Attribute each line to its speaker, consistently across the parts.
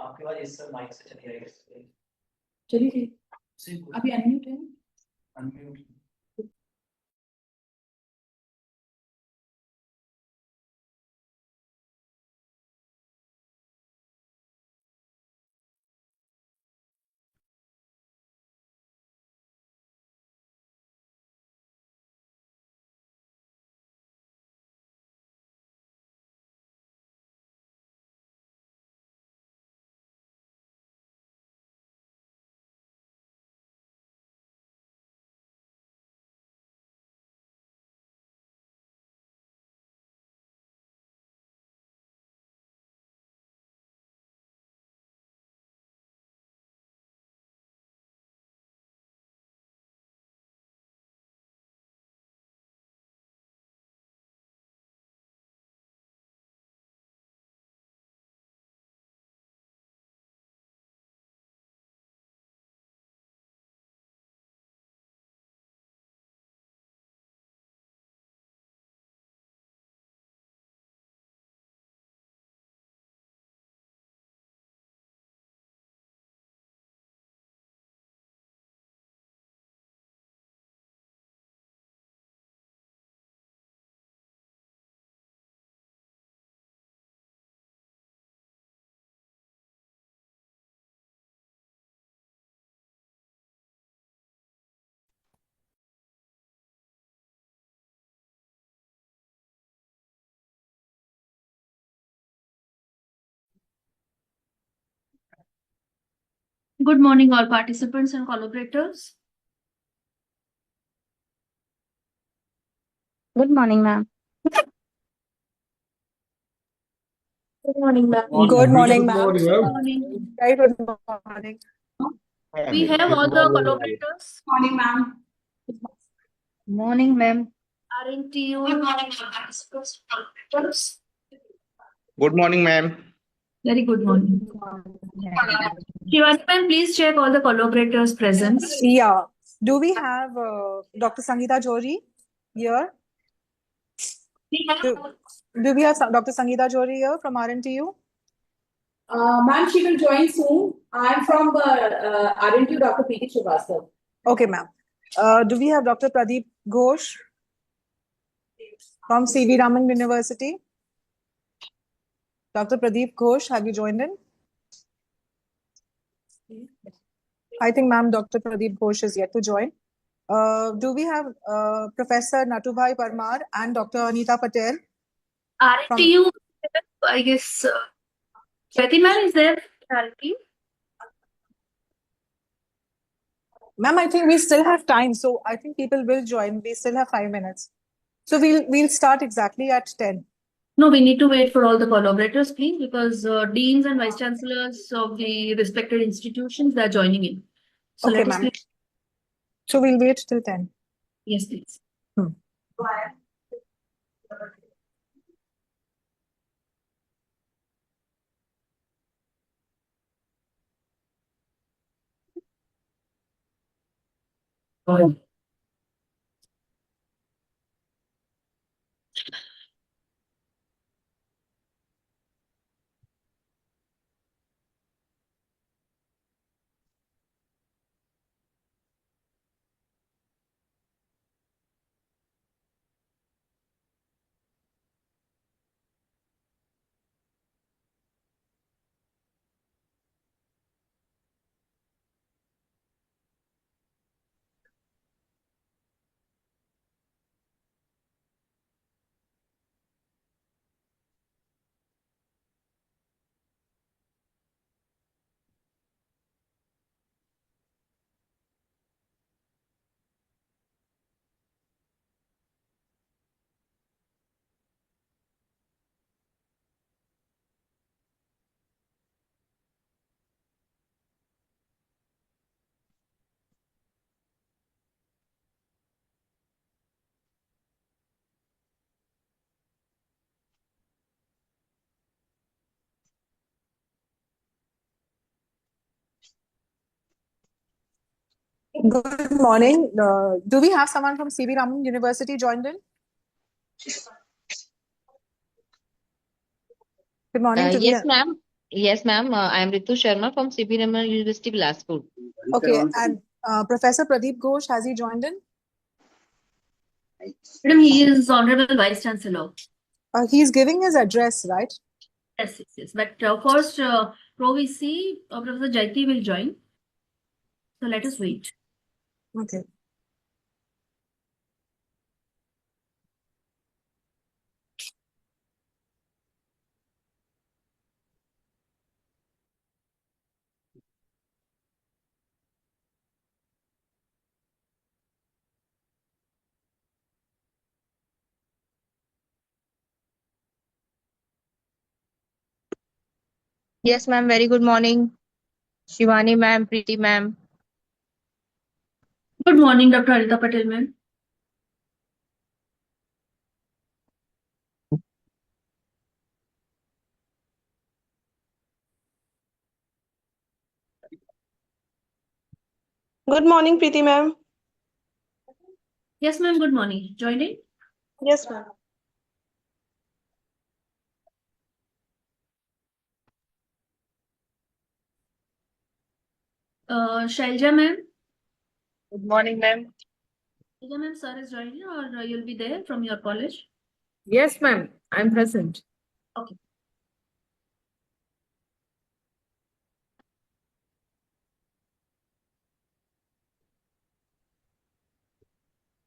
Speaker 1: आपके बाद इस माइक से चली जाएगी।
Speaker 2: चलिए ठीक, अभी अनम्यूट है।
Speaker 1: Unmute.
Speaker 3: Good morning, all participants and collaborators.
Speaker 4: Good morning, ma'am.
Speaker 2: Good morning, ma'am.
Speaker 5: Good morning,
Speaker 3: Good
Speaker 5: ma'am.
Speaker 3: morning.
Speaker 5: Very good morning.
Speaker 3: We have all the collaborators.
Speaker 2: Morning, ma'am.
Speaker 4: Morning, ma'am.
Speaker 3: Aren't you? Good morning, collaborators.
Speaker 6: Good morning, ma'am.
Speaker 3: Very good morning. Shivani ma'am, please check all the collaborators' presence.
Speaker 5: Yeah. Do we have Dr. Sangeeta Johri here? Do we have Dr. Sangeeta Johri here from RNTU?
Speaker 2: Ma'am, she will join soon. I'm from RNTU, Dr. P.K. Srivastava.
Speaker 5: Okay, ma'am. Do we have Dr. Pradeep Ghosh from C.V. Raman University? Dr. Pradeep Ghosh, have you joined in? I think, ma'am, Dr. Pradeep Ghosh is yet to join. Do we have Professor Natubhai Parmar and Dr. Anita Patel?
Speaker 3: RNTU, I guess. Swati ma'am is there? RNTU?
Speaker 5: Ma'am, I think we still have time, so I think people will join. We still have 5 minutes. So we'll start exactly at 10.
Speaker 3: No, we need to wait for all the collaborators, please, because deans and vice chancellors of the respected institutions, they are joining in. So
Speaker 5: Okay,
Speaker 3: let us
Speaker 5: ma'am.
Speaker 3: please.
Speaker 5: So we'll wait till 10.
Speaker 3: Yes, please.
Speaker 5: Good morning. Do we have someone from C.V. Raman University joined in? Good morning.
Speaker 4: Yes, ma'am.
Speaker 7: Yes, ma'am. I am Ritu Sharma from CB Raman University, Bilaspur.
Speaker 5: Okay, and Professor Pradeep Ghosh, has he joined in?
Speaker 3: Madam, he is Honorable Vice Chancellor.
Speaker 5: He's giving his address, right?
Speaker 3: Yes, yes, yes. But first, Pro VC, Professor Jaiti will join. So let us wait.
Speaker 5: Okay.
Speaker 4: Yes, ma'am. Very good morning. Shivani ma'am, Preeti ma'am.
Speaker 3: Good morning, Dr. Anita Patel, ma'am.
Speaker 8: Good morning, Preeti ma'am.
Speaker 3: Yes, ma'am. Good morning. Joining.
Speaker 8: Yes, ma'am.
Speaker 3: Shailja, ma'am.
Speaker 4: Good morning, ma'am.
Speaker 3: Shailja, ma'am, sir is joining, or you'll be there from your college?
Speaker 2: Yes, ma'am. I'm present.
Speaker 3: Okay.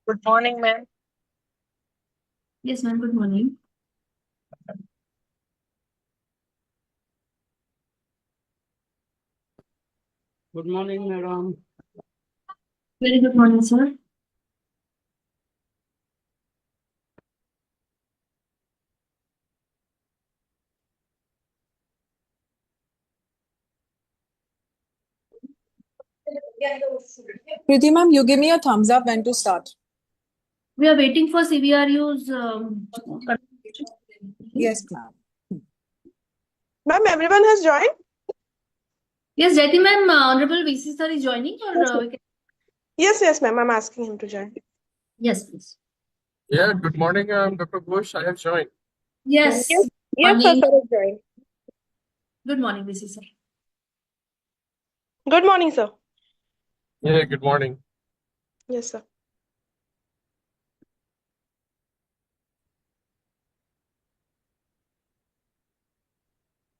Speaker 4: Good morning, ma'am.
Speaker 3: Yes, ma'am. Good morning.
Speaker 9: Good morning, madam.
Speaker 3: Very good morning, sir.
Speaker 5: Preeti ma'am, you give me a thumbs up when to start.
Speaker 3: We are waiting for CVRU's.
Speaker 5: Yes, ma'am.
Speaker 8: Ma'am, everyone has joined?
Speaker 3: Yes, Jaiti, ma'am. Honorable VC sir is joining, or we can.
Speaker 8: Yes, ma'am. I'm asking him to join.
Speaker 3: Yes, please.
Speaker 9: Yeah, good morning. I'm Dr. Bush. I have joined.
Speaker 3: Yes.
Speaker 8: Yes,
Speaker 3: Morning.
Speaker 8: sir, has joined.
Speaker 3: Good morning, VC sir.
Speaker 8: Good morning, sir.
Speaker 9: Yeah, good morning.
Speaker 8: Yes, sir.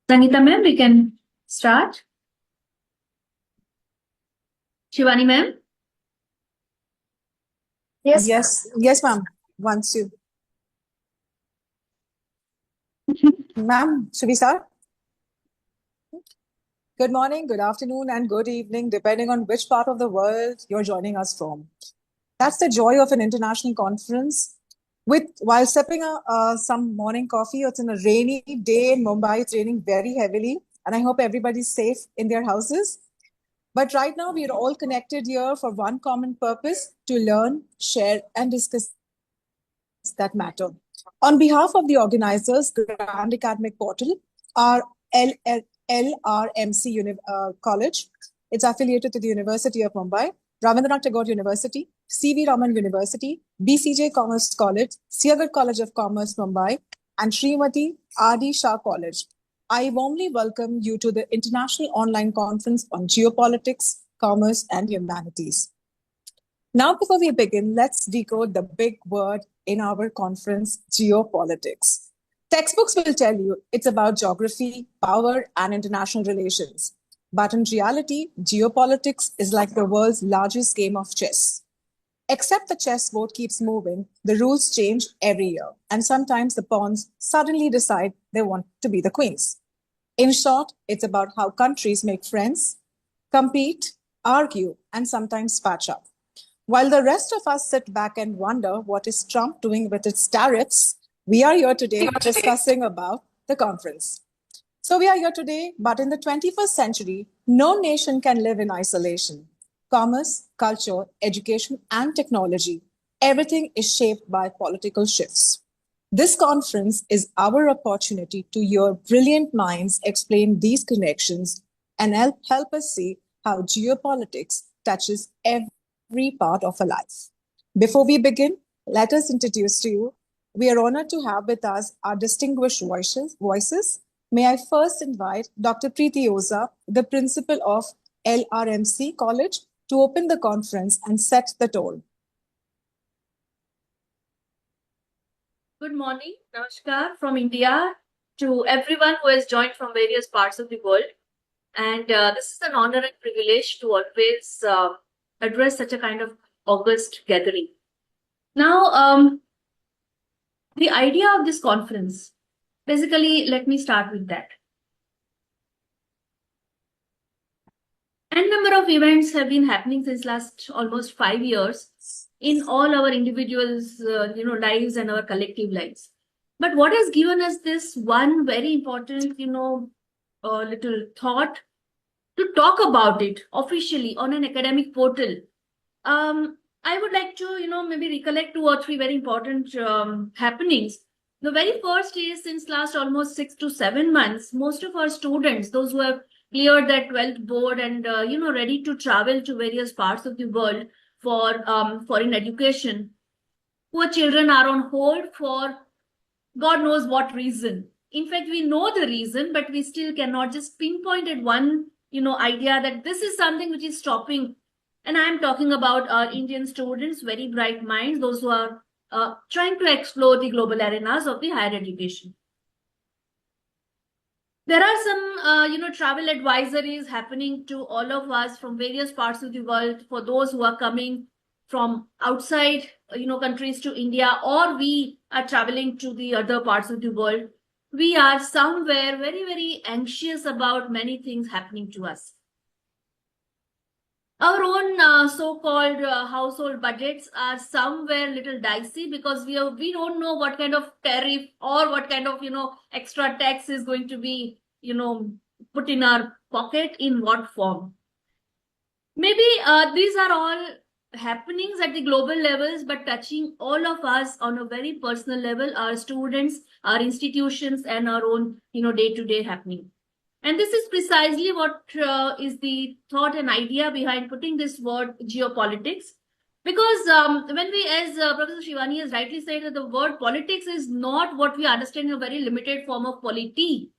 Speaker 3: Sangeeta, ma'am, we can start. Shivani, ma'am.
Speaker 5: Yes, ma'am. Once you. Ma'am, should we start? Good morning, good afternoon, and good evening, depending on which part of the world you're joining us from. That's the joy of an international conference. While sipping some morning coffee, it's in a rainy day in Mumbai. It's raining very heavily, and I hope everybody's safe in their houses. But right now, we are all connected here for one common purpose: to learn, share, and discuss that matter. On behalf of the organizers, Grand Academic Portal, our LRMC College, it's affiliated to the University of Mumbai, Ravindranath Tagore University, CV Raman University, BCJ Commerce College, Siagat College of Commerce, Mumbai, and Srimati Adi Shah College. I warmly welcome you to the International Online Conference on Geopolitics, Commerce, and Humanities. Now, before we begin, let's decode the big word in our conference, geopolitics. Textbooks will tell you it's about geography, power, and international relations. But in reality, geopolitics is like the world's largest game of chess. Except the chessboard keeps moving, the rules change every year, and sometimes the pawns suddenly decide they want to be the queens. In short, it's about how countries make friends, compete, argue, and sometimes patch up. While the rest of us sit back and wonder what is Trump doing with its tariffs, we are here today discussing about the conference. So we are here today, but in the 21st century, no nation can live in isolation. Commerce, culture, education, and technology, everything is shaped by political shifts. This conference is our opportunity to hear brilliant minds explain these connections and help us see how geopolitics touches every part of our life. Before we begin, let us introduce to you. We are honored to have with us our distinguished voices may I first invite Dr. Preeti Oza, the principal of LRMC College, to open the conference and set the tone.
Speaker 3: Good morning, Namaskar from India to everyone who has joined from various parts of the world. And this is an honor and privilege to always address such a kind of august gathering. Now, the idea of this conference, basically, let me start with that. N number of events have been happening since last almost 5 years in all our individuals, lives and our collective lives. But what has given us this one very important, little thought to talk about it officially on an academic portal. I would like to, maybe recollect 2 or 3 very important happenings. The very first is since last almost 6 to 7 months, most of our students, those who have cleared their 12th board and, ready to travel to various parts of the world for foreign education, poor children are on hold for God knows what reason. In fact, we know the reason, but we still cannot just pinpoint at one, idea that this is something which is stopping. And I'm talking about our Indian students, very bright minds, those who are trying to explore the global arenas of the higher education. There are some, travel advisories happening to all of us from various parts of the world for those who are coming from outside, countries to India, or we are traveling to the other parts of the world. We are somewhere very, very anxious about many things happening to us. Our own so-called household budgets are somewhere little dicey because we don't know what kind of tariff or what kind of extra tax is going to be put in our pocket in what form. Maybe these are all happenings at the global levels, but touching all of us on a very personal level, our students, our institutions, and our own day-to-day happening. And this is precisely what is the thought and idea behind putting this word geopolitics. Because when we, as Professor Shivani has rightly said, that the word politics is not what we understand in a very limited form of polity.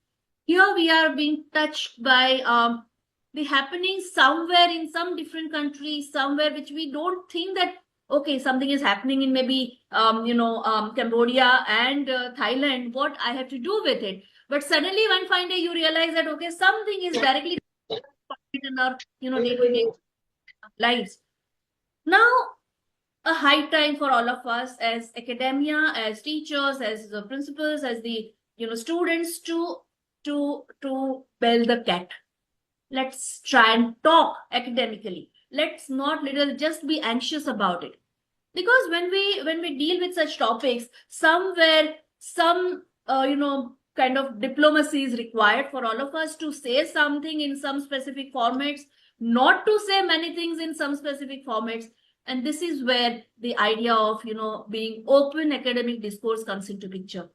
Speaker 3: Here we are being touched by the happenings somewhere in some different country, somewhere which we don't think that, okay, something is happening in maybe, Cambodia and Thailand, what I have to do with it. But suddenly one fine day you realize that, okay, something is directly in our, day-to-day lives. Now, a high time for all of us as academia, as teachers, as the principals, as the, students to bell the cat. Let's try and talk academically. Let's not just be anxious about it. Because when we deal with such topics, somewhere some kind of diplomacy is required for all of us to say something in some specific formats, not to say many things in some specific formats. And this is where the idea of being open academic discourse comes into picture.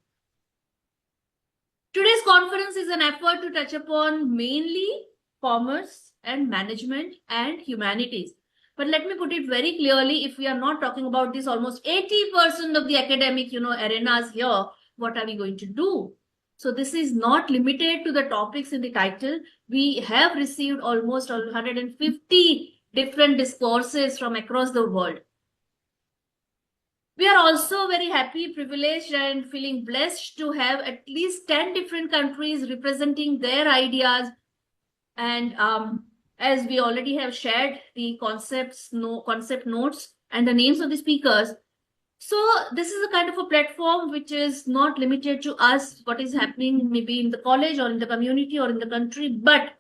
Speaker 3: Today's conference is an effort to touch upon mainly commerce and management and humanities. But let me put it very clearly, if we are not talking about this almost 80% of the academic, arenas here, what are we going to do? So this is not limited to the topics in the title. We have received almost 150 different discourses from across the world. We are also very happy, privileged, and feeling blessed to have at least 10 different countries representing their ideas. And as we already have shared the concept notes and the names of the speakers, so this is a kind of a platform which is not limited to us, what is happening maybe in the college or in the community or in the country, but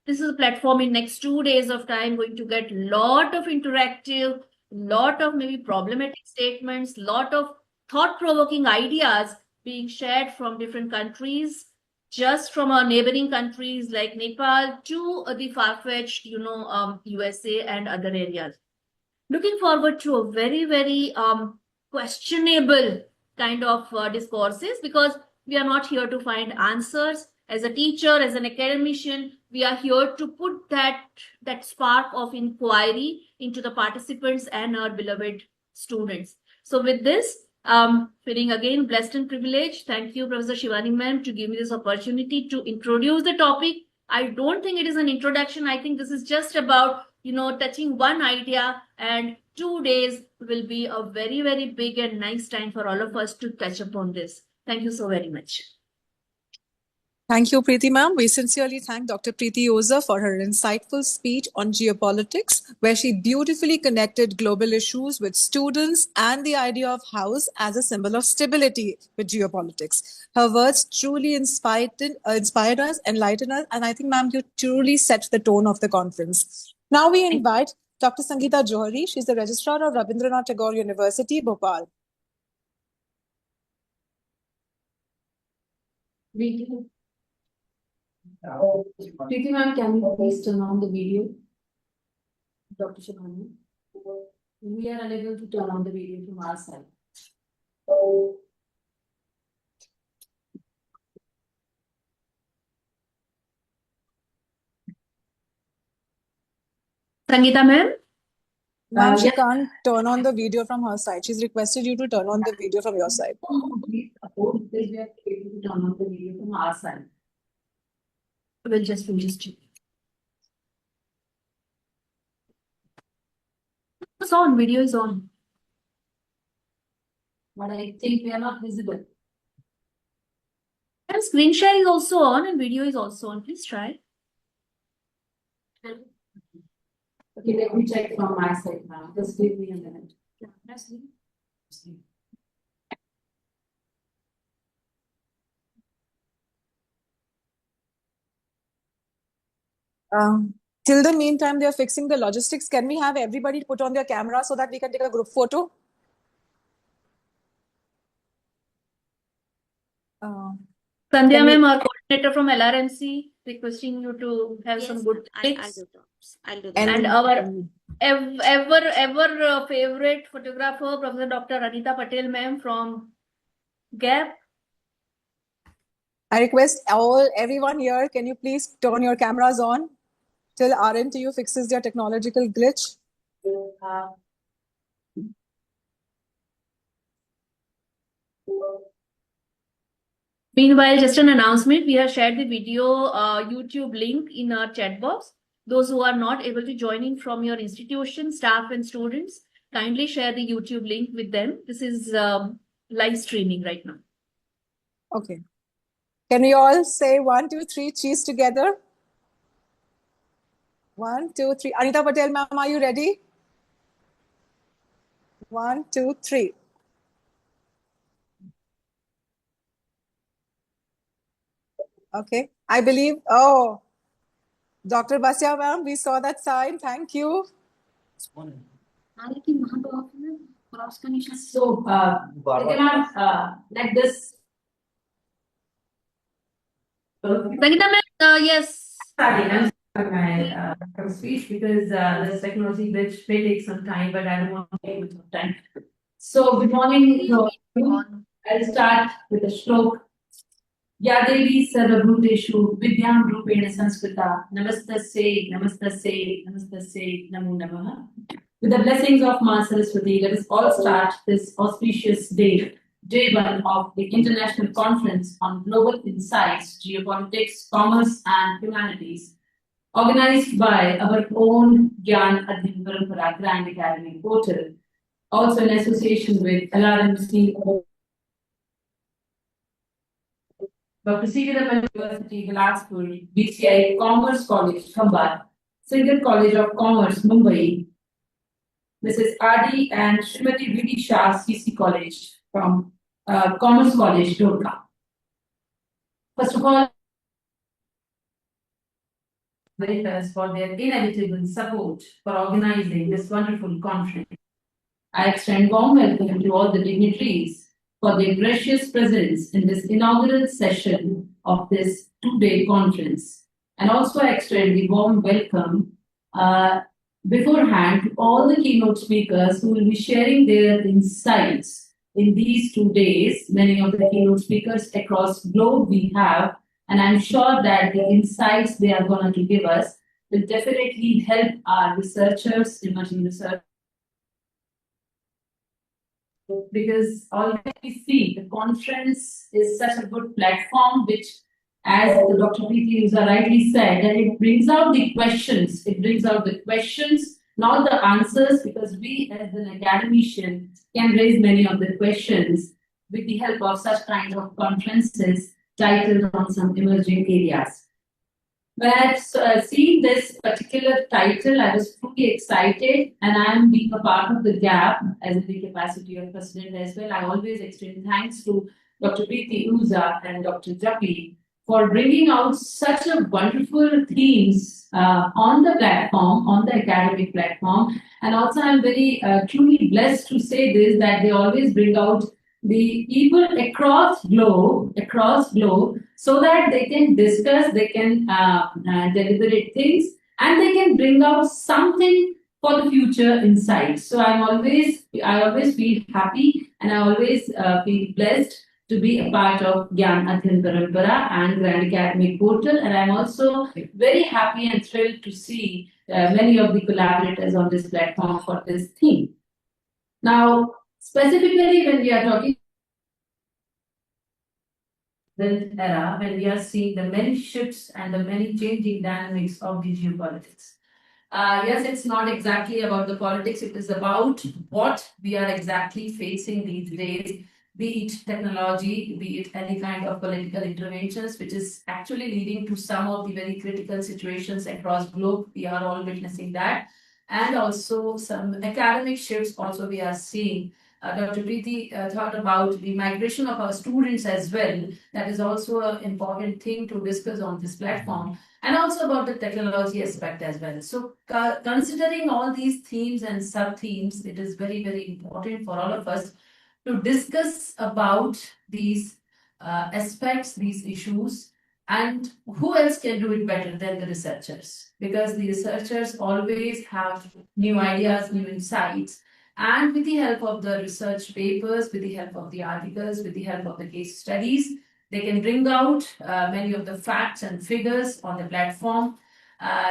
Speaker 3: this is a platform in next 2 days of time going to get lot of interactive, lot of maybe problematic statements, lot of thought-provoking ideas being shared from different countries, just from our neighboring countries like Nepal to the far-fetched, USA and other areas. Looking forward to a very, very questionable kind of discourses, because we are not here to find answers. As a teacher, as an academician, we are here to put that spark of inquiry into the participants and our beloved students. So with this, Feeling again blessed and privileged. Thank you, Professor Shivani ma'am, to give me this opportunity to introduce the topic. I don't think it is an introduction. I think this is just about, touching one idea, and 2 days will be a very, very big and nice time for all of us to touch upon this. Thank you so very much.
Speaker 5: Thank you, Preeti ma'am. We sincerely thank Dr. Preeti Oza for her insightful speech on geopolitics, where she beautifully connected global issues with students and the idea of house as a symbol of stability with geopolitics. Her words truly inspired us, enlightened us, and I think, ma'am, you truly set the tone of the conference. Now we invite Dr. Sangeeta Johari. She's the Registrar of Rabindranath Tagore University, Bhopal.
Speaker 2: Preeti ma'am, can you please turn on the video? Dr. Shivani. We are unable to turn on the video from our side.
Speaker 3: Sangeeta ma'am?
Speaker 5: Ma'am, she
Speaker 2: Yeah.
Speaker 5: can't turn on the video from her side. She's requested you to turn on the video from your side.
Speaker 2: Please support because we are able to turn on the video from our side.
Speaker 3: We'll just check. It's on, video is on.
Speaker 2: But I think we are not visible.
Speaker 3: And screen share is also on and video is also on. Please try.
Speaker 2: Okay, let me check from my side now. Just give me a minute.
Speaker 3: Yeah, that's it.
Speaker 5: Till the meantime, they are fixing the logistics. Can we have everybody put on their camera so that we can take a group photo?
Speaker 3: Sandhya
Speaker 5: Can we-
Speaker 3: ma'am, our coordinator from LRMC, requesting you to have some good
Speaker 7: I'll
Speaker 3: pics.
Speaker 7: do that. I'll do that.
Speaker 3: And our ever favorite photographer, Professor Dr. Anita Patel ma'am from GAP.
Speaker 5: I request everyone here, can you please turn your cameras on till RNTU fixes their technological glitch?
Speaker 3: Meanwhile, just an announcement, we have shared the video YouTube link in our chat box. Those who are not able to join in from your institution, staff and students, kindly share the YouTube link with them. This is live streaming right now.
Speaker 5: Okay. Can we all say 1, 2, 3, cheese together? 1, 2, 3. Anita Patel, ma'am, are you ready? 1, 2, 3. Okay. I believe, Dr. Basya, ma'am, we saw that sign. Thank you.
Speaker 2: So, like this.
Speaker 3: Sangeeta ma'am, yes.
Speaker 2: Sorry, I'm my speech because this technology glitch may take some time, but I don't want to take much time. So, good morning. I'll start with a stroke. Ya Devi Sarvabhuteshu Vidyam Rupena Sanskrita Namastasya Namastasya Namastasya Namo Namaha. With the blessings of Ma Saraswati, let us all start this auspicious day, day one of the International Conference on Global Insights, Geopolitics, Commerce and Humanities, organized by our own Gyan Adhyan Parampara Grand Academy portal, also in association with LRMC, Dr. C. University, Bilaspur, BCI Commerce College, Khambat, Single College of Commerce, Mumbai, Mrs. Adi and Srimati V.D. Shah, CC College from Commerce College, Dhaka. First of all, for their inevitable support for organizing this wonderful conference. I extend warm welcome to all the dignitaries for their gracious presence in this inaugural session of this two-day conference. And also I extend the warm welcome beforehand to all the keynote speakers who will be sharing their insights in these 2 days. Many of the keynote speakers across the globe we have, and I'm sure that the insights they are going to give us will definitely help our researchers, emerging researchers, because already we see the conference is such a good platform, which, as Dr. Preeti Uza rightly said, that it brings out the questions. It brings out the questions, not the answers, because we as an academician can raise many of the questions with the help of such kind of conferences titled on some emerging areas. When I've seen this particular title, I was truly excited, and I'm being a part of the GAP as in the capacity of president as well. I always extend thanks to Dr. Preeti Uza and Dr. Jappi for bringing out such a wonderful themes on the platform, on the academic platform. And also, I'm very truly blessed to say this, that they always bring out the people across globe, so that they can discuss, they can deliberate things, and they can bring out something for the future insight. So I always feel happy, and I always feel blessed to be a part of Gyan Adhyan Parampara and Grand Academic Portal. And I'm also very happy and thrilled to see many of the collaborators on this platform for this theme. Now, specifically, when we are talking era, when we are seeing the many shifts and the many changing dynamics of the geopolitics. Yes, it's not exactly about the politics, it is about what we are exactly facing these days, be it technology, be it any kind of political interventions, which is actually leading to some of the very critical situations across globe. We are all witnessing that. And also some academic shifts also we are seeing. Dr. Preeti thought about the migration of our students as well. That is also an important thing to discuss on this platform, and also about the technology aspect as well. So, considering all these themes and sub themes, it is very, very important for all of us to discuss about these aspects, these issues, and who else can do it better than the researchers? Because the researchers always have new ideas, new insights, and with the help of the research papers, with the help of the articles, with the help of the case studies, they can bring out many of the facts and figures on the platform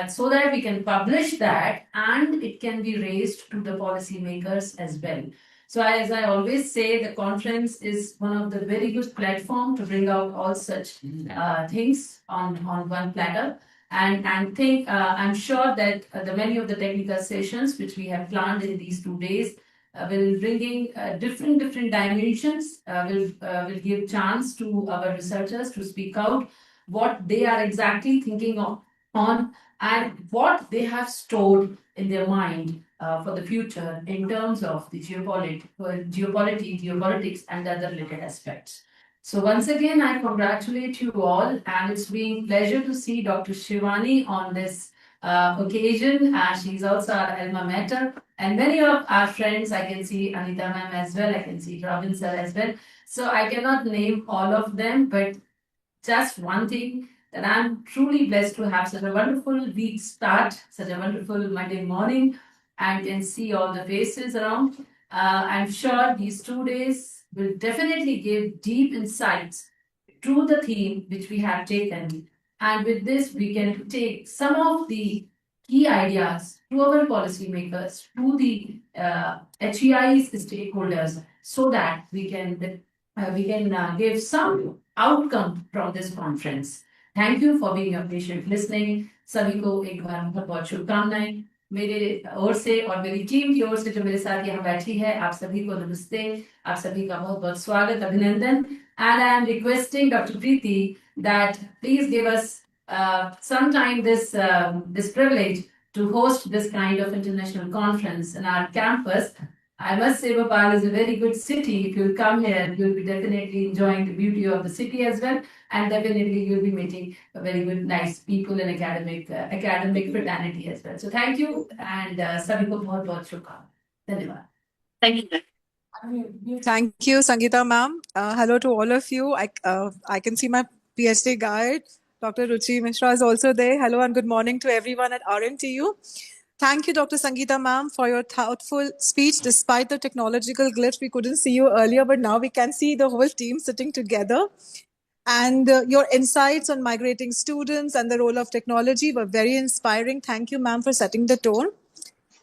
Speaker 2: so that we can publish that and it can be raised to the policymakers as well. So as I always say, the conference is one of the very good platform to bring out all such things on one platter. And I'm sure that the many of the technical sessions which we have planned in these 2 days will bringing different dimensions, will give chance to our researchers to speak out what they are exactly thinking on and what they have stored in their mind for the future in terms of the geopolitics, and other related aspects. So once again, I congratulate you all, and it's been pleasure to see Dr. Shivani on this occasion. She's also our alma mater, and many of our friends. I can see Anita ma'am as well. I can see Robin sir as well. So I cannot name all of them, but just one thing, that I'm truly blessed to have such a wonderful week start, such a wonderful Monday morning, and can see all the faces around. I'm sure these 2 days will definitely give deep insights to the theme which we have taken. And with this, we can take some of the key ideas to our policymakers, to the HEI's stakeholders, so that we can give some outcome from this conference. Thank you for being your patient listening. सभी को एक बार बहुत बहुत शुभकामनाएं मेरे ओर से और मेरी टीम की ओर से जो मेरे साथ यहाँ बैठी है, आप सभी को नमस्ते, आप सभी का बहुत बहुत स्वागत, अभिनंदन. And I am requesting Dr. Preeti that please give us sometime this privilege to host this kind of international conference in our campus. I must say, Bhopal is a very good city. If you'll come here, you'll be definitely enjoying the beauty of the city as well, and definitely you'll be meeting a very good, nice people in academic fraternity as well. So thank you, and sabhi ko bahut bahut shubhkamnaएं. Dhanyawad.
Speaker 3: Thank you.
Speaker 5: Thank you, Sangeeta ma'am. Hello to all of you. I can see my PhD guide, Dr. Ruchi Mishra, is also there. Hello and good morning to everyone at RNTU. Thank you, Dr. Sangeeta ma'am, for your thoughtful speech. Despite the technological glitch, we couldn't see you earlier, but now we can see the whole team sitting together. And your insights on migrating students and the role of technology were very inspiring. Thank you, ma'am, for setting the tone.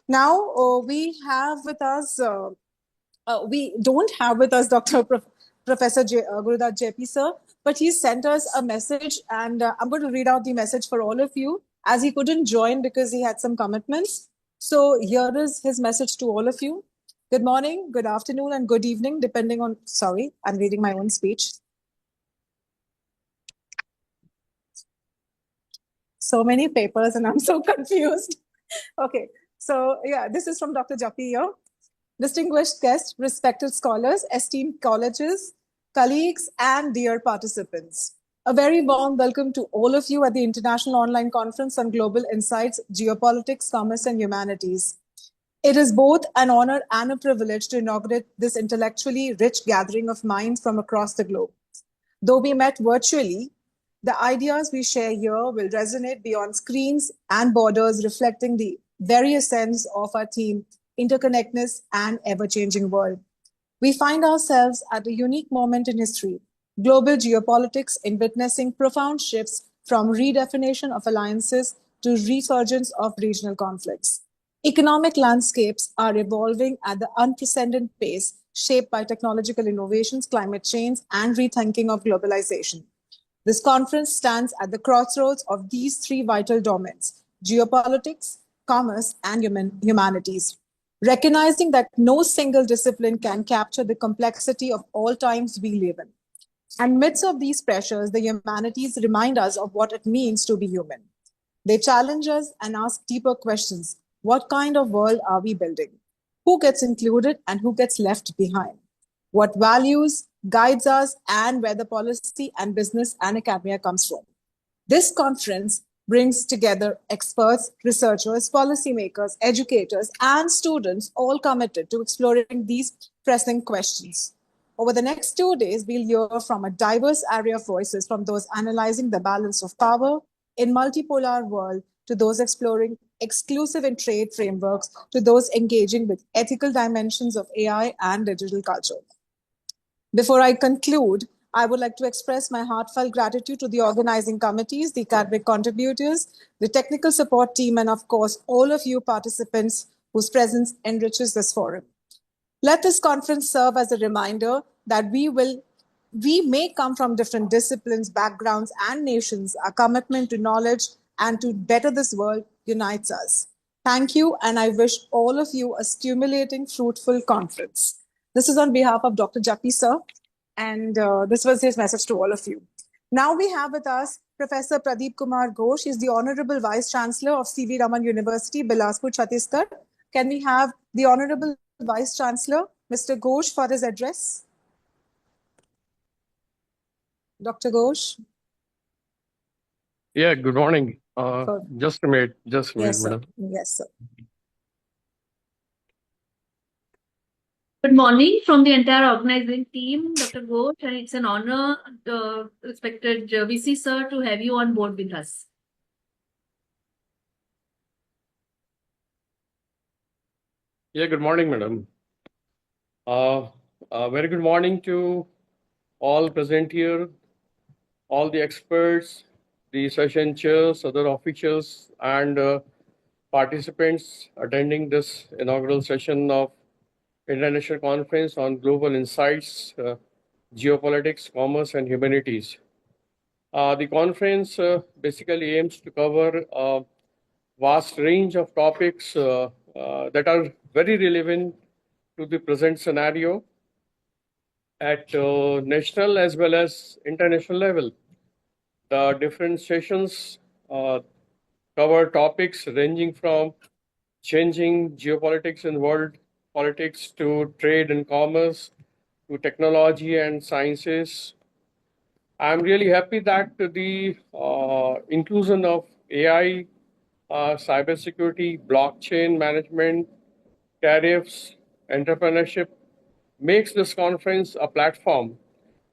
Speaker 5: Now, we have with us We don't have with us Professor Gurudat JP sir, but he sent us a message, and I'm going to read out the message for all of you, as he couldn't join because he had some commitments. So here is his message to all of you. Good morning, good afternoon, and good evening, depending on, sorry, I'm reading my own speech. So many papers and I'm so confused. Okay, so yeah, this is from Dr. Japi here. Distinguished guests, respected scholars, esteemed colleges, colleagues, and dear participants. A very warm welcome to all of you at the International Online Conference on Global Insights, Geopolitics, Commerce, and Humanities. It is both an honor and a privilege to inaugurate this intellectually rich gathering of minds from across the globe. Though we met virtually, the ideas we share here will resonate beyond screens and borders, reflecting the very essence of our theme, interconnectedness and ever-changing world. We find ourselves at a unique moment in history, global geopolitics in witnessing profound shifts from redefinition of alliances to resurgence of regional conflicts. Economic landscapes are evolving at the unprecedented pace shaped by technological innovations, climate change, and rethinking of globalization. This conference stands at the crossroads of these three vital domains: geopolitics, commerce, and humanities. Recognizing that no single discipline can capture the complexity of all times we live in. And amidst of these pressures, the humanities remind us of what it means to be human. They challenge us and ask deeper questions. What kind of world are we building? Who gets included and who gets left behind? What values guides us and where the policy and business and academia comes from? This conference brings together experts, researchers, policymakers, educators, and students, all committed to exploring these pressing questions. Over the next 2 days, we'll hear from a diverse array of voices, from those analyzing the balance of power in multipolar world to those exploring exclusive in trade frameworks to those engaging with ethical dimensions of AI and digital culture. Before I conclude, I would like to express my heartfelt gratitude to the organizing committees, the academic contributors, the technical support team, and of course, all of you participants whose presence enriches this forum. Let this conference serve as a reminder that we may come from different disciplines, backgrounds, and nations. Our commitment to knowledge and to better this world unites us. Thank you, and I wish all of you a stimulating, fruitful conference. This is on behalf of Dr. Jappy, sir, and this was his message to all of you. Now we have with us Professor Pradeep Kumar Ghosh. He is the Honorable Vice Chancellor of C.V. Raman University, Bilaspur, Chhattisgarh. Can we have the Honorable Vice Chancellor, Mr. Ghosh, for his address? Dr. Ghosh?
Speaker 9: Yeah, good morning. Just a minute,
Speaker 5: Yes, sir.
Speaker 9: madam.
Speaker 5: Yes, sir.
Speaker 3: Good morning from the entire organizing team, Dr. Ghosh, and it's an honor, respected VC sir, to have you on board with us.
Speaker 9: Yeah, good morning, madam. Very good morning to all present here, all the experts, the session chairs, other officials, and participants attending this inaugural session of International Conference on Global Insights, Geopolitics, Commerce, and Humanities. The conference basically aims to cover a vast range of topics that are very relevant to the present scenario at national as well as international level. The different sessions cover topics ranging from changing geopolitics and world politics to trade and commerce to technology and sciences. I'm really happy that the inclusion of AI, cybersecurity, blockchain management, tariffs, entrepreneurship makes this conference a platform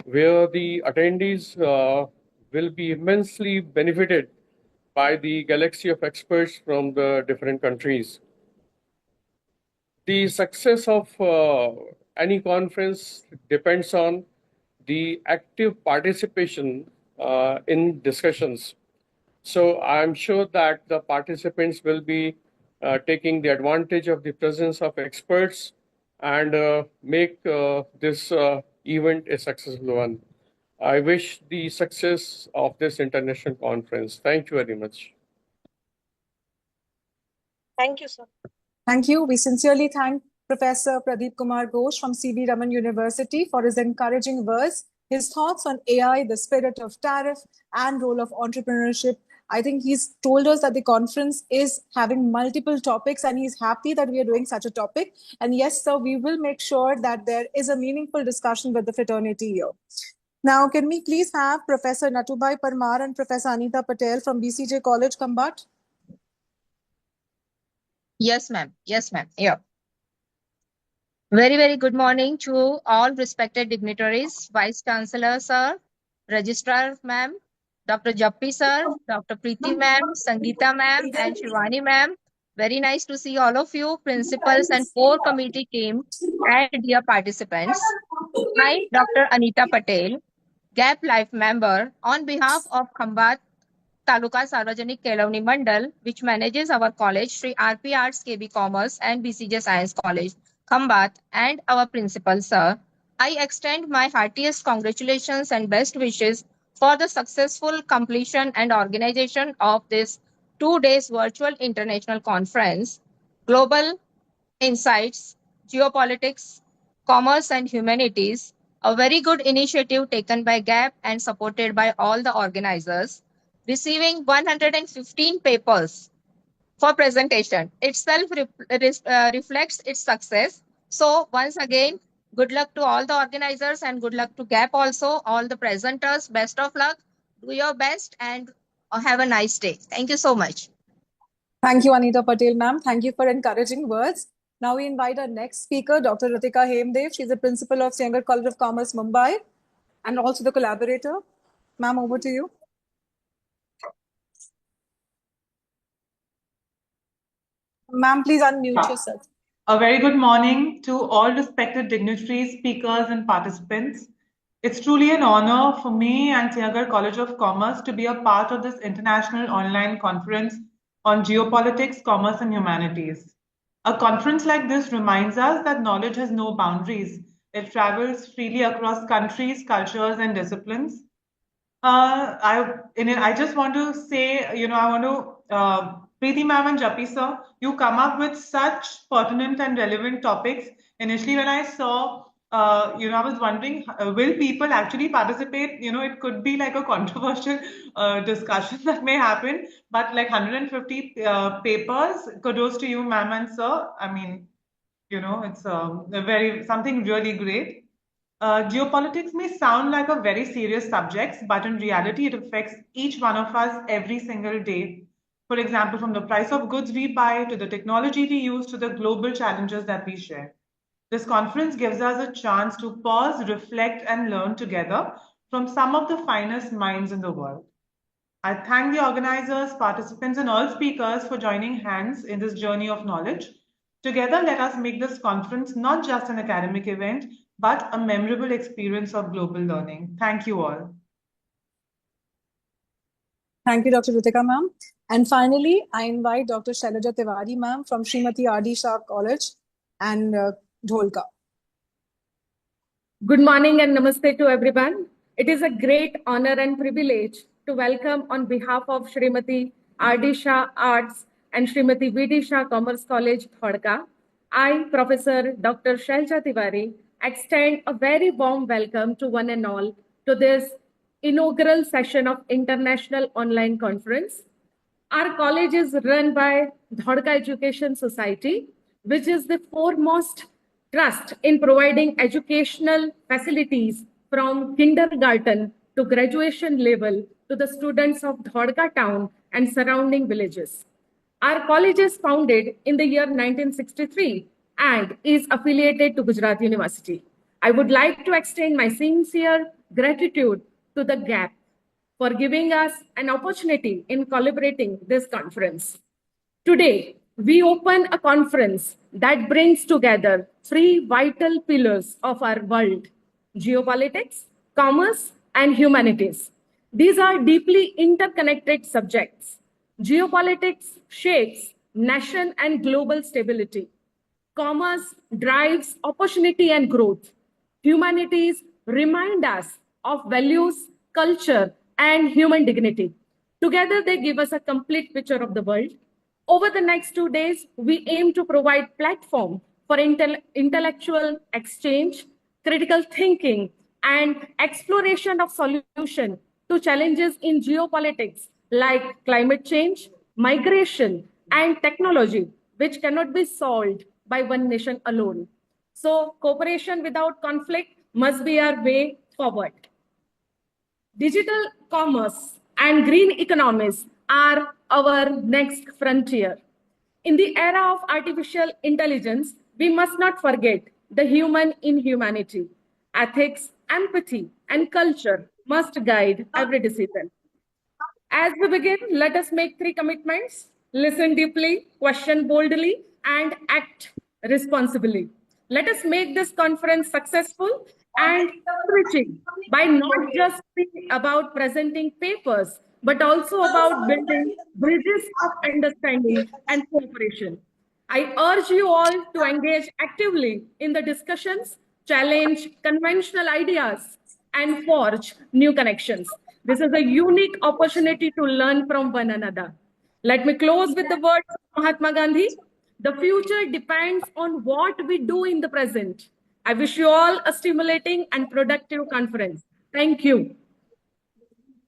Speaker 9: where the attendees will be immensely benefited by the galaxy of experts from the different countries. The success of any conference depends on the active participation in discussions. So I'm sure that the participants will be taking the advantage of the presence of experts and make this event a successful one. I wish the success of this international conference. Thank you very much.
Speaker 8: Thank you, sir.
Speaker 5: Thank you. We sincerely thank Professor Pradeep Kumar Ghosh from C.V. Raman University for his encouraging words, his thoughts on AI, the spirit of tariff, and role of entrepreneurship. I think he's told us that the conference is having multiple topics and he's happy that we are doing such a topic. And yes, sir, we will make sure that there is a meaningful discussion with the fraternity here. Now, can we please have Professor Natubai Parmar and Professor Anita Patel from BCJ College, Kambat?
Speaker 4: Yes, ma'am. Yes, ma'am. Yeah. Very, very good morning to all respected dignitaries, Vice Chancellor, sir, Registrar, ma'am, Dr. Jappi, sir, Dr. Preeti, ma'am, Sangeeta, ma'am, and Shivani, ma'am. Very nice to see all of you, principals and core committee team, and dear participants. I, Dr. Anita Patel, GAP Life member, on behalf of Khambat Taluka Sarvajanik Kelavani Mandal, which manages our college, Sri RP Arts KB Commerce and BCJ Science College, Khambat, and our principal, sir. I extend my heartiest congratulations and best wishes for the successful completion and organization of this 2 days virtual international conference, Global Insights, Geopolitics, Commerce and Humanities, a very good initiative taken by GAP and supported by all the organizers, receiving 115 papers for presentation. Itself reflects its success. So once again, good luck to all the organizers and good luck to GAP also, all the presenters. Best of luck. Do your best and have a nice day. Thank you so much.
Speaker 5: Thank you, Anita Patel, ma'am. Thank you for encouraging words. Now we invite our next speaker, Dr. Ritika Hemdev. She's the principal of Singer College of Commerce, Mumbai, and also the collaborator. Ma'am, over to you. Ma'am, please unmute yourself.
Speaker 10: A very good morning to all respected dignitaries, speakers, and participants. It's truly an honor for me and Siagar College of Commerce to be a part of this international online conference on geopolitics, commerce, and humanities. A conference like this reminds us that knowledge has no boundaries. It travels freely across countries, cultures, and disciplines. I just want to say, I want to, Preeti ma'am and Jappi sir, you come up with such pertinent and relevant topics. Initially, when I saw, I was wondering, will people actually participate? It could be like a controversial discussion that may happen, but like 150 papers, kudos to you, ma'am and sir. I mean, it's something really great. Geopolitics may sound like a very serious subject, but in reality, it affects each one of us every single day. For example, from the price of goods we buy to the technology we use to the global challenges that we share. This conference gives us a chance to pause, reflect, and learn together from some of the finest minds in the world. I thank the organizers, participants, and all speakers for joining hands in this journey of knowledge. Together, let us make this conference not just an academic event, but a memorable experience of global learning. Thank you all.
Speaker 5: Thank you, Dr. Ritika, ma'am. And finally, I invite Dr. Shailaja Tiwari, ma'am, from Srimati R.D. Shah College and Dholka.
Speaker 11: Good morning and namaste to everyone. It is a great honor and privilege to welcome on behalf of Srimati R.D. Shah Arts and Srimati V.D. Shah Commerce College, Dholka. I, Professor Dr. Shailaja Tiwari, extend a very warm welcome to one and all to this inaugural session of International Online Conference. Our college is run by Dholka Education Society, which is the foremost trust in providing educational facilities from kindergarten to graduation level to the students of Dholka town and surrounding villages. Our college is founded in the year 1963 and is affiliated to Gujarat University. I would like to extend my sincere gratitude to the GAP for giving us an opportunity in collaborating this conference. Today, we open a conference that brings together three vital pillars of our world: geopolitics, commerce, and humanities. These are deeply interconnected subjects. Geopolitics shapes nation and global stability. Commerce drives opportunity and growth. Humanities remind us of values, culture, and human dignity. Together, they give us a complete picture of the world. Over the next 2 days, we aim to provide platform for intellectual exchange, critical thinking, and exploration of solution to challenges in geopolitics like climate change, migration, and technology, which cannot be solved by one nation alone. So cooperation without conflict must be our way forward. Digital commerce and green economies are our next frontier. In the era of artificial intelligence, we must not forget the human in humanity. Ethics, empathy, and culture must guide every decision. As we begin, let us make 3 commitments: listen deeply, question boldly, and act responsibly. Let us make this conference successful and enriching by not just being about presenting papers, but also about building bridges of understanding and cooperation. I urge you all to engage actively in the discussions, challenge conventional ideas, and forge new connections. This is a unique opportunity to learn from one another. Let me close with the words of Mahatma Gandhi. The future depends on what we do in the present. I wish you all a stimulating and productive conference. Thank you.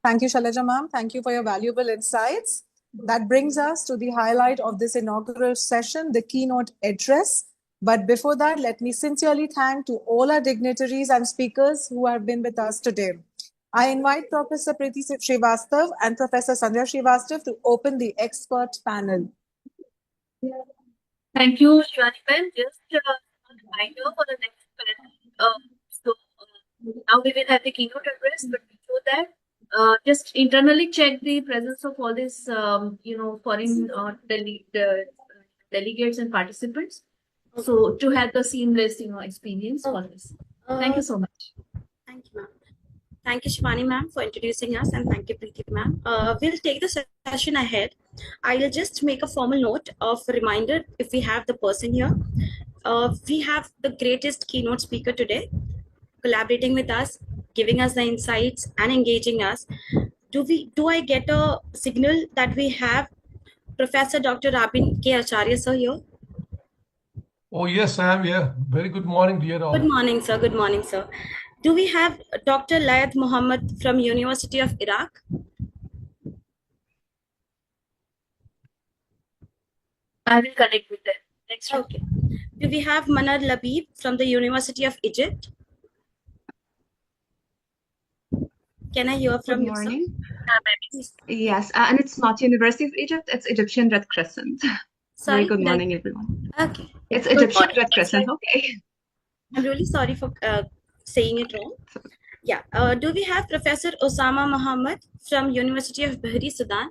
Speaker 5: Thank you, Shailaja ma'am. Thank you for your valuable insights. That brings us to the highlight of this inaugural session, the keynote address. But before that, let me sincerely thank to all our dignitaries and speakers who have been with us today. I invite Professor Preeti Srivastav and Professor Sandhya Srivastav to open the expert panel.
Speaker 3: Thank you, Shivani ma'am. Just a reminder for the next panel. Now we will have the keynote address, but before that, just internally check the presence of all these, foreign delegates and participants. So to have the seamless, experience for this. Thank you so much.
Speaker 12: Thank you, ma'am. Thank you, Shivani ma'am, for introducing us, and thank you, Preeti ma'am. We'll take the session ahead. I'll just make a formal note of a reminder if we have the person here. We have the greatest keynote speaker today, collaborating with us, giving us the insights and engaging us. Do I get a signal that we have Professor Dr. Rabin K. Acharya sir here?
Speaker 13: Oh, yes, I am here. Very good morning, dear all.
Speaker 12: Good morning, sir. Good morning, sir. Do we have Dr. Layat Mohammed from University of Iraq?
Speaker 3: I will connect with them. Next.
Speaker 12: Okay. Do we have Manar Labib from the University of Egypt? Can I hear from you, sir?
Speaker 14: Yes, and it's not University of Egypt, it's Egyptian Red Crescent.
Speaker 12: Sorry,
Speaker 14: Very good morning, everyone.
Speaker 12: Okay.
Speaker 14: It's
Speaker 12: Good
Speaker 14: Egyptian
Speaker 12: morning.
Speaker 14: Red Crescent, okay.
Speaker 12: I'm really sorry for saying it wrong. Yeah. Do we have Professor Osama Muhammad from University of Bahri, Sudan?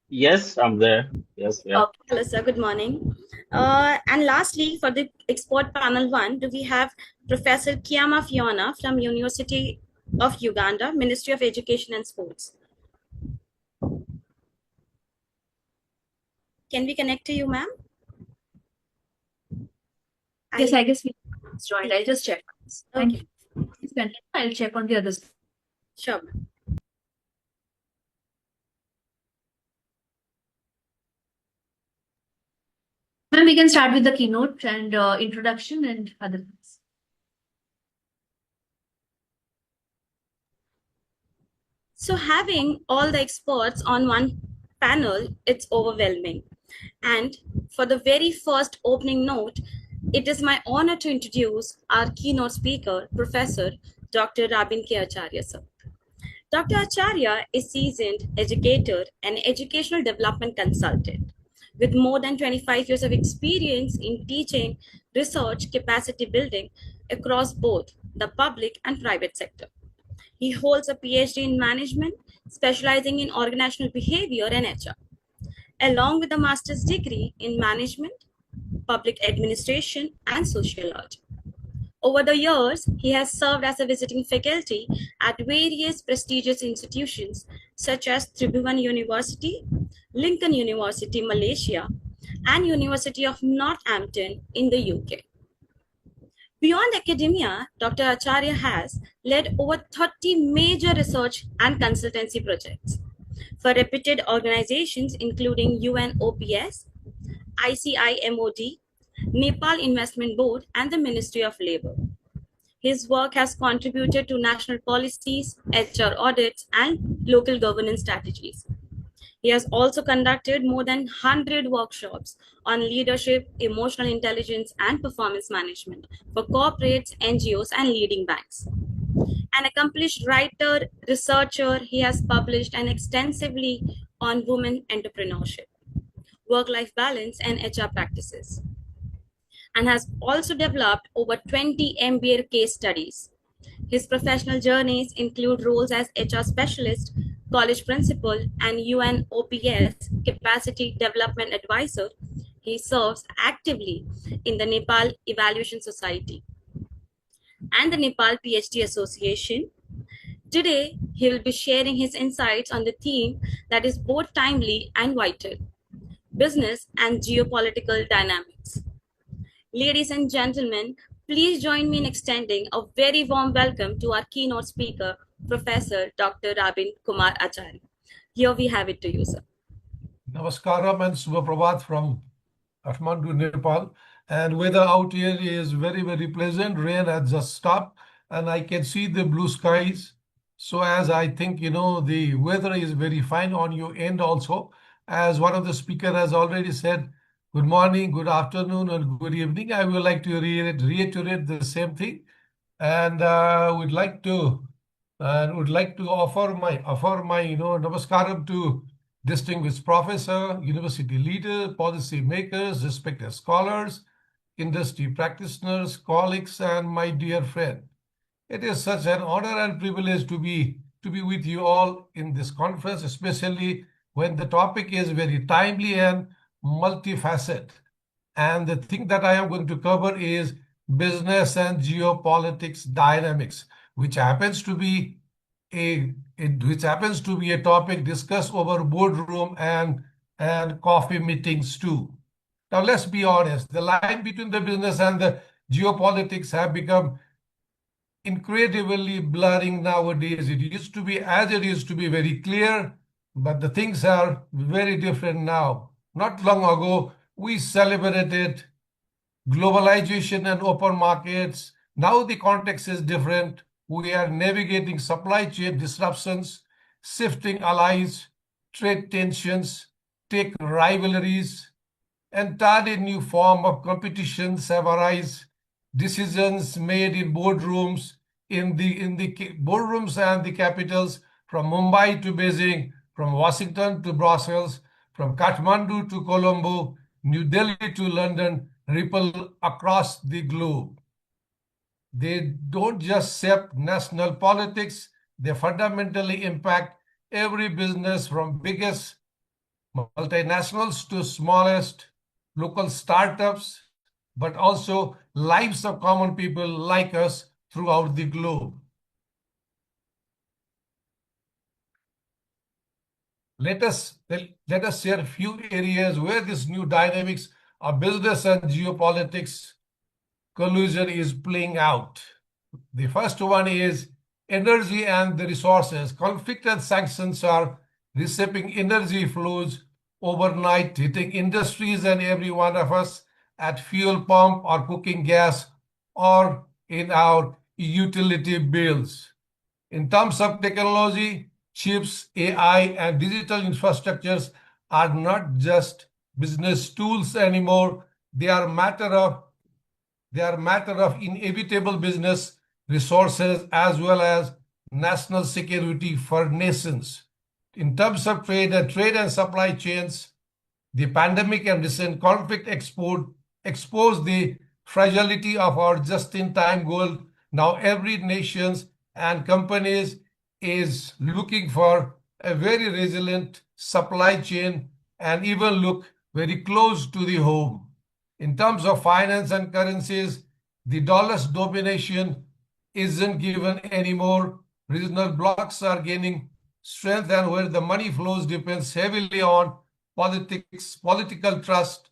Speaker 15: Yes, I'm there. Yes, yeah.
Speaker 12: Okay. Hello, sir. Good morning. And lastly, for the export panel 1, do we have Professor Kiama Fiona from University of Uganda, Ministry of Education and Sports? Can we connect to you, ma'am?
Speaker 3: Yes, I guess we joined. I'll just check. Thank you. Please continue. I'll check on the others.
Speaker 12: Sure.
Speaker 3: Ma'am, we can start with the keynote and introduction and other things.
Speaker 12: So having all the experts on one panel, it's overwhelming. And for the very first opening note, it is my honor to introduce our keynote speaker, Professor Dr. Rabin K. Acharya, sir. Dr. Acharya is seasoned educator and educational development consultant with more than 25 years of experience in teaching, research, capacity building across both the public and private sector. He holds a PhD in management, specializing in organizational behavior and HR, along with a master's degree in management, public administration, and sociology. Over the years, he has served as a visiting faculty at various prestigious institutions such as Tribhuvan University, Lincoln University, Malaysia, and University of Northampton in the UK. Beyond academia, Dr. Acharya has led over 30 major research and consultancy projects for reputed organizations including UNOPS, ICIMOD, Nepal Investment Board, and the Ministry of Labour. His work has contributed to national policies, HR audits, and local governance strategies. He has also conducted more than 100 workshops on leadership, emotional intelligence, and performance management for corporates, NGOs, and leading banks. An accomplished writer, researcher, he has published extensively on women entrepreneurship, work-life balance, and HR practices, and has also developed over 20 MBA case studies. His professional journeys include roles as HR specialist, college principal, and UNOPS capacity development advisor. He serves actively in the Nepal Evaluation Society and the Nepal PhD Association. Today, he will be sharing his insights on the theme that is both timely and vital: business and geopolitical dynamics. Ladies and gentlemen, please join me in extending a very warm welcome to our keynote speaker, Professor Dr. Rabin Kumar Acharya. Here we have it to you, sir.
Speaker 13: Namaskaram and Subhaprabhat from Kathmandu, Nepal. And weather out here is very, very pleasant. Rain has just stopped and I can see the blue skies. So as I think, the weather is very fine on your end also. As one of the speaker has already said, good morning, good afternoon, and good evening. I would like to reiterate the same thing. And would like to offer my namaskaram to distinguished professor, university leader, policy makers, respected scholars, industry practitioners, colleagues, and my dear friend. It is such an honor and privilege to be with you all in this conference, especially when the topic is very timely and multifaceted. And the thing that I am going to cover is business and geopolitics dynamics, which happens to be a topic discussed over boardroom and coffee meetings too. Now let's be honest, the line between the business and the geopolitics have become incredibly blurring nowadays. It used to be very clear, but the things are very different now. Not long ago, we celebrated globalization and open markets. Now the context is different. We are navigating supply chain disruptions, shifting allies, trade tensions, tech rivalries. Entirely new form of competitions have arisen. Decisions made in boardrooms, in the boardrooms and the capitals, from Mumbai to Beijing, from Washington to Brussels, from Kathmandu to Colombo, New Delhi to London, ripple across the globe. They don't just shape national politics, they fundamentally impact every business from biggest multinationals to smallest local startups, but also lives of common people like us throughout the globe. Let us share a few areas where this new dynamics of business and geopolitics collusion is playing out. The first one is energy and the resources. Conflict and sanctions are reshaping energy flows overnight, hitting industries and every one of us at fuel pump or cooking gas or in our utility bills. In terms of technology, chips, AI, and digital infrastructures are not just business tools anymore. They are matter of inevitable business resources as well as national security for nations. In terms of trade and supply chains, the pandemic and recent conflict exposed the fragility of our just-in-time goal. Now every nation and companies is looking for a very resilient supply chain and even look very close to the home. In terms of finance and currencies, the dollar's domination isn't given anymore. Regional blocks are gaining strength, and where the money flows depends heavily on political trust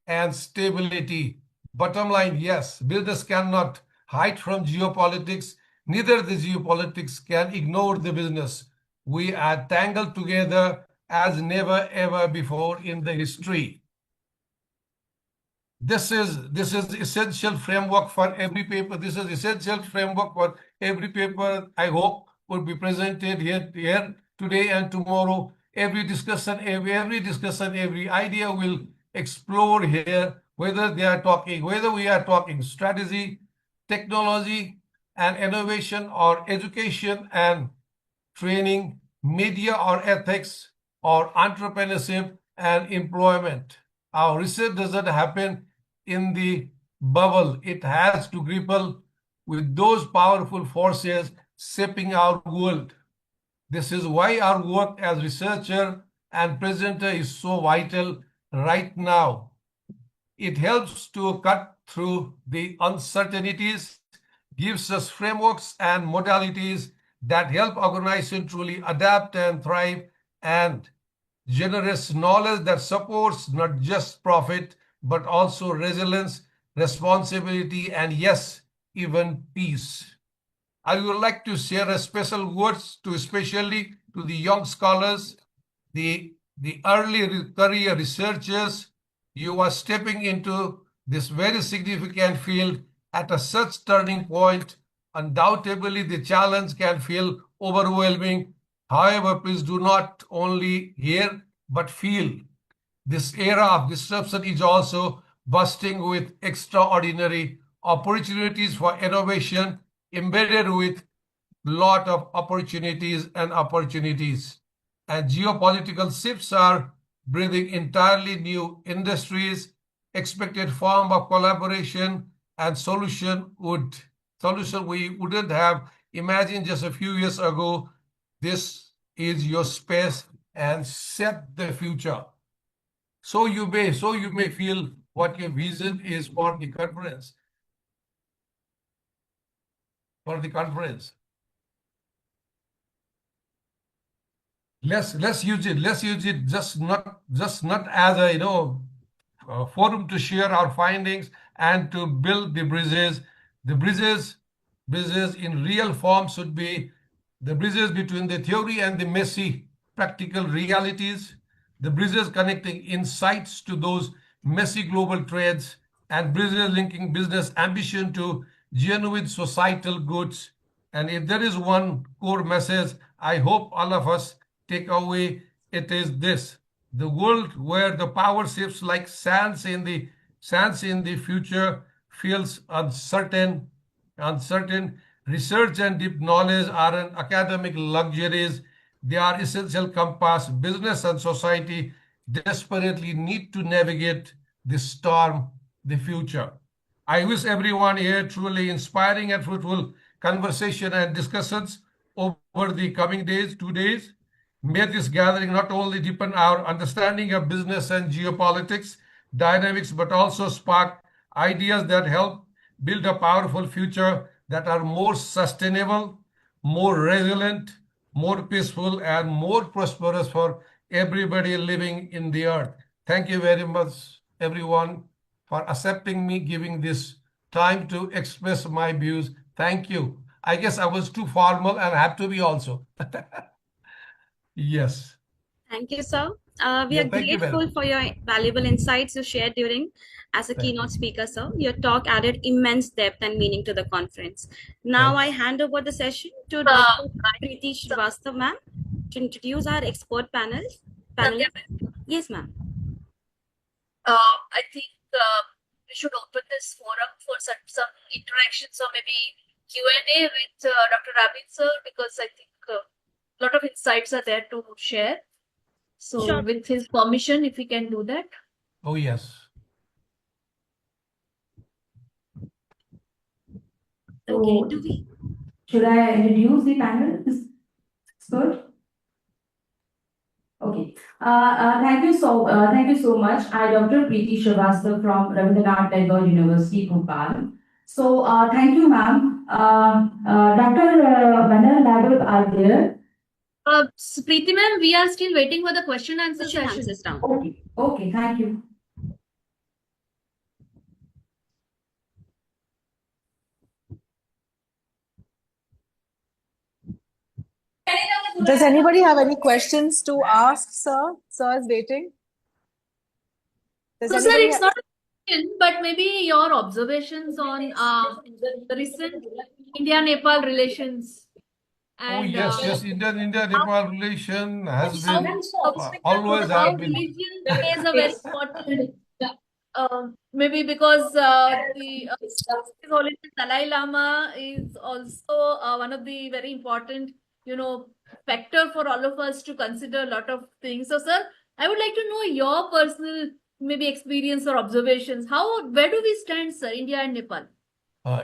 Speaker 13: and stability. Bottom line, yes, business cannot hide from geopolitics. Neither the geopolitics can ignore the business. We are tangled together as never ever before in the history. This is essential framework for every paper. This is essential framework for every paper. I hope will be presented here today and tomorrow. Every discussion, every idea will explore here. Whether we are talking strategy, technology, and innovation, or education and training, media or ethics, or entrepreneurship and employment. Our research doesn't happen in the bubble. It has to grapple with those powerful forces shaping our world. This is why our work as researcher and presenter is so vital right now. It helps to cut through the uncertainties, gives us frameworks and modalities that help organizations truly adapt and thrive, and generous knowledge that supports not just profit, but also resilience, responsibility, and yes, even peace. I would like to share a special words to especially to the young scholars, the early career researchers. You are stepping into this very significant field at a such turning point. Undoubtedly, the challenge can feel overwhelming. However, please do not only hear but feel. This era of disruption is also bursting with extraordinary opportunities for innovation, embedded with lot of opportunities. And geopolitical shifts are breathing entirely new industries, expected form of collaboration and solution we wouldn't have imagined just a few years ago. This is your space and set the future. So you may feel what your vision is for the conference. Let's use it just not as a forum to share our findings and to build the bridges. The bridges in real form should be the bridges between the theory and the messy practical realities, the bridges connecting insights to those messy global trends, and bridges linking business ambition to genuine societal goods. And if there is one core message I hope all of us take away, it is this: the world where the power shifts like sands in the future feels uncertain. Research and deep knowledge aren't academic luxuries. They are essential compass. Business and society desperately need to navigate the storm, the future. I wish everyone here truly inspiring and fruitful conversation and discussions over the coming days, 2 days. May this gathering not only deepen our understanding of business and geopolitics dynamics, but also spark ideas that help build a powerful future that are more sustainable, more resilient, more peaceful, and more prosperous for everybody living in the earth. Thank you very much, everyone, for accepting me, giving this time to express my views. Thank you. I guess I was too formal and had to be also. Yes.
Speaker 12: Thank you, sir. We
Speaker 13: Yeah,
Speaker 12: are
Speaker 13: thank you very
Speaker 12: grateful
Speaker 13: much.
Speaker 12: for your valuable insights you shared during as a
Speaker 13: Thank you.
Speaker 12: keynote speaker, sir. Your talk added immense depth and meaning to the conference. Now I
Speaker 13: Thanks.
Speaker 12: hand over the session to Dr. Preeti Srivastava, ma'am, to introduce our expert panelists. Yes, ma'am.
Speaker 3: I think we should open this forum for some interactions or maybe Q&A with Dr. Rabin sir, because I think a lot of insights are there to share. So
Speaker 12: Sure.
Speaker 3: with his permission, if we can do that.
Speaker 13: Oh, yes.
Speaker 12: Okay,
Speaker 2: So, should I introduce the panel? Is good? Okay. Thank you so much. I, Dr. Preeti Srivastava from Rabindranath Tagore University, Bhopal. So, thank you, ma'am. Dr. Manar Nagel are there.
Speaker 3: Preeti ma'am, we are still waiting for the question answer session.
Speaker 12: Down.
Speaker 2: Okay, thank you.
Speaker 5: Does anybody have any questions to ask, sir? Sir is waiting. Does
Speaker 3: So, sir,
Speaker 5: anybody
Speaker 3: it's not a question, but maybe your observations on the recent India-Nepal relations
Speaker 13: Oh,
Speaker 3: and
Speaker 13: yes, yes. India-Nepal relation has been always
Speaker 3: how
Speaker 13: have been.
Speaker 3: religion plays a very important, maybe because His Holiness Dalai Lama is also one of the very important, factor for all of us to consider a lot of things. So, sir, I would like to know your personal maybe experience or observations. Where do we stand, sir, India and Nepal?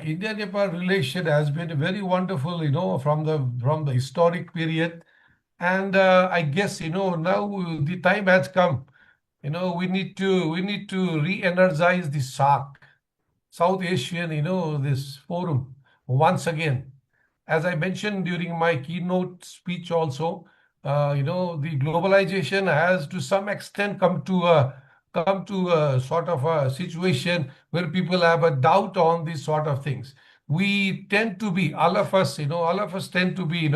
Speaker 13: India-Nepal relation has been very wonderful, from the historic period, and I guess now the time has come. We need to re-energize the SAARC, South Asian, this forum once again. As I mentioned during my keynote speech also, the globalization has to some extent come to a sort of a situation where people have a doubt on these sort of things. We tend to be, all of us tend to be,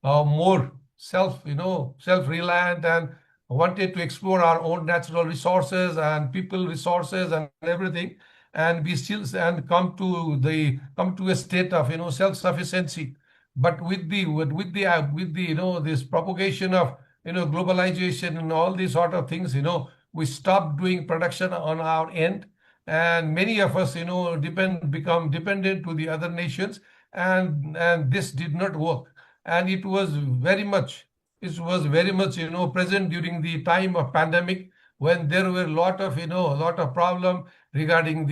Speaker 13: more self-reliant and wanted to explore our own natural resources and people resources and everything, and we still and come to a state of self-sufficiency. But with the this propagation of globalization and all these sort of things, we stopped doing production on our end, and many of us become dependent to the other nations, and this did not work. And it was very much present during the time of pandemic, when there were a lot of problem regarding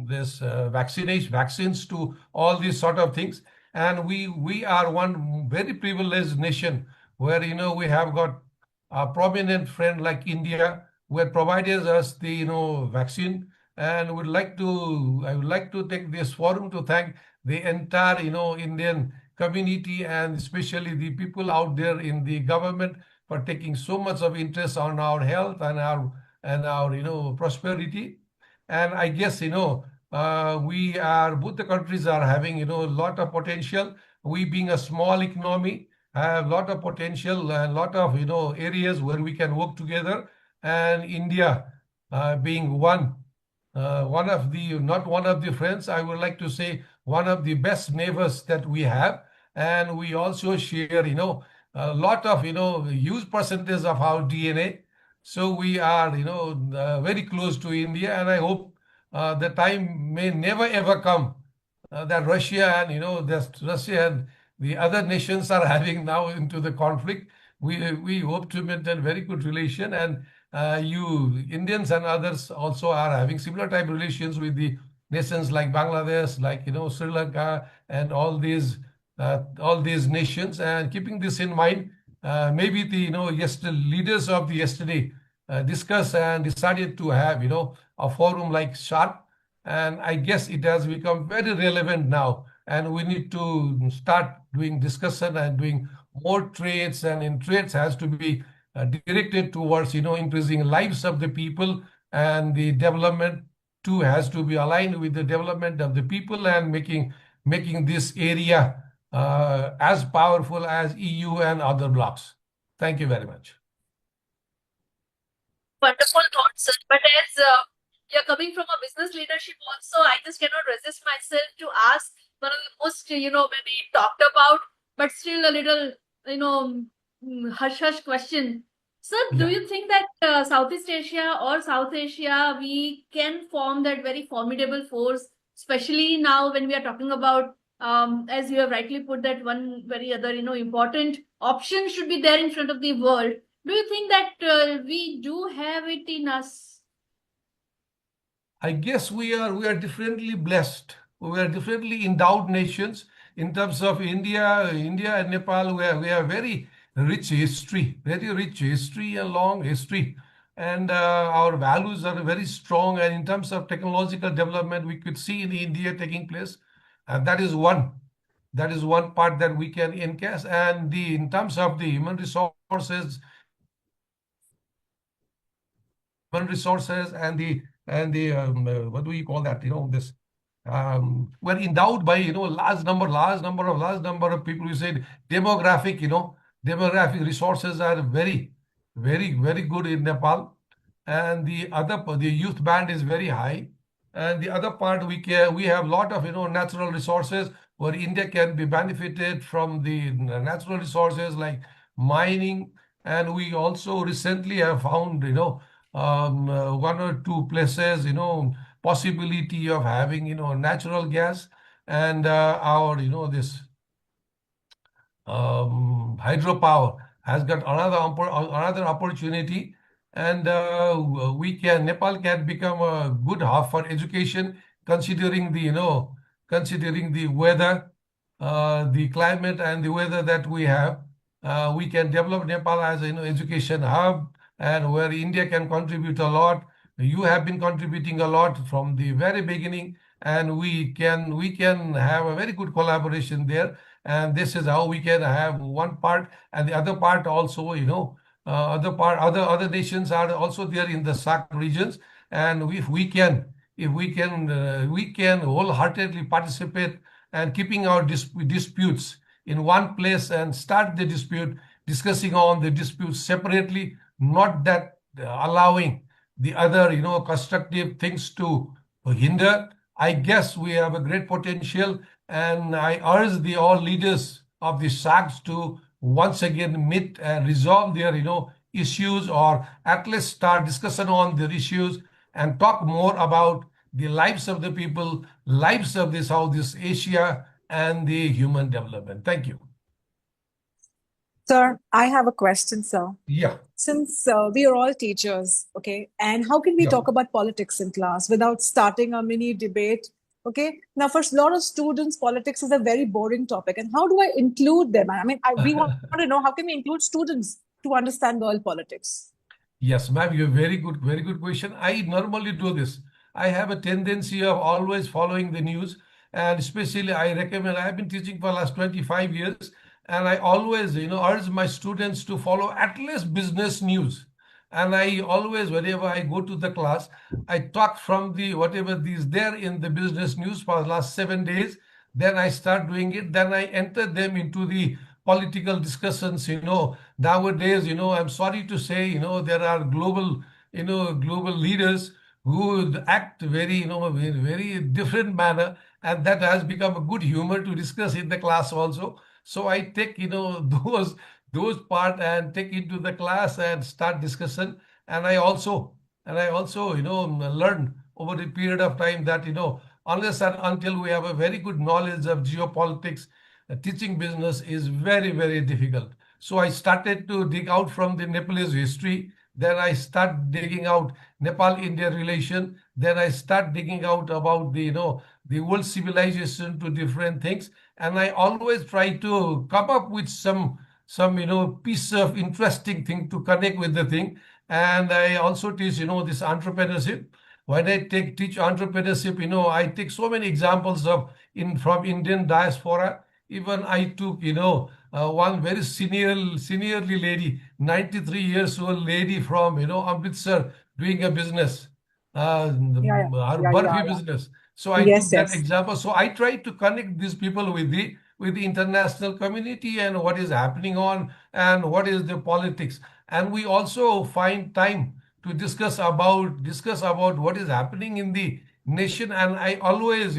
Speaker 13: this vaccines to all these sort of things. And we are one very privileged nation where we have got a prominent friend like India, who had provided us the vaccine. And I would like to take this forum to thank the entire Indian community, and especially the people out there in the government, for taking so much of interest on our health and our prosperity. And I guess both the countries are having a lot of potential. We, being a small economy, have a lot of potential and a lot of areas where we can work together. And India, being one of the not one of the friends, I would like to say one of the best neighbors that we have. And we also share a lot of huge percentage of our DNA. So we are very close to India, and I hope the time may never ever come that Russia and the other nations are having now into the conflict. We hope to maintain very good relation, and you Indians and others also are having similar type relations with the nations like Bangladesh, like Sri Lanka, and all these nations. And keeping this in mind, maybe the leaders of the yesterday discussed and decided to have a forum like SHARP, and I guess it has become very relevant now. And we need to start doing discussion and doing more trades, and in trades has to be directed towards increasing lives of the people, and the development too has to be aligned with the development of the people, and making this area as powerful as EU and other blocks. Thank you very much.
Speaker 3: Wonderful thoughts, sir. But as you're coming from a business leadership also, I just cannot resist myself to ask one of the most, maybe talked about, but still a little, hush hush question. Sir, do
Speaker 13: Yeah.
Speaker 3: you think that Southeast Asia or South Asia, we can form that very formidable force, especially now when we are talking about, as you have rightly put, that one very other, important option should be there in front of the world. Do you think that we do have it in us?
Speaker 13: I guess we are differently blessed. We are differently endowed nations in terms of India. India and Nepal, we have very rich history, and long history, and our values are very strong. And in terms of technological development, we could see in India taking place, and that is one part that we can encash. And in terms of the human resources and the what do you call that? This we're endowed by large number of people. You said demographic. demographic resources are very, very good in Nepal. And the youth band is very high. And the other part, we have a lot of natural resources where India can be benefited from the natural resources like mining. And we also recently have found one or two places possibility of having natural gas, and our this hydropower has got another opportunity, and Nepal can become a good hub for education, considering the weather, the climate and the weather that we have. We can develop Nepal as education hub, and where India can contribute a lot. You have been contributing a lot from the very beginning, and we can have a very good collaboration there. And this is how we can have one part, and the other part also, other nations are also there in the SAARC regions. And if we can wholeheartedly participate and keeping our disputes in one place and start the dispute, discussing on the disputes separately, not that allowing the other constructive things to hinder. I guess we have a great potential, and I urge the all leaders of the SAARC to once again meet and resolve their issues, or at least start discussion on their issues and talk more about the lives of the people, lives of this Southeast Asia, and the human development. Thank you.
Speaker 5: Sir, I have a question, sir.
Speaker 13: Yeah.
Speaker 5: Since we are all teachers, okay, and how can we
Speaker 13: Yeah.
Speaker 5: talk about politics in class without starting a mini debate? Okay, now for a lot of students, politics is a very boring topic, and how do I include them? I mean, we want to know how can we include students to understand world politics?
Speaker 13: Yes, ma'am, you very good question. I normally do this. I have a tendency of always following the news, and especially I recommend, I've been teaching for the last 25 years, and I always, urge my students to follow at least business news. And I always, whenever I go to the class, I talk from the whatever is there in the business news for the last 7 days. Then I start doing it. Then I enter them into the political discussions. Nowadays, I'm sorry to say, there are global leaders who would act very, very different manner, and that has become a good humor to discuss in the class also. So I take, those part and take into the class and start discussion. And I also, learn over the period of time that, unless and until we have a very good knowledge of geopolitics, teaching business is very, very difficult. So I started to dig out from the Nepalese history. Then I start digging out Nepal-India relation. Then I start digging out about the world civilization to different things. And I always try to come up with some piece of interesting thing to connect with the thing. And I also teach, this entrepreneurship. When I teach entrepreneurship, I take so many examples from Indian diaspora. Even I took, one very seniorly lady, 93 years old lady from, Amritsar, doing a business, her Burfi business. So I took that example. So I try to connect these people with the international community and what is happening on and what is the politics. And we also find time to discuss about what is happening in the nation. And I always,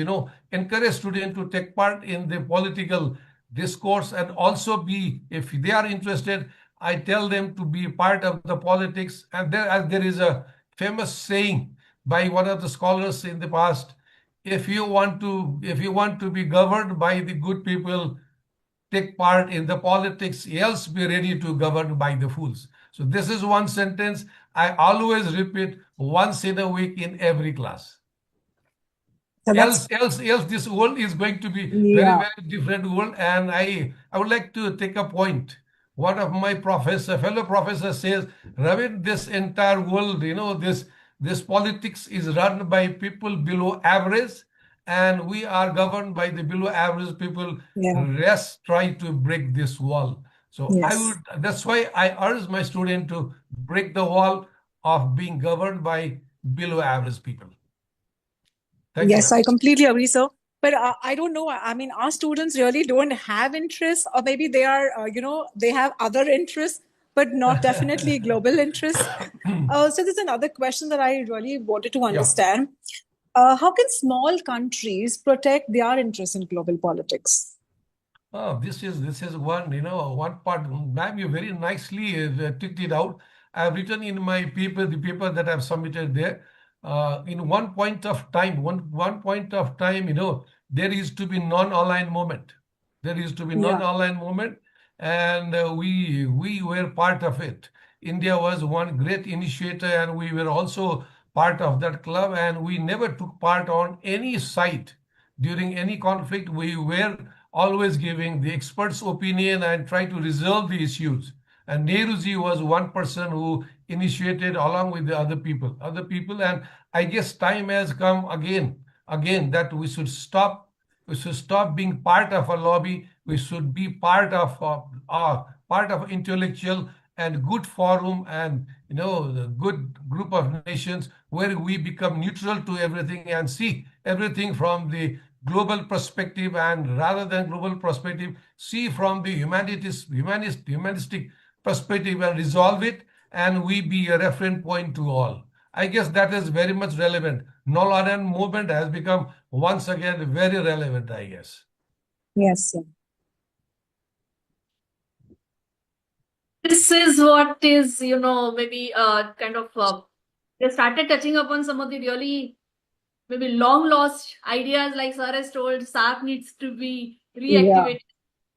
Speaker 13: encourage students to take part in the political discourse, and also if they are interested, I tell them to be part of the politics. And there is a famous saying by one of the scholars in the past: if you want to be governed by the good people, take part in the politics, else be ready to govern by the fools. So this is one sentence I always repeat once in a week in every class.
Speaker 5: So
Speaker 13: else this world is going to be very, very different world. And I would like to take a point. One of my fellow professor says, Ravin, this entire world, this politics is run by people below average, and we are governed by the below average people. Rest try to break this wall. So that's why I urge my student to break the wall of being governed by below average people.
Speaker 5: Yes, I completely agree, sir. But I don't know. I mean, our students really don't have interests, or maybe they are, they have other interests, but not definitely global interests. So there's another question that I really wanted to understand. How can small countries protect their interests in global politics?
Speaker 13: Oh, this is one, one part. Ma'am, you very nicely ticked it out. I've written in my paper, the paper that I've submitted there. In one point of time, one point of time, there is to be non-aligned movement. There is to be
Speaker 5: Yeah.
Speaker 13: non-aligned movement, and we were part of it. India was one great initiator, and we were also part of that club. And we never took part on any side during any conflict. We were always giving the expert's opinion and try to resolve the issues. And Nehruji was one person who initiated along with the other people. And I guess time has come again that we should stop. We should stop being part of a lobby. We should be part of intellectual and good forum, and the good group of nations where we become neutral to everything and see everything from the global perspective, and rather than global perspective, see from the humanistic perspective and resolve it, and we be a reference point to all. I guess that is very much relevant. Non-aligned movement has become once again very relevant, I guess.
Speaker 5: Yes, sir.
Speaker 3: This is what is, maybe kind of they started touching upon some of the really maybe long lost ideas, like Sir has told, SARC needs to be reactivated.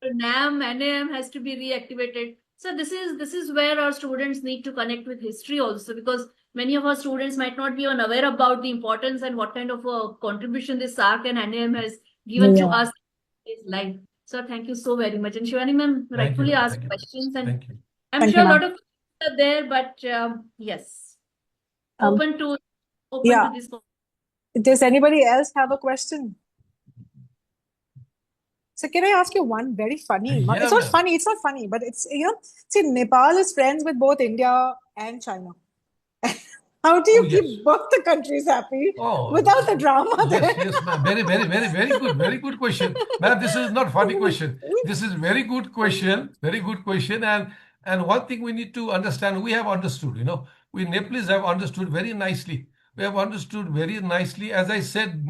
Speaker 3: NAM has to be reactivated. So this is where our students need to connect with history also, because many of our students might not be aware about the importance and what kind of a contribution this SARC and NAM has given to us in his life. So thank you so very much. And Shivani ma'am rightfully asked questions, and
Speaker 13: Thank you.
Speaker 3: I'm sure a lot of questions are there, but yes, open to this.
Speaker 5: Does anybody else have a question? So can I ask you one very funny?
Speaker 13: Yeah,
Speaker 5: It's not
Speaker 13: ma'am.
Speaker 5: funny. It's not funny, but it's see, Nepal is friends with both India and China. How do you keep both the countries happy without the drama there?
Speaker 13: Yes, ma'am. Very good question. Ma'am, this is not funny question. This is very good question. Very good question. And one thing we need to understand, we have understood, we Nepalese have understood very nicely. We have understood very nicely. As I said,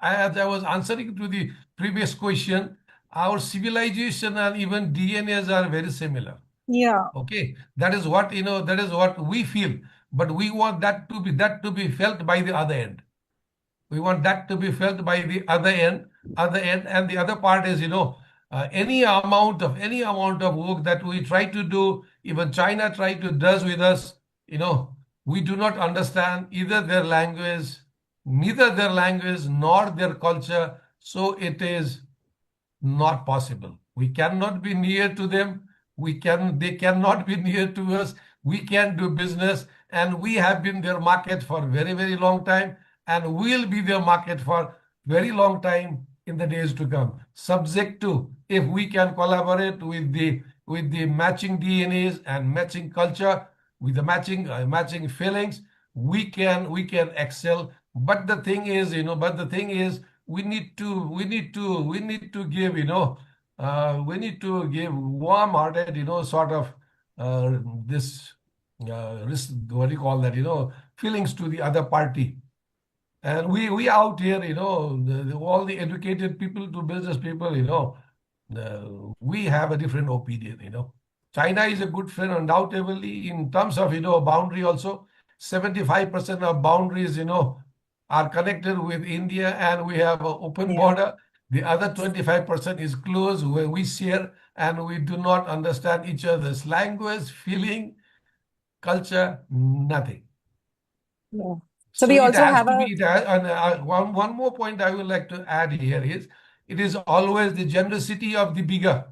Speaker 13: as I was answering to the previous question, our civilization and even DNAs are very similar.
Speaker 5: Yeah.
Speaker 13: Okay, that is what we feel, but we want that to be felt by the other end. We want that to be felt by the other end, and the other part is any amount of work that we try to do, even China does with us, we do not understand either their language, neither their language nor their culture, so it is not possible. We cannot be near to them. They cannot be near to us. We can do business, and we have been their market for a very, very long time, and will be their market for very long time in the days to come. Subject to, if we can collaborate with the matching DNAs and matching culture, with the matching feelings, we can excel. But the thing is, we need to give warm-hearted, sort of this what do you call that, feelings to the other party. And we out here, all the educated people to business people, we have a different opinion. China is a good friend, undoubtedly, in terms of boundary also. 75% of boundaries, are connected with India, and we have an open border. The other 25% is closed, where we share, and we do not understand each other's language, feeling, culture, nothing.
Speaker 5: Yeah. So we also have
Speaker 13: one more point I would like to add here is, it is always the generosity of the bigger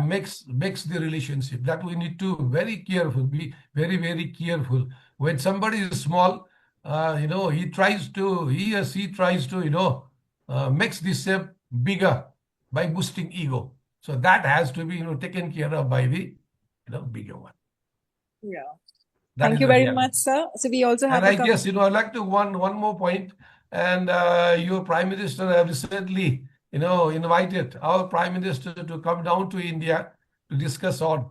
Speaker 13: makes the relationship. That we need to be very, very careful. When somebody is small, he or she tries to, makes the shape bigger by boosting ego. So that has to be, taken care of by the, bigger one.
Speaker 5: Yeah.
Speaker 13: That
Speaker 5: Thank
Speaker 13: is
Speaker 5: you
Speaker 13: the
Speaker 5: very
Speaker 13: reality.
Speaker 5: much, sir. So we also have
Speaker 13: And I guess, I'd like to one more point. And your Prime Minister have recently, invited our Prime Minister to come down to India to discuss on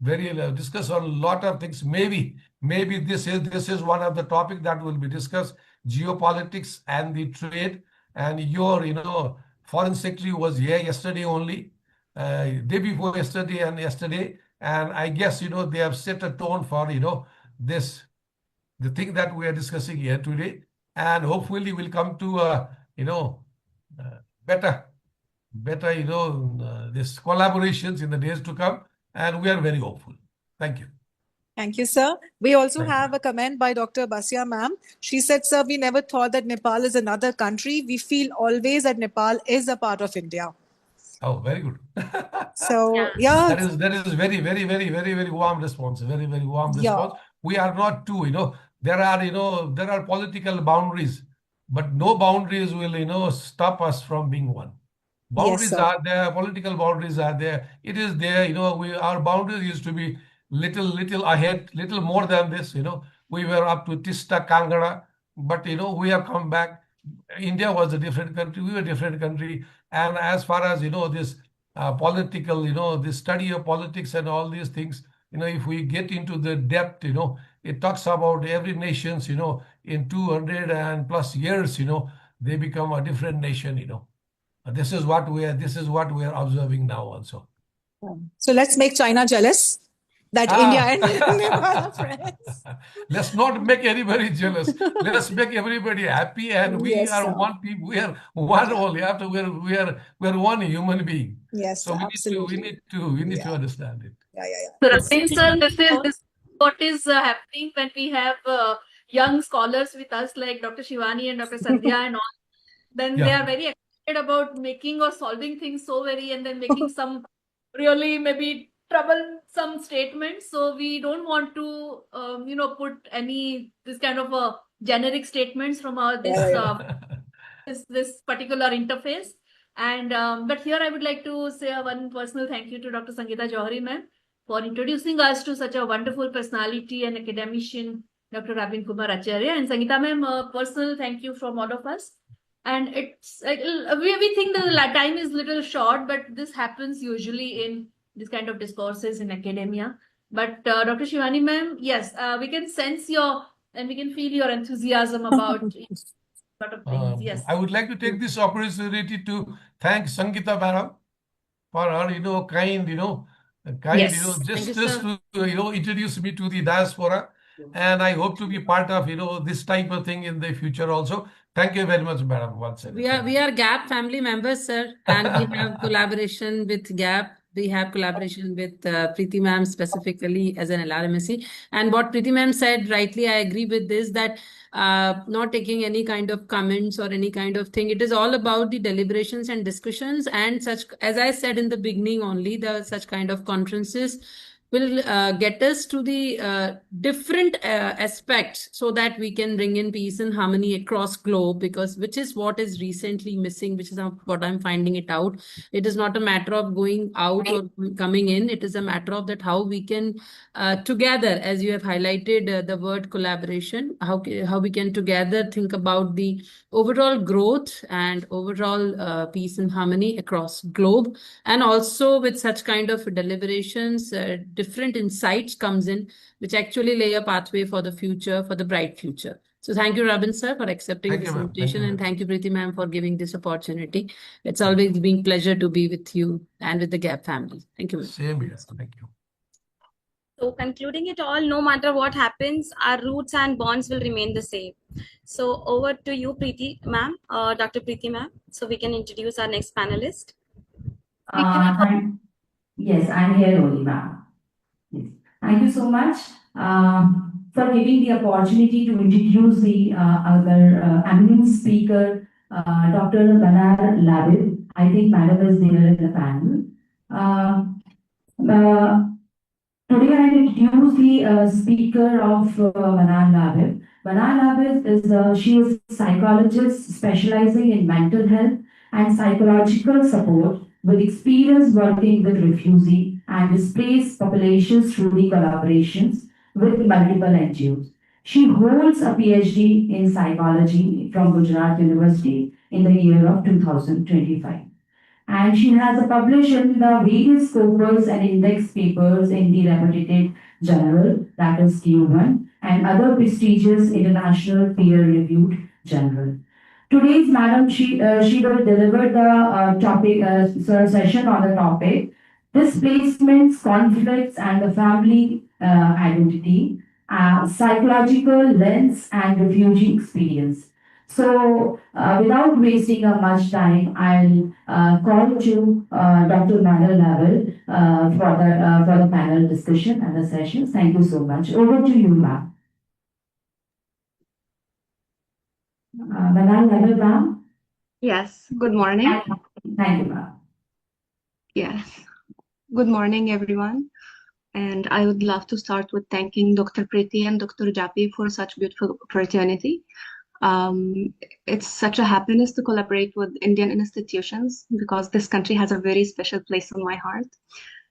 Speaker 13: discuss on a lot of things. Maybe this is one of the topic that will be discussed: geopolitics and the trade. And your foreign secretary was here yesterday only, day before yesterday and yesterday. And I guess they have set a tone for this the thing that we are discussing here today. And hopefully we'll come to better this collaborations in the days to come. And we are very hopeful. Thank you.
Speaker 5: Thank you, sir. We also
Speaker 13: Thank
Speaker 5: have a comment by Dr. Basia ma'am. She said, sir, we never thought that Nepal is another country. We feel always that Nepal is a part of India.
Speaker 13: Oh, very good.
Speaker 5: So, yeah.
Speaker 13: That is very, very, very, very, very warm response. Very, very warm response. We are not too, there are political boundaries, but no boundaries will, stop us from being one. Boundaries are there, political boundaries are there. It is there, our boundaries used to be little ahead, little more than this, we were up to Tista, Kangara, but, we have come back. India was a different country, we were a different country. And as far as, this political, the study of politics and all these things, if we get into the depth, it talks about every nations, in 200 and plus years, they become a different nation, This is what we are observing now also.
Speaker 5: So let's make China jealous that India and Nepal are friends.
Speaker 13: Let's not make anybody jealous. Let's make everybody happy, and we are one people. We are one only. After we are one human being.
Speaker 5: Yes,
Speaker 13: so
Speaker 5: absolutely.
Speaker 13: we need to understand it.
Speaker 3: So, Rasin sir, this is what is happening when we have young scholars with us like Dr. Shivani and Dr. Sandhya and all. Then they are very excited about making or solving things so very, and then making some really maybe troublesome statements. So we don't want to put any this kind of generic statements from our this particular interface. And but here I would like to say one personal thank you to Dr. Sangeeta Johari ma'am for introducing us to such a wonderful personality and academician, Dr. Rabin Kumar Acharya. And Sangeeta ma'am, a personal thank you from all of us. And it's we think the time is little short, but this happens usually in this kind of discourses in academia. But Dr. Shivani ma'am, yes, we can sense and we can feel your enthusiasm about a lot of things. Yes.
Speaker 13: I would like to take this opportunity to thank Sangeeta Madam for her, kind, just to, introduce me to the diaspora. And I hope to be part of, this type of thing in the future also. Thank you very much, madam. Once again.
Speaker 2: We are GAP family members, sir, and we have collaboration with GAP. We have collaboration with Preeti ma'am specifically as an LRMSC. And what Preeti ma'am said, rightly, I agree with this, that not taking any kind of comments or any kind of thing. It is all about the deliberations and discussions, and such, as I said in the beginning only, such kind of conferences will get us to the different aspects so that we can bring in peace and harmony across globe, because which is what is recently missing, which is what I'm finding it out. It is not a matter of going out or coming in. It is a matter of that how we can together, as you have highlighted the word collaboration, how we can together think about the overall growth and overall peace and harmony across globe. And also with such kind of deliberations, different insights comes in, which actually lay a pathway for the future, for the bright future. So thank you, Rabin sir, for accepting this invitation, and thank you, Preeti ma'am, for giving this opportunity. It's always been a pleasure to be with you and with the GAP family. Thank you.
Speaker 13: Same here. Thank you.
Speaker 12: So concluding it all, no matter what happens, our roots and bonds will remain the same. So over to you, Preeti ma'am, Dr. Preeti ma'am, so we can introduce our next panelist.
Speaker 15: Yes, I'm here only, ma'am. Yes. Thank you so much for giving the opportunity to introduce the other eminent speaker, Dr. Banar Labib. I think Madam is there in the panel. Today I introduce the speaker of Banar Labib. Banar Labib she is a psychologist specializing in mental health and psychological support, with experience working with refugee and displaced populations through the collaborations with multiple NGOs. She holds a PhD in psychology from Gujarat University in the year of 2025. And she has published in the various scopus and index papers in the reputed journal, that is Q1, and other prestigious international peer-reviewed journal. Today's madam, she will deliver the topic session on the topic displacements, conflicts, and the family identity, psychological lens, and refugee experience. So, without wasting much time, I'll call to Dr. Manal Naval for the panel discussion and the sessions. Thank you so much. Over to you, ma'am. Manal Naval, ma'am.
Speaker 14: Yes, good morning.
Speaker 15: Thank you, ma'am.
Speaker 14: Yes, good morning, everyone. And I would love to start with thanking Dr. Preeti and Dr. Japi for such beautiful opportunity. It's such a happiness to collaborate with Indian institutions because this country has a very special place in my heart.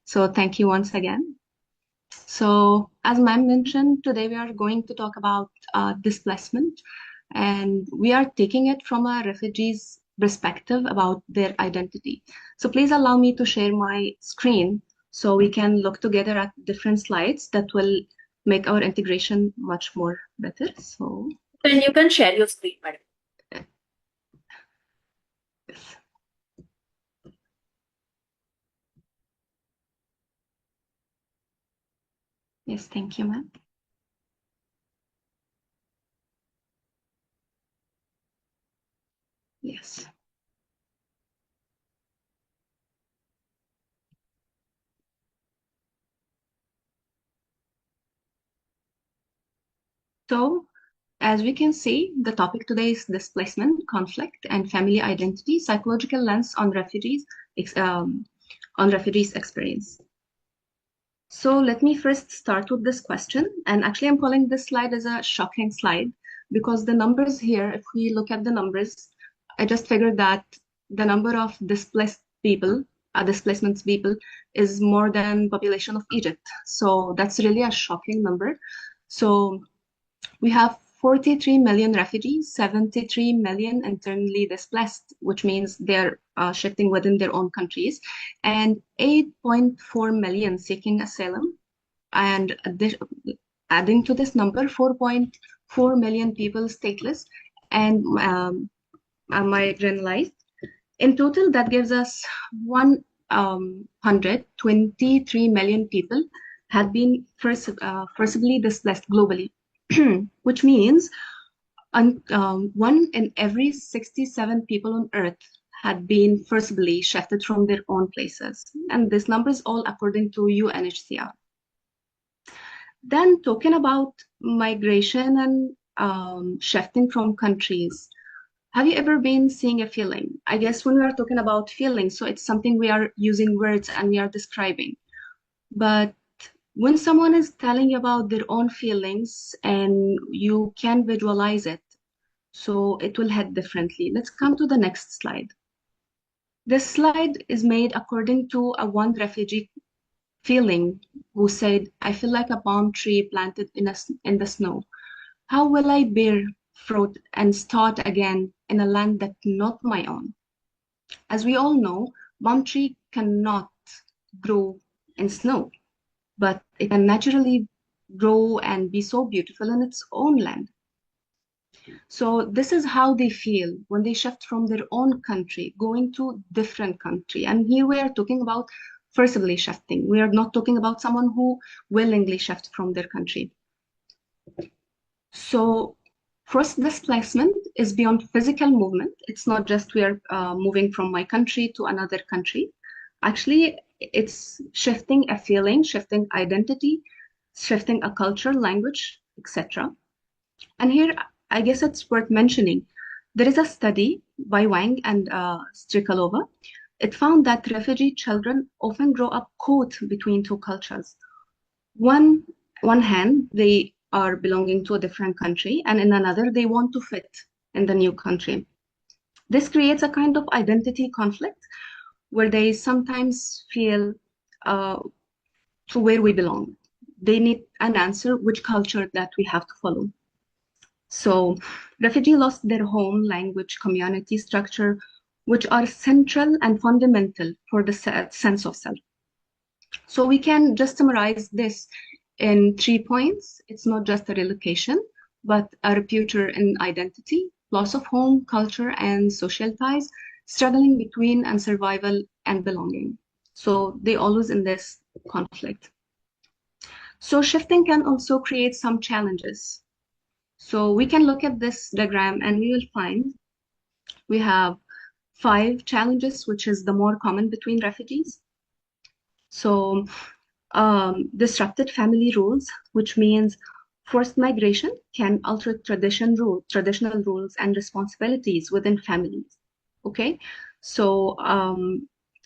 Speaker 14: So thank you once again. So as ma'am mentioned, today we are going to talk about displacement, and we are taking it from a refugee's perspective about their identity. So please allow me to share my screen so we can look together at different slides that will make our integration much more better. So
Speaker 3: Then you can share your screen, madam.
Speaker 14: yes. Yes, thank you, ma'am. Yes. So, as we can see, the topic today is displacement, conflict, and family identity, psychological lens on refugees' experience. So let me first start with this question. And actually, I'm calling this slide as a shocking slide because the numbers here, if we look at the numbers, I just figured that the number of displaced people, displacements people, is more than population of Egypt. So that's really a shocking number. So we have 43 million refugees, 73 million internally displaced, which means they're shifting within their own countries, and 8.4 million seeking asylum. And adding to this number, 4.4 million people stateless and marginalized. In total, that gives us 123 million people had been forcibly displaced globally. Which means 1 in every 67 people on Earth had been forcibly shifted from their own places. And this number is all according to UNHCR. Then talking about migration and shifting from countries. Have you ever been seeing a feeling? I guess when we are talking about feelings, so it's something we are using words and we are describing. But when someone is telling you about their own feelings and you can visualize it, so it will hit differently. Let's come to the next slide. This slide is made according to a one refugee feeling who said, I feel like a palm tree planted in the snow. How will I bear fruit and start again in a land that's not my own? As we all know, palm tree cannot grow in snow, but it can naturally grow and be so beautiful in its own land. So this is how they feel when they shift from their own country, going to different country. And here we are talking about forcibly shifting. We are not talking about someone who willingly shift from their country. So forced displacement is beyond physical movement. It's not just we are moving from my country to another country. Actually, it's shifting a feeling, shifting identity, shifting a culture, language, etc. And here, I guess it's worth mentioning, there is a study by Wang and Strikalova. It found that refugee children often grow up caught between two cultures. One hand, they are belonging to a different country, and in another, they want to fit in the new country. This creates a kind of identity conflict where they sometimes feel to where we belong. They need an answer which culture that we have to follow. So refugees lost their home, language, community structure, which are central and fundamental for the sense of self. So we can just summarize this in 3 points. It's not just a relocation, but a rupture in identity, loss of home, culture, and social ties, struggling between and survival and belonging. So they always in this conflict. So shifting can also create some challenges. So we can look at this diagram and we will find we have 5 challenges, which is the more common between refugees. So disrupted family rules, which means forced migration can alter traditional rules and responsibilities within families. Okay, so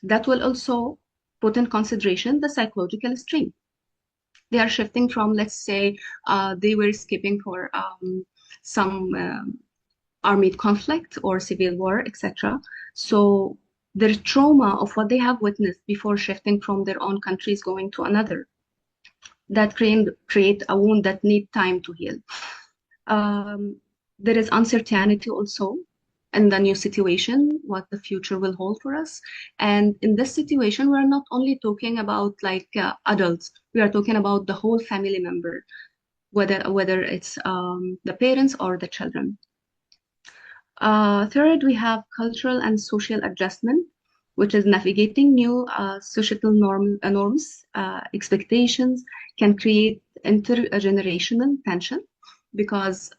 Speaker 14: that will also put in consideration the psychological strain. They are shifting from, let's say, they were escaping for some armed conflict or civil war, etc. So their trauma of what they have witnessed before shifting from their own countries going to another, that create a wound that need time to heal. There is uncertainty also in the new situation, what the future will hold for us. And in this situation, we're not only talking about like adults, we are talking about the whole family member, whether it's the parents or the children. Third, we have cultural and social adjustment, which is navigating new societal norms, expectations can create intergenerational tension because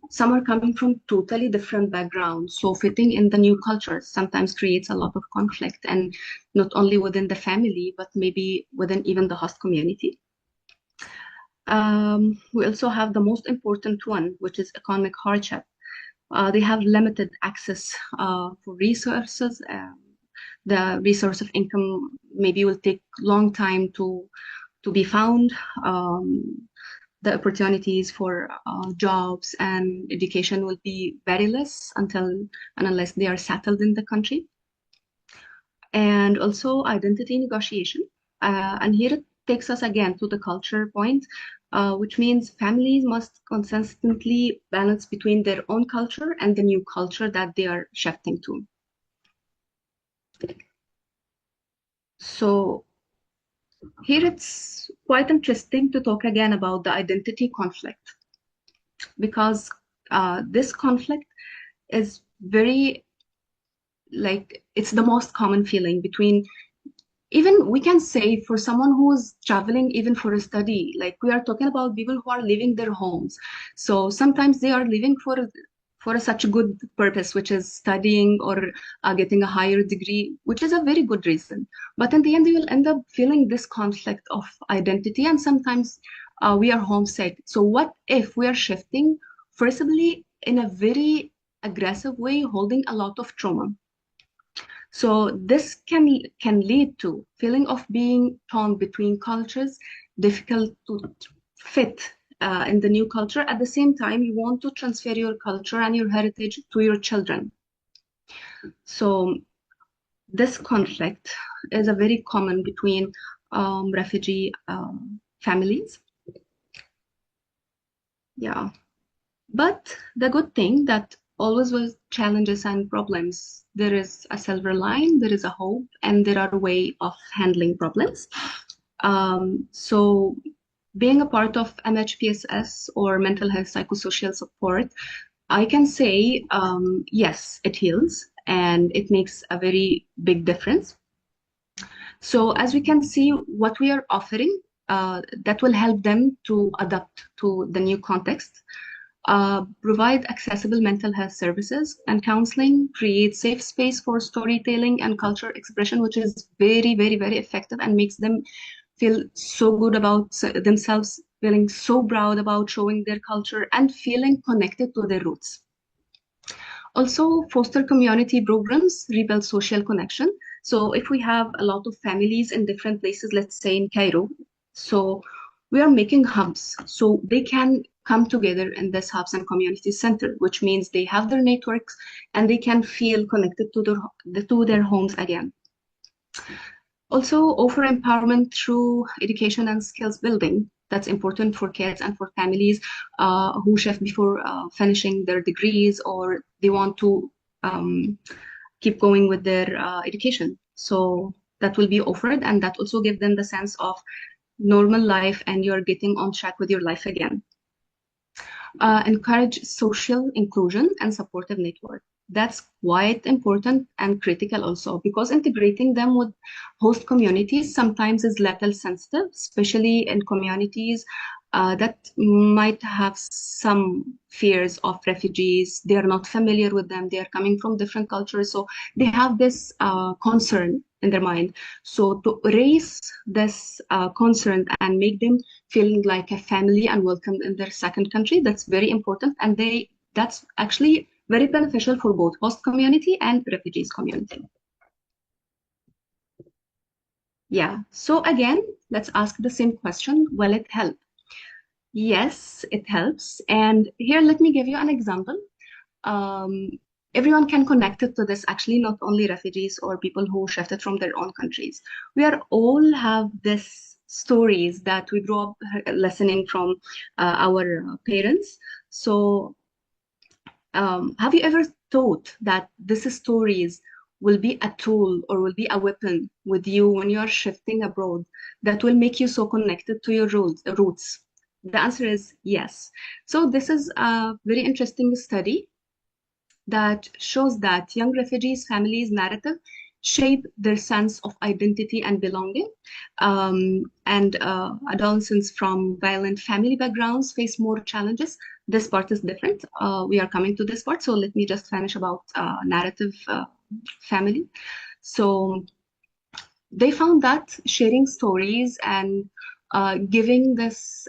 Speaker 14: some are coming from totally different backgrounds. So fitting in the new culture sometimes creates a lot of conflict, and not only within the family, but maybe within even the host community. We also have the most important one, which is economic hardship. They have limited access for resources. The resource of income maybe will take long time to be found. The opportunities for jobs and education will be very less until and unless they are settled in the country. And also identity negotiation. And here it takes us again to the culture point, which means families must consistently balance between their own culture and the new culture that they are shifting to. So here it's quite interesting to talk again about the identity conflict, because this conflict is very, like, it's the most common feeling between, even we can say for someone who's traveling even for a study, like we are talking about people who are leaving their homes. So sometimes they are leaving for such a good purpose, which is studying or getting a higher degree, which is a very good reason. But in the end, they will end up feeling this conflict of identity, and sometimes we are homesick. So what if we are shifting forcibly in a very aggressive way, holding a lot of trauma? So this can lead to feeling of being torn between cultures, difficult to fit in the new culture. At the same time, you want to transfer your culture and your heritage to your children. So this conflict is a very common between refugee families. Yeah, but the good thing that always with challenges and problems, there is a silver line, there is a hope, and there are a way of handling problems. So being a part of MHPSS or mental health psychosocial support, I can say, yes, it heals and it makes a very big difference. So as we can see, what we are offering that will help them to adapt to the new context, provide accessible mental health services and counseling, create safe space for storytelling and culture expression, which is very, very, very effective and makes them feel so good about themselves, feeling so proud about showing their culture and feeling connected to their roots. Also, foster community programs, rebuild social connection. So if we have a lot of families in different places, let's say in Cairo, so we are making hubs so they can come together in this hubs and community center, which means they have their networks and they can feel connected to their homes again. Also offer empowerment through education and skills building. That's important for kids and for families who shift before finishing their degrees, or they want to keep going with their education. So that will be offered, and that also give them the sense of normal life and you're getting on track with your life again. Encourage social inclusion and supportive network. That's quite important and critical also, because integrating them with host communities sometimes is little sensitive, especially in communities that might have some fears of refugees. They are not familiar with them. They are coming from different cultures. So they have this concern in their mind. So to raise this concern and make them feeling like a family and welcome in their second country, that's very important. And that's actually very beneficial for both host community and refugees community. Yeah, so again, let's ask the same question. Will it help? Yes, it helps. And here, let me give you an example. Everyone can connect it to this, actually, not only refugees or people who shifted from their own countries. We are all have this stories that we grew up listening from our parents. So have you ever thought that these stories will be a tool or will be a weapon with you when you are shifting abroad that will make you so connected to your roots? The answer is yes. So this is a very interesting study that shows that young refugees' families' narrative shape their sense of identity and belonging. And adolescents from violent family backgrounds face more challenges. This part is different. We are coming to this part, so let me just finish about narrative family. So they found that sharing stories and giving this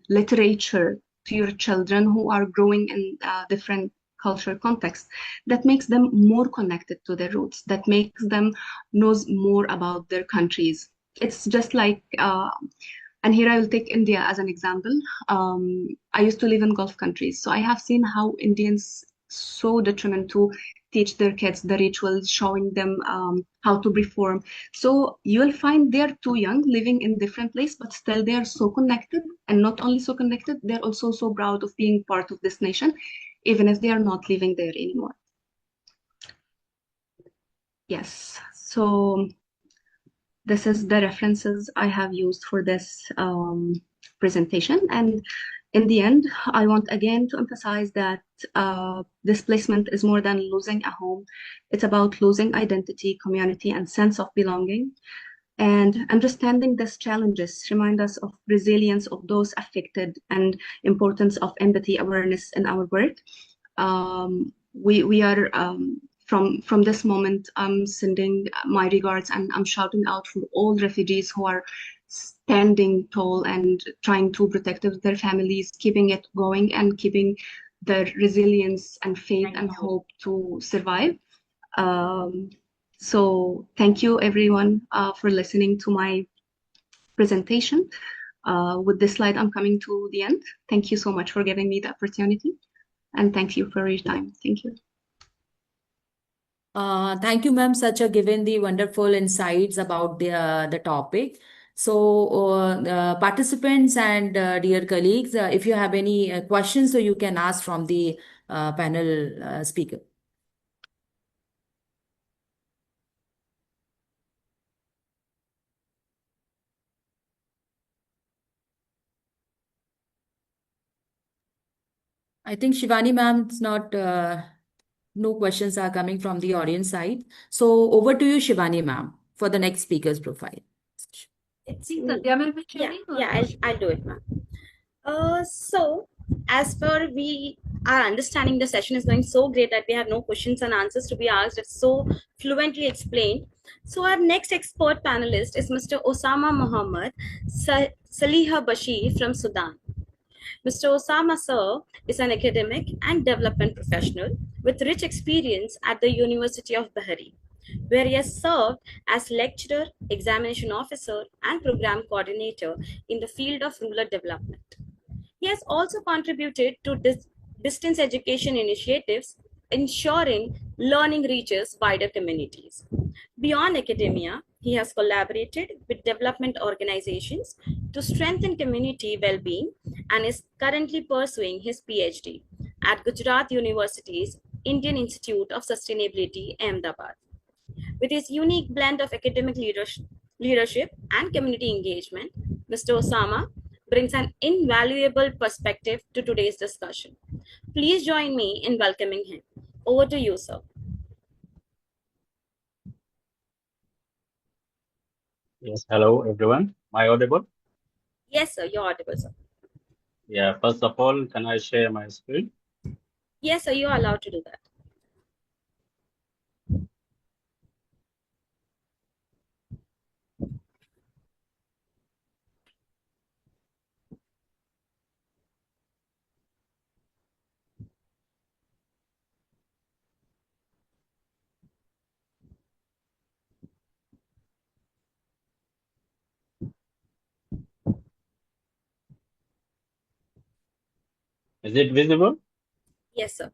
Speaker 14: literature to your children who are growing in different cultural context, that makes them more connected to their roots, that makes them knows more about their countries. It's just like, and here I will take India as an example. I used to live in Gulf countries, so I have seen how Indians so determined to teach their kids the rituals, showing them how to perform. So you will find they're too young, living in different place, but still they are so connected, and not only so connected, they're also so proud of being part of this nation, even if they are not living there anymore. Yes, so this is the references I have used for this presentation. And in the end, I want again to emphasize that displacement is more than losing a home. It's about losing identity, community, and sense of belonging. And understanding these challenges remind us of resilience of those affected and importance of empathy awareness in our work. We are from this moment, I'm sending my regards and I'm shouting out for all refugees who are standing tall and trying to protect their families, keeping it going and keeping their resilience and faith and hope to survive. So thank you everyone for listening to my presentation. With this slide, I'm coming to the end. Thank you so much for giving me the opportunity, and thank you for your time. Thank you.
Speaker 15: Thank you, ma'am, such a given the wonderful insights about the topic. So, participants and dear colleagues, if you have any questions, so you can ask from the panel speaker. I think Shivani ma'am, it's not, no questions are coming from the audience side. So over to you, Shivani ma'am, for the next speaker's profile.
Speaker 12: I'll do it, ma'am. So as per our understanding, the session is going so great that we have no questions and answers to be asked. It's so fluently explained. So our next expert panelist is Mr. Osama Mohammed Saliha Bashir from Sudan. Mr. Osama Sir is an academic and development professional with rich experience at the University of Bahrain, where he has served as lecturer, examination officer, and program coordinator in the field of rural development. He has also contributed to distance education initiatives, ensuring learning reaches wider communities. Beyond academia, He has collaborated with development organizations to strengthen community well-being and is currently pursuing his PhD at Gujarat University's Indian Institute of Sustainability, Ahmedabad. With his unique blend of academic leadership and community engagement, Mr. Osama brings an invaluable perspective to today's discussion. Please join me in welcoming him. Over to you, sir.
Speaker 16: Yes, hello everyone. Am I audible?
Speaker 12: Yes, sir, you're audible, sir.
Speaker 16: Yeah, first of all, can I share my screen?
Speaker 12: Yes, sir, you're allowed to do that.
Speaker 16: Is it visible?
Speaker 12: Yes, sir.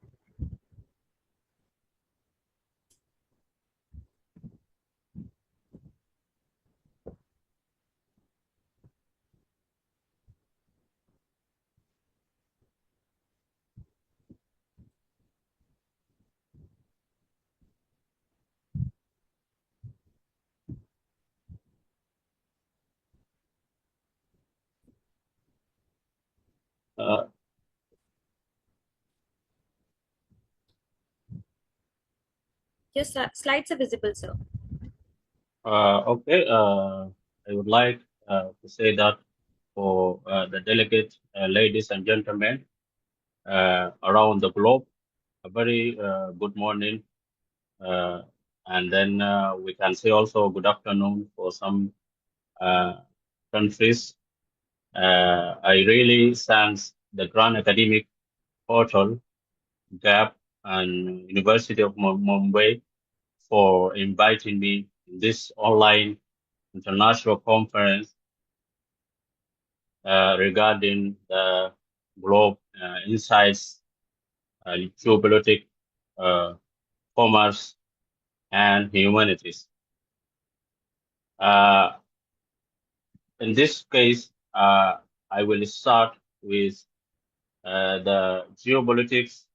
Speaker 16: Uh,
Speaker 12: Yes, sir. Slides are visible, sir.
Speaker 16: okay, I would like to say that for the delegates, ladies and gentlemen around the globe, a very good morning. Uh, and then we can say also good afternoon for some uh, countries. I really thanks the Grand Academic Portal, GAP, and University of Mumbai for inviting me in this online international conference regarding the globe insights, geopolitics, uh, commerce, and humanities. Uh, in this case, I will start with the geopolitics,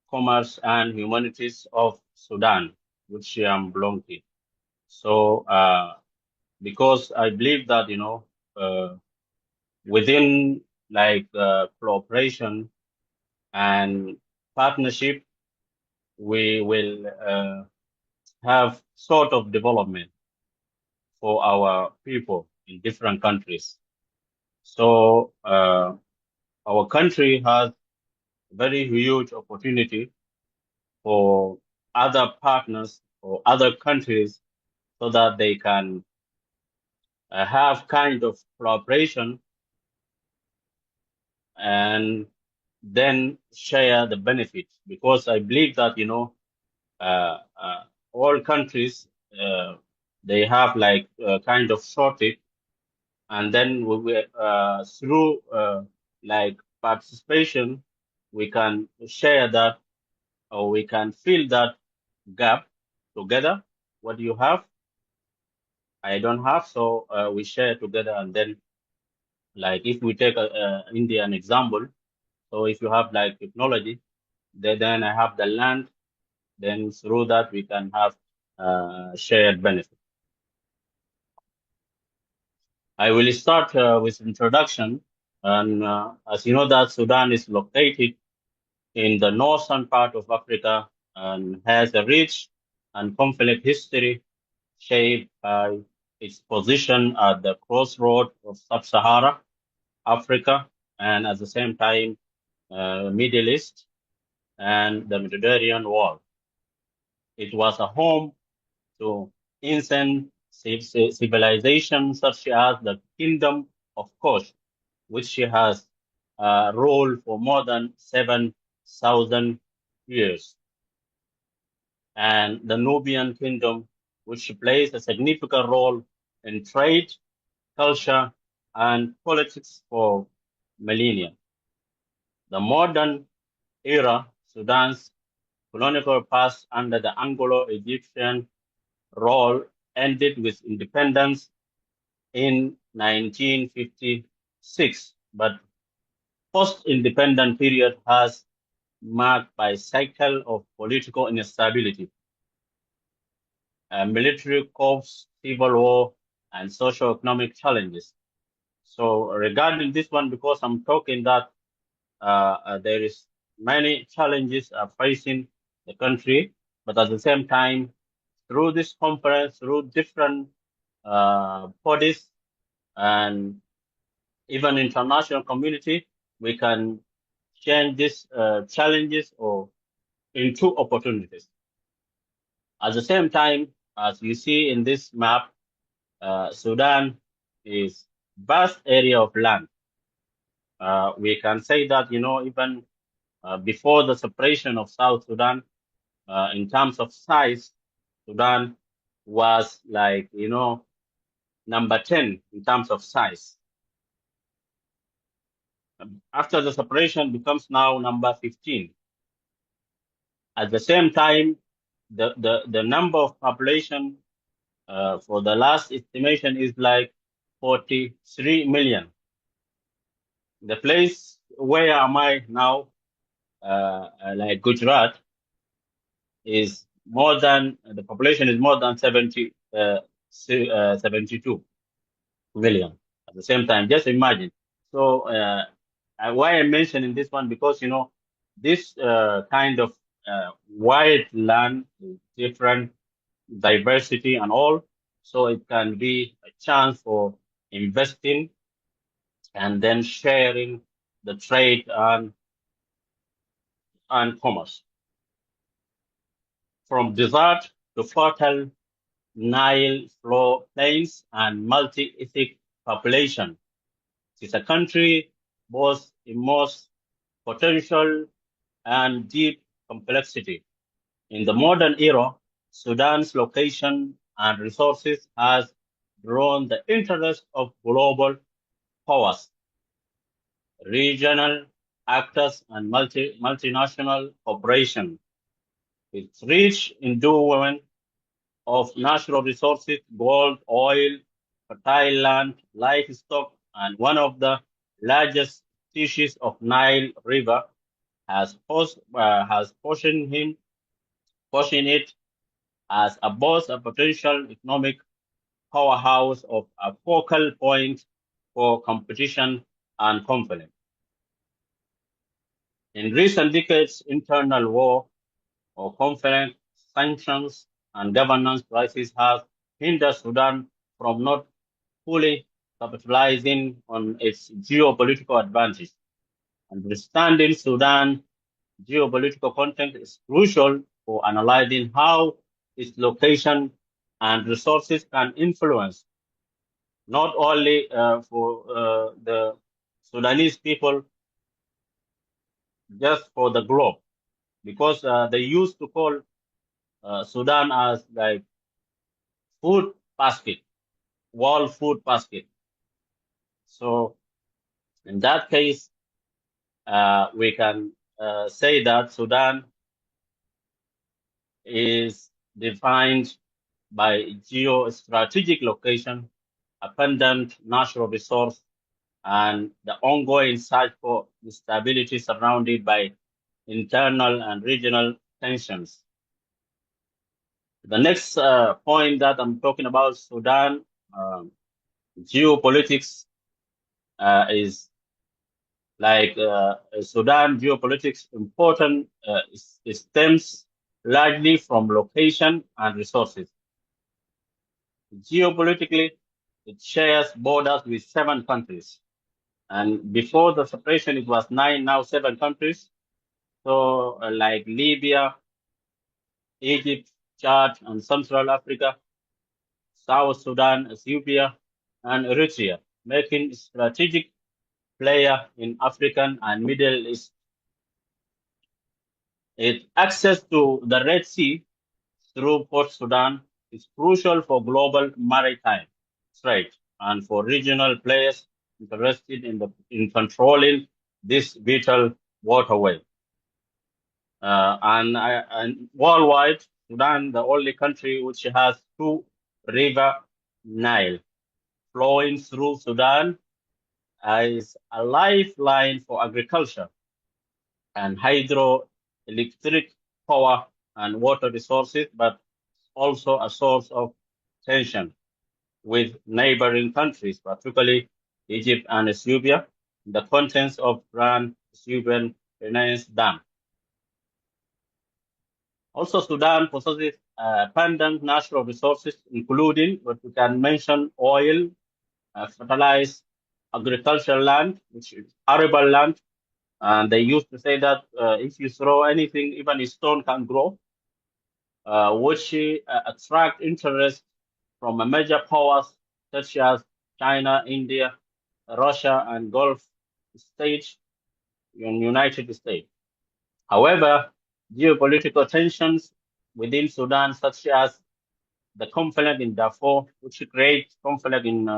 Speaker 16: commerce, and humanities of Sudan, which I am belong to. So, because I believe that, within like cooperation and partnership, we will have sort of development for our people in different countries. So our country has very huge opportunity for other partners or other countries so that they can have kind of collaboration and then share the benefits, because I believe that uh, uh, all countries they have like kind of shortage, and then through like participation we can share that, or we can fill that gap together. What you have, I don't have, so we share together, and then like if we take India an example, so if you have like technology, then I have the land, then through that we can have shared benefit. I will start with introduction. And as you know that Sudan is located in the northern part of Africa and has a rich and conflict history shaped by its position at the crossroad of sub-Sahara Africa and at the same time Middle East and the Mediterranean world. It was a home to ancient civilizations such as the Kingdom of Kosh, which has ruled for more than 7,000 years, and the Nubian Kingdom, which plays a significant role in trade, culture, and politics for millennia. The modern era Sudan's colonial past under the Anglo-Egyptian role ended with independence in 1956, but post-independent period has marked by cycle of political instability, military coups, civil war, and socio-economic challenges. So regarding this one, because I'm talking that there is many challenges facing the country, but at the same time, through this conference, through different bodies and even international community, we can change these challenges or into opportunities. At the same time, as you see in this map, Sudan is vast area of land. We can say that, even before the separation of South Sudan, in terms of size, Sudan was like, number 10 in terms of size. After the separation becomes now number 15. At the same time, the number of population for the last estimation is like 43 million. The place where am I now, like Gujarat, is more than the population is more than 72 million at the same time. Just imagine. So why I'm mentioning this one, because this kind of wide land, different diversity and all, so it can be a chance for investing and then sharing the trade and commerce. From desert to fertile Nile flow plains and multi-ethnic population. It's a country both immense potential and deep complexity. In the modern era, Sudan's location and resources has drawn the interest of global powers, regional actors, and multinational corporations. Its rich endowment of natural resources, gold, oil, fertile land, livestock, and one of the largest species of Nile River has positioned it as a both a potential economic powerhouse of a focal point for competition and conflict. In recent decades, internal war or conflict, sanctions, and governance crises have hindered Sudan from not fully capitalizing on its geopolitical advantage. Understanding Sudan's geopolitical context is crucial for analyzing how its location and resources can influence not only for the Sudanese people, just for the globe, because they used to call Sudan as like food basket, world food basket. So in that case, we can say that Sudan is defined by geostrategic location, abundant natural resource, and the ongoing search for stability surrounded by internal and regional tensions. The next point that I'm talking about, Sudan geopolitics, is like Sudan geopolitics important stems largely from location and resources. Geopolitically, it shares borders with 7 countries. And before the separation, it was 9, now 7 countries. So like Libya, Egypt, Chad, and Central Africa, South Sudan, Ethiopia, and Eritrea, making strategic player in African and Middle East. Its access to the Red Sea through Port Sudan is crucial for global maritime trade and for regional players interested in controlling this vital waterway. And worldwide, Sudan, the only country which has two river Nile flowing through Sudan, is a lifeline for agriculture and hydroelectric power and water resources, but also a source of tension with neighboring countries, particularly Egypt and Ethiopia. The contents of Grand Ethiopian Renaissance Dam. Also, Sudan possesses abundant natural resources, including what we can mention oil, fertilized agricultural land, which is arable land. And they used to say that if you throw anything, even a stone can grow, which attract interest from a major powers such as China, India, Russia, and Gulf states in United States. However, geopolitical tensions within Sudan, such as the conflict in Darfur, which creates conflict in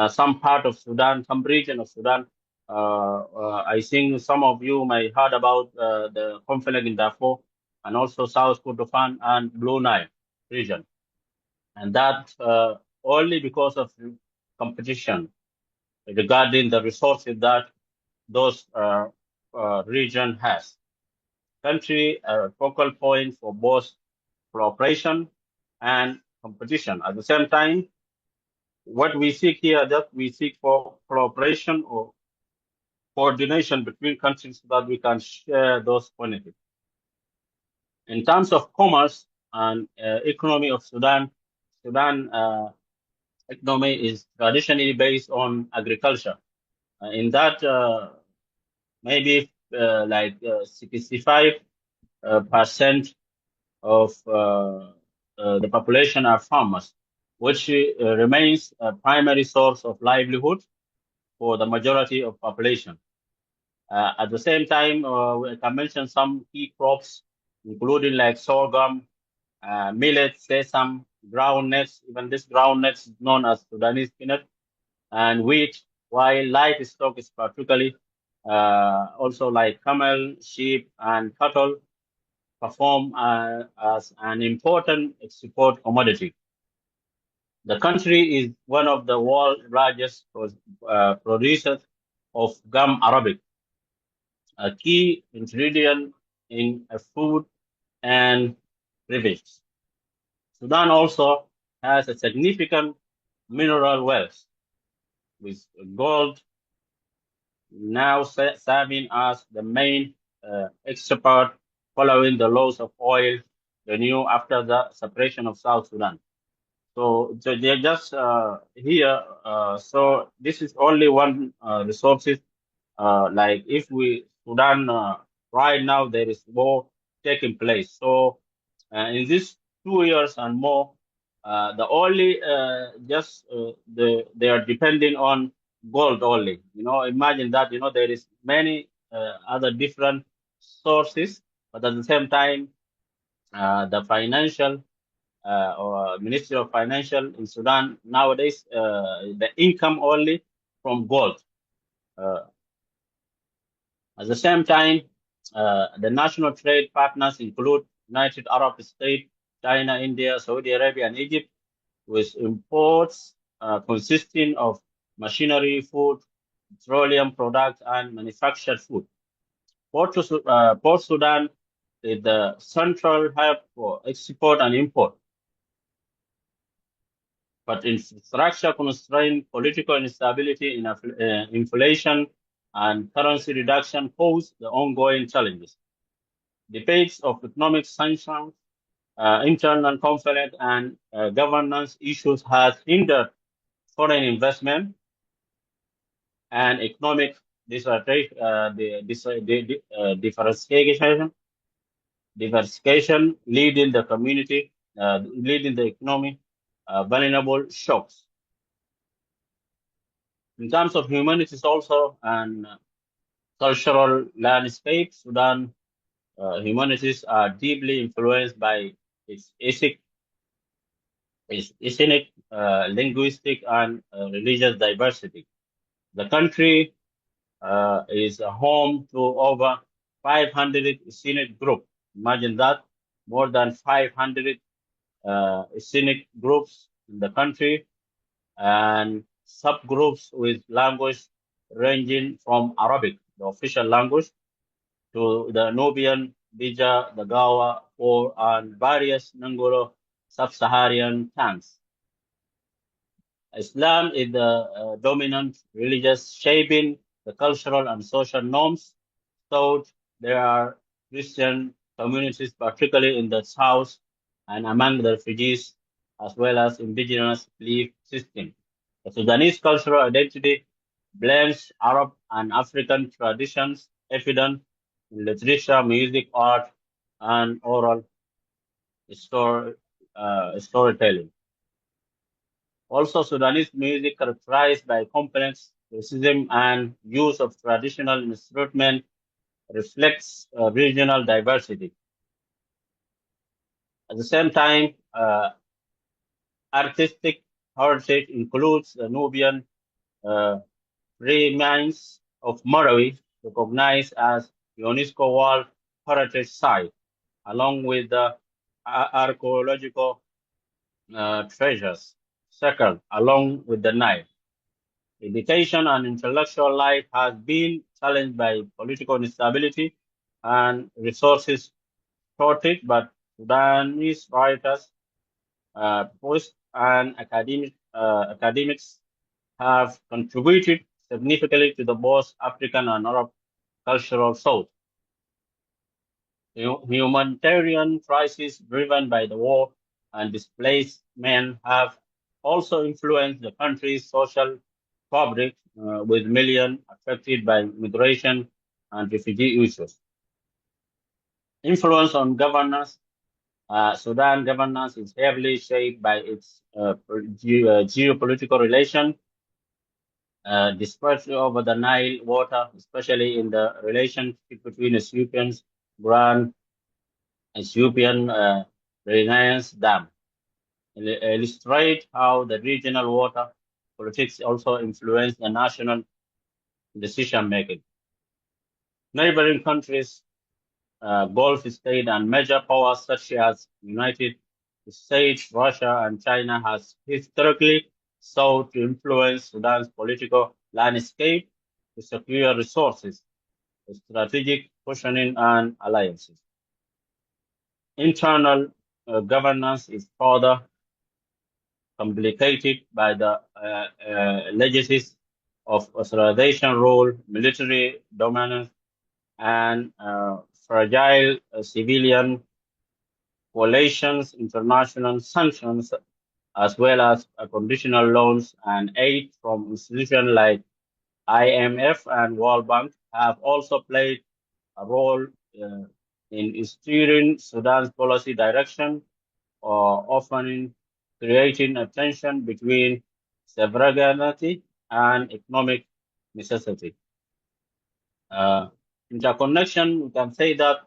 Speaker 16: some part of Sudan, some region of Sudan. I think some of you may heard about the conflict in Darfur and also South Kordofan and Blue Nile region. And that only because of competition regarding the resources that those region has. Country a focal point for both cooperation and competition. At the same time, what we seek here, that we seek for cooperation or coordination between countries so that we can share those benefits. In terms of commerce and economy of Sudan, Sudan economy is traditionally based on agriculture. In that, maybe 65% of the population are farmers, which remains a primary source of livelihood for the majority of population. At the same time, we can mention some key crops, including like sorghum, millet, sesame, groundnuts. Even this groundnuts is known as Sudanese peanut, and wheat. While livestock is particularly also like camel, sheep, and cattle perform as an important export commodity. The country is one of the world's largest producers of gum arabic, a key ingredient in food and beverages. Sudan also has a significant mineral wealth, with gold now serving as the main export following the loss of oil revenue after the separation of South Sudan. So they're just here. So this is only one resources. Like if we Sudan right now there is war taking place. So in these 2 years and more, the only they are depending on gold only. Imagine that. There is many other different sources, but at the same time, the financial or Ministry of Financial in Sudan nowadays, the income only from gold. At the same time, the national trade partners include United Arab States, China, India, Saudi Arabia, and Egypt, with imports consisting of machinery, food, petroleum products, and manufactured food. Port Sudan is the central hub for export and import. But infrastructure constraint, political instability, inflation, and currency reduction pose the ongoing challenges. Debates of economic sanctions, internal conflict, and governance issues has hindered foreign investment and economic diversification, leading the economy vulnerable shocks. In terms of humanities also and cultural landscape, Sudan humanities are deeply influenced by its ethnic, linguistic, and religious diversity. The country is home to over 500 ethnic groups. Imagine that. more than 500 ethnic groups in the country and subgroups with language ranging from Arabic, the official language, to the Nubian, Bija, the Gawa, or and various Ngolo sub-Saharan tongues. Islam is the dominant religious shaping the cultural and social norms. So there are Christian communities, particularly in the south and among the refugees, as well as indigenous belief system. The Sudanese cultural identity blends Arab and African traditions, evident in literature, music, art, and oral storytelling. Also, Sudanese music characterized by complex rhythm and use of traditional instruments reflects regional diversity. At the same time, artistic heritage includes the Nubian remains of Marawi, recognized as UNESCO World Heritage Site, along with the archaeological treasures. Second, along with the Nile. Education and intellectual life has been challenged by political instability and resources shortage, but Sudanese writers, poets, and academics have contributed significantly to the both African and Arab cultural south. Humanitarian crises driven by the war and displaced men have also influenced the country's social fabric, with millions affected by migration and refugee issues. Influence on governance. Sudan governance is heavily shaped by its geopolitical relation, dispute over the Nile water, especially in the relationship between Ethiopians, Grand Ethiopian Renaissance Dam. Illustrate how the regional water politics also influence the national decision making. Neighboring countries, Gulf state and major powers such as United States, Russia, and China has historically sought to influence Sudan's political landscape to secure resources, strategic positioning, and alliances. Internal governance is further complicated by the legacies of authorization rule, military dominance, and fragile civilian coalitions, international sanctions, as well as conditional loans and aid from institutions like IMF and World Bank have also played a role in steering Sudan's policy direction, or often creating a tension between sovereignty and economic necessity. Interconnection, we can say that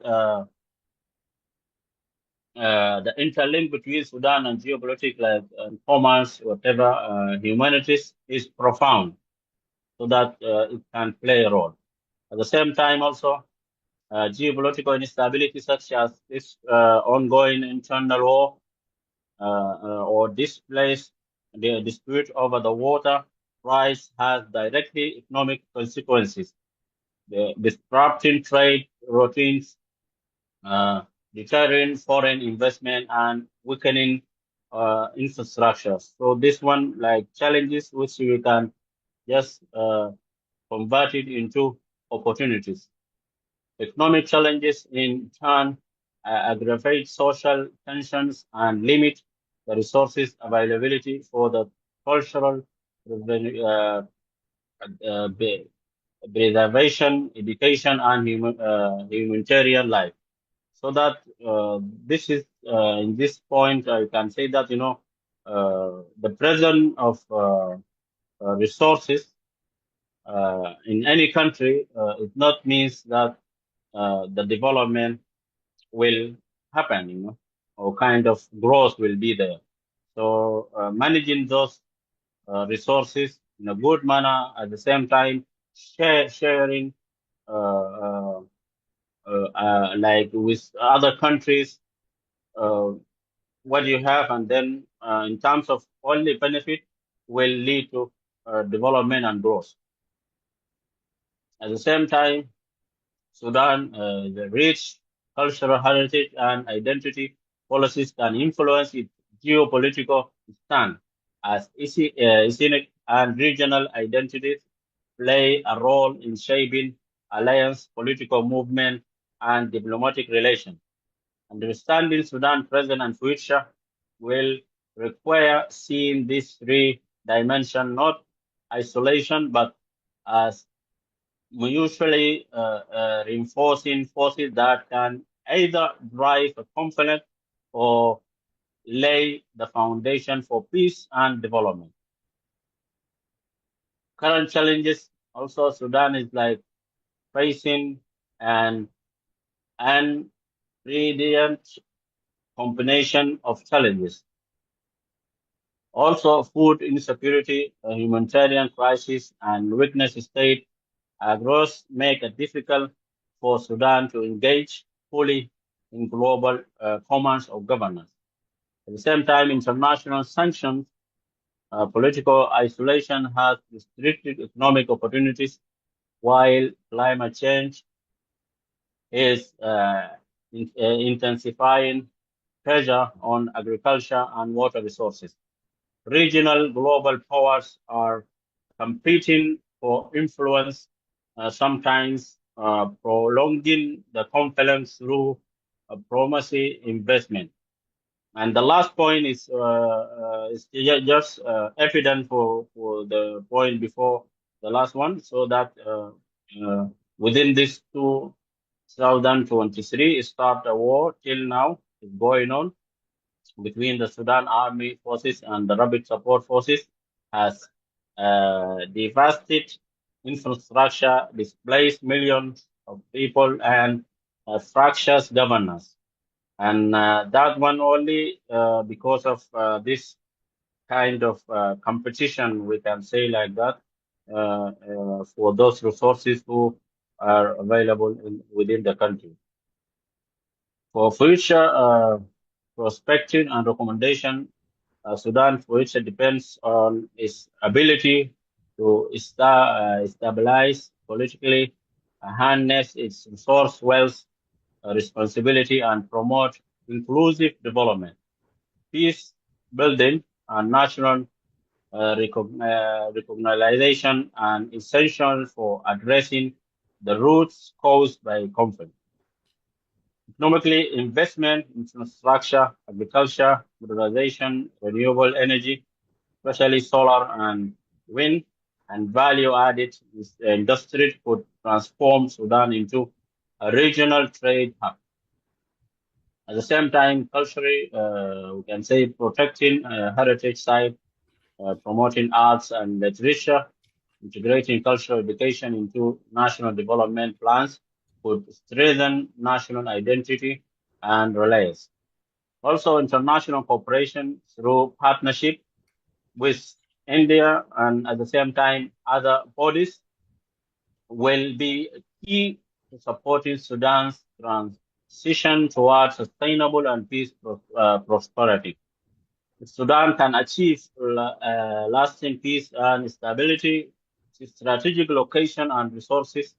Speaker 16: the interlink between Sudan and geopolitics, like commerce, whatever, humanities, is profound, so that it can play a role. At the same time, also, geopolitical instability, such as this ongoing internal war or displace the dispute over the water price, has directly economic consequences. The disrupting trade routines, deterring foreign investment, and weakening infrastructure. So this one, like challenges which we can just convert it into opportunities. Economic challenges in turn aggravate social tensions and limit the resources availability for the cultural preservation, education, and humanitarian life. So that this is in this point, I can say that the presence of resources in any country, it not means that the development will happen, or kind of growth will be there. So managing those resources in a good manner, at the same time sharing like with other countries, what you have, and then in terms of only benefit will lead to development and growth. At the same time, Sudan, the rich cultural heritage and identity policies can influence its geopolitical stand as ethnic and regional identities play a role in shaping alliance, political movement, and diplomatic relations. Understanding Sudan's present and future will require seeing these three dimensions not isolation but as mutually reinforcing forces that can either drive a conflict or lay the foundation for peace and development. Current challenges also Sudan is like facing an unprecedented combination of challenges. Also, food insecurity, a humanitarian crisis, and weakness state growth make it difficult for Sudan to engage fully in global commerce or governance. At the same time, international sanctions, political isolation has restricted economic opportunities, while climate change is intensifying pressure on agriculture and water resources. Regional global powers are competing for influence, sometimes prolonging the conflicts through diplomacy investment. And the last point is just evident for the point before the last one, so that within this 2023 start the war till now is going on between the Sudan Army Forces and the Rapid Support Forces has devastated infrastructure, displaced millions of people, and fractures governance. And that one only because of this kind of competition, we can say like that, for those resources who are available within the country. For future prospecting and recommendation, Sudan future depends on its ability to stabilize politically, harness its resource wealth, responsibility, and promote inclusive development. Peace building and national recognition are essential for addressing the roots caused by conflict. Economically, investment, infrastructure, agriculture, modernization, renewable energy, especially solar and wind, and value-added industry could transform Sudan into a regional trade hub. At the same time, culturally, we can say protecting heritage site, promoting arts and literature, integrating cultural education into national development plans could strengthen national identity and relays. Also, international cooperation through partnership with India and at the same time other bodies will be key to supporting Sudan's transition towards sustainable and peaceful prosperity. If Sudan can achieve lasting peace and stability, its strategic location and resources,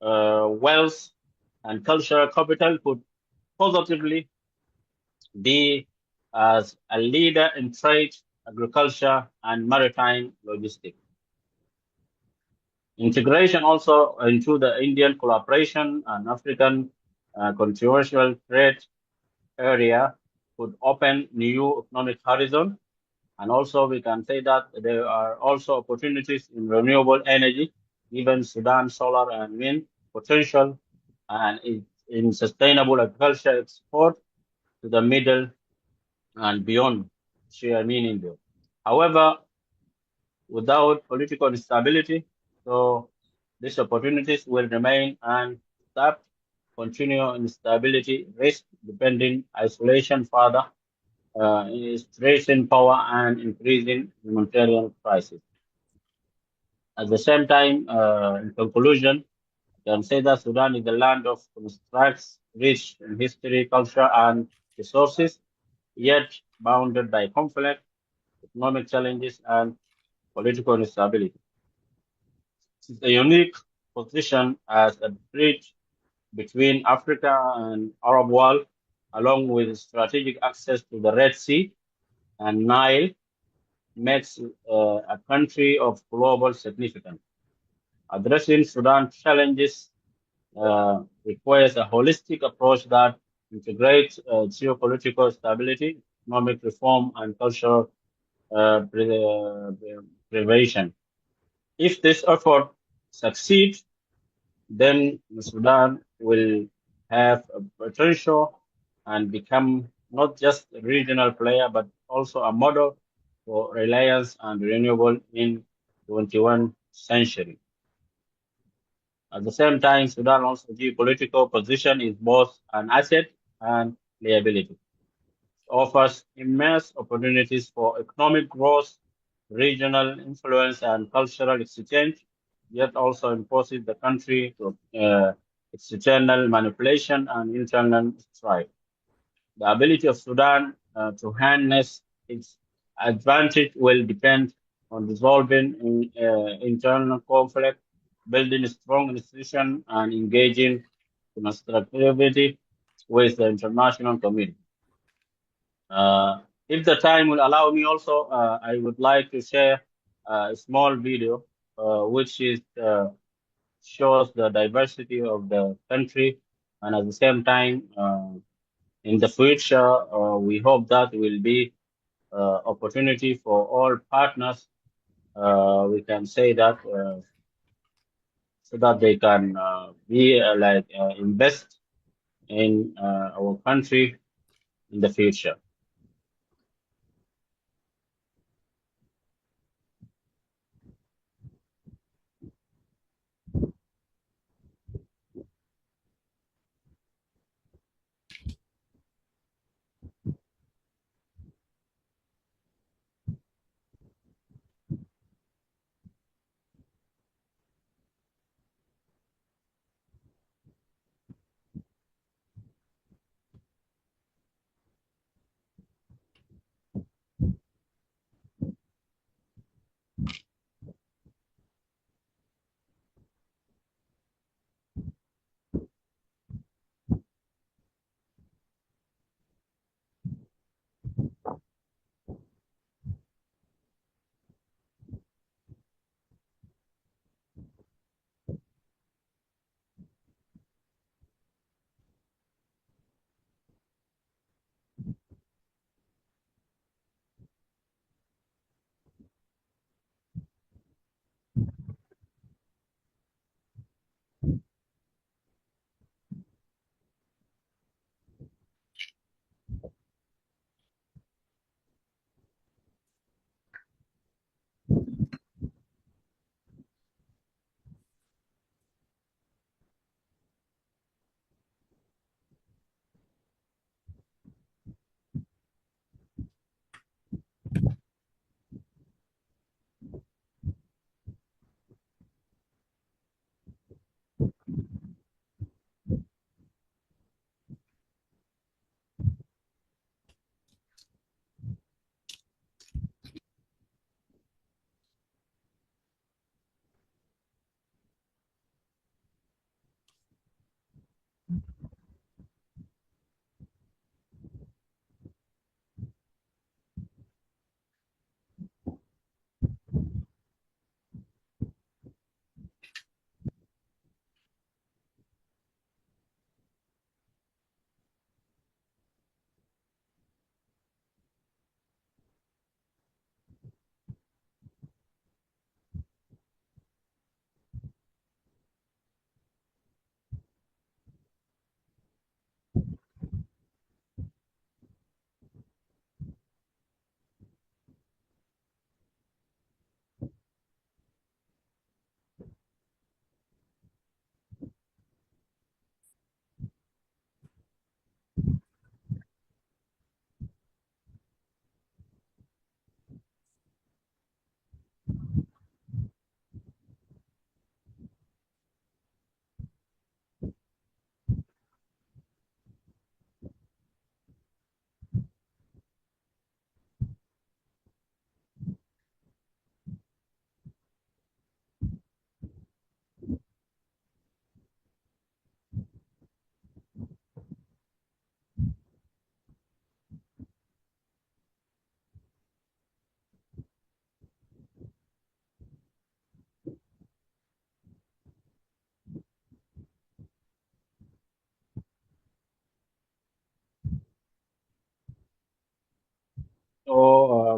Speaker 16: wealth, and cultural capital could positively be as a leader in trade, agriculture, and maritime logistics. Integration also into the Indian collaboration and African controversial trade area could open new economic horizon. And also we can say that there are also opportunities in renewable energy, even Sudan solar and wind potential, and in sustainable agriculture export to the middle and beyond share meaning there. However, without political instability, so these opportunities will remain untapped. Continue instability, risk depending isolation further, stressing power and increasing humanitarian crisis. At the same time, in conclusion, I can say that Sudan is the land of constructs rich in history, culture, and resources, yet bounded by conflict, economic challenges, and political instability. It is a unique position as a bridge between Africa and Arab world, along with strategic access to the Red Sea and Nile, makes a country of global significance. Addressing Sudan's challenges requires a holistic approach that integrates geopolitical stability, economic reform, and cultural preservation. If this effort succeeds, then Sudan will have a potential and become not just a regional player, but also a model for reliance and renewable in 21st century. At the same time, Sudan also geopolitical position is both an asset and liability. It offers immense opportunities for economic growth, regional influence, and cultural exchange, yet also imposes the country to external manipulation and internal strife. The ability of Sudan to harness its advantage will depend on resolving internal conflict, building a strong institution, and engaging constructively with the international community. If the time will allow me also, I would like to share a small video which shows the diversity of the country, and at the same time, in the future, we hope that will be opportunity for all partners. We can say that so that they can be invest in our country in the future.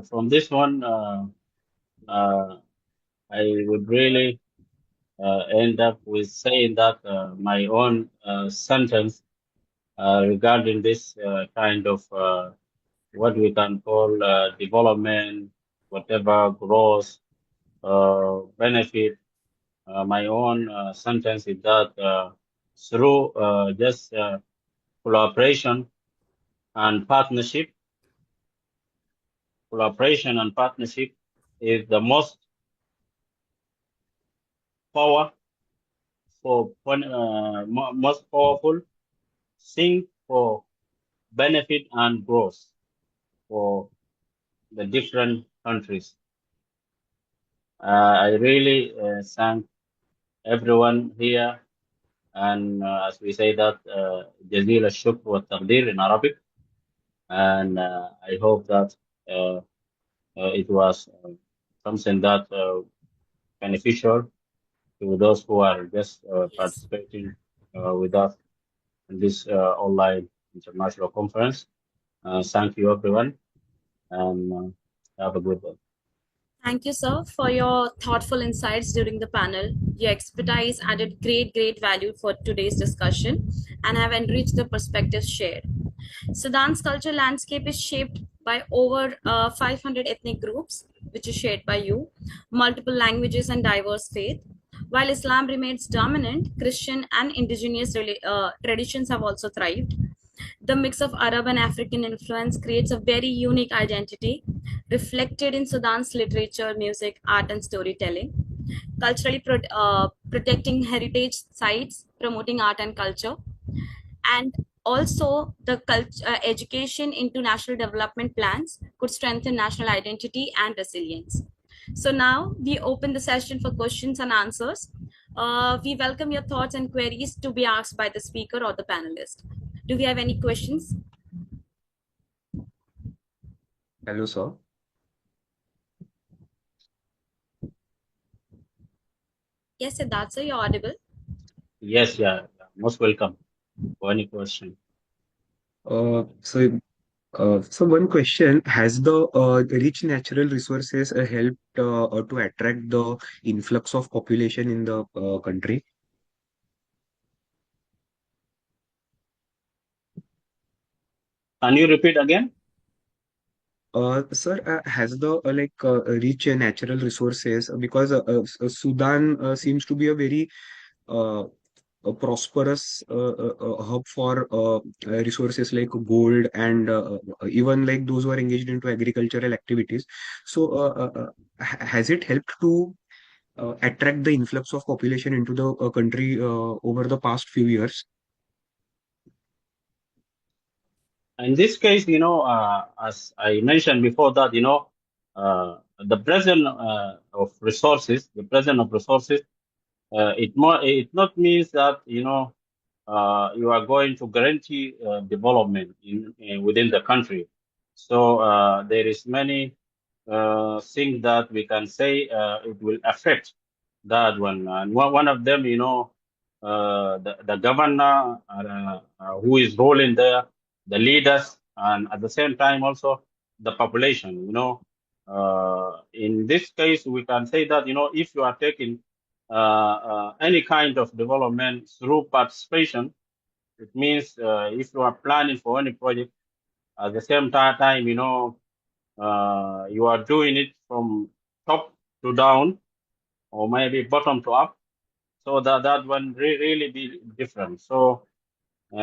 Speaker 16: from this one, I would really end up with saying that my own sentence regarding this kind of what we can call development, whatever growth, benefit. My own sentence is that through just collaboration and partnership, collaboration and partnership is the most power most powerful thing for benefit and growth for the different countries. I really thank everyone here, and as we say that جزيل الشكر والتقدير in Arabic, and I hope that it was something that beneficial to those who are just participating with us in this online international conference. Thank you, everyone, and have a good day.
Speaker 12: Thank you, sir, for your thoughtful insights during the panel. Your expertise added great value for today's discussion and have enriched the perspectives shared. Sudan's cultural landscape is shaped by over 500 ethnic groups, which is shared by you, multiple languages and diverse faith. While Islam remains dominant, Christian and indigenous traditions have also thrived. The mix of Arab and African influence creates a very unique identity, reflected in Sudan's literature, music, art, and storytelling. Culturally protecting heritage sites, promoting art and culture, and also the education into national development plans could strengthen national identity and resilience. So now we open the session for questions and answers. We welcome your thoughts and queries to be asked by the speaker or the panelist. Do we have any questions?
Speaker 17: Hello, sir.
Speaker 12: Yes, Siddharth, sir, you're audible.
Speaker 16: Yes, yeah, most welcome for any question.
Speaker 17: So one question: has the rich natural resources helped to attract the influx of population in the country?
Speaker 16: Can you repeat again?
Speaker 17: Sir, has the rich natural resources, because Sudan seems to be a very a prosperous hub for resources like gold and even like those who are engaged into agricultural activities. So, has it helped to attract the influx of population into the country over the past few years?
Speaker 16: In this case, as I mentioned before that, the presence of resources, it not means that, you are going to guarantee development within the country. So there is many things that we can say it will affect that one. And one of them, the governor who is ruling there, the leaders, and at the same time also the population. In this case, we can say that if you are taking any kind of development through participation, it means if you are planning for any project, at the same time, you are doing it from top to down or maybe bottom to up. So that one really be different. So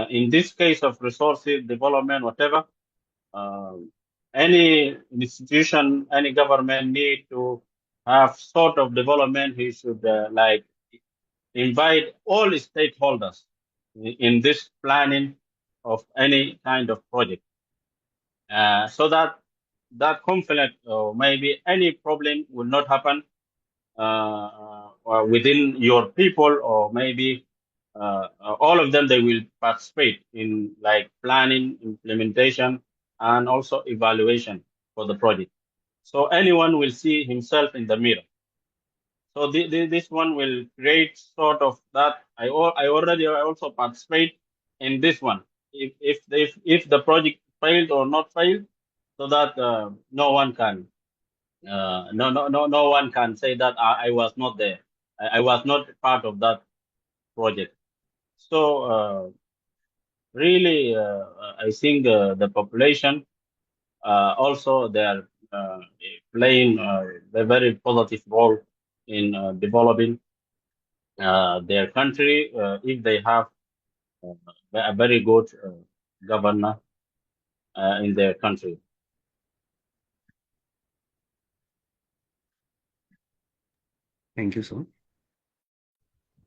Speaker 16: in this case of resources development, whatever, any institution, any government need to have sort of development. He should invite all stakeholders in this planning of any kind of project, so that conflict or maybe any problem will not happen or within your people, or maybe all of them, they will participate in like planning, implementation, and also evaluation for the project. So anyone will see himself in the mirror. So this one will create sort of that. I already also participate in this one. If the project failed or not failed, so that no one can no one can say that I was not there. I was not part of that project. So really, I think the population also they are playing a very positive role in developing their country if they have a very good governor in their country.
Speaker 17: Thank you, sir.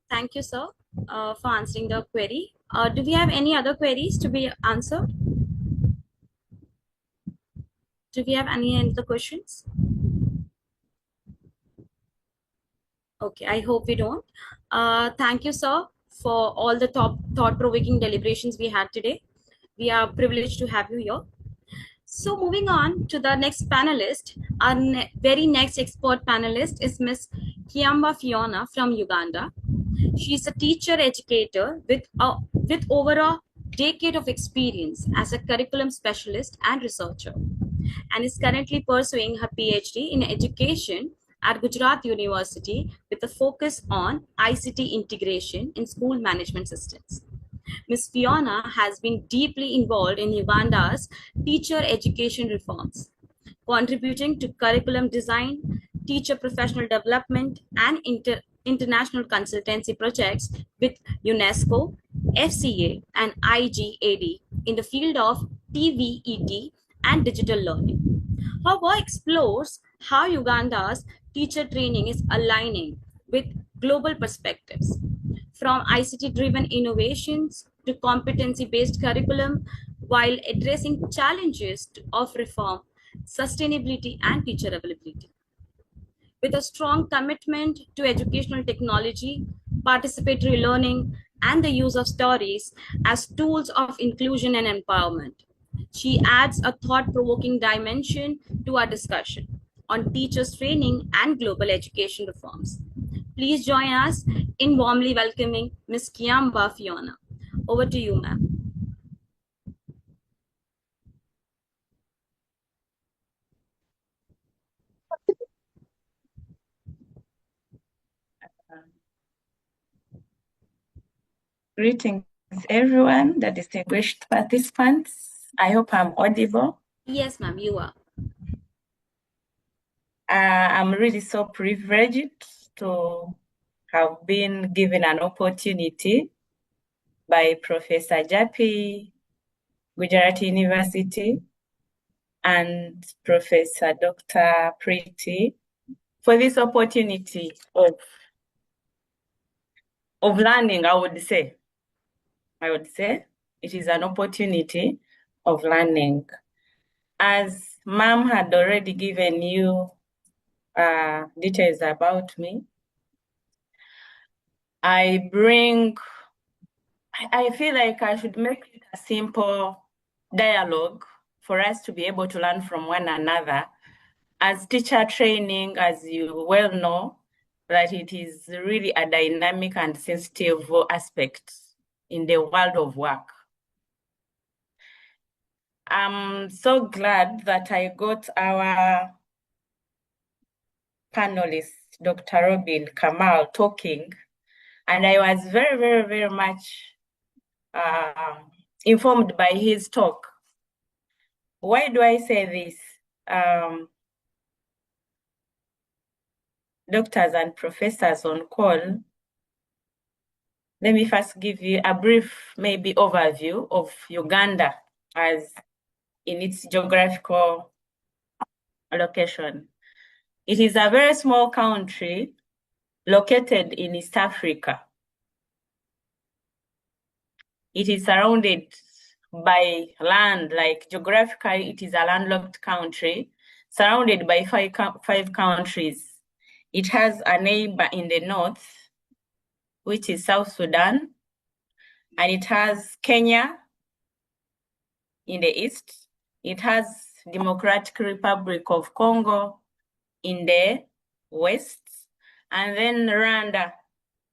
Speaker 12: Thank you, sir, for answering the query. Do we have any other queries to be answered? Do we have any other questions? Okay, I hope we don't. Thank you, sir, for all the thought-provoking deliberations we had today. We are privileged to have you here. So moving on to the next panelist, our very next expert panelist is Miss Kiamba Fiona from Uganda. She is a teacher educator with over a decade of experience as a curriculum specialist and researcher, and is currently pursuing her PhD in education at Gujarat University with a focus on ICT integration in school management systems. Ms. Fiona has been deeply involved in Uganda's teacher education reforms, contributing to curriculum design, teacher professional development, and international consultancy projects with UNESCO, FCA, and IGAD in the field of TVET and digital learning. Her work explores how Uganda's teacher training is aligning with global perspectives, from ICT-driven innovations to competency-based curriculum, while addressing challenges of reform, sustainability, and teacher availability. With a strong commitment to educational technology, participatory learning, and the use of stories as tools of inclusion and empowerment, she adds a thought-provoking dimension to our discussion on teachers' training and global education reforms. Please join us in warmly welcoming Ms. Kiamba Fiona. Over to you, ma'am.
Speaker 18: Greetings, everyone, the distinguished participants. I hope I'm audible.
Speaker 12: Yes, ma'am, you are.
Speaker 18: I'm really so privileged to have been given an opportunity by Professor Japi, Gujarat University, and Professor Dr. Preeti for this opportunity of learning, I would say. It is an opportunity of learning. As Ma'am had already given you details about me, I feel like I should make it a simple dialogue for us to be able to learn from one another. As teacher training, as you well know, that it is really a dynamic and sensitive aspect in the world of work. I'm so glad that I got our panelist, Dr. Robin Kamal, talking, and I was very, very, very much informed by his talk. Why do I say this? Doctors and professors on call, let me first give you a brief maybe overview of Uganda as in its geographical location. It is a very small country located in East Africa. It is surrounded by land, like geographically, it is a landlocked country, surrounded by five countries. It has a neighbor in the north, which is South Sudan, and it has Kenya in the east. It has Democratic Republic of Congo in the west, and then Rwanda,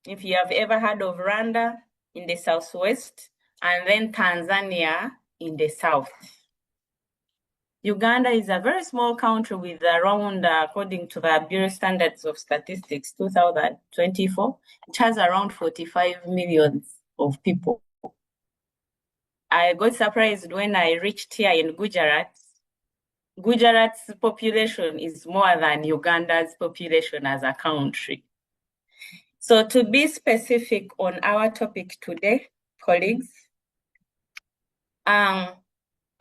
Speaker 18: if you have ever heard of Rwanda, in the southwest, and then Tanzania in the south. Uganda is a very small country with around, according to the Bureau Standards of Statistics 2024, it has around 45 million of people. I got surprised when I reached here in Gujarat. Gujarat's population is more than Uganda's population as a country. So to be specific on our topic today, colleagues,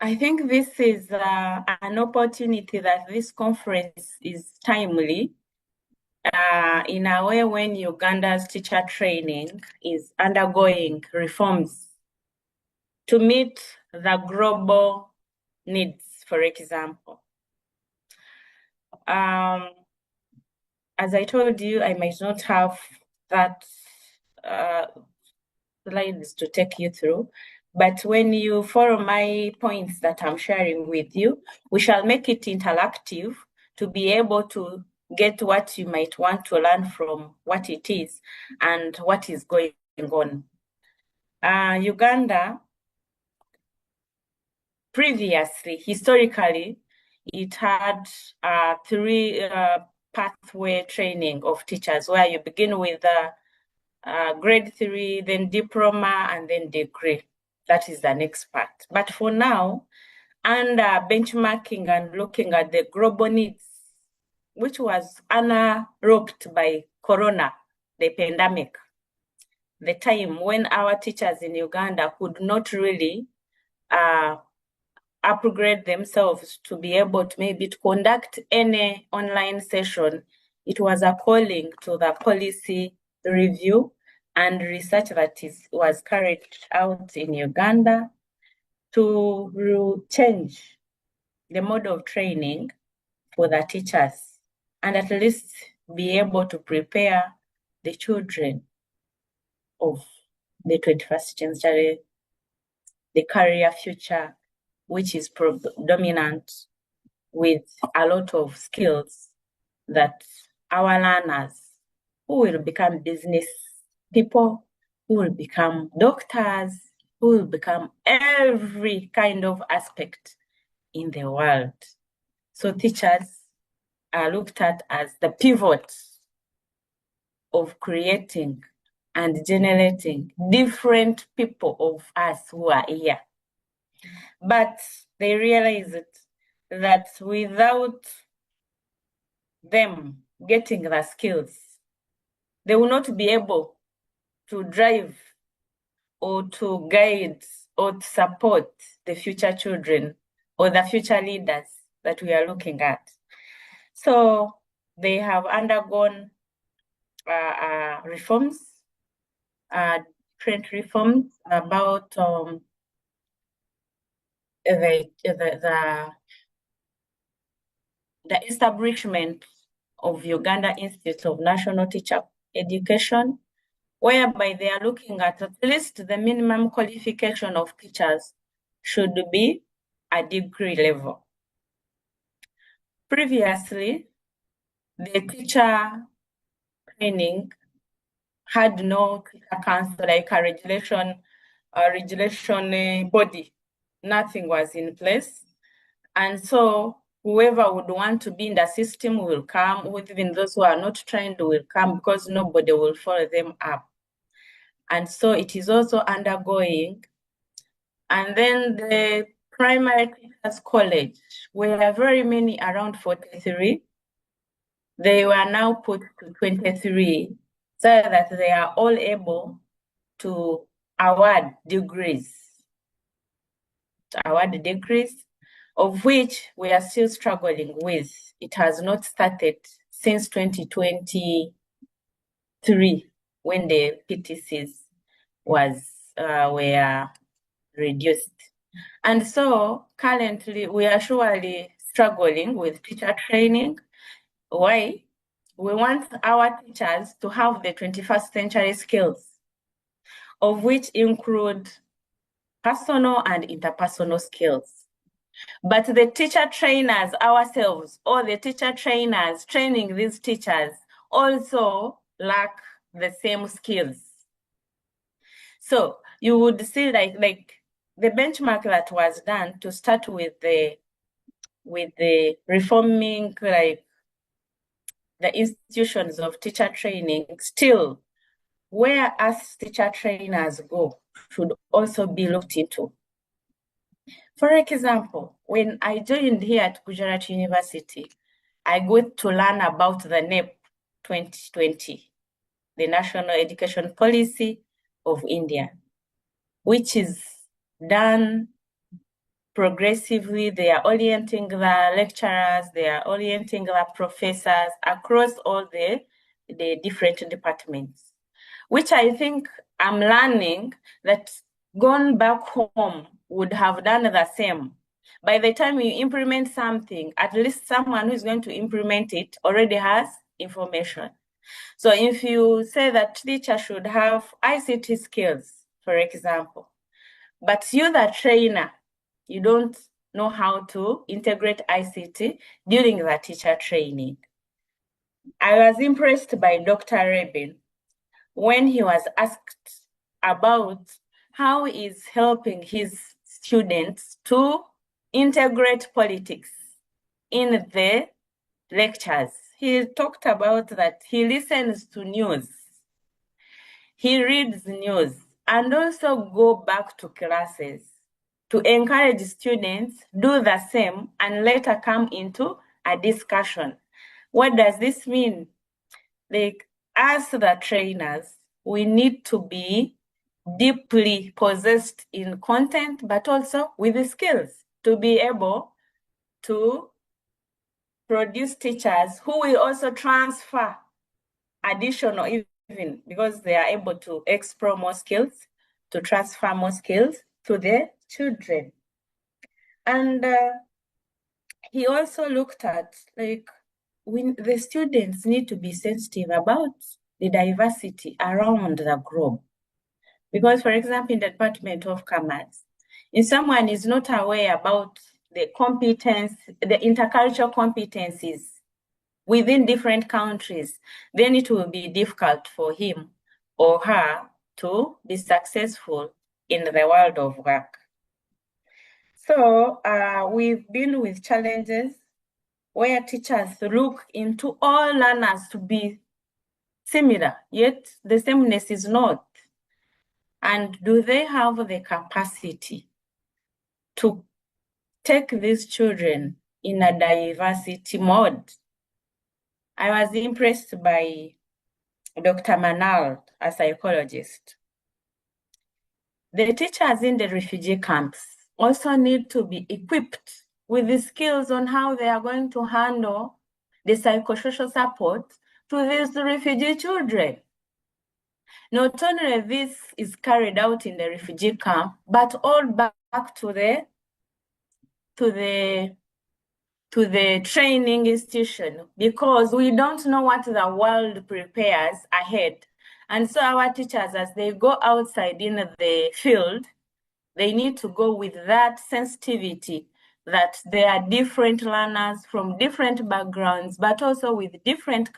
Speaker 18: I think this is an opportunity that this conference is timely in a way when Uganda's teacher training is undergoing reforms to meet the global needs, for example. As I told you, I might not have that slides to take you through, but when you follow my points that I'm sharing with you, we shall make it interactive to be able to get what you might want to learn from what it is and what is going on. Uganda, previously, historically, it had 3 pathway training of teachers where you begin with grade 3, then diploma, and then degree. That is the next part. But for now, under benchmarking and looking at the global needs, which was unlocked by Corona, the pandemic, the time when our teachers in Uganda could not really upgrade themselves to be able to maybe to conduct any online session, it was a calling to the policy review and research that was carried out in Uganda to change the mode of training for the teachers and at least be able to prepare the children of the 21st century, the career future, which is predominant with a lot of skills that our learners who will become business people, who will become doctors, who will become every kind of aspect in the world. So teachers are looked at as the pivot of creating and generating different people of us who are here. But they realize that without them getting the skills, they will not be able to drive or to guide or to support the future children or the future leaders that we are looking at. So they have undergone reforms, different reforms about the establishment of Uganda Institute of National Teacher Education, whereby they are looking at least the minimum qualification of teachers should be a degree level. Previously, the teacher training had no teacher council, like a regulation body. Nothing was in place. And so whoever would want to be in the system will come, even those who are not trained will come because nobody will follow them up. And so it is also undergoing. And then the primary teachers college, where very many, around 43, they were now put to 23 so that they are all able to award degrees, of which we are still struggling with. It has not started since 2023 when the PTCs were reduced. And so currently we are surely struggling with teacher training. Why? We want our teachers to have the 21st century skills, of which include personal and interpersonal skills. But the teacher trainers ourselves, or the teacher trainers training these teachers, also lack the same skills. So you would see like the benchmark that was done to start with the with the reforming, like the institutions of teacher training, still where us teacher trainers go should also be looked into. For example, when I joined here at Gujarat University, I got to learn about the NEP 2020, the National Education Policy of India, which is done progressively. They are orienting the lecturers, they are orienting the professors across all the different departments, which I think I'm learning that gone back home would have done the same. By the time you implement something, at least someone who is going to implement it already has information. So if you say that teacher should have ICT skills, for example, but you, the trainer, you don't know how to integrate ICT during the teacher training. I was impressed by Dr. Rebin when he was asked about how he's helping his students to integrate politics in the lectures. He talked about that he listens to news, he reads news, and also go back to classes to encourage students do the same and later come into a discussion. What does this mean? Like, as the trainers, we need to be deeply possessed in content, but also with the skills to be able to produce teachers who will also transfer additional, even because they are able to explore more skills, to transfer more skills to their children. And he also looked at, like, the students need to be sensitive about the diversity around the globe. Because, for example, in the Department of Commerce, if someone is not aware about the competence, the intercultural competencies within different countries, then it will be difficult for him or her to be successful in the world of work. So we've been with challenges where teachers look into all learners to be similar, yet the sameness is not. And do they have the capacity to take these children in a diversity mode? I was impressed by Dr. Manal, a psychologist. The teachers in the refugee camps also need to be equipped with the skills on how they are going to handle the psychosocial support to these refugee children. Not only this is carried out in the refugee camp, but all back to the training institution, because we don't know what the world prepares ahead. And so our teachers, as they go outside in the field, they need to go with that sensitivity that there are different learners from different backgrounds, but also with different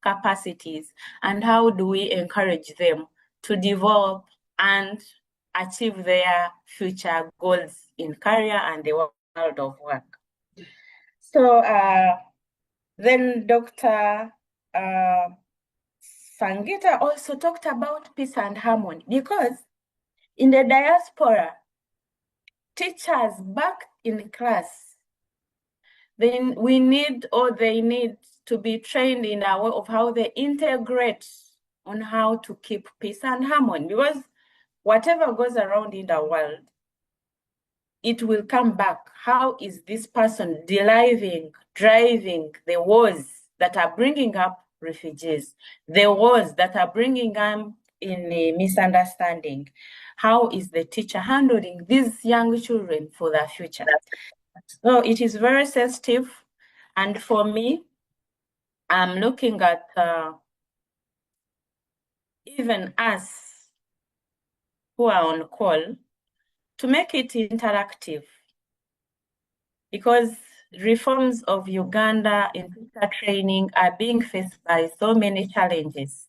Speaker 18: capacities. And how do we encourage them to develop and achieve their future goals in career and the world of work? So then Dr. Sangita also talked about peace and harmony, because in the diaspora, teachers back in class, they need to be trained in a way of how they integrate on how to keep peace and harmony, because whatever goes around in the world, it will come back. How is this person driving the wars that are bringing up refugees, the wars that are bringing up in a misunderstanding? How is the teacher handling these young children for the future? So it is very sensitive. And for me, I'm looking at even us who are on call to make it interactive, because reforms of Uganda in teacher training are being faced by so many challenges,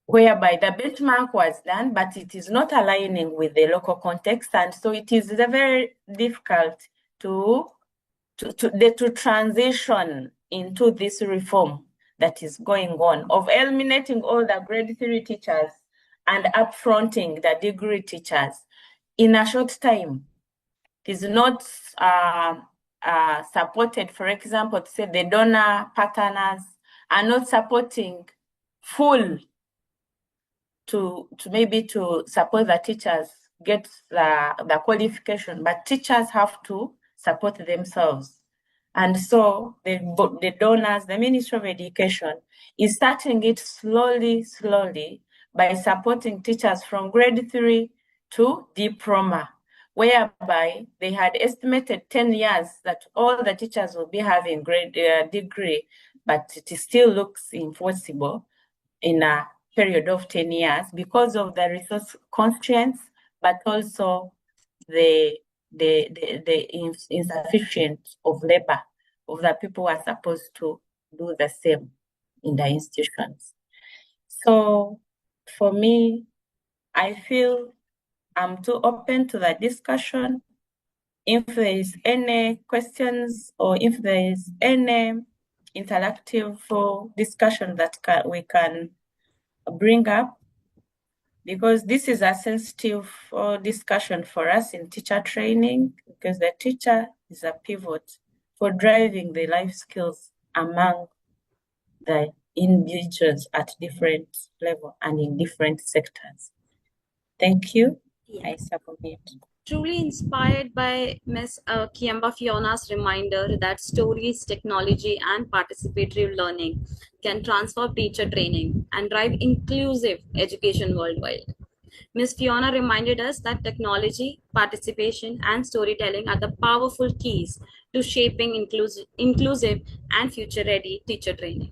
Speaker 18: whereby the benchmark was done, but it is not aligning with the local context. And so it is very difficult to to transition into this reform that is going on of eliminating all the grade 3 teachers and upfronting the degree teachers in a short time. It is not supported, for example, to say the donor partners are not supporting full to maybe to support the teachers get the qualification, but teachers have to support themselves. And so the donors, the Ministry of Education is starting it slowly by supporting teachers from grade 3 to diploma, whereby they had estimated 10 years that all the teachers will be having degree, but it still looks impossible in a period of 10 years because of the resource constraints, but also the insufficient of labor of the people who are supposed to do the same in the institutions. So for me, I feel I'm too open to the discussion. If there is any questions or if there is any interactive discussion that we can bring up, because this is a sensitive discussion for us in teacher training, because the teacher is a pivot for driving the life skills among the individuals at different level and in different sectors. Thank you. I submit.
Speaker 12: Truly inspired by Ms. Kiamba Fiona's reminder that stories, technology, and participatory learning can transform teacher training and drive inclusive education worldwide. Ms. Fiona reminded us that technology, participation, and storytelling are the powerful keys to shaping inclusive and future-ready teacher training.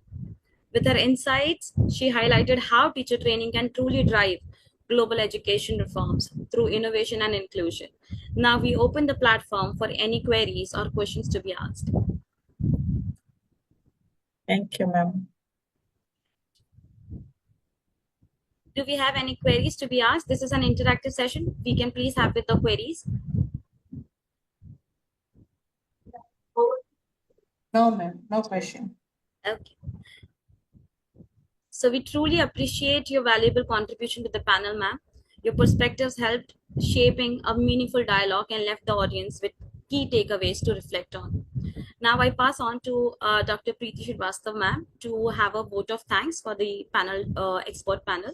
Speaker 12: With her insights, she highlighted how teacher training can truly drive global education reforms through innovation and inclusion. Now we open the platform for any queries or questions to be asked.
Speaker 18: Thank you, ma'am.
Speaker 12: Do we have any queries to be asked? This is an interactive session. We can please have with the queries.
Speaker 10: No, ma'am, no question.
Speaker 12: Okay. So we truly appreciate your valuable contribution to the panel, ma'am. Your perspectives helped shaping a meaningful dialogue and left the audience with key takeaways to reflect on. Now I pass on to Dr. Preeti Srivastava, ma'am, to have a vote of thanks for the panel, expert panel.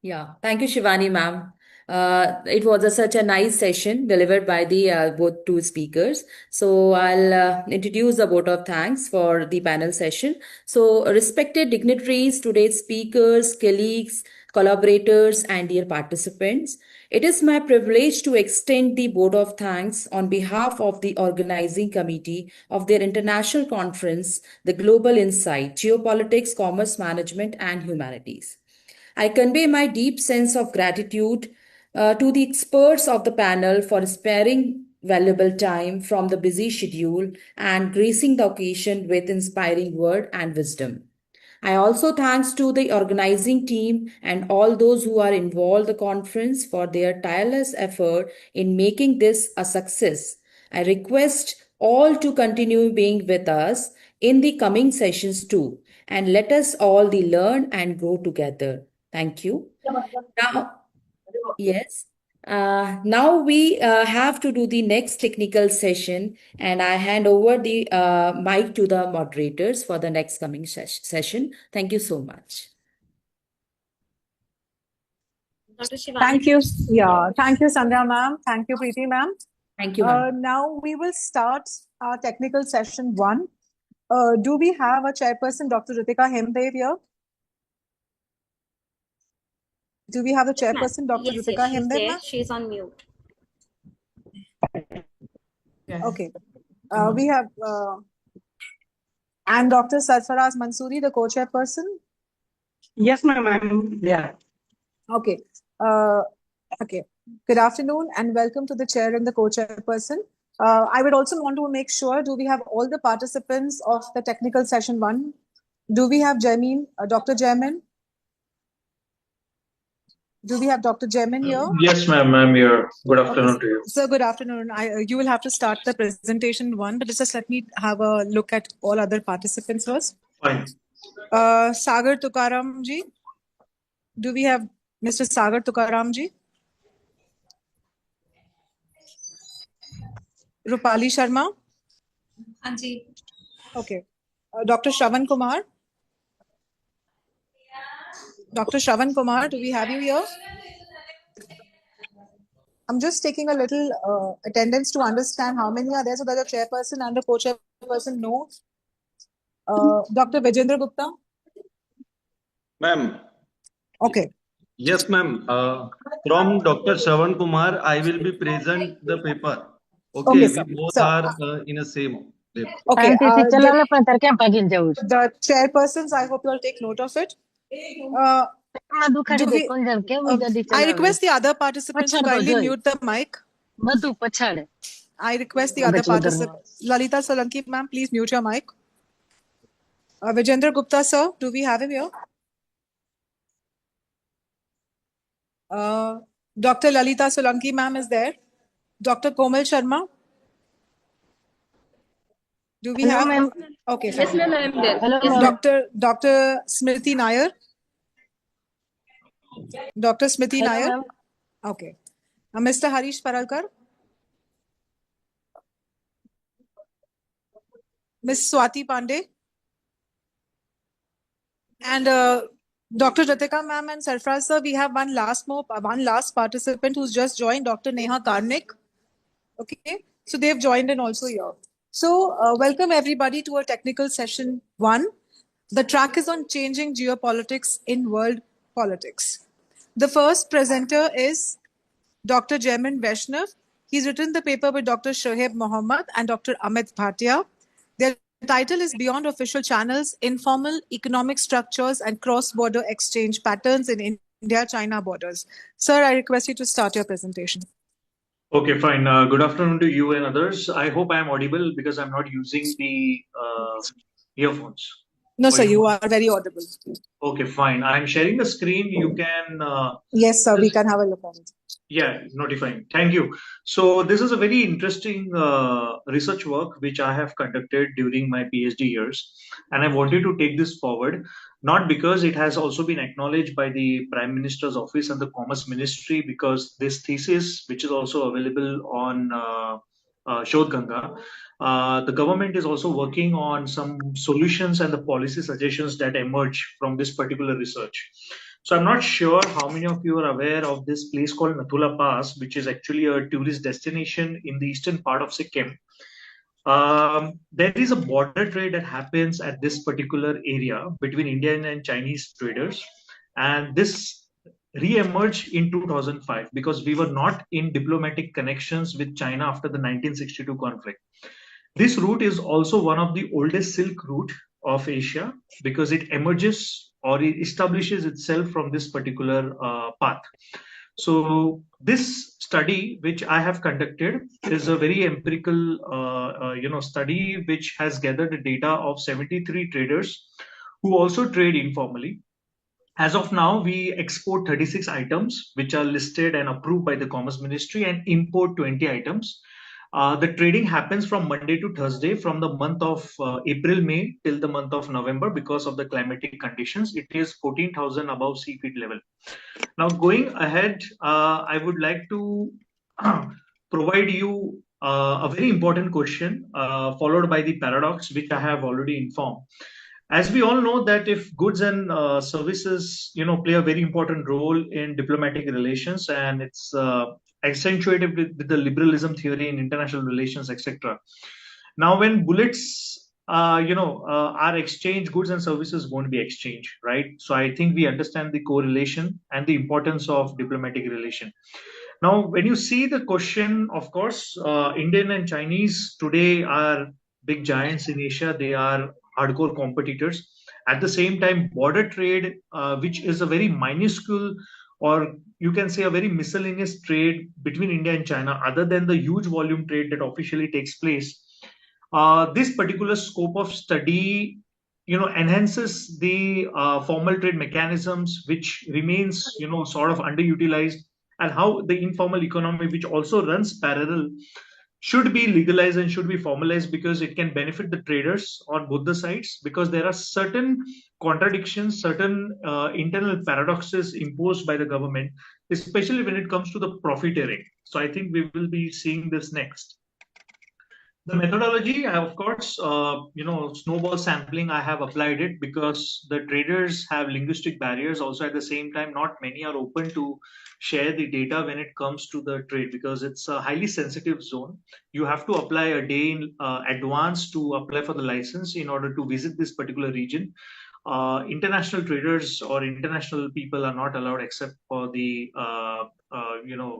Speaker 15: Yeah, thank you, Shivani, ma'am. It was such a nice session delivered by the both two speakers. So I'll introduce the vote of thanks for the panel session. So respected dignitaries, today's speakers, colleagues, collaborators, and dear participants, it is my privilege to extend the vote of thanks on behalf of the organizing committee of their international conference, the Global Insight, Geopolitics, Commerce Management, and Humanities. I convey my deep sense of gratitude to the experts of the panel for sparing valuable time from the busy schedule and gracing the occasion with inspiring word and wisdom. I also thanks to the organizing team and all those who are involved the conference for their tireless effort in making this a success. I request all to continue being with us in the coming sessions too, and let us all learn and grow together. Thank you. Now, yes. Now we have to do the next technical session, and I hand over the mic to the moderators for the next coming session. Thank you so much.
Speaker 12: Dr. Shivani.
Speaker 5: Thank you. Yeah, thank you, Sandhya ma'am. Thank you, Preeti ma'am.
Speaker 15: Thank you, ma'am.
Speaker 5: Now we will start our technical session 1. Do we have a chairperson, Dr. Ritika Hemdev here? Do we have a chairperson, Dr.
Speaker 12: Yes,
Speaker 5: Ritika
Speaker 12: she's
Speaker 5: Hemdev,
Speaker 12: there.
Speaker 5: ma'am?
Speaker 12: She's on mute.
Speaker 10: Yes.
Speaker 5: Okay. We have and Dr. Sarfaraz Mansoori, the co-chairperson.
Speaker 1: Yes, ma'am. Yeah.
Speaker 5: Okay. Okay. Good afternoon and welcome to the chair and the co-chairperson. I would also want to make sure, do we have all the participants of the technical session 1? Do we have Jamin, Dr. Jamin? Do we have Dr. Jemin here?
Speaker 19: Yes, ma'am, I'm here. Good afternoon to you.
Speaker 5: Sir, good afternoon. You will have to start the presentation one, but just let me have a look at all other participants first.
Speaker 19: Fine.
Speaker 5: Sagar Tukaram ji. Do we have Mr. Sagar Tukaram ji? Rupali Sharma?
Speaker 12: Anji.
Speaker 5: Okay. Dr. Shravan Kumar? Dr. Shravan Kumar, do we have you here? I'm just taking a little attendance to understand how many are there so that the chairperson and the co-chairperson know. Dr. Vijendra Gupta?
Speaker 20: Ma'am.
Speaker 5: Okay.
Speaker 20: Yes, ma'am. From Dr. Shravan Kumar, I will be present the paper. Okay,
Speaker 5: Okay,
Speaker 20: we
Speaker 5: sir.
Speaker 20: both
Speaker 5: Sir,
Speaker 20: are in a same lab.
Speaker 5: Okay. The chairpersons, I hope you all take note of it. Do we, I request the other participants to kindly mute the mic. I request the other participants. Lalita Solanki, ma'am, please mute your mic. Vijendra Gupta, sir, do we have him here? Dr. Lalita Solanki, ma'am, is there? Dr. Komal Sharma? Do we have?
Speaker 3: ma'am.
Speaker 5: Okay,
Speaker 3: Yes,
Speaker 5: fine.
Speaker 3: ma'am, I am there.
Speaker 5: Hello,
Speaker 3: Yes, ma'am.
Speaker 5: Dr. Smriti Nair? Dr. Smriti
Speaker 3: Hello,
Speaker 5: Nair?
Speaker 3: ma'am.
Speaker 5: Okay. Mr. Harish Paralkar? Ms. Swati Pandey? And Dr. Ritika ma'am and Sarfraz sir, we have one last participant who's just joined, Dr. Neha Karnik. Okay, so they've joined in also here. So welcome everybody to our technical session 1. The track is on changing geopolitics in world politics. The first presenter is Dr. Jaimin Vaishnav. He's written the paper with Dr. Shoaib Mohammad and Dr. Amit Bhatia. Their title is Beyond Official Channels, Informal Economic Structures and Cross-Border Exchange Patterns in India-China Borders. Sir, I request you to start your presentation.
Speaker 19: Okay, fine. Good afternoon to you and others. I hope I am audible because I'm not using the earphones.
Speaker 5: No, sir, you are very audible.
Speaker 19: Okay, fine. I'm sharing the screen. You can...
Speaker 5: Yes, sir, we can have a look at it.
Speaker 19: Yeah, notifying. Thank you. So this is a very interesting research work which I have conducted during my PhD years. And I wanted to take this forward, not because it has also been acknowledged by the Prime Minister's Office and the Commerce Ministry, because this thesis, which is also available on Shodh Ganga, the government is also working on some solutions and the policy suggestions that emerge from this particular research. So I'm not sure how many of you are aware of this place called Nathula Pass, which is actually a tourist destination in the eastern part of Sikkim. There is a border trade that happens at this particular area between Indian and Chinese traders. And this re-emerged in 2005 because we were not in diplomatic connections with China after the 1962 conflict. This route is also one of the oldest silk route of Asia because it emerges or it establishes itself from this particular path. So this study, which I have conducted, is a very empirical, study which has gathered the data of 73 traders who also trade informally. As of now, we export 36 items, which are listed and approved by the Commerce Ministry, and import 20 items. The trading happens from Monday to Thursday from the month of April, May till the month of November because of the climatic conditions. It is 14,000 above sea feet level. Now, going ahead, I would like to provide you a very important question followed by the paradox, which I have already informed. As we all know that if goods and services, play a very important role in diplomatic relations, and it's accentuated with the liberalism theory in international relations, etc. Now, when bullets, are exchanged, goods and services won't be exchanged, right? So I think we understand the correlation and the importance of diplomatic relation. Now, when you see the question, of course, Indian and Chinese today are big giants in Asia. They are hardcore competitors. At the same time, border trade, which is a very minuscule, or you can say a very miscellaneous trade between India and China, other than the huge volume trade that officially takes place, this particular scope of study enhances the formal trade mechanisms, which remains, sort of underutilized, and how the informal economy, which also runs parallel, should be legalized and should be formalized, because it can benefit the traders on both the sides, because there are certain contradictions, certain internal paradoxes imposed by the government, especially when it comes to the profiteering. So I think we will be seeing this next. The methodology, of course, snowball sampling, I have applied it because the traders have linguistic barriers. Also, at the same time, not many are open to share the data when it comes to the trade, because it's a highly sensitive zone. You have to apply a day in advance to apply for the license in order to visit this particular region. International traders or international people are not allowed except for the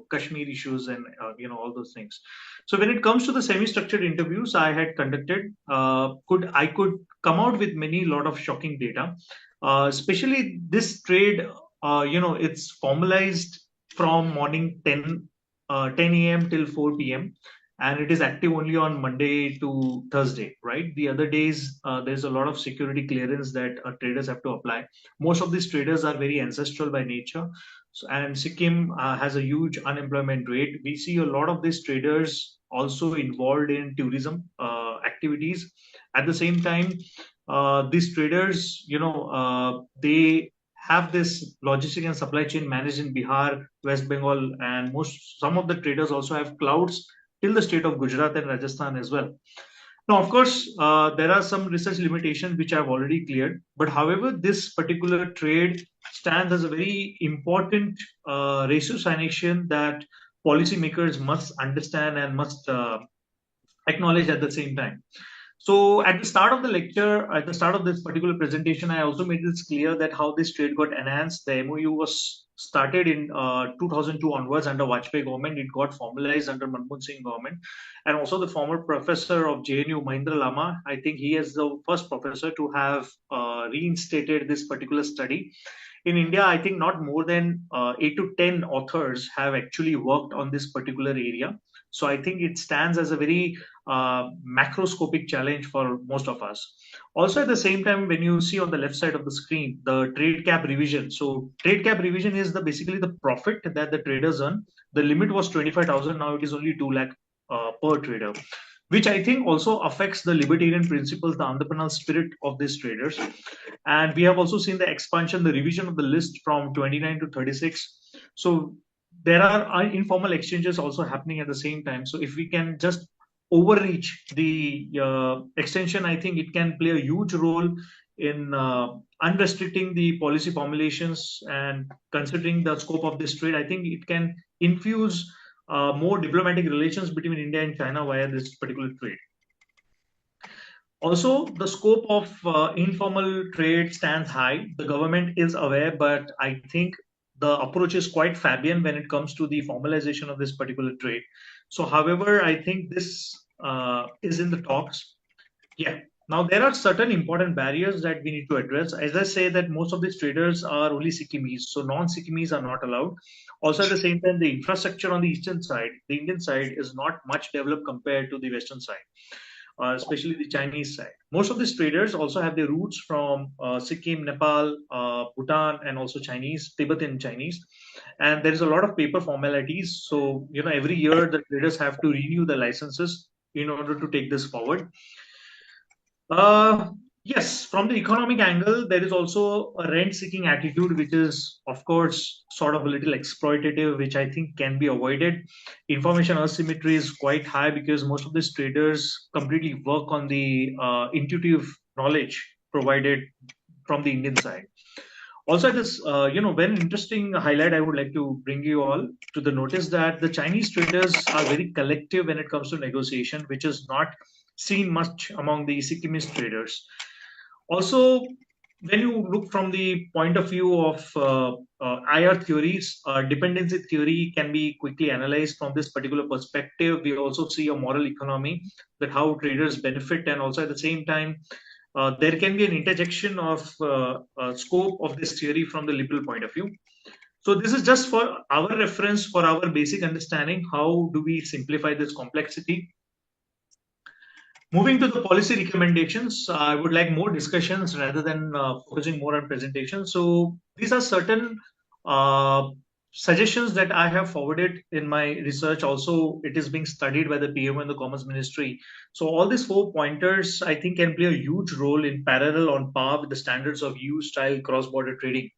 Speaker 19: Kashmir issues and all those things. So when it comes to the semi-structured interviews I had conducted, I could come out with lot of shocking data, especially this trade. It's formalized from morning 10 a.m. till 4 p.m. and it is active only on Monday to Thursday, right? The other days, there's a lot of security clearance that traders have to apply. Most of these traders are very ancestral by nature. So, and Sikkim has a huge unemployment rate. We see a lot of these traders also involved in tourism activities. At the same time, these traders, they have this logistic and supply chain managed in Bihar, West Bengal, and some of the traders also have clouds till the state of Gujarat and Rajasthan as well. Now, of course, there are some research limitations which I've already cleared. But however, this particular trade stands as a very important ratiocination that policymakers must understand and must acknowledge at the same time. So at the start of the lecture, at the start of this particular presentation, I also made this clear that how this trade got enhanced. The MOU was started in 2002 onwards under Vajpayee government. It got formalized under Manmohan Singh government. And also the former professor of JNU, Mahindra Lama, I think he is the first professor to have reinstated this particular study. In India, I think not more than 8 to 10 authors have actually worked on this particular area. So I think it stands as a very macroscopic challenge for most of us. Also, at the same time, when you see on the left side of the screen, the trade cap revision. So trade cap revision is basically the profit that the traders earn. The limit was 25,000. Now it is only 2 lakh per trader, which I think also affects the libertarian principles, the entrepreneurial spirit of these traders. And we have also seen the expansion, the revision of the list from 29 to 36. So there are informal exchanges also happening at the same time. So if we can just overreach the extension, I think it can play a huge role in unrestricting the policy formulations, and considering the scope of this trade, I think it can infuse more diplomatic relations between India and China via this particular trade. Also, the scope of informal trade stands high. The government is aware, but I think the approach is quite Fabian when it comes to the formalization of this particular trade. So, however, I think this is in the talks. Yeah. Now, there are certain important barriers that we need to address. As I say, that most of these traders are only Sikkimese, so non-Sikkimese are not allowed. Also, at the same time, the infrastructure on the eastern side, the Indian side, is not much developed compared to the western side, especially the Chinese side. Most of these traders also have their roots from Sikkim, Nepal, Bhutan, and also Chinese, Tibetan Chinese. And there is a lot of paper formalities. So, every year the traders have to renew the licenses in order to take this forward. Yes, from the economic angle, there is also a rent-seeking attitude, which is, of course, sort of a little exploitative, which I think can be avoided. Information asymmetry is quite high because most of these traders completely work on the intuitive knowledge provided from the Indian side. Also, this, very interesting highlight I would like to bring you all to the notice that the Chinese traders are very collective when it comes to negotiation, which is not seen much among the Sikkimese traders. Also, when you look from the point of view of IR theories, dependency theory can be quickly analyzed from this particular perspective. We also see a moral economy, that how traders benefit, and also at the same time, there can be an interjection of scope of this theory from the liberal point of view. So this is just for our reference, for our basic understanding. How do we simplify this complexity? Moving to the policy recommendations, I would like more discussions rather than focusing more on presentation. So these are certain uh, suggestions that I have forwarded in my research. Also, it is being studied by the PM and the Commerce Ministry. So all these 4 pointers, I think, can play a huge role in parallel on par with the standards of EU-style cross-border trading.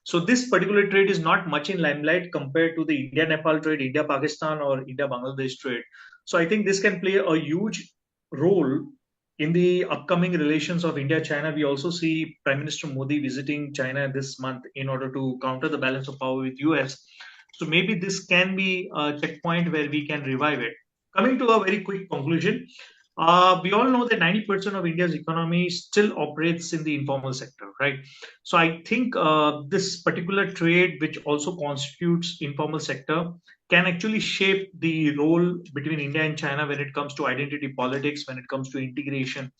Speaker 19: So this particular trade is not much in limelight compared to the India-Nepal trade, India-Pakistan, or India-Bangladesh trade. So I think this can play a huge role in the upcoming relations of India-China. We also see Prime Minister Modi visiting China this month in order to counter the balance of power with US. So maybe this can be a checkpoint where we can revive it. Coming to a very quick conclusion, we all know that 90% of India's economy still operates in the informal sector, right? So I think this particular trade, which also constitutes informal sector, can actually shape the role between India and China when it comes to identity politics, when it comes to integration.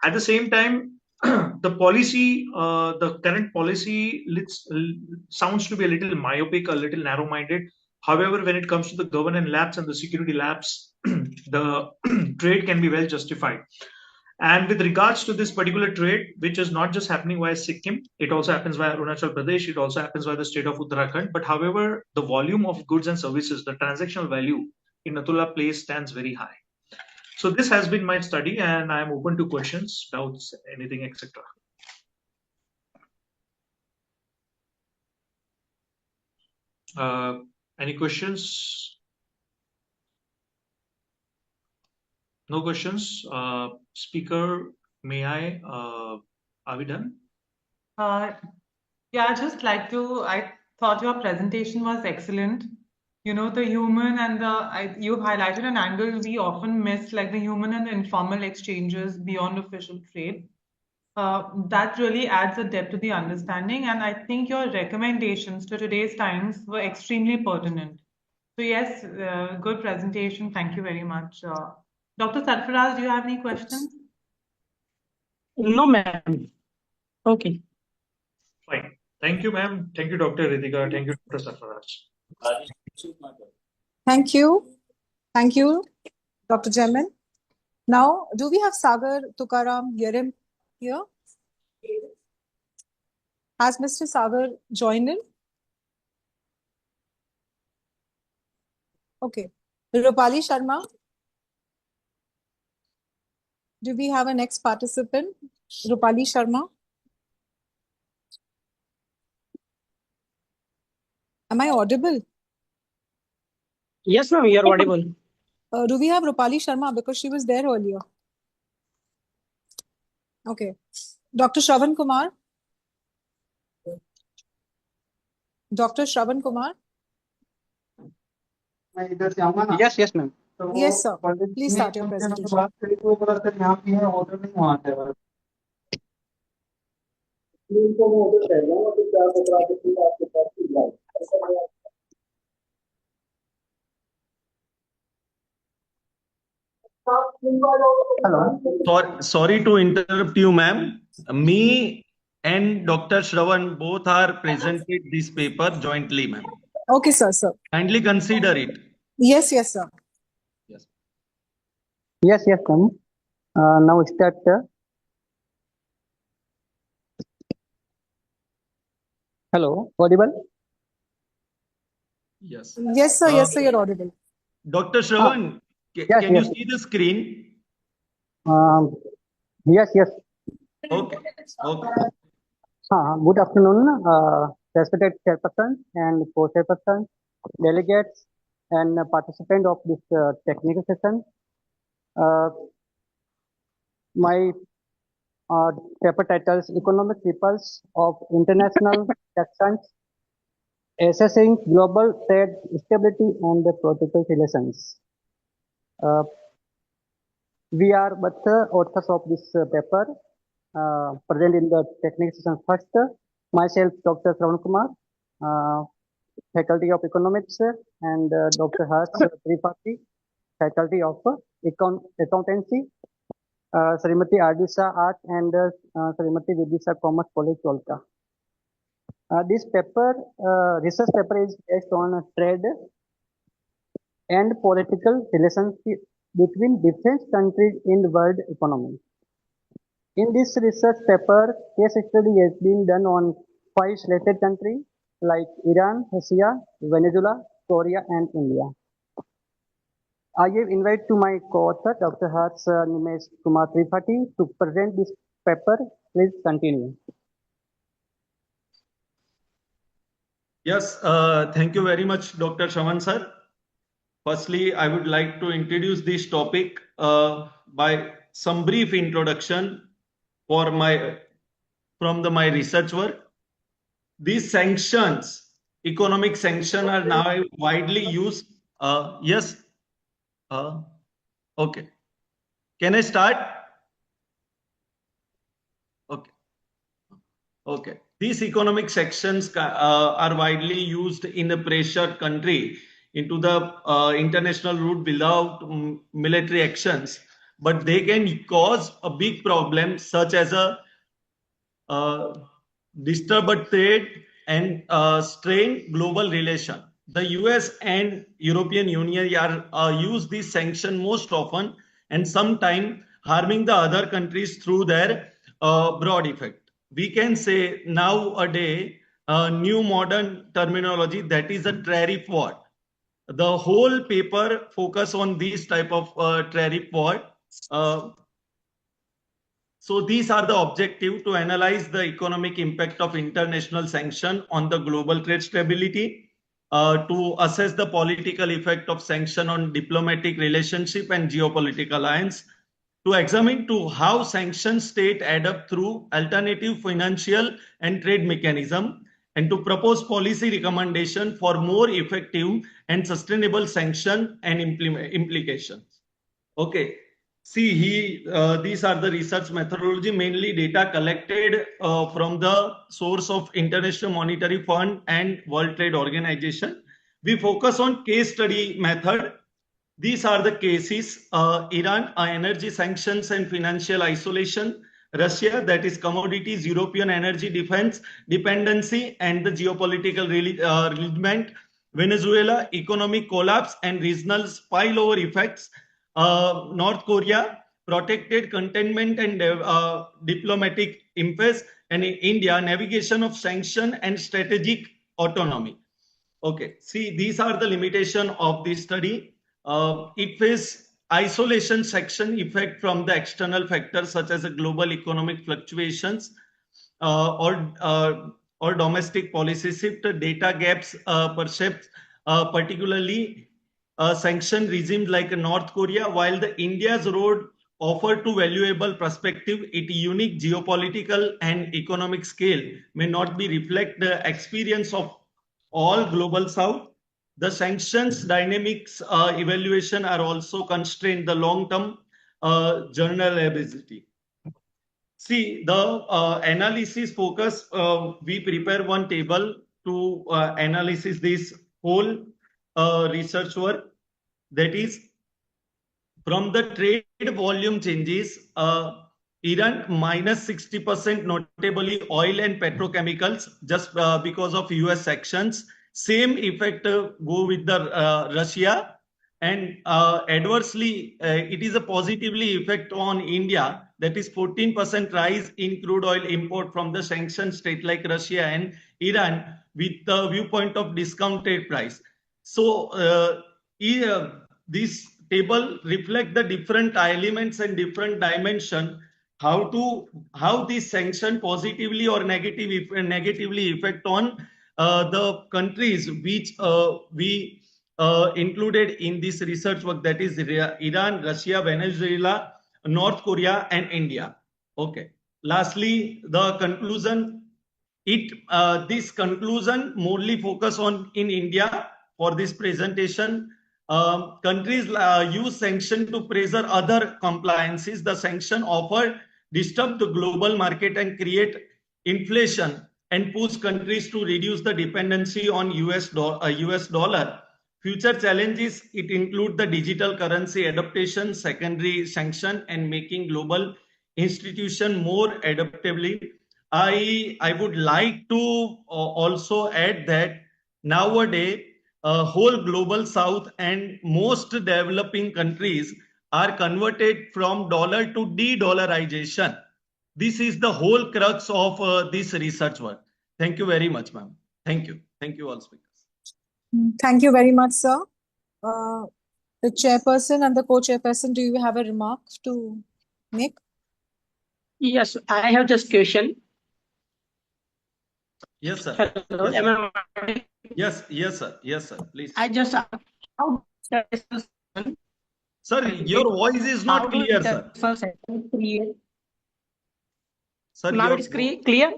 Speaker 19: At the same time, the current policy sounds to be a little myopic, a little narrow-minded. However, when it comes to the governance labs and the security labs, the trade can be well justified. And with regards to this particular trade, which is not just happening via Sikkim, it also happens via Arunachal Pradesh, it also happens via the state of Uttarakhand. But however, the volume of goods and services, the transactional value in Natula place stands very high. So this has been my study, and I am open to questions, doubts, anything, etc. Any questions? No questions. Speaker, may I? Are we done?
Speaker 10: Yeah, I'd just like to, I thought your presentation was excellent. You know, the human and you highlighted an angle we often miss, like the human and the informal exchanges beyond official trade. That really adds a depth to the understanding. And I think your recommendations to today's times were extremely pertinent. So yes, good presentation. Thank you very much. Dr. Sarfaraz, do you have any questions?
Speaker 1: No, ma'am. Okay.
Speaker 19: Fine. Thank you, ma'am. Thank you, Dr. Ritika. Thank you, Dr. Sarfaraz.
Speaker 5: Thank you. Thank you, Dr. Jemin. Now, do we have Sagar Tukaram Yerim here? Has Mr. Sagar joined in? Okay. Rupali Sharma. Do we have a next participant? Rupali Sharma. Am I audible?
Speaker 1: Yes, ma'am, you are audible.
Speaker 5: Do we have Rupali Sharma? Because she was there earlier. Okay. Dr. Shravan Kumar. Dr. Shravan Kumar.
Speaker 6: Yes, yes, ma'am.
Speaker 5: Yes, sir. Please start your presentation.
Speaker 20: Hello. Sorry to interrupt you, ma'am. Me and Dr. Shravan both are presented this paper jointly, ma'am.
Speaker 5: Okay, sir.
Speaker 20: Kindly consider it.
Speaker 5: Yes, sir.
Speaker 6: Yes, ma'am. Now start. Hello, audible?
Speaker 20: Yes.
Speaker 5: Yes, sir. Yes, sir. You're audible.
Speaker 20: Dr. Shravan, can you see the screen?
Speaker 6: Yes.
Speaker 20: Okay.
Speaker 6: Good afternoon, respected chairperson and co-chairperson, delegates, and participants of this technical session. My paper titles: Economic Ripples of International Sanctions, Assessing Global Trade Stability and Political Relations. We are both authors of this paper, present in the technical session. First, myself, Dr. Shravan Kumar, Faculty of Economics, and Dr. Harsh Tripathi, Faculty of Accountancy, Srimati Ardisha Art, and Srimati Vidisha Commerce College, Kolkata. This paper, research paper, is based on trade and political relations between different countries in the world economy. In this research paper, case study has been done on 5 selected countries like Iran, Russia, Venezuela, Korea, and India. I have invited to my co-author, Dr. Harsh Nimesh Kumar Tripathi, to present this paper. Please continue.
Speaker 20: Yes, thank you very much, Dr. Shravan sir. Firstly, I would like to introduce this topic by some brief introduction for my research work. These sanctions, economic sanctions, are now widely used. Yes. Okay. Can I start? Okay. Okay. These economic sanctions are widely used in a pressured country into the international route without military actions, but they can cause a big problem such as a disturbed trade and strain global relation. The US and European Union use these sanctions most often and sometimes harming the other countries through their broad effect. We can say nowadays new modern terminology that is a tariff war. The whole paper focus on these type of tariff war. So these are the objective to analyze the economic impact of international sanction on the global trade stability, to assess the political effect of sanction on diplomatic relationship and geopolitical alliance, to examine to how sanction state add up through alternative financial and trade mechanism, and to propose policy recommendation for more effective and sustainable sanction and implications. Okay. See, these are the research methodology, mainly data collected from the source of International Monetary Fund and World Trade Organization. We focus on case study method. These are the cases: Iran, energy sanctions and financial isolation; Russia, that is commodities, European energy defense dependency and the geopolitical relief; Venezuela, economic collapse and regional spillover effects; North Korea, protected containment and diplomatic impasse; and in India, navigation of sanction and strategic autonomy. Okay, see, these are the limitation of this study. It faces isolation section effect from the external factors such as global economic fluctuations or domestic policy shift, data gaps perceived, particularly sanction regimes like North Korea, while the India's road offer to valuable perspective, its unique geopolitical and economic scale may not be reflect the experience of all global south. The sanctions dynamics evaluation are also constrained the long-term journalability. See, the analysis focus, we prepare one table to analysis this whole research work. That is, from the trade volume changes, Iran minus 60%, notably oil and petrochemicals, just because of US sanctions. Same effect go with the Russia, and adversely, it is a positively effect on India. That is 14% rise in crude oil import from the sanctioned state like Russia and Iran with the viewpoint of discounted price. So this table reflect the different elements and different dimension, how this sanction positively or negatively affect on the countries which we included in this research work, that is Iran, Russia, Venezuela, North Korea and India. Okay. Lastly, the conclusion. This conclusion morely focus on in India for this presentation. Countries use sanction to pressure other compliances. The sanction offer disturb the global market and create inflation and push countries to reduce the dependency on US dollar. Future challenges, it include the digital currency adaptation, secondary sanction, and making global institution more adaptably. I would like to also add that nowadays whole global south and most developing countries are converted from dollar to de-dollarization. This is the whole crux of this research work. Thank you very much, ma'am. Thank you. Thank you all speakers.
Speaker 5: Thank you very much, sir. The chairperson and the co-chairperson, do you have a remark to make?
Speaker 1: Yes, I have just question.
Speaker 20: Yes, sir.
Speaker 1: Hello,
Speaker 20: Yes,
Speaker 1: am
Speaker 20: sir.
Speaker 1: I audible?
Speaker 20: Yes, sir. Yes, sir. Please.
Speaker 1: I just asked how
Speaker 20: Sir, your voice is
Speaker 1: how
Speaker 20: not
Speaker 1: do
Speaker 20: clear, sir.
Speaker 1: international sanctions create?
Speaker 20: Sir,
Speaker 1: Now
Speaker 20: your
Speaker 1: it's clear?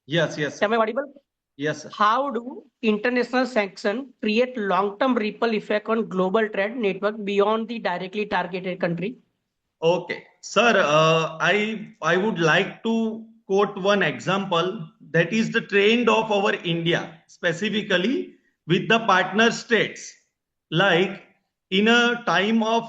Speaker 20: Yes, yes.
Speaker 1: Am I audible?
Speaker 20: Yes, sir.
Speaker 1: How do international sanctions create long-term ripple effect on global trade network beyond the directly targeted country?
Speaker 20: Okay, sir, I would like to quote one example, that is the trend of our India, specifically with the partner states. Like in a time of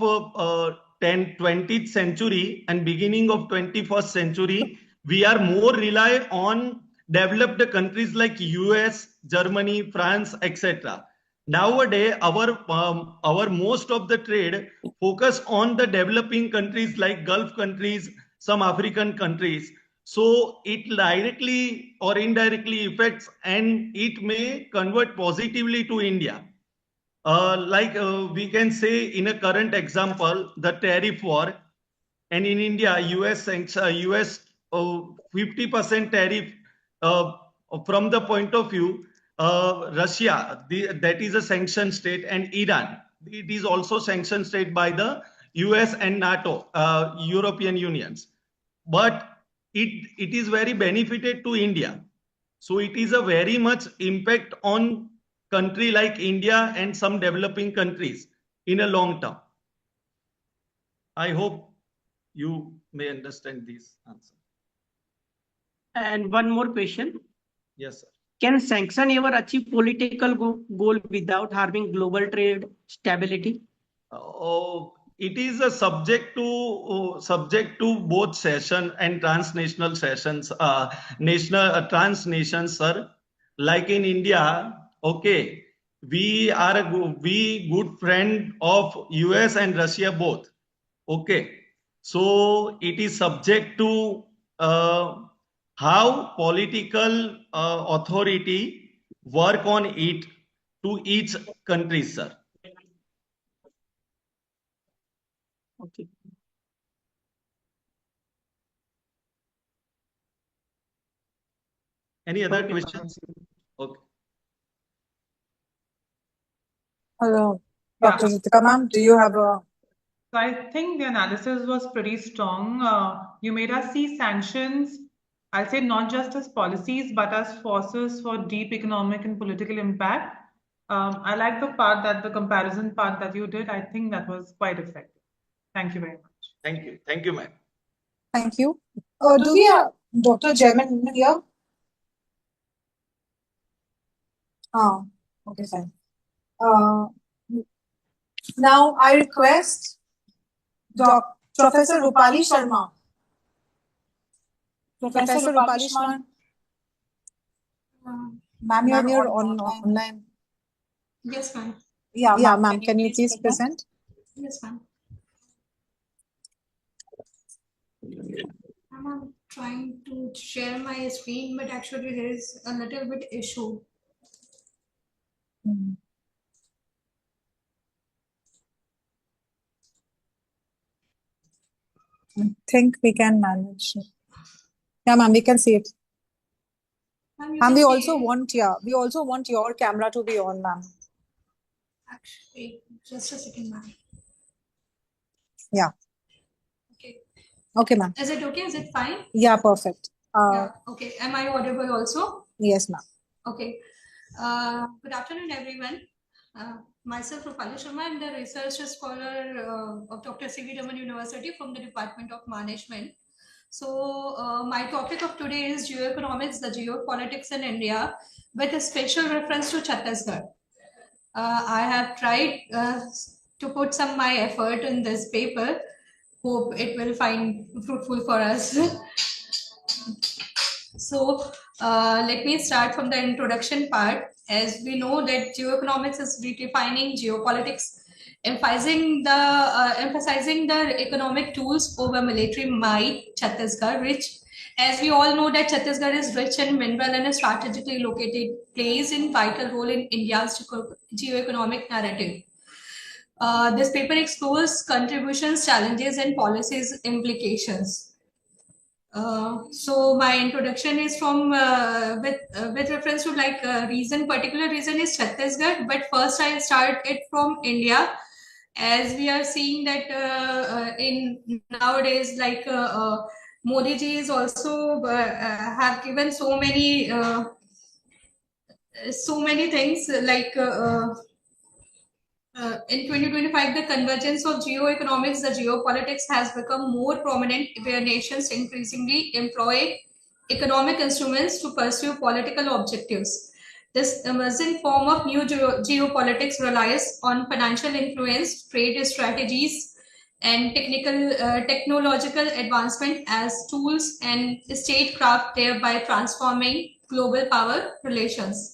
Speaker 20: 20th century and beginning of 21st century, we are more rely on developed countries like US, Germany, France, etc. Nowadays, our most of the trade focus on the developing countries like Gulf countries, some African countries. So it directly or indirectly affects, and it may convert positively to India. We can say in a current example, the tariff war, and in India, US 50% tariff uh, from the point of view, Russia, that is a sanctioned state, and Iran, it is also sanctioned state by the US and NATO, European Unions. But it is very benefited to India. So it is a very much impact on country like India and some developing countries in a long term. I hope you may understand this answer.
Speaker 1: And one more question.
Speaker 20: Yes, sir.
Speaker 1: Can sanction ever achieve political goal without harming global trade stability?
Speaker 20: It is a subject to both session and transnational sessions, transnations, sir. Like in India, okay, we are we good friend of US and Russia both. Okay, so it is subject to how political authority work on it to each country, sir.
Speaker 1: Okay.
Speaker 20: Any other questions? Okay.
Speaker 5: Hello, Dr. Ritika ma'am, do you have a...
Speaker 10: So I think the analysis was pretty strong. You made us see sanctions, I'll say not just as policies, but as forces for deep economic and political impact. I like the part that the comparison part that you did. I think that was quite effective. Thank you very much.
Speaker 20: Thank you. Thank you, ma'am.
Speaker 5: Thank you. Do we have Dr. Jaimin here? Okay, fine. Now I request Professor Rupali Sharma. Professor Rupali Sharma. Ma'am, you're online.
Speaker 21: Yes, ma'am.
Speaker 5: Yeah, ma'am, can you please present?
Speaker 21: Yes, ma'am. I'm trying to share my screen, but actually there is a little bit issue.
Speaker 5: I think we can manage. Yeah, ma'am, we can see it. And we also want, we also want your camera to be on, ma'am.
Speaker 21: Actually, just a second, ma'am.
Speaker 5: Yeah.
Speaker 21: Okay.
Speaker 5: Okay, ma'am.
Speaker 21: Is it okay? Is it fine?
Speaker 5: Yeah, perfect.
Speaker 21: Yeah. Okay. Am I audible also?
Speaker 5: Yes, ma'am.
Speaker 21: Okay. Good afternoon, everyone. Myself, Rupali Sharma, I'm the research scholar of Dr. C.V. Raman University from the Department of Management. So my topic of today is geoeconomics, the geopolitics in India, with a special reference to Chhattisgarh. I have tried to put some my effort in this paper. Hope it will find fruitful for us. So let me start from the introduction part. As we know that geoeconomics is redefining geopolitics emphasizing the economic tools over military might. Chhattisgarh, rich, as we all know that Chhattisgarh is rich in mineral and is strategically located, plays in vital role in India's geo-economic narrative. This paper explores contributions, challenges, and policies implications. So my introduction is from with reference to like particular reason is Chhattisgarh, but first I'll start it from India, as we are seeing that in nowadays like Modi ji is also have given so many things like. In 2025, the convergence of geoeconomics, the geopolitics has become more prominent, where nations increasingly employ economic instruments to pursue political objectives. This emerging form of new geopolitics relies on financial influence, trade strategies, and technological advancement as tools and statecraft, thereby transforming global power relations.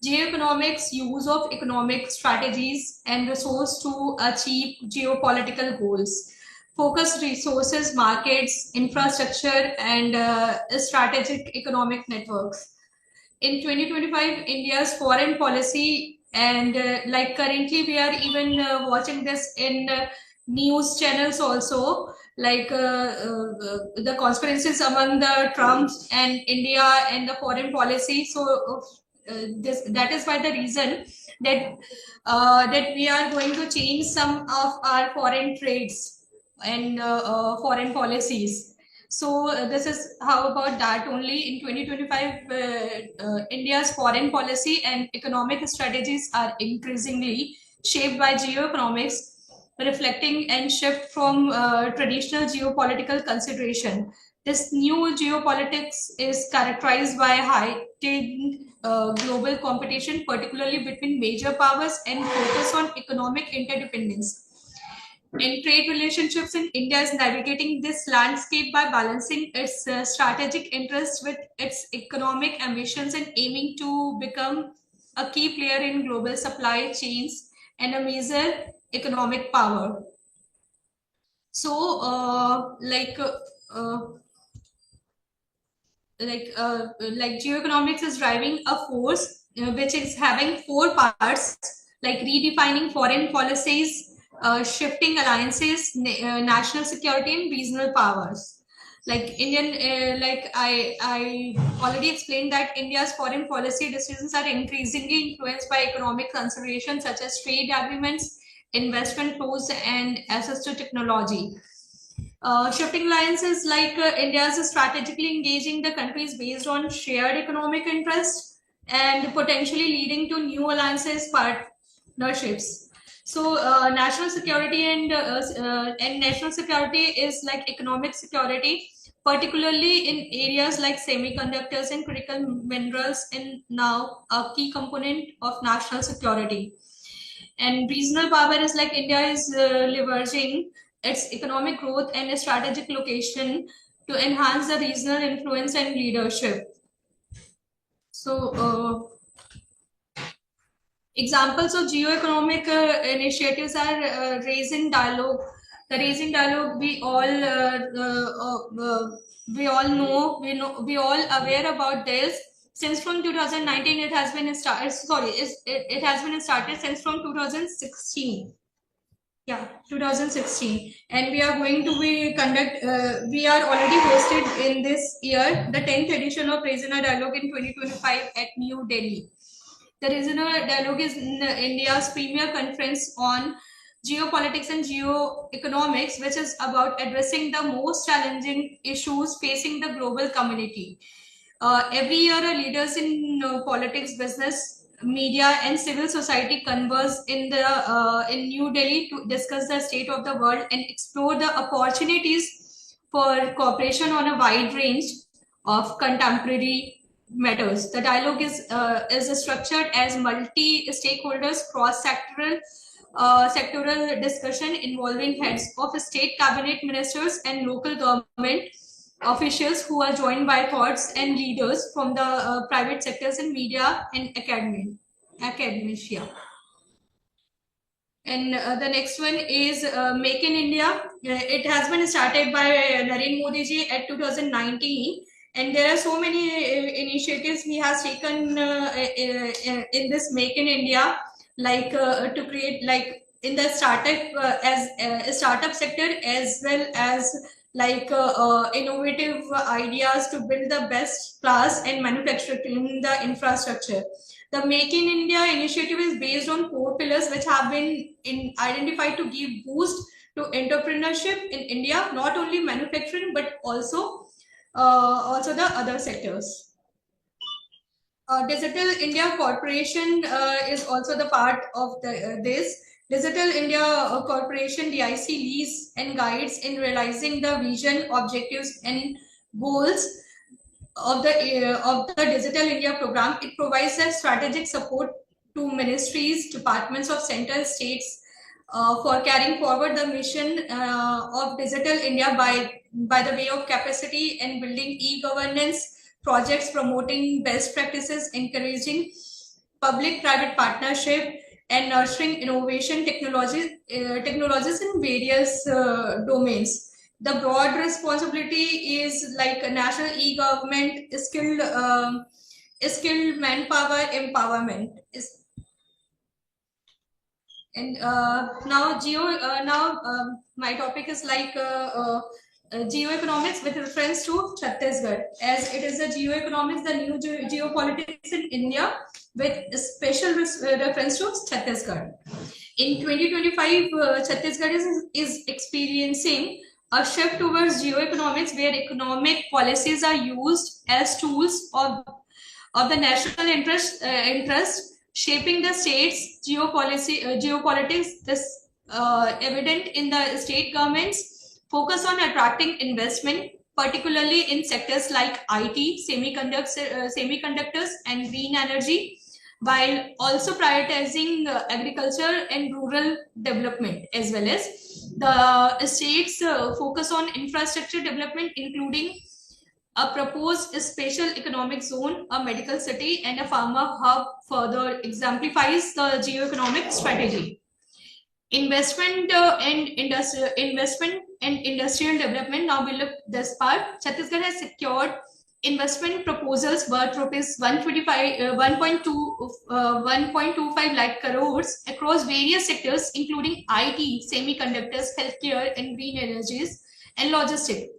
Speaker 21: Geoeconomics use of economic strategies and resource to achieve geopolitical goals. Focus resources, markets, infrastructure, and strategic economic networks. In 2025, India's foreign policy, and like currently we are even watching this in news channels also, like the conspiracies among the Trumps and India and the foreign policy. So that is why the reason that that we are going to change some of our foreign trades and foreign policies. So this is how about that only. In 2025, India's foreign policy and economic strategies are increasingly shaped by geoeconomics, reflecting and shift from traditional geopolitical consideration. This new geopolitics is characterized by heightened global competition, particularly between major powers, and focus on economic interdependence. In trade relationships, in India is navigating this landscape by balancing its strategic interests with its economic ambitions and aiming to become a key player in global supply chains and a major economic power. So, like geoeconomics is driving a force which is having four parts, like redefining foreign policies, shifting alliances, national security, and regional powers. Like like I already explained that India's foreign policy decisions are increasingly influenced by economic considerations such as trade agreements, investment flows, and access to technology. Shifting alliances, like India is strategically engaging the countries based on shared economic interests and potentially leading to new alliances, partnerships. So national security and national security is like economic security, particularly in areas like semiconductors and critical minerals, and now a key component of national security. And regional power is like India is leveraging its economic growth and strategic location to enhance the regional influence and leadership. So examples of geoeconomic initiatives are raising dialogue. The raising dialogue we all know, we all aware about this. Since from 2019, it has been started. Sorry, it has been started since from 2016. Yeah, 2016, and we are going to be we are already hosted in this year the 10th edition of Regional Dialogue in 2025 at New Delhi. The Regional Dialogue is India's premier conference on geopolitics and geoeconomics, which is about addressing the most challenging issues facing the global community. Every year, leaders in politics, business, media, and civil society converse in New Delhi to discuss the state of the world and explore the opportunities for cooperation on a wide range of contemporary matters. The dialogue is structured as multi-stakeholders, cross-sectoral sectoral discussion involving heads of state, cabinet ministers, and local government officials, who are joined by thoughts and leaders from the private sectors in media and academia. And the next one is Make in India. It has been started by Narendra Modi ji at 2019. And there are so many initiatives he has taken in this Make in India, like to create, like in the startup as a startup sector, as well as like innovative ideas to build the best class and manufacturing the infrastructure. The Make in India initiative is based on 4 pillars which have been identified to give boost to entrepreneurship in India, not only manufacturing but also the other sectors. Digital India Corporation is also the part of this. Digital India Corporation DIC leads and guides in realizing the vision, objectives, and goals of the Digital India program. It provides a strategic support to ministries, departments of central states for carrying forward the mission of Digital India by the way of capacity and building e-governance projects, promoting best practices, encouraging public-private partnership, and nurturing innovation technologies in various domains. The broad responsibility is like a national e-government, skilled manpower empowerment. And my topic is like geoeconomics with reference to Chhattisgarh, as it is a geoeconomics, the new geopolitics in India with special reference to Chhattisgarh. In 2025, Chhattisgarh is experiencing a shift towards geoeconomics, where economic policies are used as tools of the national interest, shaping the state's geopolitics. This evident in the state government's focus on attracting investment, particularly in sectors like IT, semiconductors, and green energy, while also prioritizing agriculture and rural development, as well as the state's focus on infrastructure development, including a proposed special economic zone, a medical city, and a pharma hub further exemplifies the geoeconomic strategy. Investment and industrial development. Now we look this part. Chhattisgarh has secured investment proposals worth rupees 1.25 lakh crores across various sectors, including IT, semiconductors, healthcare, and green energies and logistics.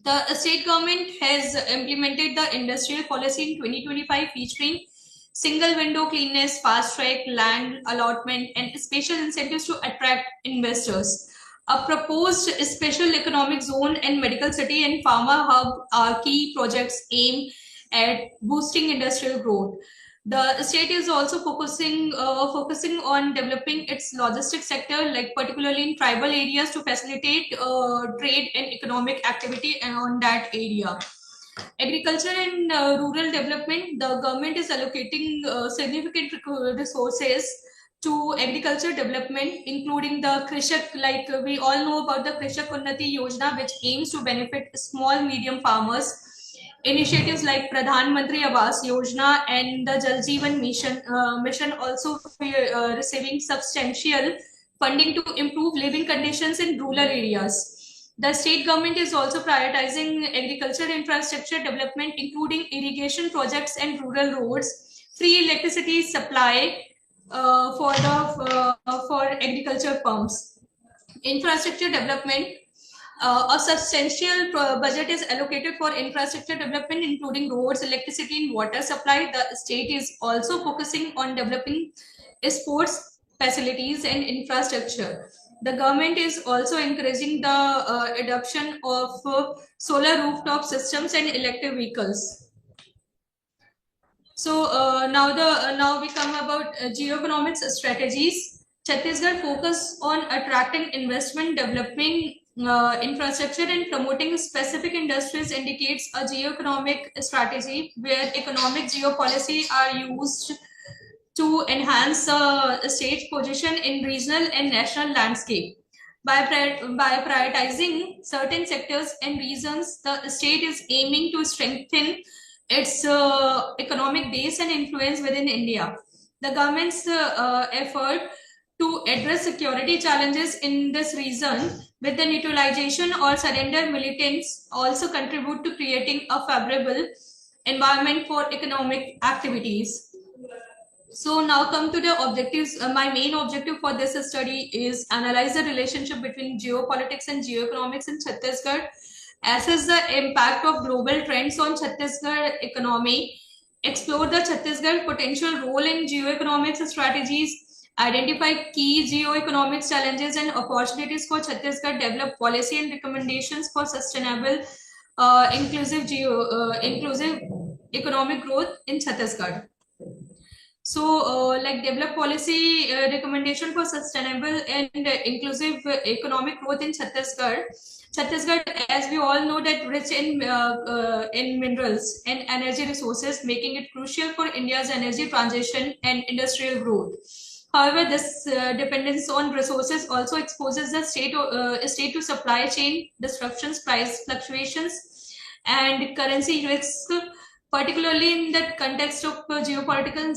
Speaker 21: The state government has implemented the industrial policy in 2025, featuring single window cleanness, fast track land allotment, and special incentives to attract investors. A proposed special economic zone and medical city and pharma hub are key projects aimed at boosting industrial growth. The state is also focusing on developing its logistics sector, like particularly in tribal areas, to facilitate trade and economic activity on that area. Agriculture and rural development. The government is allocating significant resources to agriculture development, including the Krishak, like we all know about the Krishak Unnati Yojana, which aims to benefit small, medium farmers. Initiatives like Pradhan Mantri Awas Yojana and the Jal Jeevan mission also receiving substantial funding to improve living conditions in rural areas. The state government is also prioritizing agriculture infrastructure development, including irrigation projects and rural roads, free electricity supply for agriculture pumps. Infrastructure development. A substantial budget is allocated for infrastructure development, including roads, electricity, and water supply. The state is also focusing on developing sports facilities and infrastructure. The government is also encouraging the adoption of solar rooftop systems and electric vehicles. So now we come about geoeconomics strategies. Chhattisgarh focus on attracting investment, developing infrastructure, and promoting specific industries indicates a geoeconomic strategy where economic geopolicy are used to enhance the state's position in regional and national landscape. By prioritizing certain sectors and regions, the state is aiming to strengthen its economic base and influence within India. The government's effort to address security challenges in this region with the neutralization or surrender militants also contribute to creating a favorable environment for economic activities. So now come to the objectives. My main objective for this study is analyze the relationship between geopolitics and geoeconomics in Chhattisgarh, assess the impact of global trends on Chhattisgarh economy, explore the Chhattisgarh potential role in geoeconomics strategies, identify key geoeconomics challenges and opportunities for Chhattisgarh, develop policy and recommendations for sustainable, inclusive economic growth in Chhattisgarh. So, like develop policy recommendation for sustainable and inclusive economic growth in Chhattisgarh. Chhattisgarh, as we all know, that rich in minerals and energy resources, making it crucial for India's energy transition and industrial growth. However, this dependence on resources also exposes the state to supply chain disruptions, price fluctuations, and currency risks, particularly in the context of geopolitical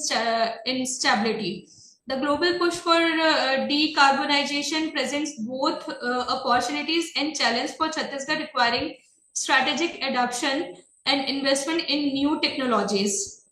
Speaker 21: instability. The global push for decarbonization presents both opportunities and challenges for Chhattisgarh, requiring strategic adoption and investment in new technologies.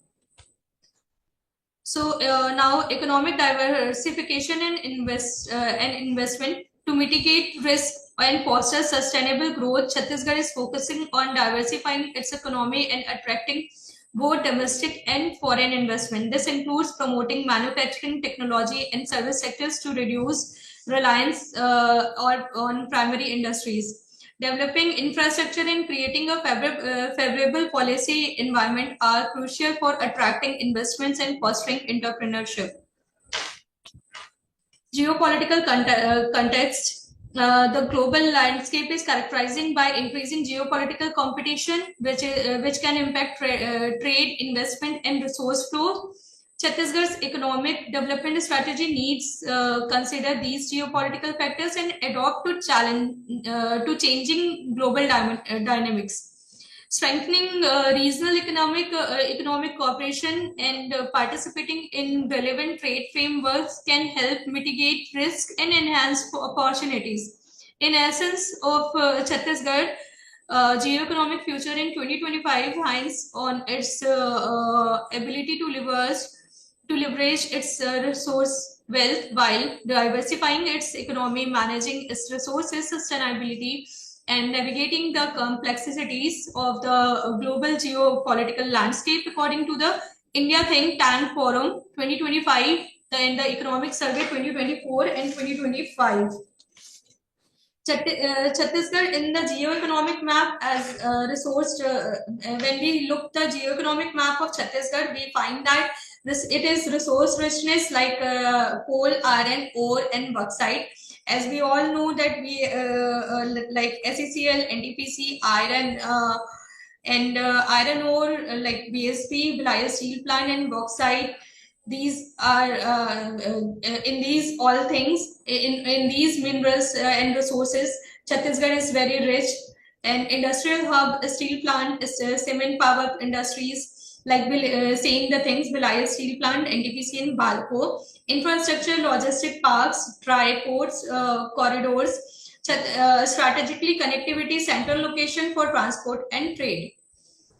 Speaker 21: So now economic diversification and investment to mitigate risk and foster sustainable growth. Chhattisgarh is focusing on diversifying its economy and attracting both domestic and foreign investment. This includes promoting manufacturing, technology, and service sectors to reduce reliance on primary industries. Developing infrastructure and creating a favorable policy environment are crucial for attracting investments and fostering entrepreneurship. Geopolitical context. The global landscape is characterized by increasing geopolitical competition, which can impact trade, investment, and resource flow. Chhattisgarh's economic development strategy needs consider these geopolitical factors and adopt to changing global dynamics. Strengthening regional economic cooperation and participating in relevant trade frameworks can help mitigate risk and enhance opportunities. In essence of Chhattisgarh, geoeconomic future in 2025 hinges on its ability to leverage its resource wealth while diversifying its economy, managing its resources sustainability, and navigating the complexities of the global geopolitical landscape, according to the India Think Tank Forum 2025 and the Economic Survey 2024 and 2025. Chhattisgarh in the geoeconomic map as when we look the geoeconomic map of Chhattisgarh, we find that it is resource richness like coal, iron, ore, and bauxite. As we all know that we like SECL, NTPC, iron and iron ore like BSP, Belayar Steel Plant, and bauxite. These are in these all things in these minerals and resources. Chhattisgarh is very rich, and industrial hub, steel plant, cement power industries like saying the things Belayar Steel Plant, NTPC, and Balco. Infrastructure, logistic parks, dry ports, corridors, strategically connectivity, central location for transport and trade.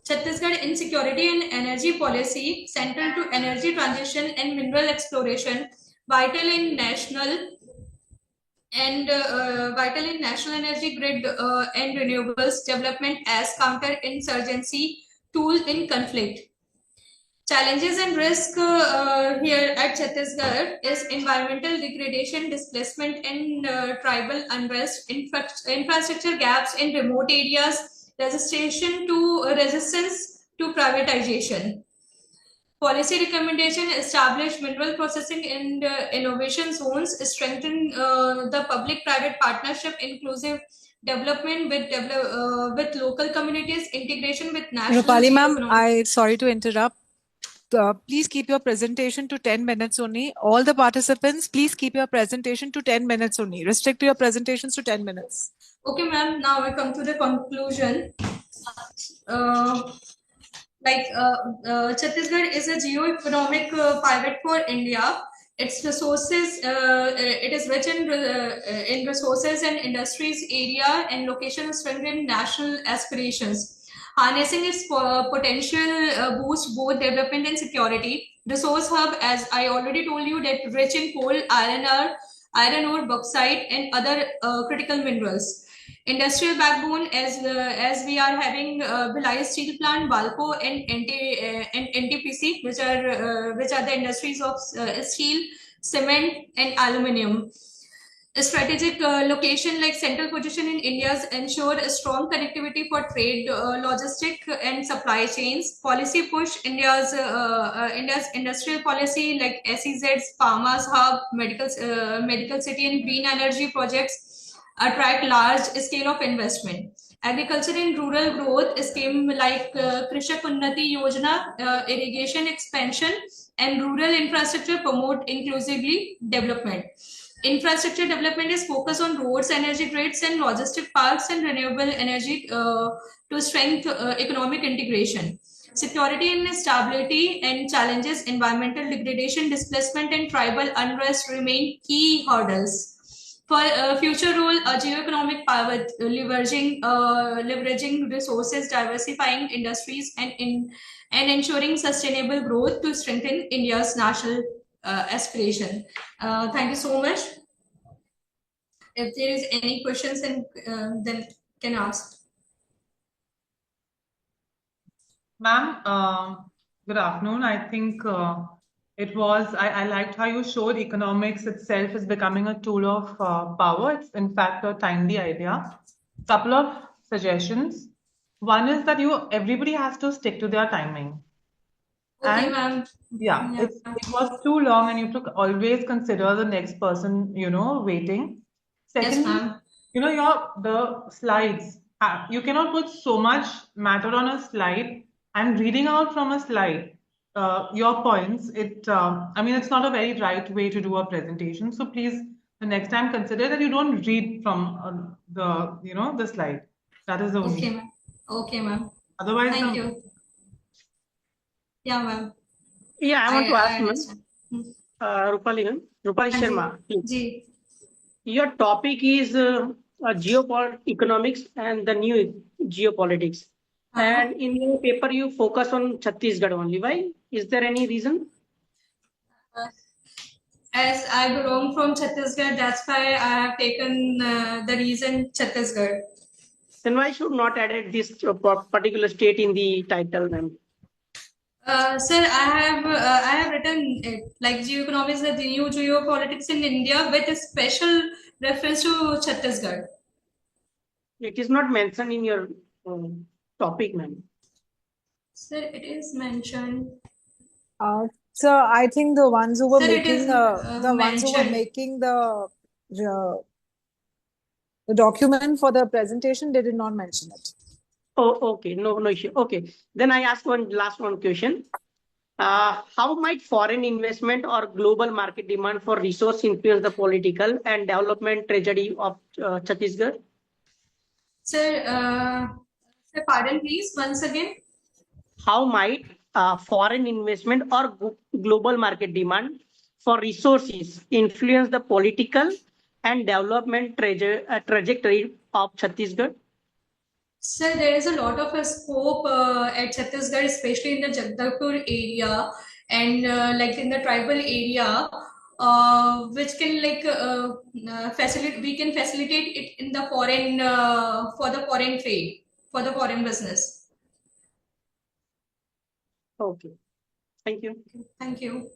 Speaker 21: Chhattisgarh in security and energy policy, central to energy transition and mineral exploration, vital in national energy grid and renewables development as counter-insurgency tool in conflict. Challenges and risk here at Chhattisgarh is environmental degradation, displacement, and tribal unrest, infrastructure gaps in remote areas, resistance to privatization. Policy recommendation: establish mineral processing and innovation zones, strengthen the public-private partnership, inclusive development with local communities, integration with national.
Speaker 5: Rupali ma'am, sorry to interrupt. Please keep your presentation to 10 minutes only. All the participants, please keep your presentation to 10 minutes only. Restrict your presentations to 10 minutes.
Speaker 21: Okay, ma'am. Now I come to the conclusion. Chhattisgarh is a geo-economic pivot for India. Its resources, it is rich in resources and industries area and location strengthen national aspirations. Harnessing its potential boost both development and security. Resource hub, as I already told you, that rich in coal, iron ore, bauxite, and other critical minerals. Industrial backbone, as we are having Bhilai steel plant, Balco, and NTPC, which are the industries of steel, cement, and aluminium. A strategic location like central position in India's ensure a strong connectivity for trade, logistic, and supply chains. Policy push India's industrial policy like SEZs, Farmers Hub, medical city, and green energy projects attract large scale of investment. Agriculture and rural growth scheme like Krishak Unnati Yojana, irrigation expansion, and rural infrastructure promote inclusively development. Infrastructure development is focused on roads, energy grids, and logistic parks and renewable energy to strengthen economic integration. Security and stability and challenges, environmental degradation, displacement, and tribal unrest remain key hurdles. For future role, geoeconomic power, leveraging resources, diversifying industries, and ensuring sustainable growth to strengthen India's national aspiration. Thank you so much. If there is any questions, then can ask.
Speaker 10: Ma'am, good afternoon. I think I liked how you showed economics itself is becoming a tool of power. It's in fact a timely idea. Couple of suggestions. One is that everybody has to stick to their timing.
Speaker 21: Okay,
Speaker 10: And
Speaker 21: ma'am.
Speaker 10: yeah,
Speaker 21: Yeah.
Speaker 10: it was too long and you have to always consider the next person, waiting.
Speaker 21: Yes,
Speaker 10: Secondly,
Speaker 21: ma'am.
Speaker 10: the slides, you cannot put so much matter on a slide and reading out from a slide, your points, I mean, it's not a very right way to do a presentation. So please, the next time consider that you don't read from the slide. That is the only.
Speaker 21: Okay, ma'am. Okay, ma'am.
Speaker 10: Otherwise,
Speaker 21: Thank you. Yeah, ma'am.
Speaker 1: Yeah, I want to ask, ma'am.
Speaker 21: understand.
Speaker 1: Rupali
Speaker 21: हाँ
Speaker 1: Sharma,
Speaker 21: ji
Speaker 1: please.
Speaker 21: Ji
Speaker 1: Your topic is geopolitics and the new geopolitics. And in your paper, you focus on Chhattisgarh only. Why? Is there any reason?
Speaker 21: As I belong from Chhattisgarh, that's why I have taken the reason Chhattisgarh.
Speaker 1: Then why should not add this particular state in the title, ma'am?
Speaker 21: Sir, I have written it like geoeconomics, the new geopolitics in India with a special reference to Chhattisgarh.
Speaker 1: It is not mentioned in your topic, ma'am.
Speaker 21: Sir, it is mentioned.
Speaker 5: So I think the ones who were
Speaker 21: Sir, it is,
Speaker 5: making the document for the presentation, they did not mention it.
Speaker 1: Oh, okay. No issue. Okay. Then I ask one question. How might foreign investment or global market demand for resource influence the political and development tragedy of Chhattisgarh?
Speaker 21: Sir, pardon, please, once again.
Speaker 1: How might foreign investment or global market demand for resources influence the political and development trajectory of Chhattisgarh?
Speaker 21: Sir, there is a lot of scope at Chhattisgarh, especially in the Jagdalpur area and like in the tribal area, which can facilitate. We can facilitate it in the foreign for the foreign trade, for the foreign business.
Speaker 1: Okay, thank you.
Speaker 21: Thank you.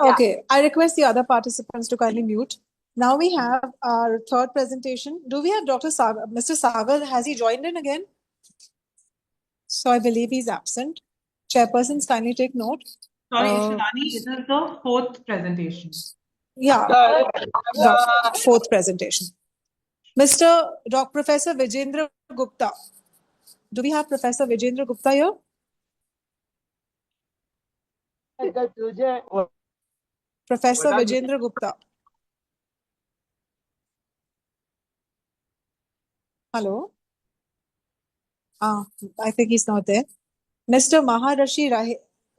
Speaker 5: Okay, I request the other participants to kindly mute. Now we have our third presentation. Do we have Dr. Sagar? Mr. Sagar, has he joined in again? So I believe he's absent. Chairpersons, kindly take note.
Speaker 10: Sorry, Shivani, it is the fourth presentation.
Speaker 5: Yeah, the fourth presentation. Professor Vijendra Gupta. Do we have Professor Vijendra Gupta here? Professor Vijendra Gupta. Hello. I think he's not there. Mr. Maharishi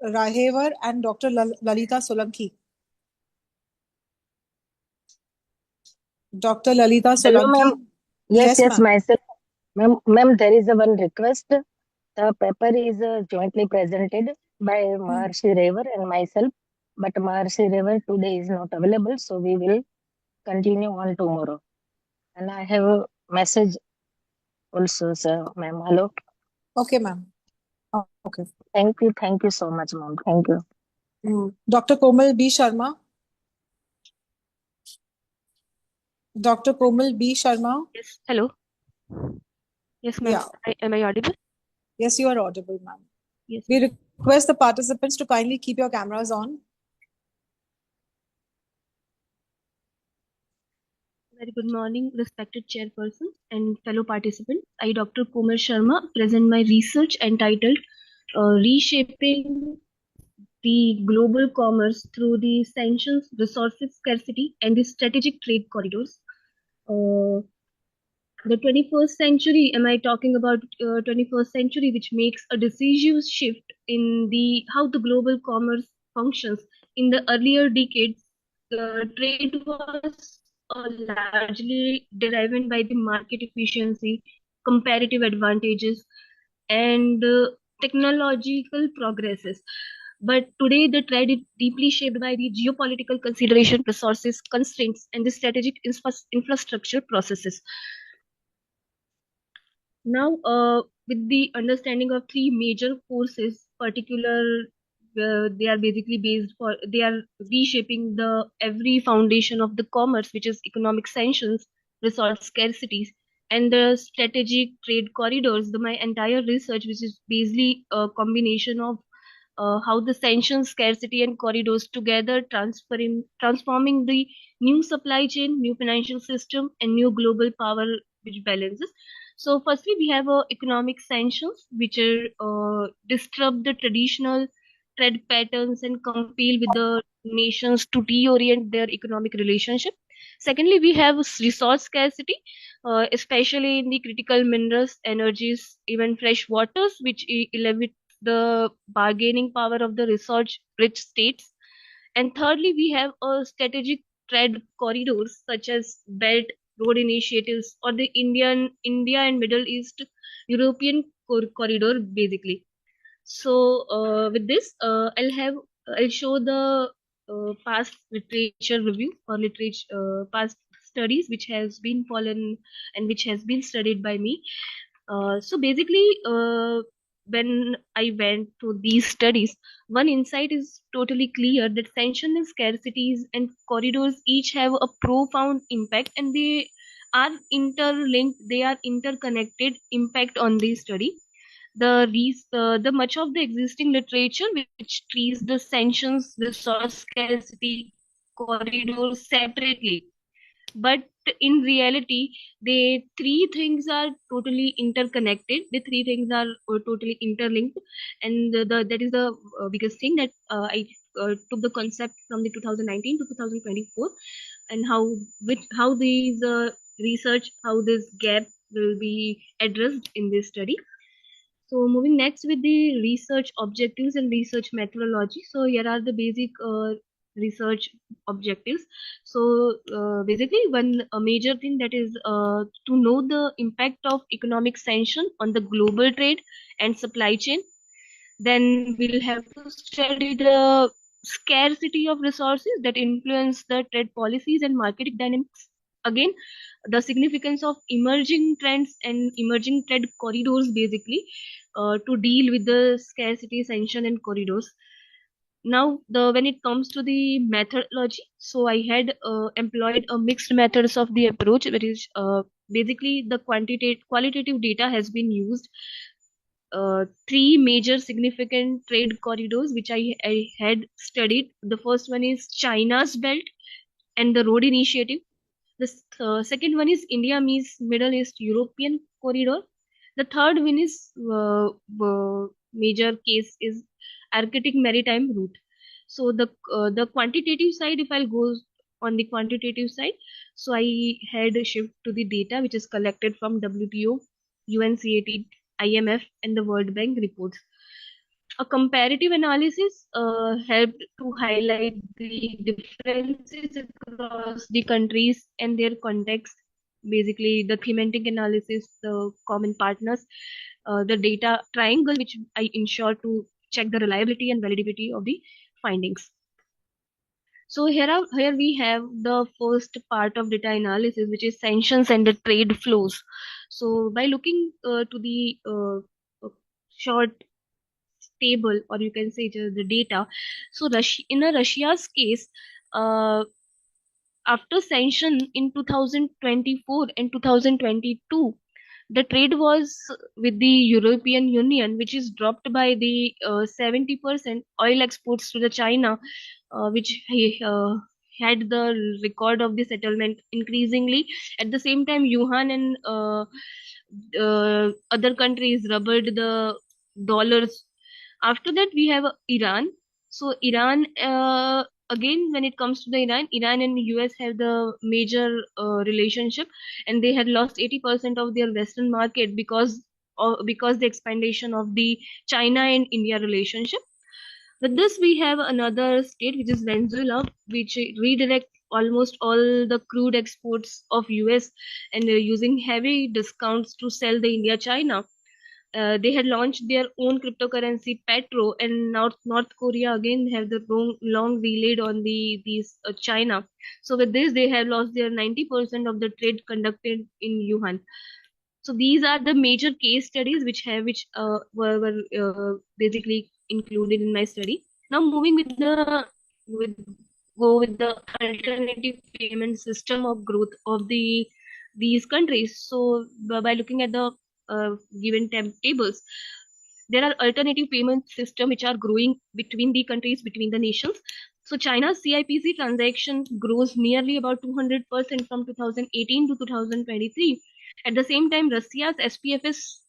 Speaker 5: Rahevar and Dr. Lalita Solanki. Dr. Lalita
Speaker 7: Hello,
Speaker 5: Solanki.
Speaker 7: ma'am. Yes,
Speaker 5: Yes, ma'am.
Speaker 7: myself. Ma'am, there is a one request. The paper is jointly presented by Maharshi Revar and myself, but Maharshi Revar today is not available, so we will continue on tomorrow. And I have a message also, sir, ma'am. Hello.
Speaker 5: Okay, ma'am. Oh, okay.
Speaker 7: Thank you so much, ma'am. Thank you.
Speaker 5: Dr. Komal B. Sharma. Dr. Komal B. Sharma.
Speaker 22: Yes, hello. Yes, ma'am.
Speaker 5: Yeah.
Speaker 22: Am I audible?
Speaker 5: Yes, you are audible, ma'am.
Speaker 22: Yes.
Speaker 5: We request the participants to kindly keep your cameras on.
Speaker 22: Very good morning, respected chairperson and fellow participants. I, Dr. Komal Sharma, present my research entitled Reshaping the Global Commerce Through the Sanctions, Resources Scarcity, and the Strategic Trade Corridors. The 21st century, am I talking about 21st century, which makes a decisive shift in the how the global commerce functions. In the earlier decades, trade was largely driven by the market efficiency, comparative advantages, and technological progresses. But today, the trade is deeply shaped by the geopolitical consideration, resources, constraints, and the strategic infrastructure processes. Now, with the understanding of three major forces, they are basically they are reshaping the every foundation of the commerce, which is economic sanctions, resource scarcities, and the strategic trade corridors. My entire research, which is basically a combination of how the sanctions, scarcity, and corridors together transforming the new supply chain, new financial system, and new global power which balances. So, firstly, we have economic sanctions, which disrupt the traditional trade patterns and compel with the nations to reorient their economic relationship. Secondly, we have resource scarcity, especially in the critical minerals, energies, even fresh waters, which elevates the bargaining power of the resource-rich states. And thirdly, we have a strategic trade corridors such as Belt Road Initiatives or the India and Middle East European corridor, basically. So with this, I'll show the past literature review or literature past studies which has been fallen and which has been studied by me. So basically, when I went to these studies, one insight is totally clear that sanctions and scarcities and corridors each have a profound impact, and they are interlinked, they are interconnected impact on the study. The much of the existing literature which treats the sanctions, resource scarcity, corridors separately, but in reality the three things are totally interconnected, the three things are totally interlinked, and that is the biggest thing that I took the concept from the 2019 to 2024, and how these research, how this gap will be addressed in this study. So moving next with the research objectives and research methodology. So here are the basic research objectives. So basically one major thing that is to know the impact of economic sanction on the global trade and supply chain. Then we'll have to study the scarcity of resources that influence the trade policies and market dynamics. Again, the significance of emerging trends and emerging trade corridors, basically to deal with the scarcity, sanction, and corridors. Now, when it comes to the methodology, so I had employed a mixed methods of the approach, which is basically the qualitative data has been used. Three major significant trade corridors which I had studied. The first one is China's Belt and the Road Initiative. The second one is India means Middle East European corridor. The third one is major case is Arctic Maritime Route. So the quantitative side, if I'll go on the quantitative side, so I had a shift to the data which is collected from WTO, UNCAT, IMF, and the World Bank reports. A comparative analysis helped to highlight the differences across the countries and their context. Basically, the thematic analysis, the common partners, the data triangle, which I ensure to check the reliability and validity of the findings. So here we have the first part of data analysis, which is sanctions and the trade flows. So by looking to the short table, or you can say the data. So in a Russia's case, after sanction in 2024 and 2022, the trade was with the European Union, which is dropped by the 70% oil exports to the China, which had the record of the settlement increasingly. At the same time, Yuan and other countries rubbered the dollars. After that, we have Iran. So Iran, again, when it comes to the Iran and US have the major relationship, and they had lost 80% of their Western market because the expansion of the China and India relationship. With this, we have another state, which is Venezuela, which redirect almost all the crude exports of US and using heavy discounts to sell the India China. They had launched their own cryptocurrency Petro, and North Korea again have the long delayed on these China. So with this, they have lost their 90% of the trade conducted in Yuan. So these are the major case studies which were basically included in my study. Now moving with the alternative payment system of growth of these countries. So by looking at the given tables, there are alternative payment systems which are growing between the countries, between the nations. So China's CIPC transaction grows nearly about 200% from 2018 to 2023. At the same time, Russia's SPFS,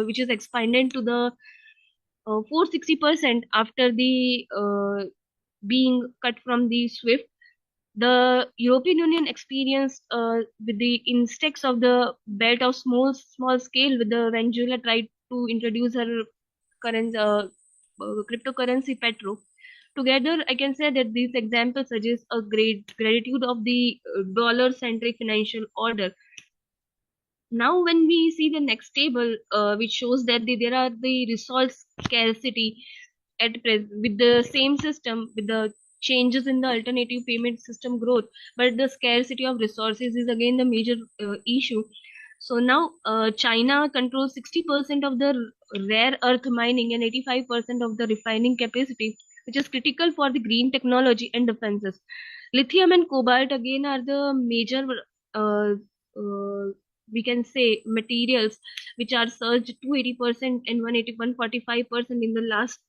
Speaker 22: which is expanded to the 460% after the being cut from the SWIFT. The European Union experienced with the instex of the belt of small scale, with the Venezuela tried to introduce her cryptocurrency Petro. Together, I can say that these examples suggest a great gratitude of the dollar-centric financial order. Now, when we see the next table, which shows that there are the resource scarcity with the same system, with the changes in the alternative payment system growth, but the scarcity of resources is again the major issue. So now China controls 60% of the rare earth mining and 85% of the refining capacity, which is critical for the green technology and defenses. Lithium and cobalt again are the major we can say materials which are surged 280% and 145% in the last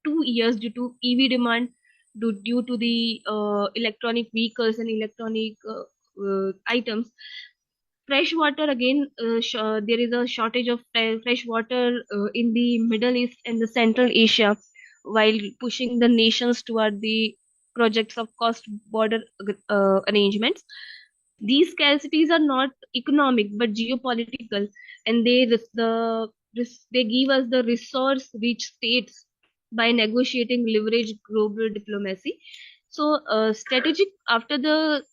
Speaker 22: 2 years due to EV demand, due to the electronic vehicles and electronic items. Fresh water again, there is a shortage of fresh water in the Middle East and the Central Asia, while pushing the nations toward the projects of cost border arrangements. These scarcities are not economic but geopolitical, and they give us the resource-rich states by negotiating leverage global diplomacy. So strategic after this,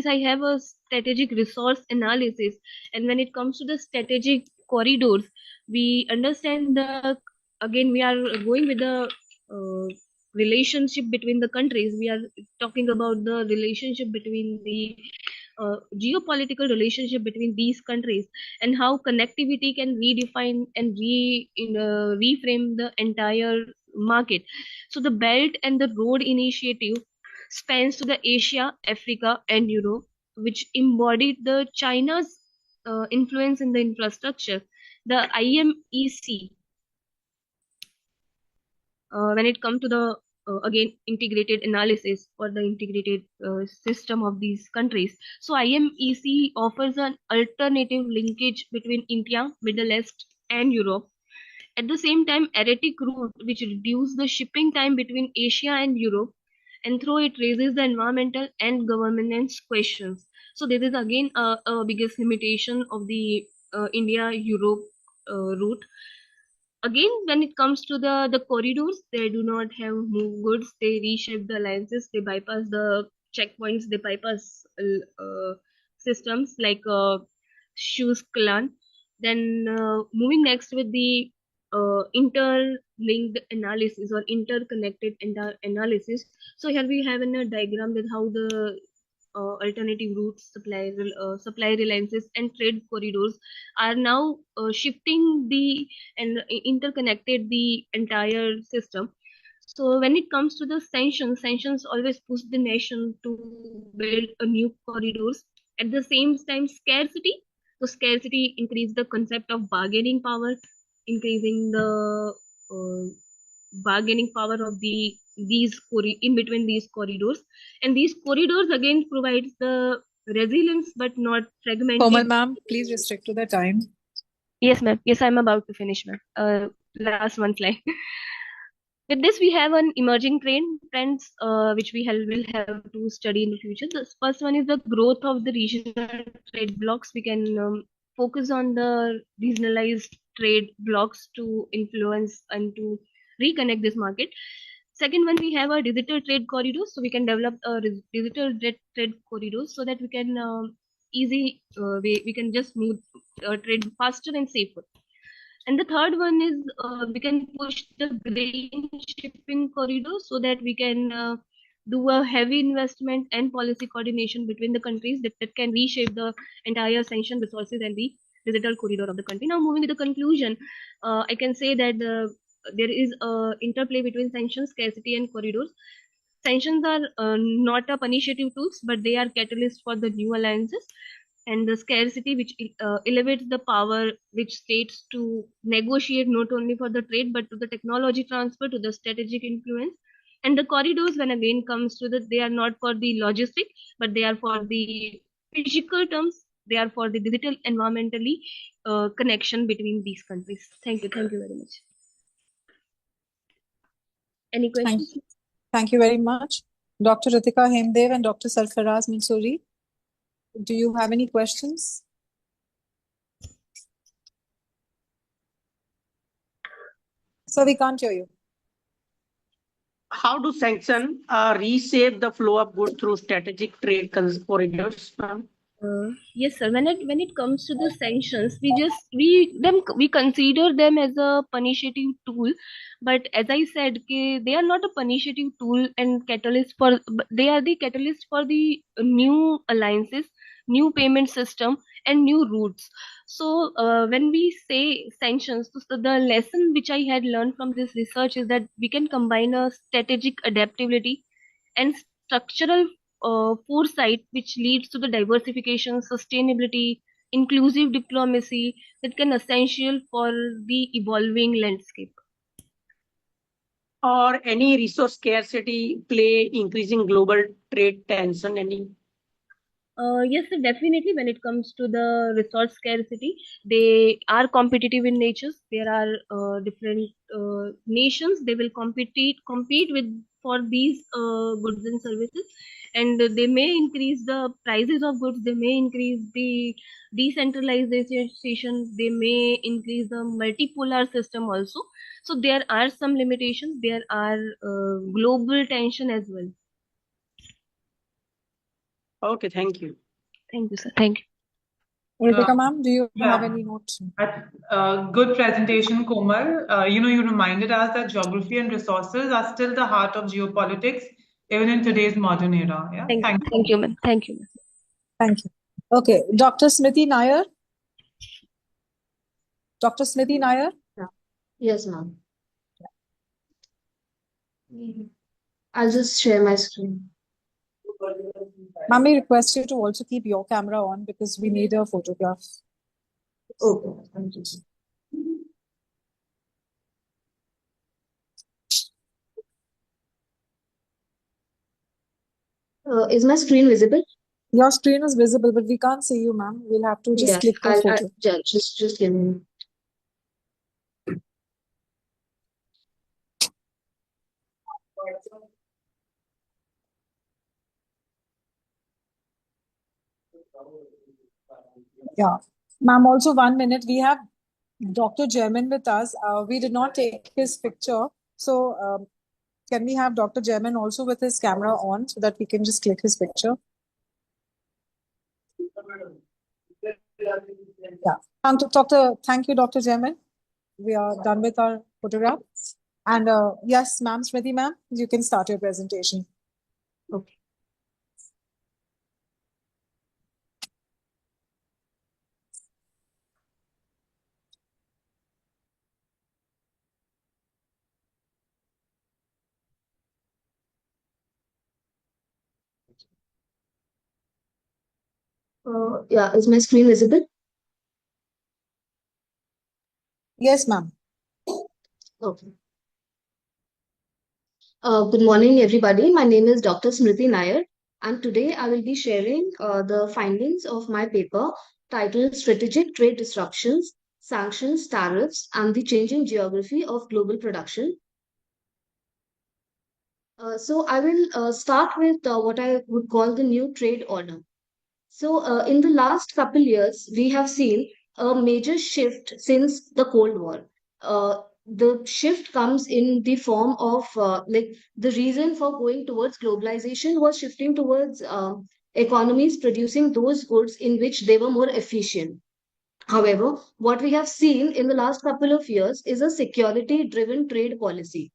Speaker 22: I have a strategic resource analysis, and when it comes to the strategic corridors, we understand again we are going with the relationship between the countries. We are talking about the relationship between the geopolitical relationship between these countries, and how connectivity can redefine and reframe the entire market. So the Belt and the Road Initiative spans to the Asia, Africa, and Europe, which embodied the China's influence in the infrastructure. The IMEC, when it comes to the again integrated analysis or the integrated system of these countries. So IMEC offers an alternative linkage between India, Middle East, and Europe. At the same time, erratic route which reduce the shipping time between Asia and Europe, and through it raises the environmental and governance questions. So this is again a biggest limitation of the India-Europe route. again, when it comes to the corridors, they do not have move goods. They reshape the alliances. They bypass the checkpoints. They bypass systems like Shoes Clan. Then moving next with the interlinked analysis or interconnected analysis. So here we have in a diagram that how the alternative routes, supply reliances, and trade corridors are now shifting the and interconnected the entire system. So when it comes to the sanctions always push the nation to build a new corridors. At the same time, scarcity. So scarcity increase the concept of bargaining power, increasing the bargaining power of in between these corridors, and these corridors again provides the resilience but not fragmented.
Speaker 5: Komal ma'am, please restrict to the time.
Speaker 22: Yes, ma'am. Yes, I'm about to finish, ma'am. Last one slide. With this, we have an emerging trends which will have to study in the future. The first one is the growth of the regional trade blocks. We can focus on the regionalized trade blocks to influence and to reconnect this market. Second one, we have a digital trade corridors, so we can develop a digital trade corridors so that we can we can just move trade faster and safer. And the third one is we can push the green shipping corridor so that we can do a heavy investment and policy coordination between the countries that can reshape the entire sanction resources and the digital corridor of the country. Now, moving to the conclusion, I can say that there is a interplay between sanctions, scarcity, and corridors. Sanctions are not a punitive tools, but they are catalysts for the new alliances. And the scarcity, which elevates the power which states to negotiate not only for the trade but to the technology transfer, to the strategic influence. And the corridors, when again comes to that, they are not for the logistic, but they are for the physical terms. They are for the digital environmentally connection between these countries. Thank you very much. Any questions?
Speaker 5: Thank you very much. Dr. Ritika Hemdev and Dr. Sarfaraz Mansoori, do you have any questions? So we can't hear you.
Speaker 1: How do sanctions reshape the flow of goods through strategic trade corridors?
Speaker 22: Yes, sir. When it comes to the sanctions, we consider them as a punitive tool, but as I said, they are not a punitive tool and catalyst for. They are the catalyst for the new alliances, new payment system, and new routes. So when we say sanctions, so the lesson which I had learned from this research is that we can combine a strategic adaptability and structural foresight, which leads to the diversification, sustainability, inclusive diplomacy that can essential for the evolving landscape.
Speaker 1: Or any resource scarcity play increasing global trade tension?
Speaker 22: Yes, sir, definitely. When it comes to the resource scarcity, they are competitive in nature. There are different nations. They will compete with for these goods and services, and they may increase the prices of goods. They may increase the decentralization. They may increase the multipolar system also. So there are some limitations. There are global tension as well.
Speaker 1: Okay, thank you.
Speaker 22: Thank you, sir. Thank you.
Speaker 5: Ritika ma'am, do you have any notes?
Speaker 10: Good presentation, Komal. You reminded us that geography and resources are still the heart of geopolitics, even in today's modern era. Yeah.
Speaker 22: Thank you, ma'am. Thank you.
Speaker 5: Thank you. Okay, Dr. Smriti Nair. Dr. Smriti Nair?
Speaker 8: Yes, ma'am. I'll just share my screen.
Speaker 5: Ma'am, I request you to also keep your camera on because we need a photograph.
Speaker 8: Okay, thank you. Is my screen visible?
Speaker 5: Your screen is visible, but we can't see you, ma'am. We'll have to just click the photo.
Speaker 8: Just give me.
Speaker 5: Yeah. Ma'am, also 1 minute. We have Dr. German with us. We did not take his picture. So can we have Dr. German also with his camera on so that we can just click his picture? Yeah. Thank you, Dr. German. We are done with our photograph. And yes, ma'am, Smriti ma'am, you can start your presentation.
Speaker 22: Okay.
Speaker 8: Yeah, is my screen visible?
Speaker 5: Yes, ma'am.
Speaker 8: Okay. Good morning, everybody. My name is Dr. Smriti Nair, and today I will be sharing the findings of my paper titled Strategic Trade Disruptions, Sanctions, Tariffs, and the Changing Geography of Global Production. So I will start with what I would call the new trade order. So in the last couple years, we have seen a major shift since the Cold War. The shift comes in the form of like the reason for going towards globalization was shifting towards economies producing those goods in which they were more efficient. However, what we have seen in the last couple of years is a security driven trade policy.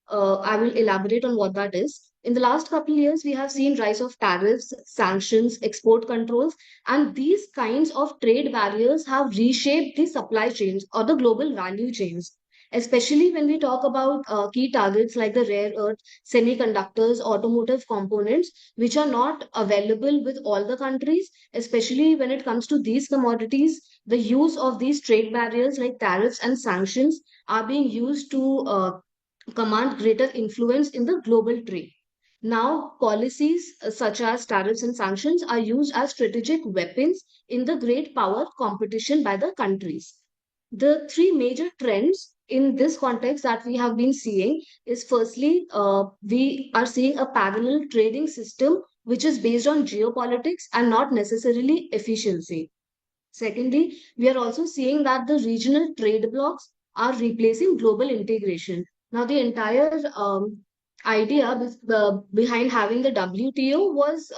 Speaker 8: I will elaborate on what that is. In the last couple of years, we have seen rise of tariffs, sanctions, export controls, and these kinds of trade barriers have reshaped the supply chains or the global value chains. Especially when we talk about key targets like the rare earth, semiconductors, automotive components, which are not available with all the countries, especially when it comes to these commodities, the use of these trade barriers like tariffs and sanctions are being used to command greater influence in the global trade. Now, policies such as tariffs and sanctions are used as strategic weapons in the great power competition by the countries. The three major trends in this context that we have been seeing is firstly, we are seeing a parallel trading system which is based on geopolitics and not necessarily efficiency. Secondly, we are also seeing that the regional trade blocs are replacing global integration. Now, the entire idea behind having the WTO was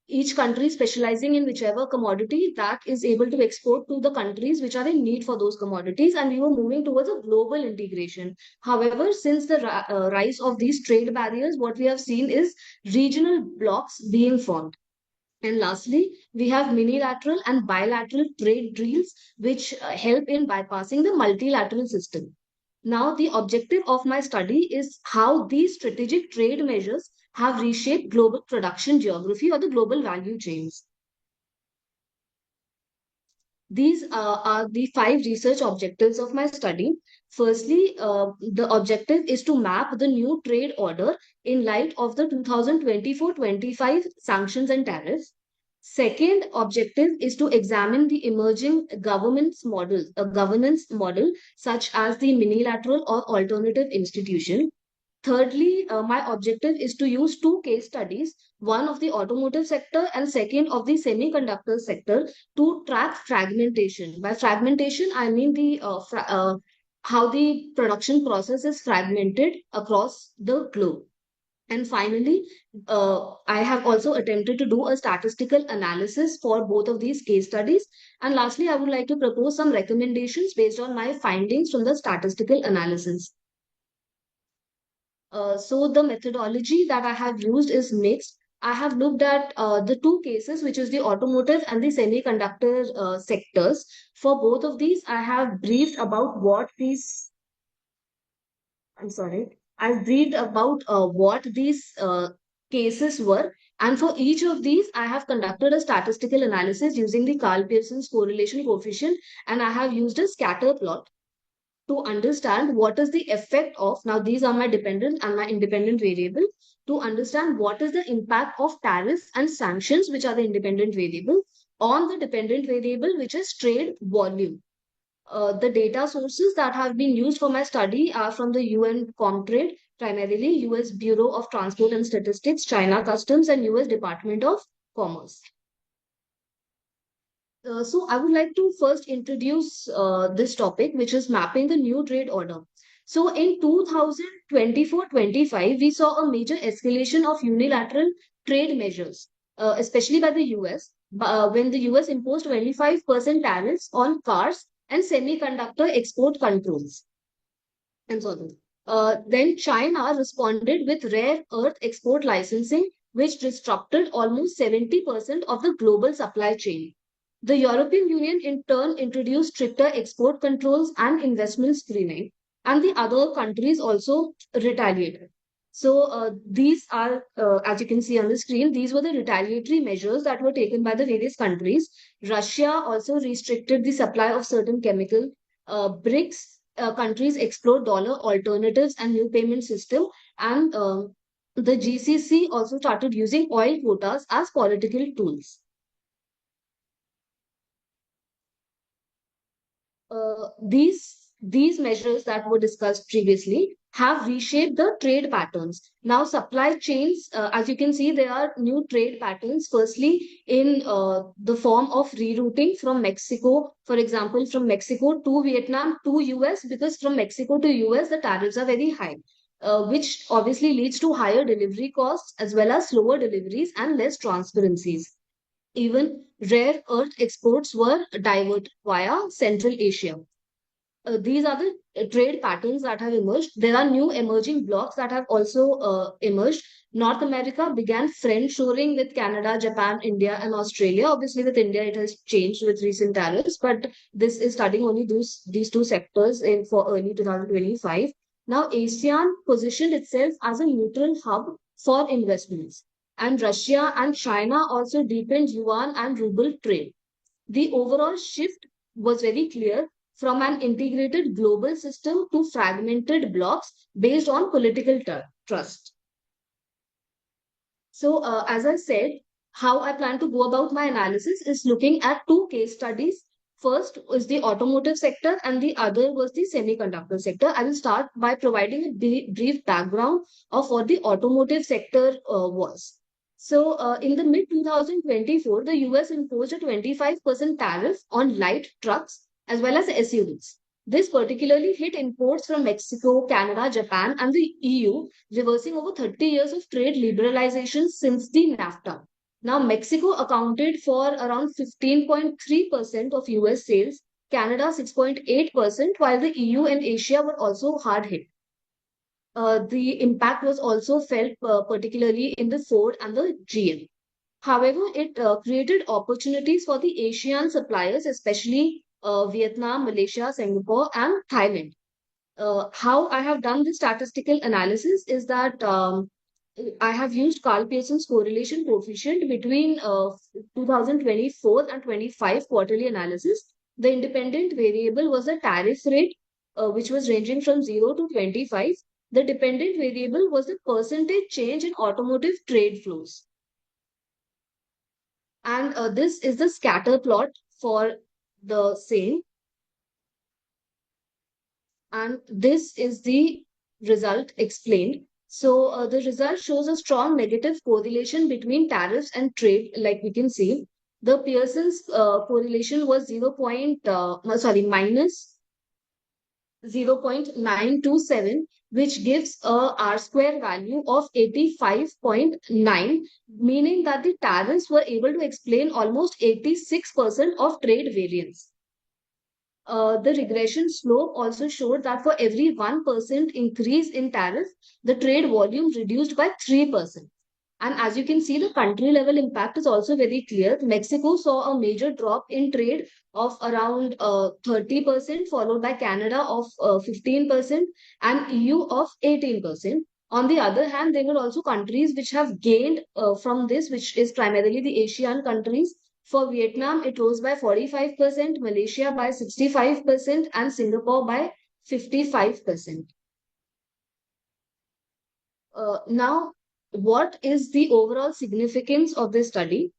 Speaker 8: each country specializing in whichever commodity that is able to export to the countries which are in need for those commodities, and we were moving towards a global integration. However, since the rise of these trade barriers, what we have seen is regional blocs being formed. And lastly, we have minilateral and bilateral trade deals, which help in bypassing the multilateral system. Now, the objective of my study is how these strategic trade measures have reshaped global production geography or the global value chains. These are the 5 research objectives of my study. Firstly, the objective is to map the new trade order in light of the 2024-25 sanctions and tariffs. Second objective is to examine the emerging governance model such as the minilateral or alternative institution. Thirdly, my objective is to use 2 case studies, one of the automotive sector and second of the semiconductor sector, to track fragmentation. By fragmentation, I mean the how the production process is fragmented across the globe. And finally, I have also attempted to do a statistical analysis for both of these case studies. And lastly, I would like to propose some recommendations based on my findings from the statistical analysis. So the methodology that I have used is mixed. I have looked at the 2 cases, which is the automotive and the semiconductor sectors. For both of these, I have briefed about what these, I'm sorry, I've briefed about what these cases were. And for each of these, I have conducted a statistical analysis using the Carl Pearson's correlation coefficient, and I have used a scatter plot to understand what is the effect of, now these are my dependent and my independent variable, to understand what is the impact of tariffs and sanctions, which are the independent variable, on the dependent variable, which is trade volume. The data sources that have been used for my study are from the UN Comtrade, primarily US Bureau of Transport and Statistics, China Customs, and US Department of Commerce. So I would like to first introduce this topic, which is mapping the new trade order. So in 2024-25, we saw a major escalation of unilateral trade measures, especially by the US, when the US imposed 25% tariffs on cars and semiconductor export controls. And so on. Then China responded with rare earth export licensing, which disrupted almost 70% of the global supply chain. The European Union, in turn, introduced stricter export controls and investment screening, and the other countries also retaliated. So, these are, as you can see on the screen, these were the retaliatory measures that were taken by the various countries. Russia also restricted the supply of certain chemical. BRICS countries explore dollar alternatives and new payment system, and the GCC also started using oil quotas as political tools. These measures that were discussed previously have reshaped the trade patterns. Now, supply chains, as you can see, there are new trade patterns. Firstly, in the form of rerouting from Mexico, for example, from Mexico to Vietnam to US, because from Mexico to US, the tariffs are very high. Which obviously leads to higher delivery costs as well as slower deliveries and less transparencies. Even rare earth exports were diverted via Central Asia. These are the trade patterns that have emerged. There are new emerging blocks that have also emerged. North America began friend-shoring with Canada, Japan, India, and Australia. Obviously, with India, it has changed with recent tariffs, but this is studying only these two sectors in for early 2025. Now, ASEAN positioned itself as a neutral hub for investments, and Russia and China also deepened yuan and ruble trade. The overall shift was very clear, from an integrated global system to fragmented blocks based on political trust. So, as I said, how I plan to go about my analysis is looking at two case studies. First is the automotive sector, and the other was the semiconductor sector. I will start by providing a brief background of what the automotive sector was. So, in the mid 2024, the US imposed a 25% tariff on light trucks as well as SUVs. This particularly hit imports from Mexico, Canada, Japan, and the EU, reversing over 30 years of trade liberalization since the NAFTA. Now, Mexico accounted for around 15.3% of US sales, Canada 6.8%, while the EU and Asia were also hard hit. The impact was also felt particularly in the Ford and the GM. However, it created opportunities for the Asian suppliers, especially Vietnam, Malaysia, Singapore, and Thailand. How I have done the statistical analysis is that I have used Carl Pearson's correlation coefficient between 2024 and 25 quarterly analysis. The independent variable was the tariff rate, which was ranging from 0 to 25. The dependent variable was the percentage change in automotive trade flows. And this is the scatter plot for the same. And this is the result explained. So the result shows a strong negative correlation between tariffs and trade, like we can see. The Pearson's correlation was minus 0.927, which gives a R-square value of 85.9, meaning that the tariffs were able to explain almost 86% of trade variance. The regression slope also showed that for every 1% increase in tariff, the trade volume reduced by 3%. And as you can see, the country level impact is also very clear. Mexico saw a major drop in trade of around 30%, followed by Canada of 15% and EU of 18%. On the other hand, there were also countries which have gained from this, which is primarily the Asian countries. For Vietnam, it rose by 45%, Malaysia by 65%, and Singapore by 55%. Now, what is the overall significance of this study?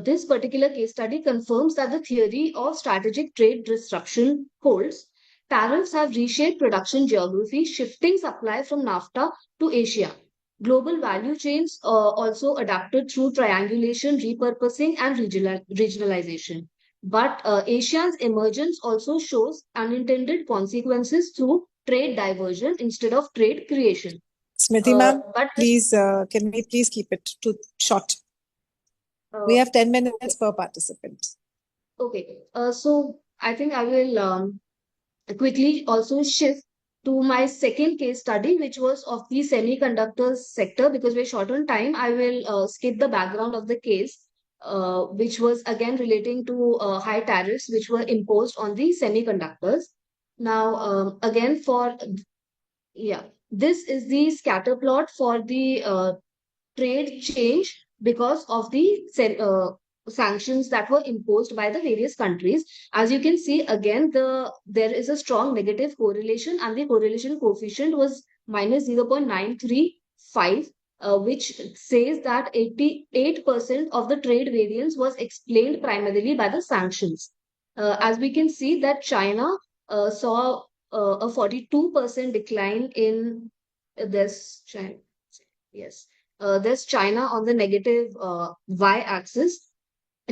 Speaker 8: This particular case study confirms that the theory of strategic trade disruption holds. Tariffs have reshaped production geography, shifting supply from NAFTA to Asia. Global value chains also adapted through triangulation, repurposing, and regionalization. But ASEAN's emergence also shows unintended consequences through trade diversion instead of trade creation.
Speaker 5: Smriti ma'am,
Speaker 8: But
Speaker 5: please, can we please keep it to short? We have 10 minutes per participant.
Speaker 8: Okay. So I think I will quickly also shift to my second case study, which was of the semiconductor sector. Because we're short on time, I will skip the background of the case, which was again relating to high tariffs which were imposed on the semiconductors. Now, again, this is the scatter plot for the trade change because of the sanctions that were imposed by the various countries. As you can see, again, there is a strong negative correlation, and the correlation coefficient was minus 0.935, which says that 88% of the trade variance was explained primarily by the sanctions. As we can see that China saw a 42% decline in this China. Yes. There's China on the negative y-axis.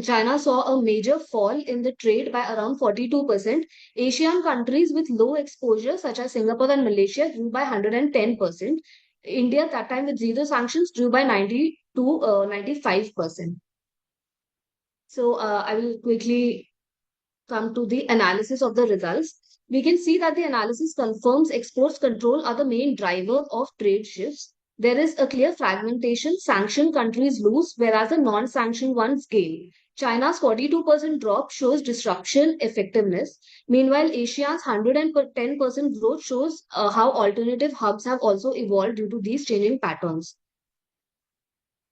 Speaker 8: China saw a major fall in the trade by around 42%. Asian countries with low exposure, such as Singapore and Malaysia, grew by 110%. India, that time with zero sanctions, grew by 95%. So I will quickly come to the analysis of the results. We can see that the analysis confirms exports control are the main driver of trade shifts. There is a clear fragmentation. Sanctioned countries lose, whereas the non-sanctioned ones gain. China's 42% drop shows disruption effectiveness. Meanwhile, Asia's 110% growth shows how alternative hubs have also evolved due to these changing patterns.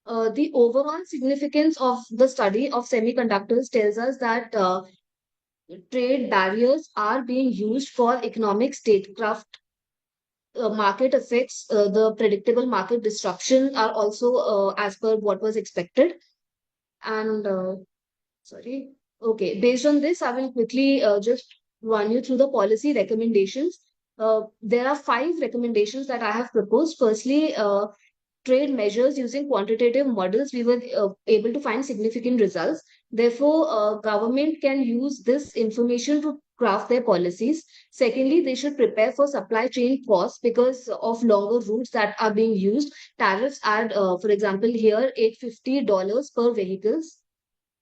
Speaker 8: The overall significance of the study of semiconductors tells us that trade barriers are being used for economic statecraft. Market effects, the predictable market disruption are also as per what was expected. And based on this, I will quickly just run you through the policy recommendations. There are 5 recommendations that I have proposed. Firstly, trade measures using quantitative models, we were able to find significant results. Therefore, government can use this information to craft their policies. Secondly, they should prepare for supply chain costs because of longer routes that are being used. Tariffs add, for example, here $850 per vehicles.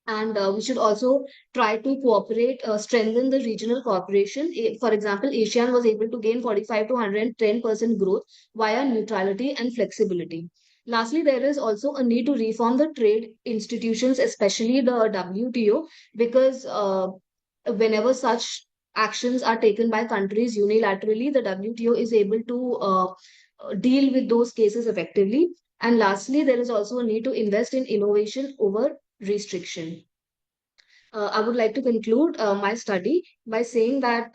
Speaker 8: And we should also try to cooperate, strengthen the regional cooperation. For example, ASEAN was able to gain 45 to 110% growth via neutrality and flexibility. Lastly, there is also a need to reform the trade institutions, especially the WTO, because whenever such actions are taken by countries unilaterally, the WTO is able to deal with those cases effectively. And lastly, there is also a need to invest in innovation over restriction. I would like to conclude my study by saying that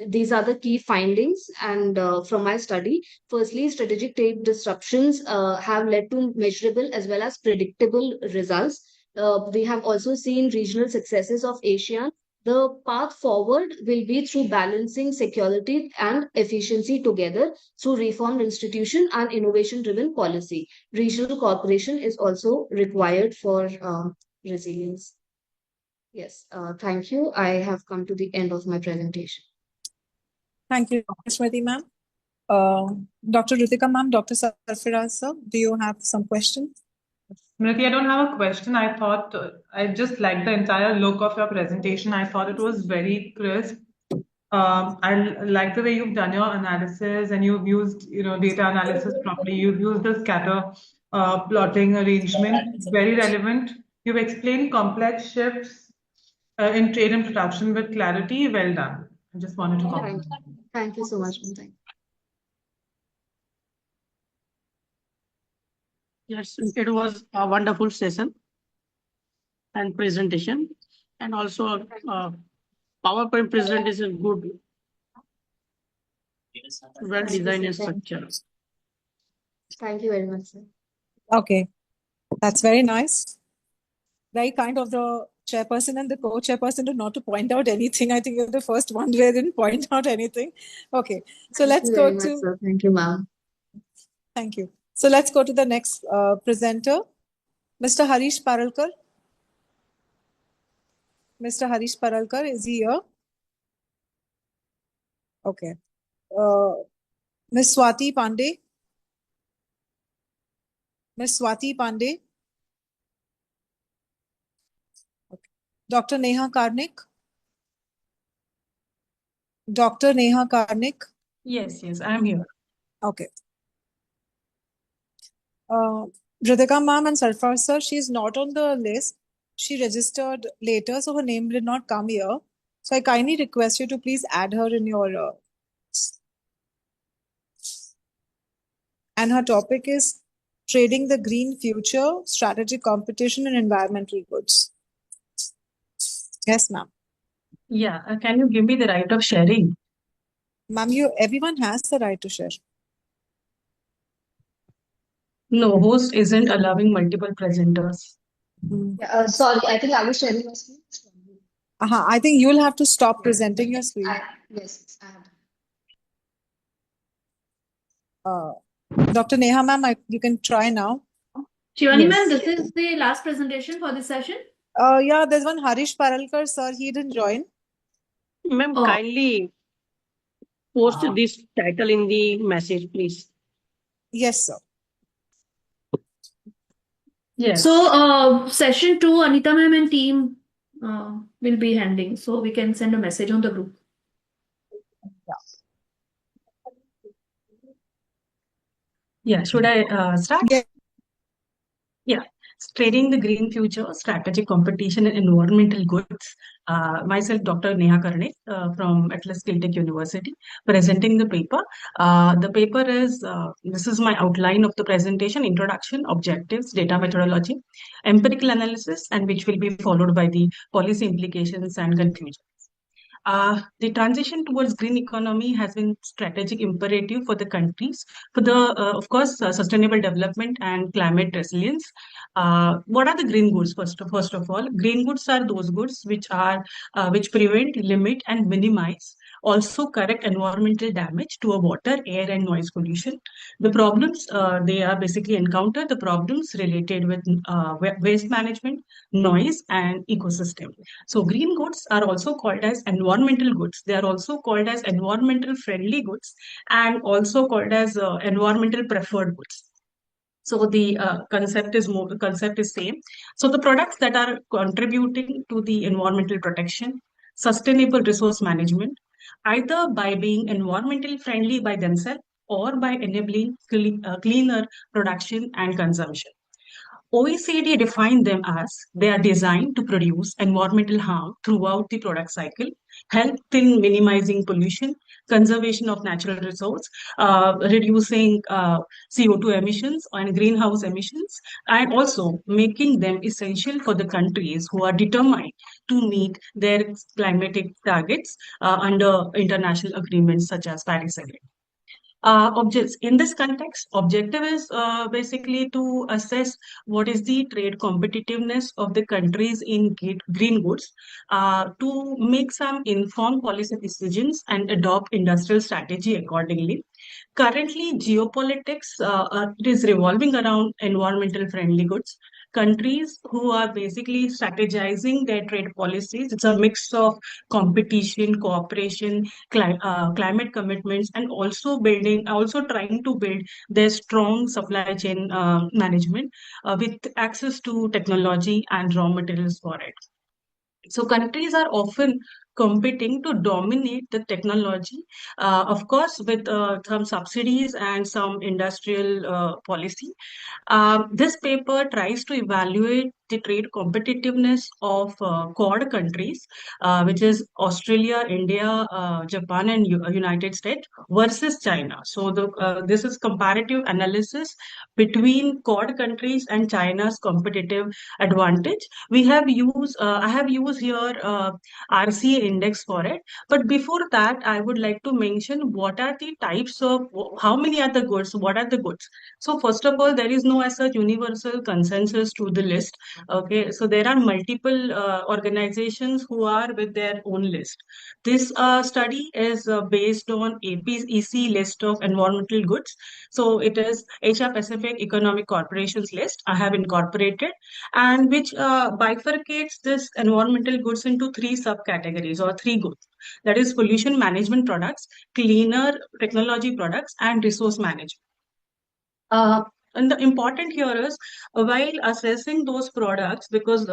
Speaker 8: these are the key findings and from my study. Firstly, strategic trade disruptions have led to measurable as well as predictable results. We have also seen regional successes of ASEAN. The path forward will be through balancing security and efficiency together through reformed institution and innovation-driven policy. Regional cooperation is also required for resilience. Yes, thank you. I have come to the end of my presentation.
Speaker 5: Thank you, Smriti ma'am. Dr. Ritika ma'am, Dr. Sarfaraz sir, do you have some questions?
Speaker 10: Smriti, I don't have a question. I thought I just liked the entire look of your presentation. I thought it was very crisp. I like the way you've done your analysis and you've used, data analysis properly. You've used the scatter plotting arrangement, very relevant. You've explained complex shifts in trade and production with clarity. Well done. I just wanted to comment.
Speaker 8: Thank you so much. Thank you.
Speaker 1: Yes, it was a wonderful session and presentation, and also PowerPoint presentation good, well designed and structured.
Speaker 8: Thank you very much, sir.
Speaker 5: Okay, that's very nice. Very kind of the chairperson and the co-chairperson not to point out anything. I think you're the first one where didn't point out anything. Okay, so let's go to.
Speaker 8: Thank you, ma'am.
Speaker 5: Thank you. So let's go to the next presenter, Mr. Harish Paralkar. Mr. Harish Paralkar, is he here? Okay. Ms. Swati Pandey? Ms. Swati Pandey? Okay. Dr. Neha Karnik? Dr. Neha Karnik?
Speaker 4: Yes, I'm here.
Speaker 5: Okay. Ritika ma'am and Sarfar sir, she is not on the list. She registered later, so her name did not come here. So I kindly request you to please add her in your... and her topic is Trading the Green Future, Strategic Competition in Environmental Goods. Yes, ma'am.
Speaker 4: Yeah, can you give me the right of sharing?
Speaker 5: Ma'am, everyone has the right to share.
Speaker 4: No, host isn't allowing multiple presenters.
Speaker 8: Sorry, I think I was sharing my screen.
Speaker 5: I think you'll have to stop presenting your screen.
Speaker 8: Yes, I have.
Speaker 5: Dr. Neha ma'am, you can try now.
Speaker 3: Shivani ma'am, this is the last presentation for this session.
Speaker 5: Yeah, there's one Harish Paralkar, sir. He didn't join.
Speaker 1: Ma'am, kindly post this title in the message, please.
Speaker 5: Yes, sir.
Speaker 4: Yes.
Speaker 3: So, session 2, Anita ma'am and team will be handling. So we can send a message on the group.
Speaker 4: Yeah, should I start?
Speaker 5: Yeah.
Speaker 4: Yeah. Trading the Green Future, Strategic Competition in Environmental Goods. Myself, Dr. Neha Karnik from Atlas Caltech University, presenting the paper. The paper is, this is my outline of the presentation: introduction, objectives, data methodology, empirical analysis, and which will be followed by the policy implications and conclusions. The transition towards green economy has been strategic imperative for the countries for the, of course, sustainable development and climate resilience. What are the green goods? First of all, green goods are those goods which prevent, limit, and minimize, also correct environmental damage to a water, air, and noise pollution. The problems they are basically encounter the problems related with waste management, noise, and ecosystem. So green goods are also called as environmental goods. They are also called as environmental friendly goods and also called as environmental preferred goods. So the concept is same. So the products that are contributing to the environmental protection, sustainable resource management, either by being environmentally friendly by themselves or by enabling cleaner production and consumption. OECD defined them as they are designed to produce environmental harm throughout the product cycle, help in minimizing pollution, conservation of natural resources, reducing CO2 emissions and greenhouse emissions, and also making them essential for the countries who are determined to meet their climatic targets under international agreements such as Paris Agreement. Objects in this context, objective is basically to assess what is the trade competitiveness of the countries in green goods, to make some informed policy decisions and adopt industrial strategy accordingly. Currently, geopolitics is revolving around environmental friendly goods. Countries who are basically strategizing their trade policies, it's a mix of competition, cooperation, climate commitments, and also trying to build their strong supply chain management with access to technology and raw materials for it. So countries are often competing to dominate the technology, of course, with some subsidies and some industrial policy. This paper tries to evaluate the trade competitiveness of Quad countries, which is Australia, India, Japan, and United States versus China. So this is comparative analysis between Quad countries and China's competitive advantage. I have used here RCA index for it. But before that, I would like to mention what are the types of, how many are the goods, what are the goods. So first of all, there is no as such universal consensus to the list. Okay, so there are multiple organizations who are with their own list. This study is based on APEC list of environmental goods. So it is Asia Pacific Economic Corporation's list I have incorporated, and which bifurcates this environmental goods into three subcategories or three goods. That is pollution management products, cleaner technology products, and resource management. And the important here is while assessing those products, because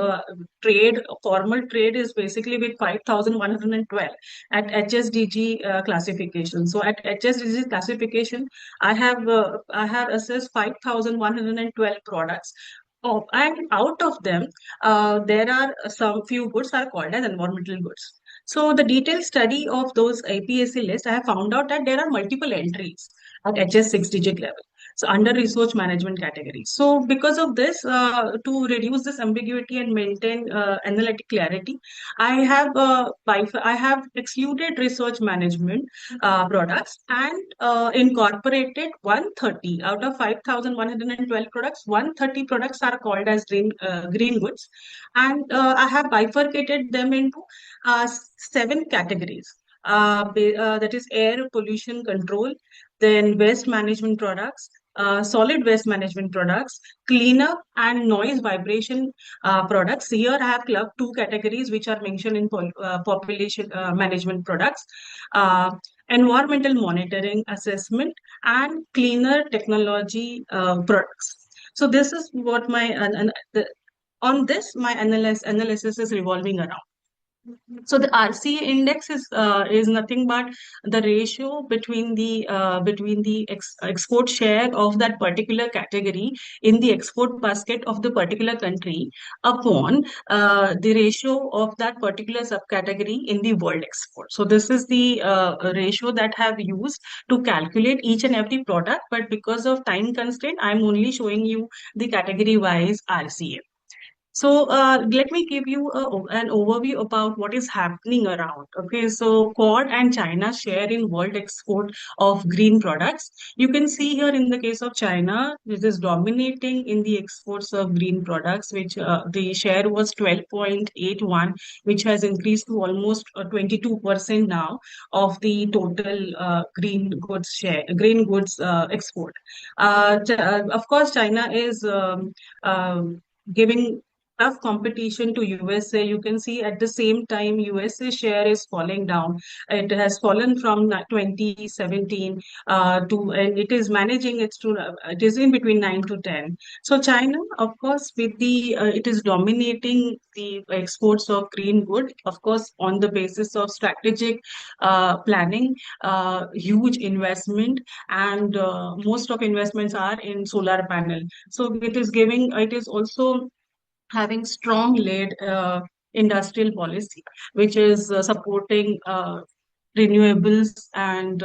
Speaker 4: formal trade is basically with 5,112 at HSDG classification. So at HSDG classification, I have assessed 5,112 products. Oh, and out of them, there are some few goods are called as environmental goods. So the detailed study of those APAC list, I have found out that there are multiple entries at HS 6-digit level. So under resource management category. So because of this, to reduce this ambiguity and maintain analytic clarity, I have excluded research management products and incorporated 130 out of 5,112 products. 130 products are called as green goods, and I have bifurcated them into 7 categories. That is air pollution control, then waste management products, solid waste management products, cleanup and noise vibration products. Here I have clubbed 2 categories which are mentioned in population management products, environmental monitoring assessment, and cleaner technology products. So this is what on this my analysis is revolving around. So the RCA index is nothing but the ratio between the export share of that particular category in the export basket of the particular country upon the ratio of that particular subcategory in the world export. So this is the ratio that I have used to calculate each and every product. But because of time constraint, I'm only showing you the category wise RCA. So let me give you an overview about what is happening around. Okay, so Quad and China share in world export of green products. You can see here in the case of China, it is dominating in the exports of green products, which the share was 12.81, which has increased to almost 22% now of the total green goods export. Of course, China is giving tough competition to USA. You can see at the same time USA share is falling down. It has fallen from 2017 and it is managing it is in between 9 to 10. So China, of course, with the it is dominating the exports of green good, of course, on the basis of strategic planning, huge investment, and most of investments are in solar panel. So it is also having strong led industrial policy, which is supporting renewables and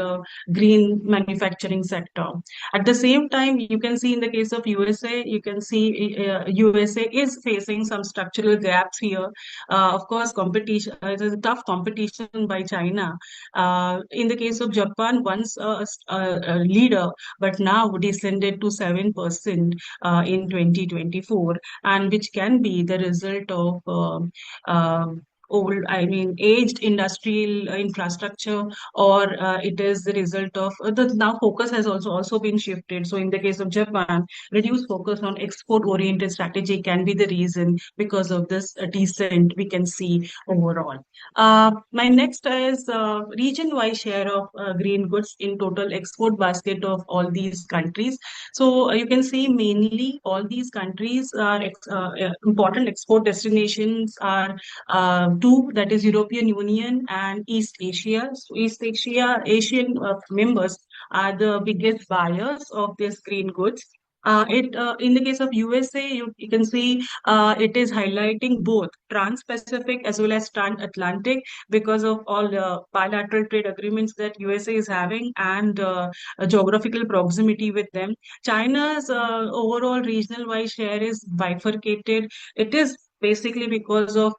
Speaker 4: green manufacturing sector. At the same time, you can see in the case of USA, you can see USA is facing some structural gaps here. Of course, competition, it is a tough competition by China. In the case of Japan, once a leader, but now descended to 7% in 2024, and which can be the result of aged industrial infrastructure, or it is the result of the now focus has also been shifted. So in the case of Japan, reduced focus on export oriented strategy can be the reason because of this descent we can see overall. My next is region-wide share of green goods in total export basket of all these countries. So you can see mainly all these countries are important export destinations are two, that is European Union and East Asia. So Asian members are the biggest buyers of these green goods. In the case of USA, you can see it is highlighting both trans-Pacific as well as trans-Atlantic because of all the bilateral trade agreements that USA is having and a geographical proximity with them. China's overall regional-wide share is bifurcated. It is basically because of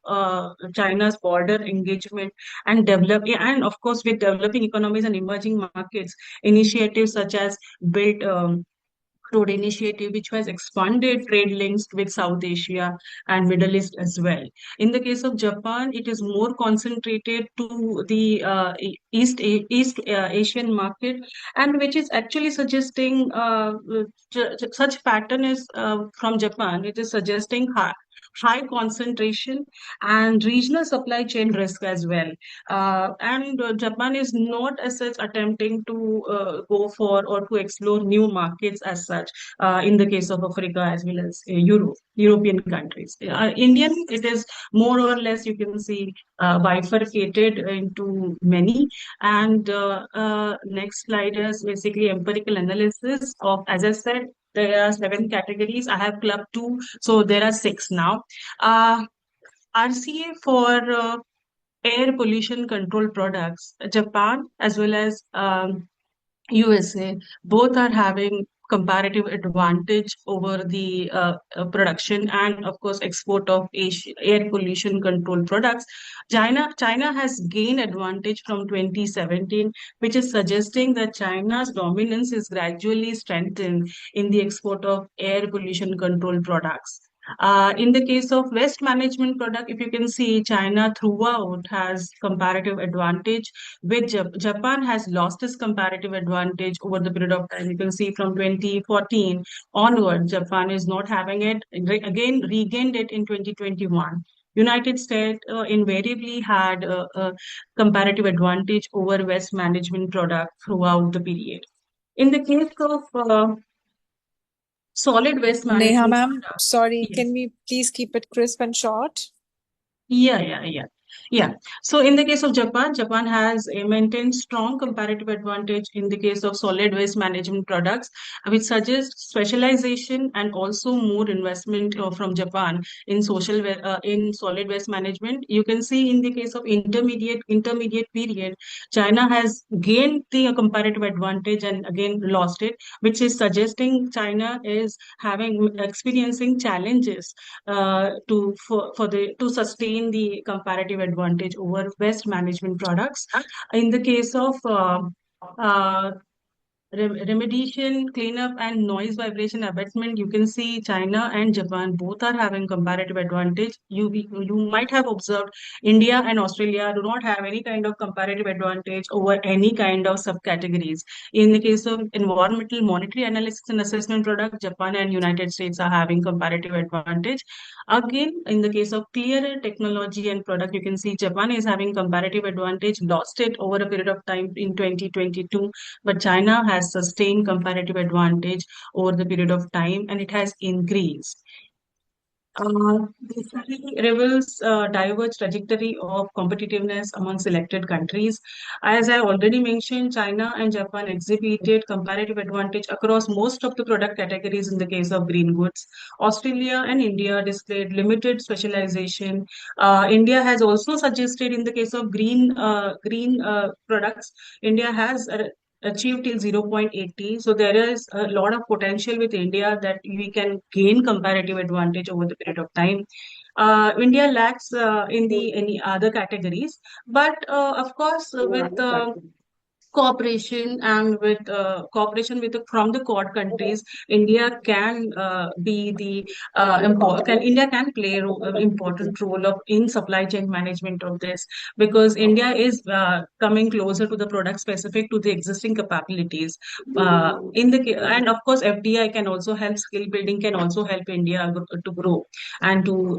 Speaker 4: China's border engagement and and of course with developing economies and emerging markets, initiatives such as Build Road Initiative, which has expanded trade links with South Asia and Middle East as well. In the case of Japan, it is more concentrated to the East Asian market, and which is actually suggesting such pattern is from Japan. It is suggesting high concentration and regional supply chain risk as well. And Japan is not as such attempting to go for or to explore new markets as such in the case of Africa as well as European countries. Indian, it is more or less, you can see, bifurcated into many. And next slide is basically empirical analysis of, as I said, there are 7 categories. I have clubbed 2, so there are 6 now. RCA for air pollution control products, Japan as well as USA, both are having comparative advantage over the production and of course export of air pollution control products. China has gained advantage from 2017, which is suggesting that China's dominance is gradually strengthened in the export of air pollution control products. In the case of waste management product, if you can see, China throughout has comparative advantage, which Japan has lost its comparative advantage over the period of time. You can see from 2014 onward, Japan is not having it, again regained it in 2021. United States invariably had a comparative advantage over waste management product throughout the period. In the case of solid waste
Speaker 5: Neha,
Speaker 4: management
Speaker 5: ma'am,
Speaker 4: product,
Speaker 5: sorry,
Speaker 4: yes.
Speaker 5: can we please keep it crisp and short?
Speaker 4: Yeah. So in the case of Japan, Japan has maintained strong comparative advantage in the case of solid waste management products, which suggests specialization and also more investment from Japan in in solid waste management. You can see in the case of intermediate period, China has gained the comparative advantage and again lost it, which is suggesting China is experiencing challenges to sustain the comparative advantage over waste management products. In the case of uh, remediation, cleanup, and noise vibration abatement, you can see China and Japan both are having comparative advantage. You might have observed India and Australia do not have any kind of comparative advantage over any kind of subcategories. In the case of environmental monetary analysis and assessment product, Japan and United States are having comparative advantage. Again, in the case of clearer technology and product, you can see Japan is having comparative advantage, lost it over a period of time in 2022, but China has sustained comparative advantage over the period of time and it has increased. The study reveals diverse trajectory of competitiveness among selected countries. As I already mentioned, China and Japan exhibited comparative advantage across most of the product categories in the case of green goods. Australia and India displayed limited specialization. India has also suggested in the case of green products, India has achieved till 0.80. So there is a lot of potential with India that we can gain comparative advantage over the period of time. India lacks in the any other categories, but of course with cooperation and with from the Quad countries, India can be the India can play an important role of in supply chain management of this, because India is coming closer to the product specific to the existing capabilities. And of course FDI can also help, skill building can also help India to grow and to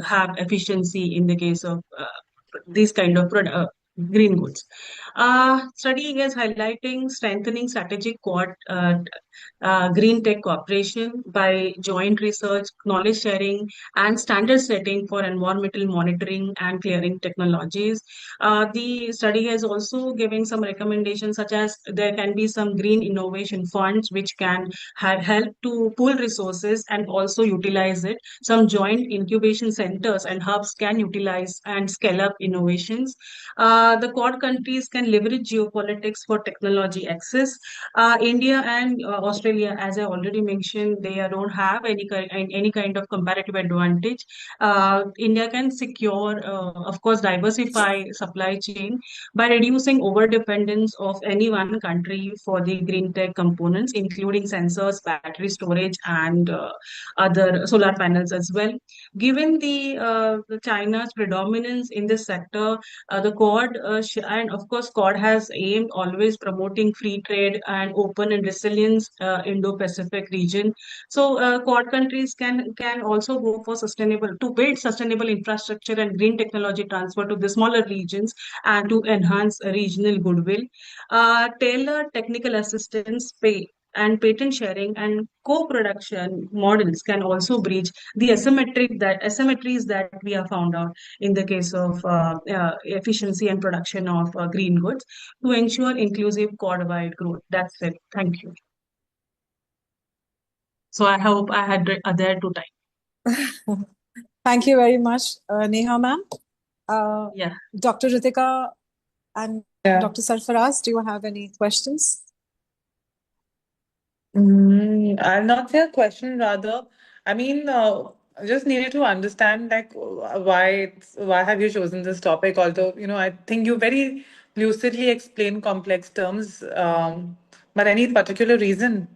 Speaker 4: have efficiency in the case of these kind of green goods. Study is highlighting strengthening strategic green tech cooperation by joint research, knowledge sharing, and standard setting for environmental monitoring and clearing technologies. The study has also given some recommendations, such as there can be some green innovation funds which can help to pool resources and also utilize it. Some joint incubation centers and hubs can utilize and scale up innovations. The Quad countries can can leverage geopolitics for technology access. India and Australia, as I already mentioned, they don't have any kind of comparative advantage. India can secure, of course, diversify supply chain by reducing over dependence of any one country for the green tech components, including sensors, battery storage, and other solar panels as well. Given the China's predominance in this sector, the Quad and of course Quad has aimed always promoting free trade and open and resilient Indo-Pacific region. So Quad countries can also go for sustainable to build sustainable infrastructure and green technology transfer to the smaller regions and to enhance regional goodwill. Tailor technical assistance pay and patent sharing and co-production models can also bridge the asymmetries that we have found out in the case of efficiency and production of green goods to ensure inclusive quad-wide growth. That's it. Thank you. So I hope I had adhered to time.
Speaker 5: Thank you very much, Neha ma'am.
Speaker 4: Yeah.
Speaker 5: Dr. Ritika and
Speaker 9: Yeah.
Speaker 5: Dr. Sarfaraz, do you have any questions?
Speaker 9: I'll not say a question, rather. I mean, I just needed to understand like why have you chosen this topic? Although, I think you very lucidly explain complex terms, but any particular reason?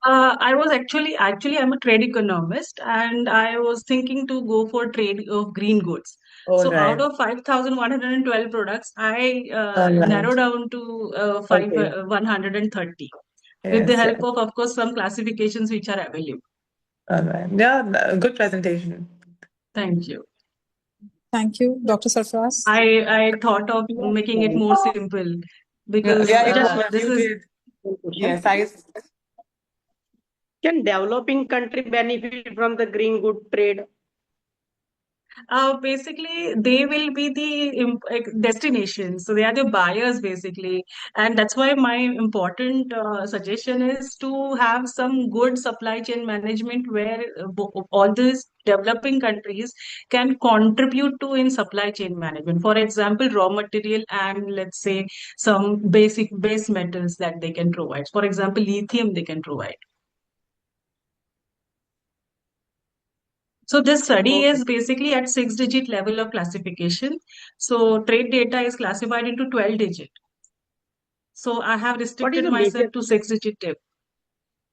Speaker 4: I was actually I'm a trade economist and I was thinking to go for trade of green goods.
Speaker 9: All
Speaker 4: So out
Speaker 9: right.
Speaker 4: of 5,112 products, I
Speaker 9: All right.
Speaker 4: narrowed down to
Speaker 9: Okay.
Speaker 4: 130 with the
Speaker 9: Yes,
Speaker 4: help
Speaker 9: yes.
Speaker 4: of course, some classifications which are available.
Speaker 9: All right. Yeah, good presentation.
Speaker 4: Thank you.
Speaker 5: Thank you, Dr. Sarfaraz.
Speaker 4: I thought of making it more simple because this
Speaker 9: You
Speaker 4: is
Speaker 9: did. Yes, I.
Speaker 1: Can developing country benefit from the green good trade?
Speaker 4: Basically, they will be the destination. So they are the buyers, basically. And that's why my important suggestion is to have some good supply chain management where all these developing countries can contribute to in supply chain management. For example, raw material and let's say some basic base metals that they can provide. For example, lithium they can provide. So this study is basically at 6-digit level of classification. So trade data is classified into 12-digit. So I have restricted myself to 6-digit tip.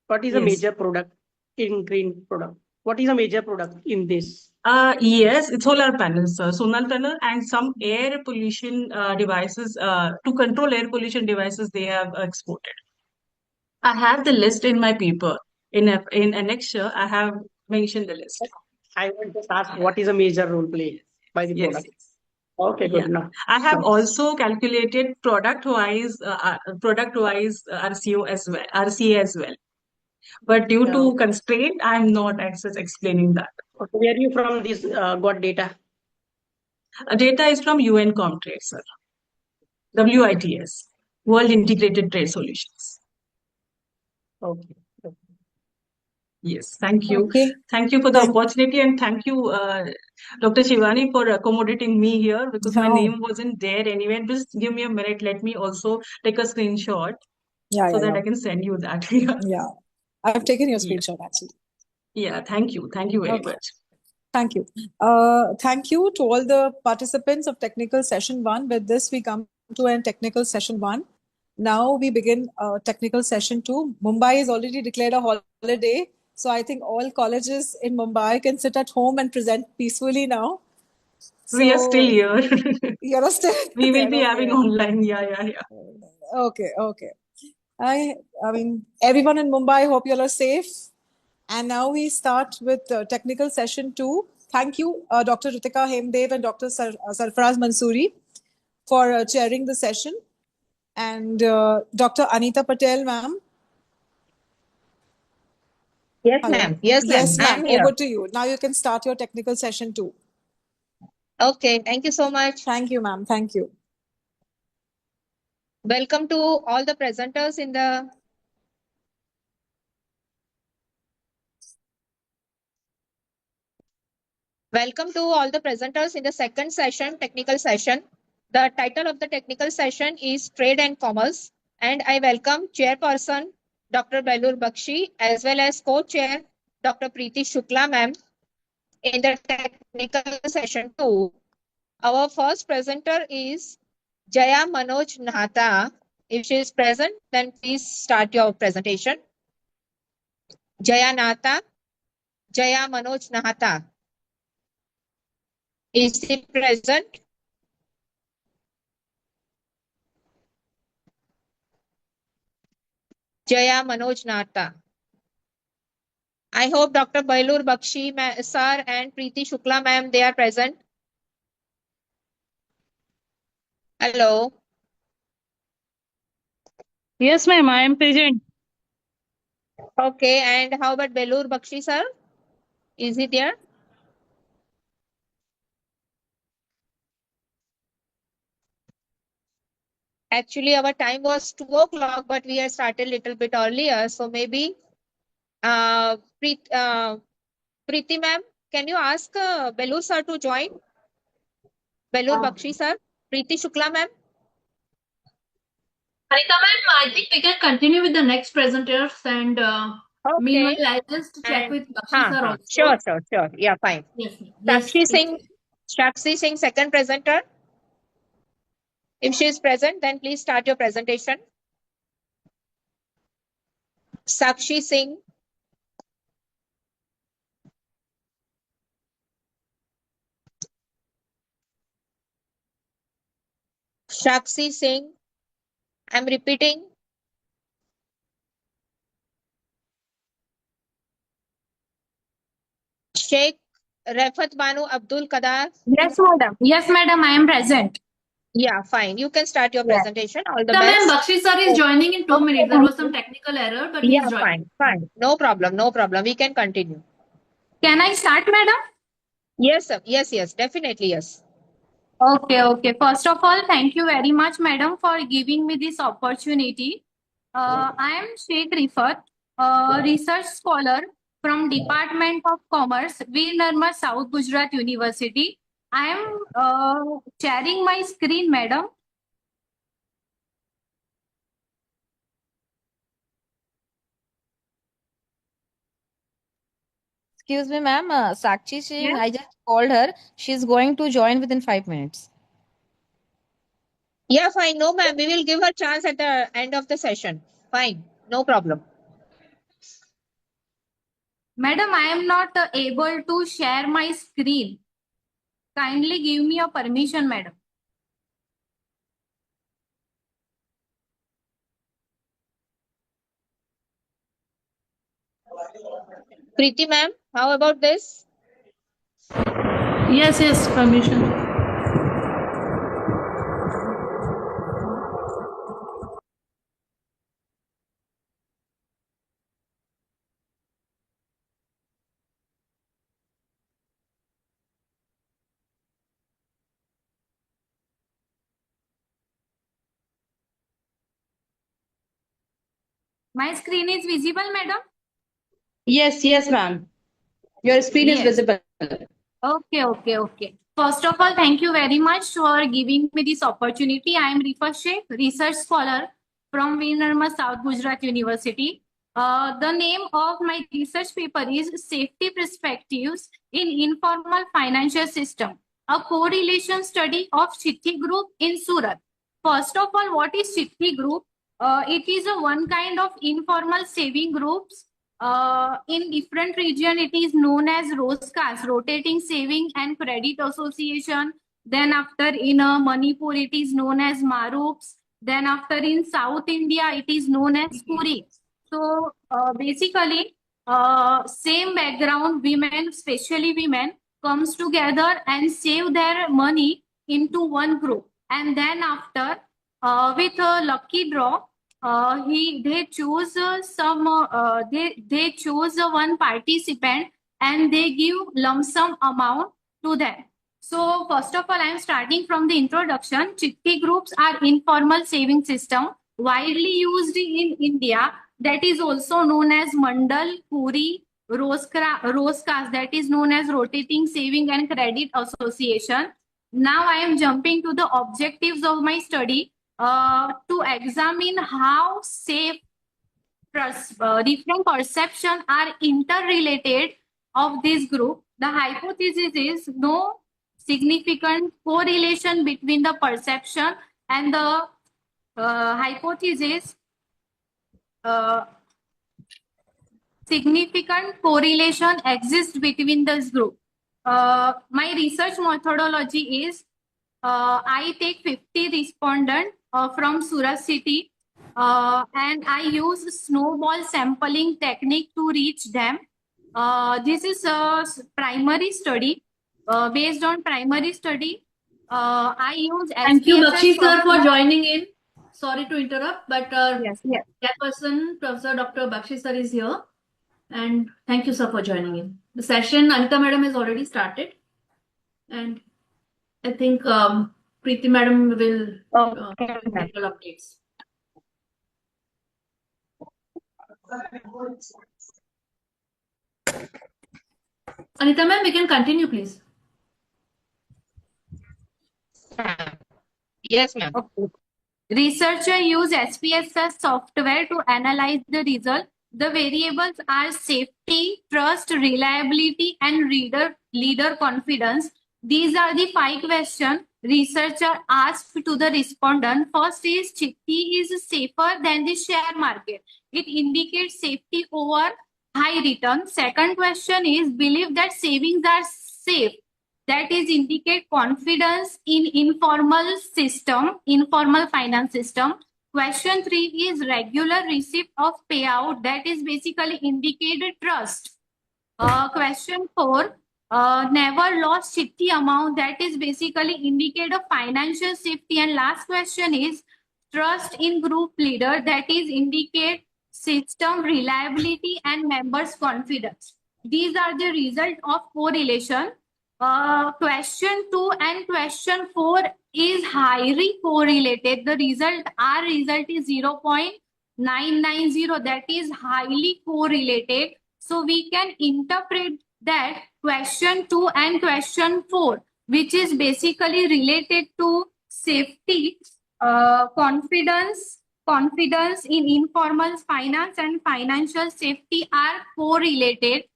Speaker 1: What is a major product in green product? What is a major product in this?
Speaker 4: Yes, it's solar panels, solar panel, and some air pollution devices to control air pollution devices they have exported. I have the list in my paper. In annexure, I have mentioned the list.
Speaker 1: I want to ask what is a major role play by the product? Okay, good enough.
Speaker 4: I have also calculated product-wise RCO as well, RCA as well. But due to constraint, I'm not explaining that.
Speaker 1: Okay, where are you from this got data?
Speaker 4: Data is from UN Comtrade, sir. WITS, World Integrated Trade Solutions.
Speaker 1: Okay.
Speaker 4: Yes, thank you.
Speaker 5: Okay.
Speaker 4: Thank you for the opportunity and thank you, Dr. Shivani, for accommodating me here because my name wasn't there anywhere. Just give me a minute. Let me also take a screenshot so that I can send you that.
Speaker 5: Yeah. I've taken your screenshot actually.
Speaker 4: Yeah, thank you. Thank you very
Speaker 5: Okay.
Speaker 4: much.
Speaker 5: Thank you. Thank you to all the participants of technical session 1. With this, we come to end technical session 1. Now we begin technical session 2. Mumbai is already declared a holiday. So I think all colleges in Mumbai can sit at home and present peacefully now.
Speaker 4: We are still here.
Speaker 5: You're still
Speaker 4: We will
Speaker 5: there,
Speaker 4: be having
Speaker 5: okay.
Speaker 4: online. Yeah.
Speaker 5: Okay. I mean, everyone in Mumbai, hope you all are safe. And now we start with technical session 2. Thank you, Dr. Ritika Hemdev and Dr. Sarfaraz Mansoori for chairing the session. And Dr. Anita Patel, ma'am.
Speaker 11: Yes, ma'am.
Speaker 5: Yes, ma'am.
Speaker 11: I'm here.
Speaker 5: Over to you. Now you can start your technical session 2.
Speaker 11: Okay, thank you so much.
Speaker 5: Thank you, ma'am. Thank you.
Speaker 11: Welcome to all the presenters in the second session, technical session. The title of the technical session is Trade and Commerce, and I welcome Chairperson Dr. Belur Bakshi as well as Co-Chair Dr. Preeti Shukla ma'am in the technical session 2. Our first presenter is Jaya Manoj Nahata. If she is present, then please start your presentation. Jaya Nahata, Jaya Manoj Nahata. Is she present? Jaya Manoj Nahata. I hope Dr. Bailur Bakshi sir and Preeti Shukla ma'am, they are present. Hello.
Speaker 2: Yes, ma'am, I am present.
Speaker 11: Okay, and how about Belur Bakshi sir? Is he there? Actually, our time was 2 o'clock, but we had started a little bit earlier. So maybe Preeti ma'am, can you ask Belur sir to join? Belur Bakshi sir, Preeti Shukla ma'am.
Speaker 3: Harita ma'am, I think we can continue with the next presenters and meanwhile I'll just check with Bakshi sir also.
Speaker 11: Sure. Yeah, fine.
Speaker 3: Yes, ma'am. Yes,
Speaker 11: Sakshi Singh, second presenter. If she is present, then please start your presentation. Sakshi Singh. Sakshi Singh. I'm repeating. Sheikh Rafat Banu Abdul Qadar.
Speaker 12: Yes, madam. Yes, madam, I am present.
Speaker 11: Yeah, fine. You can start your presentation. All the
Speaker 3: Ma'am,
Speaker 11: best.
Speaker 3: Bakshi sir is joining in 2 minutes. There was some technical error, but he's joining.
Speaker 11: Fine. No problem. We can continue.
Speaker 12: Can I start, madam?
Speaker 11: Yes, sir. Yes. Definitely, yes.
Speaker 12: Okay. First of all, thank you very much, madam, for giving me this opportunity. I am Sheikh Rifat, research scholar from Department of Commerce, Veer Narma, South Gujarat University. I am sharing my screen, madam.
Speaker 13: Excuse me, ma'am. Sakshi Singh, I just called her. She's going to join within 5 minutes.
Speaker 11: Yeah, fine. No, ma'am. We will give her chance at the end of the session. Fine. No problem.
Speaker 12: Madam, I am not able to share my screen. Kindly give me your permission, madam.
Speaker 11: Preeti ma'am, how about this?
Speaker 3: Yes, permission.
Speaker 12: My screen is visible, madam?
Speaker 13: Yes, ma'am. Your screen is visible.
Speaker 12: Okay. First of all, thank you very much for giving me this opportunity. I am Rifa Sheikh, research scholar from Veer Narma, South Gujarat University. The name of my research paper is Safety Perspectives in Informal Financial System, a correlation study of Chitti Group in Surat. First of all, what is Chitti Group? It is a one kind of informal saving groups. In different region, it is known as ROSCAS, Rotating Saving and Credit Association. Then after in Manipur, it is known as Maruks. Then after in South India, it is known as Puri. So basically, same background women, especially women, comes together and save their money into one group. And then after, with a lucky draw, they choose they choose one participant and they give lump sum amount to them. So first of all, I am starting from the introduction. Chitti groups are informal saving system widely used in India, that is also known as Mandal, Puri, Roscas, that is known as Rotating Saving and Credit Association.
Speaker 14: now I am jumping to the objectives of my study to examine how safe different perceptions are interrelated of this group. The hypothesis is no significant correlation between the perception and the hypothesis significant correlation exists between this group. My research methodology is I take 50 respondents from Surat city and I use snowball sampling technique to reach them. This is a primary study. Based on primary study, I use
Speaker 3: Thank you,
Speaker 14: SPSS
Speaker 3: Bakshi sir, for
Speaker 14: software.
Speaker 3: joining in. Sorry to interrupt, but
Speaker 14: Yes, yes.
Speaker 3: that person, Professor Dr. Bakshi sir, is here. And thank you, sir, for joining in. The session, Anita madam, has already started. And I think Preeti madam will technical updates. Anita ma'am, we can continue, please.
Speaker 11: Yes, ma'am.
Speaker 14: Okay. Researcher use SPSS software to analyze the result. The variables are safety, trust, reliability, and leader confidence. These are the 5 questions researcher asked to the respondent. First is Chitti is safer than the share market. It indicates safety over high return. Second question is believe that savings are safe. That is indicate confidence in informal finance system. Question 3 is regular receipt of payout. That is basically indicated trust. Question 4, never lost chitti amount. That is basically indicate a financial safety. And last question is trust in group leader. That is indicate system reliability and members confidence. These are the result of correlation. Question 2 and question 4 is highly correlated. The result, our result is 0.990. That is highly correlated. So we can interpret that question 2 and question 4, which is basically related to safety, confidence in informal finance and financial safety are correlated.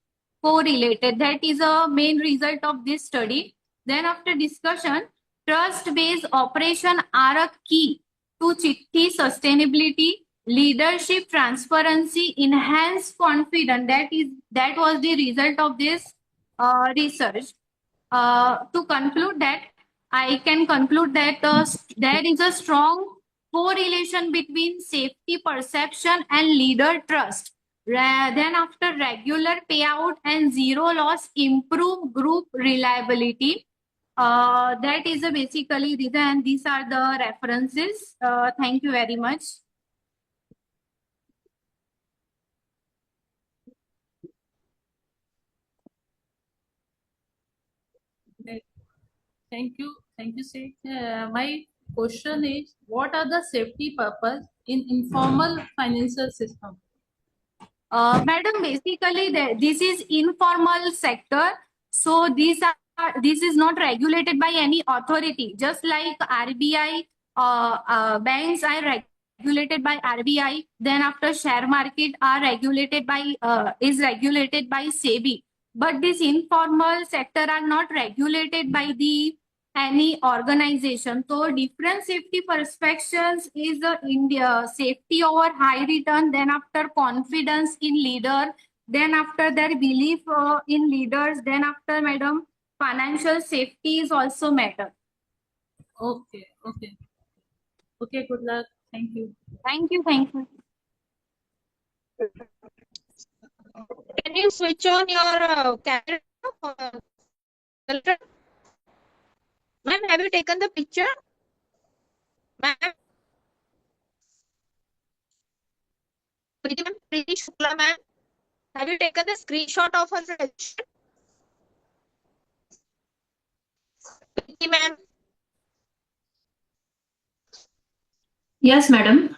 Speaker 14: That is a main result of this study. Then after discussion, trust-based operation are a key to chitti sustainability, leadership, transparency, enhanced confidence. That was the result of this research. To conclude that, I can conclude that there is a strong correlation between safety perception and leader trust. Then after regular payout and zero loss improve group reliability. That is basically reason, and these are the references. Thank you very much.
Speaker 3: Thank you, Seth. My question is, what are the safety purpose in informal financial system?
Speaker 14: Madam, basically this is informal sector. So this is not regulated by any authority. Just like RBI, banks are regulated by RBI. Then after share market are regulated by regulated by SEBI. But this informal sector are not regulated by any organization. So different safety perspectives is India safety over high return, then after confidence in leader, then after their belief in leaders, then after madam financial safety is also matter.
Speaker 3: Okay. Good luck. Thank you.
Speaker 14: Thank you.
Speaker 11: Can you switch on your camera? Ma'am, have you taken the picture? Ma'am? Preeti Shukla ma'am, have you taken the screenshot of her presentation? Preeti ma'am.
Speaker 3: Yes, madam.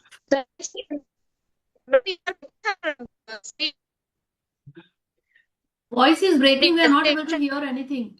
Speaker 3: Voice is breaking. We are not able to hear anything.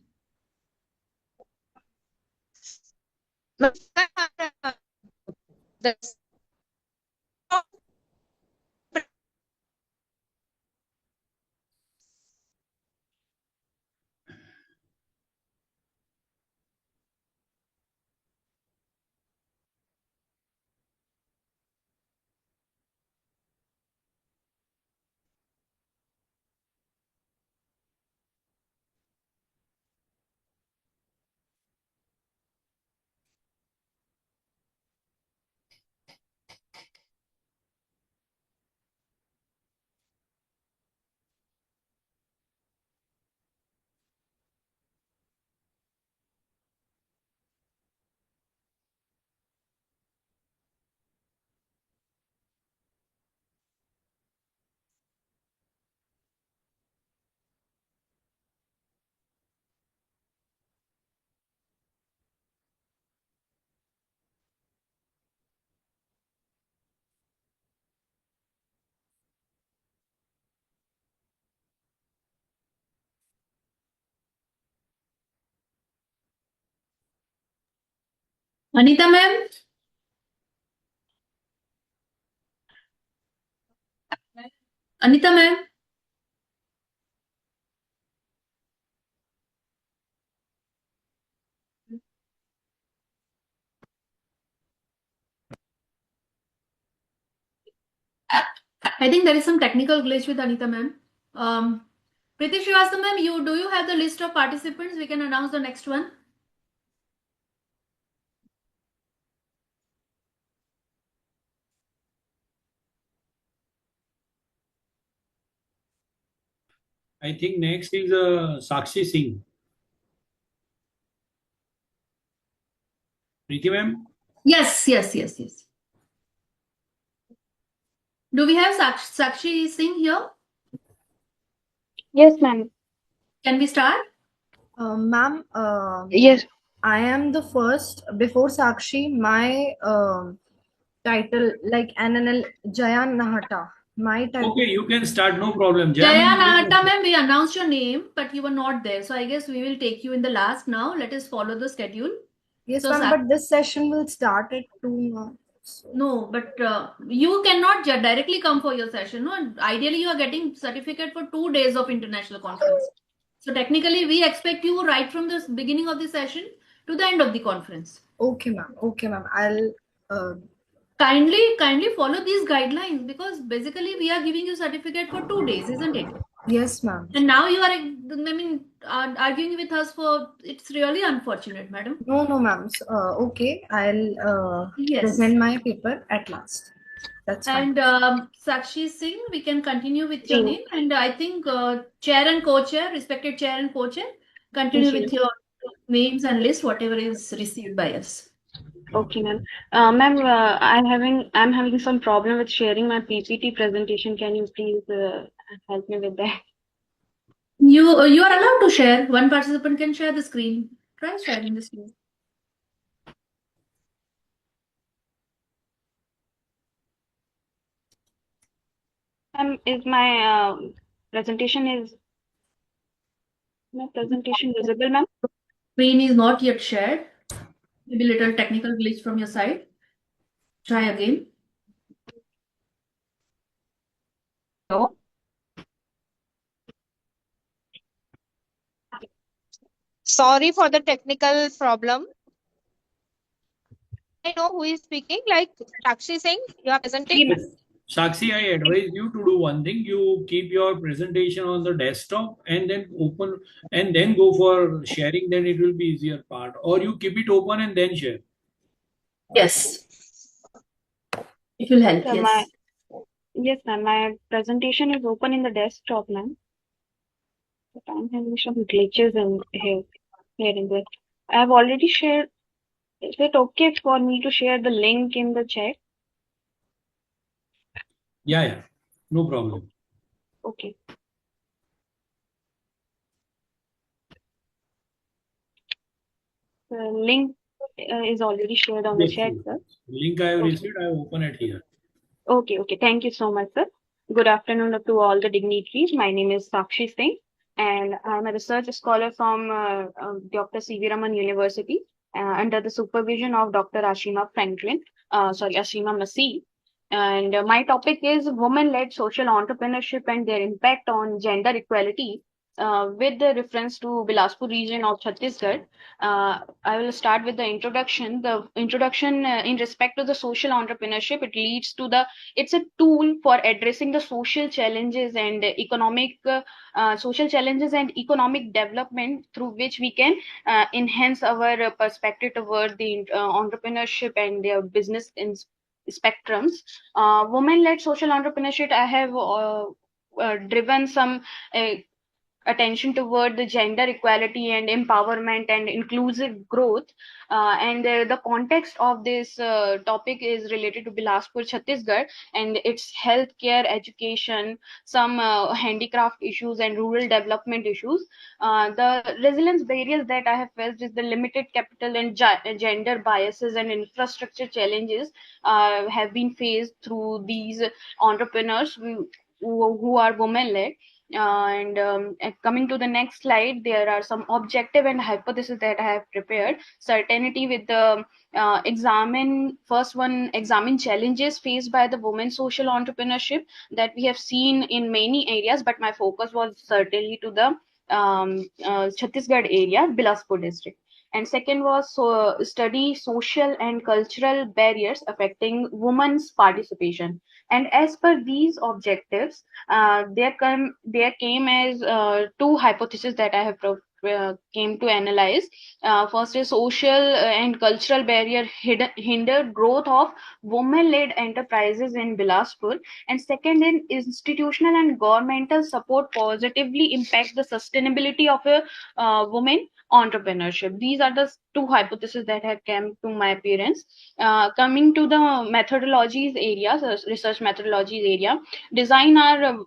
Speaker 3: Anita ma'am? Anita ma'am? I think there is some technical glitch with Anita ma'am. Preeti Srivastava ma'am, do you have the list of participants? We can announce the next one.
Speaker 16: I think next is Sakshi Singh. Preeti ma'am?
Speaker 3: Yes. Do we have Sakshi Singh here?
Speaker 17: Yes, ma'am.
Speaker 3: Can we start?
Speaker 22: Ma'am,
Speaker 17: Yes.
Speaker 22: I am the first. Before Sakshi, my title, like NNL Jayan Nahata. My title.
Speaker 16: Okay, you can start, no problem.
Speaker 3: Jaya Nahata ma'am, we announced your name, but you were not there. So I guess we will take you in the last now. Let us follow the schedule.
Speaker 22: Yes,
Speaker 3: So,
Speaker 22: ma'am, but this session will start at 2 now.
Speaker 3: No, but you cannot directly come for your session. No, ideally you are getting certificate for 2 days of international conference. So technically, we expect you right from the beginning of the session to the end of the conference.
Speaker 22: Okay, ma'am. Okay, ma'am. I'll
Speaker 3: kindly follow these guidelines, because basically we are giving you certificate for 2 days, isn't it?
Speaker 22: Yes, ma'am.
Speaker 3: And now you are, arguing with us for. It's really unfortunate, madam.
Speaker 22: No, ma'am. Okay, I'll
Speaker 3: Yes.
Speaker 22: present my paper at last. That's fine.
Speaker 3: And Sakshi Singh, we can continue with your
Speaker 17: Singh.
Speaker 3: name. And I think chair and co-chair, respected chair and co-chair, continue
Speaker 17: Yes.
Speaker 3: with your names and list, whatever is received by us.
Speaker 17: Okay, ma'am. Ma'am, I'm having some problem with sharing my PPT presentation. Can you please help me with that?
Speaker 3: You are allowed to share. One participant can share the screen. Try sharing the screen.
Speaker 17: Is my presentation visible, ma'am?
Speaker 3: Screen is not yet shared. Maybe little technical glitch from your side. Try again.
Speaker 17: No.
Speaker 11: Sorry for the technical problem. I know who is speaking, like Sakshi Singh, you are presenting.
Speaker 16: Sakshi, I advise you to do one thing. You keep your presentation on the desktop and then open and then go for sharing. Then it will be easier part. Or you keep it open and then share.
Speaker 3: Yes. It will help.
Speaker 17: So
Speaker 3: Yes.
Speaker 17: Yes, ma'am. My presentation is open in the desktop, ma'am. But I'm having some glitches in here in this. I have already shared. Is it okay for me to share the link in the chat?
Speaker 16: Yeah. No problem.
Speaker 17: Okay. The link is already shared on the chat, sir.
Speaker 16: Link I have received, I open it here.
Speaker 17: Okay. Thank you so much, sir. Good afternoon to all the dignitaries. My name is Sakshi Singh, and I'm a research scholar from Dr. C.V. Raman University. under the supervision of Dr. Ashima Masih. And my topic is women-led social entrepreneurship and their impact on gender equality, with the reference to Bilaspur region of Chhattisgarh. I will start with the introduction. The introduction in respect to the social entrepreneurship, it's a tool for addressing the social challenges and economic development through which we can enhance our perspective toward the entrepreneurship and their business in spectrums. Women-led social entrepreneurship, I have driven some attention toward the gender equality and empowerment and inclusive growth. And the context of this topic is related to Bilaspur, Chhattisgarh, and its healthcare, education, some handicraft issues, and rural development issues. The resilience barriers that I have felt is the limited capital and gender biases and infrastructure challenges have been faced through these entrepreneurs who are women-led. And coming to the next slide, there are some objective and hypothesis that I have prepared. Certainty with the examine challenges faced by the women social entrepreneurship that we have seen in many areas, but my focus was certainly to the Chhattisgarh area, Bilaspur district. And second was study social and cultural barriers affecting women's participation. And as per these objectives, there came as two hypotheses that I have came to analyze. First is social and cultural barrier hindered growth of women-led enterprises in Bilaspur, and second in institutional and governmental support positively impact the sustainability of a women entrepreneurship. These are the two hypotheses that have come to my appearance. Coming to the methodologies areas, research methodologies area, design are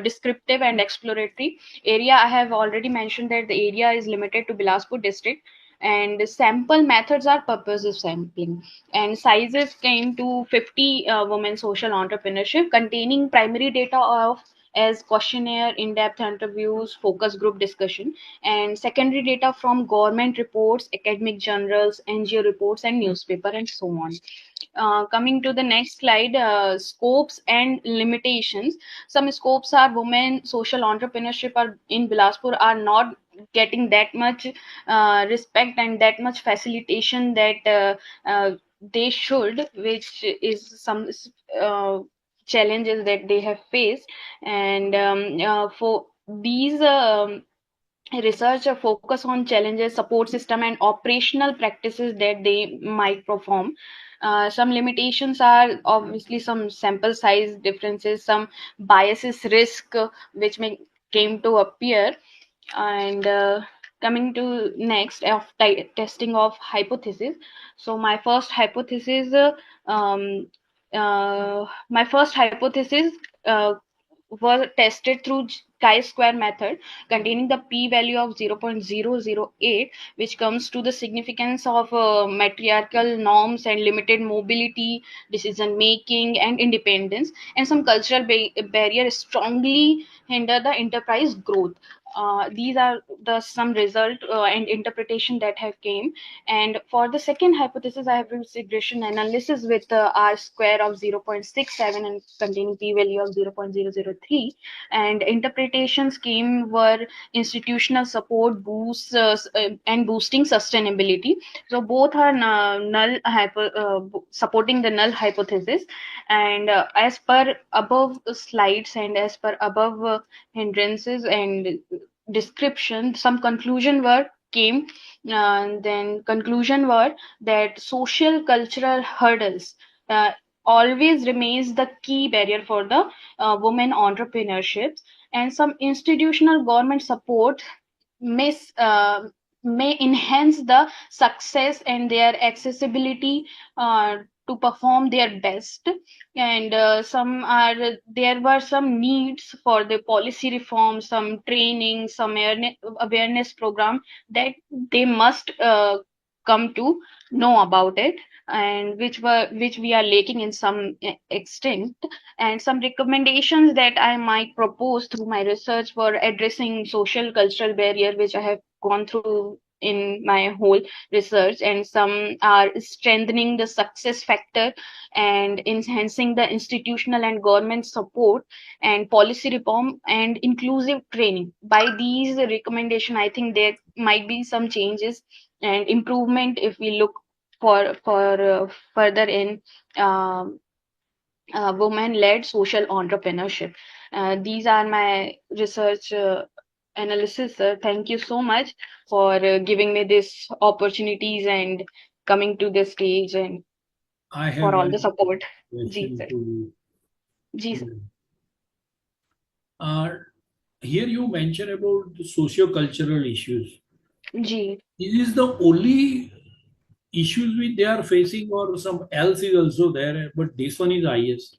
Speaker 17: descriptive and exploratory. Area, I have already mentioned that the area is limited to Bilaspur district, and sample methods are purposive sampling, and sizes came to 50 women social entrepreneurship containing primary data of as questionnaire, in-depth interviews, focus group discussion, and secondary data from government reports, academic journals, NGO reports, and newspaper, and so on. Coming to the next slide, scopes and limitations. Some scopes are women social entrepreneurship are in Bilaspur are not getting that much respect and that much facilitation that they should, which is some challenges that they have faced. And for these research focus on challenges, support system, and operational practices that they might perform. Some limitations are obviously some sample size differences, some biases risk which may came to appear. And coming to next of testing of hypothesis. So my first hypothesis was tested through chi-square method containing the p-value of 0.008, which comes to the significance of matriarchal norms and limited mobility, decision making, and independence, and some cultural barriers strongly hinder the enterprise growth. These are the some result and interpretation that have came. And for the second hypothesis, I have used regression analysis with R square of 0.67 and containing p-value of 0.003. And interpretations came were institutional support boosts and boosting sustainability. So both are supporting the null hypothesis. And as per above slides and as per above hindrances and description, some conclusion were came. Then conclusion were that social cultural hurdles always remains the key barrier for the women entrepreneurships, and some institutional government support may may enhance the success and their accessibility to perform their best. And there were some needs for the policy reform, some training, some awareness program that they must come to know about it, and which we are lacking in some extent. And some recommendations that I might propose through my research for addressing social cultural barrier, which I have gone through in my whole research, and some are strengthening the success factor and enhancing the institutional and government support and policy reform and inclusive training. By these recommendation, I think there might be some changes and improvement if we look for further in um, women-led social entrepreneurship. These are my research analysis, sir. Thank you so much for giving me this opportunities and coming to the stage and
Speaker 16: I have
Speaker 17: for all the
Speaker 16: one
Speaker 17: support. Ji,
Speaker 16: question
Speaker 17: sir.
Speaker 16: to
Speaker 17: Ji, sir.
Speaker 16: you. Here you mentioned about the socio-cultural issues.
Speaker 17: Ji.
Speaker 16: Is this the only issues which they are facing, or some else is also there? But this one is highest.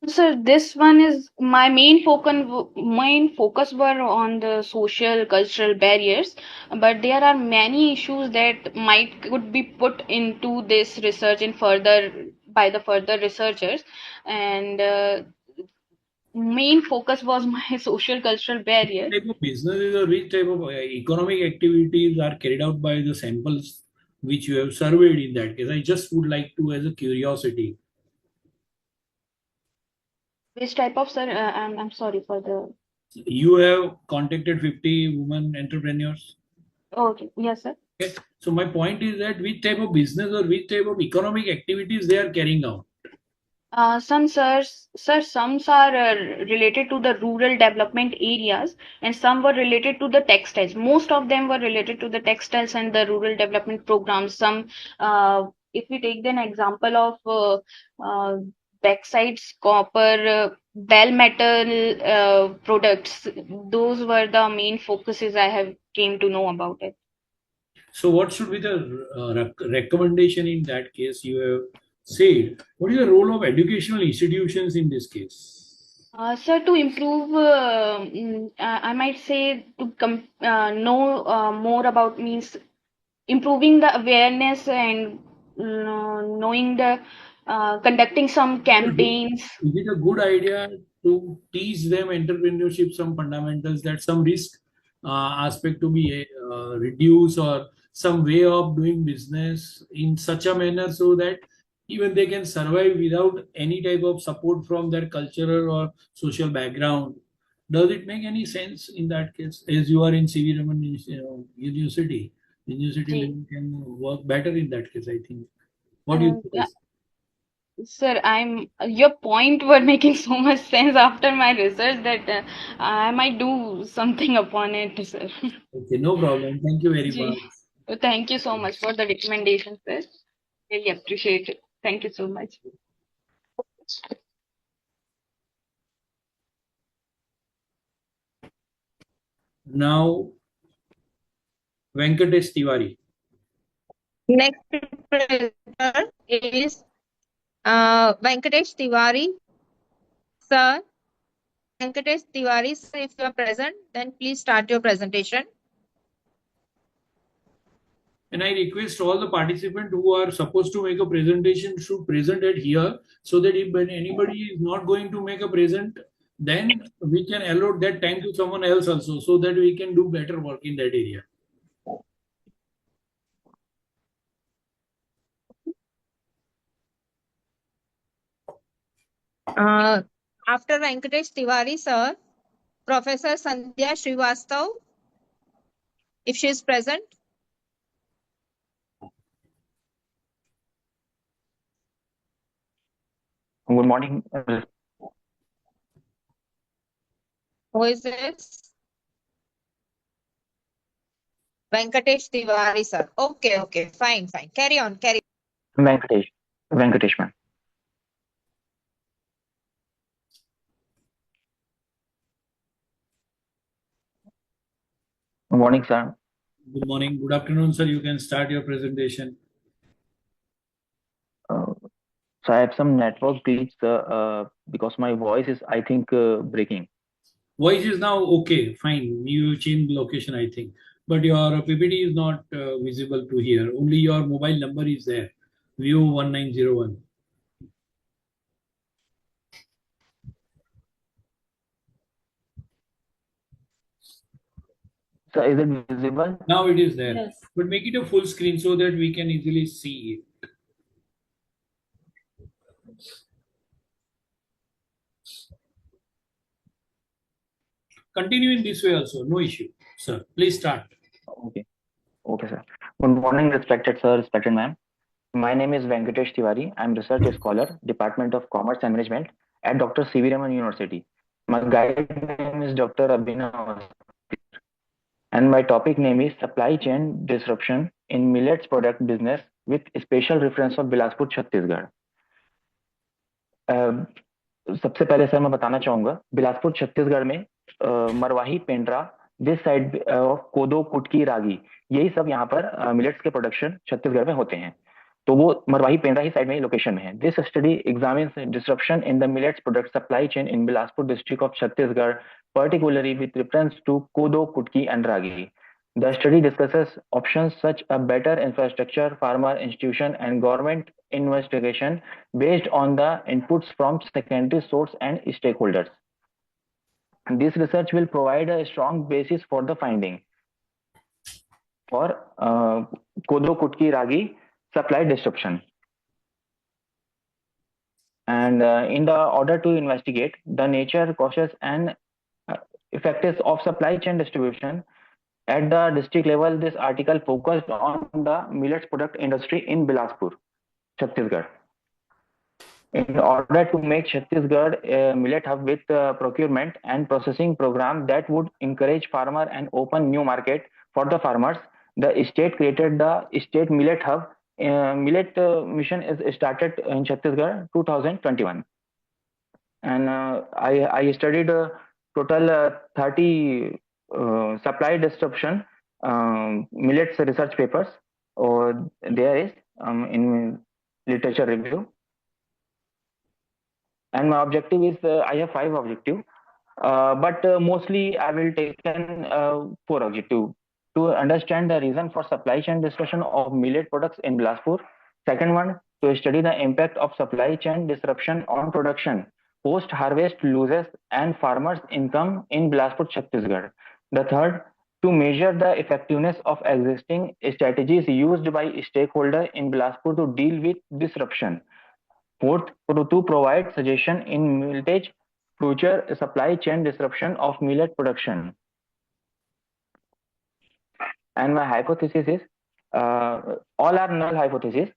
Speaker 17: So this one is my main focus were on the social cultural barriers, but there are many issues that could be put into this research and further by the further researchers, and main focus was my social cultural barrier.
Speaker 16: Type of businesses or which type of economic activities are carried out by the samples which you have surveyed in that case? I just would like to, as a curiosity.
Speaker 17: Which type of, sir? I'm sorry for the.
Speaker 16: You have contacted 50 women entrepreneurs.
Speaker 17: Okay, yes, sir.
Speaker 16: Okay. So my point is that which type of business or which type of economic activities they are carrying out.
Speaker 17: Some some are related to the rural development areas, and some were related to the textiles. Most of them were related to the textiles and the rural development programs. Some, if we take an example of bauxites, copper, bell metal products, those were the main focuses I have came to know about it.
Speaker 16: So what should be the recommendation in that case? You have said, what is the role of educational institutions in this case?
Speaker 17: Sir, to improve, I might say to know more about means improving the awareness and knowing the conducting some campaigns.
Speaker 16: Is it a good idea to teach them entrepreneurship, some fundamentals, that some risk aspect to be reduced, or some way of doing business in such a manner so that even they can survive without any type of support from their cultural or social background? Does it make any sense in that case? As you are in CV Raman University, level can work better in that case, I think. What do you
Speaker 17: Yeah,
Speaker 16: suggest?
Speaker 17: sir, your point were making so much sense after my research that I might do something upon it, sir.
Speaker 16: Okay, no problem. Thank you very
Speaker 17: Ji.
Speaker 16: much.
Speaker 17: Thank you so much for the recommendation, sir. Really appreciate it. Thank you so much.
Speaker 16: Now, Venkatesh Tiwari.
Speaker 11: Next presenter is Venkatesh Tiwari. Sir, Venkatesh Tiwari, sir, if you are present, then please start your presentation.
Speaker 16: And I request all the participants who are supposed to make a presentation should present it here, so that if anybody is not going to make a present, then we can allot that time to someone else also, so that we can do better work in that area.
Speaker 11: After Venkatesh Tiwari, sir, Professor Sandhya Srivastav, if she is present.
Speaker 15: Good morning.
Speaker 11: Who is this? Venkatesh Tiwari, sir. Okay, fine. Carry on.
Speaker 15: Venkatesh, ma'am. Good morning, sir.
Speaker 16: Good morning. Good afternoon, sir. You can start your presentation.
Speaker 15: So I have some network glitch, because my voice is, I think, breaking.
Speaker 16: Voice is now okay, fine. You changed location, I think. But your PPT is not visible to here. Only your mobile number is there. View 1901.
Speaker 15: So is it visible?
Speaker 16: Now it is there.
Speaker 12: Yes.
Speaker 16: But make it a full screen so that we can easily see it. Continue in this way also, no issue. Sir, please start.
Speaker 15: Okay. Okay, sir. Good morning, respected sir, respected ma'am. My name is Venkatesh Tiwari. I'm research scholar, Department of Commerce and Management at Dr. C.V. Raman University. My guide name is Dr. Abhinav, and my topic name is Supply Chain Disruption in Millets Product Business with special reference of Bilaspur, Chhattisgarh. सबसे पहले sir मैं बताना चाहूंगा बिलासपुर छत्तीसगढ़ में Marwahi Pendra this side of कोदो कुटकी रागी यही सब यहाँ पर मिलेट्स के प्रोडक्शन छत्तीसगढ़ में होते हैं तो वो मरवाही पेंड्रा ही साइड में लोकेशन में है this study examines disruption in the millets product supply chain in Bilaspur district of Chhattisgarh particularly with reference to kodo kutki and ragi. The study discusses options such as better infrastructure, farmer institution, and government investigation based on the inputs from secondary source and stakeholders. This research will provide a strong basis for the finding for kodo kutki ragi supply disruption. And in the order to investigate the nature, causes, and effects of supply chain distribution at the district level, this article focused on the millets product industry in Bilaspur, Chhattisgarh. In order to make Chhattisgarh a millet hub with procurement and processing program that would encourage farmer and open new market for the farmers, the state created the state millet hub. Millet mission is started in Chhattisgarh 2021, and I studied total 30 supply disruption millets research papers, or there is in literature review. And my objective is I have 5 objectives, but mostly I will take 4 objectives to understand the reason for supply chain disruption of millet products in Bilaspur. Second one, to study the impact of supply chain disruption on production, post harvest losses, and farmers' income in Bilaspur, Chhattisgarh. The third, to measure the effectiveness of existing strategies used by stakeholders in Bilaspur to deal with disruption. Fourth, to provide suggestion in millet future supply chain disruption of millet production. And my hypothesis is, all are null hypotheses.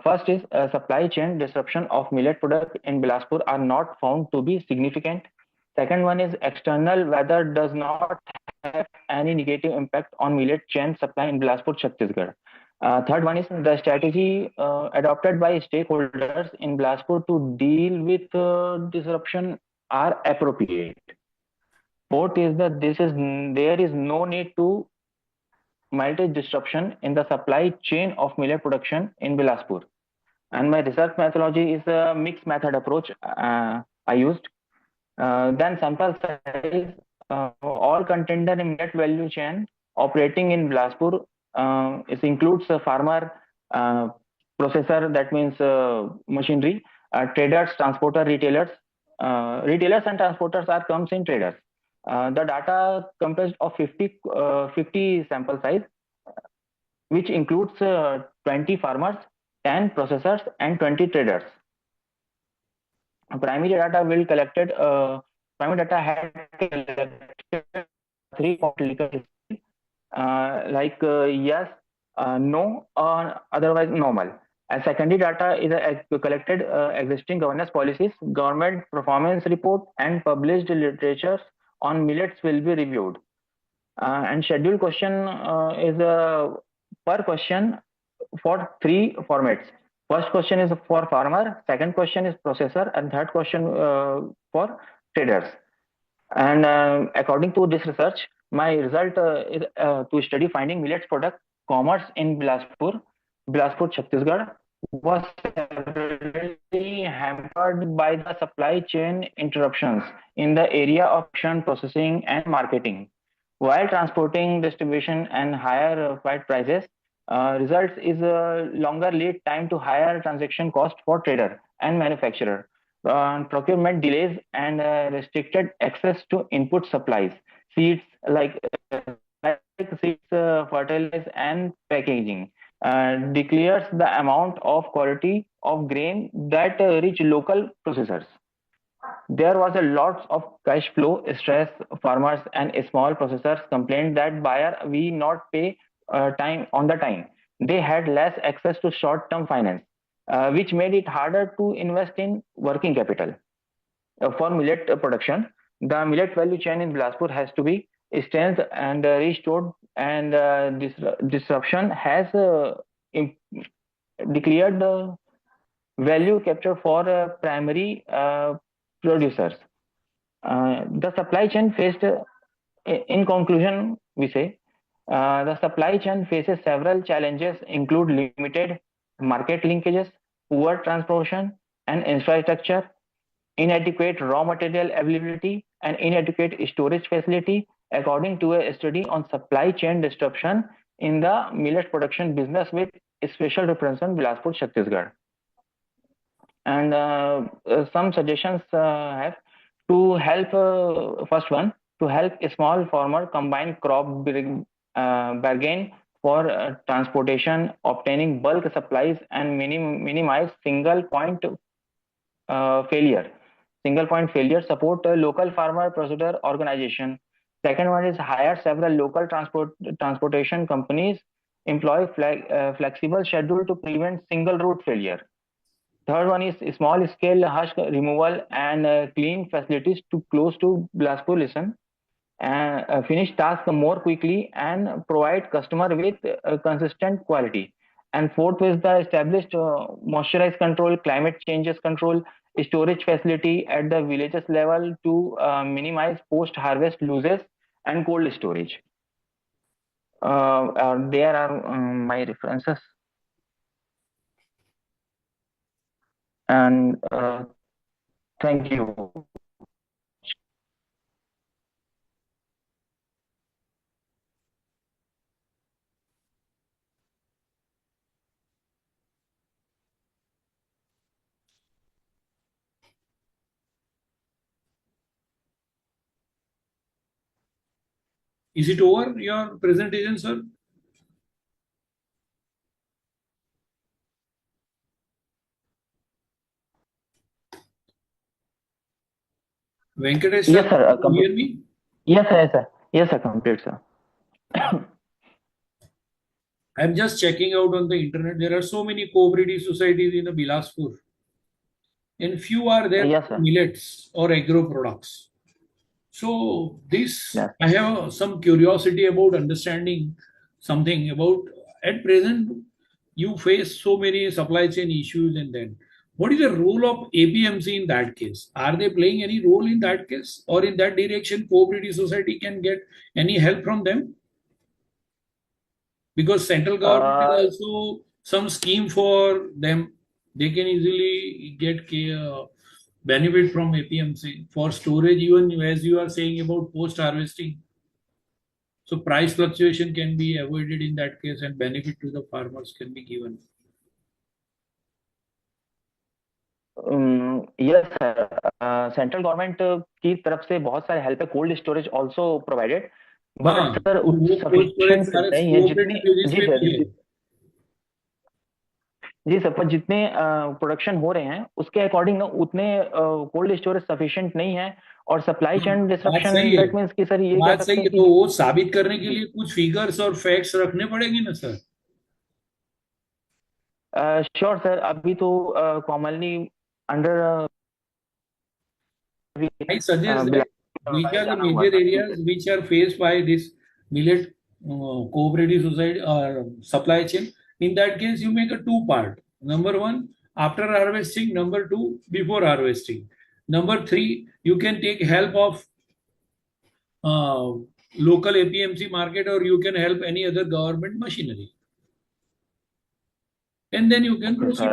Speaker 15: First is supply chain disruption of millet product in Bilaspur are not found to be significant. Second one is external weather does not have any negative impact on millet chain supply in Bilaspur, Chhattisgarh. Third one is the strategy adopted by stakeholders in Bilaspur to deal with disruption are appropriate. Fourth is that there is no need to millet disruption in the supply chain of millet production in Bilaspur. And my research methodology is a mixed method approach I used. Then sample size, all contender in millet value chain operating in Bilaspur. It includes a farmer, processor, that means machinery, traders, transporter, retailers. Retailers and transporters are comes in traders. The data comprised of 50 sample size, which includes 20 farmers, 10 processors, and 20 traders. Primary data will collected. Primary data had collected 3 political history, like yes, no, or otherwise normal. And secondary data is collected existing governance policies, government performance report, and published literatures on millets will be reviewed. And scheduled question is per question for 3 formats. First question is for farmer, second question is processor, and third question for traders. And according to this research, my result is to study finding millets product commerce in Bilaspur, Chhattisgarh, was severely hampered by the supply chain interruptions in the area of production, processing, and marketing. While transporting, distribution, and higher freight prices, results is a longer lead time to higher transaction cost for trader and manufacturer, procurement delays, and restricted access to input supplies, seeds like seeds, fertilizer, and packaging. Declares the amount of quality of grain that reach local processors. There was a lot of cash flow stress. Farmers and small processors complained that buyer we not pay time on the time. They had less access to short-term finance, which made it harder to invest in working capital. For millet production, the millet value chain in Bilaspur has to be strengthened and restored, and disruption has declared the value capture for primary producers. The supply chain faced, in conclusion, we say, the supply chain faces several challenges, include limited market linkages, poor transportation and infrastructure, inadequate raw material availability, and inadequate storage facility, according to a study on supply chain disruption in the millet production business with special representative Bilaspur, Chhattisgarh. And some suggestions have to help. First one, to help a small farmer combine crop bargain for transportation, obtaining bulk supplies, and minimize single point failure. Single point failure. Support a local farmer processor organization. Second one is hire several local transportation companies. Employ flexible schedule to prevent single route failure. Third one is small scale husk removal and clean facilities to close to Bilaspur listen, and finish task more quickly and provide customer with consistent quality. And fourth is the established moisturized control, climate changes control, storage facility at the villages level to minimize post harvest losses and cold storage. There are my references. And thank you.
Speaker 16: Is it over, your presentation, sir? Venkatesh,
Speaker 15: Yes, sir.
Speaker 16: can you hear me?
Speaker 15: Yes, sir. Yes, sir. Yes, sir. Complete, sir.
Speaker 16: I'm just checking out on the internet. There are so many cooperative societies in the Bilaspur, and few are there
Speaker 15: Yes, sir.
Speaker 16: millets or agro products. So this,
Speaker 15: Yes.
Speaker 16: I have some curiosity about understanding something about. At present, you face so many supply chain issues, and then what is the role of APMC in that case? Are they playing any role in that case, or in that direction, cooperative society can get any help from them? Because central government is also some scheme for them. They can easily get benefit from APMC for storage, even as you are saying about post harvesting. So price fluctuation can be avoided in that case, and benefit to the farmers can be given.
Speaker 15: Yes, sir. Central government की तरफ से बहुत सारे help है, cold storage also provided, but sir
Speaker 16: वो cold storage
Speaker 15: sufficient
Speaker 16: सारे
Speaker 15: नहीं है जितने।
Speaker 16: कोऑपरेटिव बेसिस
Speaker 15: जी
Speaker 16: पे
Speaker 15: सर,
Speaker 16: भी है।
Speaker 15: जी सर, पर जितने प्रोडक्शन हो रहे हैं उसके अकॉर्डिंग ना उतने कोल्ड स्टोरेज सफिशिएंट नहीं है, और सप्लाई चेन
Speaker 16: बात
Speaker 15: डिसरप्शन,
Speaker 16: सही है,
Speaker 15: दैट मींस कि सर ये कह
Speaker 16: बात
Speaker 15: सकते
Speaker 16: सही
Speaker 15: हैं
Speaker 16: है।
Speaker 15: कि
Speaker 16: तो वो साबित करने के
Speaker 15: जी
Speaker 16: लिए कुछ फिगर्स और फैक्ट्स रखने पड़ेंगे ना सर।
Speaker 15: Sure sir. अभी तो commonly under
Speaker 16: I suggest that which are the major areas which are faced by this millet cooperative society or supply chain. In that case, you make a two-part. Number one, after harvesting. Number two, before harvesting. Number three, you can take help of local APMC market, or you can help any other government machinery. And then you can proceed.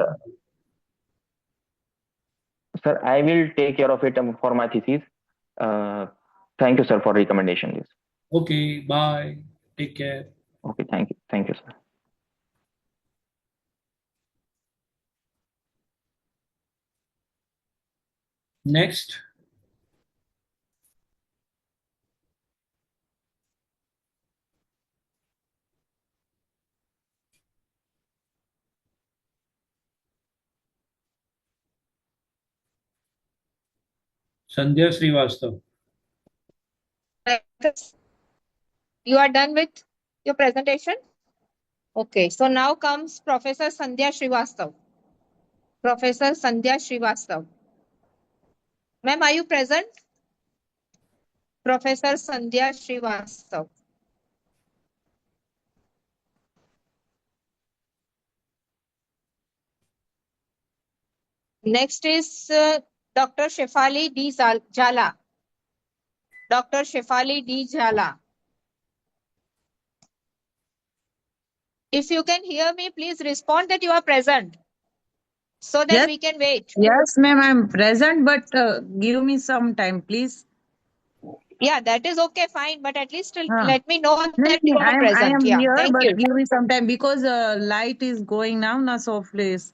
Speaker 15: Sir, I will take care of it for my thesis. Thank you, sir, for recommendation. This.
Speaker 16: Okay, bye. Take care.
Speaker 15: Okay, thank you. Thank you, sir.
Speaker 16: Next. Sandhya Srivastav.
Speaker 11: You are done with your presentation? Okay, so now comes Professor Sandhya Srivastav. Professor Sandhya Srivastav. Ma'am, are you present? Professor Sandhya Srivastav. Next is Dr. Shefali D. Jala. Dr. Shefali D. Jala. If you can hear me, please respond that you are present so that
Speaker 18: Yes,
Speaker 11: we can wait.
Speaker 18: yes, ma'am, I'm present, but give me some time, please.
Speaker 11: Yeah, that is okay, fine, but at least
Speaker 18: Huh.
Speaker 11: let me know
Speaker 18: No,
Speaker 11: that
Speaker 18: no,
Speaker 11: you are
Speaker 18: I
Speaker 11: present.
Speaker 18: am
Speaker 11: Yeah,
Speaker 18: here,
Speaker 11: thank
Speaker 18: but
Speaker 11: you.
Speaker 18: give me some time because light is going now, na, so please.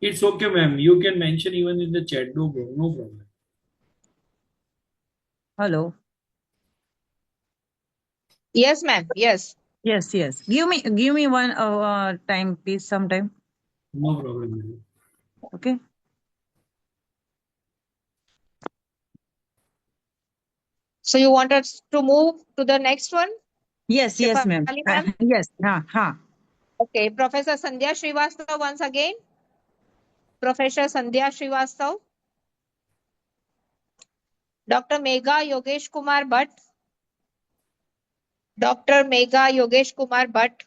Speaker 16: It's okay, ma'am. You can mention even in the chat. No problem.
Speaker 18: Hello.
Speaker 11: Yes, ma'am. Yes.
Speaker 18: Yes, yes. Give me one time, please, sometime.
Speaker 16: No problem, ma'am.
Speaker 18: Okay.
Speaker 11: So you want us to move to the next one?
Speaker 18: Yes, yes, ma'am.
Speaker 11: Shefali ma'am?
Speaker 18: Yes, ha.
Speaker 11: Okay, Professor Sandhya Srivastav once again. Professor Sandhya Srivastav. Dr. Megha Yogesh Kumar Bhatt. Dr. Megha Yogesh Kumar Bhatt.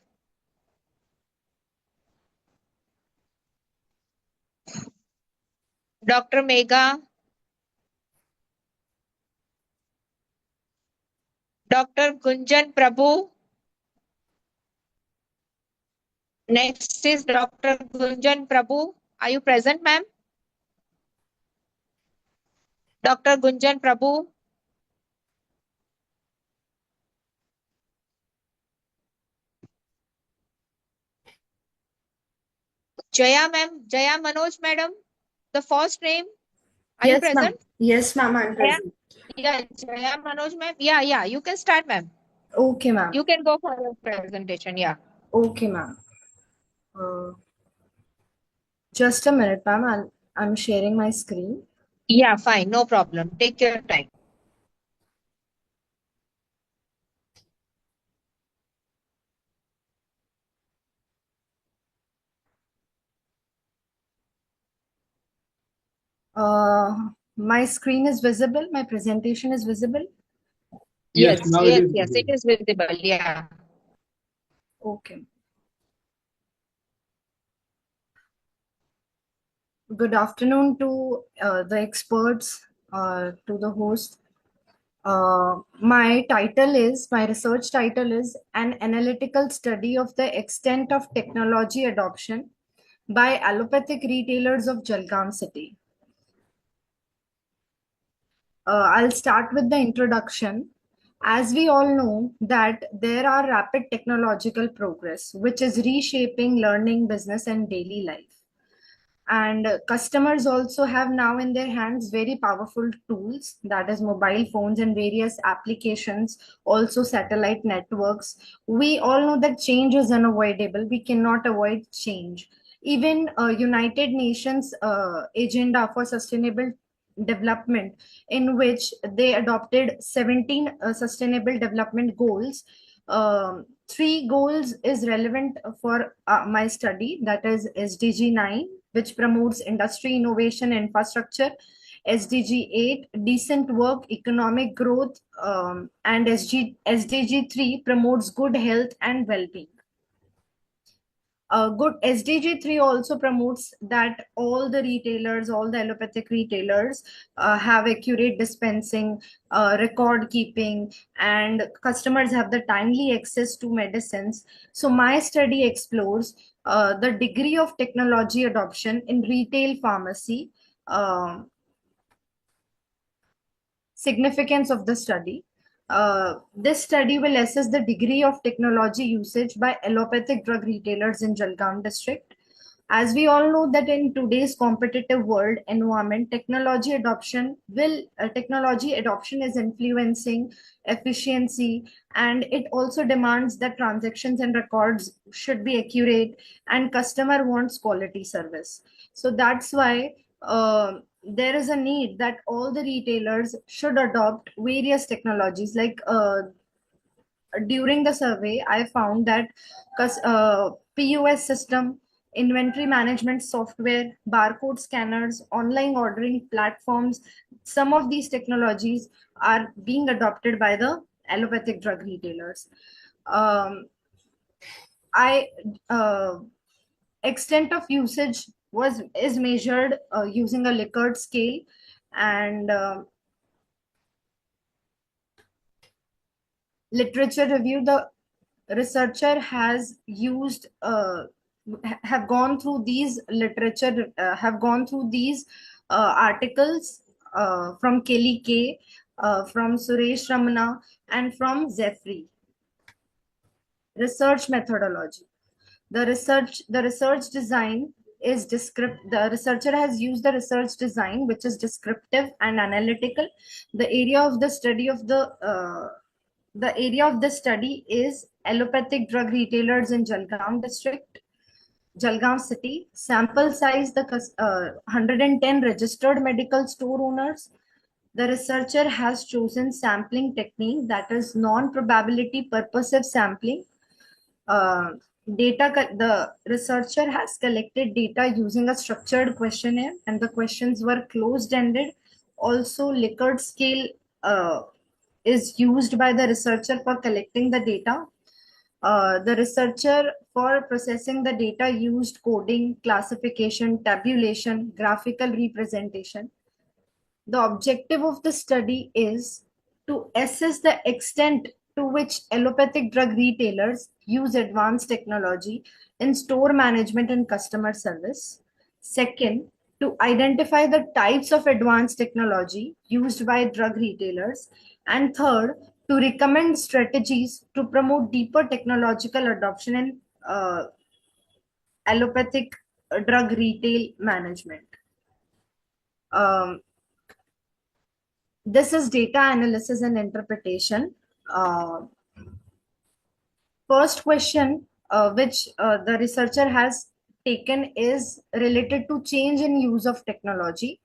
Speaker 11: Dr. Megha. Dr. Gunjan Prabhu. Next is Dr. Gunjan Prabhu. Are you present, ma'am? Dr. Gunjan Prabhu. Jaya ma'am, Jaya Manoj madam, the first name. Are you
Speaker 19: Yes, ma'am.
Speaker 11: present?
Speaker 19: Yes, ma'am, I'm
Speaker 11: Jaya?
Speaker 19: present.
Speaker 11: Yeah, Jaya Manoj ma'am. Yeah, you can start, ma'am.
Speaker 19: Okay, ma'am.
Speaker 11: You can go for your presentation, yeah.
Speaker 19: Okay, ma'am. Just a minute, ma'am. I'm sharing my screen.
Speaker 11: Yeah, fine, no problem. Take your time.
Speaker 19: My screen is visible. My presentation is visible.
Speaker 16: Yes, now it is.
Speaker 11: It is visible, yeah.
Speaker 19: Okay. Good afternoon to the experts, to the host. My research title is An Analytical Study of the Extent of Technology Adoption by Allopathic Retailers of Jalgaon City. I'll start with the introduction. As we all know that there are rapid technological progress, which is reshaping learning, business, and daily life. And customers also have now in their hands very powerful tools, that is mobile phones and various applications, also satellite networks. We all know that change is unavoidable. We cannot avoid change. Even United Nations agenda for sustainable development, in which they adopted 17 sustainable development goals. 3 goals is relevant for my study, that is SDG 9, which promotes industry innovation infrastructure, SDG 8, decent work, economic growth, and SDG 3 promotes good health and well-being. Good SDG 3 also promotes that all the retailers, all the allopathic retailers have accurate dispensing, record keeping, and customers have the timely access to medicines. So my study explores the degree of technology adoption in retail pharmacy, significance of the study. This study will assess the degree of technology usage by allopathic drug retailers in Jalgaon district. As we all know that in today's competitive world environment, technology adoption is influencing efficiency, and it also demands that transactions and records should be accurate, and customer wants quality service. So that's why there is a need that all the retailers should adopt various technologies. Like during the survey, I found that POS system, inventory management software, barcode scanners, online ordering platforms, some of these technologies are being adopted by the allopathic drug retailers. Extent of usage is measured using a Likert scale, and literature review, the researcher has used have gone through these articles from Kelly K, from Suresh Ramana, and from Zeffrey. Research methodology. The research design is the researcher has used the research design, which is descriptive and analytical. The area of the study is allopathic drug retailers in Jalgaon district, Jalgaon city. Sample size, 110 registered medical store owners. The researcher has chosen sampling technique, that is non-probability purposive sampling. The researcher has collected data using a structured questionnaire, and the questions were closed-ended. Also, Likert scale is used by the researcher for collecting the data. The researcher, for processing the data, used coding, classification, tabulation, graphical representation. The objective of the study is to assess the extent to which allopathic drug retailers use advanced technology in store management and customer service. Second, to identify the types of advanced technology used by drug retailers. And third, to recommend strategies to promote deeper technological adoption in allopathic drug retail management. This is data analysis and interpretation. First question which the researcher has taken is related to change in use of technology.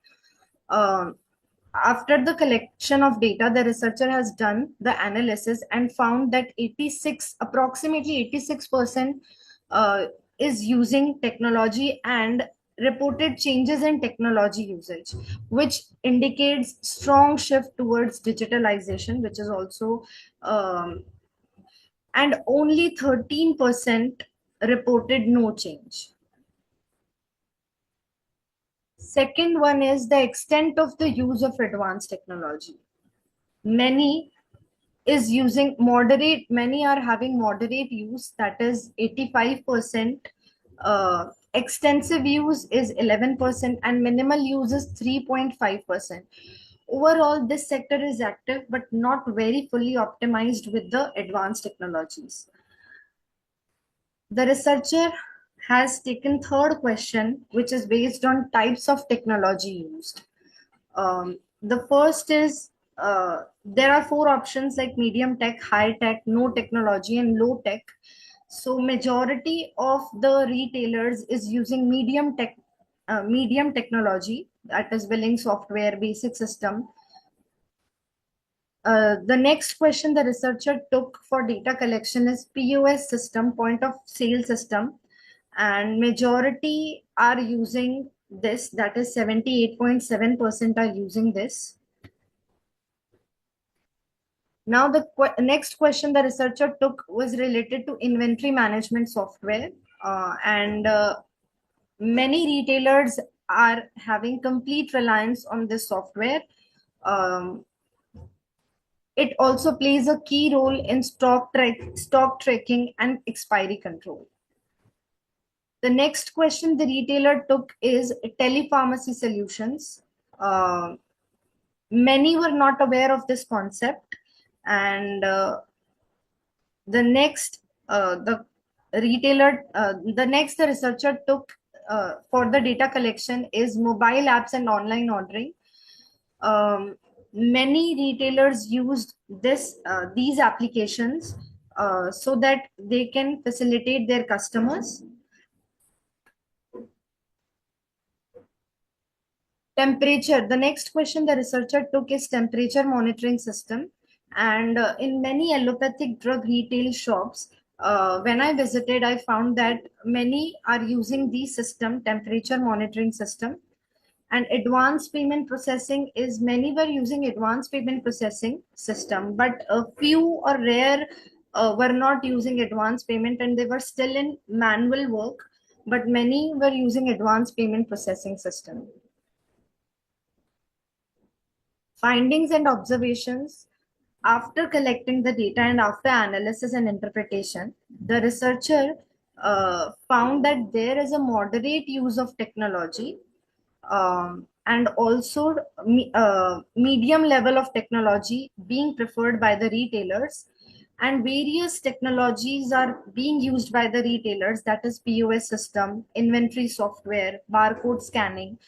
Speaker 19: After the collection of data, the researcher has done the analysis and found that approximately 86% is using technology, and reported changes in technology usage, which indicates strong shift towards digitalization, which is also and only 13% reported no change. Second one is the extent of the use of advanced technology. Many are having moderate use, that is 85%. Extensive use is 11%, and minimal use is 3.5%. Overall, this sector is active but not very fully optimized with the advanced technologies. The researcher has taken third question, which is based on types of technology used. The first is there are 4 options like medium tech, high tech, no technology, and low tech. So majority of the retailers is using medium technology, that is billing software, basic system. The next question the researcher took for data collection is POS system, point of sale system, and majority are using this, that is 78.7% are using this. Now the next question the researcher took was related to inventory management software, and many retailers are having complete reliance on this software. It also plays a key role in stock tracking and expiry control. The next question the retailer took is telepharmacy solutions. Many were not aware of this concept, and the next the researcher took for the data collection is mobile apps and online ordering. Many retailers used these applications so that they can facilitate their customers. Temperature. The next question the researcher took is temperature monitoring system. And in many allopathic drug retail shops, when I visited, I found that many are using the system, temperature monitoring system. And advanced payment processing is many were using advanced payment processing system, but a few or rare were not using advanced payment and they were still in manual work, but many were using advanced payment processing system. Findings and observations. After collecting the data and after analysis and interpretation, the researcher found that there is a moderate use of technology and also medium level of technology being preferred by the retailers, and various technologies are being used by the retailers, that is POS system, inventory software, barcode scanning,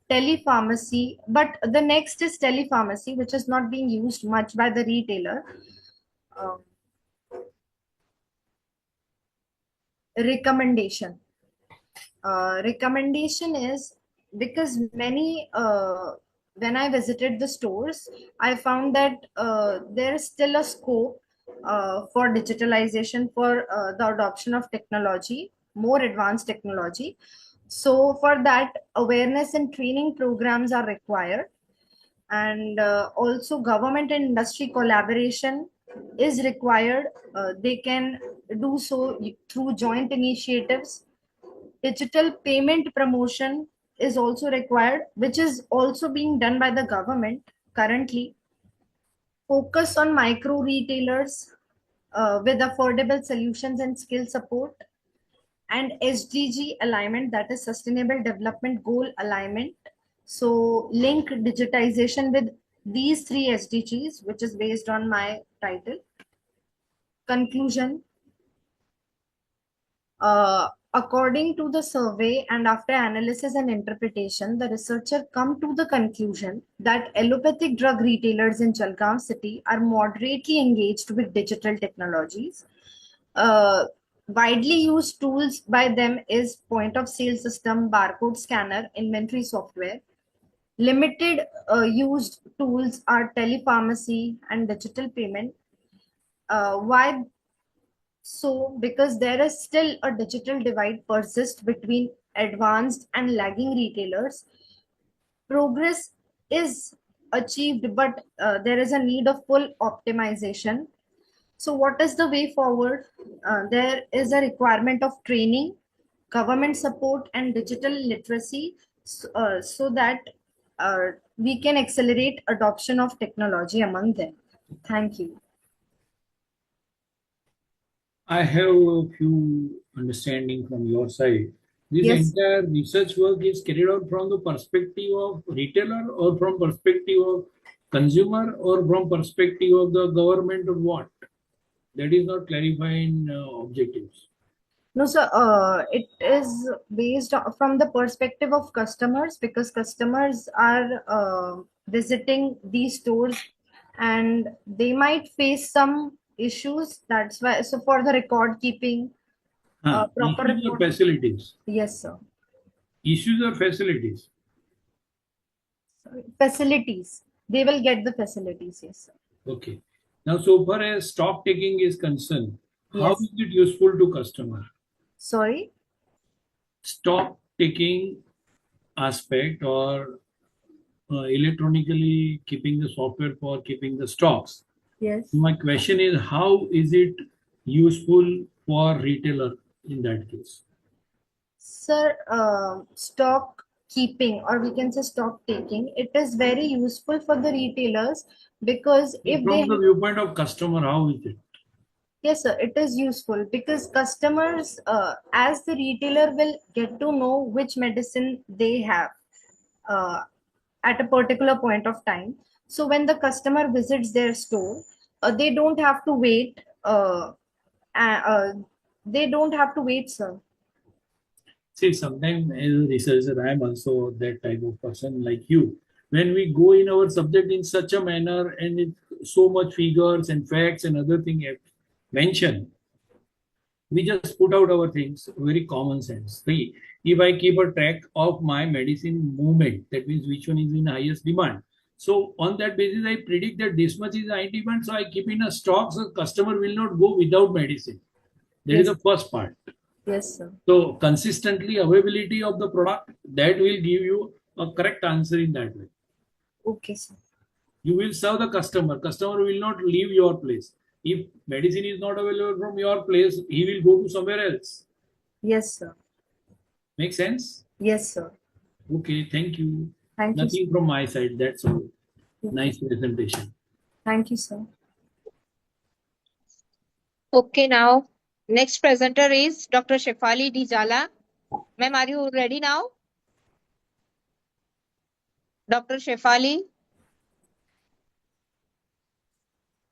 Speaker 19: telepharmacy. But the next is telepharmacy, which is not being used much by the retailer. Recommendation. Recommendation is because many when I visited the stores, I found that there is still a scope for digitalization, for the adoption of technology, more advanced technology. So for that, awareness and training programs are required, and also government and industry collaboration is required. They can do so through joint initiatives. Digital payment promotion is also required, which is also being done by the government currently. Focus on micro retailers with affordable solutions and skill support, and SDG alignment, that is Sustainable Development Goal alignment. So link digitization with these three SDGs, which is based on my title. Conclusion. According to the survey and after analysis and interpretation, the researcher come to the conclusion that allopathic drug retailers in Jalgaon city are moderately engaged with digital technologies. Widely used tools by them is point of sale system, barcode scanner, inventory software. Limited used tools are telepharmacy and digital payment. Why so? Because there is still a digital divide persists between advanced and lagging retailers. Progress is achieved, but there is a need of full optimization. So what is the way forward? There is a requirement of training, government support, and digital literacy so that we can accelerate adoption of technology among them. Thank you.
Speaker 16: I have a few understanding from your side. This
Speaker 19: Yes.
Speaker 16: entire research work is carried out from the perspective of retailer or from perspective of consumer or from perspective of the government or what? That is not clarifying objectives.
Speaker 19: No, sir, it is based from the perspective of customers, because customers are visiting these stores and they might face some issues. That's why, so for the record keeping, proper
Speaker 16: Issues or
Speaker 19: report.
Speaker 16: facilities?
Speaker 19: Yes, sir.
Speaker 16: Issues or facilities?
Speaker 19: Facilities. They will get the facilities, yes, sir.
Speaker 16: Okay. Now, so far as stock taking is concerned, how
Speaker 19: Yes.
Speaker 16: is it useful to customer?
Speaker 19: Sorry?
Speaker 16: Stock taking aspect or electronically keeping the software for keeping the stocks.
Speaker 19: Yes.
Speaker 16: My question is, how is it useful for retailer in that case?
Speaker 19: Sir, stock keeping, or we can say stock taking, it is very useful for the retailers, because if they
Speaker 16: From the viewpoint of customer, how is it?
Speaker 19: Yes, sir, it is useful because customers, as the retailer, will get to know which medicine they have uh, at a particular point of time. So when the customer visits their store, they don't have to wait. They don't have to wait, sir.
Speaker 16: See, sometimes as a researcher, I am also that type of person like you. When we go in our subject in such a manner and it, so much figures and facts and other things mentioned, We just put out our things, very common sense. See, if I keep a track of my medicine movement, that means which one is in highest demand. So on that basis, I predict that this much is high demand, so I keep in a stock, so customer will not go without medicine. That is
Speaker 19: Yes.
Speaker 16: the first part.
Speaker 19: Yes, sir.
Speaker 16: So consistently availability of the product, that will give you a correct answer in that way.
Speaker 19: Okay, sir.
Speaker 16: You will serve the customer. Customer will not leave your place. If medicine is not available from your place, he will go to somewhere else.
Speaker 19: Yes, sir.
Speaker 16: Make sense?
Speaker 19: Yes, sir.
Speaker 16: Okay, thank you.
Speaker 19: Thank you,
Speaker 16: Nothing
Speaker 19: sir.
Speaker 16: from my side. That's all.
Speaker 19: Okay.
Speaker 16: Nice presentation.
Speaker 19: Thank you, sir.
Speaker 11: Okay, now next presenter is Dr. Shefali D. Jala. Ma'am, are you ready now? Dr. Shefali?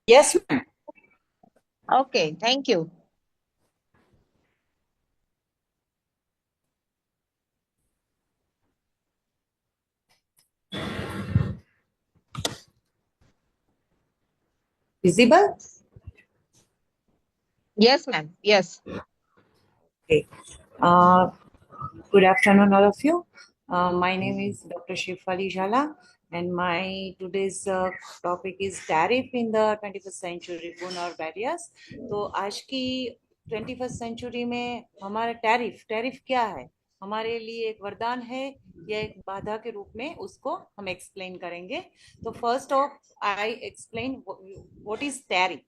Speaker 18: Yes, ma'am.
Speaker 11: Okay, thank you.
Speaker 18: Visible?
Speaker 11: Yes, ma'am. Yes.
Speaker 18: Okay. Uh, Good afternoon, all of you. My name is Dr. Shefali Jhala, and my today's topic is tariff in the 21st century, boon और barriers. तो आज की 21st century में हमारा tariff क्या है, हमारे लिए एक वरदान है या एक बाधा के रूप में, उसको हम एक्सप्लेन करेंगे. तो first of I explain what is tariff.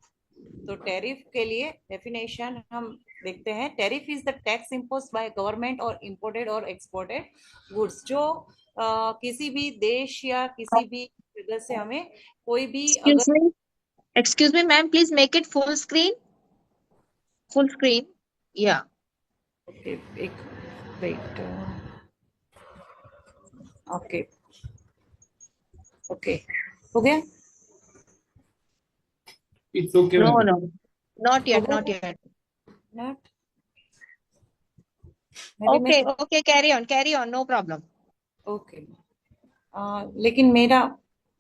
Speaker 18: तो टैरिफ के लिए डेफिनेशन हम देखते हैं. Tariff is the tax impose by government और इंपोर्टेड और एक्सपोर्टेड गुड्स, जो किसी भी देश या किसी भी जगह से हमें कोई भी अगर
Speaker 11: Excuse me, ma'am, please make it full screen. Full screen. Yeah.
Speaker 18: Okay, एक wait. Okay. Okay. हो गया?
Speaker 16: It's okay.
Speaker 11: No,
Speaker 16: madam.
Speaker 11: no. Not yet, not yet.
Speaker 18: Not?
Speaker 11: Okay, okay, carry on, no problem.
Speaker 18: Okay. लेकिन मेरा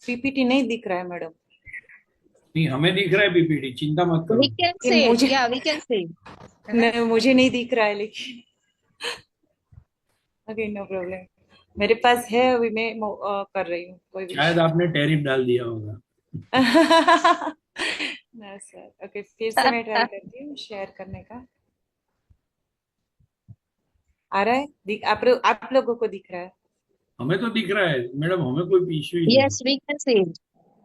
Speaker 18: PPT नहीं दिख रहा है madam.
Speaker 16: नहीं, हमें दिख रहा है पीपीटी, चिंता मत करो.
Speaker 11: We can see it. Yeah, we can see.
Speaker 18: नहीं, मुझे नहीं दिख रहा है लेकिन. Okay, no problem. मेरे पास है, अभी मैं कर रही हूँ. कोई
Speaker 16: शायद आपने टैरिफ डाल दिया होगा.
Speaker 18: ना सर. ओके, फिर से मैं ट्राई करती हूँ शेयर करने का. आ रहा है? आप लोगों को दिख रहा है?
Speaker 16: हमें तो दिख रहा है मैडम, हमें कोई इश्यू ही नहीं.
Speaker 11: Yes, we can see it.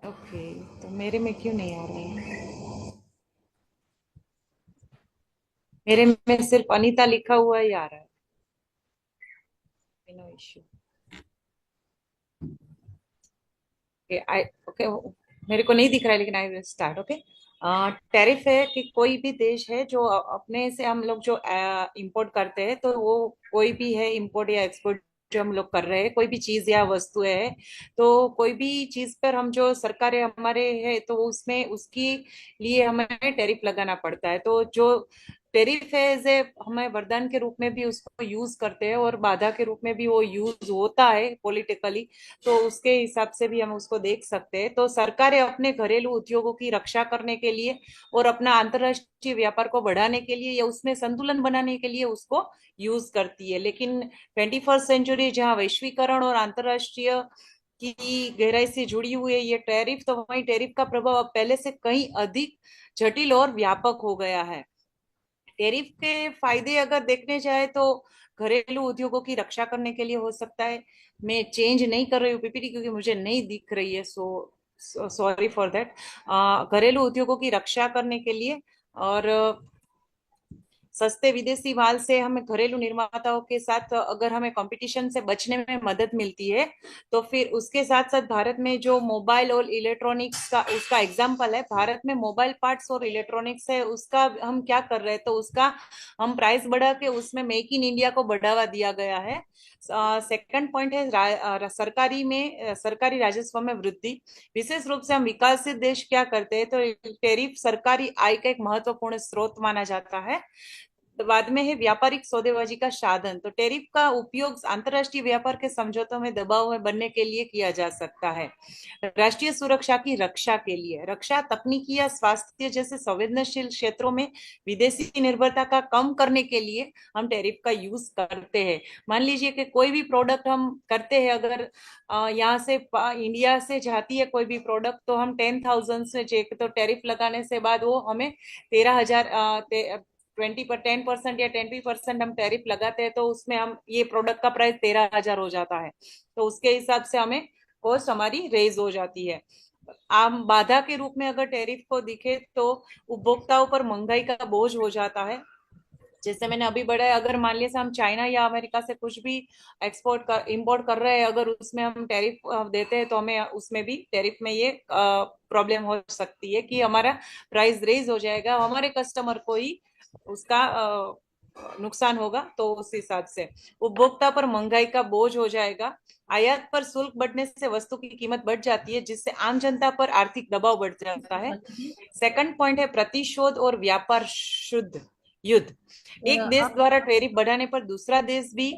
Speaker 18: Okay, तो मेरे में क्यों नहीं आ रहा है? मेरे में सिर्फ अनीता लिखा हुआ ही आ रहा है. No issue. ओके, मेरे को नहीं दिख रहा है लेकिन I will start. Okay. Tariff है कि कोई भी देश है जो अपने से हम लोग जो इंपोर्ट करते हैं, तो वो कोई भी है इंपोर्ट या एक्सपोर्ट जो हम लोग कर रहे हैं, कोई भी चीज या वस्तु है, तो कोई भी चीज पर हम जो सरकार हमारे है, तो उसमें उसकी लिए हमें टैरिफ लगाना पड़ता है. तो जो टैरिफ है एज ए हमें वरदान के रूप में भी उसको यूज करते हैं और बाधा के रूप में भी वो यूज होता है पॉलिटिकली. तो उसके हिसाब से भी हम उसको देख सकते हैं. तो सरकारें अपने घरेलू उद्योगों की रक्षा करने के लिए और अपना अंतरराष्ट्रीय व्यापार को बढ़ाने के लिए या उसमें संतुलन बनाने के लिए उसको यूज करती है. लेकिन 21st सेंचुरी जहाँ वैश्वीकरण और अंतरराष्ट्रीय की गहराई से जुड़ी हुई है ये टैरिफ, तो वही टैरिफ का प्रभाव अब पहले से कहीं अधिक जटिल और व्यापक हो गया है. टैरिफ के फायदे अगर देखने जाए तो घरेलू उद्योगों की रक्षा करने के लिए हो सकता है. मैं चेंज नहीं कर रही हूँ पीपीटी क्योंकि मुझे नहीं दिख रही है, सो सॉरी फॉर दैट. घरेलू उद्योगों की रक्षा करने के लिए और सस्ते विदेशी माल से हमें घरेलू निर्माताओं के साथ अगर हमें कंपटीशन से बचने में मदद मिलती है, तो फिर उसके साथ साथ भारत में जो मोबाइल और इलेक्ट्रॉनिक्स का उसका एग्जांपल है, भारत में मोबाइल पार्ट्स और इलेक्ट्रॉनिक्स है, उसका हम क्या कर रहे हैं, तो उसका हम प्राइस बढ़ा के उसमें मेक इन इंडिया को बढ़ावा दिया गया है. सेकंड पॉइंट है सरकारी राजस्व में वृद्धि. विशेष रूप से हम विकासशील देश क्या करते हैं, तो टैरिफ सरकारी आय का एक महत्वपूर्ण स्रोत माना जाता है. तो बाद में है व्यापारिक सौदेबाजी का साधन। तो टैरिफ का उपयोग अंतरराष्ट्रीय व्यापार के समझौतों में दबाव में बनने के लिए किया जा सकता है। राष्ट्रीय सुरक्षा की रक्षा के लिए, रक्षा, तकनीकी या स्वास्थ्य जैसे संवेदनशील क्षेत्रों में विदेशी निर्भरता का कम करने के लिए हम टैरिफ का यूज करते हैं। मान लीजिए कि कोई भी प्रोडक्ट हम करते हैं, अगर यहाँ से इंडिया से जाती है कोई भी प्रोडक्ट, तो हम 10,000 से चेक, तो टैरिफ लगाने से बाद वो हमें 13,000 10% या 20% हम टैरिफ लगाते हैं, तो उसमें हम ये प्रोडक्ट का प्राइस 13,000 हो जाता है। तो उसके हिसाब से हमें कॉस्ट हमारी रेज हो जाती है। आम बाधा के रूप में अगर टैरिफ को दिखे तो उपभोक्ताओं पर महंगाई का बोझ हो जाता है। जैसे मैंने अभी बढ़ाया, अगर मान लीजिए हम चाइना या अमेरिका से कुछ भी इंपोर्ट कर रहे हैं, अगर उसमें हम टैरिफ देते हैं तो हमें उसमें भी टैरिफ में ये प्रॉब्लम हो सकती है कि हमारा प्राइस रेज हो जाएगा, हमारे कस्टमर को ही उसका नुकसान होगा। तो उस हिसाब से उपभोक्ता पर महंगाई का बोझ हो जाएगा। आयात पर शुल्क बढ़ने से वस्तु की कीमत बढ़ जाती है, जिससे आम जनता पर आर्थिक दबाव बढ़ जाता है। सेकंड पॉइंट है प्रतिशोध और व्यापार युद्ध। एक देश द्वारा टैरिफ बढ़ाने पर दूसरा देश भी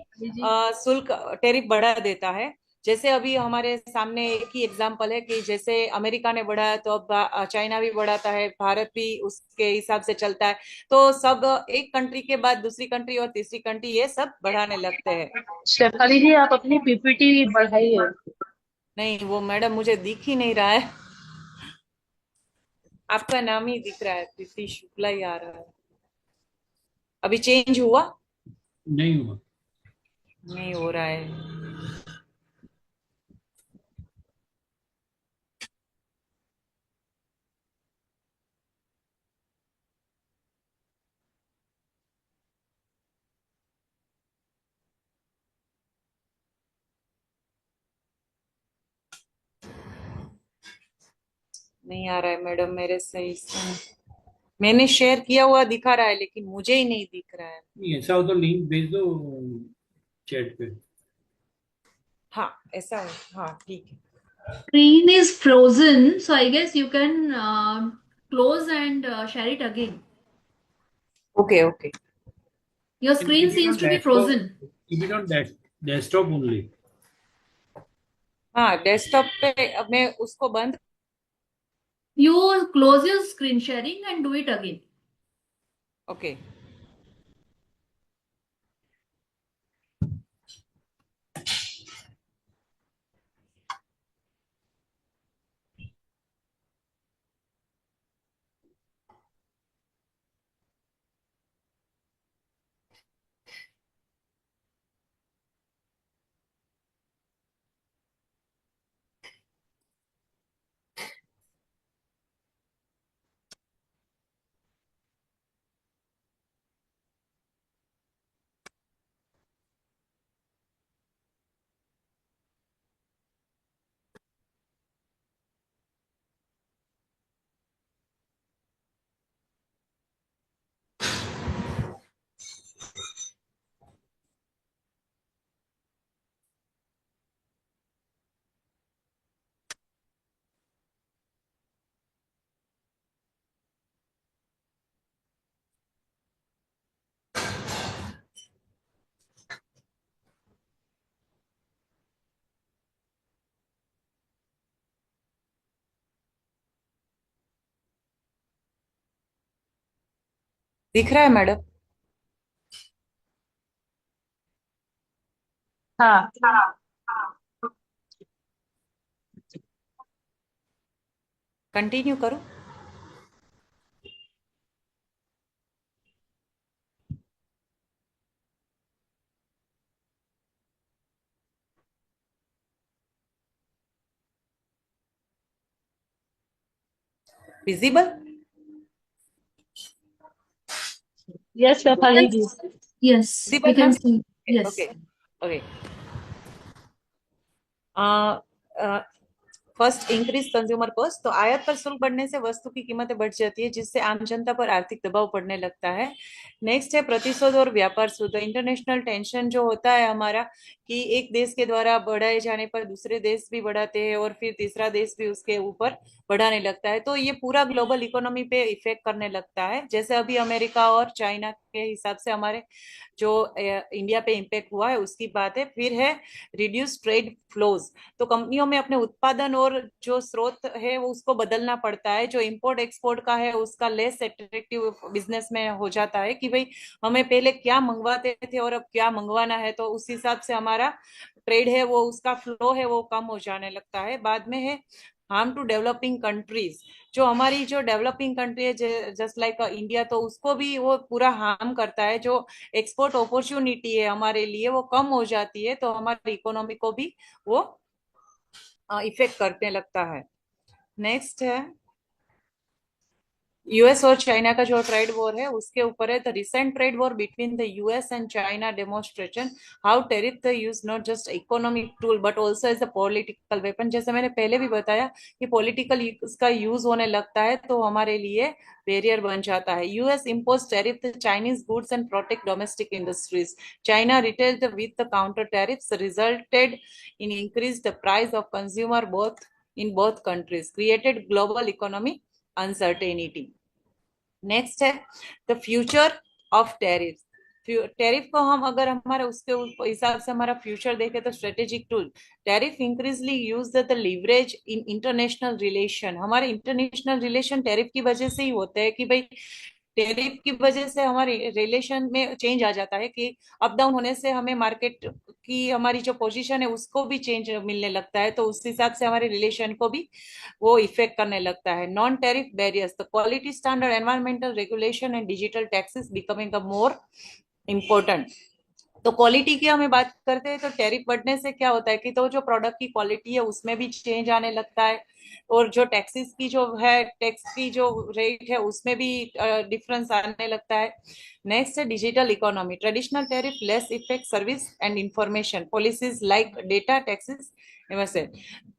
Speaker 18: शुल्क टैरिफ बढ़ा देता है। जैसे अभी हमारे सामने एक ही एग्जांपल है कि जैसे अमेरिका ने बढ़ाया तो अब चाइना भी बढ़ाता है, भारत भी उसके हिसाब से चलता है। तो सब एक कंट्री के बाद दूसरी कंट्री और तीसरी कंट्री ये सब बढ़ाने लगते हैं।
Speaker 2: शेफाली जी, आप अपनी पीपीटी बढ़ाइए।
Speaker 18: नहीं, वो मैडम मुझे दिख ही नहीं रहा है, आपका नाम ही दिख रहा है, प्रीति शुक्ला ही आ रहा है। अभी चेंज हुआ?
Speaker 16: नहीं हुआ,
Speaker 18: नहीं हो रहा है। नहीं आ रहा है मैडम मेरे सही से। मैंने शेयर किया हुआ दिखा रहा है लेकिन मुझे ही नहीं दिख रहा है।
Speaker 16: नहीं ऐसा हो तो लिंक भेज दो चैट पे।
Speaker 18: हाँ ऐसा है, हाँ ठीक है।
Speaker 3: Screen is frozen, so I guess you can close and share it again.
Speaker 18: Okay, okay.
Speaker 3: Your screen
Speaker 16: Keep it
Speaker 3: seems
Speaker 16: on
Speaker 3: to be
Speaker 16: desktop.
Speaker 3: frozen.
Speaker 16: Keep it on desktop only.
Speaker 18: हाँ desktop पे अब मैं उसको बंद।
Speaker 3: You close your screen sharing and do it again.
Speaker 18: Okay. दिख रहा है madam?
Speaker 2: हाँ,
Speaker 18: कंटिन्यू करो। Visible?
Speaker 2: yes, Shefali ji.
Speaker 3: Yes, we can see. Yes.
Speaker 18: Okay, okay. First increase consumer cost, तो आयात पर शुल्क बढ़ने से वस्तु की कीमतें बढ़ जाती है, जिससे आम जनता पर आर्थिक दबाव पड़ने लगता है। नेक्स्ट है प्रतिशोध और व्यापार शुद्ध। इंटरनेशनल टेंशन जो होता है हमारा, कि एक देश के द्वारा बढ़ाए जाने पर दूसरे देश भी बढ़ाते हैं और फिर तीसरा देश भी उसके ऊपर बढ़ाने लगता है, तो ये पूरा ग्लोबल इकोनॉमी पे इफेक्ट करने लगता है। जैसे अभी अमेरिका और चाइना के हिसाब से हमारे जो इंडिया पे इम्पेक्ट हुआ है उसकी बात है। फिर है रिड्यूस ट्रेड फ्लोज, तो कंपनियों में अपने उत्पादन और जो स्रोत है वो उसको बदलना पड़ता है। जो इंपोर्ट एक्सपोर्ट का है उसका लेस एट्रैक्टिव बिजनेस में हो जाता है, कि भाई हमें पहले क्या मंगवाते थे और अब क्या मंगवाना है, तो उस हिसाब से हमारा ट्रेड है वो, उसका फ्लो है वो कम हो जाने लगता है। बाद में है हार्म टू डेवलपिंग कंट्रीज, जो हमारी जो डेवलपिंग कंट्री है जस्ट लाइक इंडिया, तो उसको भी वो पूरा हार्म करता है। जो एक्सपोर्ट अपॉर्चुनिटी है हमारे लिए वो कम हो जाती है, तो हमारी इकोनॉमी को भी वो इफेक्ट करने लगता है। नेक्स्ट है यूएस और चाइना का जो ट्रेड वॉर है उसके ऊपर है। The recent trade war between the US and China demonstration how tariff the use not just economic tool but also as a political weapon. जैसे मैंने पहले भी बताया कि पॉलिटिकल इसका यूज होने लगता है तो हमारे लिए बैरियर बन जाता है। US impose tariff the Chinese goods and protect domestic industries. China retaliated with the counter tariffs resulted in increase the price of consumer both in both countries, created global economic uncertainty. Next है the future of tariff. Tariff को हम अगर हमारे उसके हिसाब से हमारा future देखें तो strategic tool. Tariff increasingly use the leverage in international relation. हमारे इंटरनेशनल रिलेशन टैरिफ की वजह से ही होते हैं, कि भाई टैरिफ की वजह से हमारे रिलेशन में चेंज आ जाता है, कि अप डाउन होने से हमें मार्केट की हमारी जो पोजीशन है उसको भी चेंज मिलने लगता है, तो उस हिसाब से हमारे रिलेशन को भी वो इफेक्ट करने लगता है। Non tariff barriers, the quality standard, environmental regulation and digital taxes becoming a more important. तो क्वालिटी की हमें बात करते हैं तो टैरिफ बढ़ने से क्या होता है कि तो जो प्रोडक्ट की क्वालिटी है उसमें भी चेंज आने लगता है, और जो टैक्सेस की जो है टैक्स की जो रेट है उसमें भी डिफरेंस आने लगता है। नेक्स्ट है digital economy. Traditional tariff less effect service and information policies like data taxes वैसे।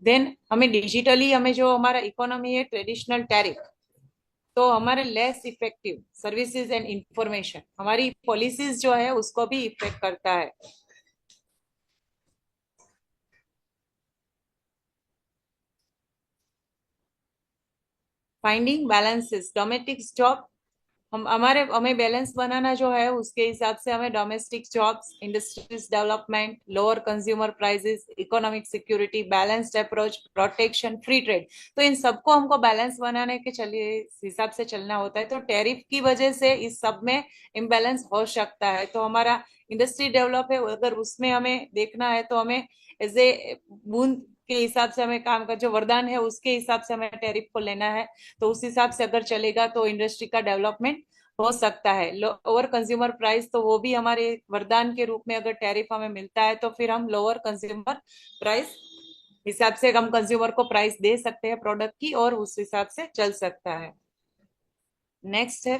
Speaker 18: देन हमें डिजिटली हमें जो हमारा इकोनॉमी है ट्रेडिशनल टैरिफ, तो हमारे less effective services and information हमारी पॉलिसीज जो है उसको भी इफेक्ट करता है। फाइंडिंग बैलेंसेस डोमेस्टिक जॉब, हमें बैलेंस बनाना जो है उसके हिसाब से हमें domestic jobs, industries development, lower consumer prices, economic security, balanced approach, protection, free trade, तो इन सबको हमको बैलेंस बनाने के चलिए हिसाब से चलना होता है। तो टैरिफ की वजह से इस सब में इम्बैलेंस हो सकता है, तो हमारा इंडस्ट्री डेवलप है अगर उसमें हमें देखना है तो हमें एज ए बूंद के हिसाब से हमें काम कर, जो वरदान है उसके हिसाब से हमें टैरिफ को लेना है, तो उस हिसाब से अगर चलेगा तो इंडस्ट्री का डेवलपमेंट हो सकता है। लोअर कंज्यूमर प्राइस, तो वो भी हमारे वरदान के रूप में अगर टैरिफ हमें मिलता है तो फिर हम लोअर कंज्यूमर प्राइस हिसाब से हम कंज्यूमर को प्राइस दे सकते हैं प्रोडक्ट की और उस हिसाब से चल सकता है। नेक्स्ट है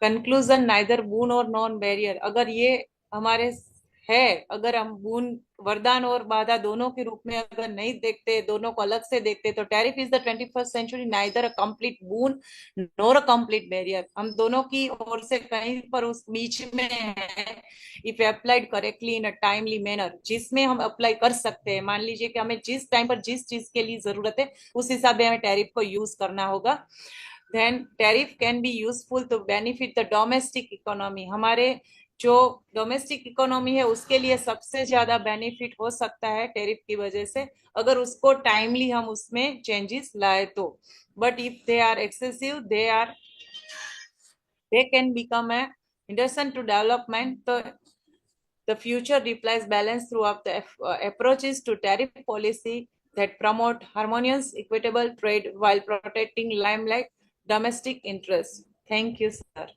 Speaker 18: कंक्लूजन नाइदर बून और नॉन बैरियर। अगर ये हमारे है, अगर हम बून वरदान और बाधा दोनों के रूप में अगर नहीं देखते, दोनों को अलग से देखते, तो tariff is the 21st century neither a complete boon nor a complete barrier. हम दोनों की ओर से कहीं पर उस बीच में है, if applied correctly in a timely manner, जिसमें हम अप्लाई कर सकते हैं। मान लीजिए कि हमें जिस टाइम पर जिस चीज के लिए जरूरत है उस हिसाब से हमें टैरिफ को यूज करना होगा। then tariff can be useful to benefit the domestic economy। हमारे जो डोमेस्टिक इकोनॉमी है उसके लिए सबसे ज्यादा बेनिफिट हो सकता है टैरिफ की वजह से, अगर उसको टाइमली हम उसमें चेंजेस लाए तो। But if they are excessive they can become a hindrance to development। तो the future replies balance throughout the approaches to tariff policy that promote harmonious, equitable trade while protecting limelight domestic interests। Thank you, sir।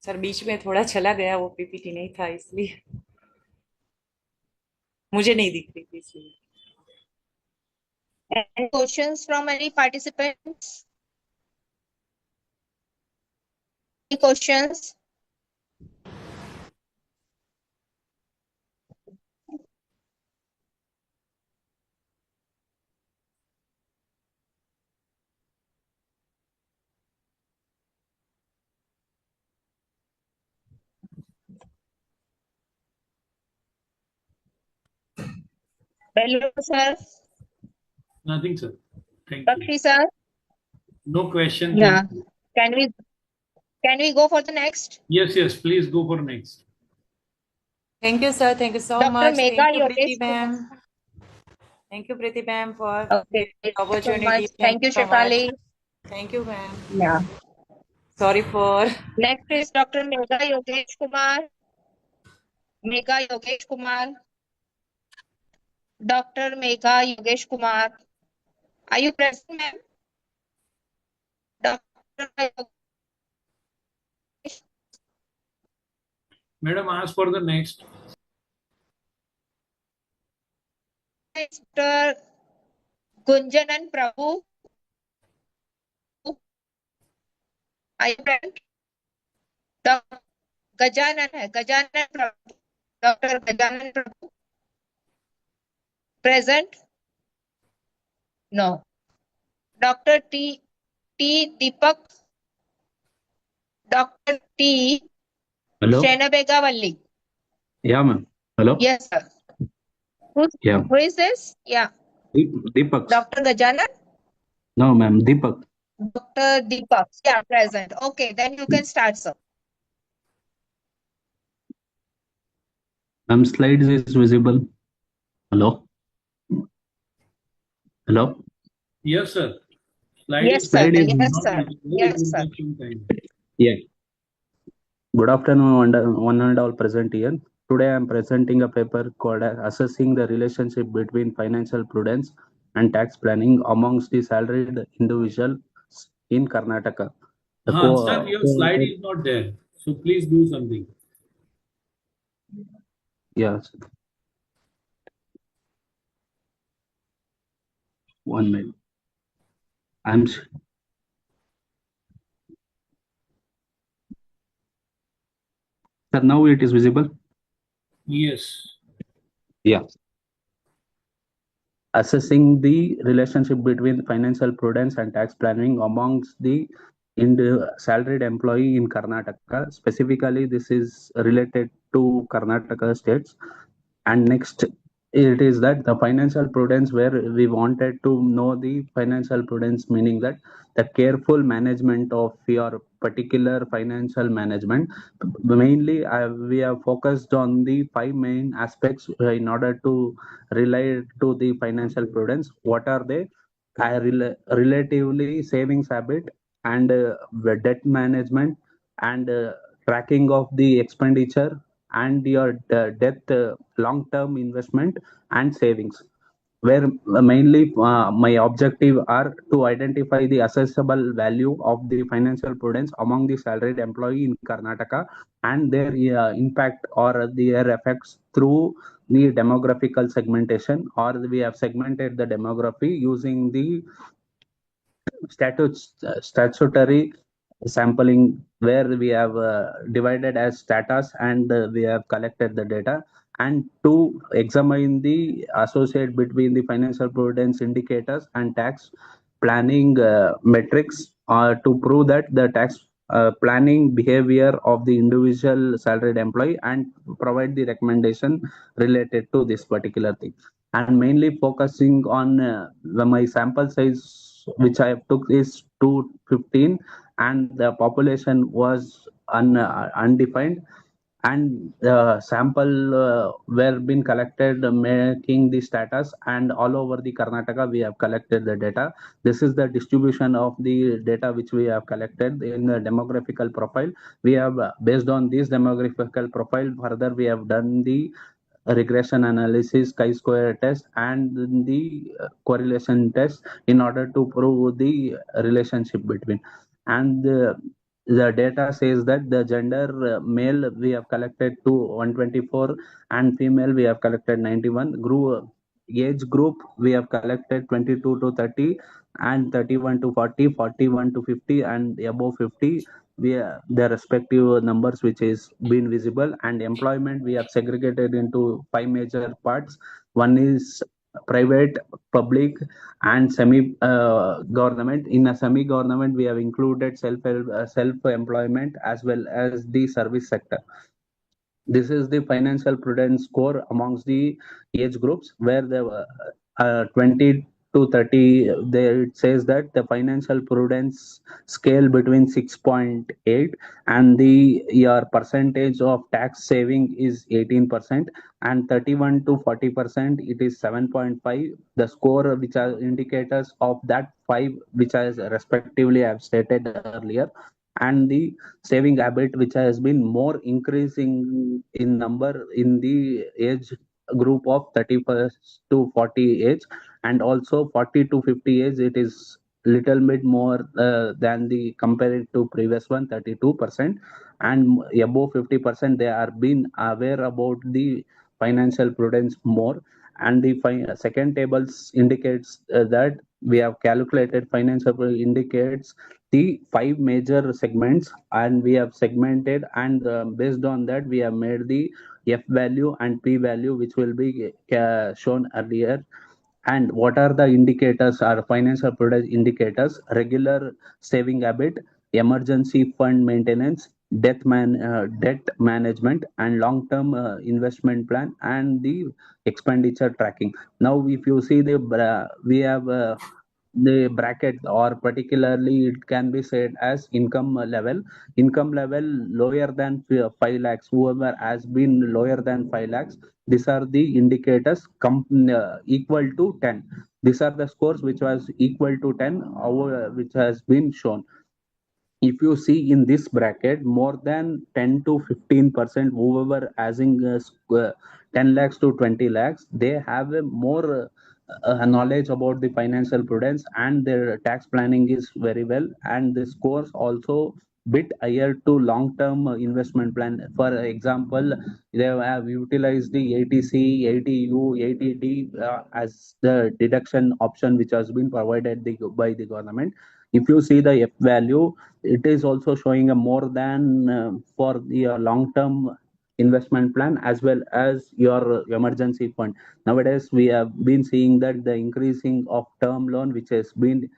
Speaker 18: Sir बीच में थोड़ा चला गया, वो PPT नहीं था इसलिए मुझे नहीं दिख रही थी इसलिए।
Speaker 11: Any questions from any participants? Any questions? Belur sir,
Speaker 16: Nothing, sir. Thank you.
Speaker 11: Bakshi sir.
Speaker 16: No question.
Speaker 11: Yeah.
Speaker 16: Thank you.
Speaker 11: Can we go for the next?
Speaker 16: Yes, yes. Please go for next.
Speaker 18: Thank you, sir. Thank you so
Speaker 11: Dr.
Speaker 18: much.
Speaker 11: Megha
Speaker 18: Thank you,
Speaker 11: Yogesh
Speaker 18: Preeti
Speaker 11: Kumar.
Speaker 18: ma'am. Thank you, Preeti ma'am, for
Speaker 11: Okay,
Speaker 18: the
Speaker 11: thank you so much.
Speaker 18: opportunity. Thank
Speaker 11: Thank
Speaker 18: you
Speaker 11: you,
Speaker 18: so much.
Speaker 11: Shefali.
Speaker 18: Thank you, ma'am.
Speaker 11: Yeah.
Speaker 18: Sorry for.
Speaker 11: Next is Dr. Megha Yogesh Kumar. Megha Yogesh Kumar. Dr. Megha Yogesh Kumar. Are you present, ma'am? Dr.
Speaker 16: Madam, ask for the next.
Speaker 11: Mr. Gunjanan Prabhu. Are you present? Dr. Gajanan hai. Gajanan Prabhu. Dr. Gajanan Prabhu. Present? No. Dr. T. Deepak. Dr. T.
Speaker 6: Hello?
Speaker 11: Shenabegavalli.
Speaker 6: Yeah, ma'am. Hello?
Speaker 11: Yes, sir.
Speaker 6: Yeah.
Speaker 11: Who is this? Yeah.
Speaker 6: Deepak.
Speaker 11: Dr. Gajanan?
Speaker 6: No, ma'am. Deepak.
Speaker 11: Dr. Deepak. Yeah, present. Okay, then you can start, sir.
Speaker 6: Ma'am, slides is visible. Hello? Hello?
Speaker 16: Yes, sir.
Speaker 11: Yes, sir.
Speaker 6: Slide is
Speaker 11: Yes,
Speaker 16: not
Speaker 11: sir.
Speaker 16: visible. It
Speaker 11: Yes,
Speaker 16: will
Speaker 11: sir.
Speaker 16: take some time.
Speaker 6: yeah. Good afternoon, one and all present here. Today I am presenting a paper called Assessing the Relationship Between Financial Prudence and Tax Planning Amongst the Salaried Individuals in Karnataka. The
Speaker 16: Sir, your slide is not there. So please do something.
Speaker 6: Yes. 1 minute. Sir, now it is visible?
Speaker 16: Yes.
Speaker 6: Yeah. Assessing the relationship between financial prudence and tax planning amongst the salaried employee in Karnataka. Specifically, this is related to Karnataka states. And next, it is that the financial prudence, where we wanted to know the financial prudence, meaning that the careful management of your particular financial management. Mainly, we have focused on the 5 main aspects in order to relate to the financial prudence. What are they? Relatively savings habit and debt management and tracking of the expenditure and your debt long-term investment and savings, where mainly my objective are to identify the assessable value of the financial prudence among the salaried employee in Karnataka and their impact or their effects through the demographical segmentation, or we have segmented the demography using the statutory sampling, where we have divided as status and we have collected the data, and to examine the associate between the financial prudence indicators and tax planning metrics to prove that the tax planning behavior of the individual salaried employee and provide the recommendation related to this particular thing. And mainly focusing on my sample size which I took is 215, and the population was undefined, and sample were being collected making the status, and all over the Karnataka we have collected the data. This is the distribution of the data which we have collected in the demographical profile. We have based on this demographical profile, further we have done the regression analysis, chi-square test, and the correlation test in order to prove the relationship between. And the data says that the gender male we have collected to 124 and female we have collected 91. Age group we have collected 22 to 30 and 31 to 40, 41 to 50 and above 50, the respective numbers which is been visible. And employment we have segregated into 5 major parts. One is private, public, and semi government. In a semi government we have included self employment as well as the service sector. This is the financial prudence score amongst the age groups where the 20 to 30, there it says that the financial prudence scale between 6.8 and the your percentage of tax saving is 18%, and 31 to 40% it is 7.5. The score which are indicators of that five which I respectively have stated earlier, and the saving habit which has been more increasing in number in the age group of 31st to 40 age, and also 40 to 50 age it is little bit more than the compared to previous one, 32%, and above 50% they are being aware about the financial prudence more. And the second tables indicates that we have calculated financial indicates the five major segments, and we have segmented, and based on that we have made the f value and p value which will be shown earlier. And what are the indicators or financial product indicators? Regular saving habit, emergency fund maintenance, debt management, and long-term investment plan, and the expenditure tracking. Now, if you see we have the bracket, or particularly it can be said as income level lower than 5 lakhs. Whoever has been lower than 5 lakhs, these are the indicators equal to 10. These are the scores which was equal to 10, which has been shown. If you see in this bracket, more than 10 to 15%, whoever having 10 lakhs to 20 lakhs, they have a more knowledge about the financial prudence, and their tax planning is very well, and the scores also bit higher to long term investment plan. For example, they have utilized the ATC, ATU, ATD as the deduction option which has been provided by the government. If you see the F value, it is also showing a more than for your long term investment plan as well as your emergency fund. Nowadays we have been seeing that the increasing of term loan which has been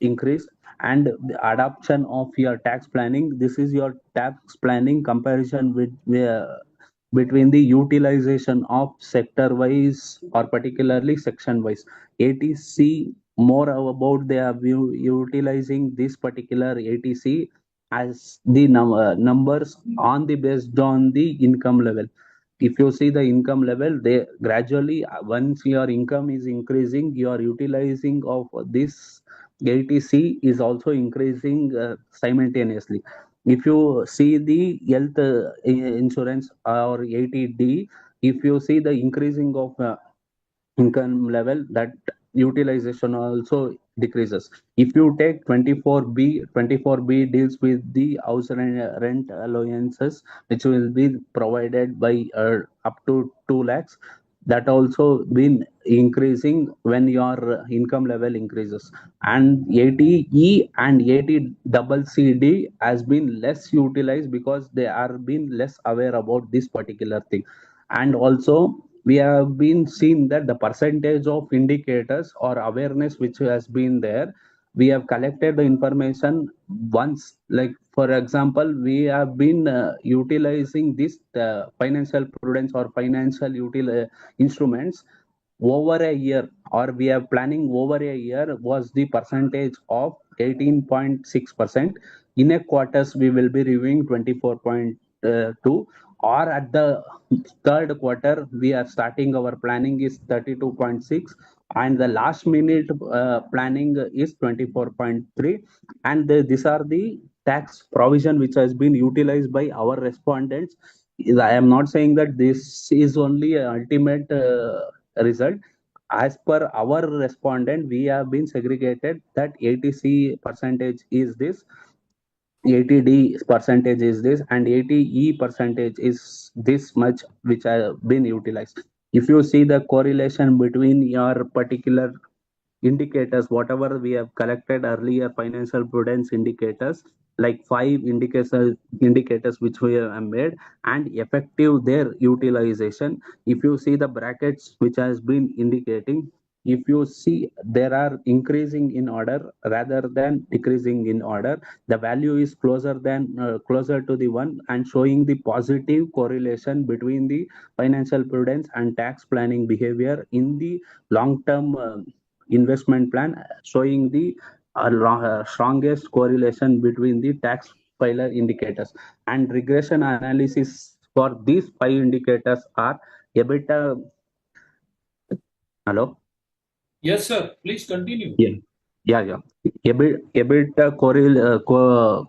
Speaker 6: increased, and the adoption of your tax planning. This is your tax planning comparison with between the utilization of sector wise or particularly section wise. ATC more about they are utilizing this particular ATC as the numbers on the based on the income level. If you see the income level, they gradually once your income is increasing, your utilizing of this ATC is also increasing simultaneously. If you see the health insurance or ATD, if you see the increasing of income level, that utilization also decreases. If you take 24B deals with the house rent allowances which will be provided by up to 2 lakhs, that also been increasing when your income level increases. And ATE and ATCCD has been less utilized because they are being less aware about this particular thing. And also we have been seen that the percentage of indicators or awareness which has been there, we have collected the information once. Like for example, we have been utilizing this financial prudence or financial instruments over a year, or we are planning over a year, was the percentage of 18.6%. In a quarters we will be reviewing 24.2, or at the third quarter we are starting our planning is 32.6, and the last minute planning is 24.3. And these are the tax provision which has been utilized by our respondents. I am not saying that this is only a ultimate result. As per our respondent, we have been segregated that ATC percentage is this, ATD percentage is this, and ATE percentage is this much which have been utilized. If you see the correlation between your particular indicators, whatever we have collected earlier, financial prudence indicators, like five indicators which we have made, and effective their utilization. If you see the brackets which has been indicating, if you see, there are increasing in order rather than decreasing in order. The value is closer to the one, and showing the positive correlation between the financial prudence and tax planning behavior in the long-term investment plan, showing the strongest correlation between the tax filer indicators. And regression analysis for these 5 indicators are EBITDA. Hello?
Speaker 16: Yes, sir. Please continue.
Speaker 6: Yeah. EBITDA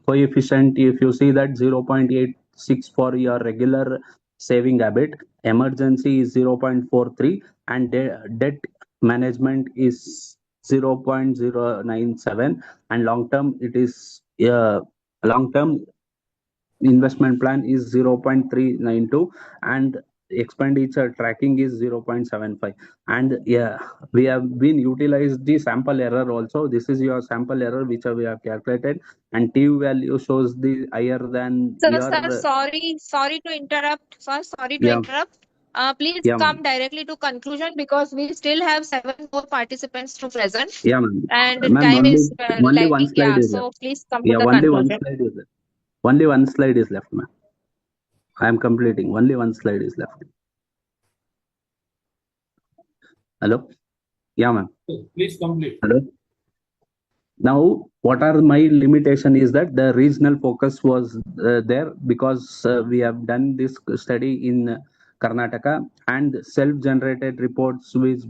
Speaker 6: coefficient, if you see that 0.86 for your regular saving habit, emergency is 0.43, and debt management is 0.097, and long term it is long term investment plan is 0.392, and expenditure tracking is 0.75. And yeah, we have been utilized the sample error also. This is your sample error which we have calculated, and t value shows the higher than
Speaker 11: Sir,
Speaker 6: your
Speaker 11: sorry to interrupt. Sir, sorry to
Speaker 6: yeah
Speaker 11: interrupt. Please
Speaker 6: yeah
Speaker 11: come
Speaker 6: ma'am.
Speaker 11: directly to conclusion because we still have 7 more participants to present
Speaker 6: Yeah ma'am.
Speaker 11: and
Speaker 6: Ma'am,
Speaker 11: time is
Speaker 6: only one
Speaker 11: lagging.
Speaker 6: slide
Speaker 11: Yeah,
Speaker 6: is left.
Speaker 11: so please come to
Speaker 6: Yeah,
Speaker 11: the
Speaker 6: only one
Speaker 11: conclusion.
Speaker 6: slide is left. Only one slide is left, ma'am. I am completing. Only one slide is left. Hello? Yeah, ma'am.
Speaker 16: Please complete.
Speaker 6: Hello? Now, what are my limitation is that the regional focus was there because we have done this study in Karnataka, and self-generated reports which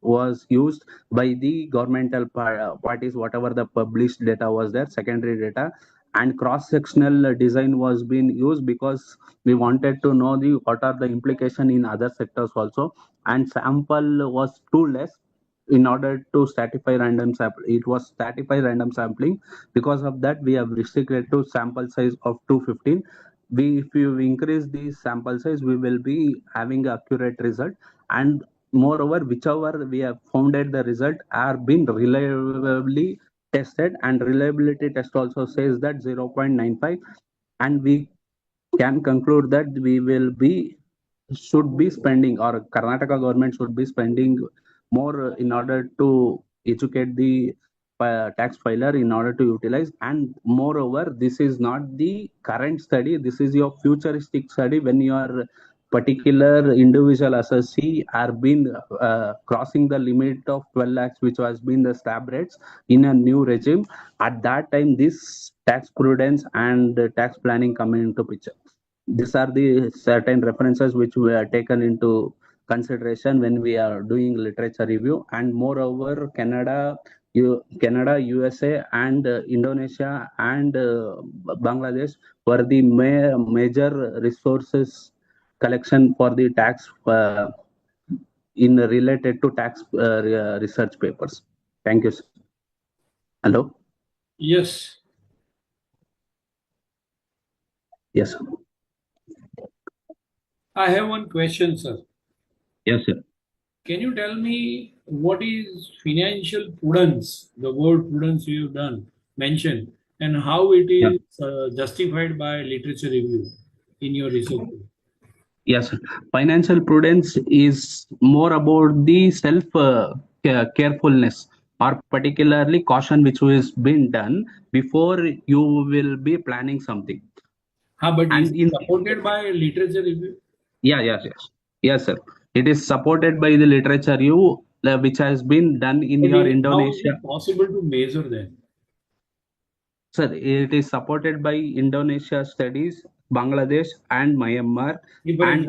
Speaker 6: was used by the governmental parties, whatever the published data was there, secondary data, and cross-sectional design was being used because we wanted to know what are the implication in other sectors also, and sample was too less in order to stratify random sample. It was stratify random sampling. Because of that, we have restricted to sample size of 215. If you increase the sample size, we will be having accurate result. And moreover, whichever we have founded the result are been reliably tested, and reliability test also says that 0.95, and we can conclude that we will be should be spending, or Karnataka government should be spending more in order to educate the tax filer in order to utilize. And moreover, this is not the current study, this is your futuristic study. When your particular individual assessee are been crossing the limit of 12 lakhs, which has been the slab rates in a new regime, at that time this tax prudence and tax planning come into picture. These are the certain references which we are taken into consideration when we are doing literature review. And moreover, Canada, USA, and Indonesia, and Bangladesh were the major resources collection for the tax in related to tax research papers. Thank you, sir. Hello?
Speaker 16: Yes.
Speaker 6: Yes, sir.
Speaker 16: I have one question, sir.
Speaker 6: Yes, sir.
Speaker 16: Can you tell me what is financial prudence? The word prudence you have mentioned, and how it is justified by literature review in your research?
Speaker 6: Yes, sir. Financial prudence is more about the self carefulness, or particularly caution which has been done before you will be planning something.
Speaker 16: But is
Speaker 6: And
Speaker 16: it supported by literature review?
Speaker 6: Yes, sir. It is supported by the literature review which has been done in
Speaker 16: But
Speaker 6: your
Speaker 16: how is
Speaker 6: Indonesia.
Speaker 16: it possible to measure that?
Speaker 6: Sir, it is supported by Indonesia studies, Bangladesh, and Myanmar,
Speaker 16: If, for
Speaker 6: and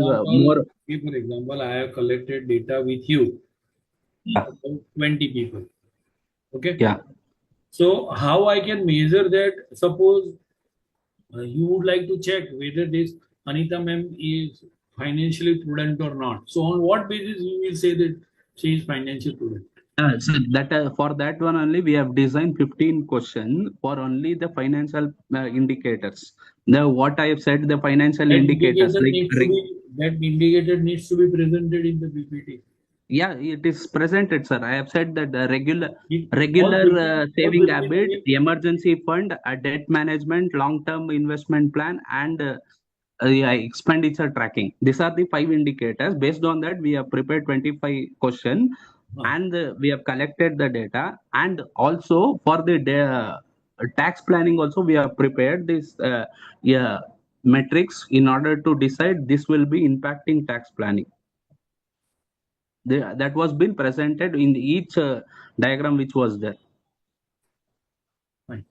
Speaker 16: example, I have collected data with you, about 20 people. Okay.
Speaker 6: Yeah.
Speaker 16: So how I can measure that? Suppose you would like to check whether this Anita ma'am is financially prudent or not. So on what basis you will say that she is financially prudent?
Speaker 6: So that for that one only we have designed 15 questions for only the financial indicators. What I have said, the financial indicators
Speaker 16: That indicator needs to be presented in the PPT.
Speaker 6: Yeah, it is presented, sir. I have said that the regular
Speaker 16: all
Speaker 6: saving
Speaker 16: 15
Speaker 6: habit, emergency fund, a debt management, long-term investment plan, and expenditure tracking. These are the 5 indicators. Based on that, we have prepared 25 questions. and we have collected the data, and also for the tax planning also we have prepared this yeah, metrics in order to decide this will be impacting tax planning. That was been presented in each diagram which was there.
Speaker 16: Fine.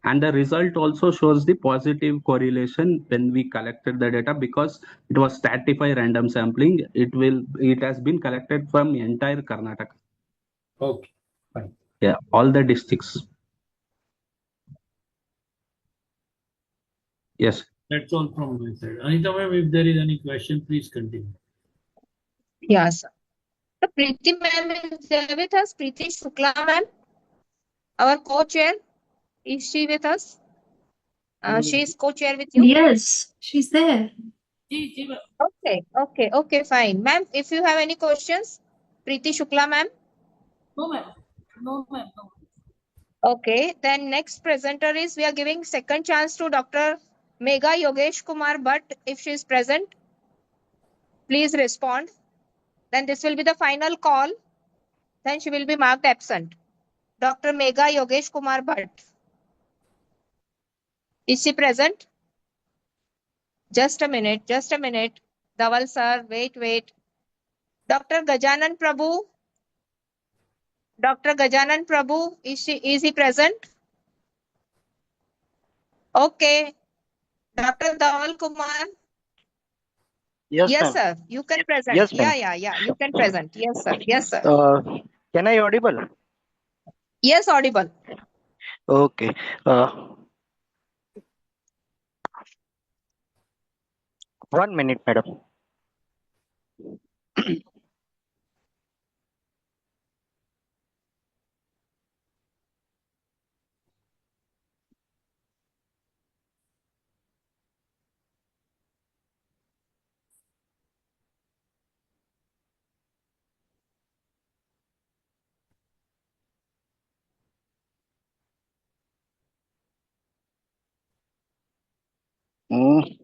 Speaker 6: And the result also shows the positive correlation when we collected the data, because it was stratified random sampling. It has been collected from entire Karnataka.
Speaker 16: Okay, fine.
Speaker 6: Yeah, all the districts. Yes.
Speaker 16: That's all from my side. Anita ma'am, if there is any question, please continue.
Speaker 11: Yes. So Preeti ma'am is there with us. Preeti Shukla ma'am, our co-chair. Is she with us? She is co-chair with you?
Speaker 3: Yes, she's there.
Speaker 11: Okay, fine. Ma'am, if you have any questions, Preeti Shukla ma'am.
Speaker 3: No, ma'am. No, ma'am. No.
Speaker 11: Okay, then next presenter is, we are giving second chance to Dr. Megha Yogesh Kumar Bhatt. If she is present, please respond. Then this will be the final call. Then she will be marked absent. Dr. Megha Yogesh Kumar Bhatt. Is she present? Just a minute. Dawal sir, wait. Dr. Gajanan Prabhu. Dr. Gajanan Prabhu, is he present? Okay. Dr. Dawal Kumar.
Speaker 20: Yes,
Speaker 11: Yes,
Speaker 20: ma'am.
Speaker 11: sir. You can present.
Speaker 20: Yes, ma'am.
Speaker 11: Yeah. You can present. Yes, sir.
Speaker 20: Can I audible?
Speaker 11: Yes, audible.
Speaker 20: Okay. Uh, 1 minute, madam. Mm.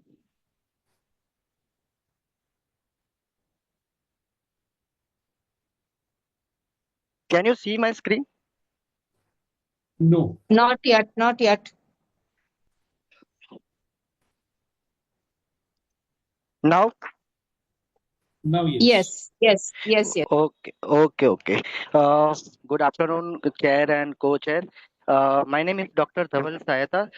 Speaker 20: Can you see my screen?
Speaker 16: No.
Speaker 11: Not yet.
Speaker 20: Now?
Speaker 16: Now, yes.
Speaker 11: Yes.
Speaker 20: Okay. Good afternoon, chair and co-chair. My name is Dr. Dhaval Sayata.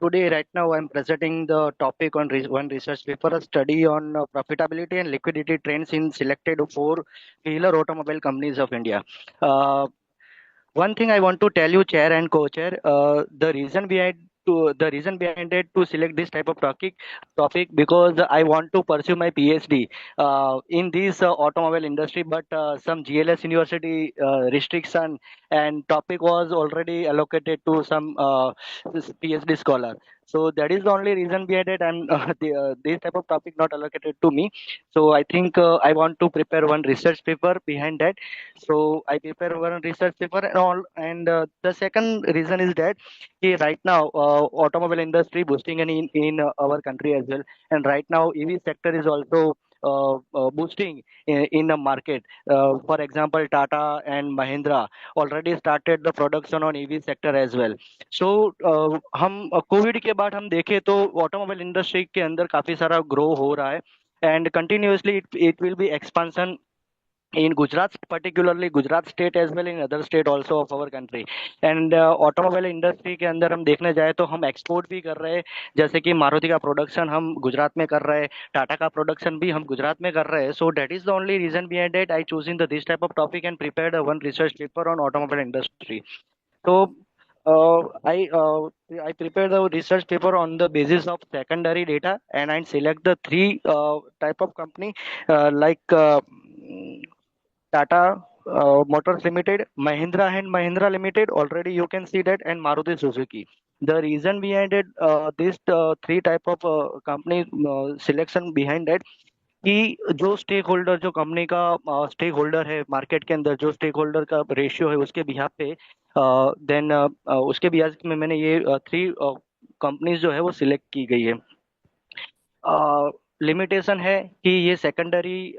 Speaker 20: Today, right now, I'm presenting the topic on one research paper, a study on profitability and liquidity trends in selected four-wheeler automobile companies of India. One thing I want to tell you, chair and co-chair, the reason behind it to select this type of topic because I want to pursue my PhD in this automobile industry, but some GLS university restriction and topic was already allocated to some this PhD scholar. So that is the only reason behind it, and this type of topic not allocated to me. So I think I want to prepare one research paper behind that. So I prepare one research paper and all. And the second reason is that right now automobile industry boosting in our country as well. And right now EV sector is also boosting in the market. For example, Tata and Mahindra already started the production on EV sector as well. So हम Covid के बाद हम देखें तो automobile industry के अंदर काफी सारा ग्रो हो रहा है and continuously it will be expansion in Gujarat, particularly Gujarat state as well in other state also of our country. And automobile industry के अंदर हम देखने जाए तो हम एक्सपोर्ट भी कर रहे हैं, जैसे कि मारुति का प्रोडक्शन हम गुजरात में कर रहे हैं, टाटा का प्रोडक्शन भी हम गुजरात में कर रहे हैं. So that is the only reason behind it I choosing this type of topic and prepared one research paper on automobile industry. So I prepare the research paper on the basis of secondary data, and I select the three type of company like Tata Motors Limited, Mahindra and Mahindra Limited. Already you can see that, and Maruti Suzuki. The reason behind it, this three type of company selection behind that कि जो stake holder जो company का stake holder है market के अंदर जो stake holder का ratio है उसके बिहाफ पे देन उसके बिहाफ में मैंने ये थ्री कंपनीज जो है वो सिलेक्ट की गई है. लिमिटेशन है कि ये सेकेंडरी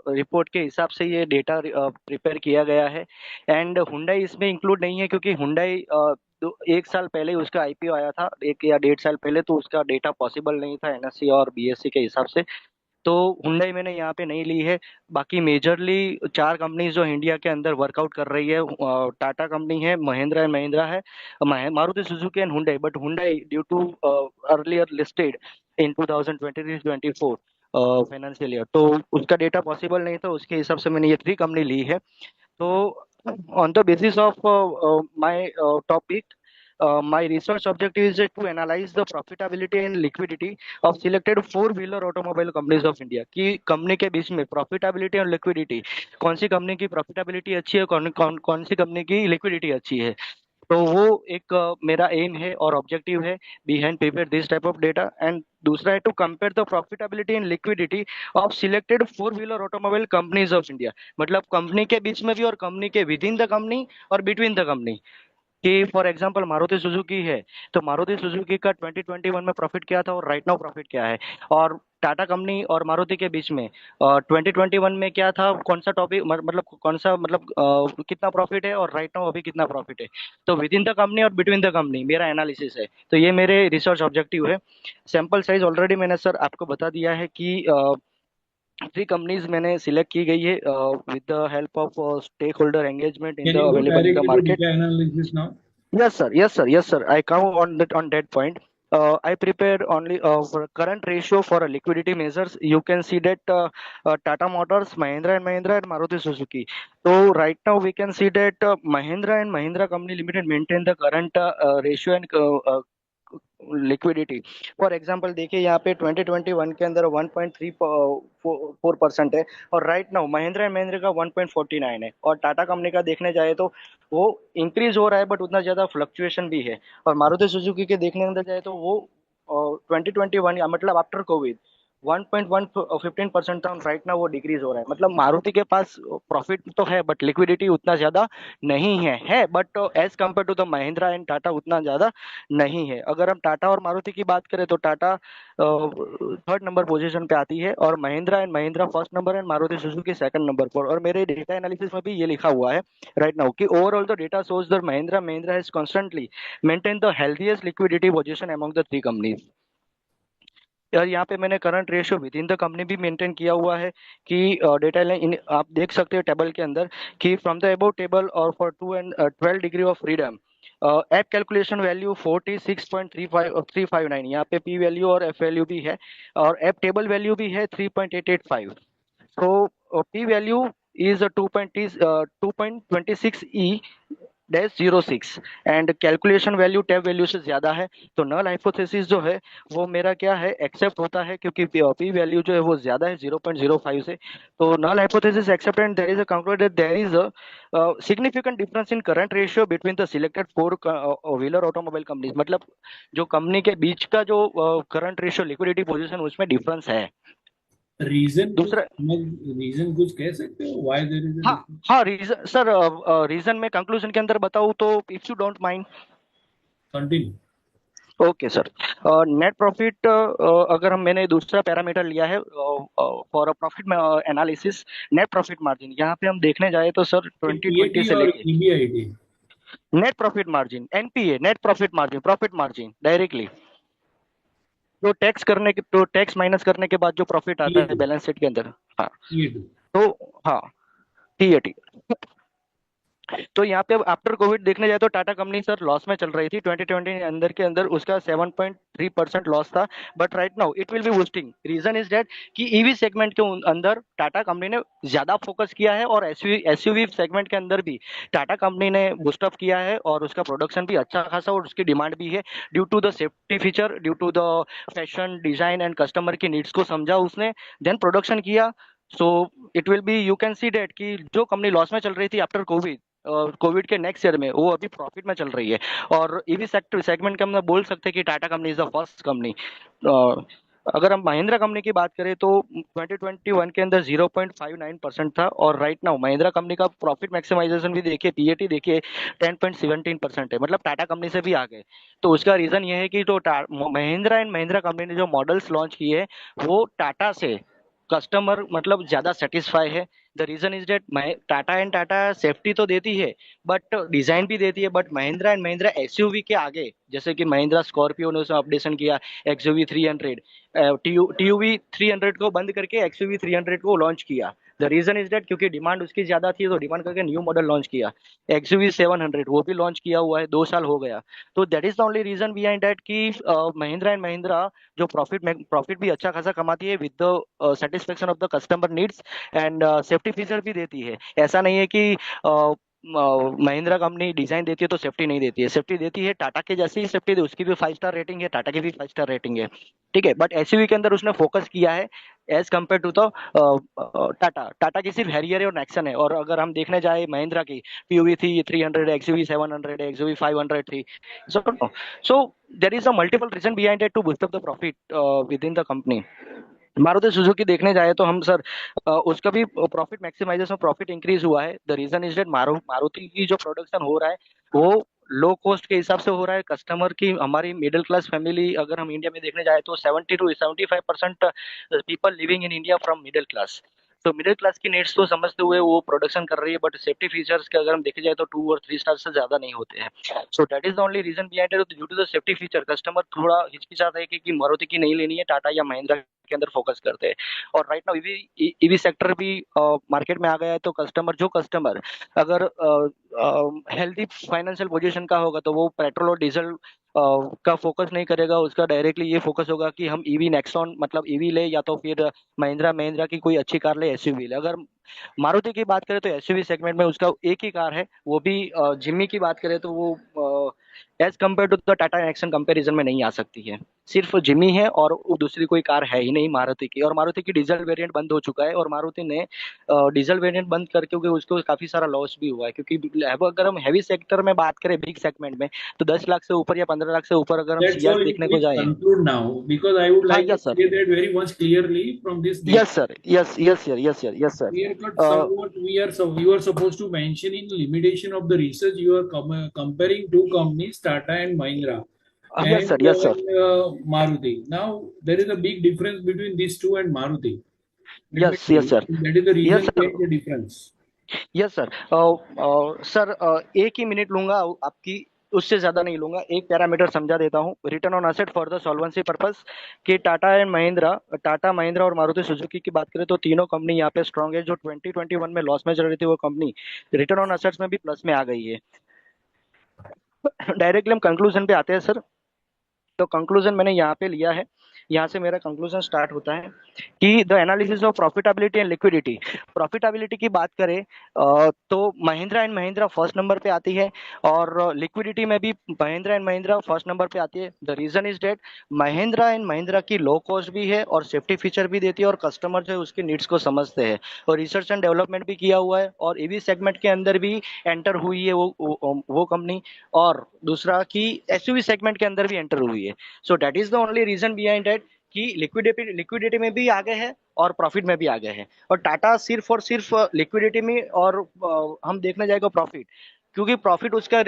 Speaker 20: रिपोर्ट के हिसाब से ये डेटा प्रिपेयर किया गया है एंड हुंडई इसमें इंक्लूड नहीं है क्योंकि हुंडई एक साल पहले उसका आईपीओ आया था, 1 या 1.5 साल पहले, तो उसका डेटा पॉसिबल नहीं था एनएससी और बीएससी के हिसाब से, तो हुंडई मैंने यहाँ पे नहीं ली है। बाकी मेजरली 4 कंपनीज जो इंडिया के अंदर वर्कआउट कर रही है, टाटा कंपनी है, महिंद्रा एंड महिंद्रा है, Maruti Suzuki and Hyundai, but Hyundai due to earlier listed in 2023-24 financial year, तो उसका डेटा पॉसिबल नहीं था, उसके हिसाब से मैंने ये 3 कंपनी ली है। So, on the basis of my topic, my research objective is to analyze the profitability and liquidity of selected four-wheeler automobile companies of India. कि कंपनी के बीच में प्रॉफिटेबिलिटी और लिक्विडिटी, कौन सी कंपनी की प्रॉफिटेबिलिटी अच्छी है, कौन सी कंपनी की लिक्विडिटी अच्छी है, तो वो एक मेरा एम है और ऑब्जेक्टिव है behind prepare this type of data. And दूसरा है to compare the profitability and liquidity of selected four wheeler automobile companies of India, मतलब कंपनी के बीच में भी और कंपनी के विद इन द कंपनी और बिटवीन द कंपनी। कि फॉर एग्जांपल मारुति सुजुकी है, तो मारुति सुजुकी का 2021 में प्रॉफिट क्या था और राइट नाउ प्रॉफिट क्या है, और टाटा कंपनी और मारुति के बीच में 2021 में क्या था, कौन सा टॉपिक, मतलब कौन सा, मतलब कितना प्रॉफिट है और राइट नाउ अभी कितना प्रॉफिट है, तो विद इन द कंपनी और बिटवीन द कंपनी मेरा एनालिसिस है। तो ये मेरे रिसर्च ऑब्जेक्टिव है। सैंपल साइज ऑलरेडी मैंने सर आपको बता दिया है कि 3 कंपनीज मैंने सिलेक्ट की गई है with the help of stakeholder engagement in
Speaker 16: Can
Speaker 20: the
Speaker 16: you go
Speaker 20: available in the
Speaker 16: directly to
Speaker 20: market.
Speaker 16: data analysis now?
Speaker 20: Yes, sir. Yes, sir. Yes, sir. I come on that point. I prepared only for current ratio for a liquidity measures. You can see that Tata Motors, Mahindra and Mahindra, and Maruti Suzuki. So right now we can see that Mahindra and Mahindra Company Limited maintain the current ratio and liquidity. For example देखिए यहाँ पे 2021 के अंदर 1.34% है और right now Mahindra and Mahindra का 1.49 है, और टाटा कंपनी का देखने जाए तो वो इंक्रीज हो रहा है बट उतना ज्यादा फ्लक्चुएशन भी है, और मारुति सुजुकी के देखने अंदर जाए तो वो 2021 मतलब आफ्टर कोविड 1.15% था, राइट नाउ वो डिक्रीज हो रहा है। मतलब मारुति के पास प्रॉफिट तो है बट लिक्विडिटी उतना ज्यादा नहीं है but as compare to the Mahindra and Tata उतना ज्यादा नहीं है। अगर हम टाटा और मारुति की बात करें तो टाटा 3rd नंबर पोजीशन पे आती है और Mahindra and Mahindra 1st number and Maruti Suzuki 2nd number पर। और मेरे डेटा एनालिसिस में भी ये लिखा हुआ है राइट नाउ कि overall the data shows that Mahindra has constantly maintain the healthiest liquidity position among the 3 companies. और यहाँ पे मैंने current ratio with in the company भी मेंटेन किया हुआ है कि डेटा आप देख सकते हो टेबल के अंदर कि फ्रॉम द अबव टेबल और for 2 and 12 degree of freedom F calculation value 46.359, यहाँ पे पी वैल्यू और एफ वैल्यू भी है और एप टेबल वैल्यू भी है 3.885। So P value is 2.26 -06 and calculation value tab value से ज्यादा है, तो नल हाइपोथेसिस जो है वो मेरा क्या है एक्सेप्ट होता है क्योंकि पी वैल्यू जो है वो ज्यादा है 0.05 से, तो null hypothesis accept and there is a concluded there is a significant difference in current ratio between the selected 4 wheeler automobile companies, मतलब जो कंपनी के बीच का जो करंट रेशियो लिक्विडिटी पोजीशन उसमें डिफरेंस है।
Speaker 16: रीजन
Speaker 20: दूसरा
Speaker 16: रीजन कुछ कह सकते हो व्हाई देयर इज अ
Speaker 20: हाँ हाँ रीजन सर, रीजन में कंक्लूजन के अंदर बताऊं तो if you don't mind
Speaker 16: continue.
Speaker 20: Okay sir. Net profit अगर हम मैंने दूसरा पैरामीटर लिया है for a profit analysis, net profit margin, यहाँ पे हम देखने जाए तो सर 2020 से
Speaker 16: और
Speaker 20: लेके
Speaker 16: EBIT
Speaker 20: net profit margin, NPA net profit margin directly जो टैक्स करने के, तो टैक्स माइनस करने के बाद जो प्रॉफिट आता है बैलेंस शीट के अंदर, हाँ तो हाँ टीएटी। तो यहाँ पे आफ्टर कोविड देखने जाए तो टाटा कंपनी सर लॉस में चल रही थी 2020 के अंदर उसका 7.3% लॉस था, but right now it will be boosting. Reason is that कि ईवी सेगमेंट के अंदर टाटा कंपनी ने ज्यादा फोकस किया है और एसयूवी सेगमेंट के अंदर भी टाटा कंपनी ने बूस्टअप किया है और उसका प्रोडक्शन भी अच्छा खासा और उसकी डिमांड भी है due to the safety feature, due to the fashion design and customer की नीड्स को समझा उसने, देन प्रोडक्शन किया। So it will be, you can see that कि जो कंपनी लॉस में चल रही थी आफ्टर कोविड के नेक्स्ट ईयर में वो अभी प्रॉफिट में चल रही है। और ईवी सेगमेंट का हम बोल सकते हैं कि Tata company is the first company अगर हम महिंद्रा कंपनी की बात करें तो 2021 के अंदर 0.59% था, और राइट नाउ महिंद्रा कंपनी का प्रॉफिट मैक्सिमाइजेशन भी देखिए, पीएटी देखिए 10.17% है, मतलब टाटा कंपनी से भी आगे। तो उसका रीजन ये है कि तो महिंद्रा एंड महिंद्रा कंपनी ने जो मॉडल्स लॉन्च किए वो टाटा से कस्टमर मतलब ज्यादा सेटिस्फाई है। The reason is that Tata and Tata safety तो देती है बट डिजाइन भी देती है, but Mahindra and Mahindra SUV के आगे, जैसे कि महिंद्रा स्कॉर्पियो ने उसमें अपडेशन किया, एक्सयूवी 300, टीयूवी 300 को बंद करके एक्सयूवी 300 को लॉन्च किया। द रीजन इज डेट क्योंकि डिमांड उसकी ज्यादा थी तो डिमांड करके न्यू मॉडल लॉन्च किया। एक्सयूवी 700 वो भी लॉन्च किया हुआ है, 2 साल हो गया। तो that is the only reason behind that कि महिंद्रा एंड महिंद्रा जो प्रॉफिट भी अच्छा खासा कमाती है with the satisfaction of the customer needs, and safety feature भी देती है। ऐसा नहीं है कि महिंद्रा कंपनी डिजाइन देती है तो सेफ्टी नहीं देती है, सेफ्टी देती है, टाटा के जैसी ही सेफ्टी, उसकी भी 5 स्टार रेटिंग है, टाटा की भी 5 स्टार रेटिंग है, ठीक है। बट एसयूवी के अंदर उसने फोकस किया है as compare to the Tata की सिर्फ हैरियर है और नेक्सन है। और अगर हम देखने जाए महिंद्रा की पीयूवी थी 300, एक्सयूवी 700, एक्सयूवी 500 थी। So there is a multiple reason behind it to boost up the profit within the company. Maruti Suzuki देखने जाए तो हम सर उसका भी प्रॉफिट मैक्सिमाइजेशन, प्रॉफिट इंक्रीज हुआ है। The reason is that Maruti की जो प्रोडक्शन हो रहा है वो लो कॉस्ट के हिसाब से हो रहा है। कस्टमर की, हमारी मिडिल क्लास फैमिली अगर हम इंडिया में देखने जाए तो 70 to 75% people living in India from middle class. तो मिडिल क्लास की नीड्स को समझते हुए वो प्रोडक्शन कर रही है, बट सेफ्टी फीचर्स के अगर हम देखे जाए तो 2 और 3 स्टार से ज्यादा नहीं होते हैं। So that is the only reason behind it, due to the safety feature customer थोड़ा हिचकिचाता है कि मारुति की नहीं लेनी है, टाटा या महिंद्रा के अंदर फोकस करते हैं। और राइट नाउ ईवी सेक्टर भी मार्केट में आ गया है, तो जो कस्टमर अगर हेल्दी फाइनेंशियल पोजीशन का होगा तो वो पेट्रोल और डीजल का फोकस नहीं करेगा, उसका डायरेक्टली ये फोकस होगा कि हम ईवी नेक्सॉन मतलब ईवी ले, या तो फिर महिंद्रा की कोई अच्छी कार ले, एसयूवी ले। अगर मारुति की बात करें तो एसयूवी सेगमेंट में उसका एक ही कार है, वो भी जिम्मी की बात करें तो वो as compare to the Tata Nexon comparison में नहीं आ सकती है। सिर्फ जिमी है और दूसरी कोई कार है ही नहीं मारुति की। और मारुति की डीजल वेरिएंट बंद हो चुका है, और मारुति ने डीजल वेरिएंट बंद करके क्योंकि उसको काफी सारा लॉस भी हुआ है, क्योंकि अगर हम हैवी सेक्टर में बात करें, बिग सेगमेंट में, तो 10 लाख से ऊपर या 15 लाख से ऊपर अगर हम
Speaker 16: That's
Speaker 20: सीआर
Speaker 16: all.
Speaker 20: देखने को
Speaker 16: Please
Speaker 20: जाए।
Speaker 16: conclude now because I would
Speaker 20: हाँ,
Speaker 16: like to
Speaker 20: yes sir,
Speaker 16: say that very much clearly from this.
Speaker 20: Yes sir, yes sir.
Speaker 16: Clear cut. Somewhat you are supposed to mention in limitation of the research you are comparing two companies, Tata and Mahindra,
Speaker 20: yes sir,
Speaker 16: and
Speaker 20: yes sir,
Speaker 16: Maruti. Now there is a big difference between these two and Maruti. Let me
Speaker 20: yes
Speaker 16: tell
Speaker 20: yes
Speaker 16: you.
Speaker 20: Sir,
Speaker 16: That is the
Speaker 20: yes
Speaker 16: reason
Speaker 20: sir,
Speaker 16: behind the difference.
Speaker 20: Yes sir. Sir एक ही minute लूंगा आपकी, उससे ज्यादा नहीं लूंगा। एक parameter समझा देता हूँ, return on asset for the solvency purpose कि टाटा महिंद्रा और मारुति सुजुकी की बात करें तो तीनों कंपनी यहाँ पे स्ट्रांग है। जो 2021 में लॉस में चल रही थी वो कंपनी रिटर्न ऑन एसेट्स में भी प्लस में आ गई है। डायरेक्टली हम कंक्लूजन पे आते हैं सर। तो कंक्लूजन मैंने यहाँ पे लिया है, यहाँ से मेरा कंक्लूजन स्टार्ट होता है कि the analysis of profitability and liquidity. Profitability की बात करें तो Mahindra and Mahindra first number पे आती है, और लिक्विडिटी में भी Mahindra and Mahindra first number पे आती है। The reason is that Mahindra and Mahindra की लो कॉस्ट भी है और सेफ्टी फीचर भी देती है, और कस्टमर जो है उसकी नीड्स को समझते हैं, और रिसर्च एंड डेवलपमेंट भी किया हुआ है, और ईवी सेगमेंट के अंदर भी एंटर हुई है वो कंपनी, और दूसरा कि एसयूवी सेगमेंट के अंदर भी एंटर हुई है। So that is the only reason behind that कि लिक्विडिटी में भी आगे है और प्रॉफिट में भी आगे है। और टाटा सिर्फ और सिर्फ लिक्विडिटी में, और हम देखने जाएगा प्रॉफिट, क्योंकि प्रॉफिट उसका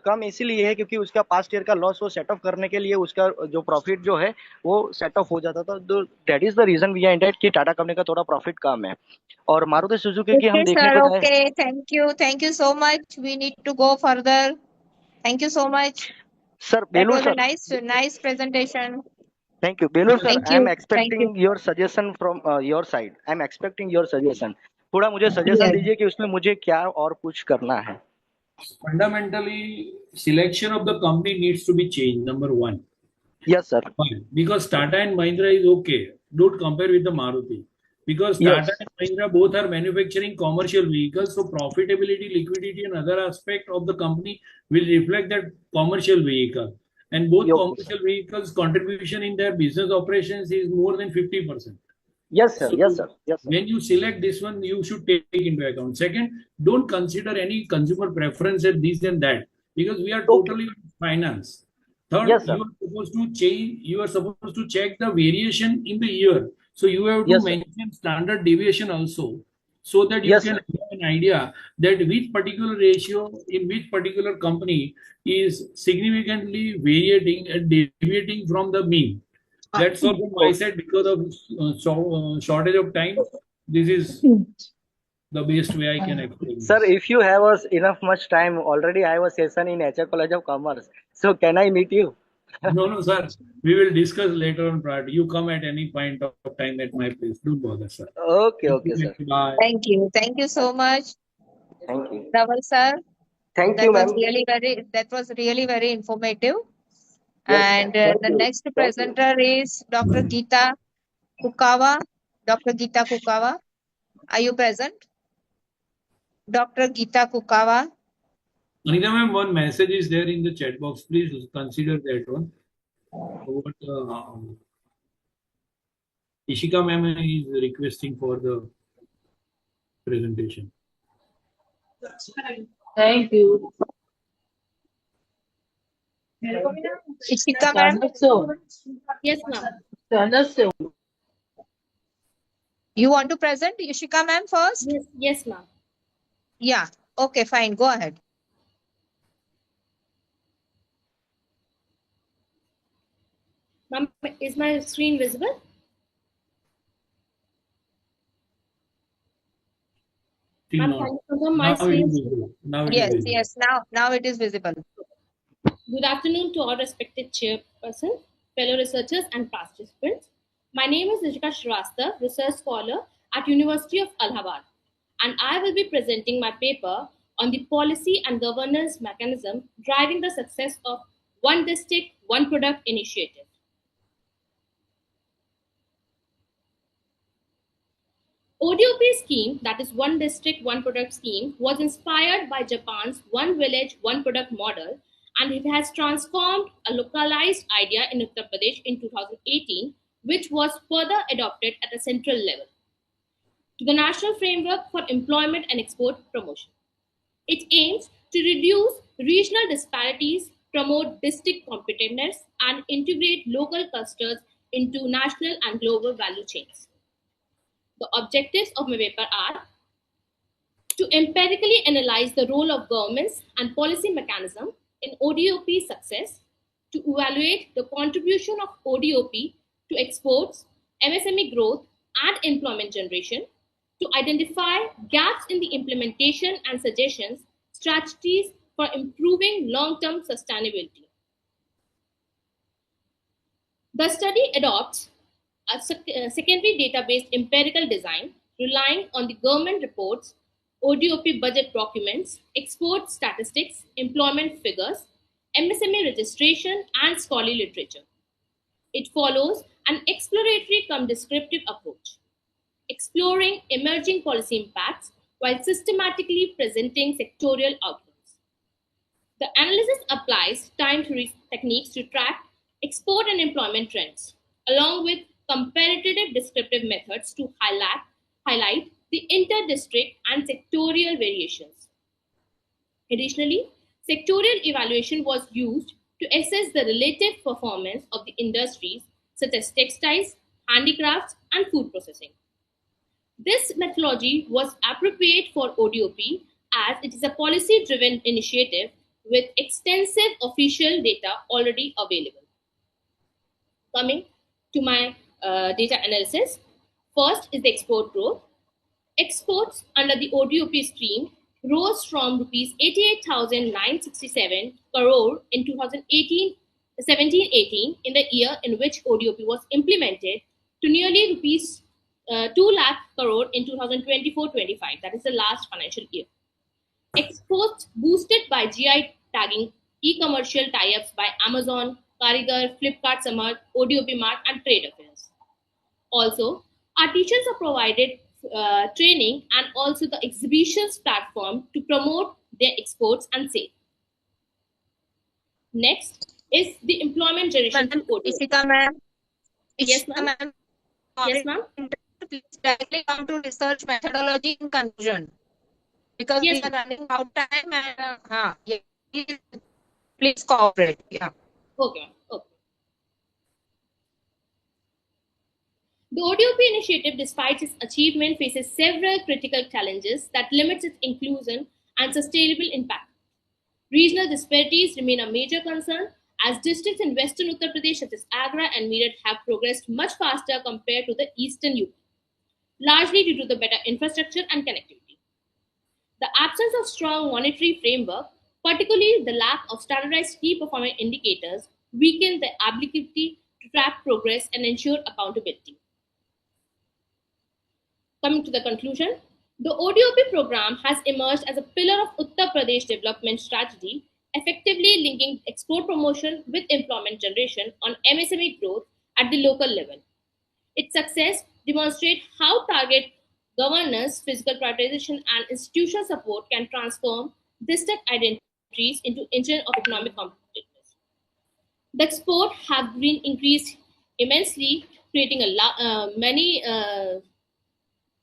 Speaker 20: कम इसीलिए है क्योंकि उसका पास्ट ईयर का लॉस वो सेट ऑफ करने के लिए उसका जो प्रॉफिट जो है वो सेट ऑफ हो जाता था। तो that is the reason behind that कि टाटा कंपनी का थोड़ा प्रॉफिट कम है। और मारुति सुजुकी की हम
Speaker 11: Okay, देखने sir. को जाए, Okay. Thank you. Thank you so much. We need to go further. Thank you so much.
Speaker 20: Sir
Speaker 11: That
Speaker 20: Belur
Speaker 11: was a
Speaker 20: sir,
Speaker 11: nice presentation.
Speaker 20: Thank you Belur sir,
Speaker 11: Thank
Speaker 20: I am
Speaker 11: you. Thank you.
Speaker 20: Expecting your suggestion from your side, I am expecting your suggestion. थोड़ा मुझे suggestion
Speaker 11: Yes.
Speaker 20: दीजिए कि उसमें मुझे क्या और कुछ करना है।
Speaker 16: Fundamentally, selection of the company needs to be changed. Number one.
Speaker 20: Yes, sir.
Speaker 16: Why? Because Tata and Mahindra is okay. Don't compare with the Maruti. Because
Speaker 20: Yes.
Speaker 16: Tata and Mahindra both are manufacturing commercial vehicles, so profitability, liquidity, and other aspect of the company will reflect that commercial vehicle. And both
Speaker 20: Yes,
Speaker 16: commercial vehicles' contribution in their business operations is more than 50%.
Speaker 20: Yes, sir.
Speaker 16: So
Speaker 20: Yes, sir. Yes, sir.
Speaker 16: when you select this one, you should take into account. Second, don't consider any consumer preference at this and that because we are totally on finance. Third,
Speaker 20: Yes, sir.
Speaker 16: you are supposed to change. You are supposed to check the variation in the year. So you have to
Speaker 20: Yes, sir.
Speaker 16: mention standard deviation also, so that you
Speaker 20: Yes,
Speaker 16: can
Speaker 20: sir.
Speaker 16: have an idea that which particular ratio in which particular company is significantly varying and deviating from the mean. That's all from my side. Because of shortage of time, this is the best way I can explain
Speaker 20: Sir,
Speaker 16: this.
Speaker 20: if you have us enough much time, already I have a session in HR College of Commerce. So can I meet you?
Speaker 16: No, no, sir. We will discuss later on, Prat. You come at any point of time at my place. Don't bother, sir.
Speaker 20: Okay,
Speaker 16: Thank
Speaker 20: okay,
Speaker 16: you.
Speaker 20: sir.
Speaker 16: Bye.
Speaker 11: Thank you. Thank you so much,
Speaker 20: Thank you.
Speaker 11: Dhaval sir.
Speaker 20: Thank
Speaker 11: That
Speaker 20: you,
Speaker 11: was
Speaker 20: ma'am.
Speaker 11: really very informative.
Speaker 20: Yes,
Speaker 11: And
Speaker 20: thank
Speaker 11: the
Speaker 20: you.
Speaker 11: next presenter is Dr. Geeta Kukawa. Dr. Geeta Kukawa, are you present? Dr. Geeta Kukawa.
Speaker 16: Anita ma'am, one message is there in the chat box. Please consider that one. What Ishika ma'am is requesting for the presentation.
Speaker 2: Thank you.
Speaker 11: Ishika ma'am.
Speaker 3: Yes, ma'am.
Speaker 11: You want to present Ishika ma'am first?
Speaker 3: Yes, ma'am.
Speaker 11: Yeah. Okay, fine. Go ahead.
Speaker 3: Ma'am, is my screen visible?
Speaker 16: Still
Speaker 3: Ma'am,
Speaker 16: not.
Speaker 3: can you confirm my
Speaker 16: Now it
Speaker 3: screen?
Speaker 16: is visible. Now it is
Speaker 11: Yes,
Speaker 16: visible.
Speaker 11: yes. Now it is visible.
Speaker 3: Good afternoon to all respected chairperson, fellow researchers and participants. My name is Nishika Shrivastava, research scholar at University of Allahabad, and I will be presenting my paper on the policy and governance mechanism driving the success of One District, One Product initiative. ODOP scheme, that is One District, One Product scheme, was inspired by Japan's One Village, One Product model, and it has transformed a localized idea in Uttar Pradesh in 2018, which was further adopted at a central level to the National Framework for Employment and Export Promotion. It aims to reduce regional disparities, promote district competitiveness, and integrate local clusters into national and global value chains. The objectives of my paper are to empirically analyze the role of governments and policy mechanism in ODOP success, to evaluate the contribution of ODOP to exports, MSME growth, and employment generation, to identify gaps in the implementation and suggestions strategies for improving long-term sustainability. The study adopts a secondary database empirical design relying on the government reports, ODOP budget documents, export statistics, employment figures, MSME registration, and scholarly literature. It follows an exploratory cum descriptive approach, exploring emerging policy impacts while systematically presenting sectorial outcomes. The analysis applies time series techniques to track export and employment trends, along with comparative descriptive methods to highlight the inter-district and sectorial variations. Additionally, sectorial evaluation was used to assess the relative performance of the industries such as textiles, handicrafts, and food processing. This methodology was appropriate for ODOP as it is a policy driven initiative with extensive official data already available. Coming to my data analysis, first is the export growth. Exports under the ODOP stream rose from rupees 88,967 crore in 2017-18 in the year in which ODOP was implemented to nearly rupees 2 lakh crore in 2024-25. That is the last financial year. Exports boosted by GI tagging, e-commercial tie-ups by Amazon, Karigar, Flipkart Samart, ODOP Mart, and Trade Affairs. Also, our teachers are provided training and also the exhibitions platform to promote their exports and sale. Next is the employment generation through ODOP.
Speaker 11: Ishika ma'am.
Speaker 3: Yes,
Speaker 11: Ishika
Speaker 3: ma'am.
Speaker 11: ma'am.
Speaker 3: Yes, ma'am.
Speaker 11: Please directly come to research methodology in conclusion, because
Speaker 3: Yes,
Speaker 11: we are running out of time and yeah, please cooperate. Yeah.
Speaker 7: Okay. Okay. The ODOP initiative, despite its achievement, faces several critical challenges that limits its inclusion and sustainable impact. Regional disparities remain a major concern, as districts in western Uttar Pradesh such as Agra and Meerut have progressed much faster compared to the eastern UP, largely due to the better infrastructure and connectivity. The absence of strong monetary framework, particularly the lack of standardized key performance indicators, weaken the ability to track progress and ensure accountability. Coming to the conclusion, the ODOP program has emerged as a pillar of Uttar Pradesh development strategy, effectively linking export promotion with employment generation on MSME growth at the local level. Its success demonstrates how target governance, physical prioritization, and institutional support can transform district identities into engine of economic competitiveness. The export have been increased immensely, creating many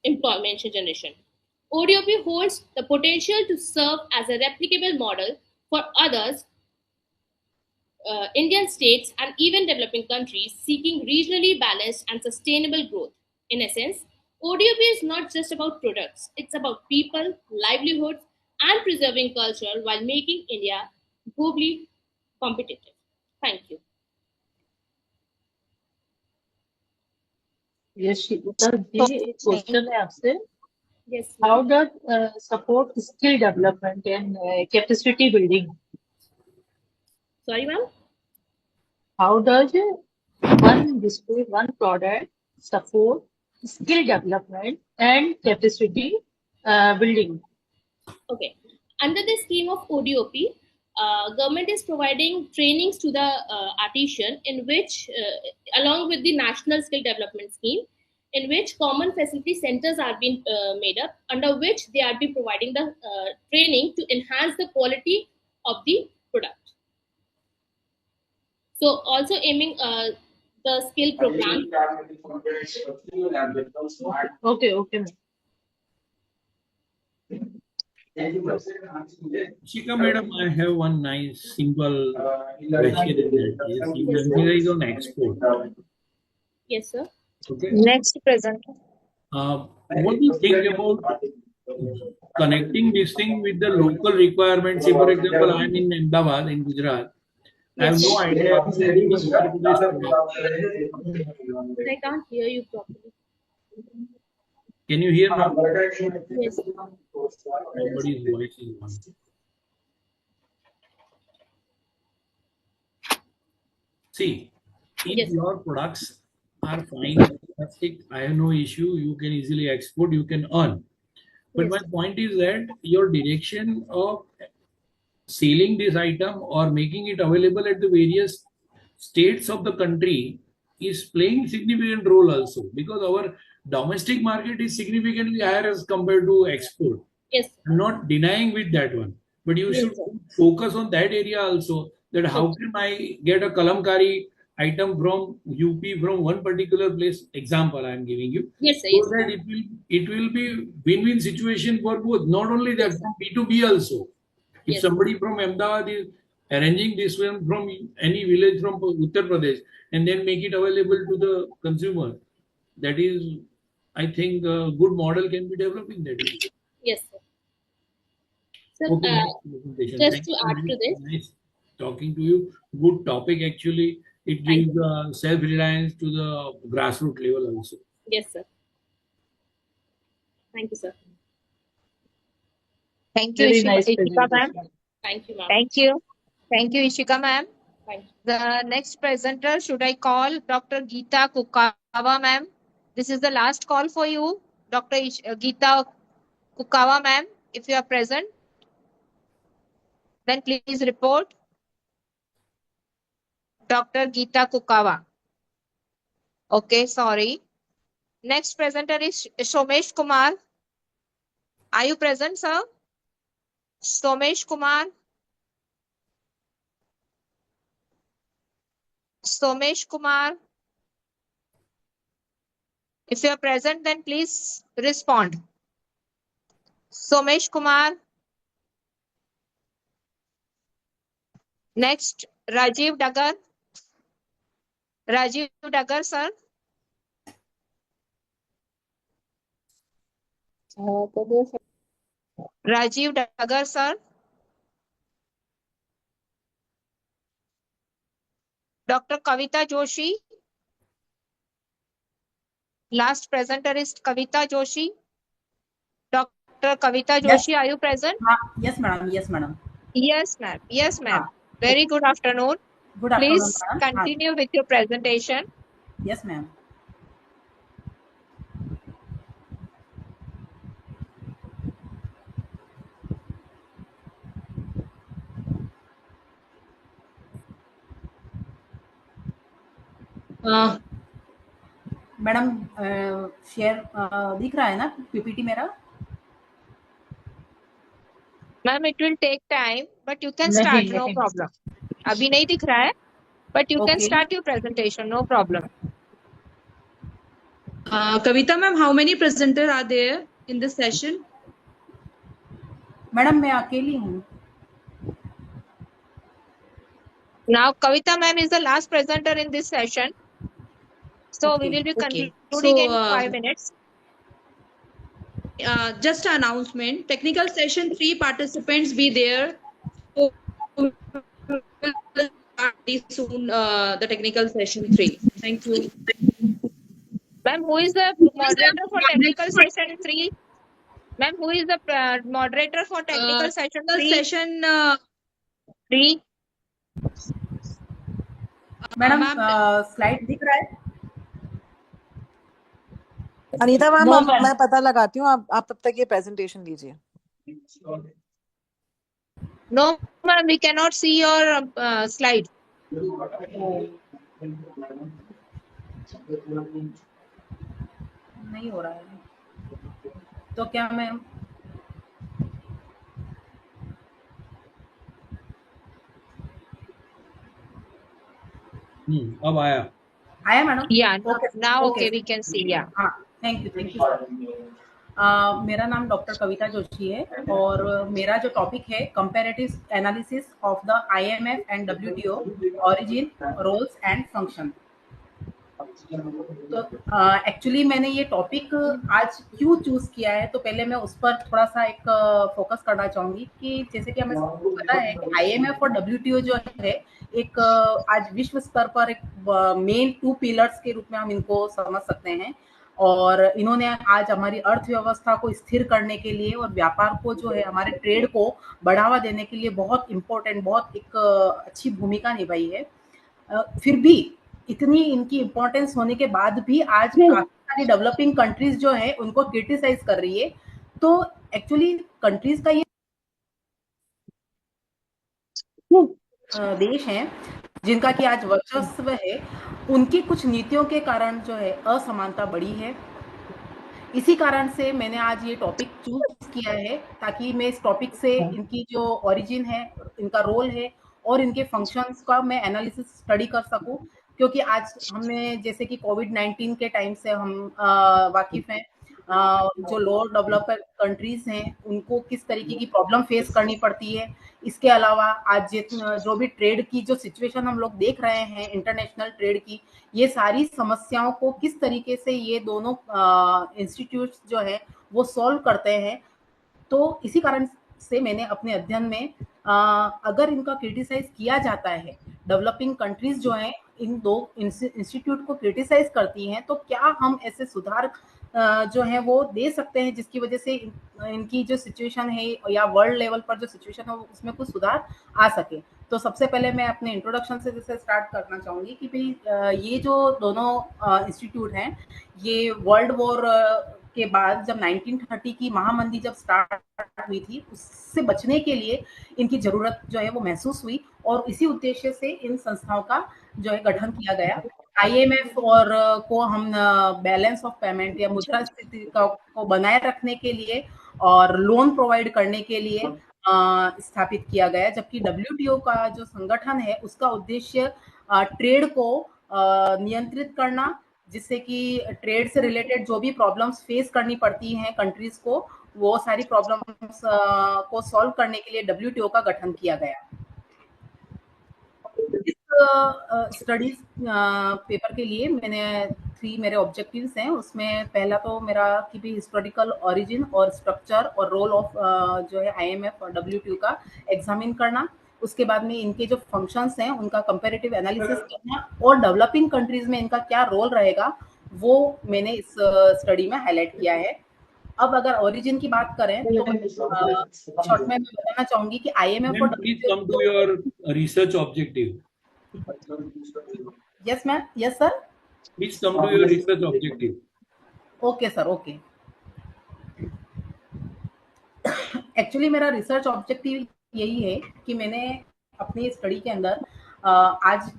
Speaker 7: employment generation. ODOP holds the potential to serve as a replicable model for others Indian states and even developing countries seeking regionally balanced and sustainable growth. In essence, ODOP is not just about products, it's about people, livelihoods, and preserving culture while making India globally competitive. Thank you.
Speaker 2: Yashika जी एक question है आपसे
Speaker 7: Yes.
Speaker 2: How does support skill development and capacity building
Speaker 7: Sorry, ma'am?
Speaker 2: How does one product support skill development and capacity building?
Speaker 7: Okay. Under the scheme of ODOP, government is providing trainings to the artisan in which, along with the National Skill Development Scheme, in which common facility centers are being made up, under which they are being providing the training to enhance the quality of the product. So also aiming the skill program.
Speaker 2: Okay, okay.
Speaker 16: Shika madam, I have one nice simple question in that case. You emphasize on export.
Speaker 7: Yes, sir.
Speaker 16: Okay.
Speaker 11: Next presenter.
Speaker 16: What do you think about connecting this thing with the local requirements? Say, for example, I am in Ahmedabad in Gujarat. I have no idea if selling the Uttar Pradesh product.
Speaker 7: I can't hear you properly.
Speaker 16: Can you hear now?
Speaker 7: Yes.
Speaker 16: Somebody's voice is on. See, if your products are fine, fantastic, I have no issue. You can easily export, you can earn. But my point is that your direction of selling this item or making it available at the various states of the country is playing significant role also, because our domestic market is significantly higher as compared to export.
Speaker 7: Yes.
Speaker 16: I'm not denying with that one, but you should focus on that area also, that how can I get a kalamkari item from UP from one particular place, example I am giving you.
Speaker 7: Yes, sir.
Speaker 16: So that it will be win-win situation for both, not only that, from B2B also. If somebody from Ahmedabad is arranging this one from any village from Uttar Pradesh and then make it available to the consumer, that is, I think, a good model can be developed in that area.
Speaker 7: Yes, sir.
Speaker 16: So,
Speaker 7: Just to add to this.
Speaker 16: Nice talking to you. Good topic actually. It gives self-reliance to the grassroots level also.
Speaker 7: Yes, sir. Thank you, sir.
Speaker 11: Thank you,
Speaker 2: Very nice
Speaker 11: Ishika ma'am.
Speaker 7: Thank you, ma'am.
Speaker 11: Thank you. Thank you, Ishika ma'am.
Speaker 7: Thank you.
Speaker 11: The next presenter, should I call Dr. Geeta Kukawa ma'am? This is the last call for you, Dr. Geeta Kukawa ma'am. If you are present, then please report. Dr. Geeta Kukawa. Okay, sorry. Next presenter is Somesh Kumar. Are you present, sir? Somesh Kumar. Somesh Kumar. If you are present, then please respond. Somesh Kumar. Next, Rajiv Dagar. Rajiv Dagar, sir. Rajiv Dagar, sir. Dr. Kavita Joshi. Last presenter is Kavita Joshi. Dr. Kavita
Speaker 10: Yes.
Speaker 11: Joshi, are you present?
Speaker 10: Yes, madam. Yes, madam.
Speaker 11: Yes, ma'am. Yes, ma'am.
Speaker 10: हाँ,
Speaker 11: Very good afternoon.
Speaker 10: Good afternoon,
Speaker 11: Please
Speaker 10: madam. हाँ,
Speaker 11: continue with your presentation.
Speaker 10: yes, ma'am. Madam share दिख रहा है ना PPT मेरा?
Speaker 11: Ma'am, it will take time, but you can
Speaker 10: नहीं,
Speaker 11: start, no
Speaker 10: नहीं.
Speaker 11: problem. अभी नहीं दिख रहा है, but you can
Speaker 10: Okay.
Speaker 11: start your presentation, no problem.
Speaker 21: Kavita ma'am, how many presenters are there in this session?
Speaker 10: Madam मैं अकेली हूँ.
Speaker 11: Now, Kavita ma'am is the last presenter in this session. So we will be
Speaker 21: Okay.
Speaker 11: concluding
Speaker 21: So,
Speaker 11: in 5 minutes.
Speaker 21: just an announcement. Technical session 3 participants be there. So, we will start very soon the technical session 3. Thank you.
Speaker 11: Ma'am, who is the moderator for technical session 3? Ma'am, who is the moderator for technical session 3?
Speaker 21: Session
Speaker 11: 3.
Speaker 10: Madam slide दिख रहा है?
Speaker 5: Anita ma'am
Speaker 10: No, ma'am.
Speaker 5: मैं पता लगाती हूँ, आप तब तक ये प्रेजेंटेशन दीजिए.
Speaker 11: No, ma'am, we cannot see your slide.
Speaker 10: नहीं हो रहा है. तो क्या मैम?
Speaker 16: अब आया.
Speaker 10: आया madam?
Speaker 11: Yeah,
Speaker 10: Okay.
Speaker 11: now
Speaker 10: Okay.
Speaker 11: okay, we can see. Yeah.
Speaker 10: हाँ, थैंक यू. मेरा नाम डॉक्टर कविता जोशी है और मेरा जो टॉपिक है comparative analysis of the IMF and WTO origin, roles and function. तो एक्चुअली मैंने ये टॉपिक आज क्यों चूज किया है, तो पहले मैं उस पर थोड़ा सा एक फोकस करना चाहूंगी कि जैसे कि हमें सबको पता है कि IMF और WTO जो है एक आज विश्व स्तर पर एक मेन 2 पिलर्स के रूप में हम इनको समझ सकते हैं और इन्होंने आज हमारी अर्थव्यवस्था को स्थिर करने के लिए और व्यापार को जो है हमारे ट्रेड को बढ़ावा देने के लिए बहुत इम्पोर्टेंट, बहुत एक अच्छी भूमिका निभाई है. फिर भी इतनी इनकी इम्पोर्टेंस होने के बाद भी आज काफी सारी डेवलपिंग कंट्रीज जो है उनको क्रिटिसाइज कर रही है. तो एक्चुअली कंट्रीज का ये देश हैं जिनका कि आज वर्चस्व है, उनकी कुछ नीतियों के कारण जो है असमानता बढ़ी है. इसी कारण से मैंने आज ये टॉपिक चूज किया है ताकि मैं इस टॉपिक से इनकी जो ओरिजिन है, इनका रोल है और इनके फंक्शंस का मैं एनालिसिस स्टडी कर सकूं, क्योंकि आज हमने जैसे कि कोविड-19 के टाइम से हम वाकिफ हैं. जो लोअर डेवलपर कंट्रीज हैं उनको किस तरीके की प्रॉब्लम फेस करनी पड़ती है. इसके अलावा आज जो भी ट्रेड की जो सिचुएशन हम लोग देख रहे हैं, इंटरनेशनल ट्रेड की, ये सारी समस्याओं को किस तरीके से ये दोनों इंस्टीट्यूट्स जो है वो सॉल्व करते हैं. तो इसी कारण से मैंने अपने अध्ययन में अगर इनका क्रिटिसाइज किया जाता है, डेवलपिंग कंट्रीज जो हैं इन दो इंस्टीट्यूट को क्रिटिसाइज करती हैं, तो क्या हम ऐसे सुधार जो है वो दे सकते हैं जिसकी वजह से इनकी जो सिचुएशन है या वर्ल्ड लेवल पर जो सिचुएशन है उसमें कुछ सुधार आ सके. तो सबसे पहले मैं अपने इंट्रोडक्शन से जैसे स्टार्ट करना चाहूँगी कि भाई ये जो दोनों इंस्टीट्यूट हैं ये वर्ल्ड वॉर के बाद जब 1930 की महामंदी जब स्टार्ट हुई थी, उससे बचने के लिए इनकी ज़रूरत जो है वो महसूस हुई और इसी उद्देश्य से इन संस्थाओं का जो है गठन किया गया. IMF और को हम बैलेंस ऑफ पेमेंट या मुद्रास्फीति को बनाए रखने के लिए और लोन प्रोवाइड करने के लिए स्थापित किया गया, जबकि WTO का जो संगठन है उसका उद्देश्य ट्रेड को नियंत्रित करना, जिससे कि ट्रेड से रिलेटेड जो भी प्रॉब्लम्स फेस करनी पड़ती हैं कंट्रीज को, वो सारी प्रॉब्लम्स को सॉल्व करने के लिए WTO का गठन किया गया. स्टडीज पेपर के लिए मैंने 3 मेरे ऑब्जेक्टिव्स हैं। उसमें पहला तो मेरा कि भी हिस्टोरिकल ओरिजिन और स्ट्रक्चर और रोल ऑफ जो है IMF और WTO का एग्जामिन करना। उसके बाद में इनके जो फंक्शंस हैं उनका कंपैरेटिव एनालिसिस करना और डेवलपिंग कंट्रीज में इनका क्या रोल रहेगा वो मैंने इस स्टडी में हाईलाइट किया है। अब अगर ओरिजिन की बात करें तो शॉर्ट में मैं बताना चाहूंगी कि IMF और
Speaker 16: Please come to your research objective.
Speaker 10: Yes, ma'am. Yes, sir.
Speaker 16: Please come to your research objective.
Speaker 10: Okay, sir. Okay. Actually मेरा रिसर्च ऑब्जेक्टिव यही है कि मैंने अपनी स्टडी के अंदर आज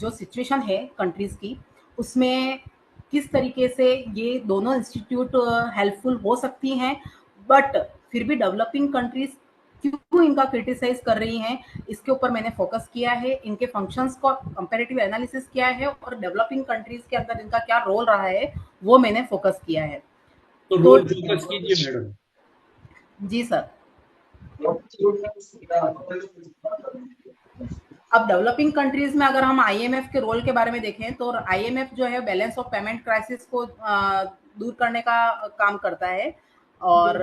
Speaker 10: जो सिचुएशन है कंट्रीज की उसमें किस तरीके से ये दोनों इंस्टीट्यूट हेल्पफुल हो सकती हैं, बट फिर भी डेवलपिंग कंट्रीज क्यों इनका क्रिटिसाइज कर रही हैं, इसके ऊपर मैंने फोकस किया है। इनके फंक्शंस को कंपैरेटिव एनालिसिस किया है और डेवलपिंग कंट्रीज के अंदर इनका क्या रोल रहा है वो मैंने फोकस किया है।
Speaker 16: तो रोल फोकस कीजिए मैडम।
Speaker 10: जी सर। अब डेवलपिंग कंट्रीज में अगर हम IMF के रोल के बारे में देखें तो IMF जो है बैलेंस ऑफ पेमेंट क्राइसिस को दूर करने का काम करता है और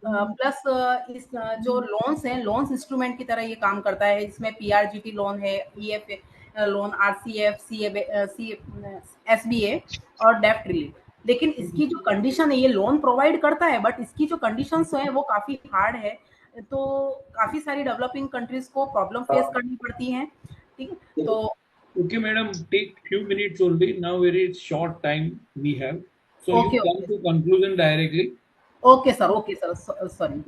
Speaker 10: प्लस इस जो लोन्स हैं लोन्स इंस्ट्रूमेंट की तरह ये काम करता है। इसमें PRGT लोन है, EF लोन, RCF, SBA और डेप्ट रिलीफ। लेकिन इसकी जो कंडीशन है ये लोन प्रोवाइड करता है बट इसकी जो कंडीशंस है वो काफी हार्ड है, तो काफी सारी डेवलपिंग कंट्रीज को प्रॉब्लम फेस करनी पड़ती हैं। ठीक है, तो
Speaker 16: Okay, madam, take few minutes only. Now very short time we have, so
Speaker 10: Okay,
Speaker 16: you come to conclusion directly.
Speaker 10: Okay sir, sorry.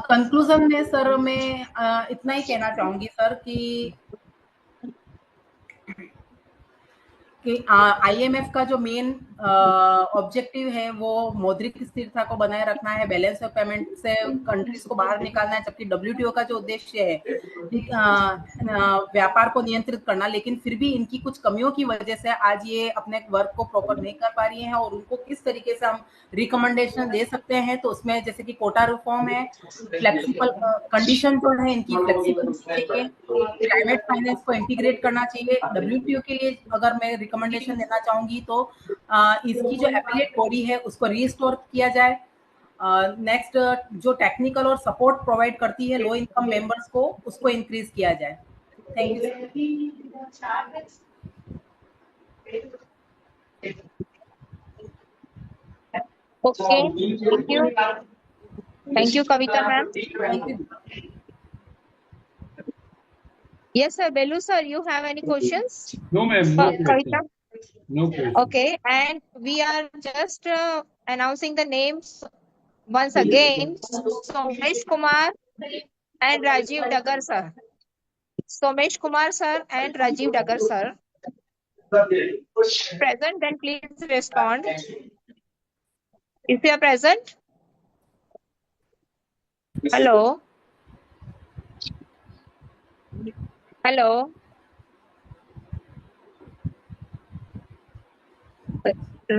Speaker 10: Conclusion में सर मैं इतना ही कहना चाहूंगी सर कि IMF का जो मेन ऑब्जेक्टिव है वो मौद्रिक स्थिरता को बनाए रखना है, बैलेंस ऑफ पेमेंट से कंट्रीज को बाहर निकालना है, जबकि WTO का जो उद्देश्य है व्यापार को नियंत्रित करना। लेकिन फिर भी इनकी कुछ कमियों की वजह से आज ये अपने वर्क को प्रॉपर नहीं कर पा रही हैं और उनको किस तरीके से हम रिकमेंडेशन दे सकते हैं, तो उसमें जैसे कि कोटा रिफॉर्म है, फ्लेक्सिबल कंडीशन जो है इनकी फ्लेक्सिबल चाहिए, क्लाइमेट फाइनेंस को इंटीग्रेट करना चाहिए। WTO के लिए अगर मैं रिकमेंडेशन देना चाहूंगी तो इसकी जो एपिलेट बॉडी है उसको रीस्टोर किया जाए। नेक्स्ट जो टेक्निकल और सपोर्ट प्रोवाइड करती है लो इनकम मेंबर्स को उसको इंक्रीज किया जाए। Thank you.
Speaker 11: Okay, thank you Kavita ma'am. Yes sir, Belu sir, you have any questions?
Speaker 16: No ma'am, no
Speaker 11: Kavita?
Speaker 16: No question.
Speaker 11: Okay, and we are just announcing the names once again. Somesh Kumar and Rajiv Dagar sir. Somesh Kumar sir and Rajiv Dagar sir. Present, then please respond. If you are present. Hello. Hello.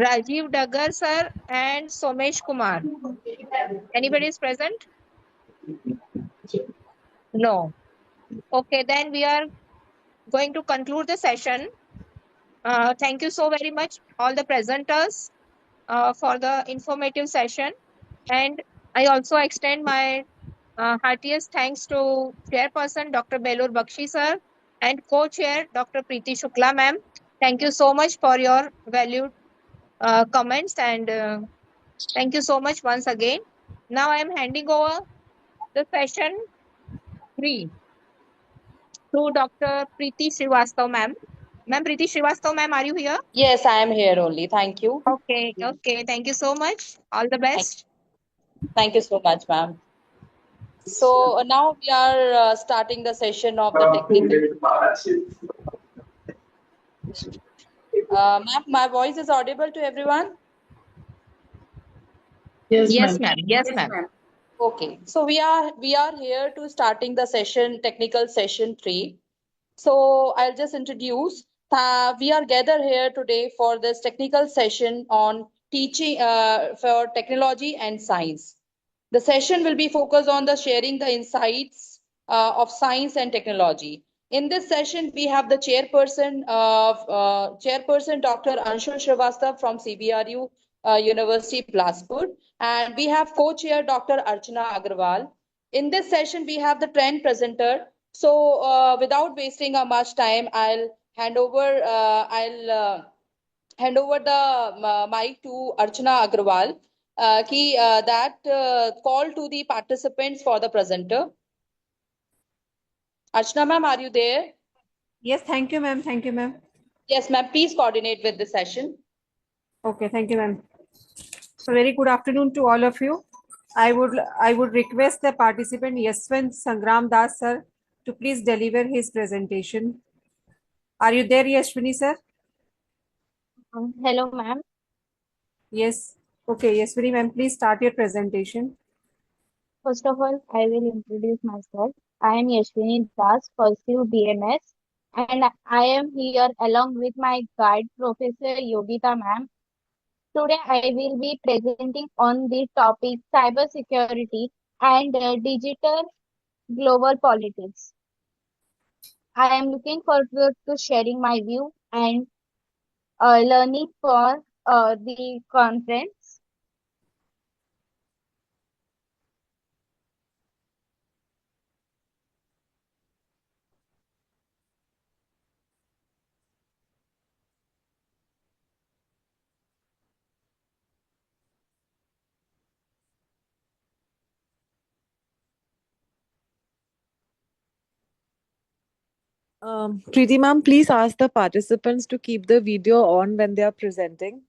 Speaker 11: Rajiv Dagar sir and Somesh Kumar. Anybody is present? No. Okay, then we are going to conclude the session. Thank you so very much, all the presenters, for the informative session. And I also extend my heartiest thanks to Chairperson Dr. Belur Bakshi sir and Co-Chair Dr. Preeti Shukla ma'am. Thank you so much for your valued comments and thank you so much once again. Now I am handing over the session 3 to Dr. Preeti Srivastav ma'am. Ma'am, Preeti Srivastav ma'am, are you here?
Speaker 8: Yes, I am here only. Thank you.
Speaker 11: Okay, okay. Thank you so much. All the best.
Speaker 8: Thank you so much, ma'am. So now we are starting the session of the technical. Ma'am, my voice is audible to everyone?
Speaker 11: Yes, ma'am. Yes, ma'am.
Speaker 8: Okay, so we are here to starting the session, technical session 3. So I'll just introduce. We are gathered here today for this technical session on teaching for technology and science. The session will be focused on the sharing the insights of science and technology. In this session, we have the chairperson Dr. Anshul Srivastava from CBRU University, Bilaspur, and we have co-chair Dr. Archana Agrawal. In this session, we have the trend presenter. So, without wasting much time, I'll hand over. Hand over the mic to Archana Agrawal. Call to the participants for the presenter. Archana ma'am, are you there?
Speaker 1: Yes, thank you, ma'am. Thank you, ma'am.
Speaker 8: Yes, ma'am. Please coordinate with the session.
Speaker 1: Okay, thank you, ma'am. So very good afternoon to all of you. I would request the participant Yaswant Sangram Das sir to please deliver his presentation. Are you there, Yashwini sir?
Speaker 11: Hello, ma'am.
Speaker 1: Yes. Okay, Yashwini ma'am, please start your presentation.
Speaker 11: First of all, I will introduce myself. I am Yashwini Das, Pursue BMS, and I am here along with my guide, Professor Yogita ma'am. Today, I will be presenting on the topic cybersecurity and digital global politics. I am looking forward to sharing my view and learning for the conference.
Speaker 5: Preeti ma'am, please ask the participants to keep the video on when they are presenting.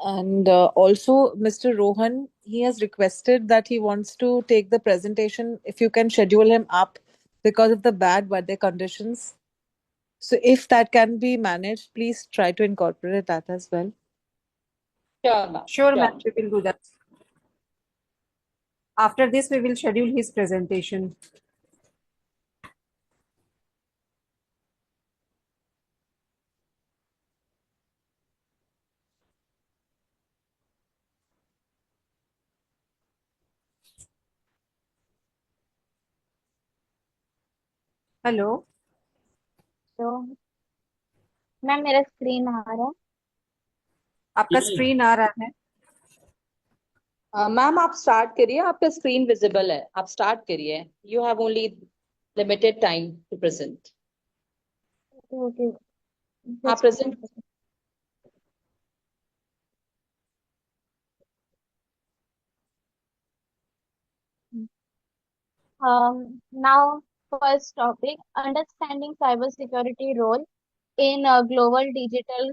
Speaker 5: And also, Mr. Rohan, he has requested that he wants to take the presentation if you can schedule him up because of the bad weather conditions. So if that can be managed, please try to incorporate that as well.
Speaker 8: Sure, ma'am.
Speaker 1: Sure, ma'am, we will do that. After this, we will schedule his presentation. Hello
Speaker 11: तो ma'am मेरा screen आ रहा है
Speaker 1: आपका screen आ रहा है
Speaker 8: ma'am आप start करिए आपका स्क्रीन विजिबल है आप स्टार्ट करिए you have only limited time to present
Speaker 11: okay
Speaker 8: आप present
Speaker 11: Now, first topic, understanding cybersecurity role in global digital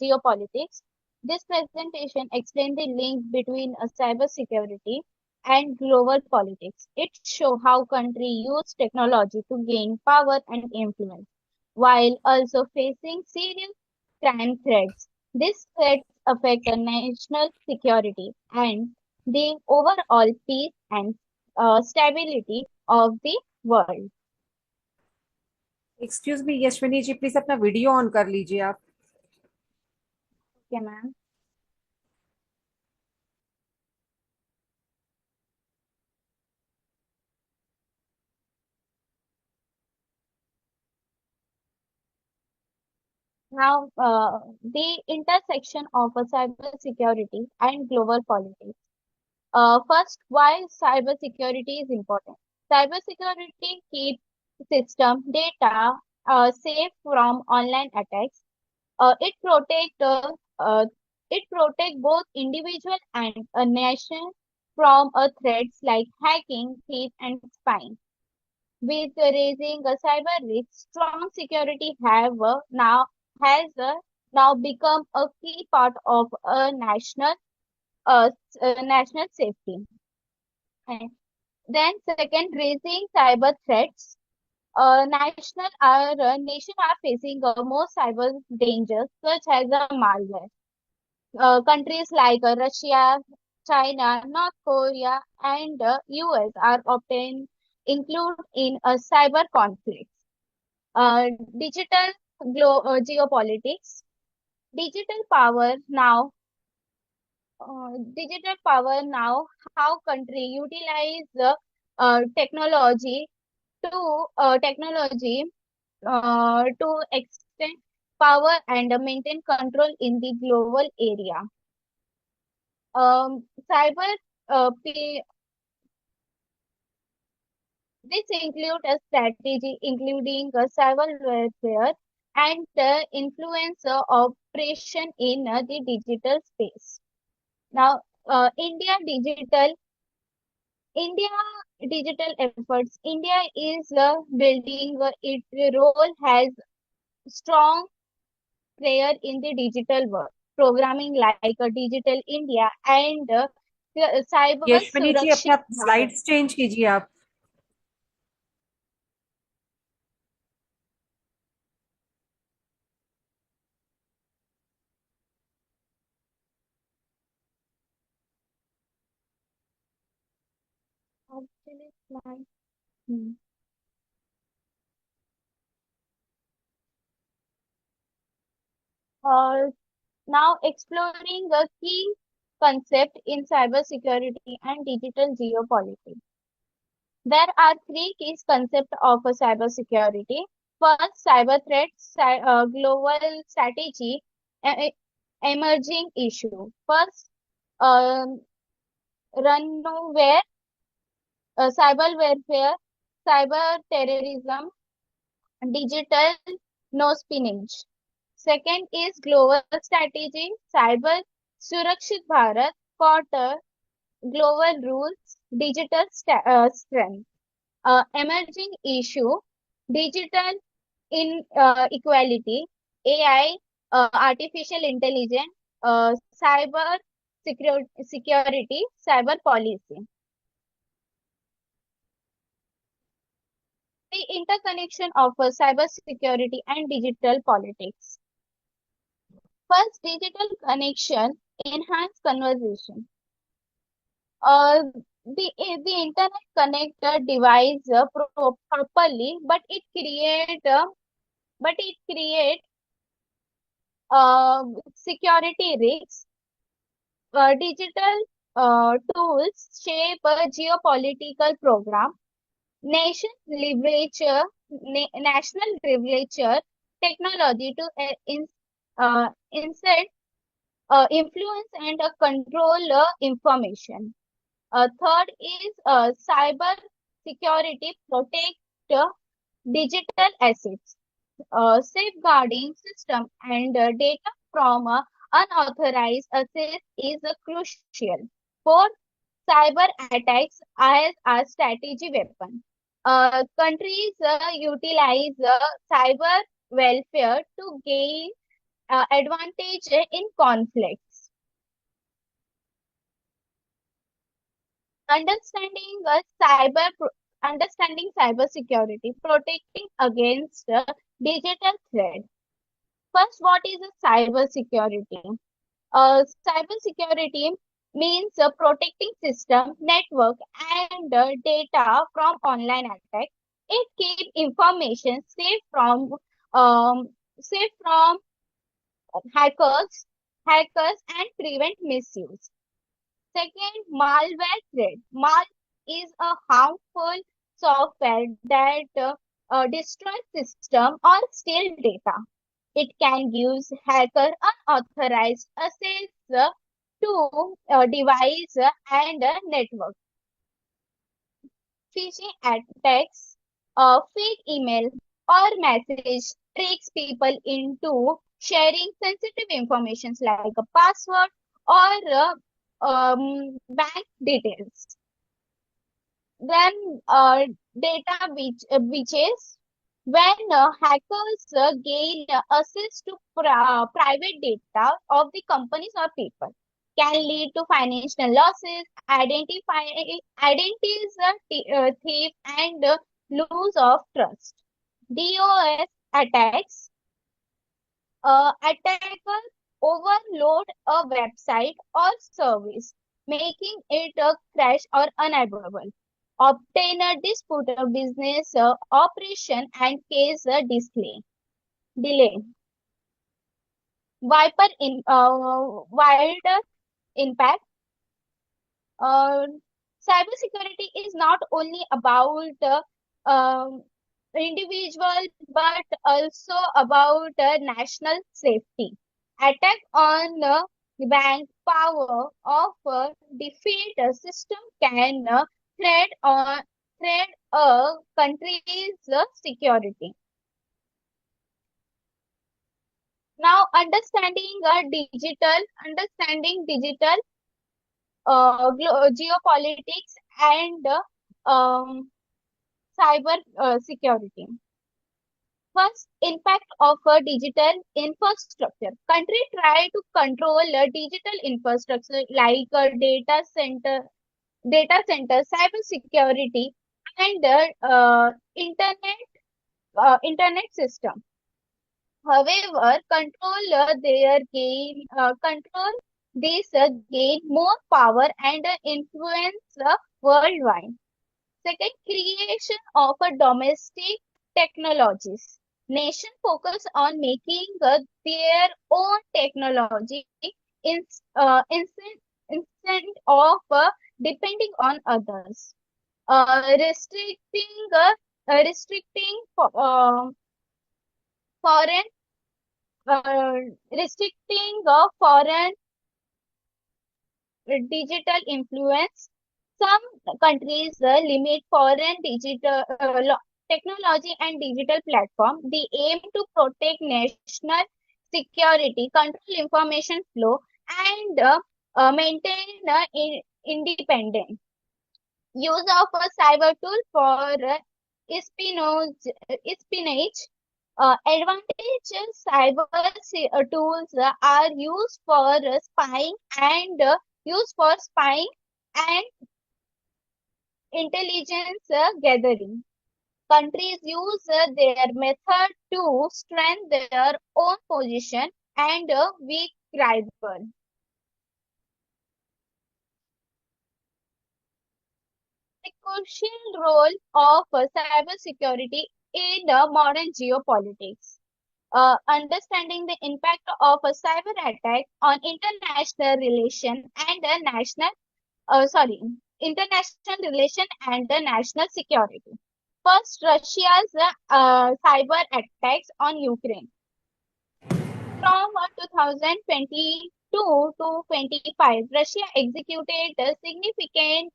Speaker 11: geopolitics. This presentation explains the link between cybersecurity and global politics. It shows how countries use technology to gain power and influence, while also facing serious crime threats. These threats affect the national security and the overall peace and stability of the world.
Speaker 1: Excuse me Yashwini ji please अपना video on कर लीजिए आप
Speaker 11: Okay, ma'am. Now, the intersection of cybersecurity and global politics. First, why cybersecurity is important. Cybersecurity keeps system data safe from online attacks. It protect both individual and a nation from threats like hacking, thief, and spying. With raising a cyber risk, strong security has now become a key part of a national safety. And then second, raising cyber threats. Nation are facing more cyber dangers such as malware. Countries like Russia, China, North Korea, and US are often included in a cyber conflict. Uh, digital geopolitics. Digital power now. Digital power now. How country utilize
Speaker 4: technology to extend power and maintain control in the global area. Cyber This includes a strategy including cyber warfare and the influence operation in the digital space. Now, India digital efforts. India is building its role as strong player in the digital world. Programming like Digital India and Cyber
Speaker 1: Yashwani ji
Speaker 4: Surakshit
Speaker 1: अपना
Speaker 4: Bharat.
Speaker 1: Slides change कीजिए आप.
Speaker 4: Actually, slide. Hmm. Now exploring a key concept in cybersecurity and digital geopolitics. There are three key concepts of cybersecurity. First, cyber threats, global strategy, emerging issue. First, runware, cyber warfare, cyber terrorism, digital no spinach. Second is global strategy, cyber Surakshit Bharat, quarter, global rules, digital strength. Emerging issue, digital inequality, AI, artificial intelligence, cyber security, cyber policy. The interconnection of cyber security and digital politics. First, digital connection enhance conversation. The internet connect a device properly, but it create security risks. Digital tools shape a geopolitical program. National legislature technology to insert influence and control information. Third is cyber security protect digital assets. Safeguarding system and data from unauthorized access is crucial. Fourth, cyber attacks as a strategy weapon. Countries utilize cyber welfare to gain advantage in conflicts. Understanding cyber security, protecting against digital threat. First, what is a cyber security? Cyber security means protecting system, network, and data from online attack. It keeps information um, safe from hackers and prevent misuse. Second, malware threat. Mal is a harmful software that destroys system or steal data. It can use hacker unauthorized access to device and network. Phishing attacks, fake email or message tricks people into sharing sensitive information like a password or bank details. Then data breaches. When hackers gain access to private data of the companies or people, can lead to financial losses, identities thief, and lose of trust. DOS attacks. Attackers overload a website or service, making it a crash or unavailable. Obtain a dispute a business operation and case a delay. Wider impact. Cybersecurity is not only about individual but also about national safety. Attack on the bank power of defeat system can threat a country's security. Now, understanding digital geopolitics and cyber security. First, impact of a digital infrastructure. Country try to control a digital infrastructure like a data center, cyber security, and internet system. However, control these gain more power and influence worldwide. Second, creation of a domestic technologies. Nation focus on making their own technology instead of depending on others. Restricting foreign restricting foreign digital influence. Some countries limit foreign digital technology and digital platform. The aim to protect national security, control information flow, and maintain independence. Use of a cyber tool for espionage. Advantage cyber tools are used for spying and intelligence gathering. Countries use their method to strengthen their own position and weak rival. The crucial role of cybersecurity in modern geopolitics. Understanding the impact of a cyber attack on international relation and international relation and national security. First, Russia's cyber attacks on Ukraine. From 2022 to 25, Russia executed a significant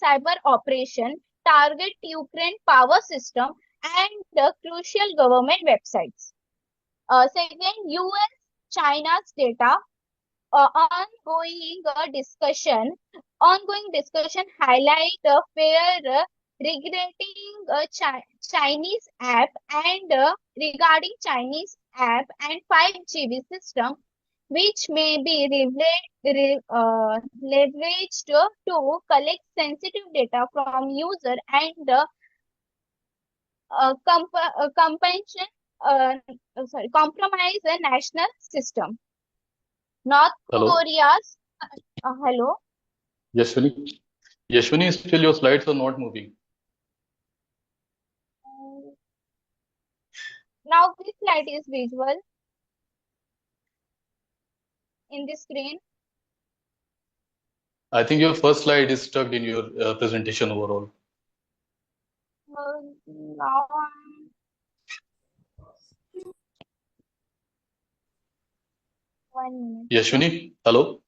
Speaker 4: cyber operation target Ukraine power system and crucial government websites. Second, U.S. China's data ongoing discussion highlight fair regulating Chinese app and regarding Chinese app and 5G system, which may be leveraged to collect sensitive data from user and compromise the national system. North
Speaker 9: Hello.
Speaker 4: Korea's hello.
Speaker 9: Yashwini. Yashwini, still your slides are not moving.
Speaker 4: Now this slide is visual in the screen.
Speaker 9: I think your first slide is stuck in your presentation overall.
Speaker 4: Now one minute.
Speaker 9: Yashwini, hello.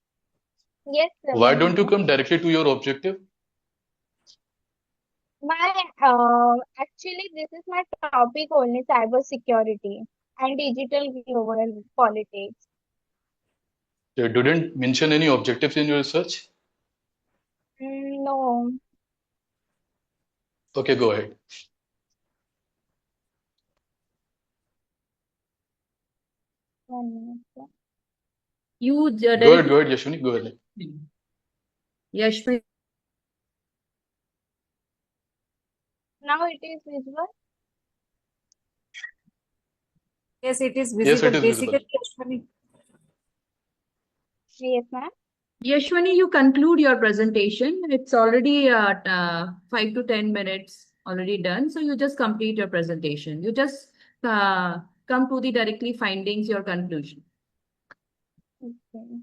Speaker 4: Yes, sir.
Speaker 9: Why don't you come directly to your objective?
Speaker 4: Actually this is my topic only, cyber security and digital global politics.
Speaker 9: You didn't mention any objectives in your research?
Speaker 4: No.
Speaker 9: Okay, go ahead.
Speaker 4: One minute, sir.
Speaker 9: Go ahead, Yashwini, go ahead.
Speaker 13: Yashwini.
Speaker 4: Now it is visual.
Speaker 1: Yes, it is visible.
Speaker 9: Yes, it is
Speaker 1: Basically,
Speaker 9: visible.
Speaker 4: Yes, ma'am.
Speaker 13: Yashwini, you conclude your presentation. It's already 5 to 10 minutes already done. So you just complete your presentation. You just come to the directly findings, your conclusion.
Speaker 4: Okay.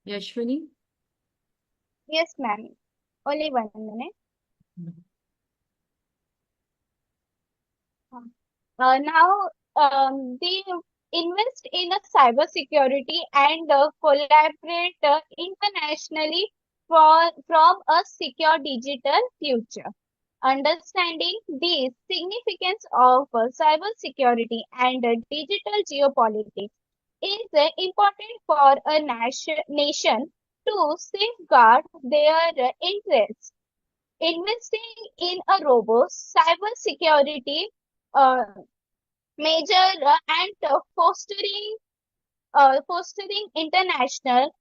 Speaker 13: Yashwini?
Speaker 4: Yes, ma'am. Only 1 minute. Now, they invest in a cybersecurity and collaborate internationally from a secure digital future. Understanding the significance of cybersecurity and digital geopolitics is important for a nation to safeguard their interests. Investing in a robust cybersecurity uh, measure and fostering international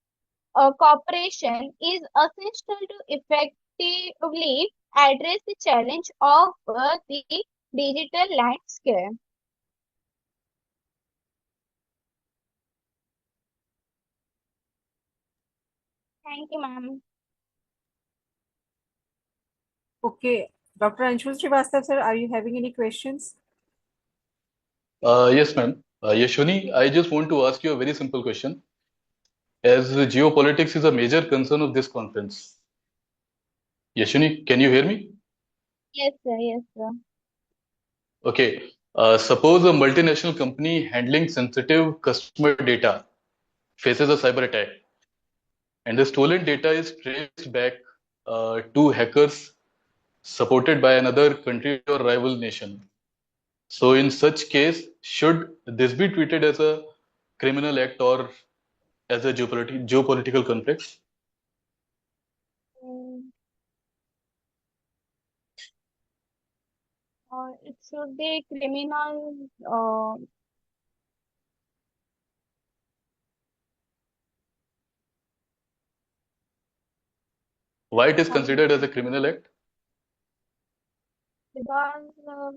Speaker 4: cooperation is essential to effectively address the challenge of the digital landscape. Thank you, ma'am.
Speaker 1: Okay, Dr. Anshul Srivastav, sir, are you having any questions?
Speaker 9: Yes, ma'am. Yashwini, I just want to ask you a very simple question. As geopolitics is a major concern of this conference. Yashwini, can you hear me?
Speaker 4: Yes, sir. Yes, sir.
Speaker 9: Okay. Suppose a multinational company handling sensitive customer data faces a cyber attack, and the stolen data is traced back to hackers supported by another country or rival nation. So, in such case, should this be treated as a criminal act or as a geopolitical conflict?
Speaker 4: Mm, it should be criminal.
Speaker 9: Why it is considered as a criminal act?
Speaker 4: Because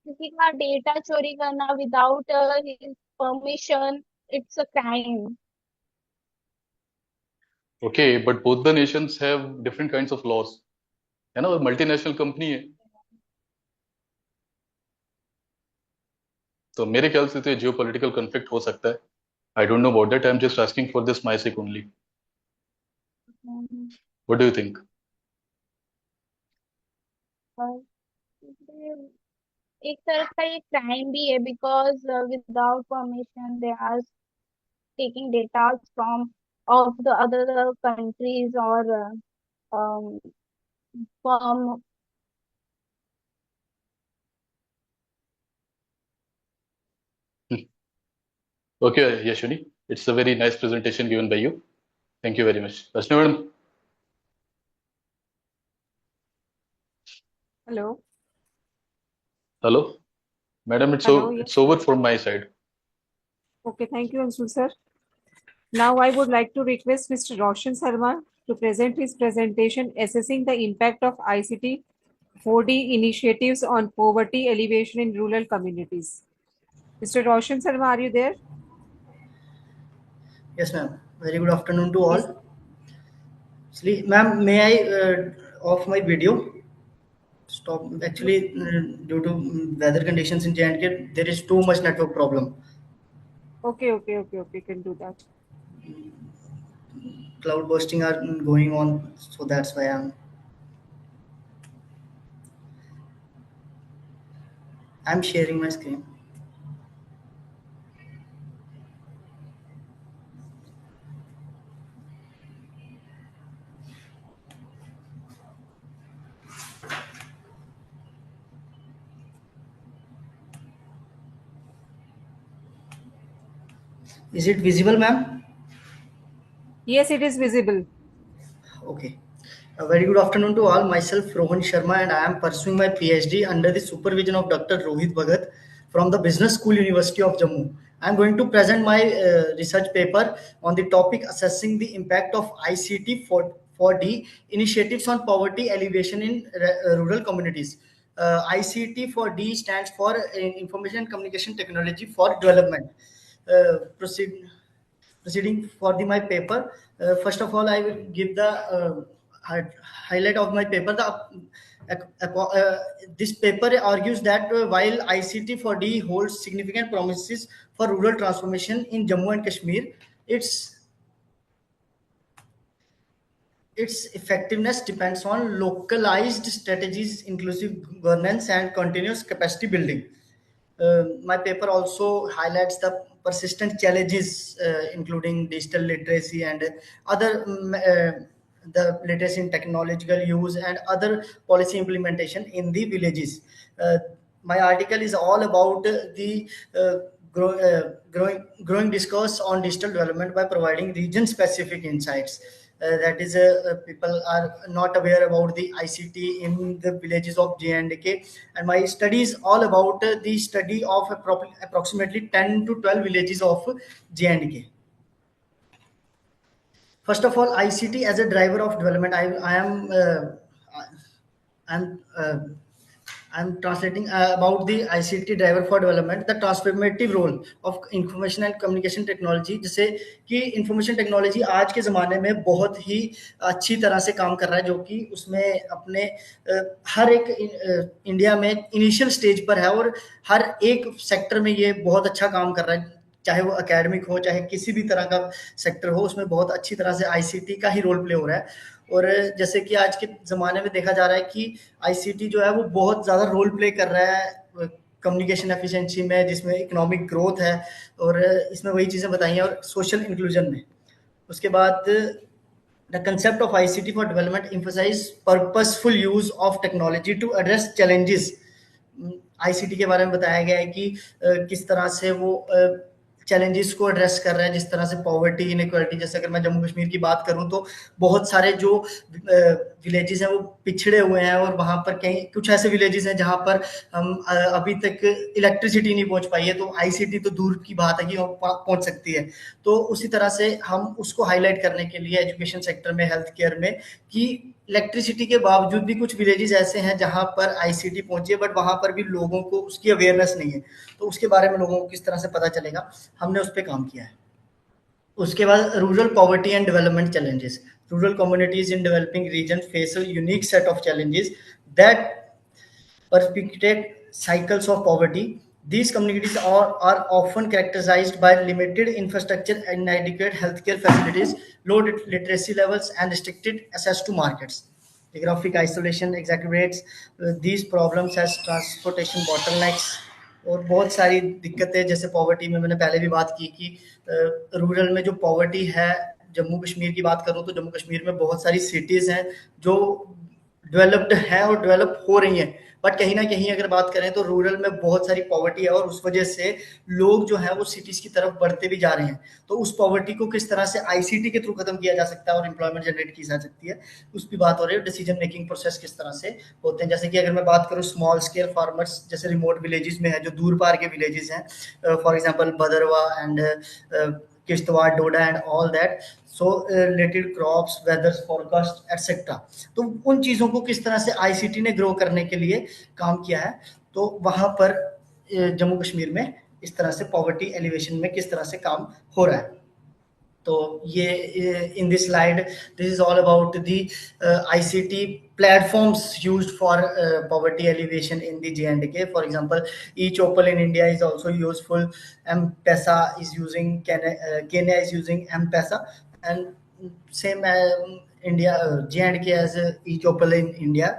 Speaker 4: किसी का data चोरी करना without his permission, it's a crime.
Speaker 9: Okay, but both the nations have different kinds of laws. है ना, multinational company है, तो मेरे ख्याल से तो ये जियोपॉलिटिकल कॉन्फ्लिक्ट हो सकता है. I don't know about that, I am just asking for this my sec only. What do you think?
Speaker 4: एक तरह का ये crime भी है because without permission they are taking data from of the other countries or from
Speaker 9: Okay, Yashwini, it's a very nice presentation given by you. Thank you very much. Rashmi madam.
Speaker 1: Hello.
Speaker 9: Hello, madam. It's
Speaker 1: Hello,
Speaker 9: it's
Speaker 1: yes.
Speaker 9: over from my side.
Speaker 1: Okay, thank you, Anshul sir. Now I would like to request Mr. Roshan Sharma to present his presentation assessing the impact of ICT 4D initiatives on poverty alleviation in rural communities. Mr. Roshan Sharma, are you there?
Speaker 14: Yes, ma'am. Very good afternoon to all.
Speaker 1: Yes.
Speaker 14: Actually, ma'am, may I off my video? Stop. Actually, due to weather conditions in J&K, there is too much network problem.
Speaker 1: Okay, can do that.
Speaker 14: Cloud bursting are going on, so that's why I'm sharing my screen. Is it visible, ma'am?
Speaker 1: Yes, it is visible.
Speaker 14: Okay. A very good afternoon to all. Myself, Rohan Sharma, and I am pursuing my PhD under the supervision of Dr. Rohit Bhagat from the Business School, University of Jammu. I am going to present my research paper on the topic assessing the impact of ICT 4D initiatives on poverty alleviation in rural communities. ICT 4D stands for Information and Communication Technology for Development. Proceeding for my paper, first of all I will give the highlight of my paper. This paper argues that while ICT for D holds significant promises for rural transformation in Jammu and Kashmir, its effectiveness depends on localized strategies, inclusive governance, and continuous capacity building. My paper also highlights the persistent challenges, including digital literacy and other the literacy in technological use and other policy implementation in the villages. My article is all about the growing discourse on digital development by providing region-specific insights. That is, people are not aware about the ICT in the villages of J&K, and my study is all about the study of approximately 10 to 12 villages of J&K. First of all, ICT as a driver of development. I'm translating about the ICT driver for development, the transformative role of information and communication technology. जैसे कि information technology आज के ज़माने में बहुत ही अच्छी तरह से काम कर रहा है, जो कि उसमें अपने हर एक इंडिया में इनिशियल स्टेज पर है और हर एक सेक्टर में ये बहुत अच्छा काम कर रहा है, चाहे वो एकेडमिक हो, चाहे किसी भी तरह का सेक्टर हो, उसमें बहुत अच्छी तरह से आईसीटी का ही रोल प्ले हो रहा है। और जैसे कि आज के ज़माने में देखा जा रहा है कि आईसीटी जो है वो बहुत ज़्यादा रोल प्ले कर रहा है कम्युनिकेशन एफिशिएंसी में, जिसमें इकोनॉमिक ग्रोथ है, और इसमें वही चीज़ें बताई हैं, और सोशल इंक्लूजन में। उसके बाद the concept of ICT for development emphasise purposeful use of technology to address challenges. ICT के बारे में बताया गया है कि किस तरह से वो चैलेंजेस को एड्रेस कर रहा है, जिस तरह से पॉवर्टी, इनइक्वालिटी। जैसे अगर मैं जम्मू कश्मीर की बात करूं तो बहुत सारे जो विलेजेस हैं वो पिछड़े हुए हैं, और वहाँ पर कहीं कुछ ऐसे विलेजेस हैं जहाँ पर हम अभी तक इलेक्ट्रिसिटी नहीं पहुँच पाई है, तो आईसीटी तो दूर की बात है कि पहुँच सकती है। तो उसी तरह से हम उसको हाईलाइट करने के लिए एजुकेशन सेक्टर में, हेल्थ केयर में, कि इलेक्ट्रिसिटी के बावजूद भी कुछ विलेजेस ऐसे हैं जहाँ पर आईसीटी पहुंची है, बट वहाँ पर भी लोगों को उसकी अवेयरनेस नहीं है, तो उसके बारे में लोगों को किस तरह से पता चलेगा, हमने उस पर काम किया है। उसके बाद rural poverty and development challenges. Rural communities in developing region face a unique set of challenges that perpetuate cycles of poverty. These communities are often characterized by limited infrastructure, inadequate healthcare facilities, low literacy levels, and restricted access to markets. Geographic isolation exacerbates these problems as transportation bottlenecks और बहुत सारी दिक्कतें। जैसे poverty में मैंने पहले भी बात की कि रूरल में जो पॉवर्टी है, जम्मू कश्मीर की बात करूँ तो जम्मू कश्मीर में बहुत सारी सिटीज़ हैं जो डेवलप्ड हैं और डेवलप हो रही हैं, बट कहीं ना कहीं अगर बात करें तो रूरल में बहुत सारी पॉवर्टी है, और उस वजह से लोग जो है वो सिटीज की तरफ बढ़ते भी जा रहे हैं। तो उस पॉवर्टी को किस तरह से आईसीटी के थ्रू खत्म किया जा सकता है और एम्प्लॉयमेंट जनरेट की जा सकती है, उस पर बात हो रही है। डिसीजन मेकिंग प्रोसेस किस तरह से होते हैं, जैसे कि अगर मैं बात करूँ स्मॉल स्केल फार्मर्स, जैसे रिमोट विलेजेस में है, जो दूर पार के विलेजेस हैं, for example Bhaderwah and Kishtwar, Doda and all that, so related crops, weather forecast etcetera. तो उन चीज़ों को किस तरह से आईसीटी ने ग्रो करने के लिए काम किया है, तो वहाँ पर जम्मू कश्मीर में इस तरह से पॉवर्टी एलिवेशन में किस तरह से काम हो रहा है। तो ये in this slide this is all about the ICT platforms used for poverty alleviation in the J&K. For example, e-Chopal in India is also useful. M-Pesa is using, Kenya is using M-Pesa, and same India, J&K as e-Chopal in India.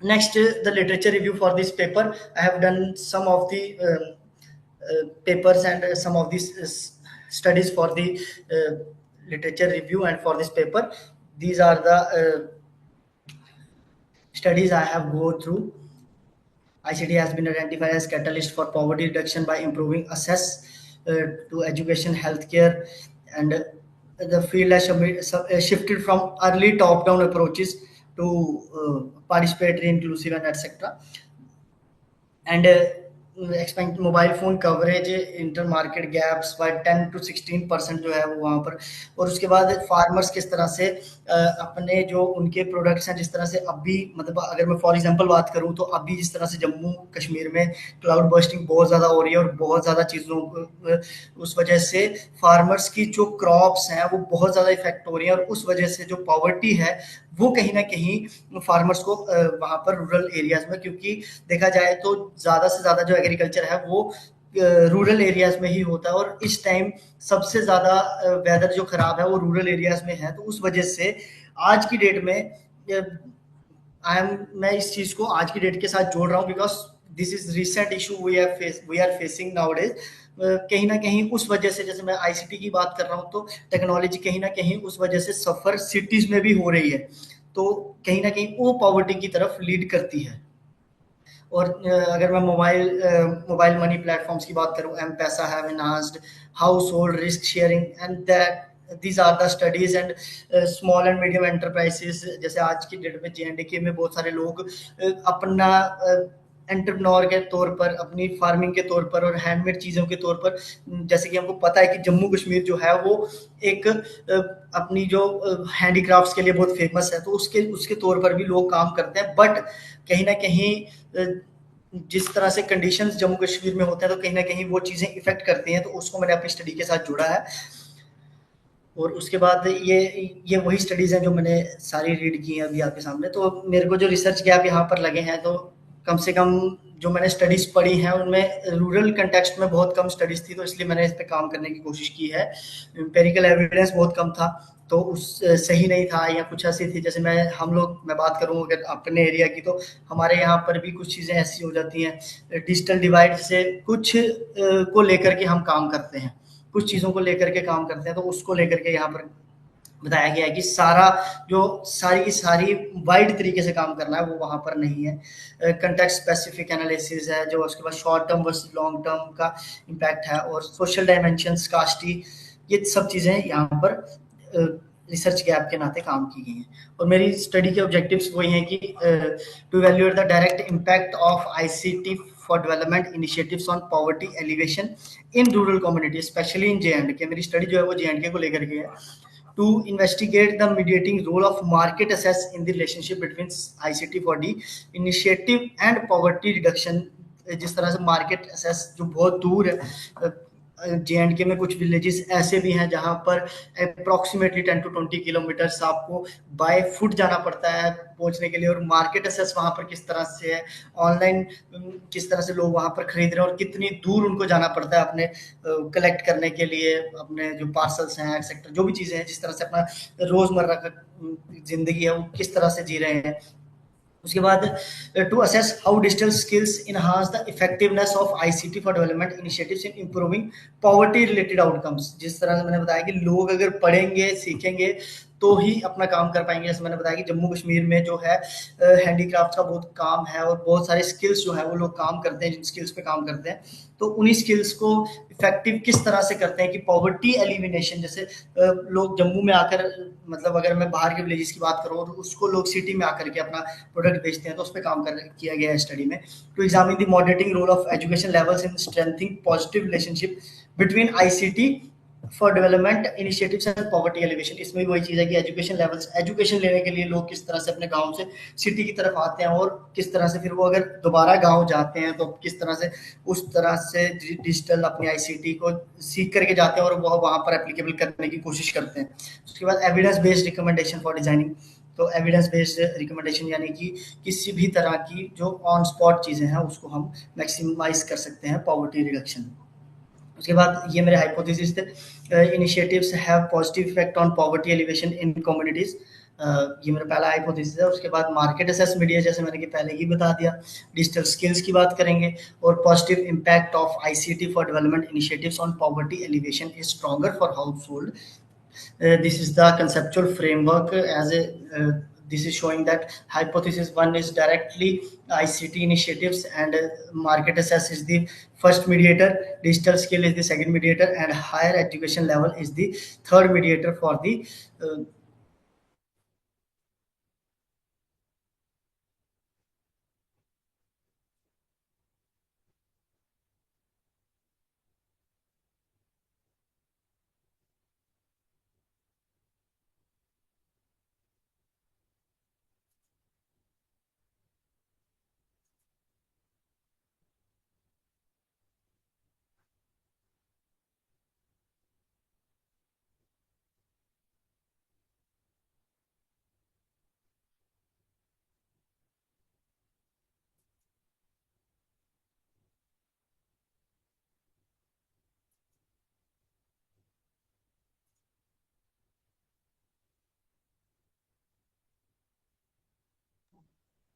Speaker 14: Next, the literature review for this paper. I have done some of the papers and some of these studies for the literature review and for this paper. These are the studies I have go through. ICT has been identified as catalyst for poverty reduction by improving access to education, healthcare, and the field has shifted from early top-down approaches to participatory, inclusive, and etc. And expand mobile phone coverage inter market gaps by 10 to 16% जो है वो वहाँ पर। और उसके बाद farmers किस तरह से अपने जो उनके प्रोडक्ट्स हैं, जिस तरह से अभी मतलब अगर मैं फॉर एग्जांपल बात करूँ तो अभी जिस तरह से जम्मू कश्मीर में क्लाउड बर्स्टिंग बहुत ज़्यादा हो रही है और बहुत ज़्यादा चीज़ों उस वजह से फार्मर्स की जो क्रॉप्स हैं वो बहुत ज़्यादा इफेक्ट हो रही हैं, और उस वजह से जो पॉवर्टी है वो कहीं ना कहीं फार्मर्स को वहाँ पर रूरल एरियाज में, क्योंकि देखा जाए तो ज़्यादा से ज़्यादा जो एग्रीकल्चर है वो रूरल एरियाज में ही होता है, और इस टाइम सबसे ज़्यादा वेदर जो खराब है वो रूरल एरियाज में है। तो उस वजह से आज की डेट में मैं इस चीज़ को आज की डेट के साथ जोड़ रहा हूँ, because this is recent issue we are facing nowadays. कहीं ना कहीं उस वजह से, जैसे मैं आईसीटी की बात कर रहा हूँ, तो टेक्नोलॉजी कहीं ना कहीं उस वजह से सफर सिटीज में भी हो रही है, तो कहीं ना कहीं वो पॉवर्टी की तरफ लीड करती है। और अगर मैं मोबाइल मनी प्लेटफॉर्म्स की बात करूं, M-Pesa have enhanced household risk sharing and that these are the studies and small and medium enterprises. जैसे आज की डेट में जेएंडके में बहुत सारे लोग अपना एंटरप्रेन्योर के तौर पर, अपनी फार्मिंग के तौर पर और हैंडमेड चीज़ों के तौर पर, जैसे कि हमको पता है कि जम्मू कश्मीर जो है वो एक अपनी जो हैंडीक्राफ्ट्स के लिए बहुत फेमस है, तो उसके उसके तौर पर भी लोग काम करते हैं। बट कहीं ना कहीं जिस तरह से कंडीशंस जम्मू कश्मीर में होते हैं, तो कहीं ना कहीं वो चीज़ें इफेक्ट करती हैं, तो उसको मैंने अपनी स्टडी के साथ जुड़ा है। और उसके बाद ये वही स्टडीज़ हैं जो मैंने सारी रीड की हैं अभी आपके सामने। तो मेरे को जो रिसर्च गैप यहाँ पर लगे हैं, तो कम से कम जो मैंने स्टडीज़ पढ़ी हैं उनमें रूरल कंटेक्स्ट में बहुत कम स्टडीज़ थी, तो इसलिए मैंने इस पे काम करने की कोशिश की है। एम्पिरिकल एविडेंस बहुत कम था, तो उस सही नहीं था, या कुछ ऐसी थी, जैसे मैं बात करूँ अगर अपने एरिया की, तो हमारे यहाँ पर भी कुछ चीज़ें ऐसी हो जाती हैं डिजिटल डिवाइड से, कुछ को लेकर के हम काम करते हैं, कुछ चीज़ों को लेकर के काम करते हैं, तो उसको लेकर के यहाँ पर बताया गया है कि सारी की सारी वाइड तरीके से काम करना है, वो वहाँ पर नहीं है। कंटेक्स्ट स्पेसिफिक एनालिसिस है, जो उसके बाद short term versus long term का इम्पैक्ट है, और सोशल डायमेंशंस कास्टी, ये सब चीज़ें यहाँ पर रिसर्च गैप के नाते काम की गई हैं। और मेरी स्टडी के ऑब्जेक्टिव्स वही हैं कि to evaluate the direct impact of ICT for development initiatives on poverty alleviation in rural community, specially in जे मेरी स्टडी जो है वो जे को लेकर के है। To investigate the mediating role of market access in the relationship between ICT for the initiative and poverty reduction। जिस तरह से मार्केट एसेस जो बहुत दूर है, जे में कुछ विलेजेस ऐसे भी हैं जहां पर अप्रोक्सीमेटली 10 to 20 किलोमीटर्स आपको बाय फुट जाना पड़ता है पहुंचने के लिए, और मार्केट एसेस वहां पर किस तरह से है, ऑनलाइन किस तरह से लोग वहां पर खरीद रहे हैं, और कितनी दूर उनको जाना पड़ता है अपने कलेक्ट करने के लिए, अपने जो पार्सल्स हैं एक्सेट्रा, जो भी चीज़ें हैं, जिस तरह से अपना रोज़मर्रा का जिंदगी है वो किस तरह से जी रहे हैं। उसके बाद to assess how digital skills enhance the effectiveness of ICT for development initiatives in improving poverty related outcomes. जिस तरह से मैंने बताया कि लोग अगर पढ़ेंगे सीखेंगे तो ही अपना काम कर पाएंगे। जैसे मैंने बताया कि जम्मू कश्मीर में जो है हैंडीक्राफ्ट का बहुत काम है, और बहुत सारे स्किल्स जो है वो लोग काम करते हैं, जिन स्किल्स पे काम करते हैं, तो उन्हीं स्किल्स को इफेक्टिव किस तरह से करते हैं कि पॉवर्टी एलिमिनेशन, जैसे लोग जम्मू में आकर, मतलब अगर मैं बाहर के विलेजेस की बात करूँ, और उसको लोग सिटी में आकर के अपना प्रोडक्ट बेचते हैं, तो उस पर काम किया गया है स्टडी में। To examine the moderating role of education levels in strengthening positive relationship between ICT for development initiatives and poverty alleviation. इसमें भी वही चीज़ है कि एजुकेशन लेने के लिए लोग किस तरह से अपने गांव से सिटी की तरफ आते हैं, और किस तरह से फिर वो अगर दोबारा गांव जाते हैं तो किस तरह से उस तरह से डिजिटल अपनी आईसीटी को सीख करके जाते हैं और वो वहाँ पर एप्लीकेबल करने की कोशिश करते हैं। उसके बाद evidence based recommendation for designing. तो एविडेंस बेस्ड रिकमेंडेशन यानी कि किसी भी तरह की जो ऑन स्पॉट चीज़ें हैं उसको हम मैक्सिमाइज कर सकते हैं पॉवर्टी रिडक्शन। उसके बाद ये मेरे हाइपोथेसिस थे, initiatives have positive effect on poverty alleviation in communities. ये मेरा पहला हाइपोथेसिस है। उसके बाद मार्केट एसेस मीडिया, जैसे मैंने कि पहले ही बता दिया। डिजिटल स्किल्स की बात करेंगे, और positive impact of ICT for development initiatives on poverty elevation is stronger for house hold. This is the conceptual framework as a this is showing that hypothesis one is directly ICT initiatives, and market access is the first mediator, digital skill is the second mediator, and higher education level is the third mediator for the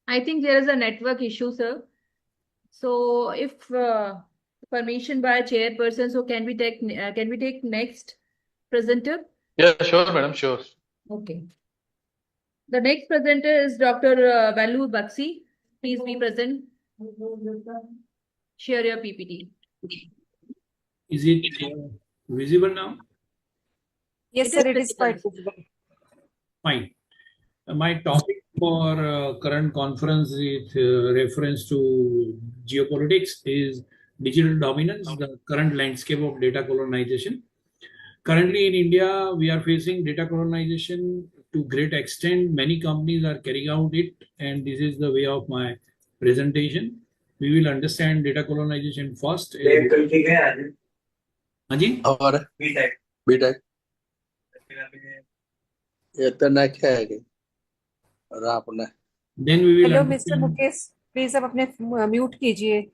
Speaker 13: I think there is a network issue, sir. So if permission by chairperson, so can we take next presenter?
Speaker 9: Yeah, sure, madam, sure.
Speaker 13: Okay. The next presenter is Dr. Valur Bakshi. Please be present. Share your PPT.
Speaker 16: Is it visible now?
Speaker 1: Yes, sir, it is quite visible.
Speaker 16: Fine. My topic for current conference with reference to geopolitics is digital dominance, the current landscape of data colonization. Currently in India, we are facing data colonization to great extent. Many companies are carrying out it, and this is the way of my presentation. We will understand data colonization first. Haji?
Speaker 17: और BTech ये तो ना क्या है कि आपने
Speaker 16: Then we will
Speaker 1: Hello,
Speaker 16: understand.
Speaker 1: Mr. Mukesh, please आप अपने म्यूट कीजिए.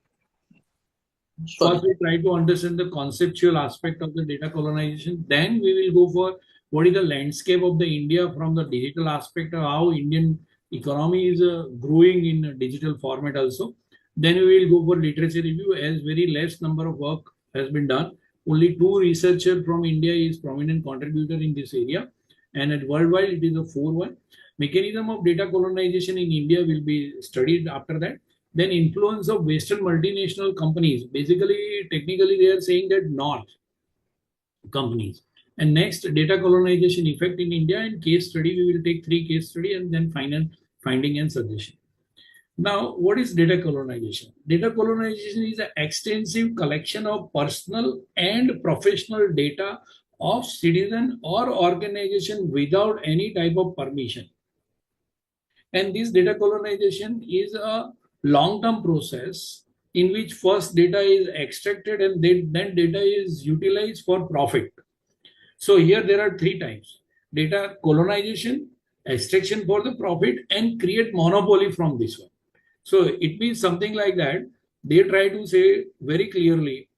Speaker 16: First, we try to understand the conceptual aspect of the data colonization. Then we will go for what is the landscape of the India from the digital aspect of how Indian economy is growing in a digital format also. Then we will go for literature review as very less number of work has been done. Only 2 researchers from India is prominent contributor in this area. And at worldwide, it is a 4-1. Mechanism of data colonization in India will be studied after that. Then influence of Western multinational companies. Basically, technically, they are saying that not companies. And next, data colonization effect in India and case study. We will take 3 case study and then final finding and suggestion. Now, what is data colonization? Data colonization is an extensive collection of personal and professional data of citizen or organization without any type of permission. And this data colonization is a long-term process in which first data is extracted and then data is utilized for profit. So here there are 3 types: data colonization, extraction for the profit, and create monopoly from this one. So it means something like that. They try to say very clearly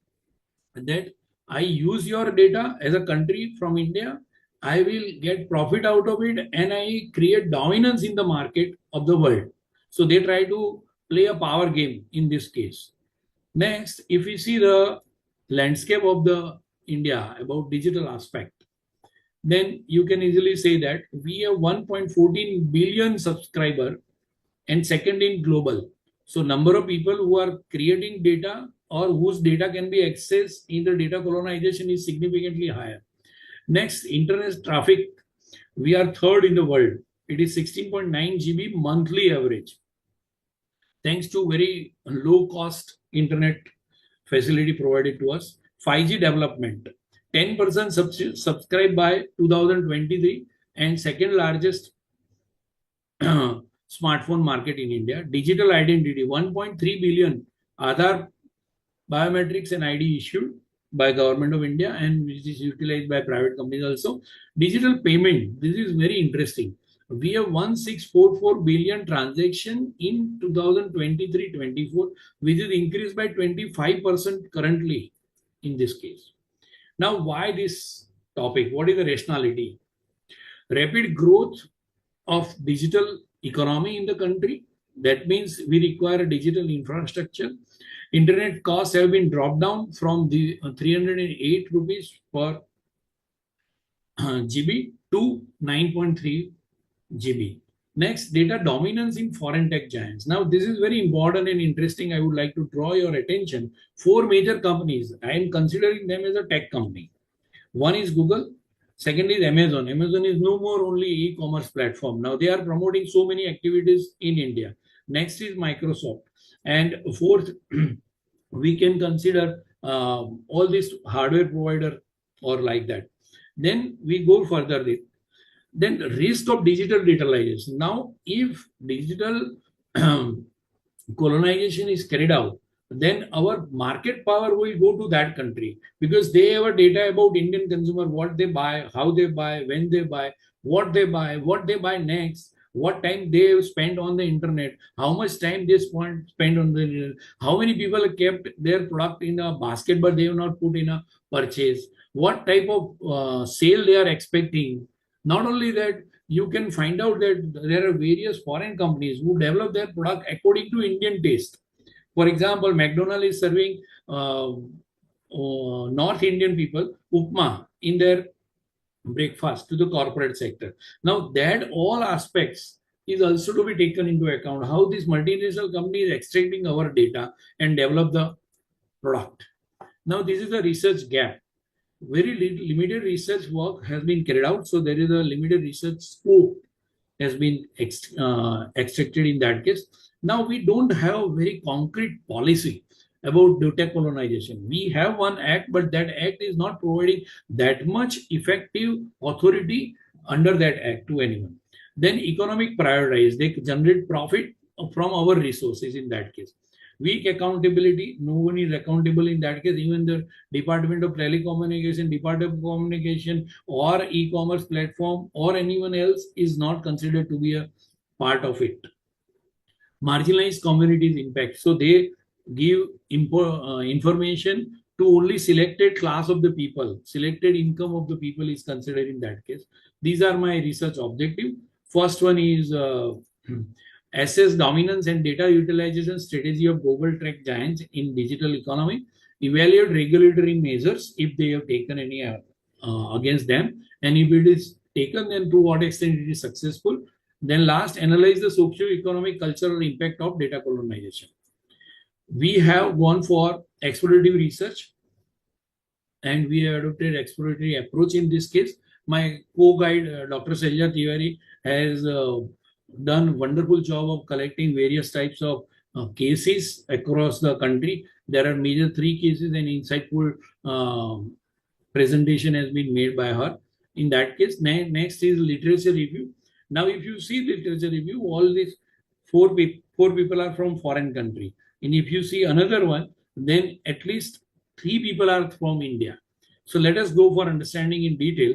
Speaker 16: that I use your data as a country from India, I will get profit out of it, and I create dominance in the market of the world. So they try to play a power game in this case. Next, if we see the landscape of the India about digital aspect, then you can easily say that we have 1.14 billion subscriber and second in global. So number of people who are creating data or whose data can be accessed in the data colonization is significantly higher. Next, internet traffic. We are third in the world. It is 16.9 GB monthly average. Thanks to very low cost internet facility provided to us. 5G development. 10% subscribed by 2023 and second largest smartphone market in India. Digital identity, 1.3 billion Aadhaar biometrics and ID issued by Government of India and which is utilized by private companies also. Digital payment, this is very interesting. We have 1644 billion transaction in 2023-24, which is increased by 25% currently in this case. Now, why this topic? What is the rationality? Rapid growth of digital economy in the country. That means we require digital infrastructure. Internet costs have been dropped down from the 308 rupees per GB to 9.3 GB. Next, data dominance in foreign tech giants. Now, this is very important and interesting. I would like to draw your attention. 4 major companies, I am considering them as a tech company. One is Google. Second is Amazon. Amazon is no more only e-commerce platform. Now they are promoting so many activities in India. Next is Microsoft. And fourth, we can consider all these hardware provider or like that. Then we go further. Then risk of digital digitalization. Now, if digital colonization is carried out, then our market power will go to that country because they have a data about Indian consumer, what they buy, how they buy, when they buy, what they buy next, what time they have spent on the internet, how much time they spend on the internet, how many people have kept their product in a basket but they have not put in a purchase, what type of sale they are expecting. Not only that, you can find out that there are various foreign companies who develop their product according to Indian taste. For example, McDonald's is serving North Indian people upma in their breakfast to the corporate sector. Now that all aspects is also to be taken into account, how this multinational company is extracting our data and develop the product. Now this is a research gap. Very limited research work has been carried out, so there is a limited research scope has been extracted in that case. Now we don't have a very concrete policy about data colonization. We have one act, but that act is not providing that much effective authority under that act to anyone. Then economic prioritize, they generate profit from our resources in that case. Weak accountability, no one is accountable in that case. Even the Department of Telecommunication, Department of Communication, or e-commerce platform, or anyone else is not considered to be a part of it. Marginalized communities impact. So they give information to only selected class of the people. Selected income of the people is considered in that case. These are my research objective. First one is assess dominance and data utilization strategy of global tech giants in digital economy. Evaluate regulatory measures if they have taken any against them, and if it is taken, then to what extent it is successful. Then last, analyze the socio-economic cultural impact of data colonization. We have gone for explorative research, and we have adopted exploratory approach in this case. My co-guide, Dr. Selja Tiwari, has done wonderful job of collecting various types of cases across the country. There are major 3 cases, and insightful presentation has been made by her. In that case, next is literature review. Now, if you see literature review, all these four people are from foreign country. And if you see another one, then at least 3 people are from India. So let us go for understanding in detail.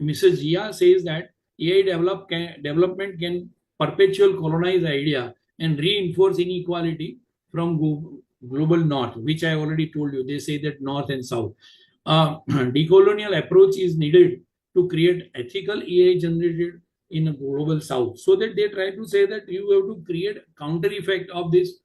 Speaker 16: Mrs. Jia says that AI development can perpetual colonize idea and reinforce inequality from global north, which I already told you. They say that north and south. Decolonial approach is needed to create ethical AI generated in a global south. So that they try to say that you have to create counter effect of this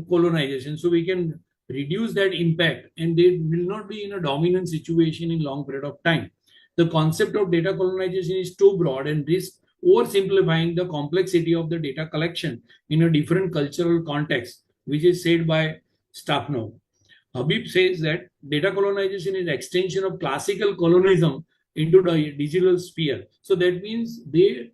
Speaker 16: colonization, so we can reduce that impact, and they will not be in a dominant situation in long period of time. The concept of data colonization is too broad and risks oversimplifying the complexity of the data collection in a different cultural context, which is said by Stafno. Habib says that data colonization is extension of classical colonialism into the digital sphere. So that means they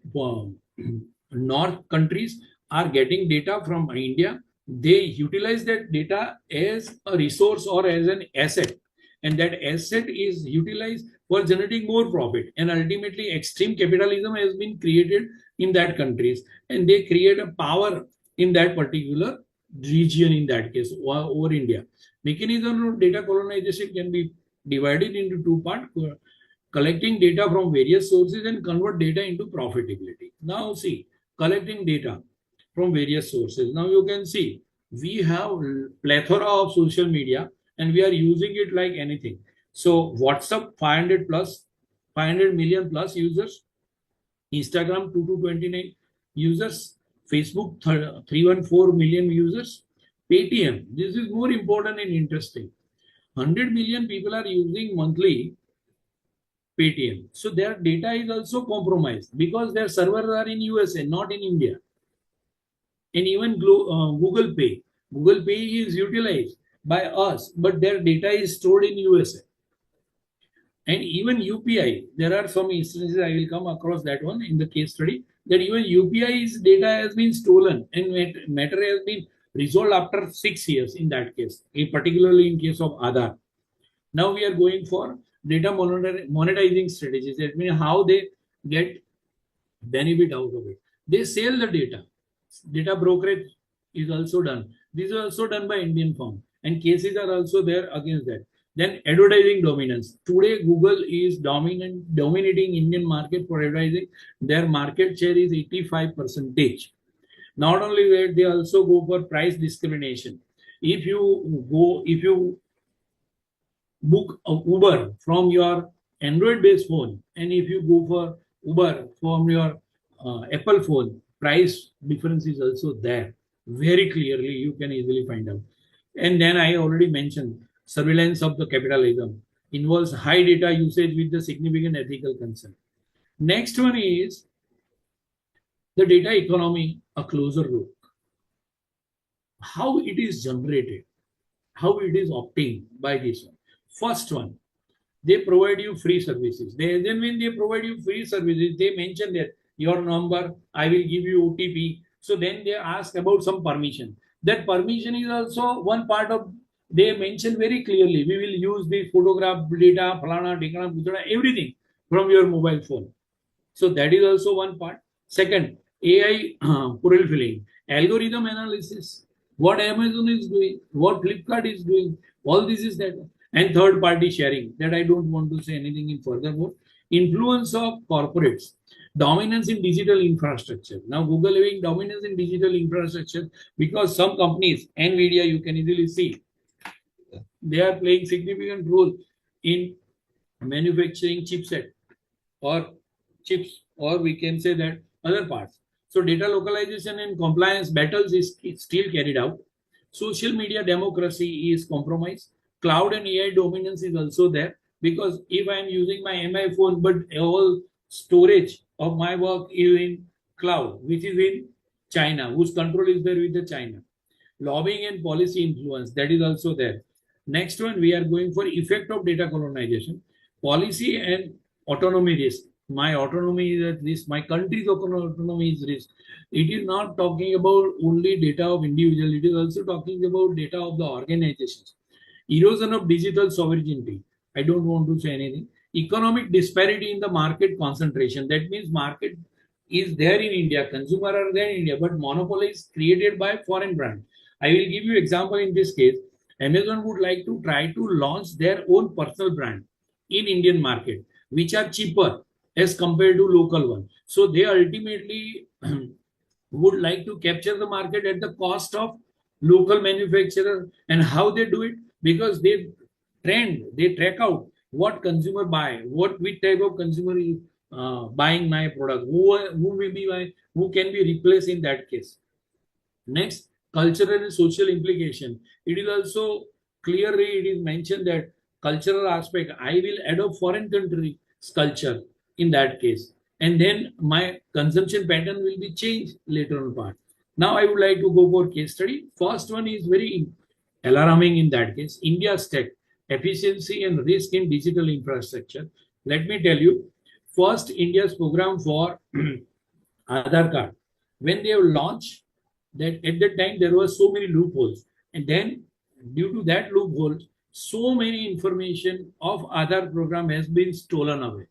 Speaker 16: North countries are getting data from India. They utilize that data as a resource or as an asset, and that asset is utilized for generating more profit, and ultimately extreme capitalism has been created in that countries, and they create a power in that particular region, in that case over India. Mechanism of data colonization can be divided into 2 parts: collecting data from various sources and convert data into profitability. Now see, collecting data from various sources. Now you can see we have plethora of social media, and we are using it like anything. So WhatsApp 500 million plus users, Instagram 229 users, Facebook 314 million users, Paytm, this is more important and interesting, 100 million people are using monthly Paytm. So their data is also compromised because their servers are in USA, not in India. And even Google Pay. Google Pay is utilized by us, but their data is stored in USA. And even UPI, there are some instances, I will come across that one in the case study, that even UPI's data has been stolen, and matter has been resolved after 6 years in that case, particularly in case of Aadhaar. Now we are going for data monetizing strategies. That means how they get benefit out of it. They sell the data. Data brokerage is also done. This is also done by Indian firm, and cases are also there against that. Then advertising dominance. Today, Google is dominating Indian market for advertising. Their market share is 85%. Not only that, they also go for price discrimination. If you book a Uber from your Android-based phone, and if you go for Uber from your Apple phone, price difference is also there. Very clearly, you can easily find out. And then I already mentioned surveillance of the capitalism involves high data usage with the significant ethical concern. Next one is the data economy, a closer look. How it is generated, how it is obtained by this one. First one, they provide you free services. Then when they provide you free services, they mention that your number, I will give you OTP. So then they ask about some permission. That permission is also one part of, they mention very clearly, we will use the photograph data, falana, tikana, putana, everything from your mobile phone. So that is also one part. Second, AI profiling, algorithm analysis, what Amazon is doing, what Flipkart is doing, all this is that. And third party sharing, that I don't want to say anything in furthermore. Influence of corporates, dominance in digital infrastructure. Now Google having dominance in digital infrastructure because some companies, NVIDIA, you can easily see, they are playing significant role in manufacturing chipset or chips, or we can say that other parts. So data localization and compliance battles is still carried out. Social media democracy is compromised. Cloud and AI dominance is also there, because if I am using my MI phone, but all storage of my work is in cloud, which is in China, whose control is there with the China. Lobbying and policy influence, that is also there. Next one, we are going for effect of data colonization, policy and autonomy risk. My autonomy is at risk, my country's autonomy is risk. It is not talking about only data of individual, it is also talking about data of the organizations. Erosion of digital sovereignty, I don't want to say anything. Economic disparity in the market concentration, that means market is there in India, consumer are there in India, but monopoly is created by foreign brand. I will give you example in this case. Amazon would like to try to launch their own personal brand in Indian market, which are cheaper as compared to local one. So they ultimately would like to capture the market at the cost of local manufacturer. And how they do it? Because they track out what consumer buy, which type of consumer is buying my product, who will be buying, who can be replaced in that case. Next, cultural and social implication. It is also clearly it is mentioned that cultural aspect, I will adopt foreign country's culture in that case, and then my consumption pattern will be changed later on part. Now I would like to go for case study. First one is very alarming in that case. India's tech efficiency and risk in digital infrastructure. Let me tell you, first India's program for Aadhaar card, when they have launched, that at that time there were so many loopholes, and then due to that loophole, so many information of Aadhaar program has been stolen away.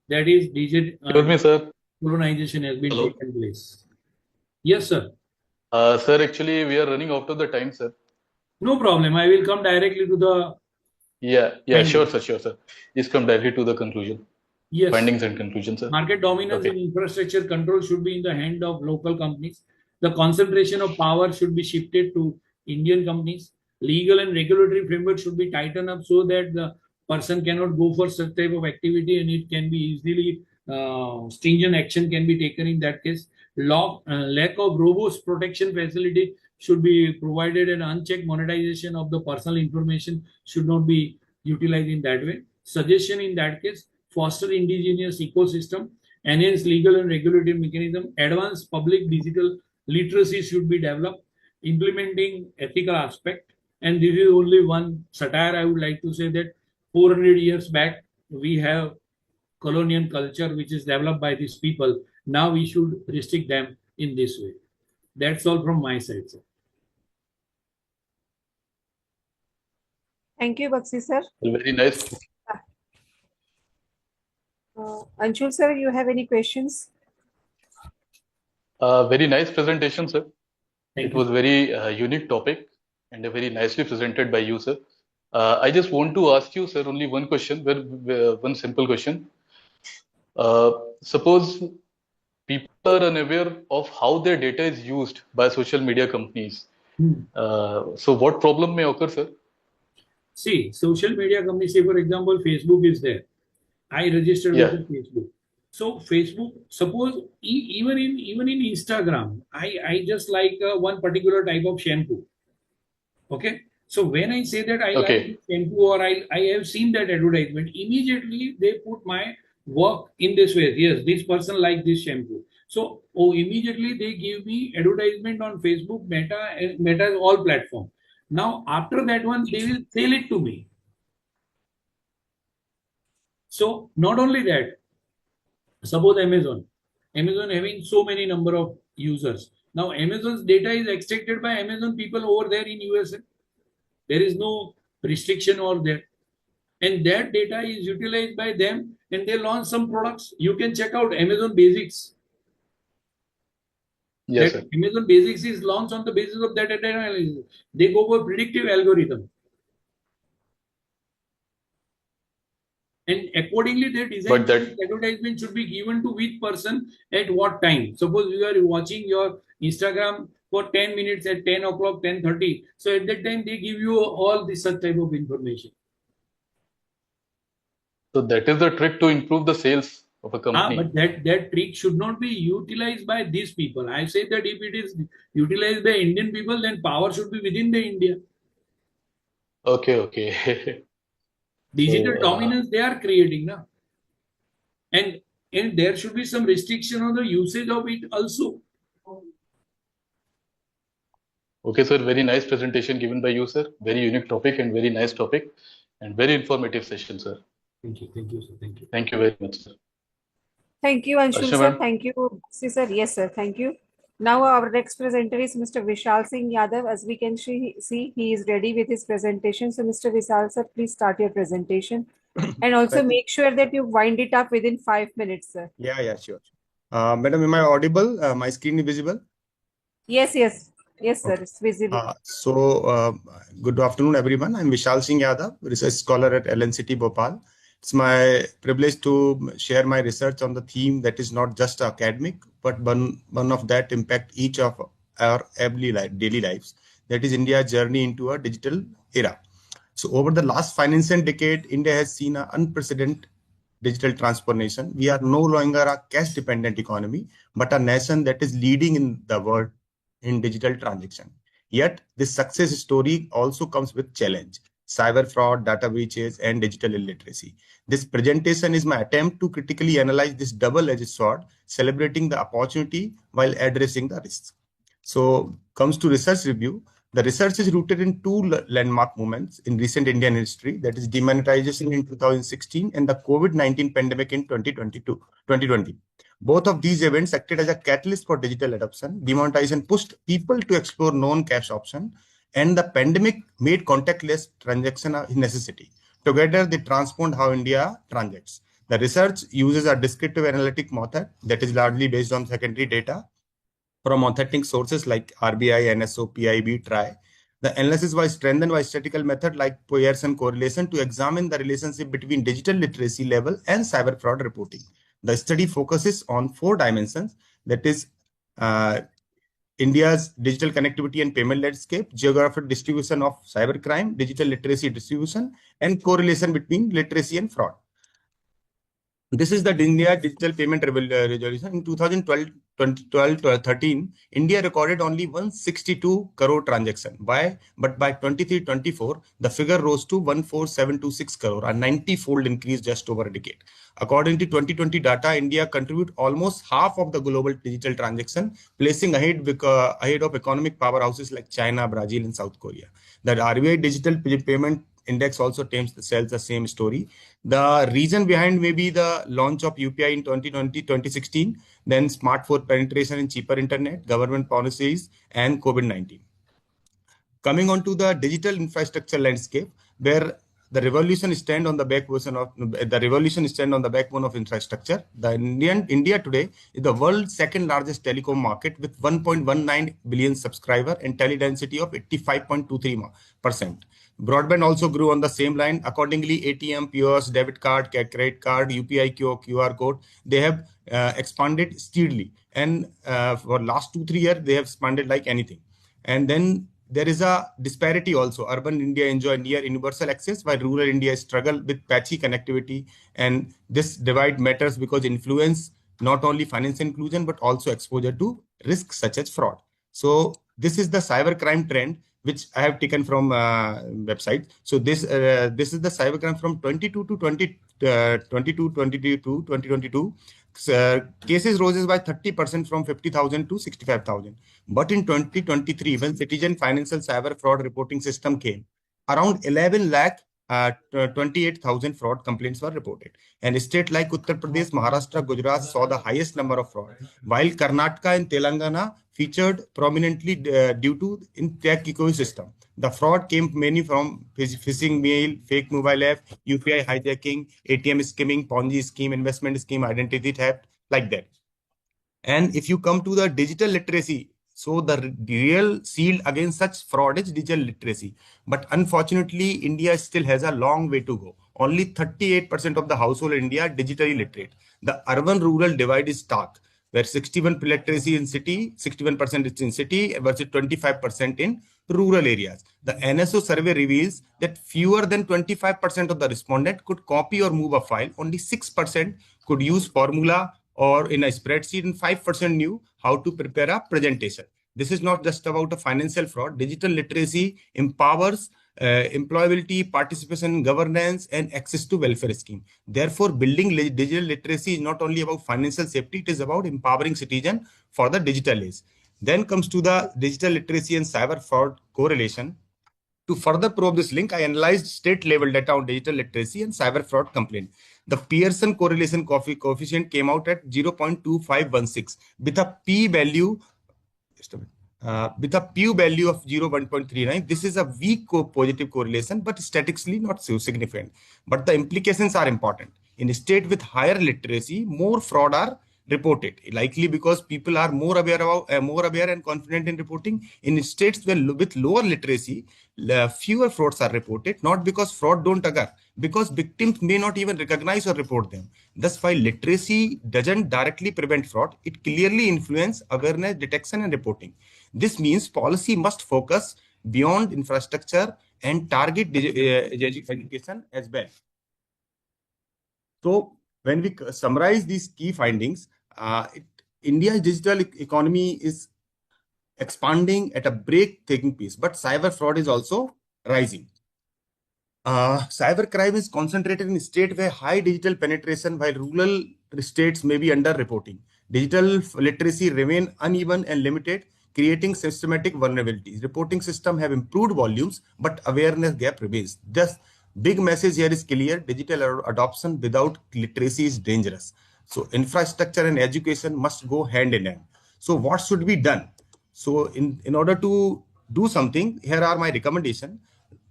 Speaker 16: That is digital
Speaker 9: sir.
Speaker 16: colonization has been
Speaker 9: Hello.
Speaker 16: taken place. Yes, sir.
Speaker 9: Sir, actually, we are running out of the time, sir.
Speaker 16: No problem. I will come directly to the.
Speaker 9: Yeah, sure, sir. Please come directly to the conclusion.
Speaker 16: Yes.
Speaker 9: Findings and conclusions, sir.
Speaker 16: Market dominance and infrastructure control should be in the hand of local companies. The concentration of power should be shifted to Indian companies. Legal and regulatory framework should be tightened up so that the person cannot go for such type of activity, and it can be easily stringent action can be taken in that case. Lack of robust protection facility should be provided, and unchecked monetization of the personal information should not be utilized in that way. Suggestion in that case: foster indigenous ecosystem, enhance legal and regulatory mechanism, advanced public digital literacy should be developed, implementing ethical aspect. And this is only one satire. I would like to say that 400 years back, we have colonial culture which is developed by these people. Now we should restrict them in this way. That's all from my side, sir.
Speaker 1: Thank you, Bakshi sir.
Speaker 9: Very nice.
Speaker 1: Anshul sir, you have any questions?
Speaker 9: Very nice presentation, sir.
Speaker 16: Thank
Speaker 9: it
Speaker 16: you.
Speaker 9: was very unique topic and very nicely presented by you, sir. I just want to ask you, sir, only one question, one simple question. Suppose people are unaware of how their data is used by social media companies. So what problem may occur, sir?
Speaker 16: See, social media companies, say for example, Facebook is there. I registered with the Facebook. So Facebook, suppose even in Instagram, I just like one particular type of shampoo. Okay. So when I say that I like this shampoo or I have seen that advertisement, immediately they put my work in this way. Yes, this person like this shampoo. So immediately they give me advertisement on Facebook, Meta all platform. Now after that one, they will sell it to me. So not only that, suppose Amazon having so many number of users. Now Amazon's data is extracted by Amazon people over there in USA. There is no restriction over there. And that data is utilized by them and they launch some products. You can check out Amazon Basics.
Speaker 9: Yes,
Speaker 16: That
Speaker 9: sir.
Speaker 16: Amazon Basics is launched on the basis of that data analysis. They go for predictive algorithm. And accordingly, they design that advertisement should be given to which person at what time. Suppose you are watching your Instagram for 10 minutes at 10 o'clock, 10:30. So at that time, they give you all this such type of information.
Speaker 9: So that is the trick to improve the sales of a company.
Speaker 16: But that trick should not be utilized by these people. I say that if it is utilized by Indian people, then power should be within the India.
Speaker 9: Okay.
Speaker 16: Digital dominance they are creating now. And there should be some restriction on the usage of it also.
Speaker 9: Okay, sir. Very nice presentation given by you, sir. Very unique topic and very nice topic and very informative session, sir.
Speaker 16: Thank you, sir. Thank you.
Speaker 9: Thank you very much, sir.
Speaker 1: Thank you, Anshul
Speaker 9: Ashna
Speaker 1: sir.
Speaker 9: ma'am.
Speaker 1: Thank you, sir. Yes, sir. Thank you. Now our next presenter is Mr. Vishal Singh Yadav. As we can see, he is ready with his presentation. So, Mr. Vishal sir, please start your presentation. And also make sure that you wind it up within 5 minutes, sir.
Speaker 12: Yeah, sure. Madam, am I audible? My screen is visible?
Speaker 1: Yes, sir. It's visible.
Speaker 12: Good afternoon, everyone. I'm Vishal Singh Yadav, research scholar at LNCT Bhopal. It's my privilege to share my research on the theme that is not just academic, but one of that impact each of our daily lives. That is India's journey into a digital era. So over the last financial decade, India has seen an unprecedented digital transformation. We are no longer a cash-dependent economy, but a nation that is leading in the world in digital transaction. Yet, this success story also comes with challenge: cyber fraud, data breaches, and digital illiteracy. This presentation is my attempt to critically analyze this double-edged sword, celebrating the opportunity while addressing the risks. So, comes to research review. The research is rooted in two landmark moments in recent Indian history, that is demonetization in 2016 and the COVID-19 pandemic in 2020. Both of these events acted as a catalyst for digital adoption. Demonetization pushed people to explore non-cash options, and the pandemic made contactless transaction a necessity. Together, they transformed how India transacts. The research uses a descriptive analytic method that is largely based on secondary data from authentic sources like RBI, NSO, PIB, TRI. The analysis was strengthened by statistical method like Pearson correlation to examine the relationship between digital literacy level and cyber fraud reporting. The study focuses on 4 dimensions, that is India's digital connectivity and payment landscape, geographic distribution of cybercrime, digital literacy distribution, and correlation between literacy and fraud. This is the India Digital Payment Resolution. In 2012-13, India recorded only 162 crore transactions. But by 23-24, the figure rose to 14726 crore, a 90-fold increase just over a decade. According to 2020 data, India contributed almost half of the global digital transaction, placing ahead of economic powerhouses like China, Brazil, and South Korea. The RBI Digital Payment Index also tells the same story. The reason behind maybe the launch of UPI in 2020-2016, then smartphone penetration and cheaper internet, government policies, and COVID-19. Coming on to the digital infrastructure landscape, where the revolution stand on the backbone of infrastructure. India today is the world's second largest telecom market with 1.19 billion subscribers and tele density of 85.23%. Broadband also grew on the same line. Accordingly, ATM, POS, debit card, credit card, UPI, QR code, they have expanded steadily. And for last 2-3 years, they have expanded like anything. And then there is a disparity also. Urban India enjoy near universal access, while rural India struggle with patchy connectivity. And this divide matters because influence not only financial inclusion, but also exposure to risks such as fraud. So this is the cybercrime trend, which I have taken from website. So this is the cybercrime from 22 to 2022. Cases roses by 30% from 50,000 to 65,000. But in 2023, when Citizen Financial Cyber Fraud Reporting System came, around 11 lakh 28,000 fraud complaints were reported. And states like Uttar Pradesh, Maharashtra, Gujarat saw the highest number of fraud, while Karnataka and Telangana featured prominently due to in tech ecosystem. The fraud came mainly from phishing mail, fake mobile app, UPI hijacking, ATM skimming, Ponzi scheme, investment scheme, identity theft, like that. And if you come to the digital literacy, so the real shield against such fraud is digital literacy. But unfortunately, India still has a long way to go. Only 38% of the household in India are digitally literate. The urban-rural divide is stark, where 61% literacy in city, 61% is in city versus 25% in rural areas. The NSO survey reveals that fewer than 25% of the respondent could copy or move a file. Only 6% could use formula or in a spreadsheet, and 5% knew how to prepare a presentation. This is not just about a financial fraud. Digital literacy empowers employability, participation, governance, and access to welfare scheme. Therefore, building digital literacy is not only about financial safety, it is about empowering citizens for the digital age. Then comes to the digital literacy and cyber fraud correlation. To further probe this link, I analyzed state-level data on digital literacy and cyber fraud complaint. The Pearson correlation coefficient came out at 0.2516 with a p-value of 1.39. This is a weak positive correlation, but statistically not so significant. But the implications are important. In a state with higher literacy, more fraud are reported, likely because people are more aware and confident in reporting. In states with lower literacy, fewer frauds are reported, not because fraud don't occur, because victims may not even recognize or report them. Thus, while literacy doesn't directly prevent fraud, it clearly influences awareness, detection, and reporting. This means policy must focus beyond infrastructure and target education as well. So when we summarize these key findings, India's digital economy is expanding at a breathtaking pace, but cyber fraud is also rising. Cybercrime is concentrated in states where high digital penetration, while rural states may be under-reporting. Digital literacy remain uneven and limited, creating systematic vulnerabilities. Reporting systems have improved volumes, but awareness gap remains. Thus, big message here is clear: digital adoption without literacy is dangerous. So infrastructure and education must go hand in hand. So what should be done? So in order to do something, here are my recommendations.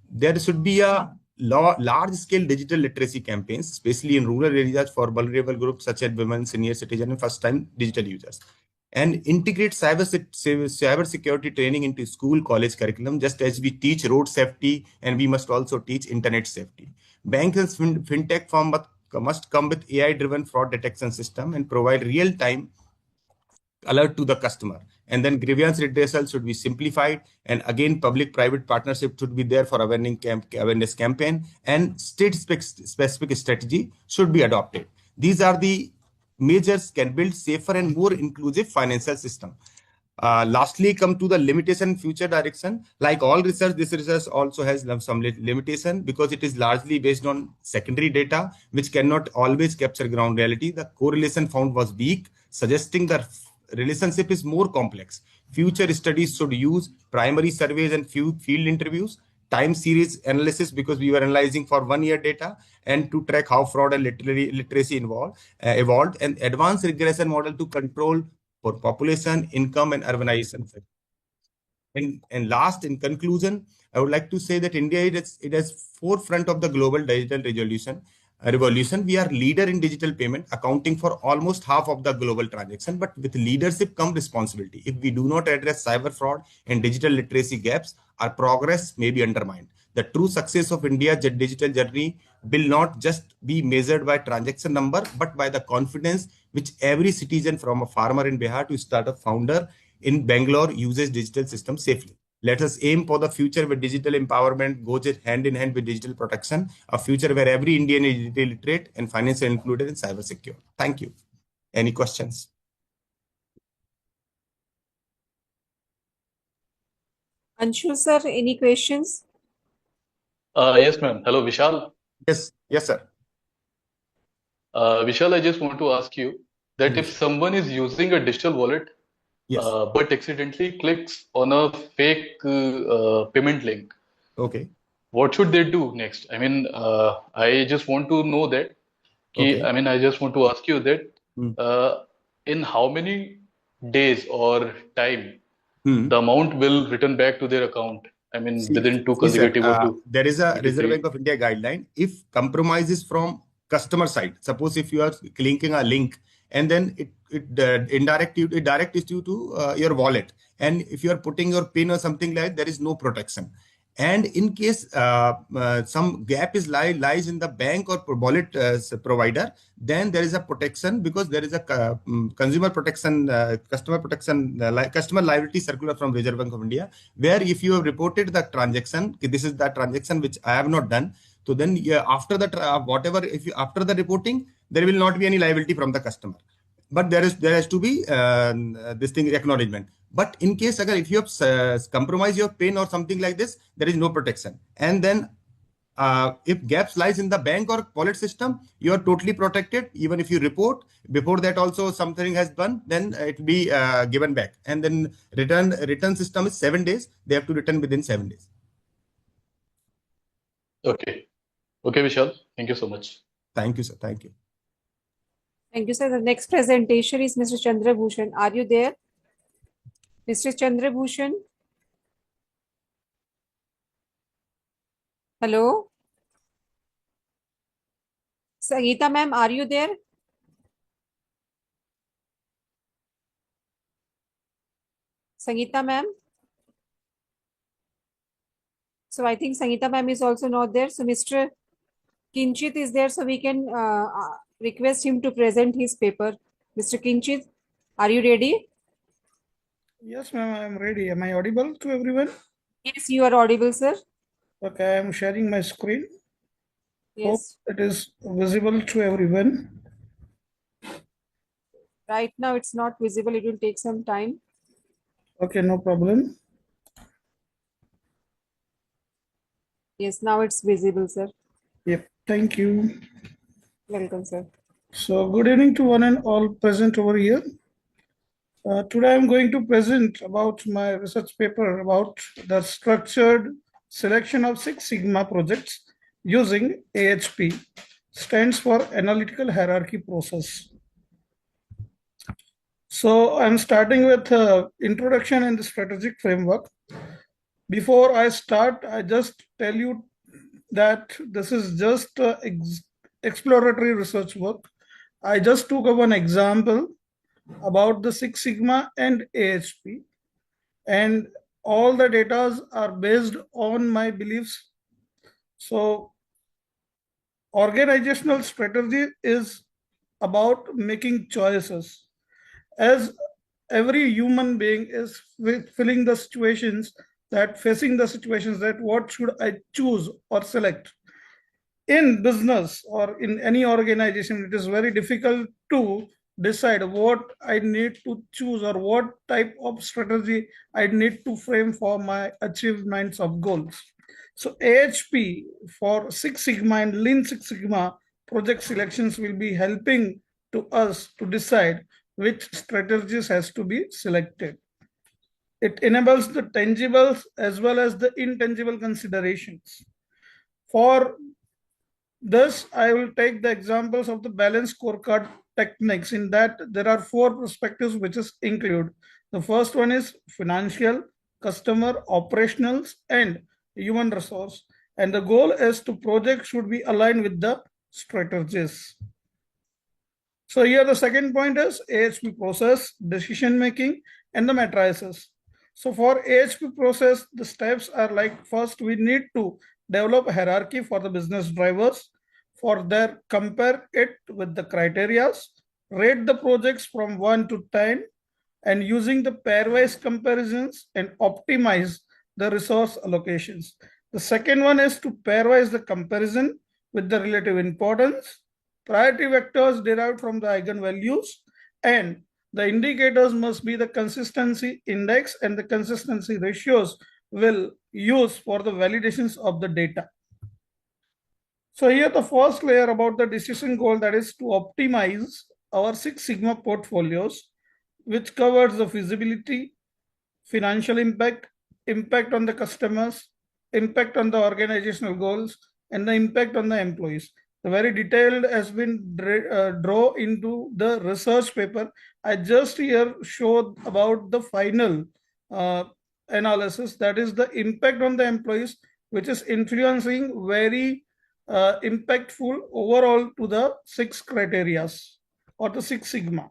Speaker 12: There should be a large-scale digital literacy campaigns, especially in rural areas for vulnerable groups such as women, senior citizens, and first-time digital users. And integrate cyber security training into school, college curriculum, just as we teach road safety, and we must also teach internet safety. Banks and fintech firms must come with AI-driven fraud detection system and provide real-time alert to the customer. And then grievance redressal should be simplified. And again, public-private partnership should be there for awareness campaign, and state-specific strategy should be adopted. These are the measures can build safer and more inclusive financial system. Lastly, come to the limitation future direction. Like all research, this research also has some limitation because it is largely based on secondary data, which cannot always capture ground reality. The correlation found was weak, suggesting that relationship is more complex. Future studies should use primary surveys and few field interviews, time series analysis, because we were analyzing for 1 year data, and to track how fraud and literacy evolved, and advanced regression model to control for population, income, and urbanization. And last, in conclusion, I would like to say that India is forefront of the global digital revolution. We are leader in digital payment, accounting for almost half of the global transaction. But with leadership come responsibility. If we do not address cyber fraud and digital literacy gaps, our progress may be undermined. The true success of India's digital journey will not just be measured by transaction number, but by the confidence which every citizen, from a farmer in Bihar to startup founder in Bangalore, uses digital systems safely. Let us aim for the future where digital empowerment goes hand in hand with digital protection, a future where every Indian is digitally literate and financially included and cyber secure. Thank you. Any questions?
Speaker 1: Anshu sir, any questions?
Speaker 9: Yes, ma'am. Hello, Vishal.
Speaker 12: Yes, sir.
Speaker 9: Vishal, I just want to ask you that if someone is using a digital wallet, but accidentally clicks on a fake payment link,
Speaker 12: okay,
Speaker 9: what should they do next? I mean, I just want to know that.
Speaker 12: Okay.
Speaker 9: I mean, I just want to ask you that in how many days or time the amount will return back to their account? I mean, within two
Speaker 12: See, sir,
Speaker 9: consecutive or two.
Speaker 12: there is a
Speaker 9: 23.
Speaker 12: Reserve Bank of India guideline. If compromise is from customer side, suppose if you are clicking a link and then it directs you to your wallet, and if you are putting your PIN or something like that, there is no protection. And in case some gap lies in the bank or wallet provider, then there is a protection, because there is a consumer protection, customer protection, customer liability circular from Reserve Bank of India, where if you have reported the transaction, this is the transaction which I have not done. So then after the after the reporting, there will not be any liability from the customer. But there has to be this thing acknowledgement. But in case if you have compromised your PIN or something like this, there is no protection. And then if gaps lies in the bank or wallet system, you are totally protected. Even if you report before that also something has done, then it will be given back. And then return system is 7 days. They have to return within 7 days.
Speaker 9: Okay. Okay, Vishal. Thank you so much.
Speaker 12: Thank you, sir. Thank you.
Speaker 1: Thank you, sir. The next presentation is Mr. Chandra Bhushan. Are you there? Mr. Chandra Bhushan? Hello? Sangeeta ma'am, are you there? Sangeeta ma'am? So I think Sangeeta ma'am is also not there. So Mr. Kinchit is there, so we can request him to present his paper. Mr. Kinchit, are you ready?
Speaker 15: Yes, ma'am, I am ready. Am I audible to everyone?
Speaker 1: Yes, you are audible, sir.
Speaker 15: Okay, I am sharing my screen.
Speaker 1: Yes.
Speaker 15: Hope it is visible to everyone.
Speaker 1: Right now it's not visible. It will take some time.
Speaker 15: Okay, no problem.
Speaker 1: Yes, now it's visible, sir.
Speaker 15: Yep, thank you.
Speaker 1: Welcome, sir.
Speaker 15: So good evening to one and all present over here. Today I'm going to present about my research paper about the structured selection of Six Sigma projects using AHP, stands for Analytical Hierarchy Process. So I'm starting with introduction and the strategic framework. Before I start, I just tell you that this is just exploratory research work. I just took up one example about the Six Sigma and AHP, and all the data are based on my beliefs. So organizational strategy is about making choices. As every human being is facing the situations that what should I choose or select. In business or in any organization, it is very difficult to decide what I need to choose or what type of strategy I need to frame for my achievements of goals. So AHP for Six Sigma and Lean Six Sigma project selections will be helping to us to decide which strategies has to be selected. It enables the tangible as well as the intangible considerations. For this, I will take the examples of the balanced scorecard techniques. In that, there are 4 perspectives which is include. The first one is financial, customer, operationals, and human resource. And the goal is to project should be aligned with the strategies. So here the second point is AHP process, decision making, and the matrices. So for AHP process, the steps are like, first we need to develop a hierarchy for the business drivers. For their compare it with the criterias, rate the projects from 1 to 10, and using the pairwise comparisons and optimize the resource allocations. The second one is to pairwise the comparison with the relative importance, priority vectors derived from the eigenvalues, and the indicators must be the consistency index and the consistency ratios will use for the validations of the data. So here the first layer about the decision goal, that is to optimize our Six Sigma portfolios, which covers the feasibility, financial impact, impact on the customers, impact on the organizational goals, and the impact on the employees. The very detailed has been draw into the research paper. I just here showed about the final analysis, that is the impact on the employees, which is influencing very impactful overall to the 6 criterias or the 6 sigma.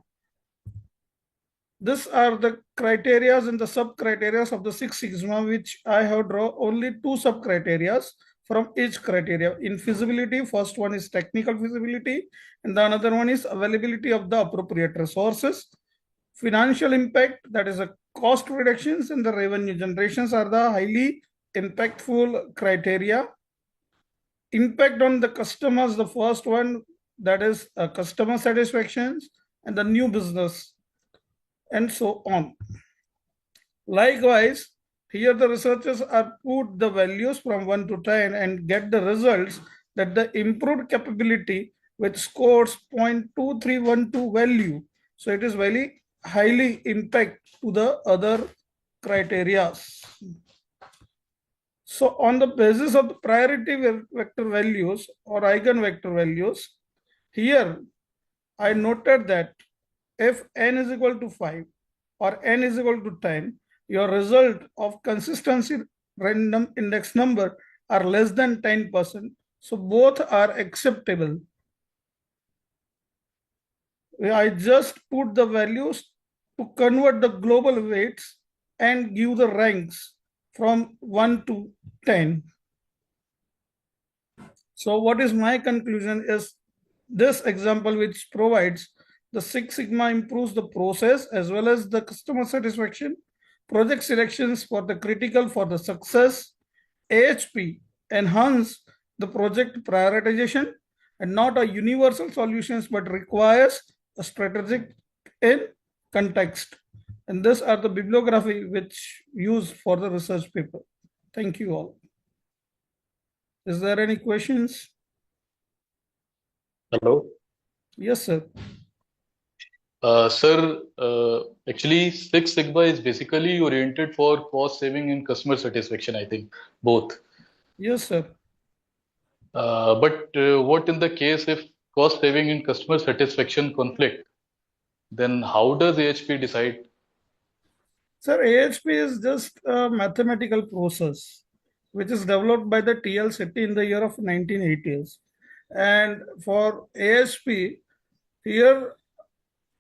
Speaker 15: These are the criterias and the sub-criteria of the 6 sigma, which I have drawn only 2 sub-criteria from each criteria. In feasibility, first one is technical feasibility, and the another one is availability of the appropriate resources. Financial impact, that is a cost reductions and the revenue generations, are the highly impactful criteria. Impact on the customers, the first one, that is customer satisfactions and the new business, and so on. Likewise, here the researchers are put the values from 1 to 10 and get the results that the improved capability which scores 0.2312 value. So it is very highly impact to the other criteria. So on the basis of the priority vector values or eigenvector values, here I noted that if n is equal to 5 or n is equal to 10, your result of consistency random index number are less than 10%. So both are acceptable. I just put the values to convert the global weights and give the ranks from 1 to 10. So what is my conclusion is this example, which provides the Six Sigma improves the process as well as the customer satisfaction, project selections for the critical for the success, AHP enhance the project prioritization and not a universal solutions, but requires a strategic in context. And these are the bibliography which used for the research paper. Thank you all. Is there any questions?
Speaker 9: Hello.
Speaker 15: Yes, sir.
Speaker 9: Sir, actually, Six Sigma is basically oriented for cost saving and customer satisfaction, I think, both.
Speaker 15: Yes, sir.
Speaker 9: But what in the case if cost saving and customer satisfaction conflict? Then how does AHP decide?
Speaker 15: Sir, AHP is just a mathematical process which is developed by the TL City in the year of 1980s. And for AHP, here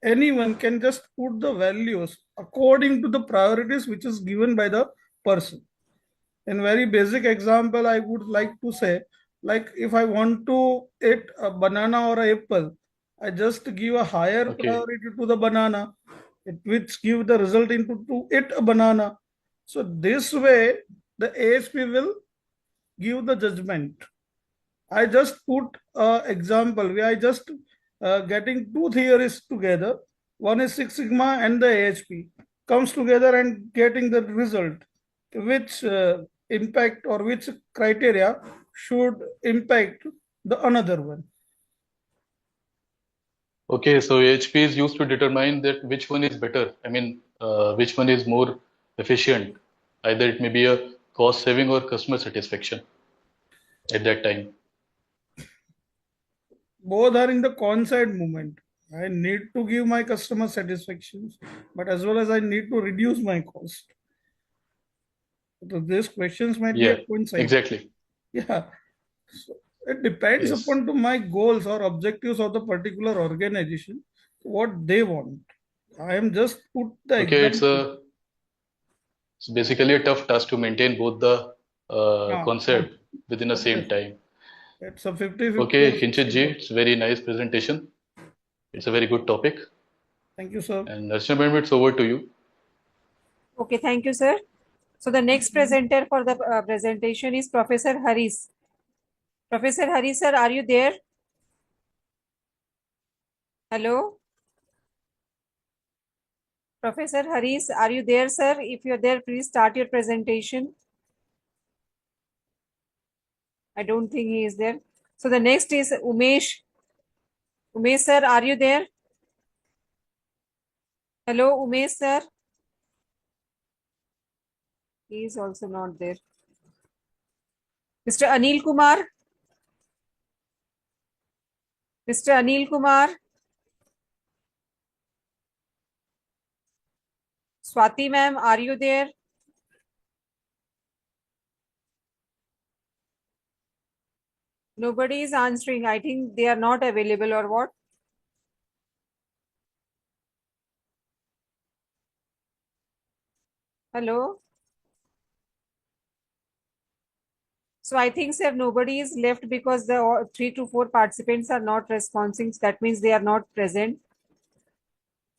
Speaker 15: anyone can just put the values according to the priorities which is given by the person. In very basic example, I would like to say, like if I want to eat a banana or an apple, I just give a higher priority to the banana, which give the result into to eat a banana. So this way, the AHP will give the judgment. I just put an example where I just getting two theories together. One is Six Sigma and the AHP comes together and getting the result, which impact or which criteria should impact the another one.
Speaker 9: Okay, so AHP is used to determine that which one is better. I mean, which one is more efficient. Either it may be a cost saving or customer satisfaction at that time.
Speaker 15: Both are in the coincide movement. I need to give my customer satisfactions, but as well as I need to reduce my cost. So these questions might be a coincide.
Speaker 9: Exactly.
Speaker 15: Yeah. So it depends upon to my goals or objectives of the particular organization, what they want. I am just put the
Speaker 9: example. It's basically a tough task to maintain both the concept within the same time.
Speaker 15: It's a 50-50.
Speaker 9: Okay, Kinchit ji, it's a very nice presentation. It's a very good topic.
Speaker 15: Thank you, sir.
Speaker 9: And Narshna ma'am, it's over to you.
Speaker 1: Okay, thank you, sir. So the next presenter for the presentation is Professor Haris. Professor Haris, sir, are you there? Hello? Professor Haris, are you there, sir? If you're there, please start your presentation. I don't think he is there. So the next is Umesh. Umesh, sir, are you there? Hello, Umesh, sir. He is also not there. Mr. Anil Kumar. Mr. Anil Kumar. Swati ma'am, are you there? Nobody is answering. I think they are not available or what? Hello? So I think, sir, nobody is left because the 3 to 4 participants are not responding. That means they are not present.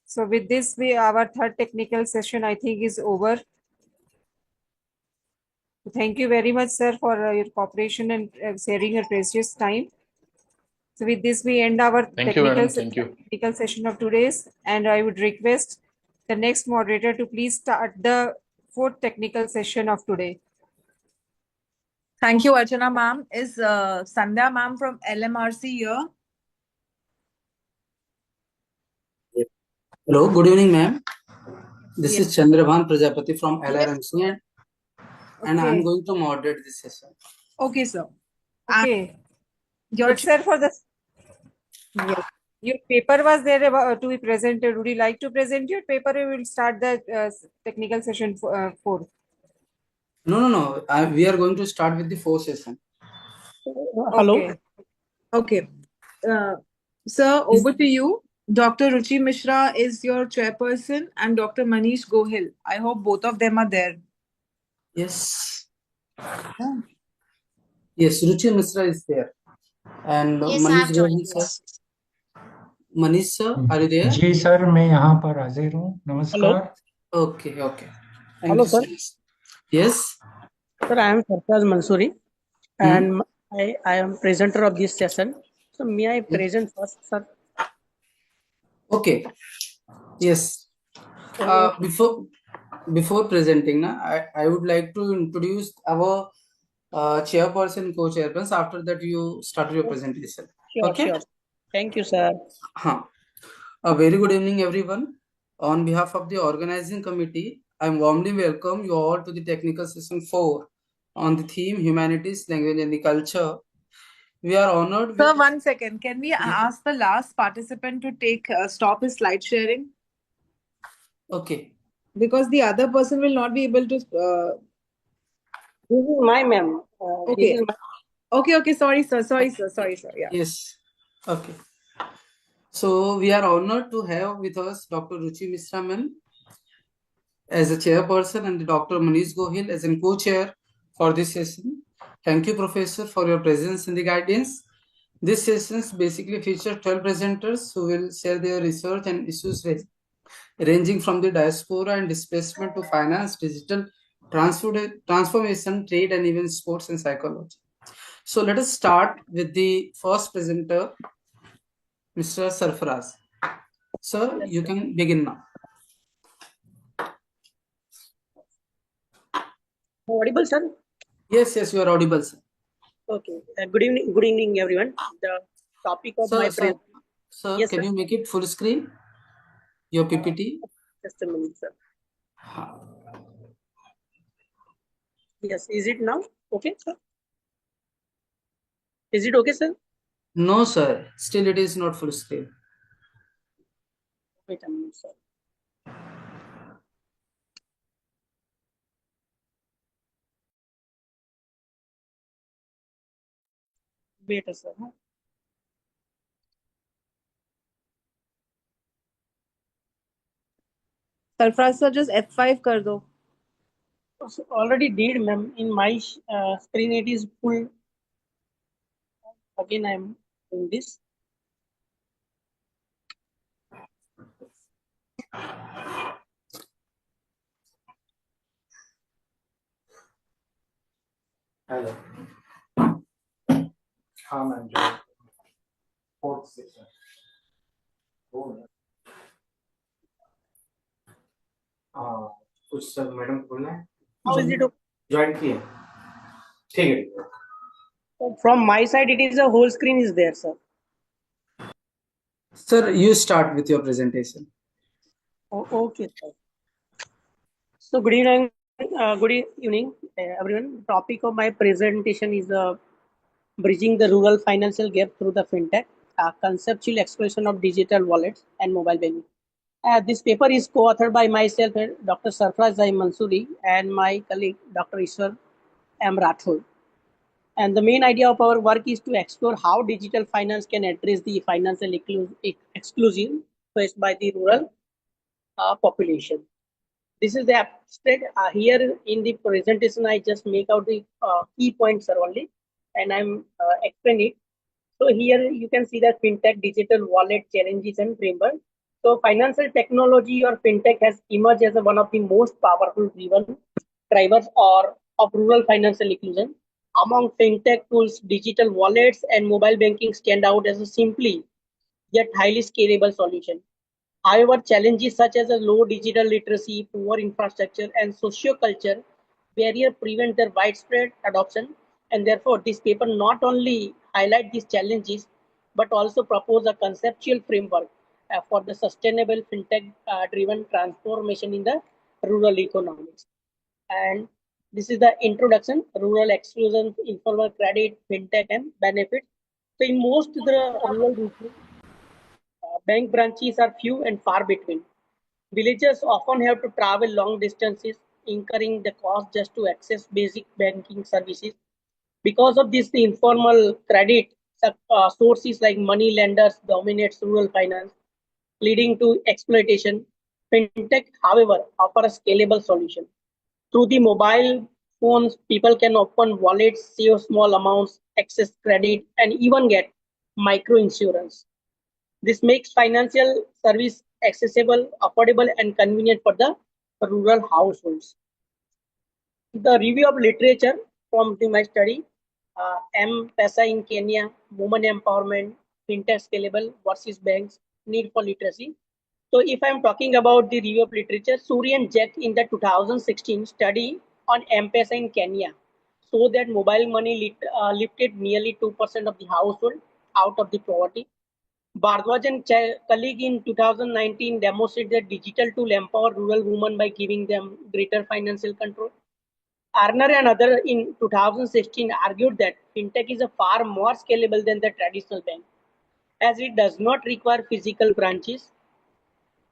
Speaker 1: So with this, our third technical session, I think, is over. Thank you very much, sir, for your cooperation and sharing your precious time. So with this, we end our
Speaker 9: Thank you, madam. Thank you.
Speaker 1: technical session of today's, and I would request the next moderator to please start the fourth technical session of today.
Speaker 5: Thank you, Archana ma'am. Is Sandhya ma'am from LMRC here?
Speaker 19: Hello, good evening, ma'am. This is Chandrabhan Prajapati from LRMC, and I am going to moderate this session.
Speaker 5: Okay, sir.
Speaker 1: Okay. But sir, for the your paper was there to be presented. Would you like to present your paper? We will start the technical session 4.
Speaker 19: No. We are going to start with the 4th session.
Speaker 5: Hello. Okay. Sir, over to you. Dr. Ruchi Mishra is your chairperson and Dr. Manish Gohil. I hope both of them are there.
Speaker 19: Yes. Yes, Ruchi Mishra is there. And
Speaker 22: Yes,
Speaker 19: Manish
Speaker 22: I'm joining.
Speaker 19: Gohil, sir. Manish sir, are you there?
Speaker 22: जी sir, मैं यहाँ पर हाजिर हूँ. नमस्कार.
Speaker 19: Okay. Thank
Speaker 22: Hello,
Speaker 19: you so
Speaker 22: sir.
Speaker 19: much. Yes.
Speaker 22: Sir, I am Sarfraz Mansoori, and I am presenter of this session. So may I present first, sir?
Speaker 19: Okay. Yes. Before presenting, I would like to introduce our chairperson, co-chairperson. After that, you start your presentation.
Speaker 22: Sure. Thank you, sir.
Speaker 19: A very good evening, everyone. On behalf of the organizing committee, I warmly welcome you all to the technical session 4 on the theme Humanities, Language and the Culture. We are honored.
Speaker 5: Sir, 1 second. Can we ask the last participant to take stop his slide sharing?
Speaker 19: Okay.
Speaker 5: Because the other person will not be able to.
Speaker 22: This is my ma'am.
Speaker 5: Okay. Okay. Sorry, sir. Yeah.
Speaker 19: Yes. Okay. So we are honored to have with us Dr. Ruchi Mishra ma'am as a chairperson and Dr. Manish Gohil as a co-chair for this session. Thank you, Professor, for your presence and the guidance. This sessions basically feature 12 presenters who will share their research and issues ranging from the diaspora and displacement to finance, digital transformation, trade, and even sports and psychology. So let us start with the first presenter, Mr. Sarfaraz. Sir, you can begin now.
Speaker 22: Audible, sir?
Speaker 19: Yes, you are audible, sir.
Speaker 22: Okay. Good evening, everyone. The topic of my presentation.
Speaker 19: Sir,
Speaker 22: Yes,
Speaker 19: can
Speaker 22: sir.
Speaker 19: you make it full screen? Your PPT?
Speaker 22: Just a minute, sir. Yes, is it now? Okay, sir. Is it okay, sir?
Speaker 19: No, sir. Still, it is not full screen.
Speaker 22: Wait a minute, sir. Wait a sir.
Speaker 5: Sarfraz sir, just F5 कर दो.
Speaker 22: Already did, ma'am. In my screen, it is full. Again, I am doing this.
Speaker 6: Hello हाँ ma'am जो fourth section हाँ कुछ sir madam बोलना है
Speaker 22: How is it?
Speaker 6: Join किए ठीक है ठीक है
Speaker 22: From my side, it is a whole screen is there, sir.
Speaker 19: Sir, you start with your presentation.
Speaker 22: Okay, sir. So good evening, everyone. Topic of my presentation is bridging the rural financial gap through the fintech, conceptual exploration of digital wallets and mobile banking. This paper is co-authored by myself, Dr. Sarfraz Zai Mansoori, and my colleague, Dr. Ishwar M. Rathod. And the main idea of our work is to explore how digital finance can address the financial exclusion faced by the rural population. This is the abstract. Here in the presentation, I just make out the key points only, and I'm explain it. So here you can see that fintech, digital wallet challenges and framework. So financial technology or fintech has emerged as one of the most powerful drivers or of rural financial inclusion. Among fintech tools, digital wallets and mobile banking stand out as a simply yet highly scalable solution. However, challenges such as a low digital literacy, poor infrastructure, and socio-culture barrier prevent their widespread adoption. And therefore, this paper not only highlight these challenges, but also propose a conceptual framework for the sustainable fintech-driven transformation in the rural economies. And this is the introduction: rural exclusion, informal credit, fintech, and benefits. So, in most of the rural regions, bank branches are few and far between. Villagers often have to travel long distances, incurring the cost just to access basic banking services. Because of this, the informal credit sources like money lenders dominates rural finance, leading to exploitation. Fintech, however, offer a scalable solution. Through the mobile phones, people can open wallets, save small amounts, access credit, and even get micro insurance. This makes financial service accessible, affordable, and convenient for the rural households. The review of literature from my study, M-Pesa in Kenya, women empowerment, fintech scalable versus banks, need for literacy. So if I'm talking about the review of literature, Suri and Jack in the 2016 study on M-Pesa in Kenya so that mobile money lifted nearly 2% of the household out of the poverty. Bhardwaj and colleague in 2019 demonstrated that digital tool empower rural women by giving them greater financial control. Arner and other in 2016 argued that fintech is a far more scalable than the traditional bank, as it does not require physical branches.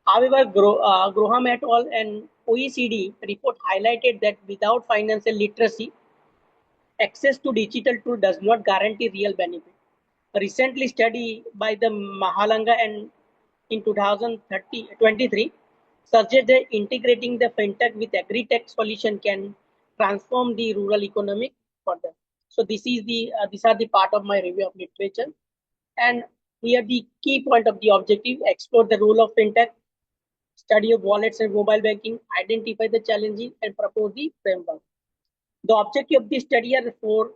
Speaker 22: However, Groham et al. And OECD report highlighted that without financial literacy, access to digital tool does not guarantee real benefit. A recently study by the Mahalanga and in 2023 suggests that integrating the fintech with agri-tech solution can transform the rural economy further. So this is the these are the part of my review of literature, and here the key point of the objective: explore the role of fintech, study of wallets and mobile banking, identify the challenges, and propose the framework. The objective of this study are fourfold.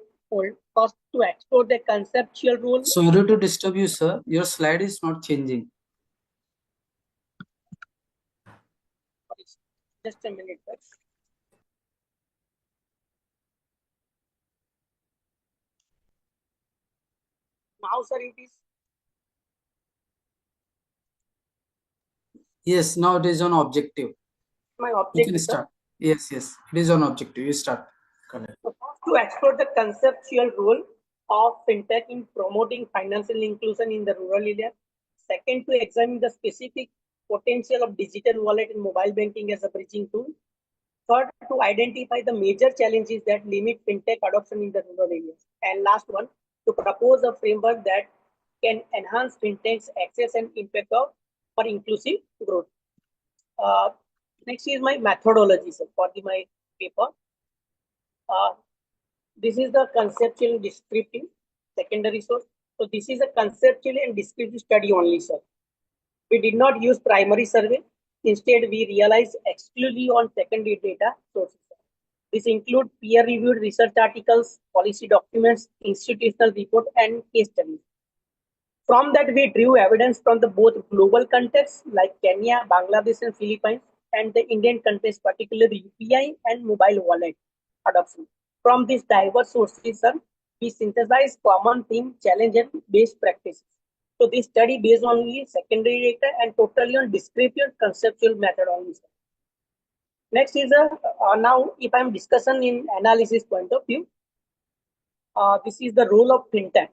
Speaker 22: First, to explore the conceptual role.
Speaker 19: Sorry to disturb you, sir. Your slide is not changing.
Speaker 22: Just a minute, sir. Now, sir, it is.
Speaker 19: Yes, now it is on objective.
Speaker 22: My
Speaker 19: You
Speaker 22: objective,
Speaker 19: can start. Yes, yes, it is on objective. You start. Correct.
Speaker 22: To explore the conceptual role of fintech in promoting financial inclusion in the rural area. Second, to examine the specific potential of digital wallet and mobile banking as a bridging tool. Third, to identify the major challenges that limit fintech adoption in the rural areas. And last one, to propose a framework that can enhance fintech's access and impact for inclusive growth. Next is my methodology, sir, for my paper. This is the conceptual and descriptive secondary source. So this is a conceptual and descriptive study only, sir. We did not use primary survey. Instead, we realized exclusively on secondary data sources. This includes peer-reviewed research articles, policy documents, institutional report, and case studies. From that, we drew evidence from the both global contexts like Kenya, Bangladesh, and Philippines, and the Indian context, particularly UPI and mobile wallet adoption. From these diverse sources, sir, we synthesize common theme, challenge, and best practices. So this study based only secondary data and totally on descriptive conceptual methodology. Next is now if I'm discussing in analysis point of view, this is the role of fintech.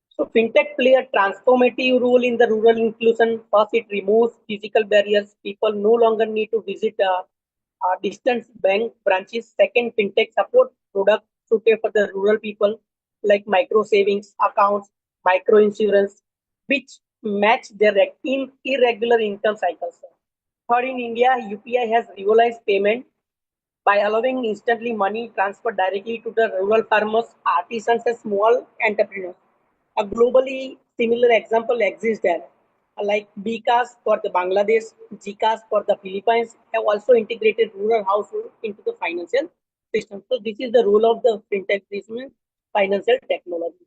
Speaker 22: So fintech play a transformative role in the rural inclusion. First, it removes physical barriers. People no longer need to visit distant bank branches. Second, fintech support products suited for the rural people like micro savings accounts, micro insurance, which match their irregular income cycles. Third, in India, UPI has revolutionized payment by allowing instantly money transfer directly to the rural farmers, artisans, and small entrepreneurs. A globally similar example exists there, like BCAS for the Bangladesh, GCAS for the Philippines have also integrated rural households into the financial system. So this is the role of the fintech system, financial technology.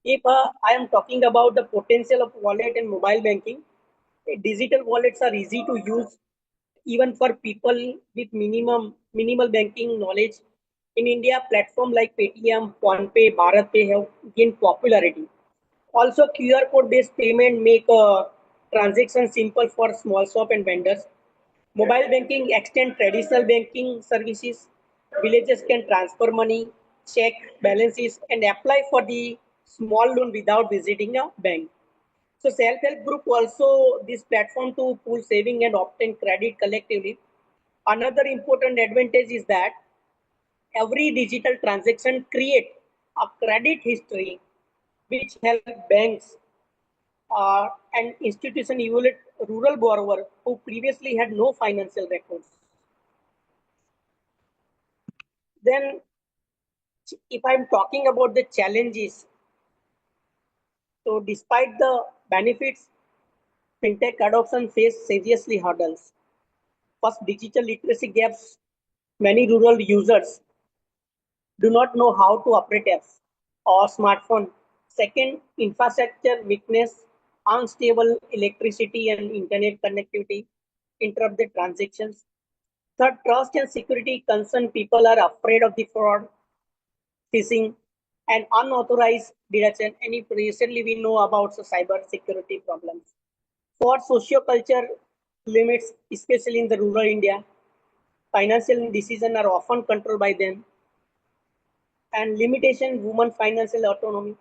Speaker 22: If I am talking about the potential of wallet and mobile banking, digital wallets are easy to use even for people with minimal banking knowledge. In India, platforms like Paytm, PhonePe, BharatPay have gained popularity. Also, QR code based payment make transactions simple for small shop and vendors. Mobile banking extend traditional banking services. Villages can transfer money, check balances, and apply for the small loan without visiting a bank. So self-help group also this platform to pool saving and obtain credit collectively. Another important advantage is that every digital transaction create a credit history which help banks and institution evaluate rural borrower who previously had no financial records. Then if I'm talking about the challenges, so despite the benefits, fintech adoption face seriously hurdles. First, digital literacy gaps. Many rural users do not know how to operate apps or smartphone. Second, infrastructure weakness, unstable electricity and internet connectivity interrupt the transactions. Third, trust and security concern. People are afraid of the fraud, phishing, and unauthorized deduction. And if recently we know about the cyber security problems. Fourth, socio-culture limits, especially in the rural India. Financial decisions are often controlled by them. And limitation women financial autonomy.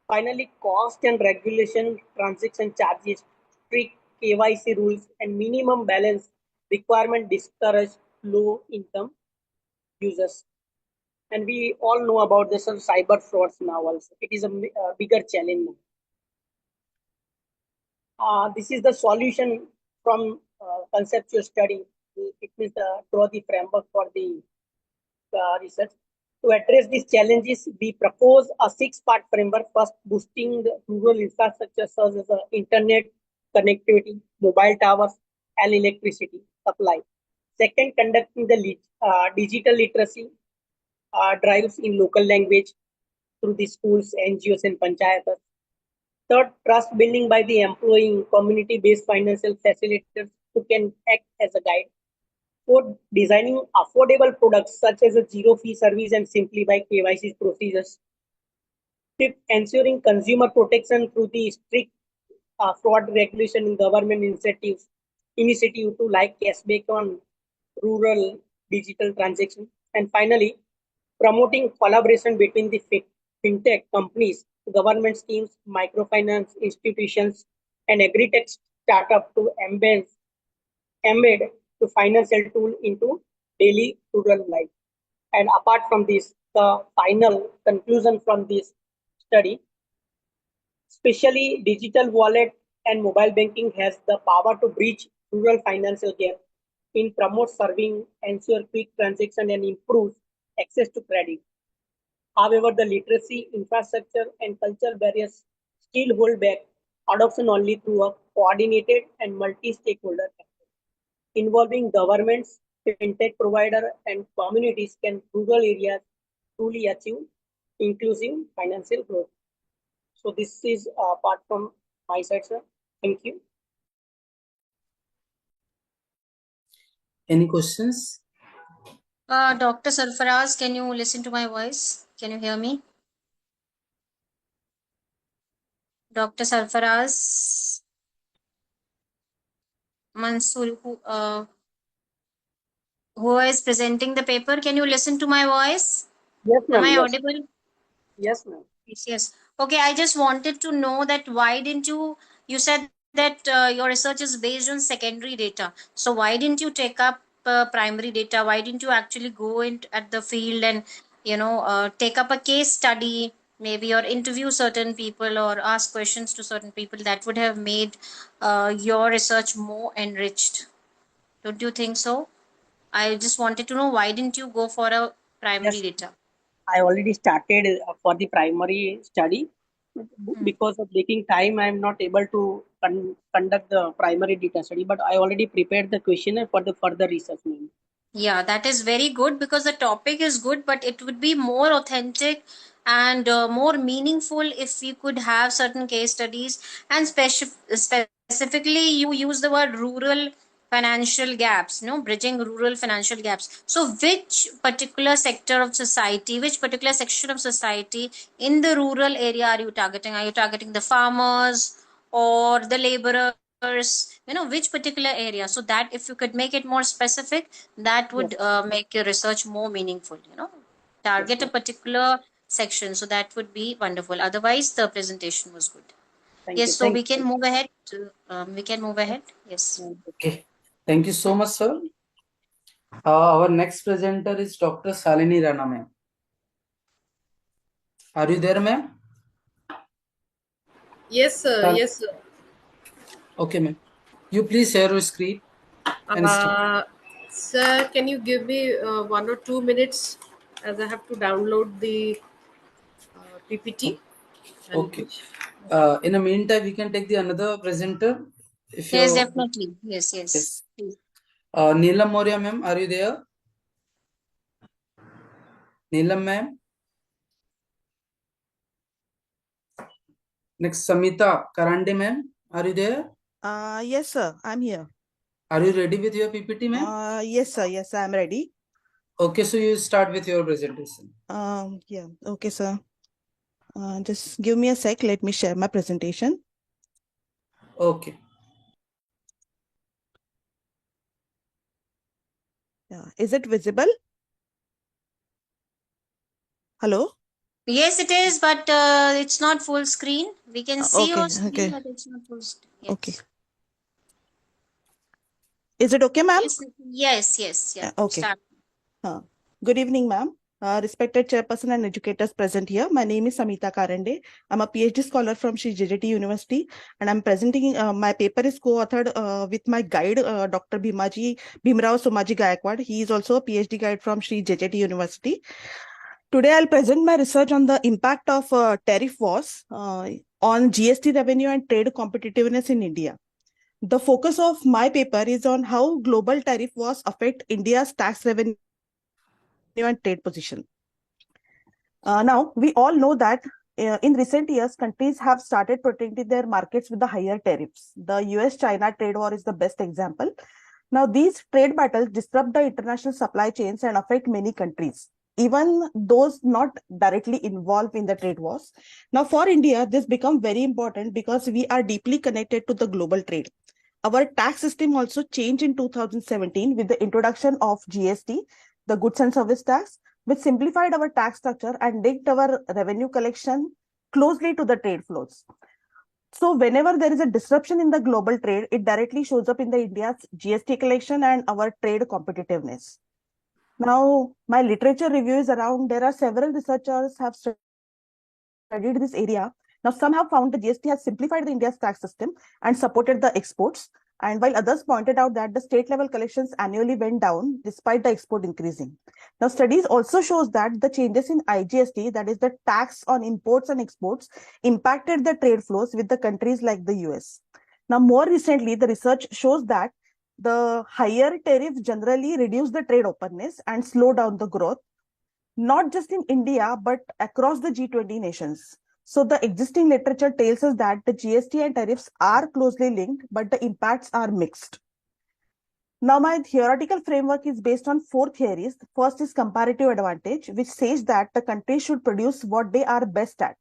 Speaker 22: Finally, cost and regulation, transaction charges, strict KYC rules, and minimum balance requirement discourage low income users. And we all know about this cyber frauds now also. It is a bigger challenge now. This is the solution from conceptual study. It means draw the framework for the research. To address these challenges, we propose a six-part framework. First, boosting the rural infrastructure such as internet connectivity, mobile towers, and electricity supply. Second, conducting the digital literacy drives in local language through the schools, NGOs, and panchayatas. Third, trust building by the employing community-based financial facilitators who can act as a guide. Fourth, designing affordable products such as a zero-fee service and simplify KYC procedures. Fifth, ensuring consumer protection through the strict fraud regulation in government initiative to like cashback on rural digital transactions. And finally, promoting collaboration between the fintech companies, government schemes, microfinance institutions, and agri-tech startup to embed the financial tool into daily rural life. And apart from this, the final conclusion from this study, especially digital wallet and mobile banking has the power to bridge rural financial gap in promote serving, ensure quick transaction and improve access to credit. However, the literacy, infrastructure and cultural barriers still hold back adoption only through a coordinated and multi-stakeholder effort involving governments, fintech provider and communities can rural areas truly achieve inclusive financial growth. So this is part from my side, sir. Thank you.
Speaker 19: Any questions?
Speaker 18: Dr. Sarfaraz, can you listen to my voice? Can you hear me? Dr. Sarfaraz Mansoor, who is presenting the paper, can you listen to my voice?
Speaker 22: Yes,
Speaker 18: Am
Speaker 22: ma'am.
Speaker 18: I
Speaker 22: Yes.
Speaker 18: audible?
Speaker 22: Yes, ma'am.
Speaker 18: Yes, yes. Okay, I just wanted to know that why didn't you said that your research is based on secondary data. So why didn't you take up primary data? Why didn't you actually go in at the field and, take up a case study, maybe, or interview certain people or ask questions to certain people that would have made your research more enriched? Don't you think so? I just wanted to know why didn't you go for a primary
Speaker 22: Yes,
Speaker 18: data?
Speaker 22: I already started for the primary study. Because of taking time, I am not able to conduct the primary data study, but I already prepared the questionnaire for the further research, ma'am.
Speaker 18: Yeah, that is very good because the topic is good, but it would be more authentic and more meaningful if we could have certain case studies and specifically you use the word rural financial gaps, bridging rural financial gaps. So which particular sector of society, which particular section of society in the rural area are you targeting? Are you targeting the farmers or the laborers? Which particular area, so that if you could make it more specific, that
Speaker 22: Yes.
Speaker 18: would make your research more meaningful. Target a
Speaker 22: ma'am.
Speaker 18: particular section, so that would be wonderful. Otherwise the presentation was good.
Speaker 22: Thank
Speaker 18: Yes,
Speaker 22: you.
Speaker 18: so
Speaker 22: Thank
Speaker 18: we can
Speaker 22: you.
Speaker 18: move ahead. Yes.
Speaker 19: Okay. Thank you so much, sir. Our next presenter is Dr. Salini Rana, ma'am. Are you there, ma'am?
Speaker 20: Yes, sir. Yes, sir.
Speaker 19: Okay, ma'am. You please share your screen and start.
Speaker 20: Sir, can you give me 1 or 2 minutes as I have to download the PPT?
Speaker 19: Okay. In the meantime, we can take the another presenter. If
Speaker 18: Yes,
Speaker 19: you
Speaker 18: definitely. Yes.
Speaker 19: yes. Neelam Moria, ma'am, are you there? Neelam, ma'am. Next, Samita Karande, ma'am, are you there?
Speaker 23: Yes, sir. I'm here.
Speaker 19: Are you ready with your PPT, ma'am?
Speaker 23: Yes, sir. Yes, I'm ready.
Speaker 19: Okay, so you start with your presentation.
Speaker 23: Yeah. Okay, sir. Just give me a sec. Let me share my presentation.
Speaker 19: Okay.
Speaker 23: Yeah. Is it visible? Hello?
Speaker 18: Yes, it is, but it's not full screen. We can see your screen, but it's not full screen. Yes.
Speaker 23: Okay. Is it okay, ma'am?
Speaker 18: Yes. Yeah.
Speaker 23: Okay.
Speaker 18: Start.
Speaker 23: Good evening, ma'am. Respected chairperson and educators present here. My name is Samita Karande. I'm a PhD scholar from Sri JJT University, and I'm presenting my paper is co-authored with my guide, Dr. Bhimrao Somaji Gaikwad. He is also a PhD guide from Sri JJT University. Today, I'll present my research on the impact of tariff wars on GST revenue and trade competitiveness in India. The focus of my paper is on how global tariff wars affect India's tax revenue and trade position. Now, we all know that in recent years, countries have started protecting their markets with the higher tariffs. The US-China trade war is the best example. Now, these trade battles disrupt the international supply chains and affect many countries, even those not directly involved in the trade wars. Now, for India, this becomes very important because we are deeply connected to the global trade. Our tax system also changed in 2017 with the introduction of GST, the goods and service tax, which simplified our tax structure and linked our revenue collection closely to the trade flows. So whenever there is a disruption in the global trade, it directly shows up in the India's GST collection and our trade competitiveness. Now, my literature review is around, there are several researchers have studied this area. Now, some have found the GST has simplified the India's tax system and supported the exports. And while others pointed out that the state level collections annually went down despite the export increasing. Now, studies also shows that the changes in IGST, that is the tax on imports and exports, impacted the trade flows with the countries like the US. Now, more recently, the research shows that The higher tariffs generally reduce the trade openness and slow down the growth, not just in India, but across the G20 nations. So the existing literature tells us that the GST and tariffs are closely linked, but the impacts are mixed. Now, my theoretical framework is based on four theories. The first is comparative advantage, which says that the country should produce what they are best at,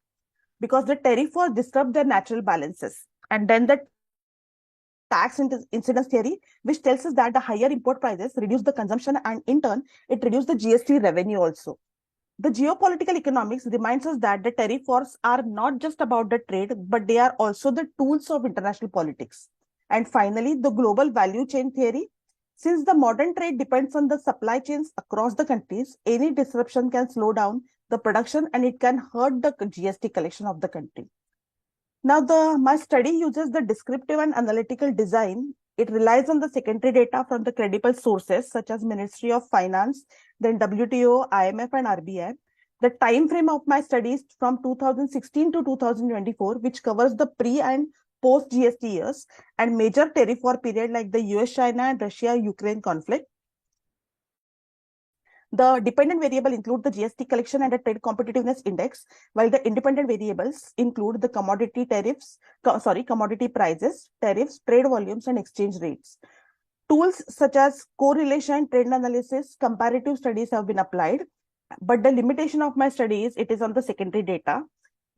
Speaker 23: because the tariff wars disrupt their natural balances. And then the tax incidence theory, which tells us that the higher import prices reduce the consumption and in turn, it reduces the GST revenue also. The geopolitical economics reminds us that the tariff wars are not just about the trade, but they are also the tools of international politics. And finally, the global value chain theory. Since the modern trade depends on the supply chains across the countries, any disruption can slow down the production and it can hurt the GST collection of the country. Now, my study uses the descriptive and analytical design. It relies on the secondary data from the credible sources such as Ministry of Finance, then WTO, IMF, and RBI. The time frame of my study is from 2016 to 2024, which covers the pre and post GST years and major tariff war period like the US-China and Russia-Ukraine conflict. The dependent variable include the GST collection and the trade competitiveness index, while the independent variables include the commodity prices, tariffs, trade volumes, and exchange rates. Tools such as correlation, trend analysis, comparative studies have been applied, but the limitation of my study is it is on the secondary data,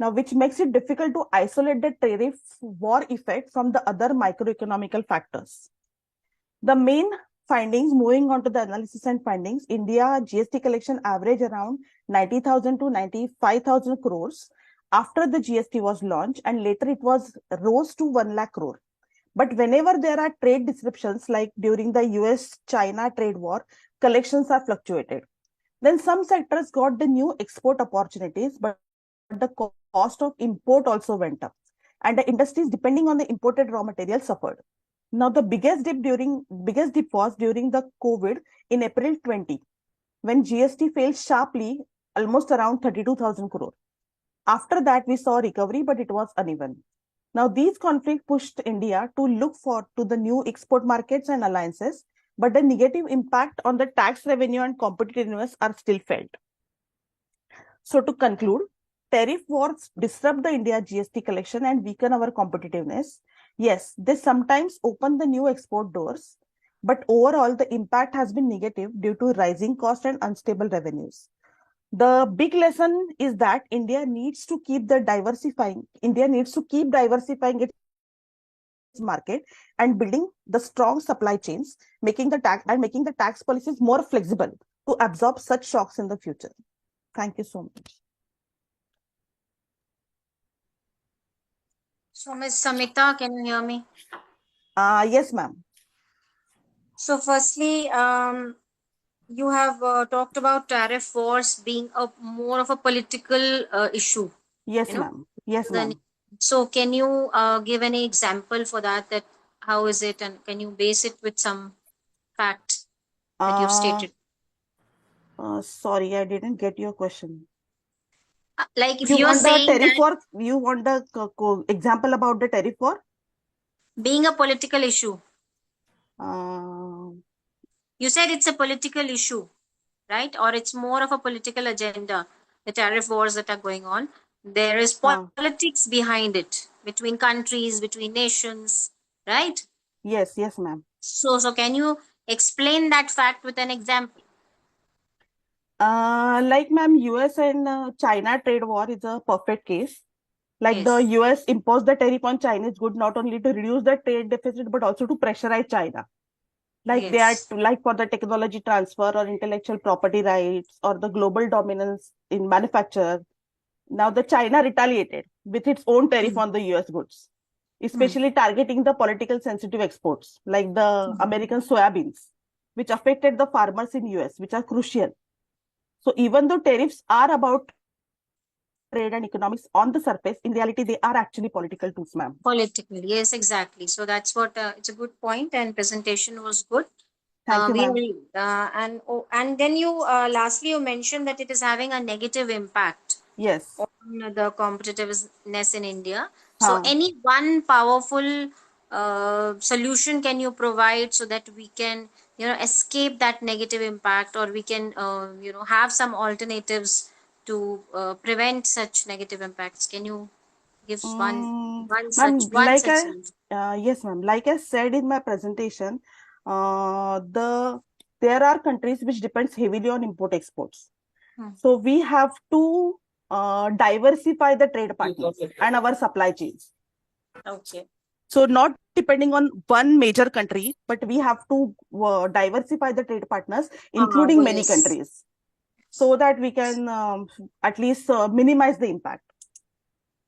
Speaker 23: now which makes it difficult to isolate the tariff war effect from the other microeconomical factors. The main findings, moving on to the analysis and findings, India GST collection average around 90,000 to 95,000 crores after the GST was launched, and later it was rose to 1 lakh crore. But whenever there are trade disruptions, like during the US-China trade war, collections are fluctuated. Then some sectors got the new export opportunities, but the cost of import also went up. And the industries depending on the imported raw material suffered. Now, the biggest dip was during the COVID in April 20, when GST fell sharply, almost around 32,000 crore. After that, we saw recovery, but it was uneven. Now, these conflicts pushed India to look to the new export markets and alliances, but the negative impact on the tax revenue and competitiveness are still felt. So, to conclude, tariff wars disrupt the India GST collection and weaken our competitiveness. Yes, they sometimes open the new export doors, but overall the impact has been negative due to rising cost and unstable revenues. The big lesson is that India needs to keep diversifying its market and building the strong supply chains, making the tax policies more flexible to absorb such shocks in the future. Thank you so much.
Speaker 18: So, Ms. Samita, can you hear me?
Speaker 23: Yes, ma'am.
Speaker 18: So, firstly, you have talked about tariff wars being more of a political issue.
Speaker 23: Yes, ma'am. Yes, ma'am.
Speaker 18: So, can you give any example for that? That how is it, and can you base it with some fact that you've stated?
Speaker 23: Sorry, I didn't get your question.
Speaker 18: Like if
Speaker 23: you
Speaker 18: you're
Speaker 23: want the
Speaker 18: saying
Speaker 23: tariff
Speaker 18: that
Speaker 23: war, you want the example about the tariff war?
Speaker 18: Being a political issue.
Speaker 23: Uh,
Speaker 18: You said it's a political issue, right? Or it's more of a political agenda, the tariff wars that are going on. There is politics behind it, between countries, between nations, right?
Speaker 23: Yes, ma'am.
Speaker 18: So can you explain that fact with an example?
Speaker 23: Like, ma'am, US and China trade war is a perfect case. Like, the US imposed the tariff on Chinese goods not only to reduce the trade deficit, but also to pressurize China. Like, they are like for the technology transfer or intellectual property rights or the global dominance in manufacture. Now, the China retaliated with its own tariff on the US goods, especially targeting the political sensitive exports like the American soybeans, which affected the farmers in US, which are crucial. So even though tariffs are about trade and economics on the surface, in reality, they are actually political tools, ma'am.
Speaker 18: Political, yes, exactly. So that's what it's a good point, and presentation was good.
Speaker 23: Thank you, ma'am.
Speaker 18: And then you lastly you mentioned that it is having a negative impact.
Speaker 23: Yes.
Speaker 18: On the competitiveness in India. So any one powerful solution can you provide so that we can escape that negative impact, or we can have some alternatives to prevent such negative impacts? Can you give one
Speaker 23: Ma'am,
Speaker 18: such solution?
Speaker 23: yes, ma'am. Like I said in my presentation, there are countries which depends heavily on import exports. So we have to diversify the trade partners and our supply chains.
Speaker 18: Okay.
Speaker 23: So not depending on one major country, but we have to diversify the trade partners, including many
Speaker 18: Yes.
Speaker 23: countries, so that we can at least minimize the impact.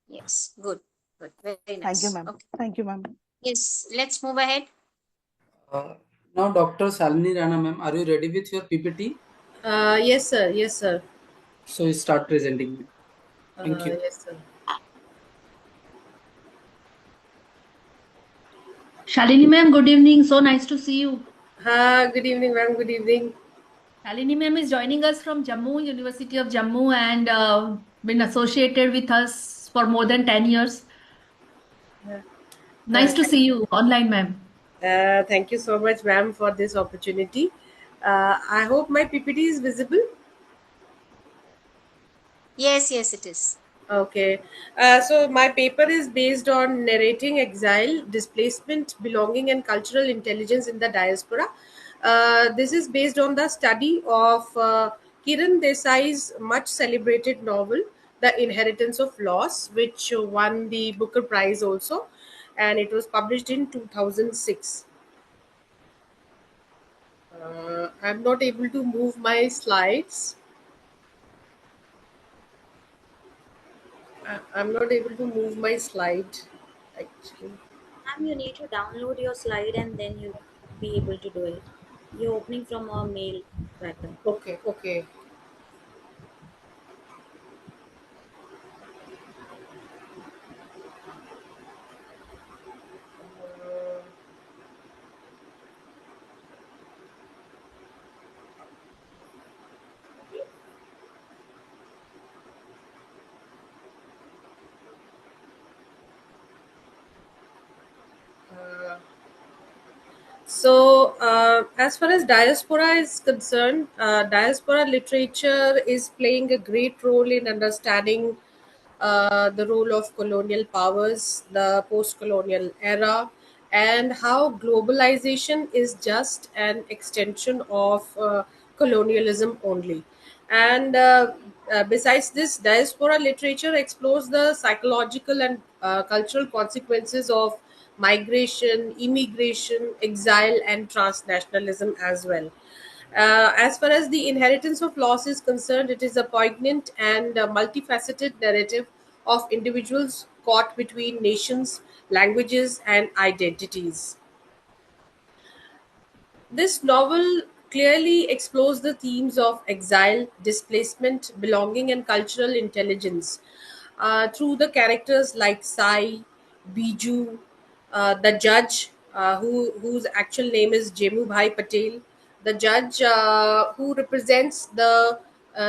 Speaker 18: Yes, good. Very nice.
Speaker 23: Thank you, ma'am.
Speaker 18: Okay.
Speaker 23: Thank you, ma'am.
Speaker 18: Yes, let's move ahead.
Speaker 19: Now, Dr. Shalini Rana, ma'am, are you ready with your PPT?
Speaker 20: Yes, sir. Yes, sir.
Speaker 19: So you start presenting. Thank you.
Speaker 20: Yes, sir.
Speaker 2: Shalini ma'am, good evening. So nice to see you.
Speaker 20: Good evening, ma'am. Good evening.
Speaker 2: Shalini ma'am is joining us from Jammu, University of Jammu, and been associated with us for more than 10 years. Nice to see you online, ma'am.
Speaker 20: Thank you so much, ma'am, for this opportunity. I hope my PPT is visible.
Speaker 18: Yes, it is.
Speaker 20: Okay. So my paper is based on narrating exile, displacement, belonging, and cultural intelligence in the diaspora. This is based on the study of Kiran Desai's much celebrated novel, The Inheritance of Loss, which won the Booker Prize also, and it was published in 2006. I'm not able to move my slides. I'm not able to move my slide, actually.
Speaker 3: Ma'am, you need to download your slide and then you'll be able to do it. You're opening from a mail pattern.
Speaker 20: Okay, okay. As far as diaspora is concerned, diaspora literature is playing a great role in understanding the role of colonial powers, the post colonial era, and how globalization is just an extension of colonialism only. And besides this, diaspora literature explores the psychological and cultural consequences of migration, immigration, exile, and transnationalism as well. As far as the inheritance of loss is concerned, it is a poignant and multifaceted narrative of individuals caught between nations, languages, and identities. This novel clearly explores the themes of exile, displacement, belonging, and cultural intelligence through the characters like Sai, Biju, the judge, whose actual name is Jemu Bhai Patel, the judge who represents the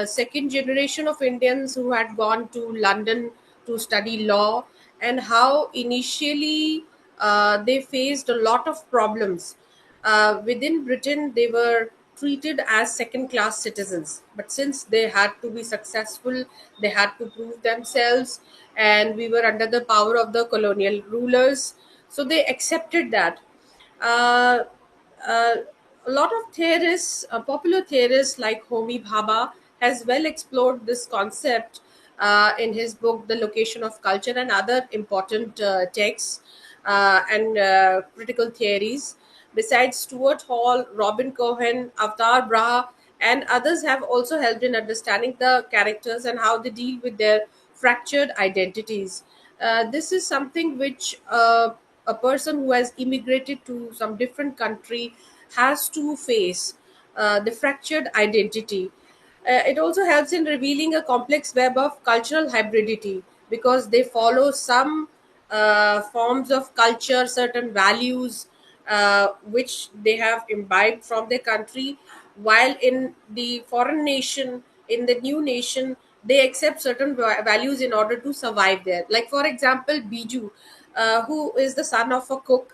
Speaker 20: second generation of Indians who had gone to London to study law, and how initially they faced a lot of problems. Within Britain, they were treated as second class citizens. But since they had to be successful, they had to prove themselves, and we were under the power of the colonial rulers. So they accepted that. Uh, uh, a lot of theorists, popular theorists like Homi Bhabha, has well explored this concept in his book, The Location of Culture, and other important texts and critical theories. Besides Stuart Hall, Robin Cohen, Avtar Braha, and others have also helped in understanding the characters and how they deal with their fractured identities. This is something which a person who has immigrated to some different country has to face, the fractured identity. It also helps in revealing a complex web of cultural hybridity because they follow some forms of culture, certain values which they have imbibed from their country, while in the foreign nation, in the new nation, they accept certain values in order to survive there. Like, for example, Biju, who is the son of a cook.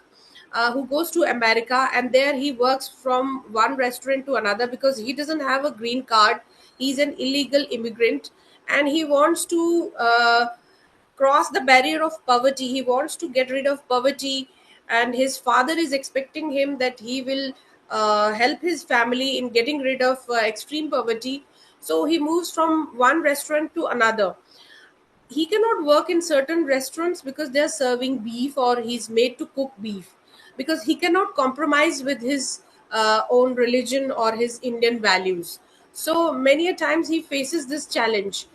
Speaker 20: who goes to America, and there he works from one restaurant to another because he doesn't have a green card. He's an illegal immigrant, and he wants to cross the barrier of poverty. He wants to get rid of poverty, and his father is expecting him that he will help his family in getting rid of extreme poverty. So he moves from one restaurant to another. He cannot work in certain restaurants because they're serving beef, or he's made to cook beef, because he cannot compromise with his own religion or his Indian values. So many a times he faces this challenge,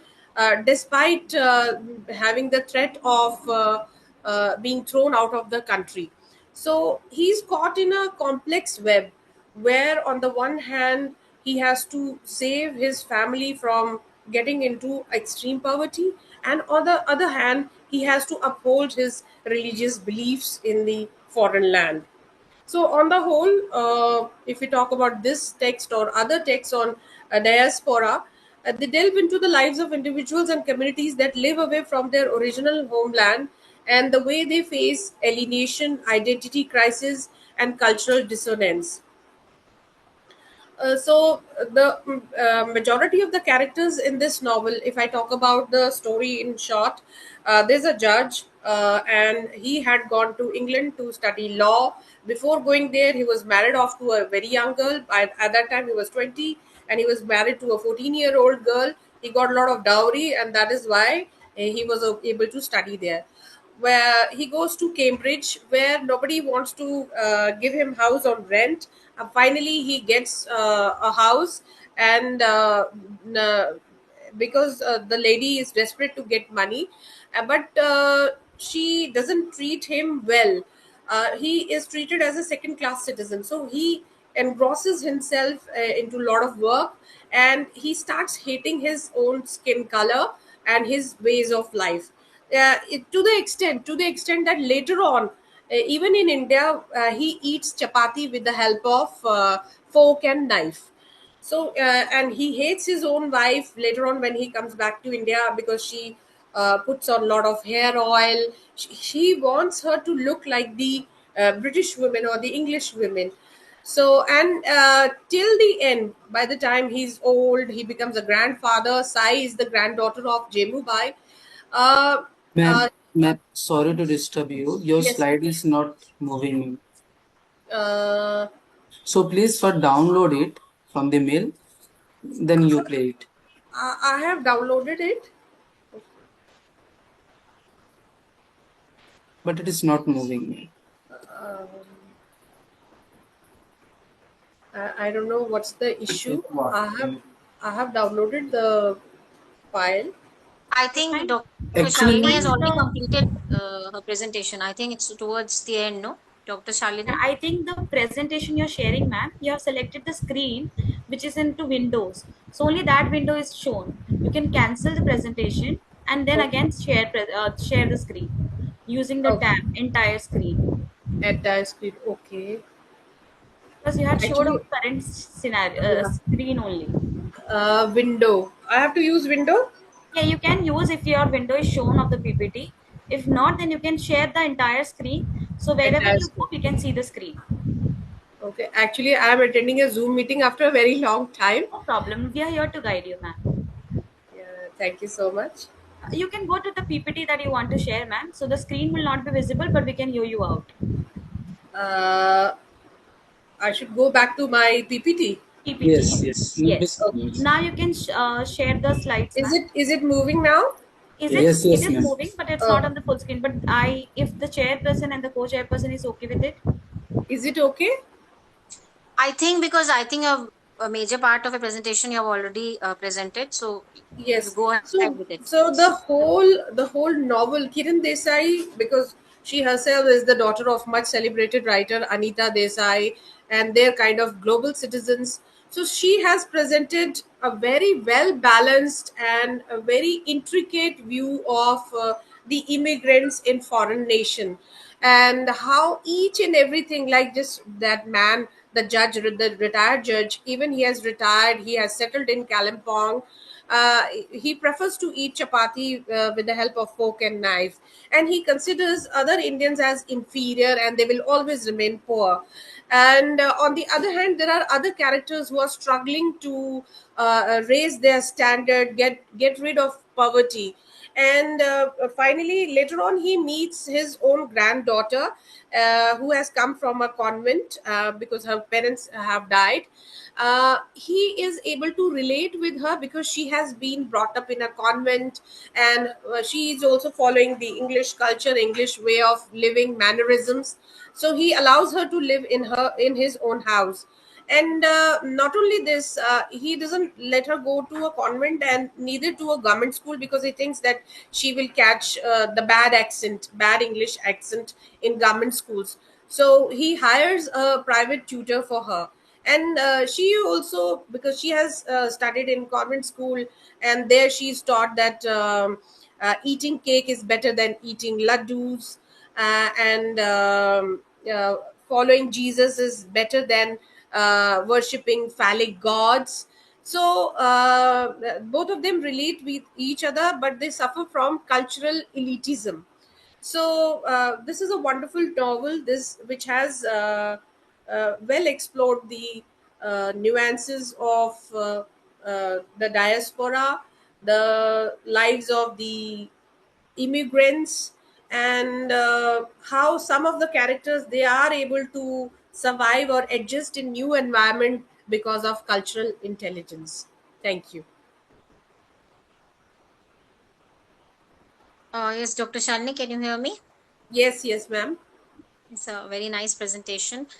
Speaker 20: despite having the threat of being thrown out of the country. So he's caught in a complex web where, on the one hand, he has to save his family from getting into extreme poverty, and on the other hand, he has to uphold his religious beliefs in the foreign land. So, on the whole, if we talk about this text or other texts on diaspora, they delve into the lives of individuals and communities that live away from their original homeland, and the way they face alienation, identity crisis, and cultural dissonance. The majority of the characters in this novel, if I talk about the story in short, there's a judge, and he had gone to England to study law. Before going there, he was married off to a very young girl. At that time, he was 20, and he was married to a 14-year-old girl. He got a lot of dowry, and that is why he was able to study there. Where he goes to Cambridge, where nobody wants to give him house on rent. Finally, he gets a house, and because the lady is desperate to get money, but she doesn't treat him well. He is treated as a second class citizen, so he engrosses himself into a lot of work, and he starts hating his own skin color and his ways of life, to the extent that later on, even in India, he eats chapati with the help of fork and knife. So, and he hates his own wife later on when he comes back to India, because she puts on a lot of hair oil. She wants her to look like the British women or the English women. So, and till the end, by the time he's old, he becomes a grandfather. Sai is the granddaughter of Jemubai. Uh, uh,
Speaker 19: Ma'am, sorry to disturb you. Your
Speaker 20: yes.
Speaker 19: slide is not moving.
Speaker 20: Uh,
Speaker 19: So please first download it from the mail, then you play it.
Speaker 20: I have downloaded it.
Speaker 19: But it is not moving.
Speaker 20: Um, I don't know what's the issue. I have downloaded the file.
Speaker 18: I think Dr.
Speaker 19: Actually,
Speaker 18: Shalini has already completed her presentation. I think it's towards the end, no? Dr. Shalini?
Speaker 3: I think the presentation you're sharing, ma'am, you have selected the screen which is into Windows. So only that window is shown. You can cancel the presentation and then again share the screen using the tab entire screen.
Speaker 20: Entire screen, okay.
Speaker 3: Because you had showed
Speaker 20: Actually,
Speaker 3: our current scenario
Speaker 20: yeah.
Speaker 3: screen only.
Speaker 20: Window. I have to use window?
Speaker 3: Yeah, you can use if your window is shown of the PPT. If not, then you can share the entire screen. So wherever
Speaker 20: Entire
Speaker 3: you
Speaker 20: screen.
Speaker 3: go, we can see the screen.
Speaker 20: Okay. Actually, I am attending a Zoom meeting after a very long time.
Speaker 3: No problem. We are here to guide you, ma'am.
Speaker 20: Yeah, thank you so much.
Speaker 3: You can go to the PPT that you want to share, ma'am. So the screen will not be visible, but we can hear you out.
Speaker 20: I should go back to my PPT.
Speaker 3: PPT. Yes.
Speaker 20: Okay.
Speaker 3: Now you can share the slides.
Speaker 20: Is it moving now?
Speaker 3: It is moving, but it's not on the full screen. But if the chairperson and the co-chairperson is okay with it,
Speaker 20: is it okay?
Speaker 18: I think because I think a major part of a presentation you have already presented, so
Speaker 20: Yes.
Speaker 18: you go ahead with it.
Speaker 20: So the whole novel, Kiran Desai, because she herself is the daughter of much celebrated writer Anita Desai, and they're kind of global citizens. So she has presented a very well balanced and a very intricate view of the immigrants in foreign nation, and how each and everything, like just that man, the judge, the retired judge, even he has retired, he has settled in Kalimpong. He prefers to eat chapati with the help of fork and knife, and he considers other Indians as inferior and they will always remain poor. And on the other hand, there are other characters who are struggling to raise their standard, get rid of poverty. And finally, later on, he meets his own granddaughter, who has come from a convent because her parents have died. He is able to relate with her because she has been brought up in a convent, and she is also following the English culture, English way of living, mannerisms. So he allows her to live in his own house. And not only this, he doesn't let her go to a convent and neither to a government school, because he thinks that she will catch the bad English accent in government schools. So he hires a private tutor for her. And she also, because she has studied in convent school, and there she's taught that eating cake is better than eating laddus, and following Jesus is better than worshipping phallic gods. So both of them relate with each other, but they suffer from cultural elitism. So this is a wonderful novel, this which has well explored the nuances of the diaspora, the lives of the immigrants, and how some of the characters, they are able to survive or adjust in new environment because of cultural intelligence. Thank you.
Speaker 18: Yes, Dr. Shalini, can you hear me?
Speaker 20: Yes, ma'am.
Speaker 18: It's a very nice presentation.
Speaker 20: Thank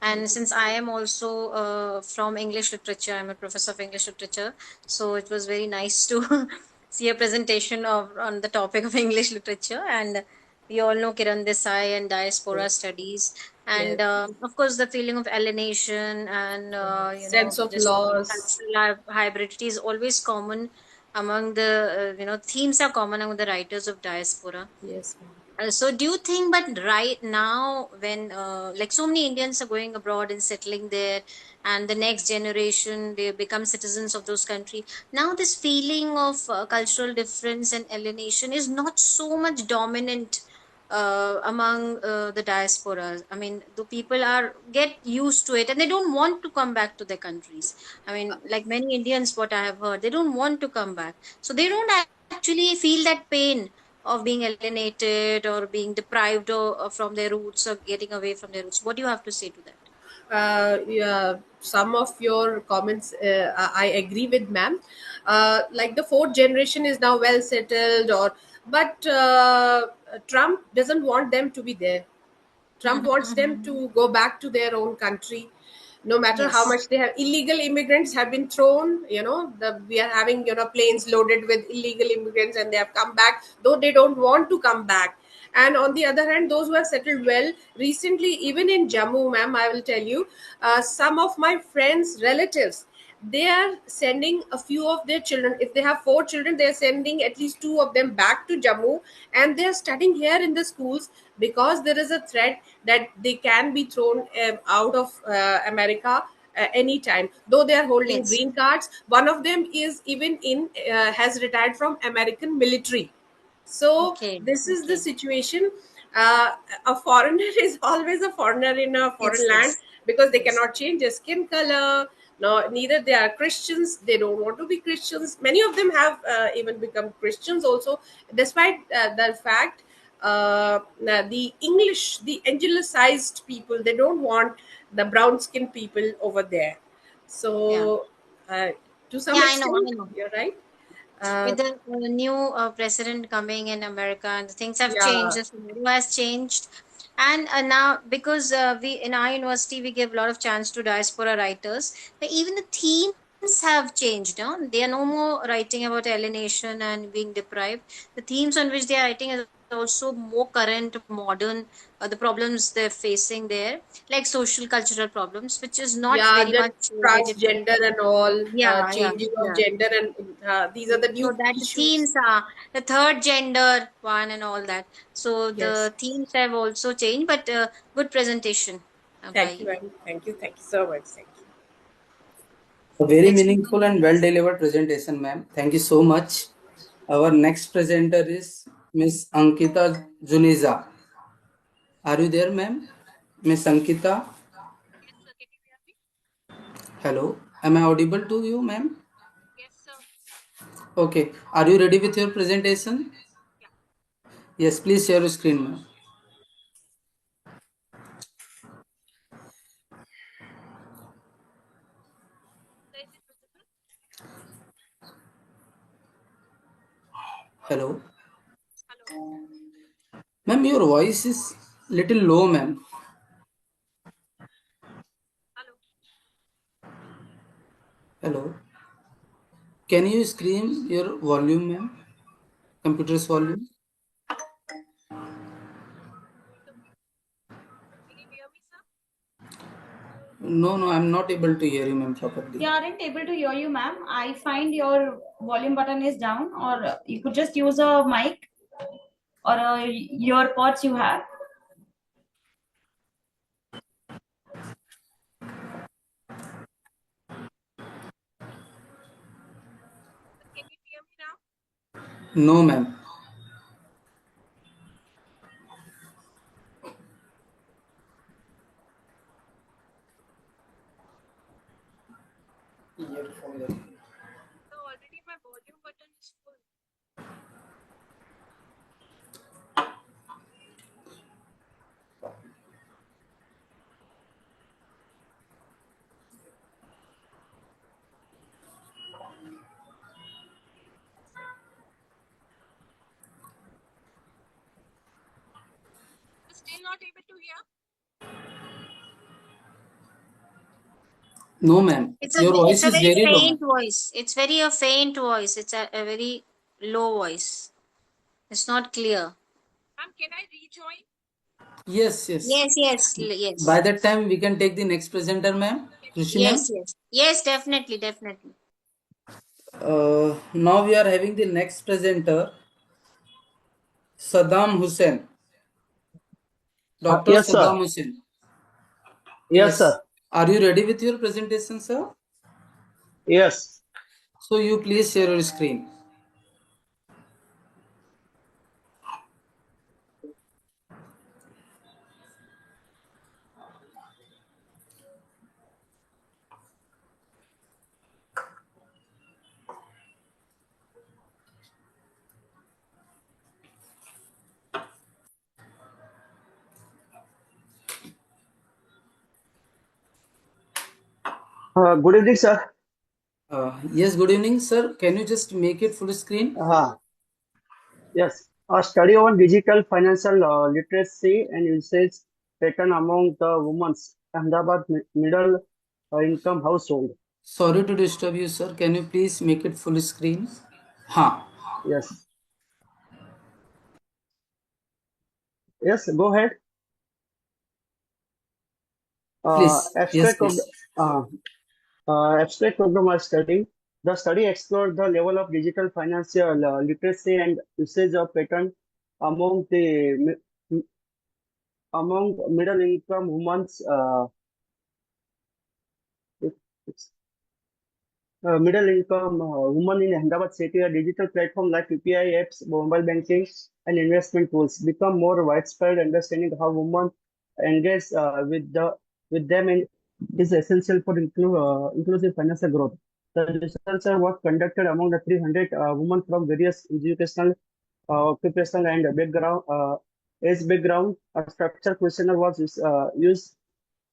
Speaker 18: And
Speaker 20: you.
Speaker 18: since I am also from English literature, I'm a professor of English literature. So it was very nice to see a presentation of on the topic of English literature. And we all know Kiran Desai and diaspora
Speaker 20: Yes.
Speaker 18: studies.
Speaker 20: Yes.
Speaker 18: And of course, the feeling of alienation and,
Speaker 20: Sense of
Speaker 18: just
Speaker 20: loss.
Speaker 18: cultural hybridity is always common among the, themes are common among the writers of diaspora.
Speaker 20: Yes, ma'am.
Speaker 18: So do you think, but right now, when like so many Indians are going abroad and settling there, and the next generation they become citizens of those country, now this feeling of cultural difference and alienation is not so much dominant among the diasporas. I mean, the people are get used to it and they don't want to come back to their countries. I mean, like many Indians, what I have heard, they don't want to come back, so they don't actually feel that pain of being alienated or being deprived from their roots or getting away from their roots. What do you have to say to that?
Speaker 20: Yeah, some of your comments I agree with, ma'am. Like the fourth generation is now well settled, or but Trump doesn't want them to be there. Trump wants them to go back to their own country, no matter how
Speaker 18: Yes.
Speaker 20: much they have. Illegal immigrants have been thrown. We are having planes loaded with illegal immigrants, and they have come back, though they don't want to come back. And on the other hand, those who have settled well recently, even in Jammu, ma'am, I will tell you, some of my friends' relatives, they are sending a few of their children. If they have four children, they are sending at least two of them back to Jammu, and they are studying here in the schools, because there is a threat that they can be thrown out of America anytime, though they are holding
Speaker 18: Yes.
Speaker 20: green cards. One of them is even in has retired from American military. So
Speaker 18: Okay.
Speaker 20: this is the
Speaker 18: Okay.
Speaker 20: situation. A foreigner is always a foreigner in a
Speaker 18: Yes.
Speaker 20: foreign land,
Speaker 18: Yes.
Speaker 20: because they
Speaker 18: Yes.
Speaker 20: cannot change their skin color. No, neither they are Christians. They don't want to be Christians. Many of them have even become Christians also, despite the fact the English, the angelicized people, they don't want the brown skinned people over there.
Speaker 18: Yeah.
Speaker 20: So to some
Speaker 18: Yeah, I know. I
Speaker 20: extent,
Speaker 18: know.
Speaker 20: you're right. Uh,
Speaker 18: With the new president coming in America, and things have changed.
Speaker 20: yeah.
Speaker 18: The scenario has changed, and now because we in our university we give a lot of chance to diaspora writers, even the themes have changed. No? They are no more writing about alienation and being deprived. The themes on which they are writing is also more current, modern. The problems they're facing there, like social cultural problems, which is not
Speaker 20: Yeah,
Speaker 18: very
Speaker 20: the
Speaker 18: much related to.
Speaker 20: transgender and all,
Speaker 18: Yeah, yeah,
Speaker 20: changing of
Speaker 18: yeah.
Speaker 20: gender, and these are the
Speaker 18: So
Speaker 20: new
Speaker 18: that the
Speaker 20: issues.
Speaker 18: themes are the third gender one and all that. So
Speaker 20: Yes.
Speaker 18: the themes have also changed, but good presentation.
Speaker 20: Thank you,
Speaker 18: Bye.
Speaker 20: ma'am. Thank you. Thank you so much. Thank you.
Speaker 19: A very
Speaker 18: Let's move
Speaker 19: meaningful
Speaker 18: on.
Speaker 19: and well delivered presentation, ma'am. Thank you so much. Our next presenter is Miss Ankita Juniza. Are you there, ma'am? Miss Ankita? Hello. Am I audible to you, ma'am? Okay. Are you ready with your presentation? Yes, please share your screen, ma'am. Hello. Ma'am, your voice is little low, ma'am. Hello. Can you scream your volume, ma'am? Computer's volume? No, no, I'm not able to hear you, ma'am, properly.
Speaker 3: We aren't able to hear you, ma'am. I find your volume button is down, or you could just use a mic or your pods you have.
Speaker 19: No, ma'am. No, ma'am. Your
Speaker 18: It's
Speaker 19: voice
Speaker 18: a
Speaker 19: is
Speaker 18: very
Speaker 19: very low,
Speaker 18: faint
Speaker 19: ma'am.
Speaker 18: voice. It's very a faint voice. It's a very low voice. It's not clear.
Speaker 19: Yes, yes. By
Speaker 18: Yes.
Speaker 19: that time, we can take the next presenter, ma'am. Rishi, ma'am.
Speaker 18: Yes, definitely.
Speaker 19: Now we are having the next presenter, Saddam Hussein. Dr.
Speaker 7: Yes, sir.
Speaker 19: Saddam Hussein.
Speaker 7: Yes,
Speaker 19: Yes.
Speaker 7: sir.
Speaker 19: Are you ready with your presentation, sir?
Speaker 7: Yes.
Speaker 19: So you please share your screen.
Speaker 7: Good evening, sir.
Speaker 19: Yes, good evening, sir. Can you just make it full screen?
Speaker 7: Yes. A study on digital financial literacy and usage pattern among the women's Ahmedabad middle income household.
Speaker 19: Sorry to disturb you, sir. Can you please make it full screen? Ha.
Speaker 7: Yes. Yes, go ahead.
Speaker 19: Please. Yes,
Speaker 7: Abstract of
Speaker 19: please.
Speaker 7: abstract program are studying. The study explored the level of digital financial literacy and usage of pattern among among middle income women's middle income women in Ahmedabad city, a digital platform like UPI apps, mobile banking, and investment tools become more widespread. Understanding how women engage with them is essential for inclusive financial growth. The research was conducted among the 300 women from various educational, occupational, and age background. A structured questionnaire was used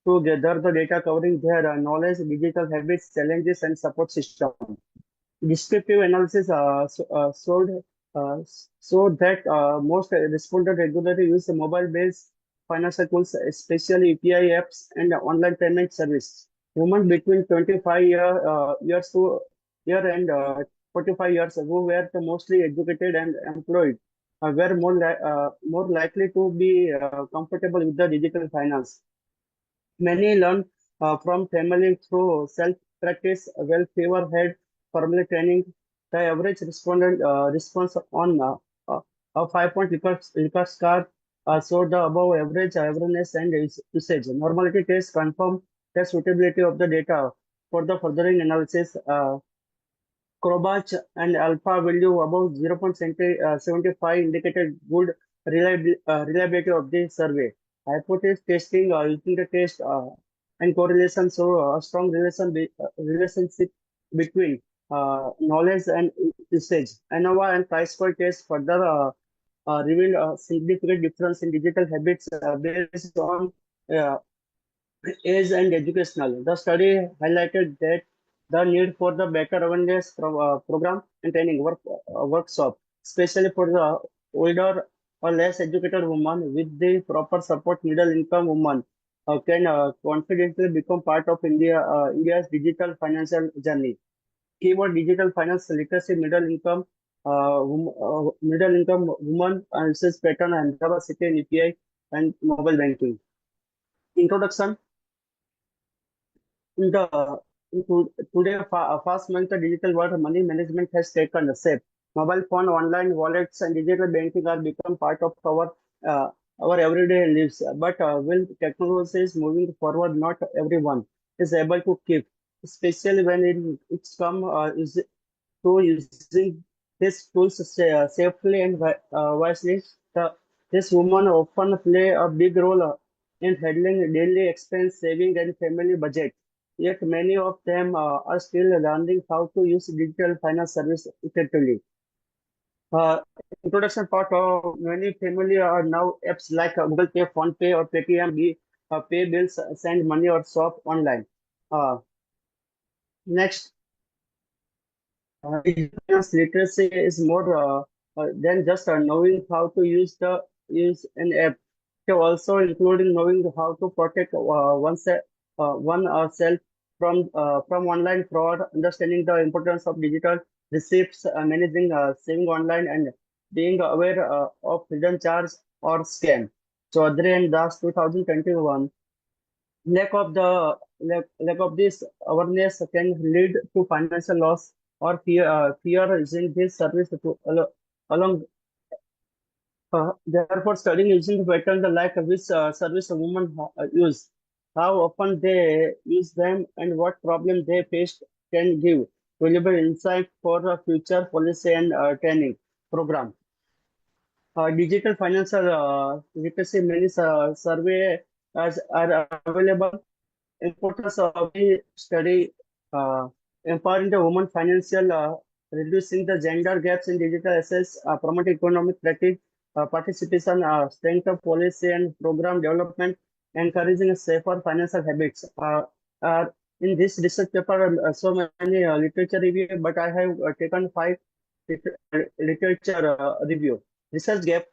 Speaker 7: to gather the data covering their knowledge, digital habits, challenges, and support system. Descriptive analysis showed that most respondents regularly use mobile-based financial tools, especially UPI apps and online payment service. Women between years to year and 45 years who were the mostly educated and employed were more likely to be comfortable with the digital finance. Many learn from family through self-practice, while fewer had formal training. The average respondent response on a 5-point Likert score showed the above average awareness and usage. Normality tests confirm the suitability of the data for the furthering analysis. Krobach and alpha value above 0.75 indicated good reliability of the survey. Hypothesis testing using the test and correlation show a strong relationship between knowledge and usage. ANOVA and chi-square test further revealed a significant difference in digital habits based on uh, age and educational. The study highlighted that the need for the better awareness program and training workshop, especially for the older or less educated women with the proper support, middle income women can confidently become part of India's digital financial journey. Keyword digital finance literacy, middle income woman analysis pattern and Hyderabad city and UPI and mobile banking. Introduction. In the today, a fast-moving digital world, money management has taken shape. Mobile phone, online wallets, and digital banking are become part of our everyday lives. But when technology is moving forward, not everyone is able to keep, especially when it's come is to using these tools safely and wisely. This woman often play a big role in handling daily expense, saving, and family budget. Yet many of them are still learning how to use digital finance service effectively. Uh, Introduction part of many family are now apps like Google Pay, Phone Pay, or Paytm, pay bills, send money, or shop online. Next, finance literacy is more than just knowing how to use an app. It also including knowing how to protect oneself from online fraud, understanding the importance of digital receipts, managing saving online, and being aware of hidden charge or scam. Chaudhary and Das 2021. Lack of this awareness can lead to financial loss or fear using this service along. Therefore, studying using patterns like which service a woman use, how often they use them, and what problem they face can give valuable insight for the future policy and training program. Digital financial literacy many survey are available. Importance of the study uh, empowering the woman financial, reducing the gender gaps in digital access, promoting economic participation, strength of policy and program development, encouraging a safer financial habits. In this research paper, so many literature review, but I have taken 5 literature review. Research gap.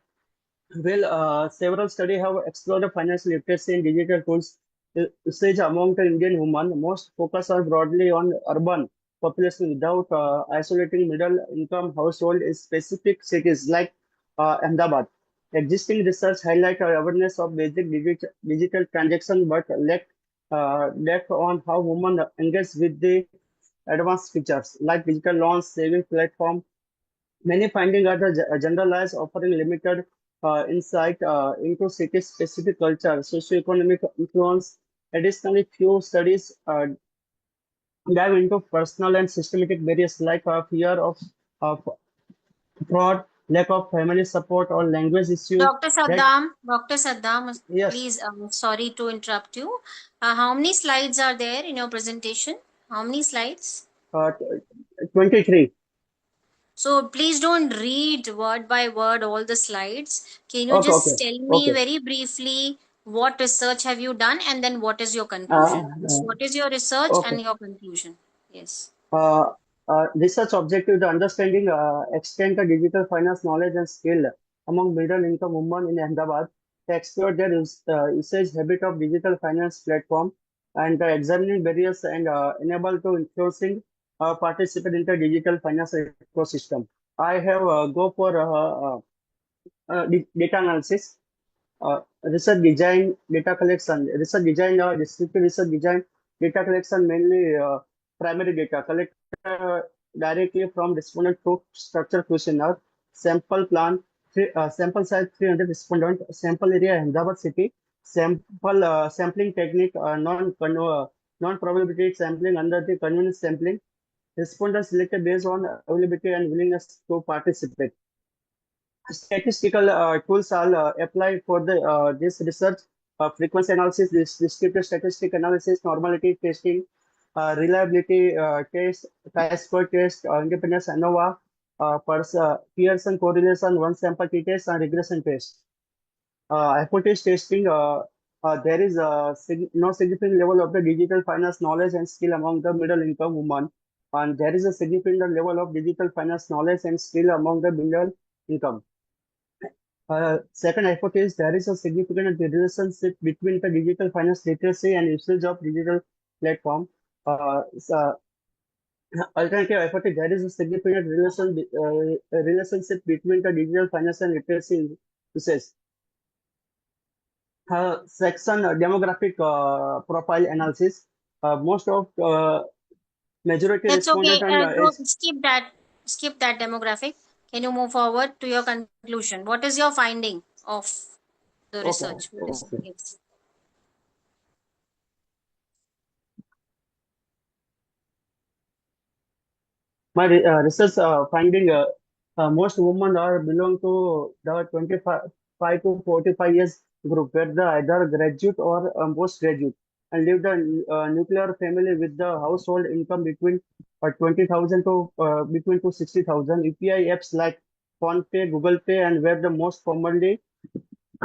Speaker 7: Well, several studies have explored financial literacy and digital tools usage among the Indian women. Most focus are broadly on urban population without isolating middle income household in specific cities like Ahmedabad. Existing research highlight awareness of basic digital transaction but lack depth on how women engage with the advanced features like digital loans, saving platform. Many findings are generalized, offering limited insight into city-specific culture, socioeconomic influence. Additionally, few studies dive into personal and systematic barriers like of fraud, lack of family support, or language issue.
Speaker 18: Dr. Saddam,
Speaker 7: Yes,
Speaker 18: please, sorry to interrupt you. How many slides are there in your presentation? How many slides?
Speaker 7: uh, 23.
Speaker 18: So please don't read word by word all the slides. Can you
Speaker 7: Okay,
Speaker 18: just
Speaker 7: okay,
Speaker 18: tell me
Speaker 7: okay.
Speaker 18: very briefly what research have you done and then what is your
Speaker 7: Uh,
Speaker 18: conclusion? What is your research
Speaker 7: okay.
Speaker 18: and your conclusion? Yes.
Speaker 7: Uh, Research objective the understanding extent of digital finance knowledge and skill among middle income women in Ahmedabad to explore their usage habit of digital finance platform and examining barriers and enable to influencing participate in the digital finance ecosystem. I have go for data analysis, research design, data collection, research design, descriptive research design, data collection mainly primary data collected directly from respondent through structure questionnaire, sample plan, sample size 300 respondent, sample area Ahmedabad city, sampling technique non-probability sampling under the convenience sampling. Respondents selected based on availability and willingness to participate. Statistical tools are applied for this research: frequency analysis, descriptive statistic analysis, normality testing, reliability test, chi-square test, independence ANOVA, Pearson correlation, one sample t-test, and regression test. Hypothesis testing, there is no significant level of the digital finance knowledge and skill among the middle income women, and there is a significant level of digital finance knowledge and skill among the middle income. Second hypothesis, there is a significant relationship between the digital finance literacy and usage of digital platform. Alternative hypothesis, there is a significant relationship between the digital finance and literacy usage. Section demographic profile analysis. Most of majority
Speaker 18: That's okay.
Speaker 7: respondent and
Speaker 18: Go skip that. Skip that demographic. Can you move forward to your conclusion? What is your finding of the
Speaker 7: okay,
Speaker 18: research? What is,
Speaker 7: okay.
Speaker 18: yes.
Speaker 7: My research finding, most women are belong to the 25 to 45 years group, where the either graduate or postgraduate, and live the nuclear family with the household income between 20,000 to between to 60,000. UPI apps like PhonePe, Google Pay, and web the most commonly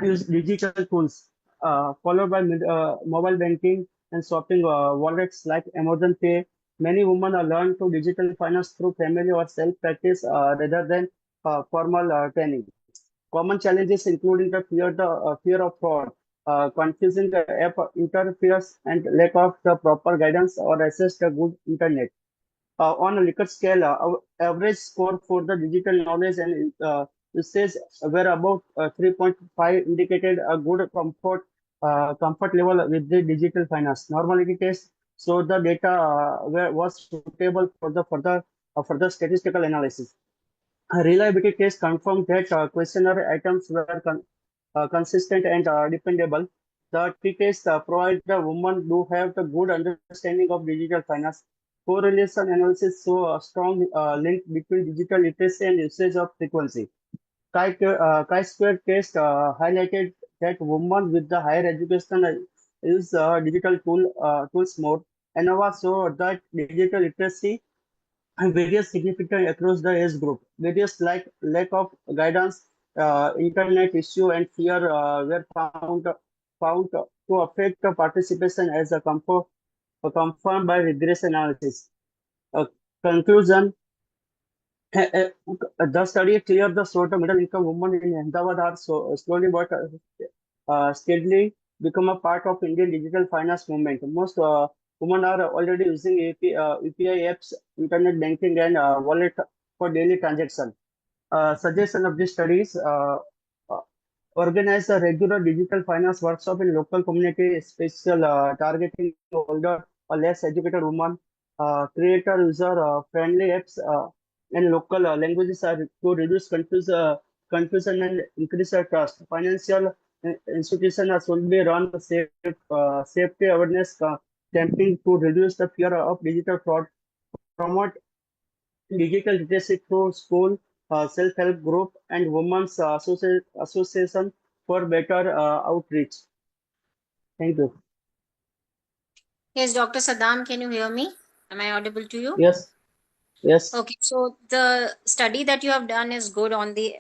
Speaker 7: use digital tools, followed by mobile banking and shopping wallets like Amazon Pay. Many women are learned to digital finance through family or self-practice rather than formal training. Common challenges including the fear of fraud, confusing the app interface, and lack of the proper guidance or access to good internet. On a Likert scale, our average score for the digital knowledge and usage were about 3.5, indicated a good comfort level with the digital finance. Normality test, so the data was suitable for the further statistical analysis. A reliability test confirmed that questionnaire items were consistent and dependable. The t-test provide the woman who have the good understanding of digital finance. Correlation analysis show a strong link between digital literacy and usage of frequency. Chi-square test highlighted that women with the higher education use digital tools more. ANOVA show that digital literacy and various significant across the age group. Various like lack of guidance, internet issue, and fear were found to affect the participation as a confirmed by regression analysis. Conclusion: the study cleared the sort of middle income women in Ahmedabad are slowly but steadily become a part of Indian digital finance movement. Most women are already using UPI apps, internet banking, and wallet for daily transaction. Suggestion of these studies: uh, organize a regular digital finance workshop in local community, special targeting older or less educated women. Create a user-friendly apps in local languages to reduce confusion and increase trust. Financial institutions should be run safety awareness campaign to reduce the fear of digital fraud, promote digital literacy through school, self-help group, and women's association for better outreach. Thank you.
Speaker 18: Yes, Dr. Saddam, can you hear me? Am I audible to you?
Speaker 7: Yes. Yes.
Speaker 18: Okay, so the study that you have done is good on the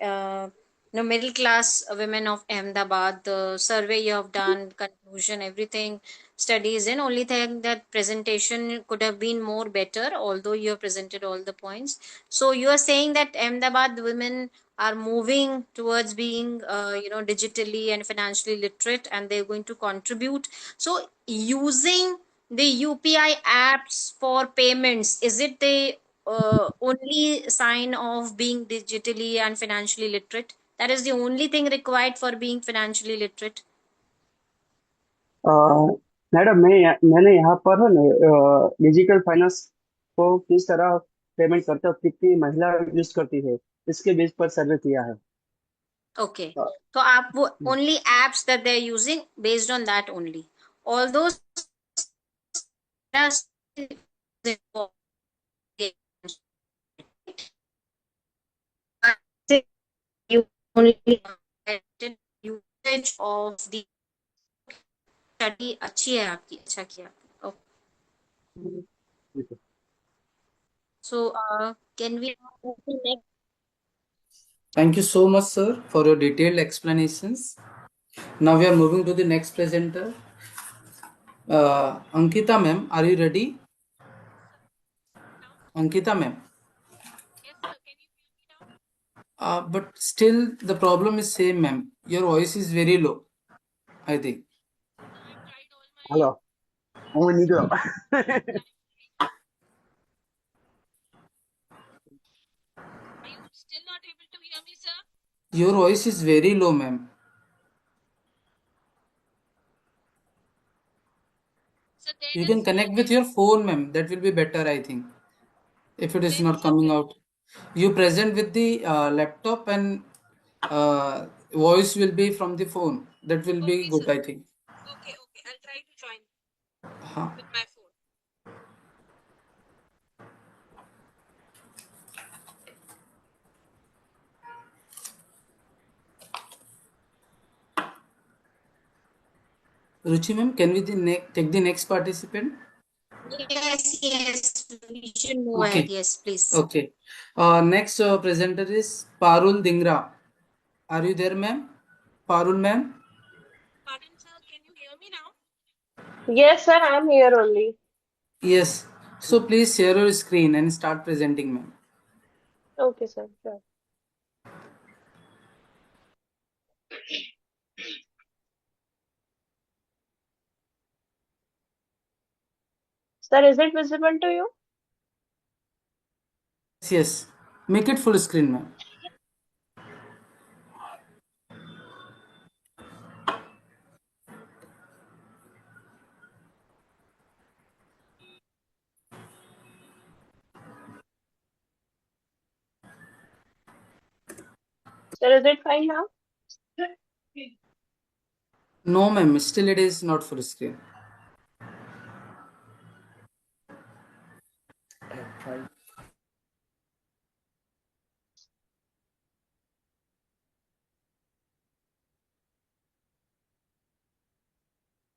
Speaker 18: middle class women of Ahmedabad. The survey you have done, conclusion, everything, studies, and only thing that presentation could have been more better. Although you have presented all the points, so you are saying that Ahmedabad women are moving towards being, digitally and financially literate, and they're going to contribute. So using the UPI apps for payments, is it the only sign of being digitally and financially literate? That is the only thing required for being financially literate.
Speaker 7: Madam मैंने यहाँ पर है ना digital finance को किस तरह payment करते हो, कितनी महिला यूज करती है, इसके बेस पर सर्वे किया है.
Speaker 18: Okay. So आप वो only apps that they're using based on that only. All those you only usage of the study अच्छी है आपकी अच्छा किया. Okay. So can we move to next?
Speaker 19: Thank you so much, sir, for your detailed explanations. Now we are moving to the next presenter. Ankita ma'am, are you ready? Ankita ma'am. But still the problem is same, ma'am. Your voice is very low, I think.
Speaker 8: Hello. Oh, Nico.
Speaker 19: Your voice is very low, ma'am. You can connect with your phone, ma'am. That will be better, I think. If it is not coming out, you present with the laptop and voice will be from the phone. That will be good, I think.
Speaker 20: Okay, I'll try to join
Speaker 19: Huh.
Speaker 20: with my phone.
Speaker 19: Ruchi ma'am, can we take the next participant?
Speaker 18: Yes, we should move
Speaker 19: Okay.
Speaker 18: ahead. Yes, please.
Speaker 19: Okay. Next presenter is Parul Dingra. Are you there, ma'am? Parul ma'am?
Speaker 20: Pardon, sir, can you hear me now?
Speaker 10: Yes, sir, I'm here only.
Speaker 19: Yes. So please share your screen and start presenting, ma'am.
Speaker 10: Okay, sir, sure. Sir, is it visible to you?
Speaker 19: Yes. Make it full screen, ma'am.
Speaker 10: Sir, is it fine now?
Speaker 19: No, ma'am. Still it is not full screen.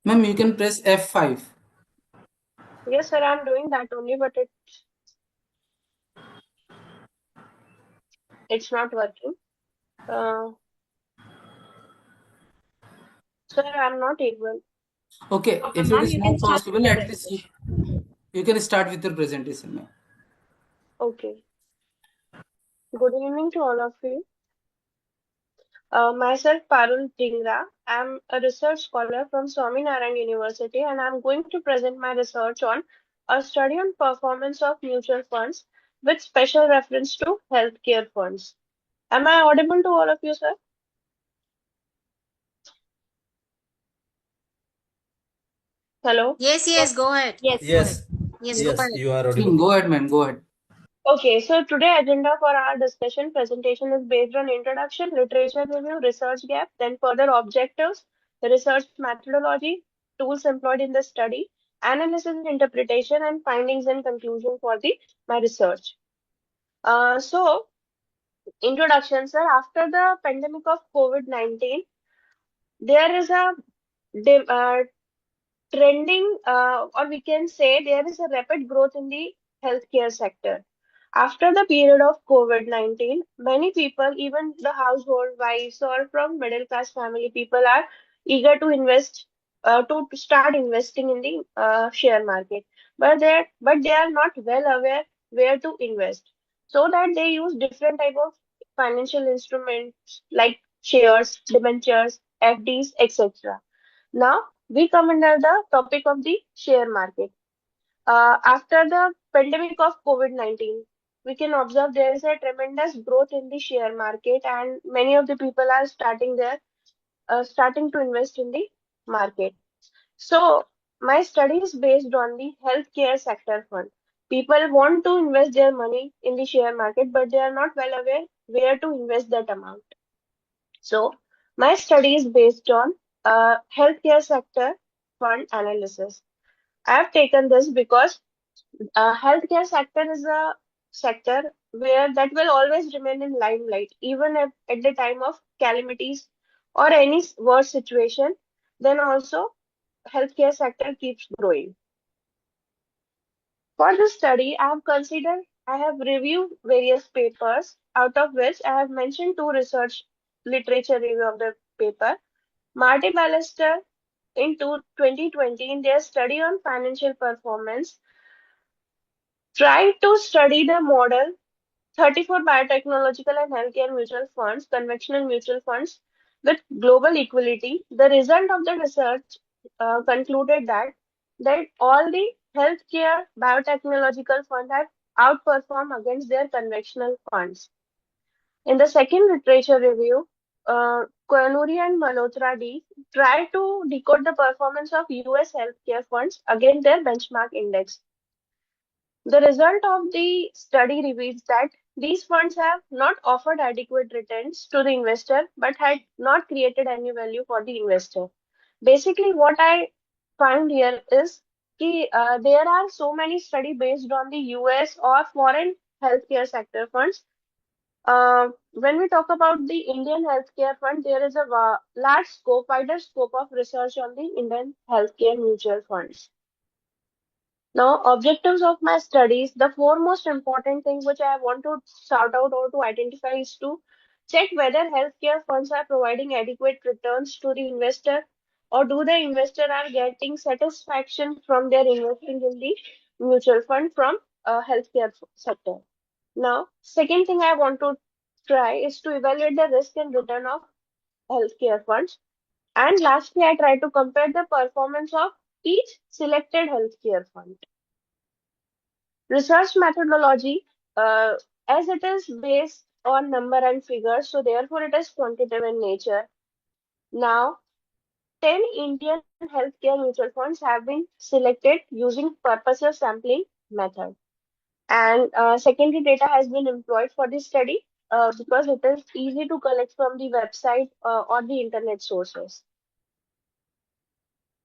Speaker 19: Ma'am, you can press F5.
Speaker 10: Yes, sir, I'm doing that only, but it's not working. Sir, I'm not able.
Speaker 19: Okay. If it
Speaker 10: Ma'am,
Speaker 19: is
Speaker 10: you
Speaker 19: not
Speaker 10: can start with
Speaker 19: possible,
Speaker 10: your
Speaker 19: at least
Speaker 10: presentation.
Speaker 19: you can start with your presentation, ma'am.
Speaker 10: Okay. Good evening to all of you. Myself, Parul Dhingra. I'm a research scholar from Swaminarayan University, and I'm going to present my research on a study on performance of mutual funds with special reference to healthcare funds. Am I audible to all of you, sir? Hello?
Speaker 18: Yes, go ahead.
Speaker 10: Yes.
Speaker 21: Yes,
Speaker 18: Yes, go ahead.
Speaker 21: you are audible.
Speaker 19: Go ahead, ma'am. Go ahead.
Speaker 10: Okay, so today agenda for our discussion presentation is based on introduction, literature review, research gap, then further objectives, research methodology, tools employed in the study, analysis and interpretation, and findings and conclusion for my research. So introduction, sir. After the pandemic of COVID-19, there is a trending, or we can say there is a rapid growth in the healthcare sector. After the period of COVID-19, many people, even the household wives or from middle class family people, are eager to invest, to start investing in the share market. But they are not well aware where to invest. So that they use different type of financial instruments like shares, debentures, FDs, etc. Now we come under the topic of the share market. After the pandemic of COVID-19, we can observe there is a tremendous growth in the share market, and many of the people are starting to invest in the market. So my study is based on the healthcare sector fund. People want to invest their money in the share market, but they are not well aware where to invest that amount. So my study is based on healthcare sector fund analysis. I have taken this because healthcare sector is a sector where that will always remain in limelight, even if at the time of calamities or any worse situation. Then also healthcare sector keeps growing. For this study, I have reviewed various papers, out of which I have mentioned two research literature review of the paper. Marty Ballester in 2020, in their study on financial performance, tried to study the model 34 biotechnological and healthcare mutual funds, conventional mutual funds with global equality. The result of the research concluded that all the healthcare biotechnological funds have outperformed against their conventional funds. In the second literature review, Koyanuri and Malhotra D tried to decode the performance of US healthcare funds against their benchmark index. The result of the study reveals that these funds have not offered adequate returns to the investor but had not created any value for the investor. Basically, what I find here is there are so many studies based on the US or foreign healthcare sector funds. When we talk about the Indian healthcare fund, there is a large scope, wider scope of research on the Indian healthcare mutual funds. Now, objectives of my studies, the four most important things which I want to shout out or to identify is to check whether healthcare funds are providing adequate returns to the investor, or do the investor are getting satisfaction from their investing in the mutual fund from healthcare sector. Now, second thing I want to try is to evaluate the risk and return of healthcare funds. And lastly, I try to compare the performance of each selected healthcare fund. Research methodology, as it is based on number and figures, so therefore it is quantitative in nature. Now, 10 Indian healthcare mutual funds have been selected using purposive sampling method. And secondary data has been employed for this study because it is easy to collect from the website or the internet sources.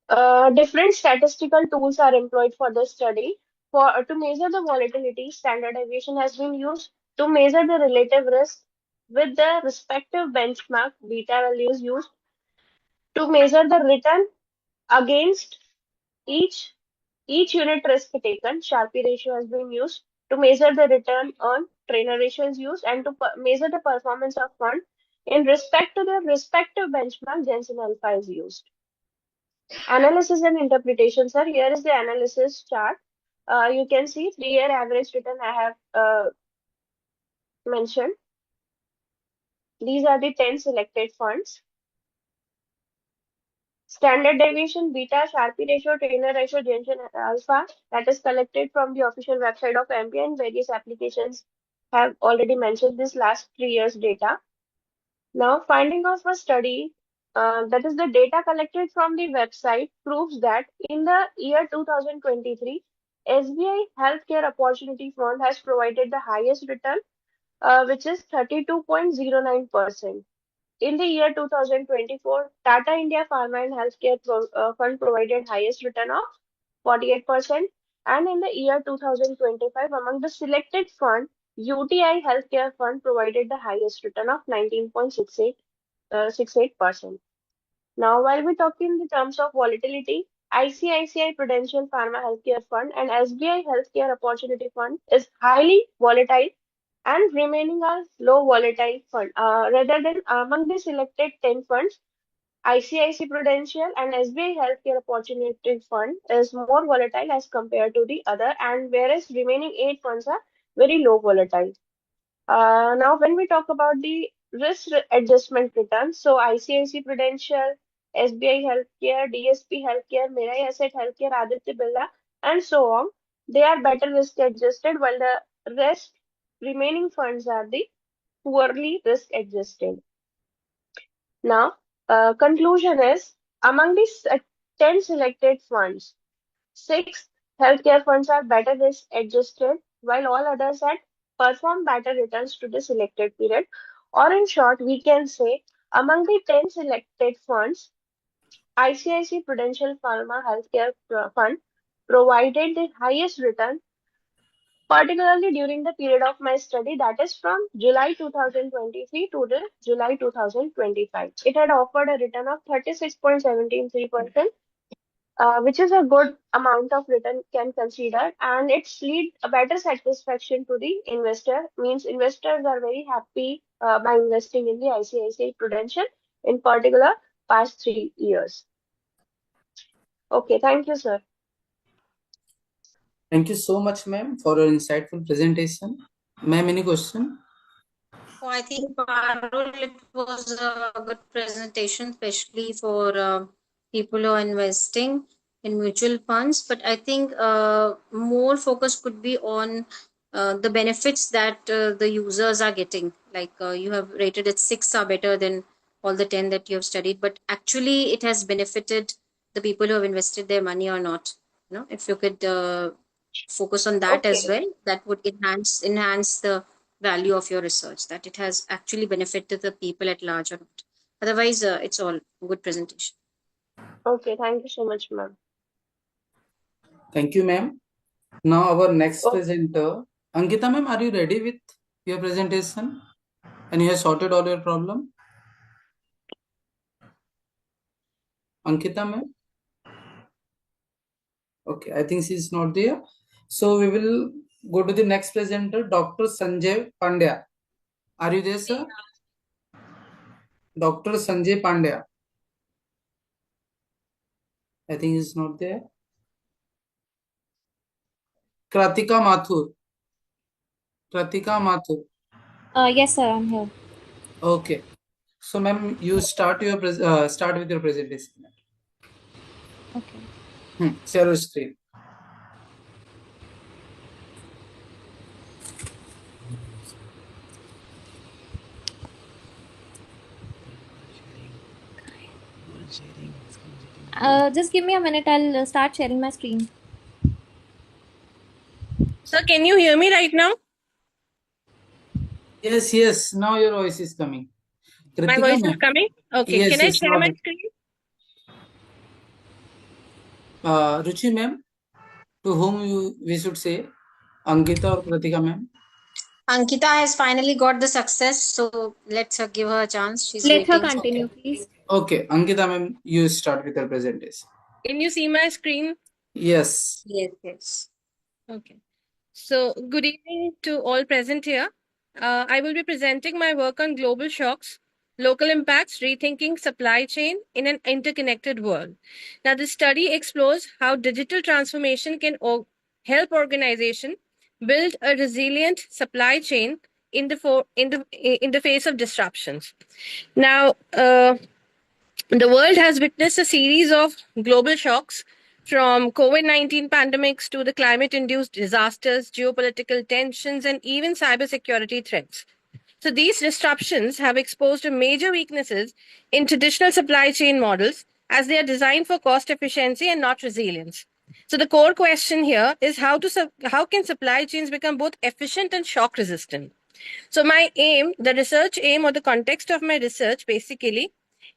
Speaker 10: Different statistical tools are employed for the study. To measure the volatility, standard deviation has been used. To measure the relative risk with the respective benchmark, beta values used. To measure the return against each unit risk taken, Sharpe ratio has been used. To measure the return on trainer ratio is used, and to measure the performance of fund in respect to the respective benchmark, Jensen alpha is used. Analysis and interpretation, sir. Here is the analysis chart. You can see 3-year average return I have mentioned. These are the 10 selected funds. Standard deviation, beta, Sharpe ratio, trainer ratio, Jensen alpha, that is collected from the official website of MP, and various applications have already mentioned this last 3 years data. Now, finding of a study, that is the data collected from the website, proves that in the year 2023, SBI Healthcare Opportunity Fund has provided the highest return, which is 32.09%. In the year 2024, Tata India Pharma and Healthcare Fund provided highest return of 48%. And in the year 2025, among the selected fund, UTI Healthcare Fund provided the highest return of 19.68%. Now, while we talk in the terms of volatility, ICICI Prudential Pharma Healthcare Fund and SBI Healthcare Opportunity Fund is highly volatile and remaining a low volatile fund. Rather than among the selected 10 funds, ICICI Prudential and SBI Healthcare Opportunity Fund is more volatile as compared to the other, and whereas remaining 8 funds are very low volatile. Now, when we talk about the risk adjustment returns, so ICICI Prudential, SBI Healthcare, DSP Healthcare, Mirai Asset Healthcare, Aditya Birla, and so on, they are better risk adjusted, while the rest remaining funds are the poorly risk adjusted. Now, conclusion is among these 10 selected funds, 6 healthcare funds are better risk adjusted, while all others had performed better returns to the selected period. Or in short, we can say Among the 10 selected funds, ICICI Prudential Pharma Healthcare Fund provided the highest return, particularly during the period of my study, that is from July 2023 to the July 2025. It had offered a return of 36.173%, which is a good amount of return can consider, and it's lead a better satisfaction to the investor. Means investors are very happy by investing in the ICICI Prudential, in particular past 3 years. Okay, thank you, sir.
Speaker 19: Thank you so much, ma'am, for your insightful presentation. Ma'am, any question?
Speaker 18: So I think Parul, it was a good presentation, especially for people who are investing in mutual funds. But I think more focus could be on the benefits that the users are getting. Like you have rated it 6 are better than all the 10 that you have studied. But actually, it has benefited the people who have invested their money or not. You know, if you could focus on that as
Speaker 10: Okay.
Speaker 18: well, that would enhance the value of your research, that it has actually benefited the people at large or not. Otherwise, it's all good presentation.
Speaker 10: Okay, thank you so much, ma'am.
Speaker 19: Thank you, ma'am. Now our next
Speaker 10: Okay.
Speaker 19: presenter, Ankita ma'am, are you ready with your presentation? And you have sorted all your problem? Ankita ma'am? Okay, I think she is not there. So we will go to the next presenter, Dr. Sanjay Pandya. Are you there, sir? Dr. Sanjay Pandya. I think he's not there. Kratika Mathur. Kratika Mathur.
Speaker 4: Yes, sir, I'm here.
Speaker 19: Okay. So, ma'am, you start start with your presentation.
Speaker 4: Okay.
Speaker 19: Share your screen.
Speaker 4: Just give me a minute. I'll start sharing my screen.
Speaker 20: Sir, can you hear me right now?
Speaker 19: Yes, yes. Now your voice is coming.
Speaker 20: My
Speaker 19: Kritika,
Speaker 20: voice is
Speaker 19: ma'am.
Speaker 20: coming? Okay.
Speaker 19: Yes,
Speaker 20: Can I
Speaker 19: yes.
Speaker 20: share
Speaker 19: Now,
Speaker 20: my screen?
Speaker 19: Ruchi, ma'am, to whom we should say? Ankita or Kritika, ma'am?
Speaker 18: Ankita has finally got the success, so let's give her a chance. She's
Speaker 4: Let her
Speaker 18: waiting.
Speaker 4: continue, please.
Speaker 19: Okay, Ankita, ma'am, you start with your presentation.
Speaker 20: Can you see my screen?
Speaker 19: Yes.
Speaker 18: Yes, yes.
Speaker 20: Okay. So, good evening to all present here. I will be presenting my work on global shocks, local impacts, rethinking supply chain in an interconnected world. Now, this study explores how digital transformation can help organization build a resilient supply chain in the face of disruptions. Now, the world has witnessed a series of global shocks, from COVID-19 pandemics to the climate-induced disasters, geopolitical tensions, and even cybersecurity threats. So these disruptions have exposed major weaknesses in traditional supply chain models, as they are designed for cost efficiency and not resilience. So the core question here is how can supply chains become both efficient and shock resistant? So my aim, the research aim or the context of my research basically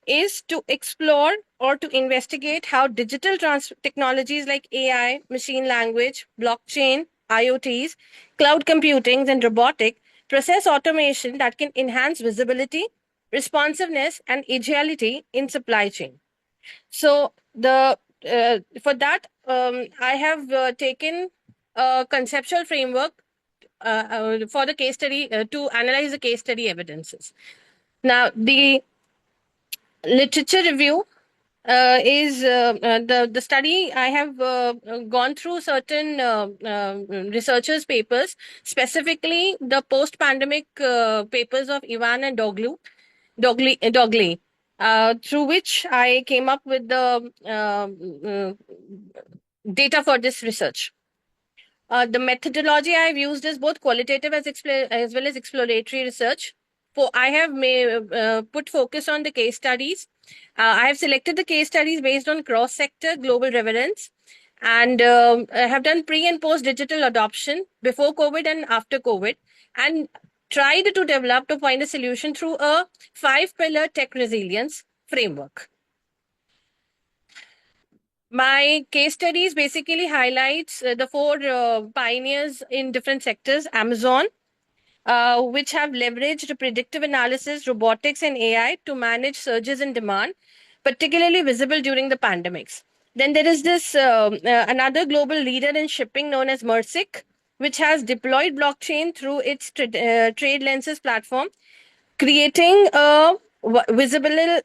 Speaker 20: is to explore or to investigate how digital technologies like AI, machine language, blockchain, IoTs, cloud computing, and robotic process automation that can enhance visibility, responsiveness, and agility in supply chain. So the for that, I have taken a conceptual framework for the case study to analyze the case study evidences. Now, the literature review is the study. I have gone through certain researchers' papers, specifically the post-pandemic papers of Ivan and Dogley, through which I came up with the data for this research. The methodology I've used is both qualitative as well as exploratory research. I have put focus on the case studies. I have selected the case studies based on cross-sector global relevance, and I have done pre and post digital adoption before COVID and after COVID. And
Speaker 11: tried to develop to find a solution through a 5-pillar tech resilience framework. My case studies basically highlights the 4 pioneers in different sectors. Amazon, which have leveraged predictive analysis, robotics, and AI to manage surges in demand, particularly visible during the pandemics. Then there is this another global leader in shipping known as Mersic, which has deployed blockchain through its trade lenses platform, creating a visibility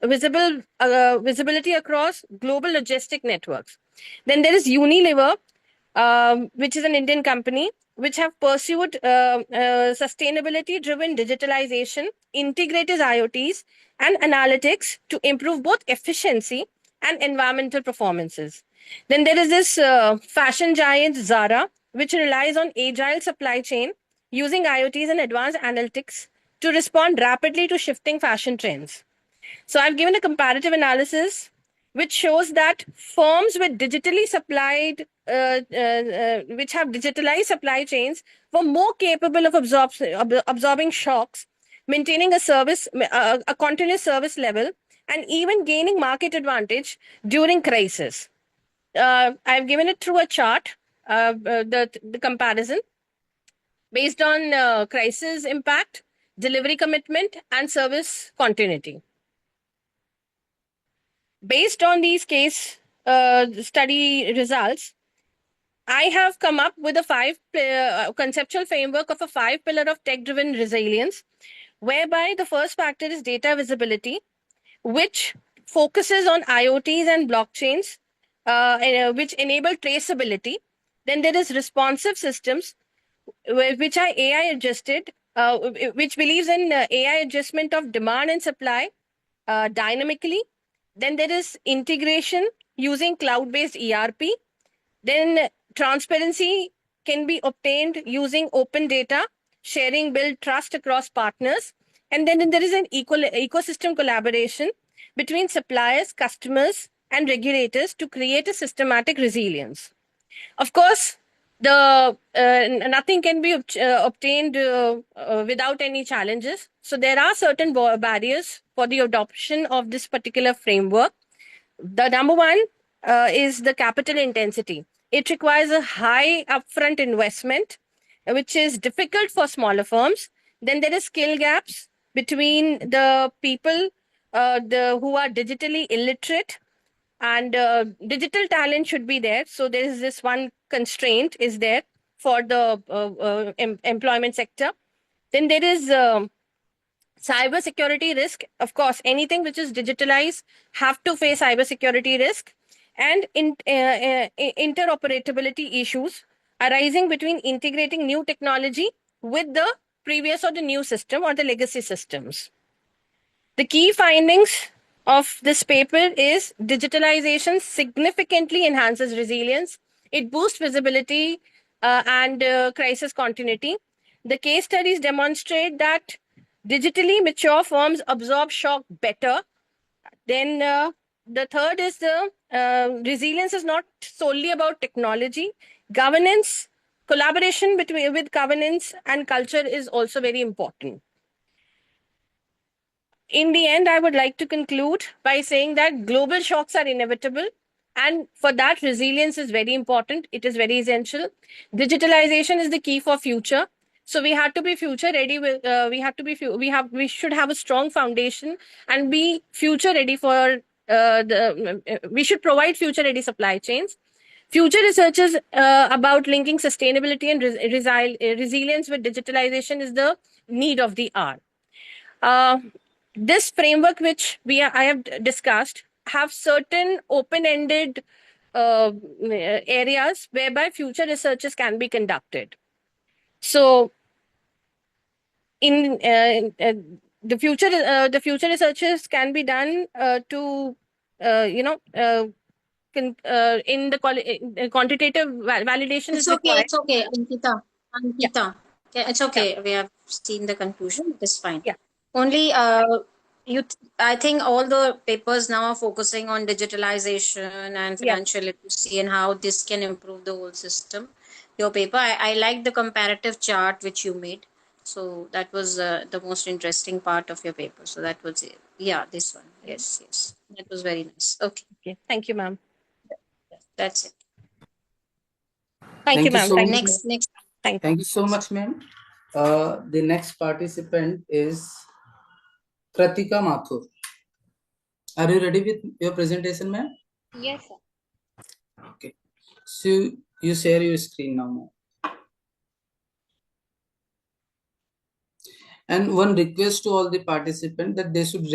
Speaker 11: across global logistic networks. Then there is Unilever, which is an Indian company, which have pursued sustainability-driven digitalization, integrated IoTs and analytics to improve both efficiency and environmental performances. Then there is this fashion giant Zara, which relies on agile supply chain using IoTs and advanced analytics to respond rapidly to shifting fashion trends. So I've given a comparative analysis which shows that firms with digitally supplied, which have digitalized supply chains, were more capable of absorbing shocks, maintaining a continuous service level, and even gaining market advantage during crisis. I've given it through a chart, the comparison based on crisis impact, delivery commitment, and service continuity. Based on these case study results, I have come up with a conceptual framework of a 5-pillar of tech-driven resilience, whereby the first factor is data visibility, which focuses on IoTs and blockchains, which enable traceability. Then there is responsive systems, which are AI adjusted, which believes in AI adjustment of demand and supply dynamically. Then there is integration using cloud-based ERP. Then transparency can be obtained using open data, sharing build trust across partners. And then there is an ecosystem collaboration between suppliers, customers, and regulators to create a systematic resilience. Of course, the nothing can be obtained without any challenges. So there are certain barriers for the adoption of this particular framework. The number one is the capital intensity. It requires a high upfront investment, which is difficult for smaller firms. Then there is skill gaps between the people who are digitally illiterate, and digital talent should be there. So there is this one constraint is there for the employment sector. Then there is cyber security risk. Of course, anything which is digitalized have to face cyber security risk, and interoperability issues arising between integrating new technology with the previous or the new system or the legacy systems. The key findings of this paper is digitalization significantly enhances resilience. It boosts visibility and crisis continuity. The case studies demonstrate that digitally mature firms absorb shock better. Then the third is the resilience is not solely about technology. Governance, collaboration with governance and culture is also very important. In the end, I would like to conclude by saying that global shocks are inevitable. And for that, resilience is very important. It is very essential. Digitalization is the key for future. So we have to be future ready. We should have a strong foundation and be future ready for we should provide future ready supply chains. Future researchers about linking sustainability and resilience with digitalization is the need of the hour. This framework which I have discussed have certain open-ended areas whereby future researches can be conducted. So in the future researches can be done to in the quantitative validation
Speaker 18: It's
Speaker 11: is
Speaker 18: okay.
Speaker 11: required.
Speaker 18: It's okay, Ankita. Ankita. Yeah, it's okay. We have seen the conclusion. It is fine.
Speaker 11: Yeah.
Speaker 18: Only I think all the papers now are focusing on digitalization and financial literacy and how this can improve the whole system. Your paper, I like the comparative chart which you made. So that was the most interesting part of your paper. So that was it. Yeah, this one. Yes, yes. That was very nice. Okay.
Speaker 11: Okay. Thank you, ma'am.
Speaker 18: That's it.
Speaker 11: Thank you,
Speaker 19: Thank you
Speaker 11: ma'am.
Speaker 19: so
Speaker 11: Thank
Speaker 19: much.
Speaker 11: you.
Speaker 18: Next.
Speaker 11: Thank you.
Speaker 19: Thank you so much, ma'am. The next participant is Kratika Mathur. Are you ready with your presentation, ma'am?
Speaker 4: Yes, sir.
Speaker 19: Okay. So you share your screen now, ma'am. And one request to all the participants that they should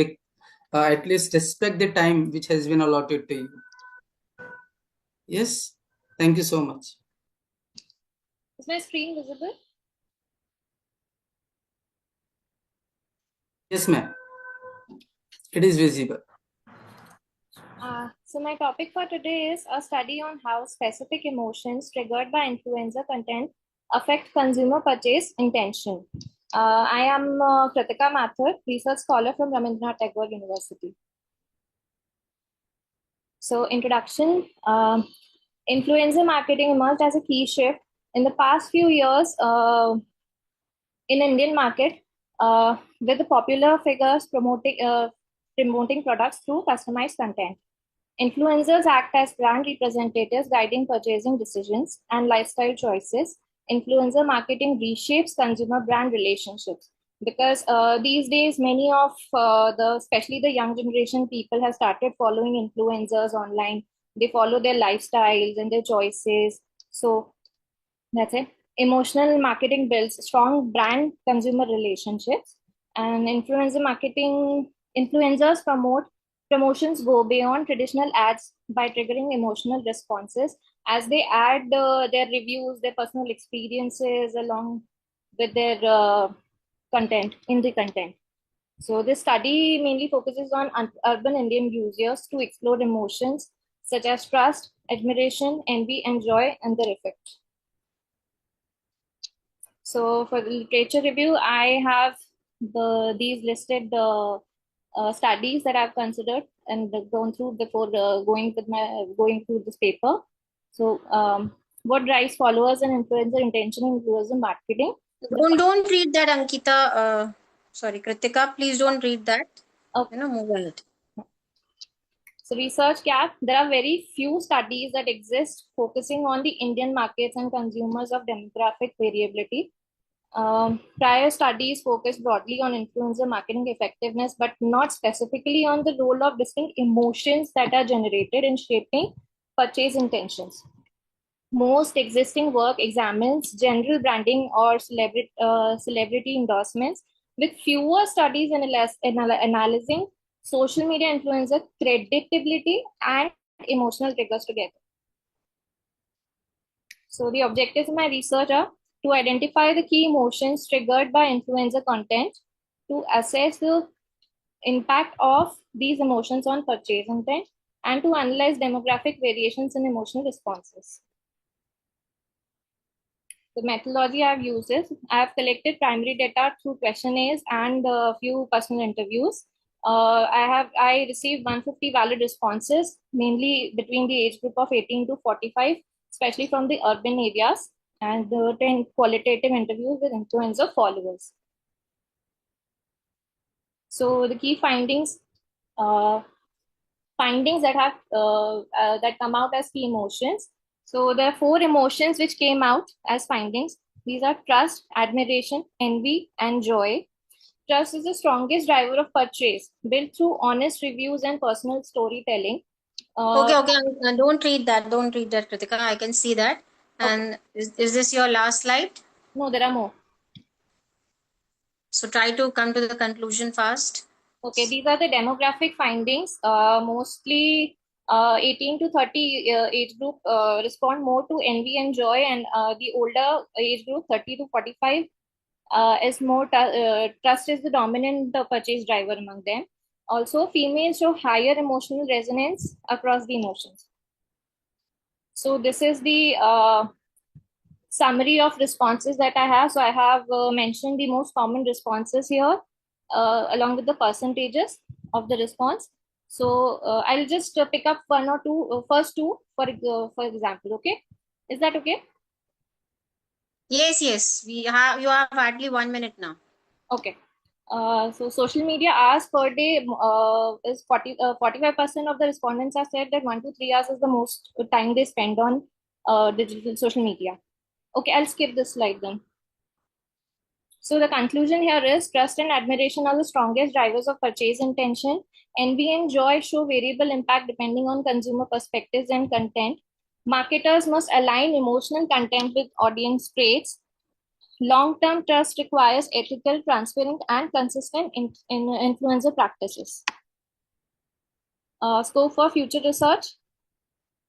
Speaker 19: at least respect the time which has been allotted to you. Yes. Thank you so much.
Speaker 4: Is my screen visible?
Speaker 19: Yes, ma'am. It is visible.
Speaker 4: So my topic for today is a study on how specific emotions triggered by influencer content affect consumer purchase intention. I am Kritika Mathur, research scholar from Ramindranath Tagore University. So introduction, influencer marketing emerged as a key shift in the past few years in Indian market with the popular figures promoting products through customized content. Influencers act as brand representatives guiding purchasing decisions and lifestyle choices. Influencer marketing reshapes consumer brand relationships because these days many of especially the young generation people have started following influencers online. They follow their lifestyles and their choices. So that's it. Emotional marketing builds strong brand consumer relationships, and influencers promotions go beyond traditional ads by triggering emotional responses as they add their reviews, their personal experiences along with their content in the content. So this study mainly focuses on urban Indian users to explore emotions such as trust, admiration, envy, and joy and their effect. So for the literature review, I have these listed studies that I've considered and gone through before going through this paper. So what drives followers and influencer intention in influencer marketing?
Speaker 18: Don't read that, Ankita. Sorry, Kritika. Please don't read that.
Speaker 4: Okay.
Speaker 18: Move ahead.
Speaker 4: So research gap, there are very few studies that exist focusing on the Indian markets and consumers of demographic variability. Prior studies focused broadly on influencer marketing effectiveness, but not specifically on the role of distinct emotions that are generated in shaping purchase intentions. Most existing work examines general branding or celebrity endorsements, with fewer studies analyzing social media influencer credibility and emotional triggers together. So the objectives of my research are to identify the key emotions triggered by influencer content, to assess the impact of these emotions on purchase intent, and to analyze demographic variations in emotional responses. The methodology I've used is I've collected primary data through questionnaires and a few personal interviews. I received 150 valid responses, mainly between the age group of 18 to 45, especially from the urban areas, and 10 qualitative interviews with influencer followers. So the key findings that have that come out as key emotions. So there are 4 emotions which came out as findings. These are trust, admiration, envy, and joy. Trust is the strongest driver of purchase, built through honest reviews and personal storytelling.
Speaker 18: Okay. Don't read that. Don't read that, Kritika. I can see that. And is this your last slide?
Speaker 4: No, there are more.
Speaker 18: So try to come to the conclusion fast.
Speaker 4: Okay, these are the demographic findings. Mostly 18 to 30 age group respond more to envy and joy, and the older age group, 30 to 45, is more trust is the dominant purchase driver among them. Also, females show higher emotional resonance across the emotions. So this is the summary of responses that I have. So I have mentioned the most common responses here along with the percentages of the response. So I'll just pick up one or two, first two for example. Okay, is that okay?
Speaker 18: Yes. You have hardly 1 minute now.
Speaker 4: Okay. So social media hours per day is 45% of the respondents have said that 1 to 3 hours is the most time they spend on digital social media. Okay, I'll skip this slide then. So the conclusion here is trust and admiration are the strongest drivers of purchase intention. Envy and joy show variable impact depending on consumer perspectives and content. Marketers must align emotional content with audience traits. Long-term trust requires ethical, transparent, and consistent influencer practices. Scope for future research.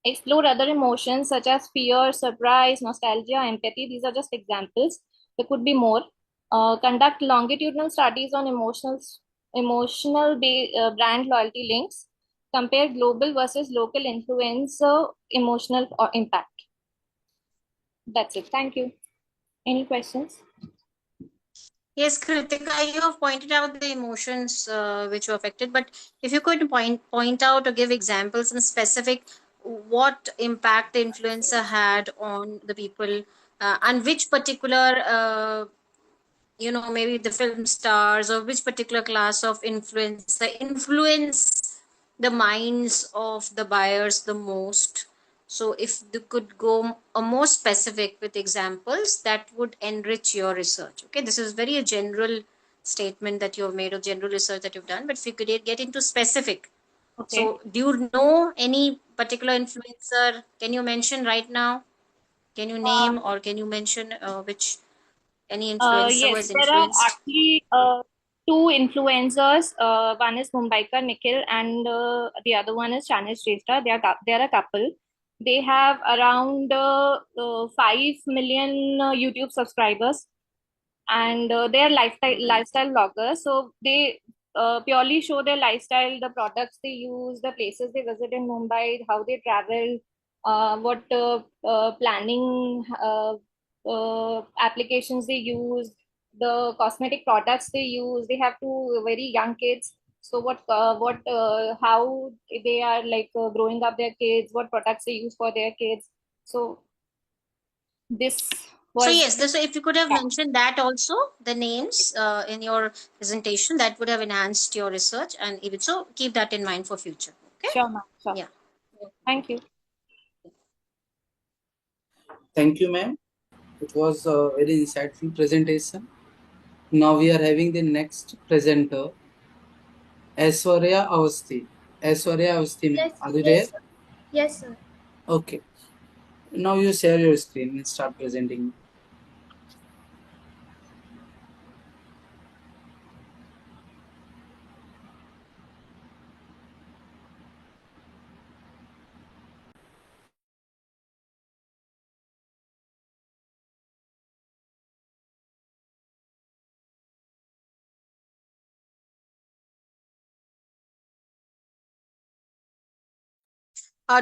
Speaker 4: Explore other emotions such as fear, surprise, nostalgia, empathy. These are just examples. There could be more. Conduct longitudinal studies on brand loyalty links. Compare global versus local influencer emotional impact. That's it. Thank you. Any questions?
Speaker 18: Yes, Kritika, you have pointed out the emotions which were affected, but if you could point out or give examples and specific what impact the influencer had on the people, and which particular maybe the film stars or which particular class of influencer influence the minds of the buyers the most. So if you could go a more specific with examples, that would enrich your research. Okay, this is very a general statement that you've made, or general research that you've done, but if you could get into specific.
Speaker 4: Okay.
Speaker 18: So do you know any particular influencer? Can you mention right now? Can you name or can you mention which any influencer who
Speaker 4: Yes,
Speaker 18: has
Speaker 4: there are
Speaker 18: influenced?
Speaker 4: actually two influencers. One is Mumbaikar Nikhil, and the other one is Shanish Shrestha. They are a couple. They have around 5 million YouTube subscribers, and they are lifestyle bloggers. So they purely show their lifestyle, the products they use, the places they visit in Mumbai, how they travel, what planning applications they use, the cosmetic products they use. They have two very young kids. So how they are like growing up their kids, what products they use for their kids. So this
Speaker 18: So
Speaker 4: was
Speaker 18: yes, so if you could have mentioned that also, the names in your presentation, that would have enhanced your research, and even so, keep that in mind for future. Okay?
Speaker 4: sure, ma'am. Sure.
Speaker 18: Yeah.
Speaker 4: Thank you.
Speaker 19: Thank you, ma'am. It was a very insightful presentation. Now we are having the next presenter, Aishwarya Awasthi. Aishwarya Awasthi, ma'am. Are you there?
Speaker 13: Sir. Yes, sir.
Speaker 19: Okay. Now you share your screen and start presenting.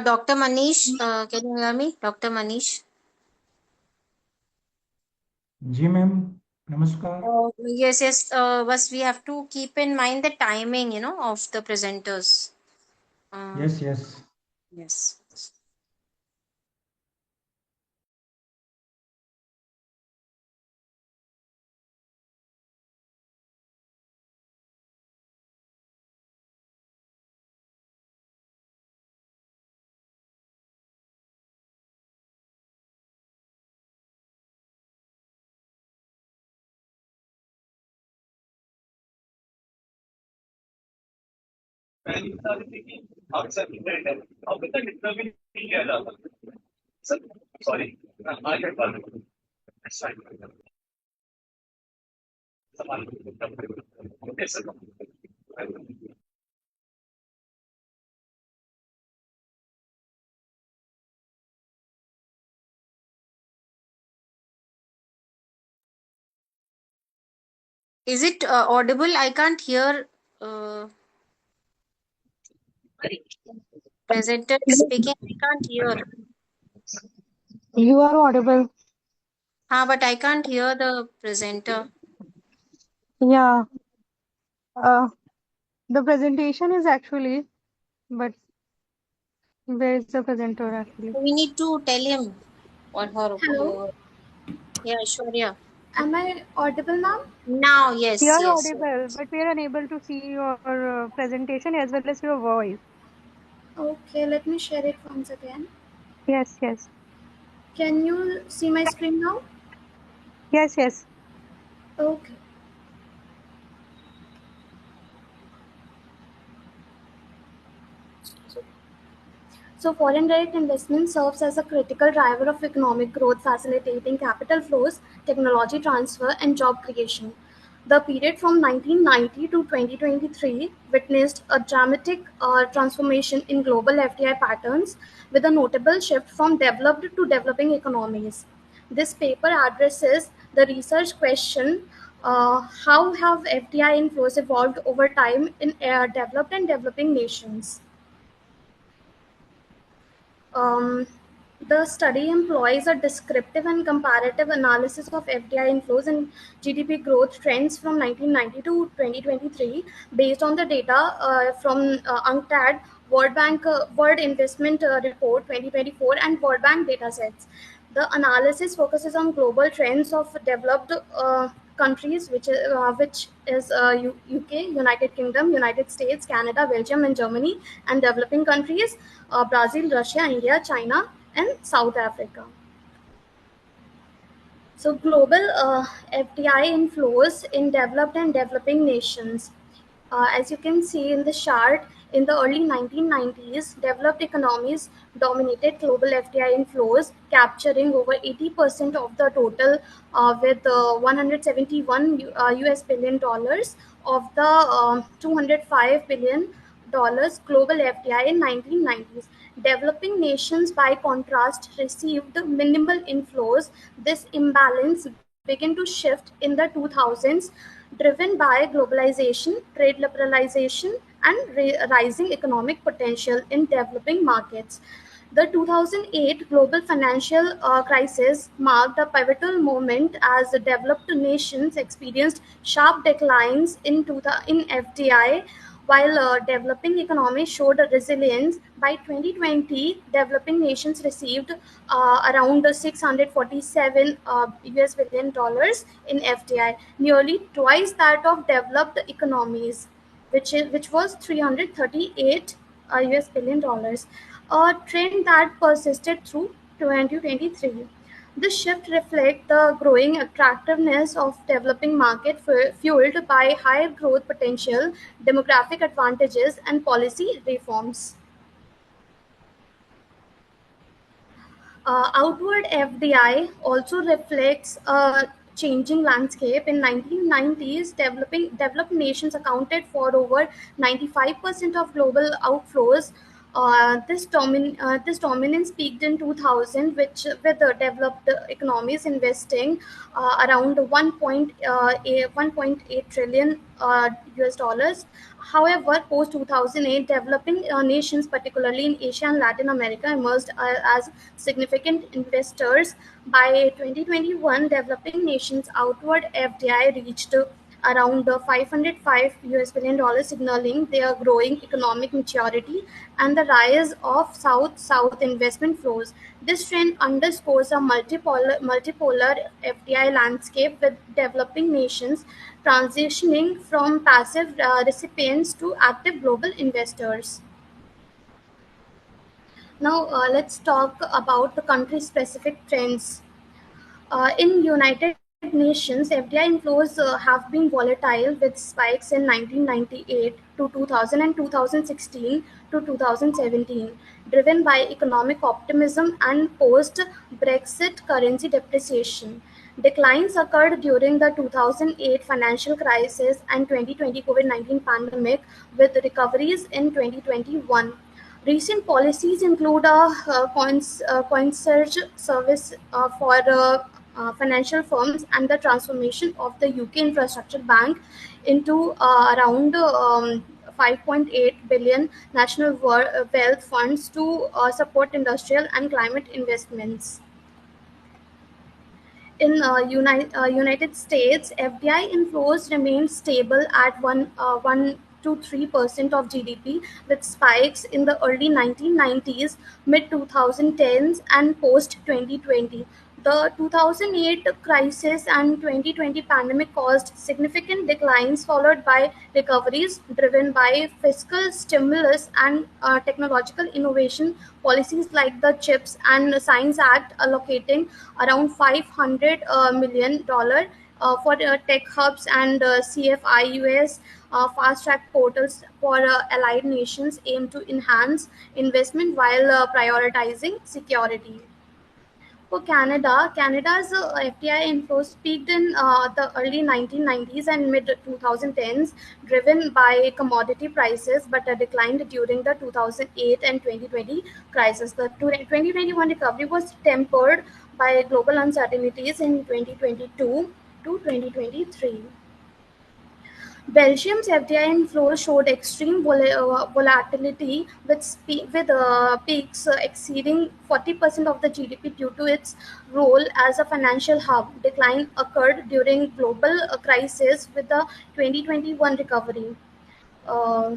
Speaker 18: Dr. Manish, can you hear me? Dr. Manish?
Speaker 14: Ji ma'am नमस्कार.
Speaker 18: Yes. But we have to keep in mind the timing, of the presenters.
Speaker 14: Yes.
Speaker 18: Yes. Is it audible? I can't hear presenter speaking. I can't hear.
Speaker 21: You are audible.
Speaker 18: But I can't hear the presenter.
Speaker 21: Yeah. Uh, the presentation is actually, but where is the presenter actually?
Speaker 18: We need to tell him or her.
Speaker 13: Hello.
Speaker 18: Yeah, sure. Yeah.
Speaker 13: Am I audible now?
Speaker 18: Now,
Speaker 21: You
Speaker 18: yes,
Speaker 21: are
Speaker 18: yes.
Speaker 21: audible, but we are unable to see your presentation as well as your voice.
Speaker 13: Okay, let me share it once again.
Speaker 21: Yes, yes.
Speaker 13: Can you see my screen now?
Speaker 21: Yes, yes.
Speaker 13: Okay. So foreign direct investment serves as a critical driver of economic growth, facilitating capital flows, technology transfer, and job creation. The period from 1990 to 2023 witnessed a dramatic transformation in global FDI patterns, with a notable shift from developed to developing economies. This paper addresses the research question, how have FDI inflows evolved over time in developed and developing nations? Um, the study employs a descriptive and comparative analysis of FDI inflows and GDP growth trends from 1990 to 2023 based on the data from UNCTAD, World Bank World Investment Report 2024, and World Bank datasets. The analysis focuses on global trends of developed countries, which is UK, United Kingdom, United States, Canada, Belgium, and Germany, and developing countries, Brazil, Russia, India, China, and South Africa. So global FDI inflows in developed and developing nations. As you can see in the chart, in the early 1990s, developed economies dominated global FDI inflows, capturing over 80% of the total, with 171 US billion dollars of the 205 billion dollars global FDI in 1990s. Developing nations, by contrast, received minimal inflows. This imbalance began to shift in the 2000s, driven by globalization, trade liberalization, and rising economic potential in developing markets. The 2008 global financial crisis marked a pivotal moment as the developed nations experienced sharp declines in FDI, while developing economies showed a resilience. By 2020, developing nations received around 647 US billion dollars in FDI, nearly twice that of developed economies, which was 338 US billion dollars, a trend that persisted through 2023. This shift reflects the growing attractiveness of developing market fueled by higher growth potential, demographic advantages, and policy reforms. Outward FDI also reflects a changing landscape. In 1990s, developed nations accounted for over 95% of global outflows. This dominance peaked in 2000, with the developed economies investing around 1.8 trillion US dollars. However, post 2008, developing nations, particularly in Asia and Latin America, emerged as significant investors. By 2021, developing nations' outward FDI reached around 505 US billion dollars, signaling their growing economic maturity and the rise of South-South investment flows. This trend underscores a multipolar FDI landscape, with developing nations transitioning from passive recipients to active global investors. Now, let's talk about the country-specific trends. In United Nations, FDI inflows have been volatile, with spikes in 1998 to 2000 and 2016 to 2017, driven by economic optimism and post-Brexit currency depreciation. Declines occurred during the 2008 financial crisis and 2020 COVID-19 pandemic, with recoveries in 2021. Recent policies include a concierge service for financial firms, and the transformation of the UK Infrastructure Bank into around 5.8 billion national wealth funds to support industrial and climate investments. In United States, FDI inflows remain stable at 1 to 3% of GDP, with spikes in the early 1990s, mid 2010s, and post 2020. The 2008 crisis and 2020 pandemic caused significant declines, followed by recoveries driven by fiscal stimulus and technological innovation. Policies like the CHIPS and Science Act allocating around $500 million for tech hubs and CFIUS fast track portals for allied nations aim to enhance investment while prioritizing security. For Canada, Canada's FDI inflows peaked in the early 1990s and mid 2010s, driven by commodity prices, but declined during the 2008 and 2020 crisis. The 2021 recovery was tempered by global uncertainties in 2022 to 2023. Belgium's FDI inflows showed extreme volatility, with peaks exceeding 40% of the GDP due to its role as a financial hub. Decline occurred during global crisis with the 2021 recovery. Uh,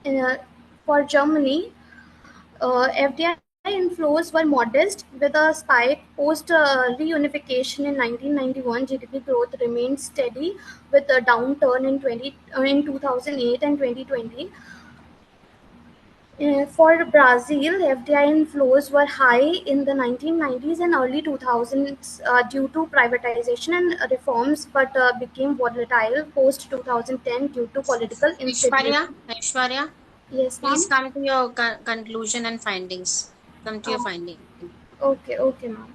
Speaker 13: in, for Germany, FDI inflows were modest, with a spike post reunification in 1991. GDP growth remained steady, with a downturn in 2008 and 2020. For Brazil, FDI inflows were high in the 1990s and early 2000s due to privatization and reforms, but became volatile post 2010 due to political instability.
Speaker 18: Aishwarya,
Speaker 13: Yes,
Speaker 18: please
Speaker 13: ma'am.
Speaker 18: come to your conclusion and findings. Come to your
Speaker 13: Uh,
Speaker 18: finding.
Speaker 13: okay, ma'am.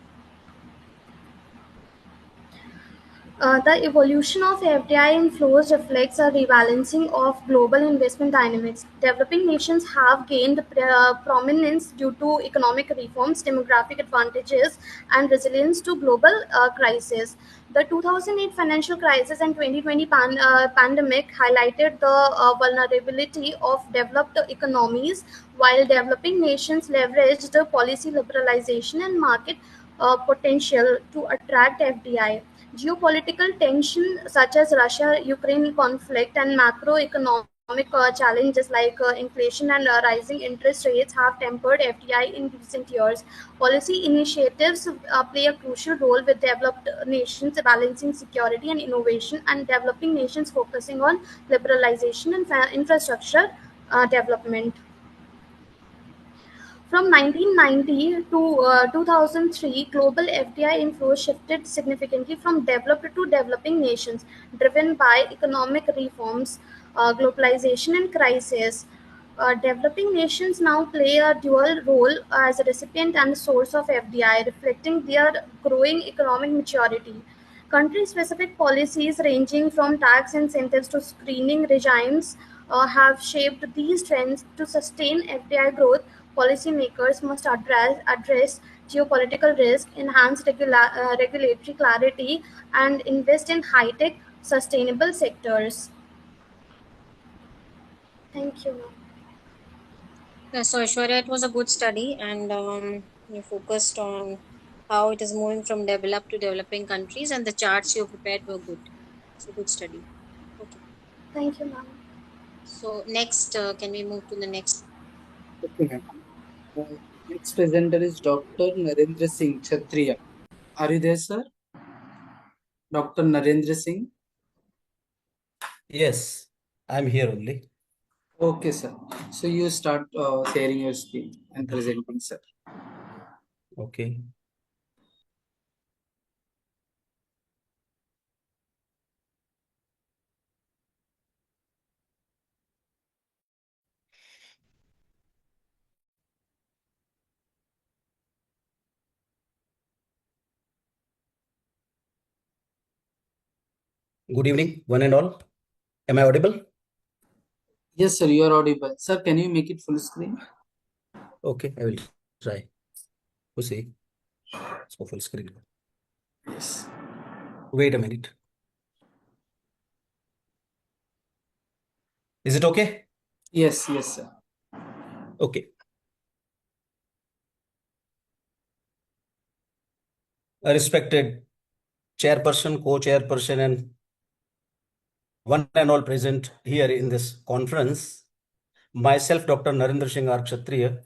Speaker 13: The evolution of FDI inflows reflects a rebalancing of global investment dynamics. Developing nations have gained prominence due to economic reforms, demographic advantages, and resilience to global crises. The 2008 financial crisis and 2020 pandemic highlighted the vulnerability of developed economies, while developing nations leveraged policy liberalization and market potential to attract FDI. Geopolitical tension such as Russia-Ukraine conflict and macroeconomic challenges like inflation and rising interest rates have tempered FDI in recent years. Policy initiatives play a crucial role, with developed nations balancing security and innovation, and developing nations focusing on liberalization and infrastructure development. From 1990 to 2003, global FDI inflows shifted significantly from developed to developing nations, driven by economic reforms, globalization, and crisis. Developing nations now play a dual role as a recipient and source of FDI, reflecting their growing economic maturity. Country-specific policies ranging from tax incentives to screening regimes have shaped these trends. To sustain FDI growth, policymakers must address geopolitical risk, enhance regulatory clarity, and invest in high-tech, sustainable sectors. Thank you.
Speaker 18: So, Aishwarya, it was a good study, and you focused on how it is moving from developed to developing countries, and the charts you prepared were good. So, good study. Okay.
Speaker 13: Thank you, ma'am.
Speaker 18: So, next, can we move to the next?
Speaker 19: Okay, ma'am. Next presenter is Dr. Narendra Singh Kshatriya. Are you there, sir? Dr. Narendra Singh?
Speaker 12: Yes, I'm here only.
Speaker 19: Okay, sir. So you start sharing your screen and presenting, sir.
Speaker 12: Okay. Good evening, one and all. Am I audible?
Speaker 19: Yes, sir, you are audible. Sir, can you make it full screen?
Speaker 12: Okay, I will try. To see. So full screen.
Speaker 19: Yes.
Speaker 12: Wait a minute. Is it okay?
Speaker 19: Yes, sir.
Speaker 12: Okay. A respected chairperson, co-chairperson, and one and all present here in this conference, myself, Dr. Narendra Singh R. Kshatriya,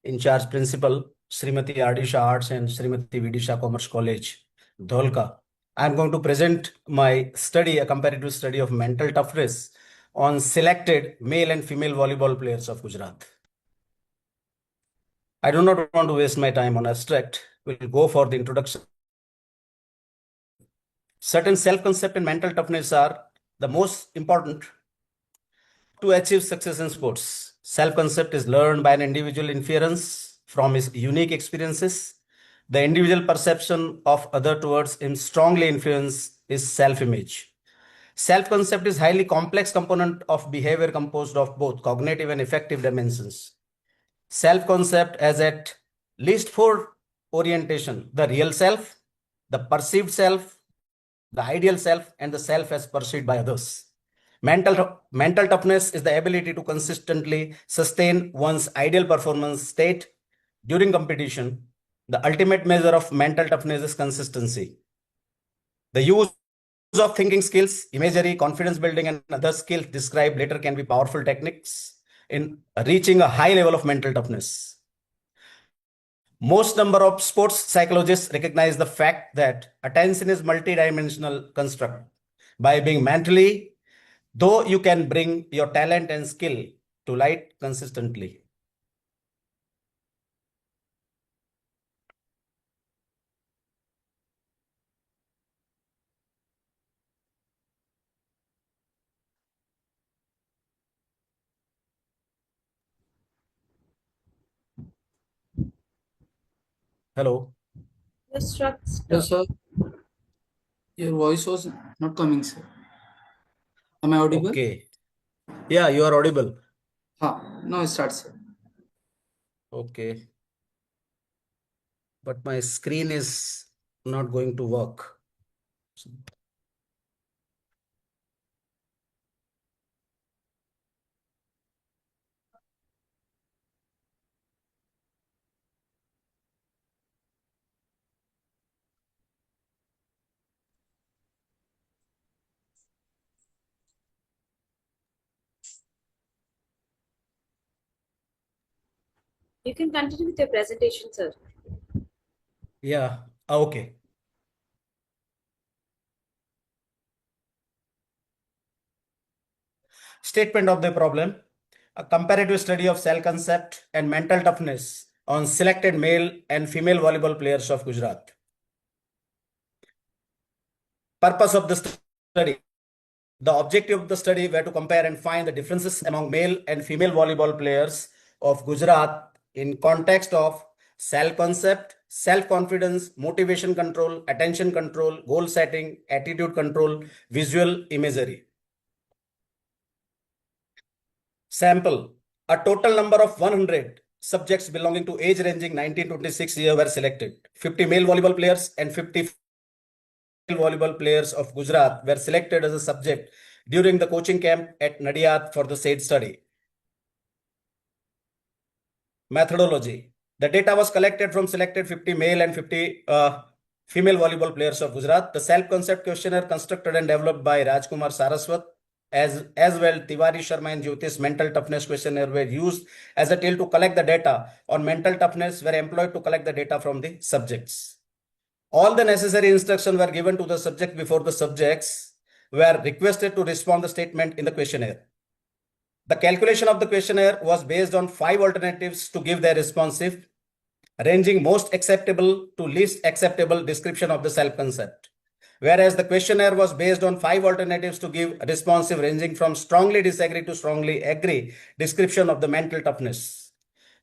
Speaker 12: in charge principal Srimati Ardisha Arts and Srimati Vidisha Commerce College, Dholka. I'm going to present my study, a comparative study of mental toughness on selected male and female volleyball players of Gujarat. I do not want to waste my time on abstract. We'll go for the introduction. Certain self-concept and mental toughness are the most important to achieve success in sports. Self-concept is learned by an individual inference from his unique experiences. The individual perception of other towards him strongly influences his self-image. Self-concept is highly complex component of behavior composed of both cognitive and affective dimensions. Self-concept has at least four orientation: the real self, the perceived self, the ideal self, and the self as perceived by others. Mental toughness is the ability to consistently sustain one's ideal performance state during competition. The ultimate measure of mental toughness is consistency. The use of thinking skills, imagery, confidence building, and other skills described later can be powerful techniques in reaching a high level of mental toughness. Most number of sports psychologists recognize the fact that attention is multidimensional construct. By being mentally, though you can bring your talent and skill to light consistently. Hello.
Speaker 3: Yes, sir.
Speaker 19: Yes, sir. Your voice was not coming, sir. Am I audible?
Speaker 12: Okay. Yeah, you are audible.
Speaker 19: Now it starts, sir.
Speaker 12: Okay. But my screen is not going to work.
Speaker 3: You can continue with your presentation, sir.
Speaker 12: Yeah. Okay. Statement of the problem. A comparative study of self-concept and mental toughness on selected male and female volleyball players of Gujarat. Purpose of the study. The objective of the study were to compare and find the differences among male and female volleyball players of Gujarat in context of self-concept, self-confidence, motivation control, attention control, goal setting, attitude control, visual imagery. Sample. A total number of 100 subjects belonging to age ranging 19 to 26 years were selected. 50 male volleyball players and 50 volleyball players of Gujarat were selected as a subject during the coaching camp at Nadiad for the said study. Methodology. The data was collected from selected 50 male and 50 female volleyball players of Gujarat. The self-concept questionnaire constructed and developed by Rajkumar Saraswat as well Tiwari Sharma and Jyotish mental toughness questionnaire were used as a tool to collect the data on mental toughness were employed to collect the data from the subjects. All the necessary instructions were given to the subject before the subjects were requested to respond the statement in the questionnaire. The calculation of the questionnaire was based on 5 alternatives to give their responsive, ranging most acceptable to least acceptable description of the self-concept. Whereas the questionnaire was based on 5 alternatives to give responsive ranging from strongly disagree to strongly agree description of the mental toughness.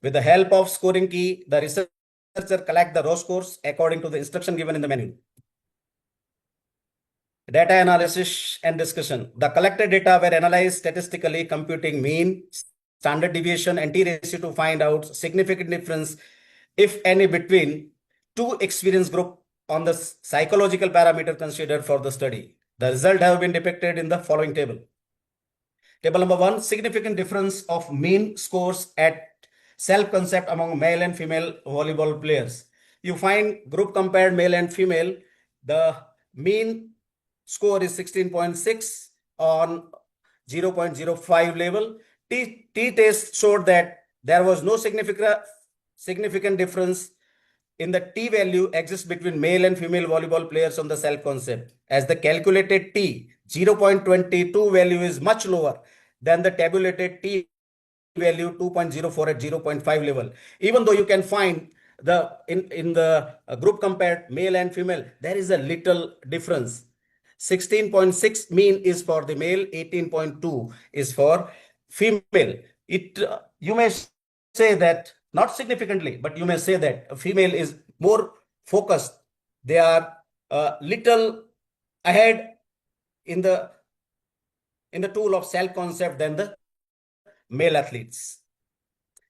Speaker 12: With the help of scoring key, the researcher collect the raw scores according to the instruction given in the menu. Data analysis and discussion. The collected data were analyzed statistically, computing mean, standard deviation, and t-ratio to find out significant difference, if any, between two experience group on the psychological parameter considered for the study. The result have been depicted in the following table. Table number 1, significant difference of mean scores at self-concept among male and female volleyball players. You find group compared male and female, the mean score is 16.6 on 0.05 level. T-test showed that there was no significant significant difference in the T value exists between male and female volleyball players on the self concept, as the calculated T 0.22 value is much lower than the tabulated T value 2.04 at 0.5 level. Even though you can find the in the group compared male and female, there is a little difference. 16.6 mean is for the male, 18.2 is for female. You may say that not significantly, but you may say that a female is more focused. They are a little ahead in the tool of self concept than the male athletes.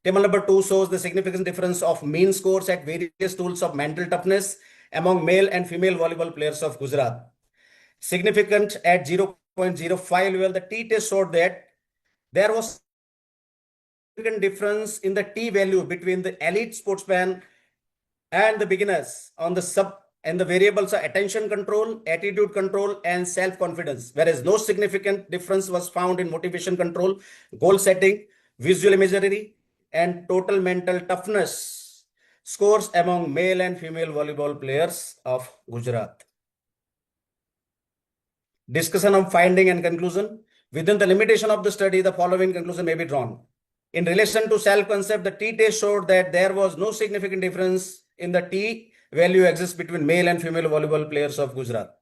Speaker 12: Table number 2 shows the significant difference of mean scores at various tools of mental toughness among male and female volleyball players of Gujarat. Significant at 0.05 level, the T-test showed that there was significant difference in the T value between the elite sportsman and the beginners on the sub and the variables are attention control, attitude control, and self-confidence, whereas no significant difference was found in motivation control, goal setting, visual imagery, and total mental toughness scores among male and female volleyball players of Gujarat. Discussion of finding and conclusion. Within the limitation of the study, the following conclusion may be drawn. In relation to self-concept, the T-test showed that there was no significant difference in the T value exists between male and female volleyball players of Gujarat.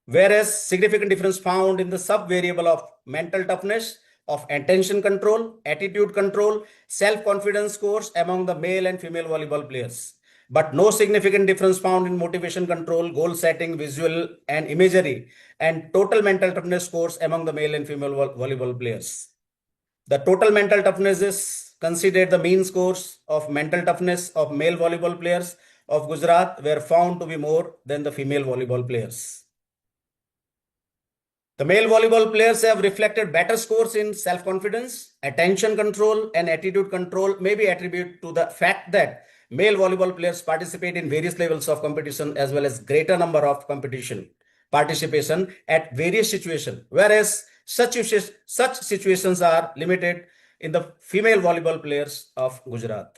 Speaker 12: Whereas significant difference found in the sub-variable of mental toughness, of attention control, attitude control, self-confidence scores among the male and female volleyball players. But no significant difference found in motivation control, goal setting, visual and imagery, and total mental toughness scores among the male and female volleyball players. The total mental toughness is considered the mean scores of mental toughness of male volleyball players of Gujarat were found to be more than the female volleyball players. The male volleyball players have reflected better scores in self-confidence, attention control, and attitude control may be attributed to the fact that male volleyball players participate in various levels of competition as well as greater number of participation at various situations, whereas such situations are limited in the female volleyball players of Gujarat.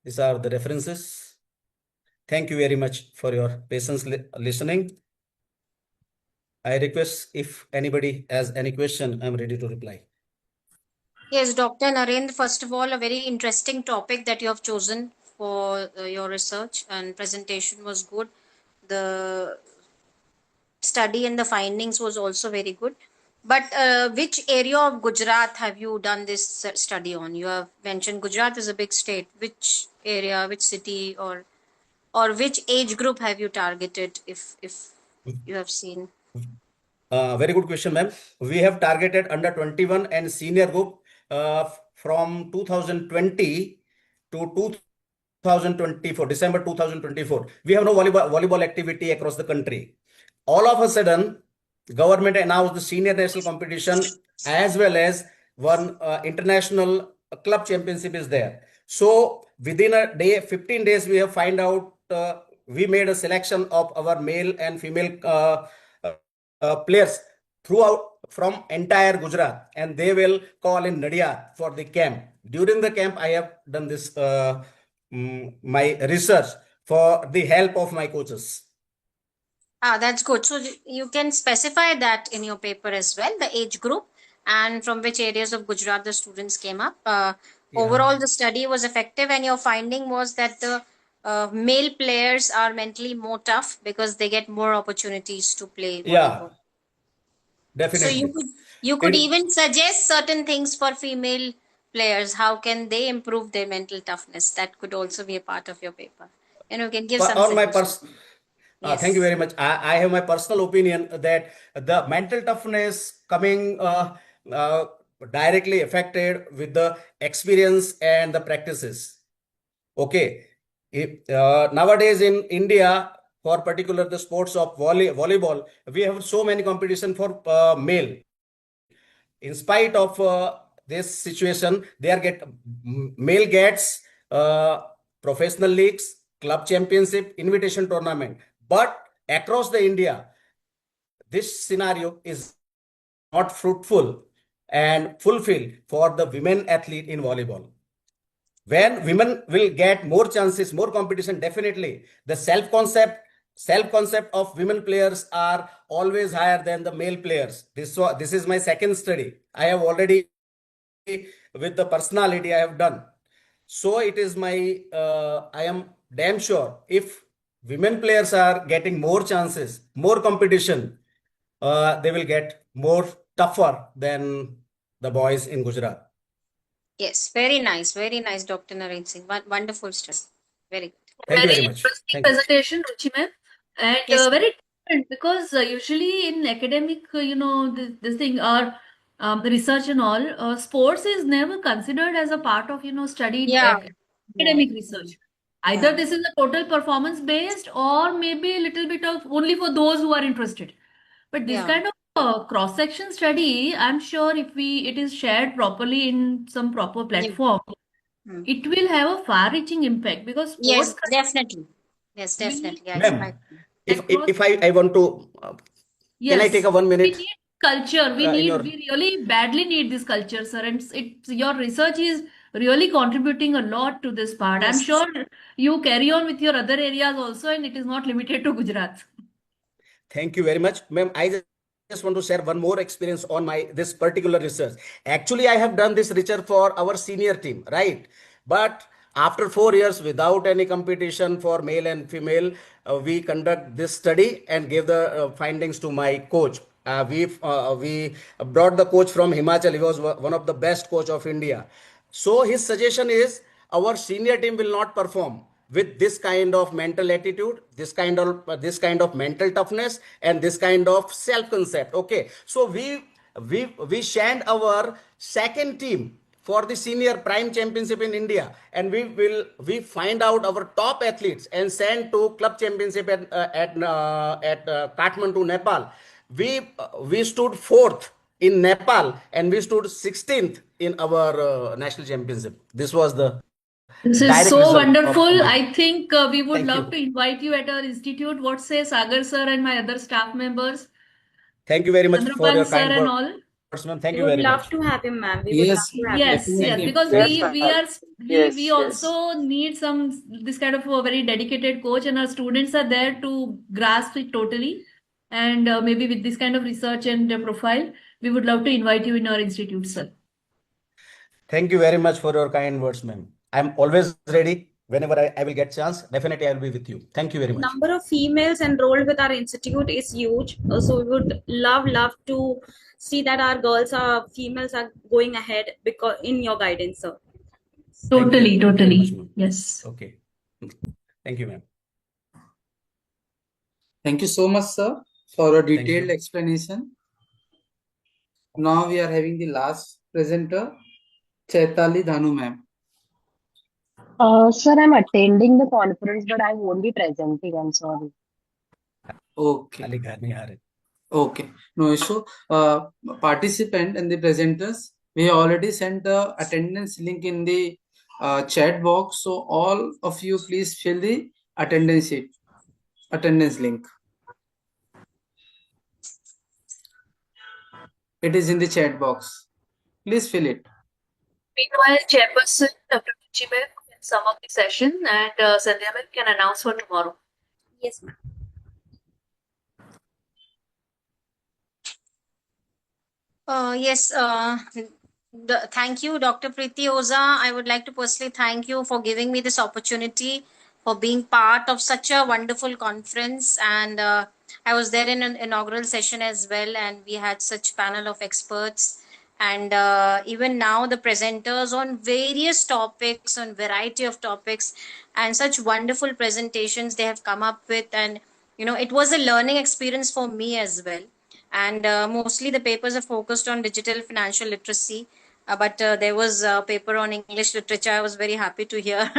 Speaker 12: These are the references. Thank you very much for your patience listening. I request if anybody has any question, I'm ready to reply.
Speaker 18: Yes, Dr. Narendra, first of all, a very interesting topic that you have chosen for your research, and presentation was good. The study and the findings was also very good. But which area of Gujarat have you done this study on? You have mentioned Gujarat is a big state. Which area, which city, or which age group have you targeted, if you have seen?
Speaker 12: Very good question, ma'am. We have targeted under 21 and senior group from 2020 to 2024, December 2024. We have no volleyball activity across the country. All of a sudden, government announced the senior national competition as well as one international club championship is there. So within a day, 15 days, we have find out, we made a selection of our male and female players throughout from entire Gujarat, and they will call in Nadia for the camp. During the camp, I have done this my research for the help of my coaches.
Speaker 18: That's good. So you can specify that in your paper as well, the age group and from which areas of Gujarat the students came up. Overall, the study was effective, and your finding was that the male players are mentally more tough because they get more opportunities to play volleyball.
Speaker 12: Definitely.
Speaker 18: So you could even suggest certain things for female players. How can they improve their mental toughness? That could also be a part of your paper. And you can give some suggestions. Yes.
Speaker 12: Thank you very much. I have my personal opinion that the mental toughness coming directly affected with the experience and the practices. Okay. Nowadays in India, for particular the sports of volleyball, we have so many competition for male. In spite of this situation, male gets professional leagues, club championship, invitation tournament. But across the India, this scenario is not fruitful. and fulfill for the women athlete in volleyball. When women will get more chances, more competition, definitely the self concept of women players are always higher than the male players. This is my second study. I have already, with the personality I have done. So it is my, I am damn sure if women players are getting more chances, more competition, they will get more tougher than the boys in Gujarat.
Speaker 18: Yes, very nice, Dr. Narendra Singh. Wonderful study. Very good.
Speaker 12: Thank you
Speaker 2: Very
Speaker 12: very much.
Speaker 2: interesting
Speaker 12: Thank you.
Speaker 2: presentation, Ruchi ma'am, and
Speaker 18: Yes,
Speaker 2: very different because usually in academic, this thing or the research and all, sports is never considered as a part of studied
Speaker 18: yeah, yeah,
Speaker 2: academic research. Either
Speaker 18: yeah.
Speaker 2: this is a total performance based or maybe a little bit of only for those who are interested. But this
Speaker 18: Yeah.
Speaker 2: kind of cross section study, I'm sure if it is shared properly in some proper
Speaker 18: Yeah.
Speaker 2: platform, it will have a far-reaching impact because sports
Speaker 18: Yes, definitely. Yes,
Speaker 2: will
Speaker 18: definitely. I
Speaker 12: Ma'am,
Speaker 2: across.
Speaker 12: if I want to, can I take
Speaker 2: Yes,
Speaker 12: a 1
Speaker 2: we
Speaker 12: minute
Speaker 2: need culture.
Speaker 12: in your?
Speaker 2: We really badly need this culture, sir. And your research is really contributing a lot to this part. I'm
Speaker 18: Yes.
Speaker 2: sure you carry on with your other areas also, and it is not limited to Gujarat.
Speaker 12: Thank you very much, ma'am. I just want to share one more experience on my this particular research. Actually, I have done this research for our senior team, right? But after 4 years, without any competition for male and female, we conduct this study and gave the findings to my coach. We brought the coach from Himachal. He was one of the best coach of India. So his suggestion is our senior team will not perform with this kind of mental attitude, this kind of mental toughness, and this kind of self concept. Okay, so we sent our second team for the senior prime championship in India, and we find out our top athletes and send to club championship at Kathmandu, Nepal. We stood fourth in Nepal and we stood 16th in our national championship. This was the
Speaker 2: This is
Speaker 12: direct
Speaker 2: so
Speaker 12: result of
Speaker 2: wonderful.
Speaker 12: my.
Speaker 2: I think we would
Speaker 12: Thank
Speaker 2: love to
Speaker 12: you.
Speaker 2: invite you at our institute. What say Sagar sir and my other staff members,
Speaker 12: Thank you very much for your
Speaker 2: Chandrapan sir
Speaker 12: kind
Speaker 2: and
Speaker 12: words,
Speaker 2: all?
Speaker 12: ma'am. Thank you
Speaker 3: We
Speaker 12: very
Speaker 3: would
Speaker 12: much.
Speaker 3: love to have him, ma'am. We would
Speaker 19: Yes,
Speaker 3: love to have him.
Speaker 2: Yes, yes,
Speaker 19: definitely.
Speaker 2: because
Speaker 8: Yes,
Speaker 2: we
Speaker 8: yes.
Speaker 2: also need some this kind of a very dedicated coach, and our students are there to grasp it totally. And maybe with this kind of research and profile, we would love to invite you in our institute, sir.
Speaker 12: Thank you very much for your kind words, ma'am. I'm always ready. Whenever I will get chance, definitely I'll be with you. Thank you very much.
Speaker 3: Number of females enrolled with our institute is huge. So we would love to see that our females are going ahead because in your guidance, sir.
Speaker 2: Totally,
Speaker 12: Thank you very much,
Speaker 2: totally.
Speaker 12: ma'am.
Speaker 2: Yes.
Speaker 12: Okay. Thank you, ma'am.
Speaker 19: Thank you so much, sir, for a
Speaker 12: Thank
Speaker 19: detailed
Speaker 12: you.
Speaker 19: explanation. Now we are having the last presenter, Chaitali Dhanu ma'am.
Speaker 15: Sir, I'm attending the conference, but I won't be presenting. I'm sorry.
Speaker 19: Okay. Okay. No issue. Participant and the presenters, we already sent the attendance link in the chat box. So all of you please fill the attendance sheet, attendance link. It is in the chat box. Please fill it.
Speaker 2: Meanwhile, Chairperson Dr. Ruchi ma'am can sum up the session, and Sandhya ma'am can announce for tomorrow.
Speaker 3: Yes, ma'am.
Speaker 18: Yes, thank you, Dr. Preeti Oza. I would like to personally thank you for giving me this opportunity, for being part of such a wonderful conference. And I was there in an inaugural session as well, and we had such panel of experts. And even now, the presenters on various topics, on variety of topics, and such wonderful presentations they have come up with. And it was a learning experience for me as well. And mostly the papers are focused on digital financial literacy, but there was a paper on English literature. I was very happy to hear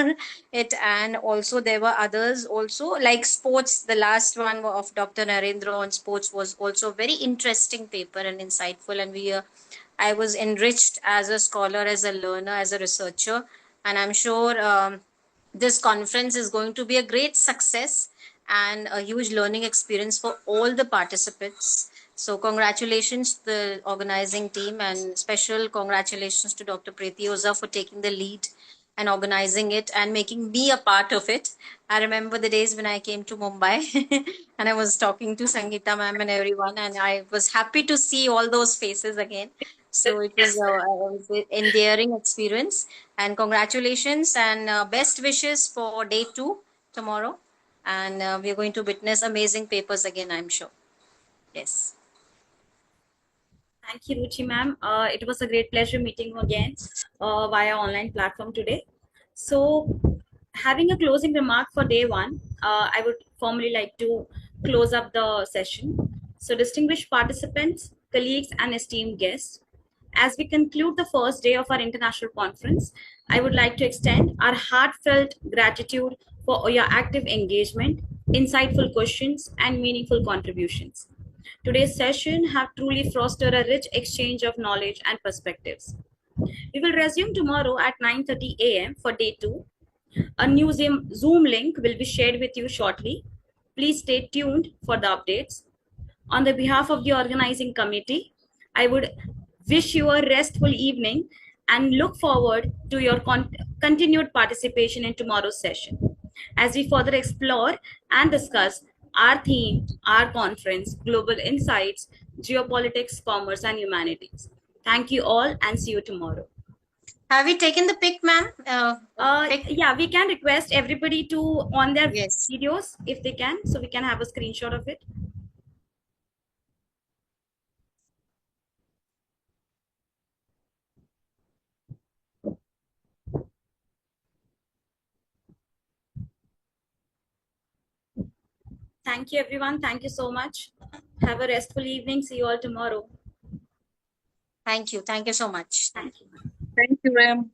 Speaker 18: it. And also there were others also, like sports. The last one of Dr. Narendra on sports was also a very interesting paper and insightful, and I was enriched as a scholar, as a learner, as a researcher. And I'm sure this conference is going to be a great success and a huge learning experience for all the participants. So congratulations to the organizing team, and special congratulations to Dr. Pretiosa for taking the lead and organizing it and making me a part of it. I remember the days when I came to Mumbai and I was talking to Sangeeta ma'am and everyone, and I was happy to see all those faces again. So it was an endearing experience. And congratulations and best wishes for day 2 tomorrow. And we are going to witness amazing papers again, I'm sure. Yes.
Speaker 3: Thank you, Ruchi ma'am. It was a great pleasure meeting you again via online platform today. So, having a closing remark for day 1, I would formally like to close up the session. So, distinguished participants, colleagues, and esteemed guests, as we conclude the first day of our international conference, I would like to extend our heartfelt gratitude for your active engagement, insightful questions, and meaningful contributions. Today's session have truly fostered a rich exchange of knowledge and perspectives. We will resume tomorrow at 9:30 a.m. for day 2. A new Zoom link will be shared with you shortly. Please stay tuned for the updates. On the behalf of the organizing committee, I would wish you a restful evening and look forward to your continued participation in tomorrow's session as we further explore and discuss our theme, our conference, Global Insights, Geopolitics, Commerce, and Humanities. Thank you all and see you tomorrow.
Speaker 18: Have you taken the pic, ma'am?
Speaker 3: Yeah, we can request everybody to on their videos if they can, so we can have a screenshot of it. Thank you, everyone. Thank you so much. Have a restful evening. See you all tomorrow.
Speaker 18: Thank you. Thank you so much.
Speaker 3: Thank you.
Speaker 9: Thank you, ma'am.